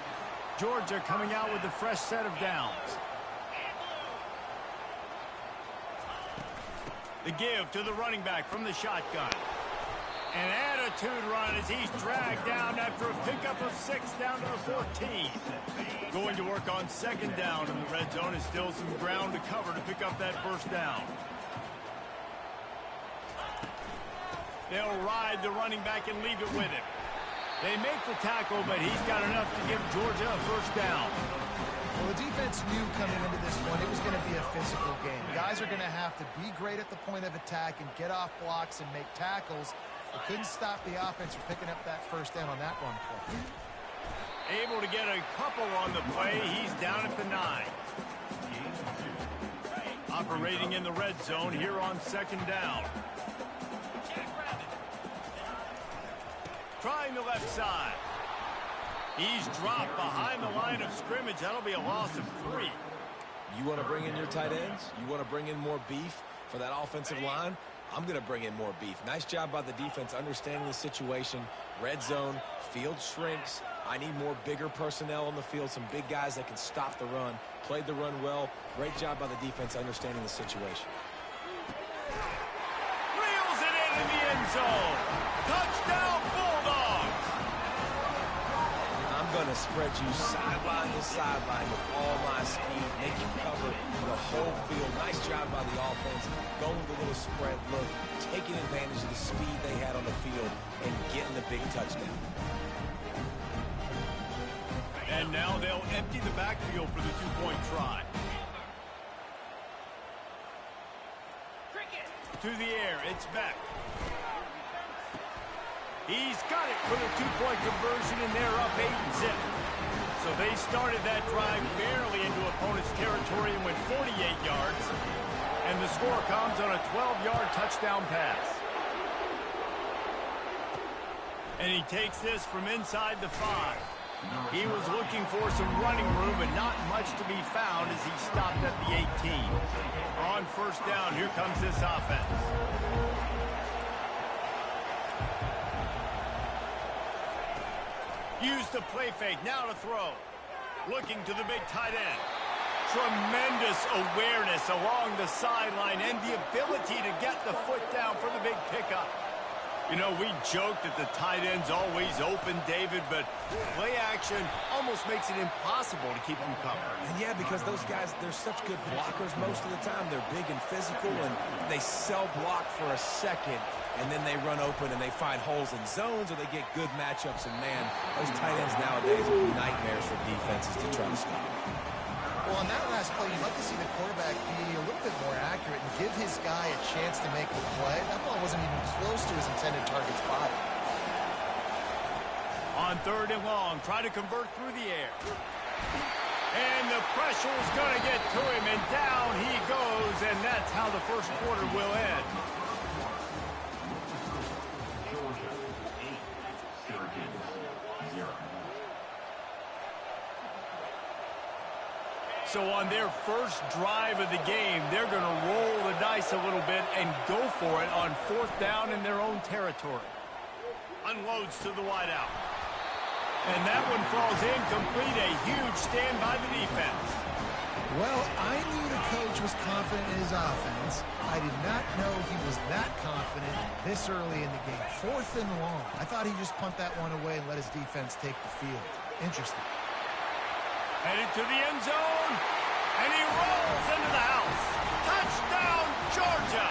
Georgia coming out with a fresh set of downs. The give to the running back from the shotgun. An attitude run as he's dragged down after a pickup of 6 down to the 14. Going to work on 2nd down in the red zone. Is still some ground to cover to pick up that first down. They'll ride the running back and leave it with him. They make the tackle, but he's got enough to give Georgia a first down. Well, the defense knew coming into this one it was going to be a physical game. Guys are going to have to be great at the point of attack and get off blocks and make tackles. They couldn't stop the offense from picking up that first down on that run play. Able to get a couple on the play. He's down at the 9. Operating in the red zone here on second down. Trying the left side. He's dropped behind the line of scrimmage. That'll be a loss of 3. You want to bring in your tight ends? You want to bring in more beef for that offensive line? I'm going to bring in more beef. Nice job by the defense understanding the situation. Red zone, field shrinks. I need more bigger personnel on the field, some big guys that can stop the run. Played the run well. Great job by the defense understanding the situation. Reels it into the end zone. Touchdown, Bulldogs! I'm going to spread you sideline to sideline with all my speed, make you cover the whole field. Nice job by the offense, going with a little spread look, taking advantage of the speed they had on the field, and getting the big touchdown. And now they'll empty the backfield for the two-point try. To the air, it's Beck. He's got it for the two-point conversion, and they're up 8-zip. So they started that drive barely into opponent's territory and went 48 yards. And the score comes on a 12-yard touchdown pass. And he takes this from inside the 5. He was looking for some running room, but not much to be found as he stopped at the 18. On first down, here comes this offense. Use the play fake, now to throw. Looking to the big tight end. Tremendous awareness along the sideline and the ability to get the foot down for the big pickup. You know, we joke that the tight end's always open, David, but play action almost makes it impossible to keep them covered. And yeah, because those guys, they're such good blockers most of the time. They're big and physical, and they sell block for a second, and then they run open and they find holes in zones, or they get good matchups. And, man, those tight ends nowadays are nightmares for defenses to try to stop. Well, on that last play, you'd like to see the quarterback be a little bit more accurate and give his guy a chance to make the play. That ball wasn't even close to his intended target's body. On third and long, try to convert through the air. And the pressure is going to get to him, and down he goes, and that's how the first quarter will end. Georgia 8, Syracuse 0. So on their first drive of the game, they're going to roll the dice a little bit and go for it on fourth down in their own territory. Unloads to the wideout. And that one falls incomplete. A huge stand by the defense. Well, I knew the coach was confident in his offense. I did not know he was that confident this early in the game. Fourth and long. I thought he'd just punt that one away and let his defense take the field. Interesting. Headed to the end zone, and he rolls into the house. Touchdown, Georgia!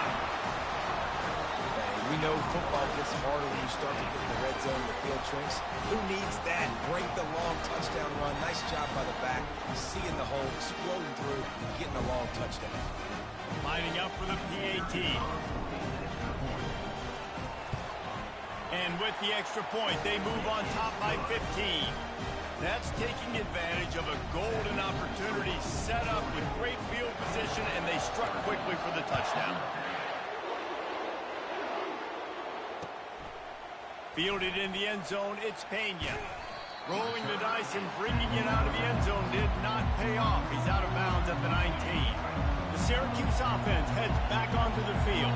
Hey, we know football gets harder when you start to get in the red zone and the field shrinks. Who needs that? Break the long touchdown run. Nice job by the back. Seeing the hole, exploding through, getting a long touchdown. Lining up for the PAT. And with the extra point, they move on top by 15. That's taking advantage of a golden opportunity set up with great field position, and they struck quickly for the touchdown. Fielded in the end zone, it's Pena. Rolling the dice and bringing it out of the end zone did not pay off. He's out of bounds at the 19. The Syracuse offense heads back onto the field.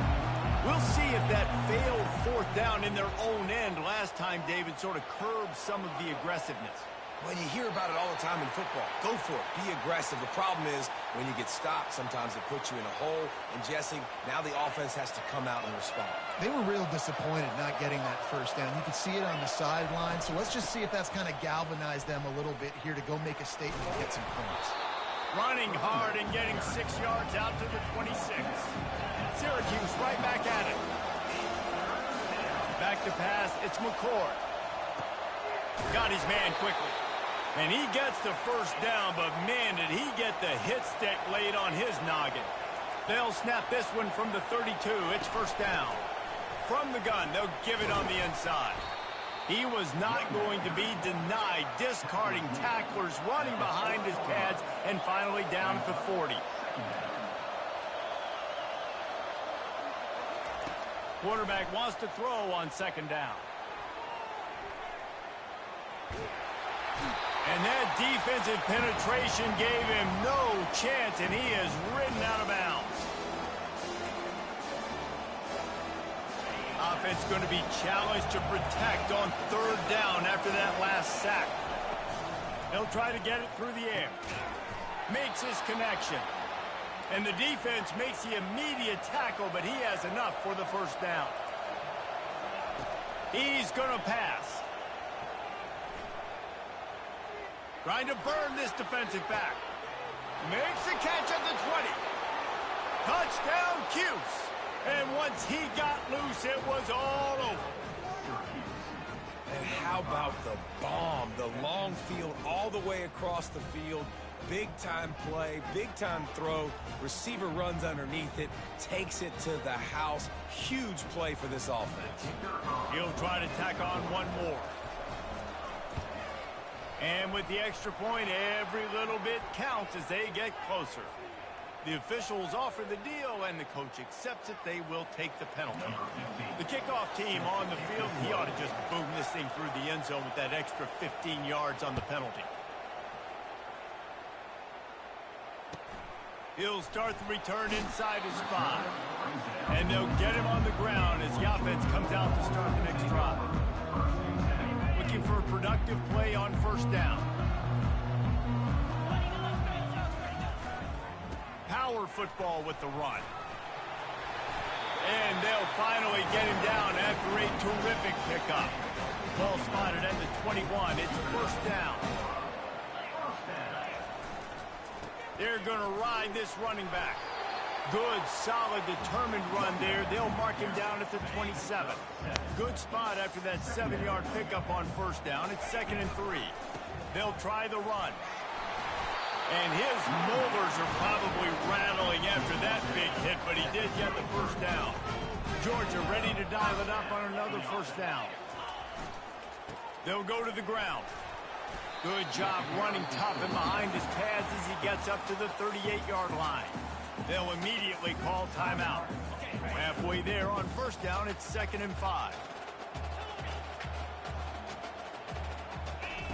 We'll see if that failed fourth down in their own end last time, David, sort of curbed some of the aggressiveness. Well, you hear about it all the time in football. Go for it. Be aggressive. The problem is when you get stopped, sometimes it puts you in a hole. And, Jesse, now the offense has to come out and respond. They were real disappointed not getting that first down. You could see it on the sideline. So let's just see if that's kind of galvanized them a little bit here to go make a statement and get some points. Running hard and getting 6 yards out to the 26. Syracuse right back at it. Back to pass, it's McCord. Got his man quickly. And he gets the first down, but man, did he get the hit stick laid on his noggin. They'll snap this one from the 32. It's first down. From the gun, they'll give it on the inside. He was not going to be denied, discarding tacklers, running behind his pads, and finally down at the 40. Quarterback wants to throw on second down. And that defensive penetration gave him no chance, and he is ridden out of bounds. Offense going to be challenged to protect on third down after that last sack. He'll try to get it through the air. Makes his connection. And the defense makes the immediate tackle, but he has enough for the first down. He's going to pass. Trying to burn this defensive back. Makes the catch at the 20. Touchdown, Cuse. And once he got loose, it was all over. And how about the bomb? The long field all the way across the field. Big-time play, big-time throw. Receiver runs underneath it, takes it to the house. Huge play for this offense. He'll try to tack on one more. And with the extra point, every little bit counts as they get closer. The officials offer the deal, and the coach accepts it. They will take the penalty. The kickoff team on the field, he ought to just boom this thing through the end zone with that extra 15 yards on the penalty. He'll start the return inside his 5. And they'll get him on the ground as the offense comes out to start the next drive. Looking for a productive play on first down. Power football with the run. And they'll finally get him down after a terrific pickup. Ball spotted at the 21. It's first down. They're going to ride this running back. Good, solid, determined run there. They'll mark him down at the 27. Good spot after that 7-yard pickup on first down. It's 2nd and 3. They'll try the run. And his molars are probably rattling after that big hit, but he did get the first down. Georgia ready to dial it up on another first down. They'll go to the ground. Good job running tough and behind his pads as he gets up to the 38-yard line. They'll immediately call timeout. Halfway there on first down, it's 2nd and 5.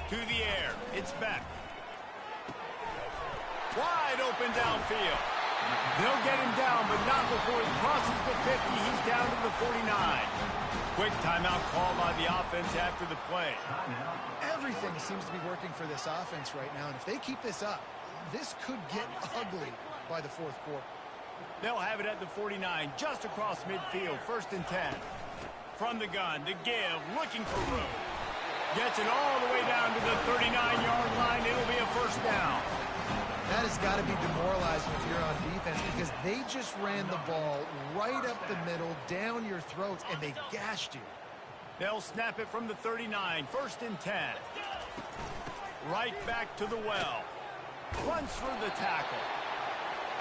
To the air, it's Beck. Wide open downfield. They'll get him down, but not before he crosses the 50. He's down to the 49. Quick timeout call by the offense after the play. Everything seems to be working for this offense right now, and if they keep this up, this could get ugly by the fourth quarter. They'll have it at the 49, just across midfield, 1st and 10. From the gun, to give, looking for room. Gets it all the way down to the 39-yard line. It'll be a first down. That has got to be demoralizing if you're on defense, because they just ran the ball right up the middle, down your throats, and they gashed you. They'll snap it from the 39, 1st and 10. Right back to the well. Runs for the tackle.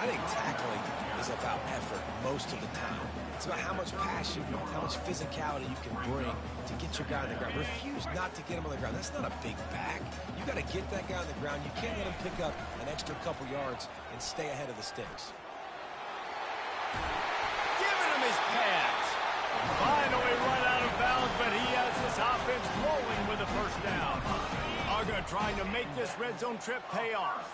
I think tackling is about effort most of the time. It's about how much passion, how much physicality you can bring to get your guy on the ground. Refuse not to get him on the ground. That's not a big back. You got to get that guy on the ground. You can't let him pick up an extra couple yards and stay ahead of the sticks. Giving him his pads. Finally run out of bounds, but he has his offense rolling with a first down. Uga trying to make this red zone trip pay off.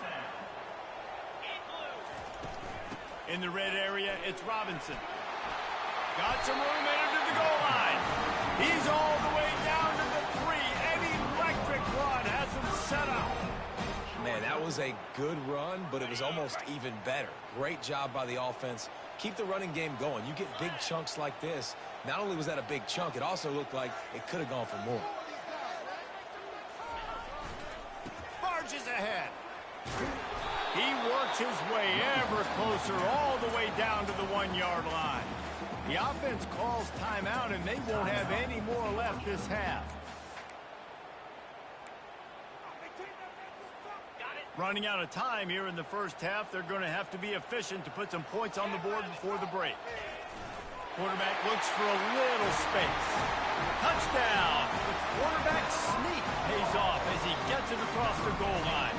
In the red area, it's Robinson. Got some room into the goal line. He's all the way down to the 3. An electric run has him set up. Man, that was a good run, but it was almost even better. Great job by the offense. Keep the running game going. You get big chunks like this. Not only was that a big chunk, it also looked like it could have gone for more. Barges ahead. He works his way ever closer all the way down to the 1-yard line. The offense calls timeout, and they won't have any more left this half. Running out of time here in the first half, they're going to have to be efficient to put some points on the board before the break. Quarterback looks for a little space. Touchdown! The quarterback sneak pays off as he gets it across the goal line.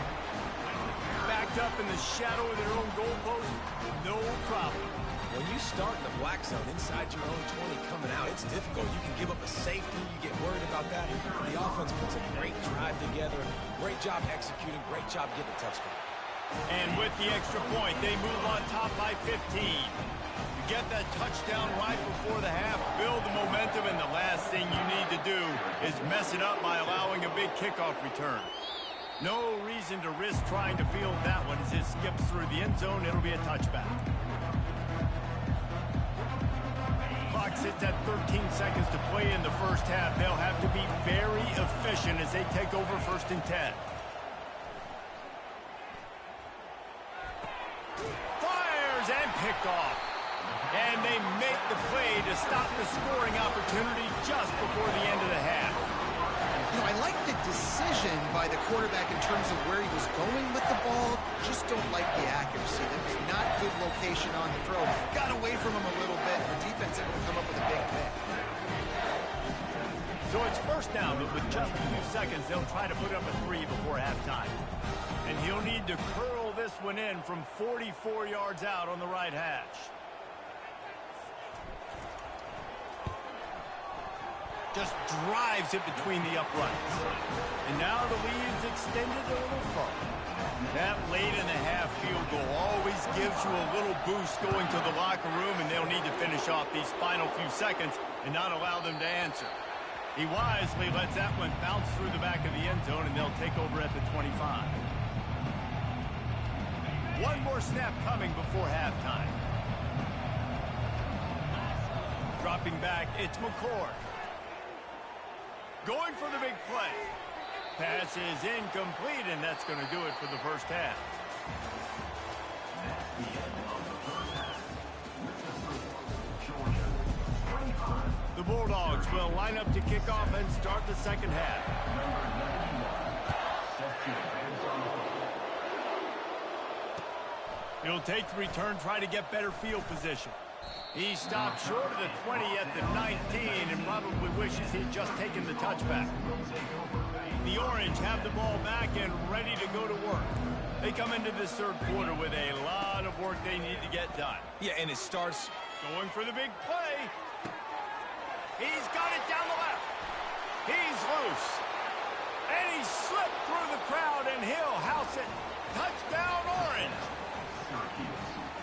Backed up in the shadow of their own goalpost, no problem. When you start in the black zone inside your own 20 coming out, it's difficult. You can give up a safety. You get worried about that. The offense puts a great drive together. Great job executing. Great job getting a touchdown. And with the extra point, they move on top by 15. You get that touchdown right before the half, build the momentum, and the last thing you need to do is mess it up by allowing a big kickoff return. No reason to risk trying to field that one as it skips through the end zone. It'll be a touchback. Clock sits at 13 seconds to play in the first half. They'll have to be very efficient as they take over 1st and 10. Fires and picked off. And they make the play to stop the scoring opportunity just before the end of the half. You know, I like the decision by the quarterback in terms of where he was going with the ball. Just don't like the accuracy. That was not good location on the throw. Got away from him a little bit. The defense able to come up with a big pick. So it's first down, but with just a few seconds, they'll try to put up a 3 before halftime. And he'll need to curl this one in from 44 yards out on the right hash. Just drives it between the uprights. And now the lead's extended a little further. That late in the half field goal always gives you a little boost going to the locker room, and they'll need to finish off these final few seconds and not allow them to answer. He wisely lets that one bounce through the back of the end zone, and they'll take over at the 25. One more snap coming before halftime. Dropping back, it's McCord. Going for the big play. Pass is incomplete, and that's going to do it for the first half. The Bulldogs will line up to kick off and start the second half. He'll take the return, try to get better field position. He stopped short of the 20 at the 19 and probably wishes he'd just taken the touchback. The Orange have the ball back and ready to go to work. They come into this third quarter with a lot of work they need to get done. Yeah, and it starts going for the big play. He's got it down the left. He's loose. And he slipped through the crowd, and he'll house it. Touchdown, Orange.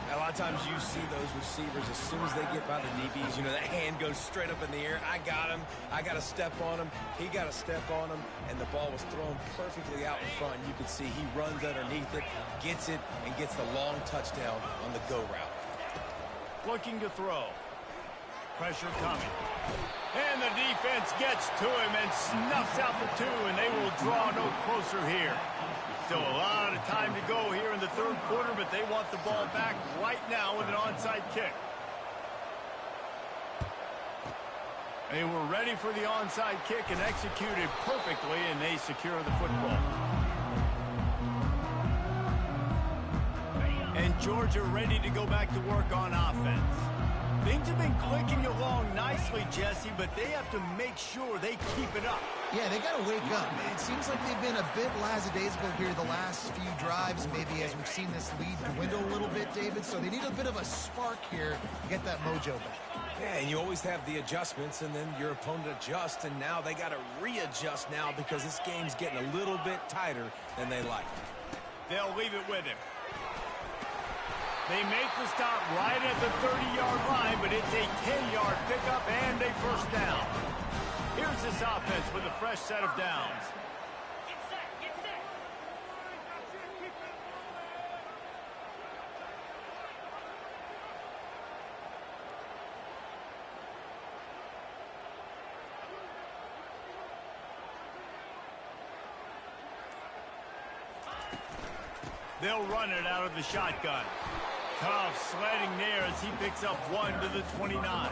A lot of times you see those receivers, as soon as they get by the DBs, you know, that hand goes straight up in the air. I got him. I got to step on him. He got to step on him, and the ball was thrown perfectly out in front. You can see he runs underneath it, gets it, and gets the long touchdown on the go route. Looking to throw. Pressure coming. And the defense gets to him and snuffs out the 2, and they will draw no closer here. Still a lot of time to go here in the third quarter, but they want the ball back right now with an onside kick. They were ready for the onside kick and executed perfectly, and they secure the football. And Georgia ready to go back to work on offense. Things have been clicking along nicely, Jesse, but they have to make sure they keep it up. Yeah, they got to wake up. It seems like they've been a bit lackadaisical here the last few drives, maybe as we've seen this lead dwindle a little bit, David. So they need a bit of a spark here to get that mojo back. Yeah, and you always have the adjustments, and then your opponent adjusts, and now they got to readjust now because this game's getting a little bit tighter than they like. They'll leave it with him. They make the stop right at the 30-yard line, but it's a 10-yard pickup and a first down. Here's this offense with a fresh set of downs. Get set, get set. They'll run it out of the shotgun. Tough sledding there as he picks up 1 to the 29.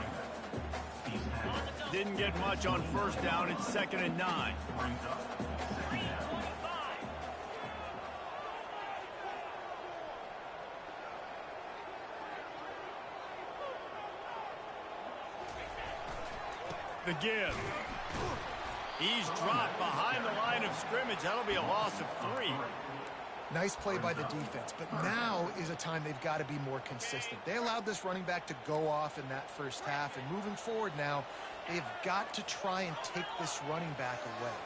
Didn't get much on first down. It's 2nd and 9. The give. He's dropped behind the line of scrimmage. That'll be a loss of 3. Nice play by the defense, but now is a time they've got to be more consistent. They allowed this running back to go off in that first half, and moving forward now, they've got to try and take this running back away.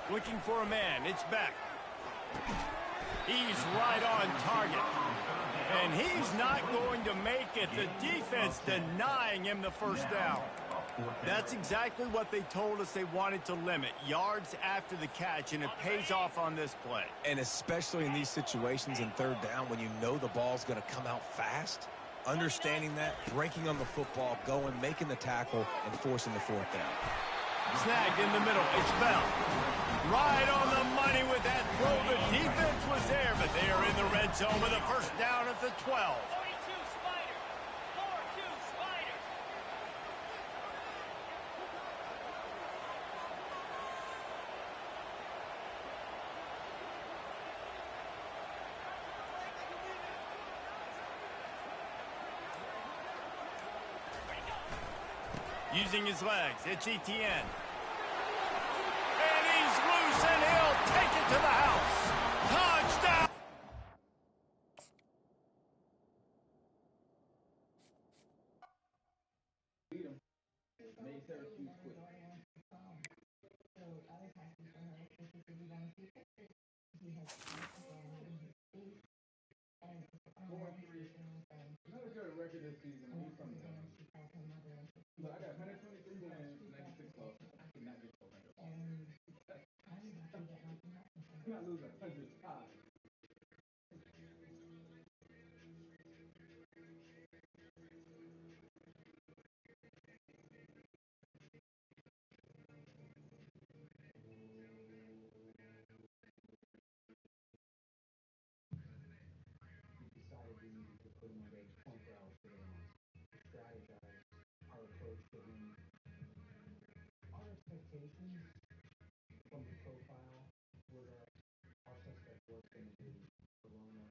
Looking for a man. It's Beck. He's right on target. And he's not going to make it. The defense denying him the first down. That's exactly what they told us they wanted to limit. Yards after the catch, and it pays off on this play. And especially in these situations in third down when you know the ball's going to come out fast, understanding that, breaking on the football, going, making the tackle, and forcing the fourth down. Snagged in the middle. It's Bell. Right on the money with that throw. The defense was there, but they are in the red zone with a first down at the 12. Using his legs, it's Etienne. And he's loose, and he'll take it to the house. Touchdown! Another good record this season. I need something done. Look, I got 123 wins, 96 losses. I could not get 400. I'm not losing 100 times. Decided we needed to put him on a 24-hour surveillance, strategize our approach to him. Our expectations from the profile were that our suspect was going to be Corona.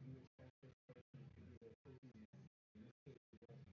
You expect this person to be the prison man. In this case, he was.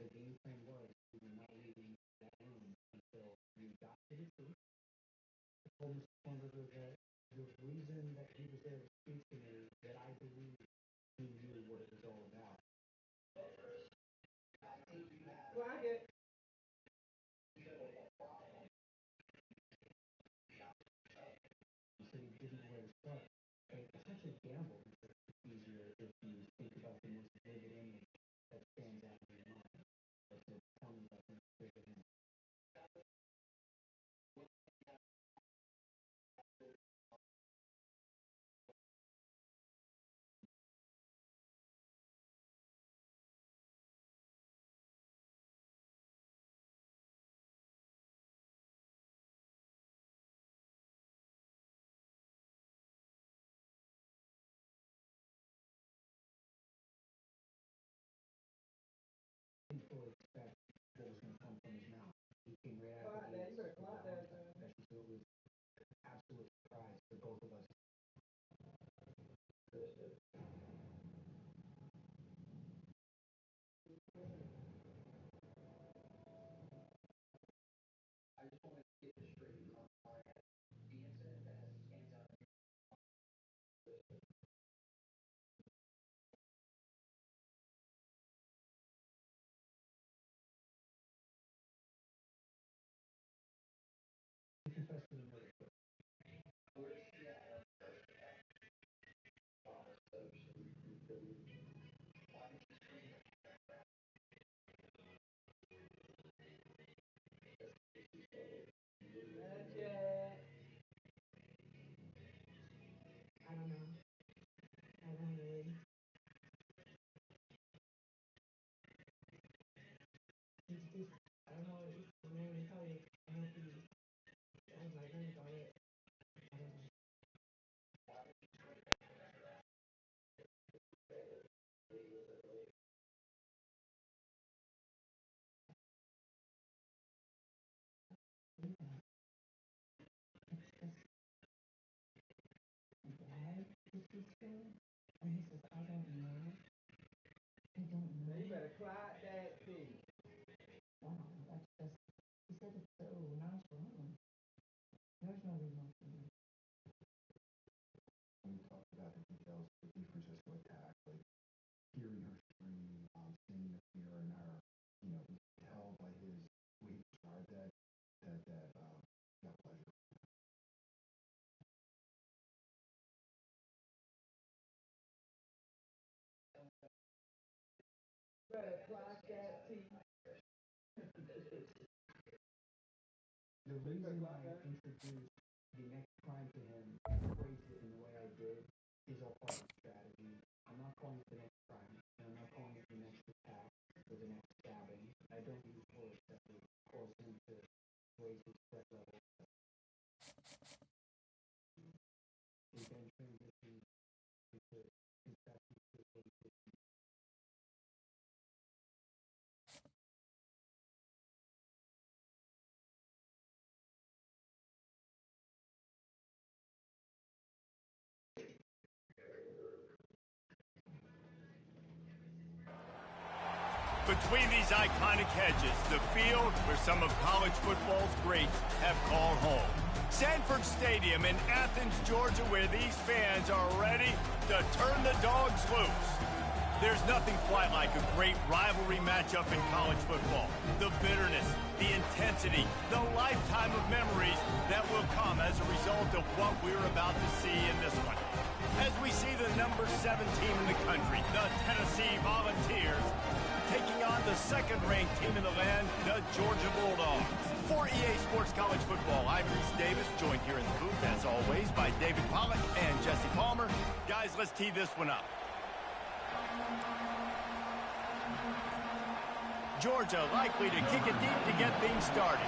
The game plan was we were not leaving that room until we got to the truth. I told Mr. Kornberger that the reason that he was there to speak to me, that I believe he knew what it was all about. Flag it. He said he didn't know where to start. It's such a gamble because it's easier if you think about the most vivid image that stands out in your mind. That's a tell me about the bigger him. Didn't fully expect what was going to come from his mouth. He came right out of the gates with a heart attack confession, so it was an absolute surprise for both of us. tested another foot. I don't know. I don't really. I don't know. I don't really tell you. I don't know if you. I was like, I about it. I don't know. Dad, this is true. And he says, I don't know. I don't know. You better clock that thing. Wow, that's just. He said it so nonchalant. There's no reason for me. When we talked about the details, the defensive attack, like hearing her scream, seeing the fear in her, you know, we could tell by his way he described that pleasure. Better clock that thing. The reason I introduced the next crime to him, phrased it in the way I did, is all part of the strategy. I'm not calling it the next crime, and I'm not calling it the next attack or the next stabbing. I don't use words that would cause him to raise his threat level. We then transition into confessing to what he did. Between these iconic hedges, the field where some of college football's greats have called home. Sanford Stadium in Athens, Georgia, where these fans are ready to turn the dogs loose. There's nothing quite like a great rivalry matchup in college football. The bitterness, the intensity, the lifetime of memories that will come as a result of what we're about to see in this one. As we see the number 7 team in the country, the Tennessee Volunteers, taking on the second-ranked team in the land, the Georgia Bulldogs. For EA Sports College Football, I'm Reese Davis, joined here in the booth, as always, by David Pollack and Jesse Palmer. Guys, let's tee this one up. Georgia likely to kick it deep to get things started.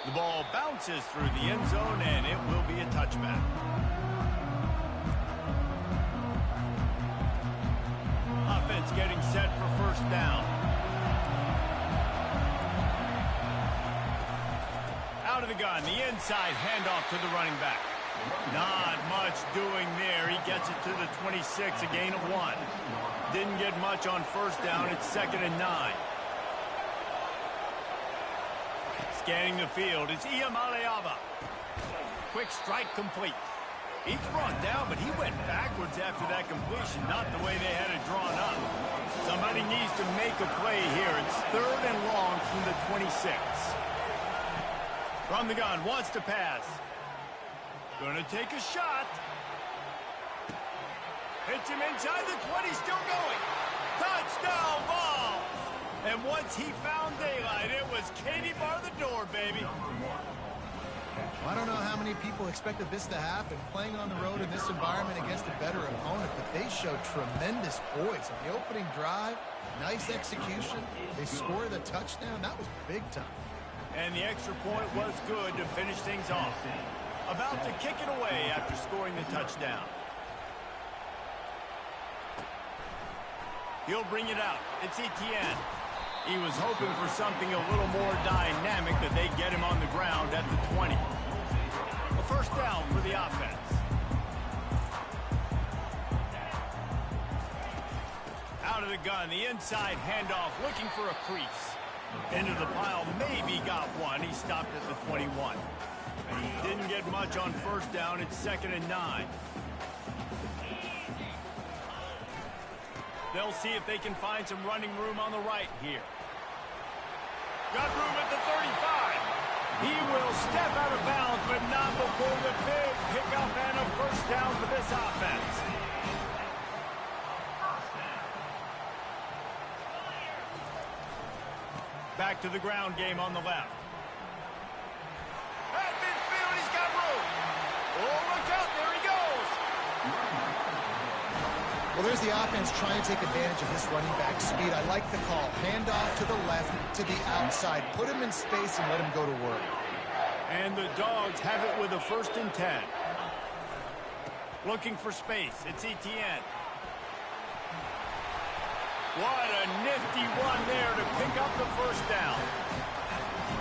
The ball bounces through the end zone, and it will be a touchback. Offense getting set for first down. Out of the gun, the inside handoff to the running back. Not much doing there. He gets it to the 26, a gain of 1. Didn't get much on first down. It's 2nd and 9. Scanning the field, it's Iamaleava. Quick strike complete. He's brought down, but he went backwards after that completion, not the way they had it drawn up. Somebody needs to make a play here. It's 3rd and long from the 26. From the gun, wants to pass. Gonna take a shot. Hits him inside the 20, still going. Touchdown ball! And once he found daylight, it was Katie bar the door, baby. I don't know how many people expected this to happen, playing on the road in this environment against a better opponent, but they showed tremendous poise. On the opening drive, nice execution. They scored a touchdown. That was big time. And the extra point was good to finish things off. About to kick it away after scoring the touchdown. He'll bring it out. It's Etienne. He was hoping for something a little more dynamic, that they get him on the ground at the 20. A first down for the offense. Out of the gun, the inside handoff, looking for a crease. Into the pile, maybe got one. He stopped at the 21. Didn't get much on first down. It's 2nd and 9. They'll see if they can find some running room on the right here. Got room at the 35. He will step out of bounds, but not before the big pickup and a first down for this offense. Back to the ground game on the left. At midfield, he's got room. Oh, look out, there he goes. Well, there's the offense trying to take advantage of this running back speed. I like the call. Hand off to the left, to the outside. Put him in space and let him go to work. And the Dogs have it with a 1st and 10. Looking for space. It's Etienne. What a nifty run there to pick up the first down.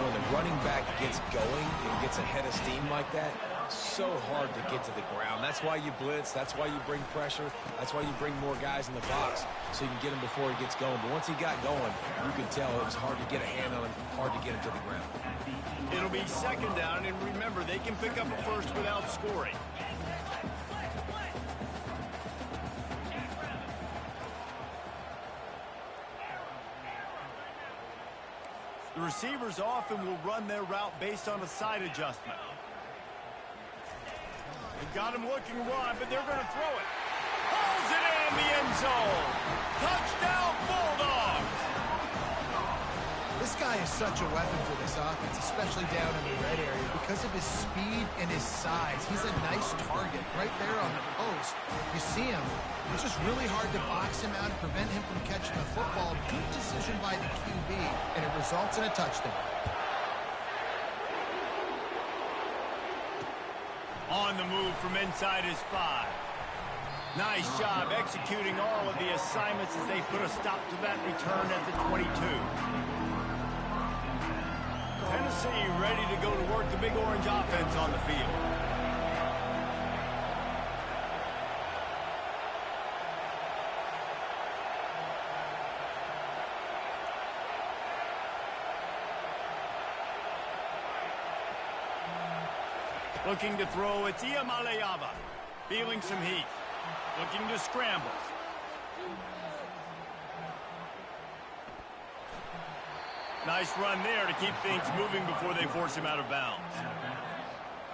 When the running back gets going and gets ahead of steam like that, so hard to get to the ground. That's why you blitz. That's why you bring pressure. That's why you bring more guys in the box so you can get him before he gets going. But once he got going, you could tell it was hard to get a hand on him, hard to get him to the ground. It'll be 2nd down, and remember, they can pick up a first without scoring. The receivers often will run their route based on a side adjustment. They got him looking wide, but they're going to throw it. Pulls it in the end zone. Touchdown, Bulldogs. This guy is such a weapon for this offense, especially down in the red area. Because of his speed and his size, he's a nice target right there on the post. You see him. It's just really hard to box him out and prevent him from catching the football. Good decision by the QB, and it results in a touchdown. On the move from inside his 5. Nice job executing all of the assignments as they put a stop to that return at the 22. Tennessee ready to go to work the Big Orange offense on the field. Looking to throw, it's Iamaleava. Feeling some heat. Looking to scramble. Nice run there to keep things moving before they force him out of bounds.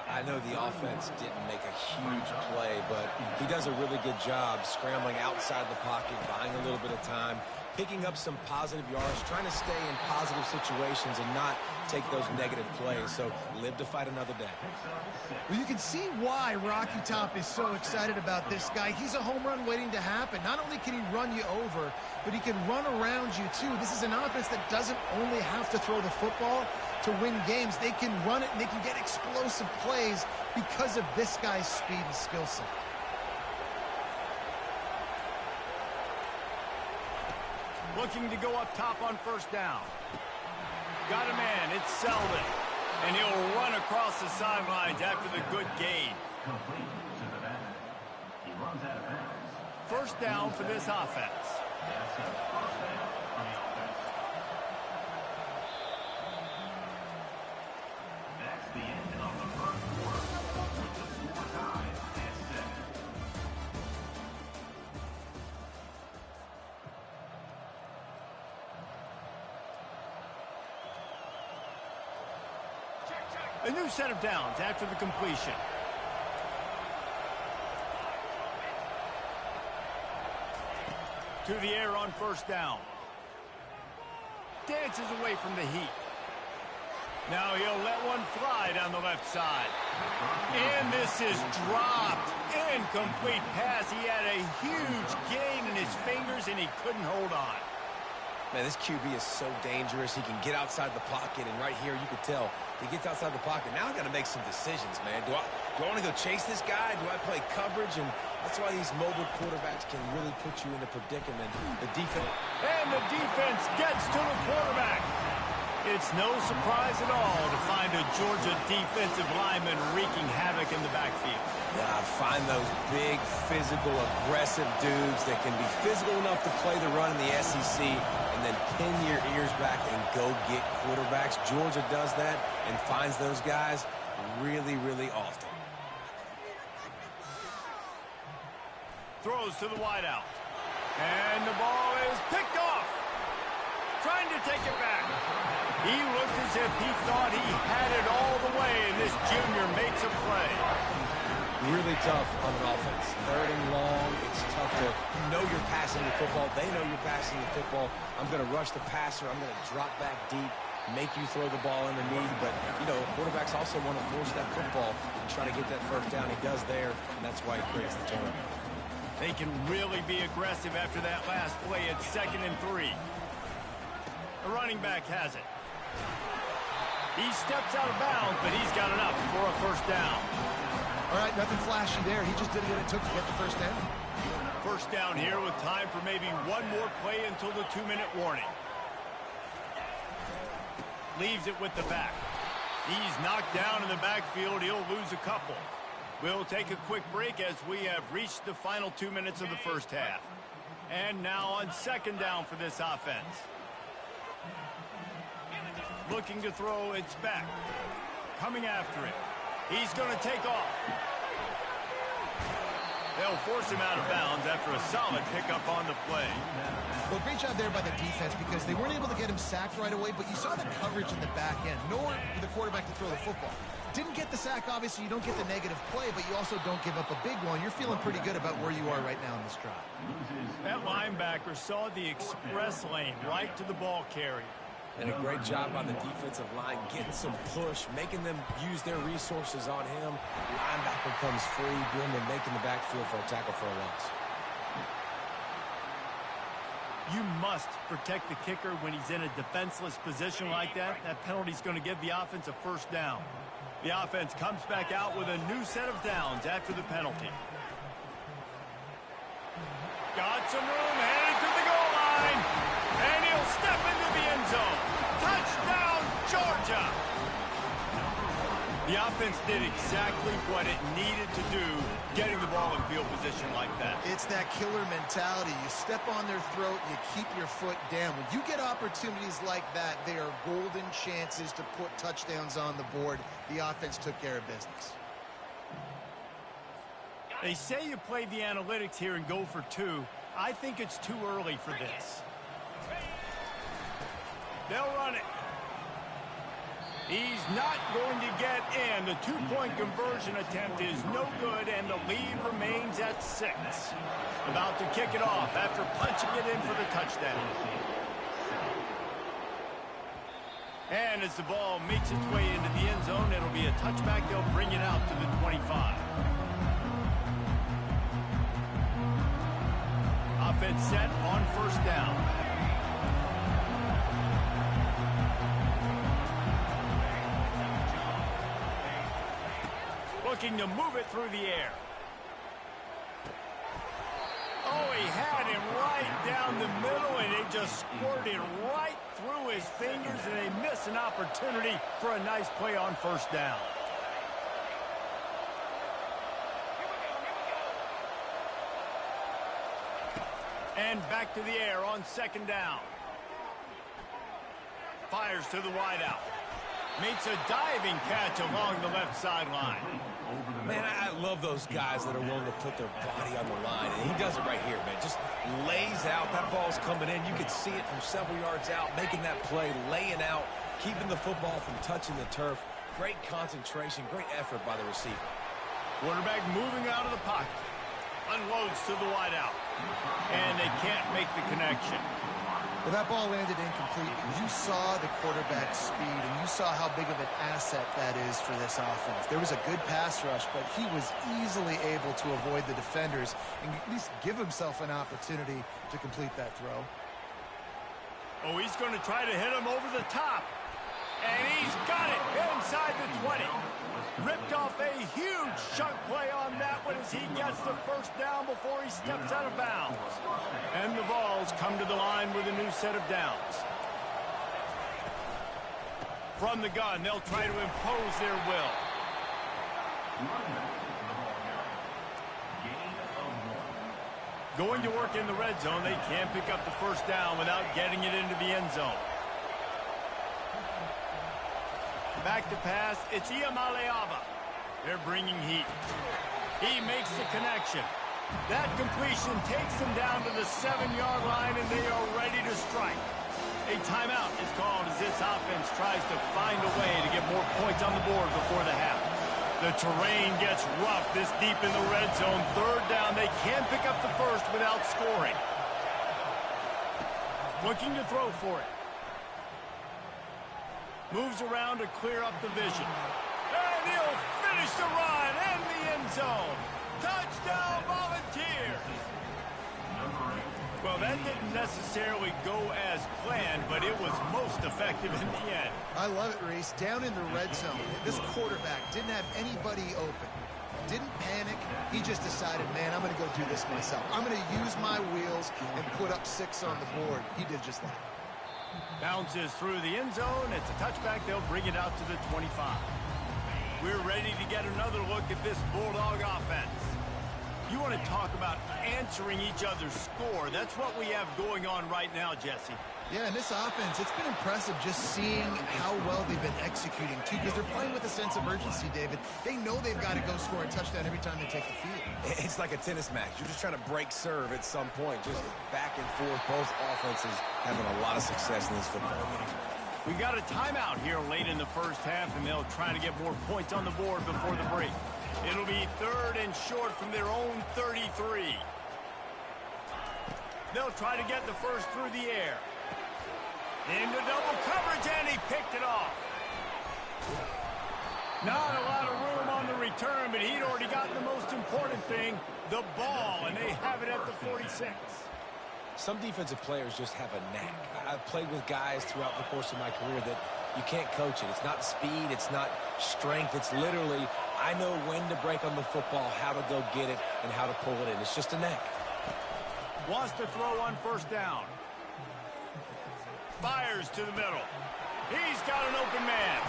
I know the offense didn't make a huge play, but he does a really good job scrambling outside the pocket, buying a little bit of time, picking up some positive yards, trying to stay in positive situations and not take those negative plays. So live to fight another day. Well, you can see why Rocky Top is so excited about this guy. He's a home run waiting to happen. Not only can he run you over, but he can run around you too. This is an offense that doesn't only have to throw the football to win games. They can run it and they can get explosive plays because of this guy's speed and skill set. Looking to go up top on 1st down. Got a man, it's Selden. And he'll run across the sidelines after the good gain. Complete to the back. He runs out of bounds. 1st down for this offense. That's a 1st down for the offense. That's the end of the 1st quarter with the score tied at 7. A new set of downs after the completion. To the air on 1st down. Dances away from the heat. Now he'll let one fly down the left side. And this is dropped. Incomplete pass. He had a huge gain in his fingers and he couldn't hold on. Man, this QB is so dangerous. He can get outside the pocket, and right here you could tell he gets outside the pocket. Now I got to make some decisions, man. Do I want to go chase this guy? Do I play coverage? And that's why these mobile quarterbacks can really put you in a predicament. The defense. And the defense gets to the quarterback. It's no surprise at all to find a Georgia defensive lineman wreaking havoc in the backfield. Yeah, find those big, physical, aggressive dudes that can be physical enough to play the run in the SEC and then pin your ears back and go get quarterbacks. Georgia does that and finds those guys really, really often. Throws to the wideout. And the ball is picked off. Trying to take it back. He looked as if he thought he had it all the way, and this junior makes a play. Really tough on an offense. 3rd and long. It's tough to know you're passing the football. They know you're passing the football. I'm going to rush the passer. I'm going to drop back deep, make you throw the ball underneath. But, you know, quarterbacks also want to force that football and try to get that first down. He does there, and that's why he creates the turnover. They can really be aggressive after that last play. It's 2nd and 3. The running back has it. He steps out of bounds, but he's got enough for a first down. All right, nothing flashy there. He just did what it took to get the first down. First down here with time for maybe one more play until the 2-minute warning. Leaves it with the back. He's knocked down in the backfield. He'll lose a couple. We'll take a quick break as we have reached the final 2 minutes of the first half. And now on 2nd down for this offense. Looking to throw, it's back. Coming after it. He's going to take off. They'll force him out of bounds after a solid pickup on the play. Well, great job there by the defense because they weren't able to get him sacked right away, but you saw the coverage in the back end. Nowhere for the quarterback to throw the football. Didn't get the sack, obviously. You don't get the negative play, but you also don't give up a big one. You're feeling pretty good about where you are right now in this drive. That linebacker saw the express lane right to the ball carrier. And a great job by the defensive line, getting some push, making them use their resources on him. Linebacker comes free, Brimley making the backfield for a tackle for a loss. You must protect the kicker when he's in a defenseless position like that. That penalty's going to give the offense a first down. The offense comes back out with a new set of downs after the penalty. Got some room, headed to the goal line. And he'll step into the end zone. Touchdown, Georgia! The offense did exactly what it needed to do, getting the ball in field position like that. It's that killer mentality. You step on their throat, you keep your foot down. When you get opportunities like that, they are golden chances to put touchdowns on the board. The offense took care of business. They say you play the analytics here and go for 2. I think it's too early for this. They'll run it. He's not going to get in. The 2-point conversion attempt is no good, and the lead remains at 6. About to kick it off after punching it in for the touchdown. And as the ball makes its way into the end zone, it'll be a touchback. They'll bring it out to the 25. Offense set on first down. Looking to move it through the air. Oh, he had him right down the middle, and it just squirted right through his fingers, and they miss an opportunity for a nice play on first down. And back to the air on 2nd down. Fires to the wideout. Makes a diving catch along the left sideline. Man, I love those guys that are willing to put their body on the line. And he does it right here, man. Just lays out. That ball's coming in. You can see it from several yards out, making that play, laying out, keeping the football from touching the turf. Great concentration, great effort by the receiver. Quarterback moving out of the pocket. Unloads to the wideout. And they can't make the connection. Well, that ball landed incomplete. You saw the quarterback's speed, and you saw how big of an asset that is for this offense. There was a good pass rush, but he was easily able to avoid the defenders and at least give himself an opportunity to complete that throw. Oh, he's going to try to hit him over the top. And he's got it inside the 20. Ripped off a huge chunk play on that one as he gets the first down before he steps out of bounds. And the Vols come to the line with a new set of downs. From the gun, they'll try to impose their will. Going to work in the red zone, they can't pick up the first down without getting it into the end zone. Back to pass, it's Iamaleava. They're bringing heat. He makes the connection. That completion takes them down to the 7-yard line, and they are ready to strike. A timeout is called as this offense tries to find a way to get more points on the board before the half. The terrain gets rough this deep in the red zone. Third down, they can pick up the first without scoring. Looking to throw for it. Moves around to clear up the vision. And he'll finish the run in the end zone. Touchdown, Volunteers! Well, that didn't necessarily go as planned, but it was most effective in the end. I love it, Reese. Down in the red zone, this quarterback didn't have anybody open. Didn't panic. He just decided, man, I'm going to go do this myself. I'm going to use my wheels and put up 6 on the board. He did just that. Bounces through the end zone. It's a touchback. They'll bring it out to the 25. We're ready to get another look at this Bulldog offense. You want to talk about answering each other's score. That's what we have going on right now, Jesse. Yeah, and this offense, it's been impressive just seeing how well they've been executing, too, because they're playing with a sense of urgency, David. They know they've got to go score a touchdown every time they take the field. It's like a tennis match. You're just trying to break serve at some point, just back and forth. Both offenses having a lot of success in this football game. We got a timeout here late in the first half, and they'll try to get more points on the board before the break. It'll be 3rd and short from their own 33. They'll try to get the first through the air. Into double coverage, and he picked it off. Not a lot of room on the return, but he'd already gotten the most important thing, the ball, and they have it at the 46. Some defensive players just have a knack. I've played with guys throughout the course of my career that you can't coach it. It's not speed. It's not strength. It's literally, I know when to break on the football, how to go get it, and how to pull it in. It's just a knack. Wants to throw on first down. Fires to the middle. He's got an open man.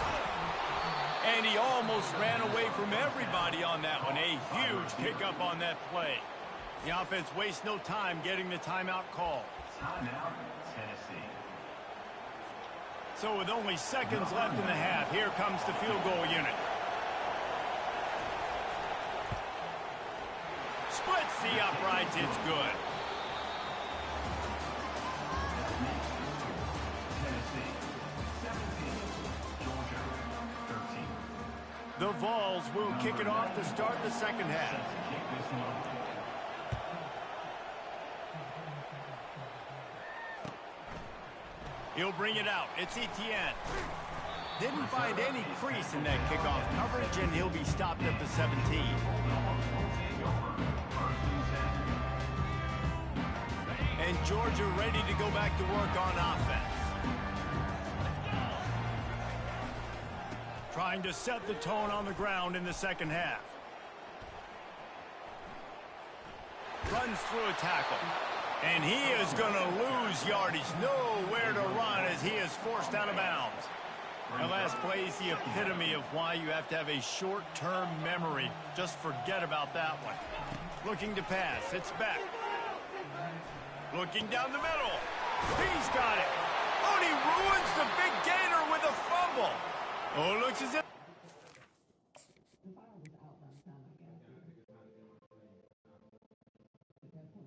And he almost ran away from everybody on that one. A huge pickup on that play. The offense wastes no time getting the timeout call. Timeout, Tennessee. So with only seconds left in the half, here comes the field goal unit. Splits the uprights, it's good. Tennessee, 17. Georgia, 13. The Vols will kick it off to start the second half. Kick this one off. He'll bring it out. It's Etienne. Didn't find any crease in that kickoff coverage, and he'll be stopped at the 17. And Georgia ready to go back to work on offense. Trying to set the tone on the ground in the second half. Runs through a tackle. And he is going to lose yardage. Nowhere to run as he is forced out of bounds. That last play is the epitome of why you have to have a short-term memory. Just forget about that one. Looking to pass. It's Beck. Looking down the middle. He's got it. Oh, and he ruins the big gainer with a fumble. Oh, looks as if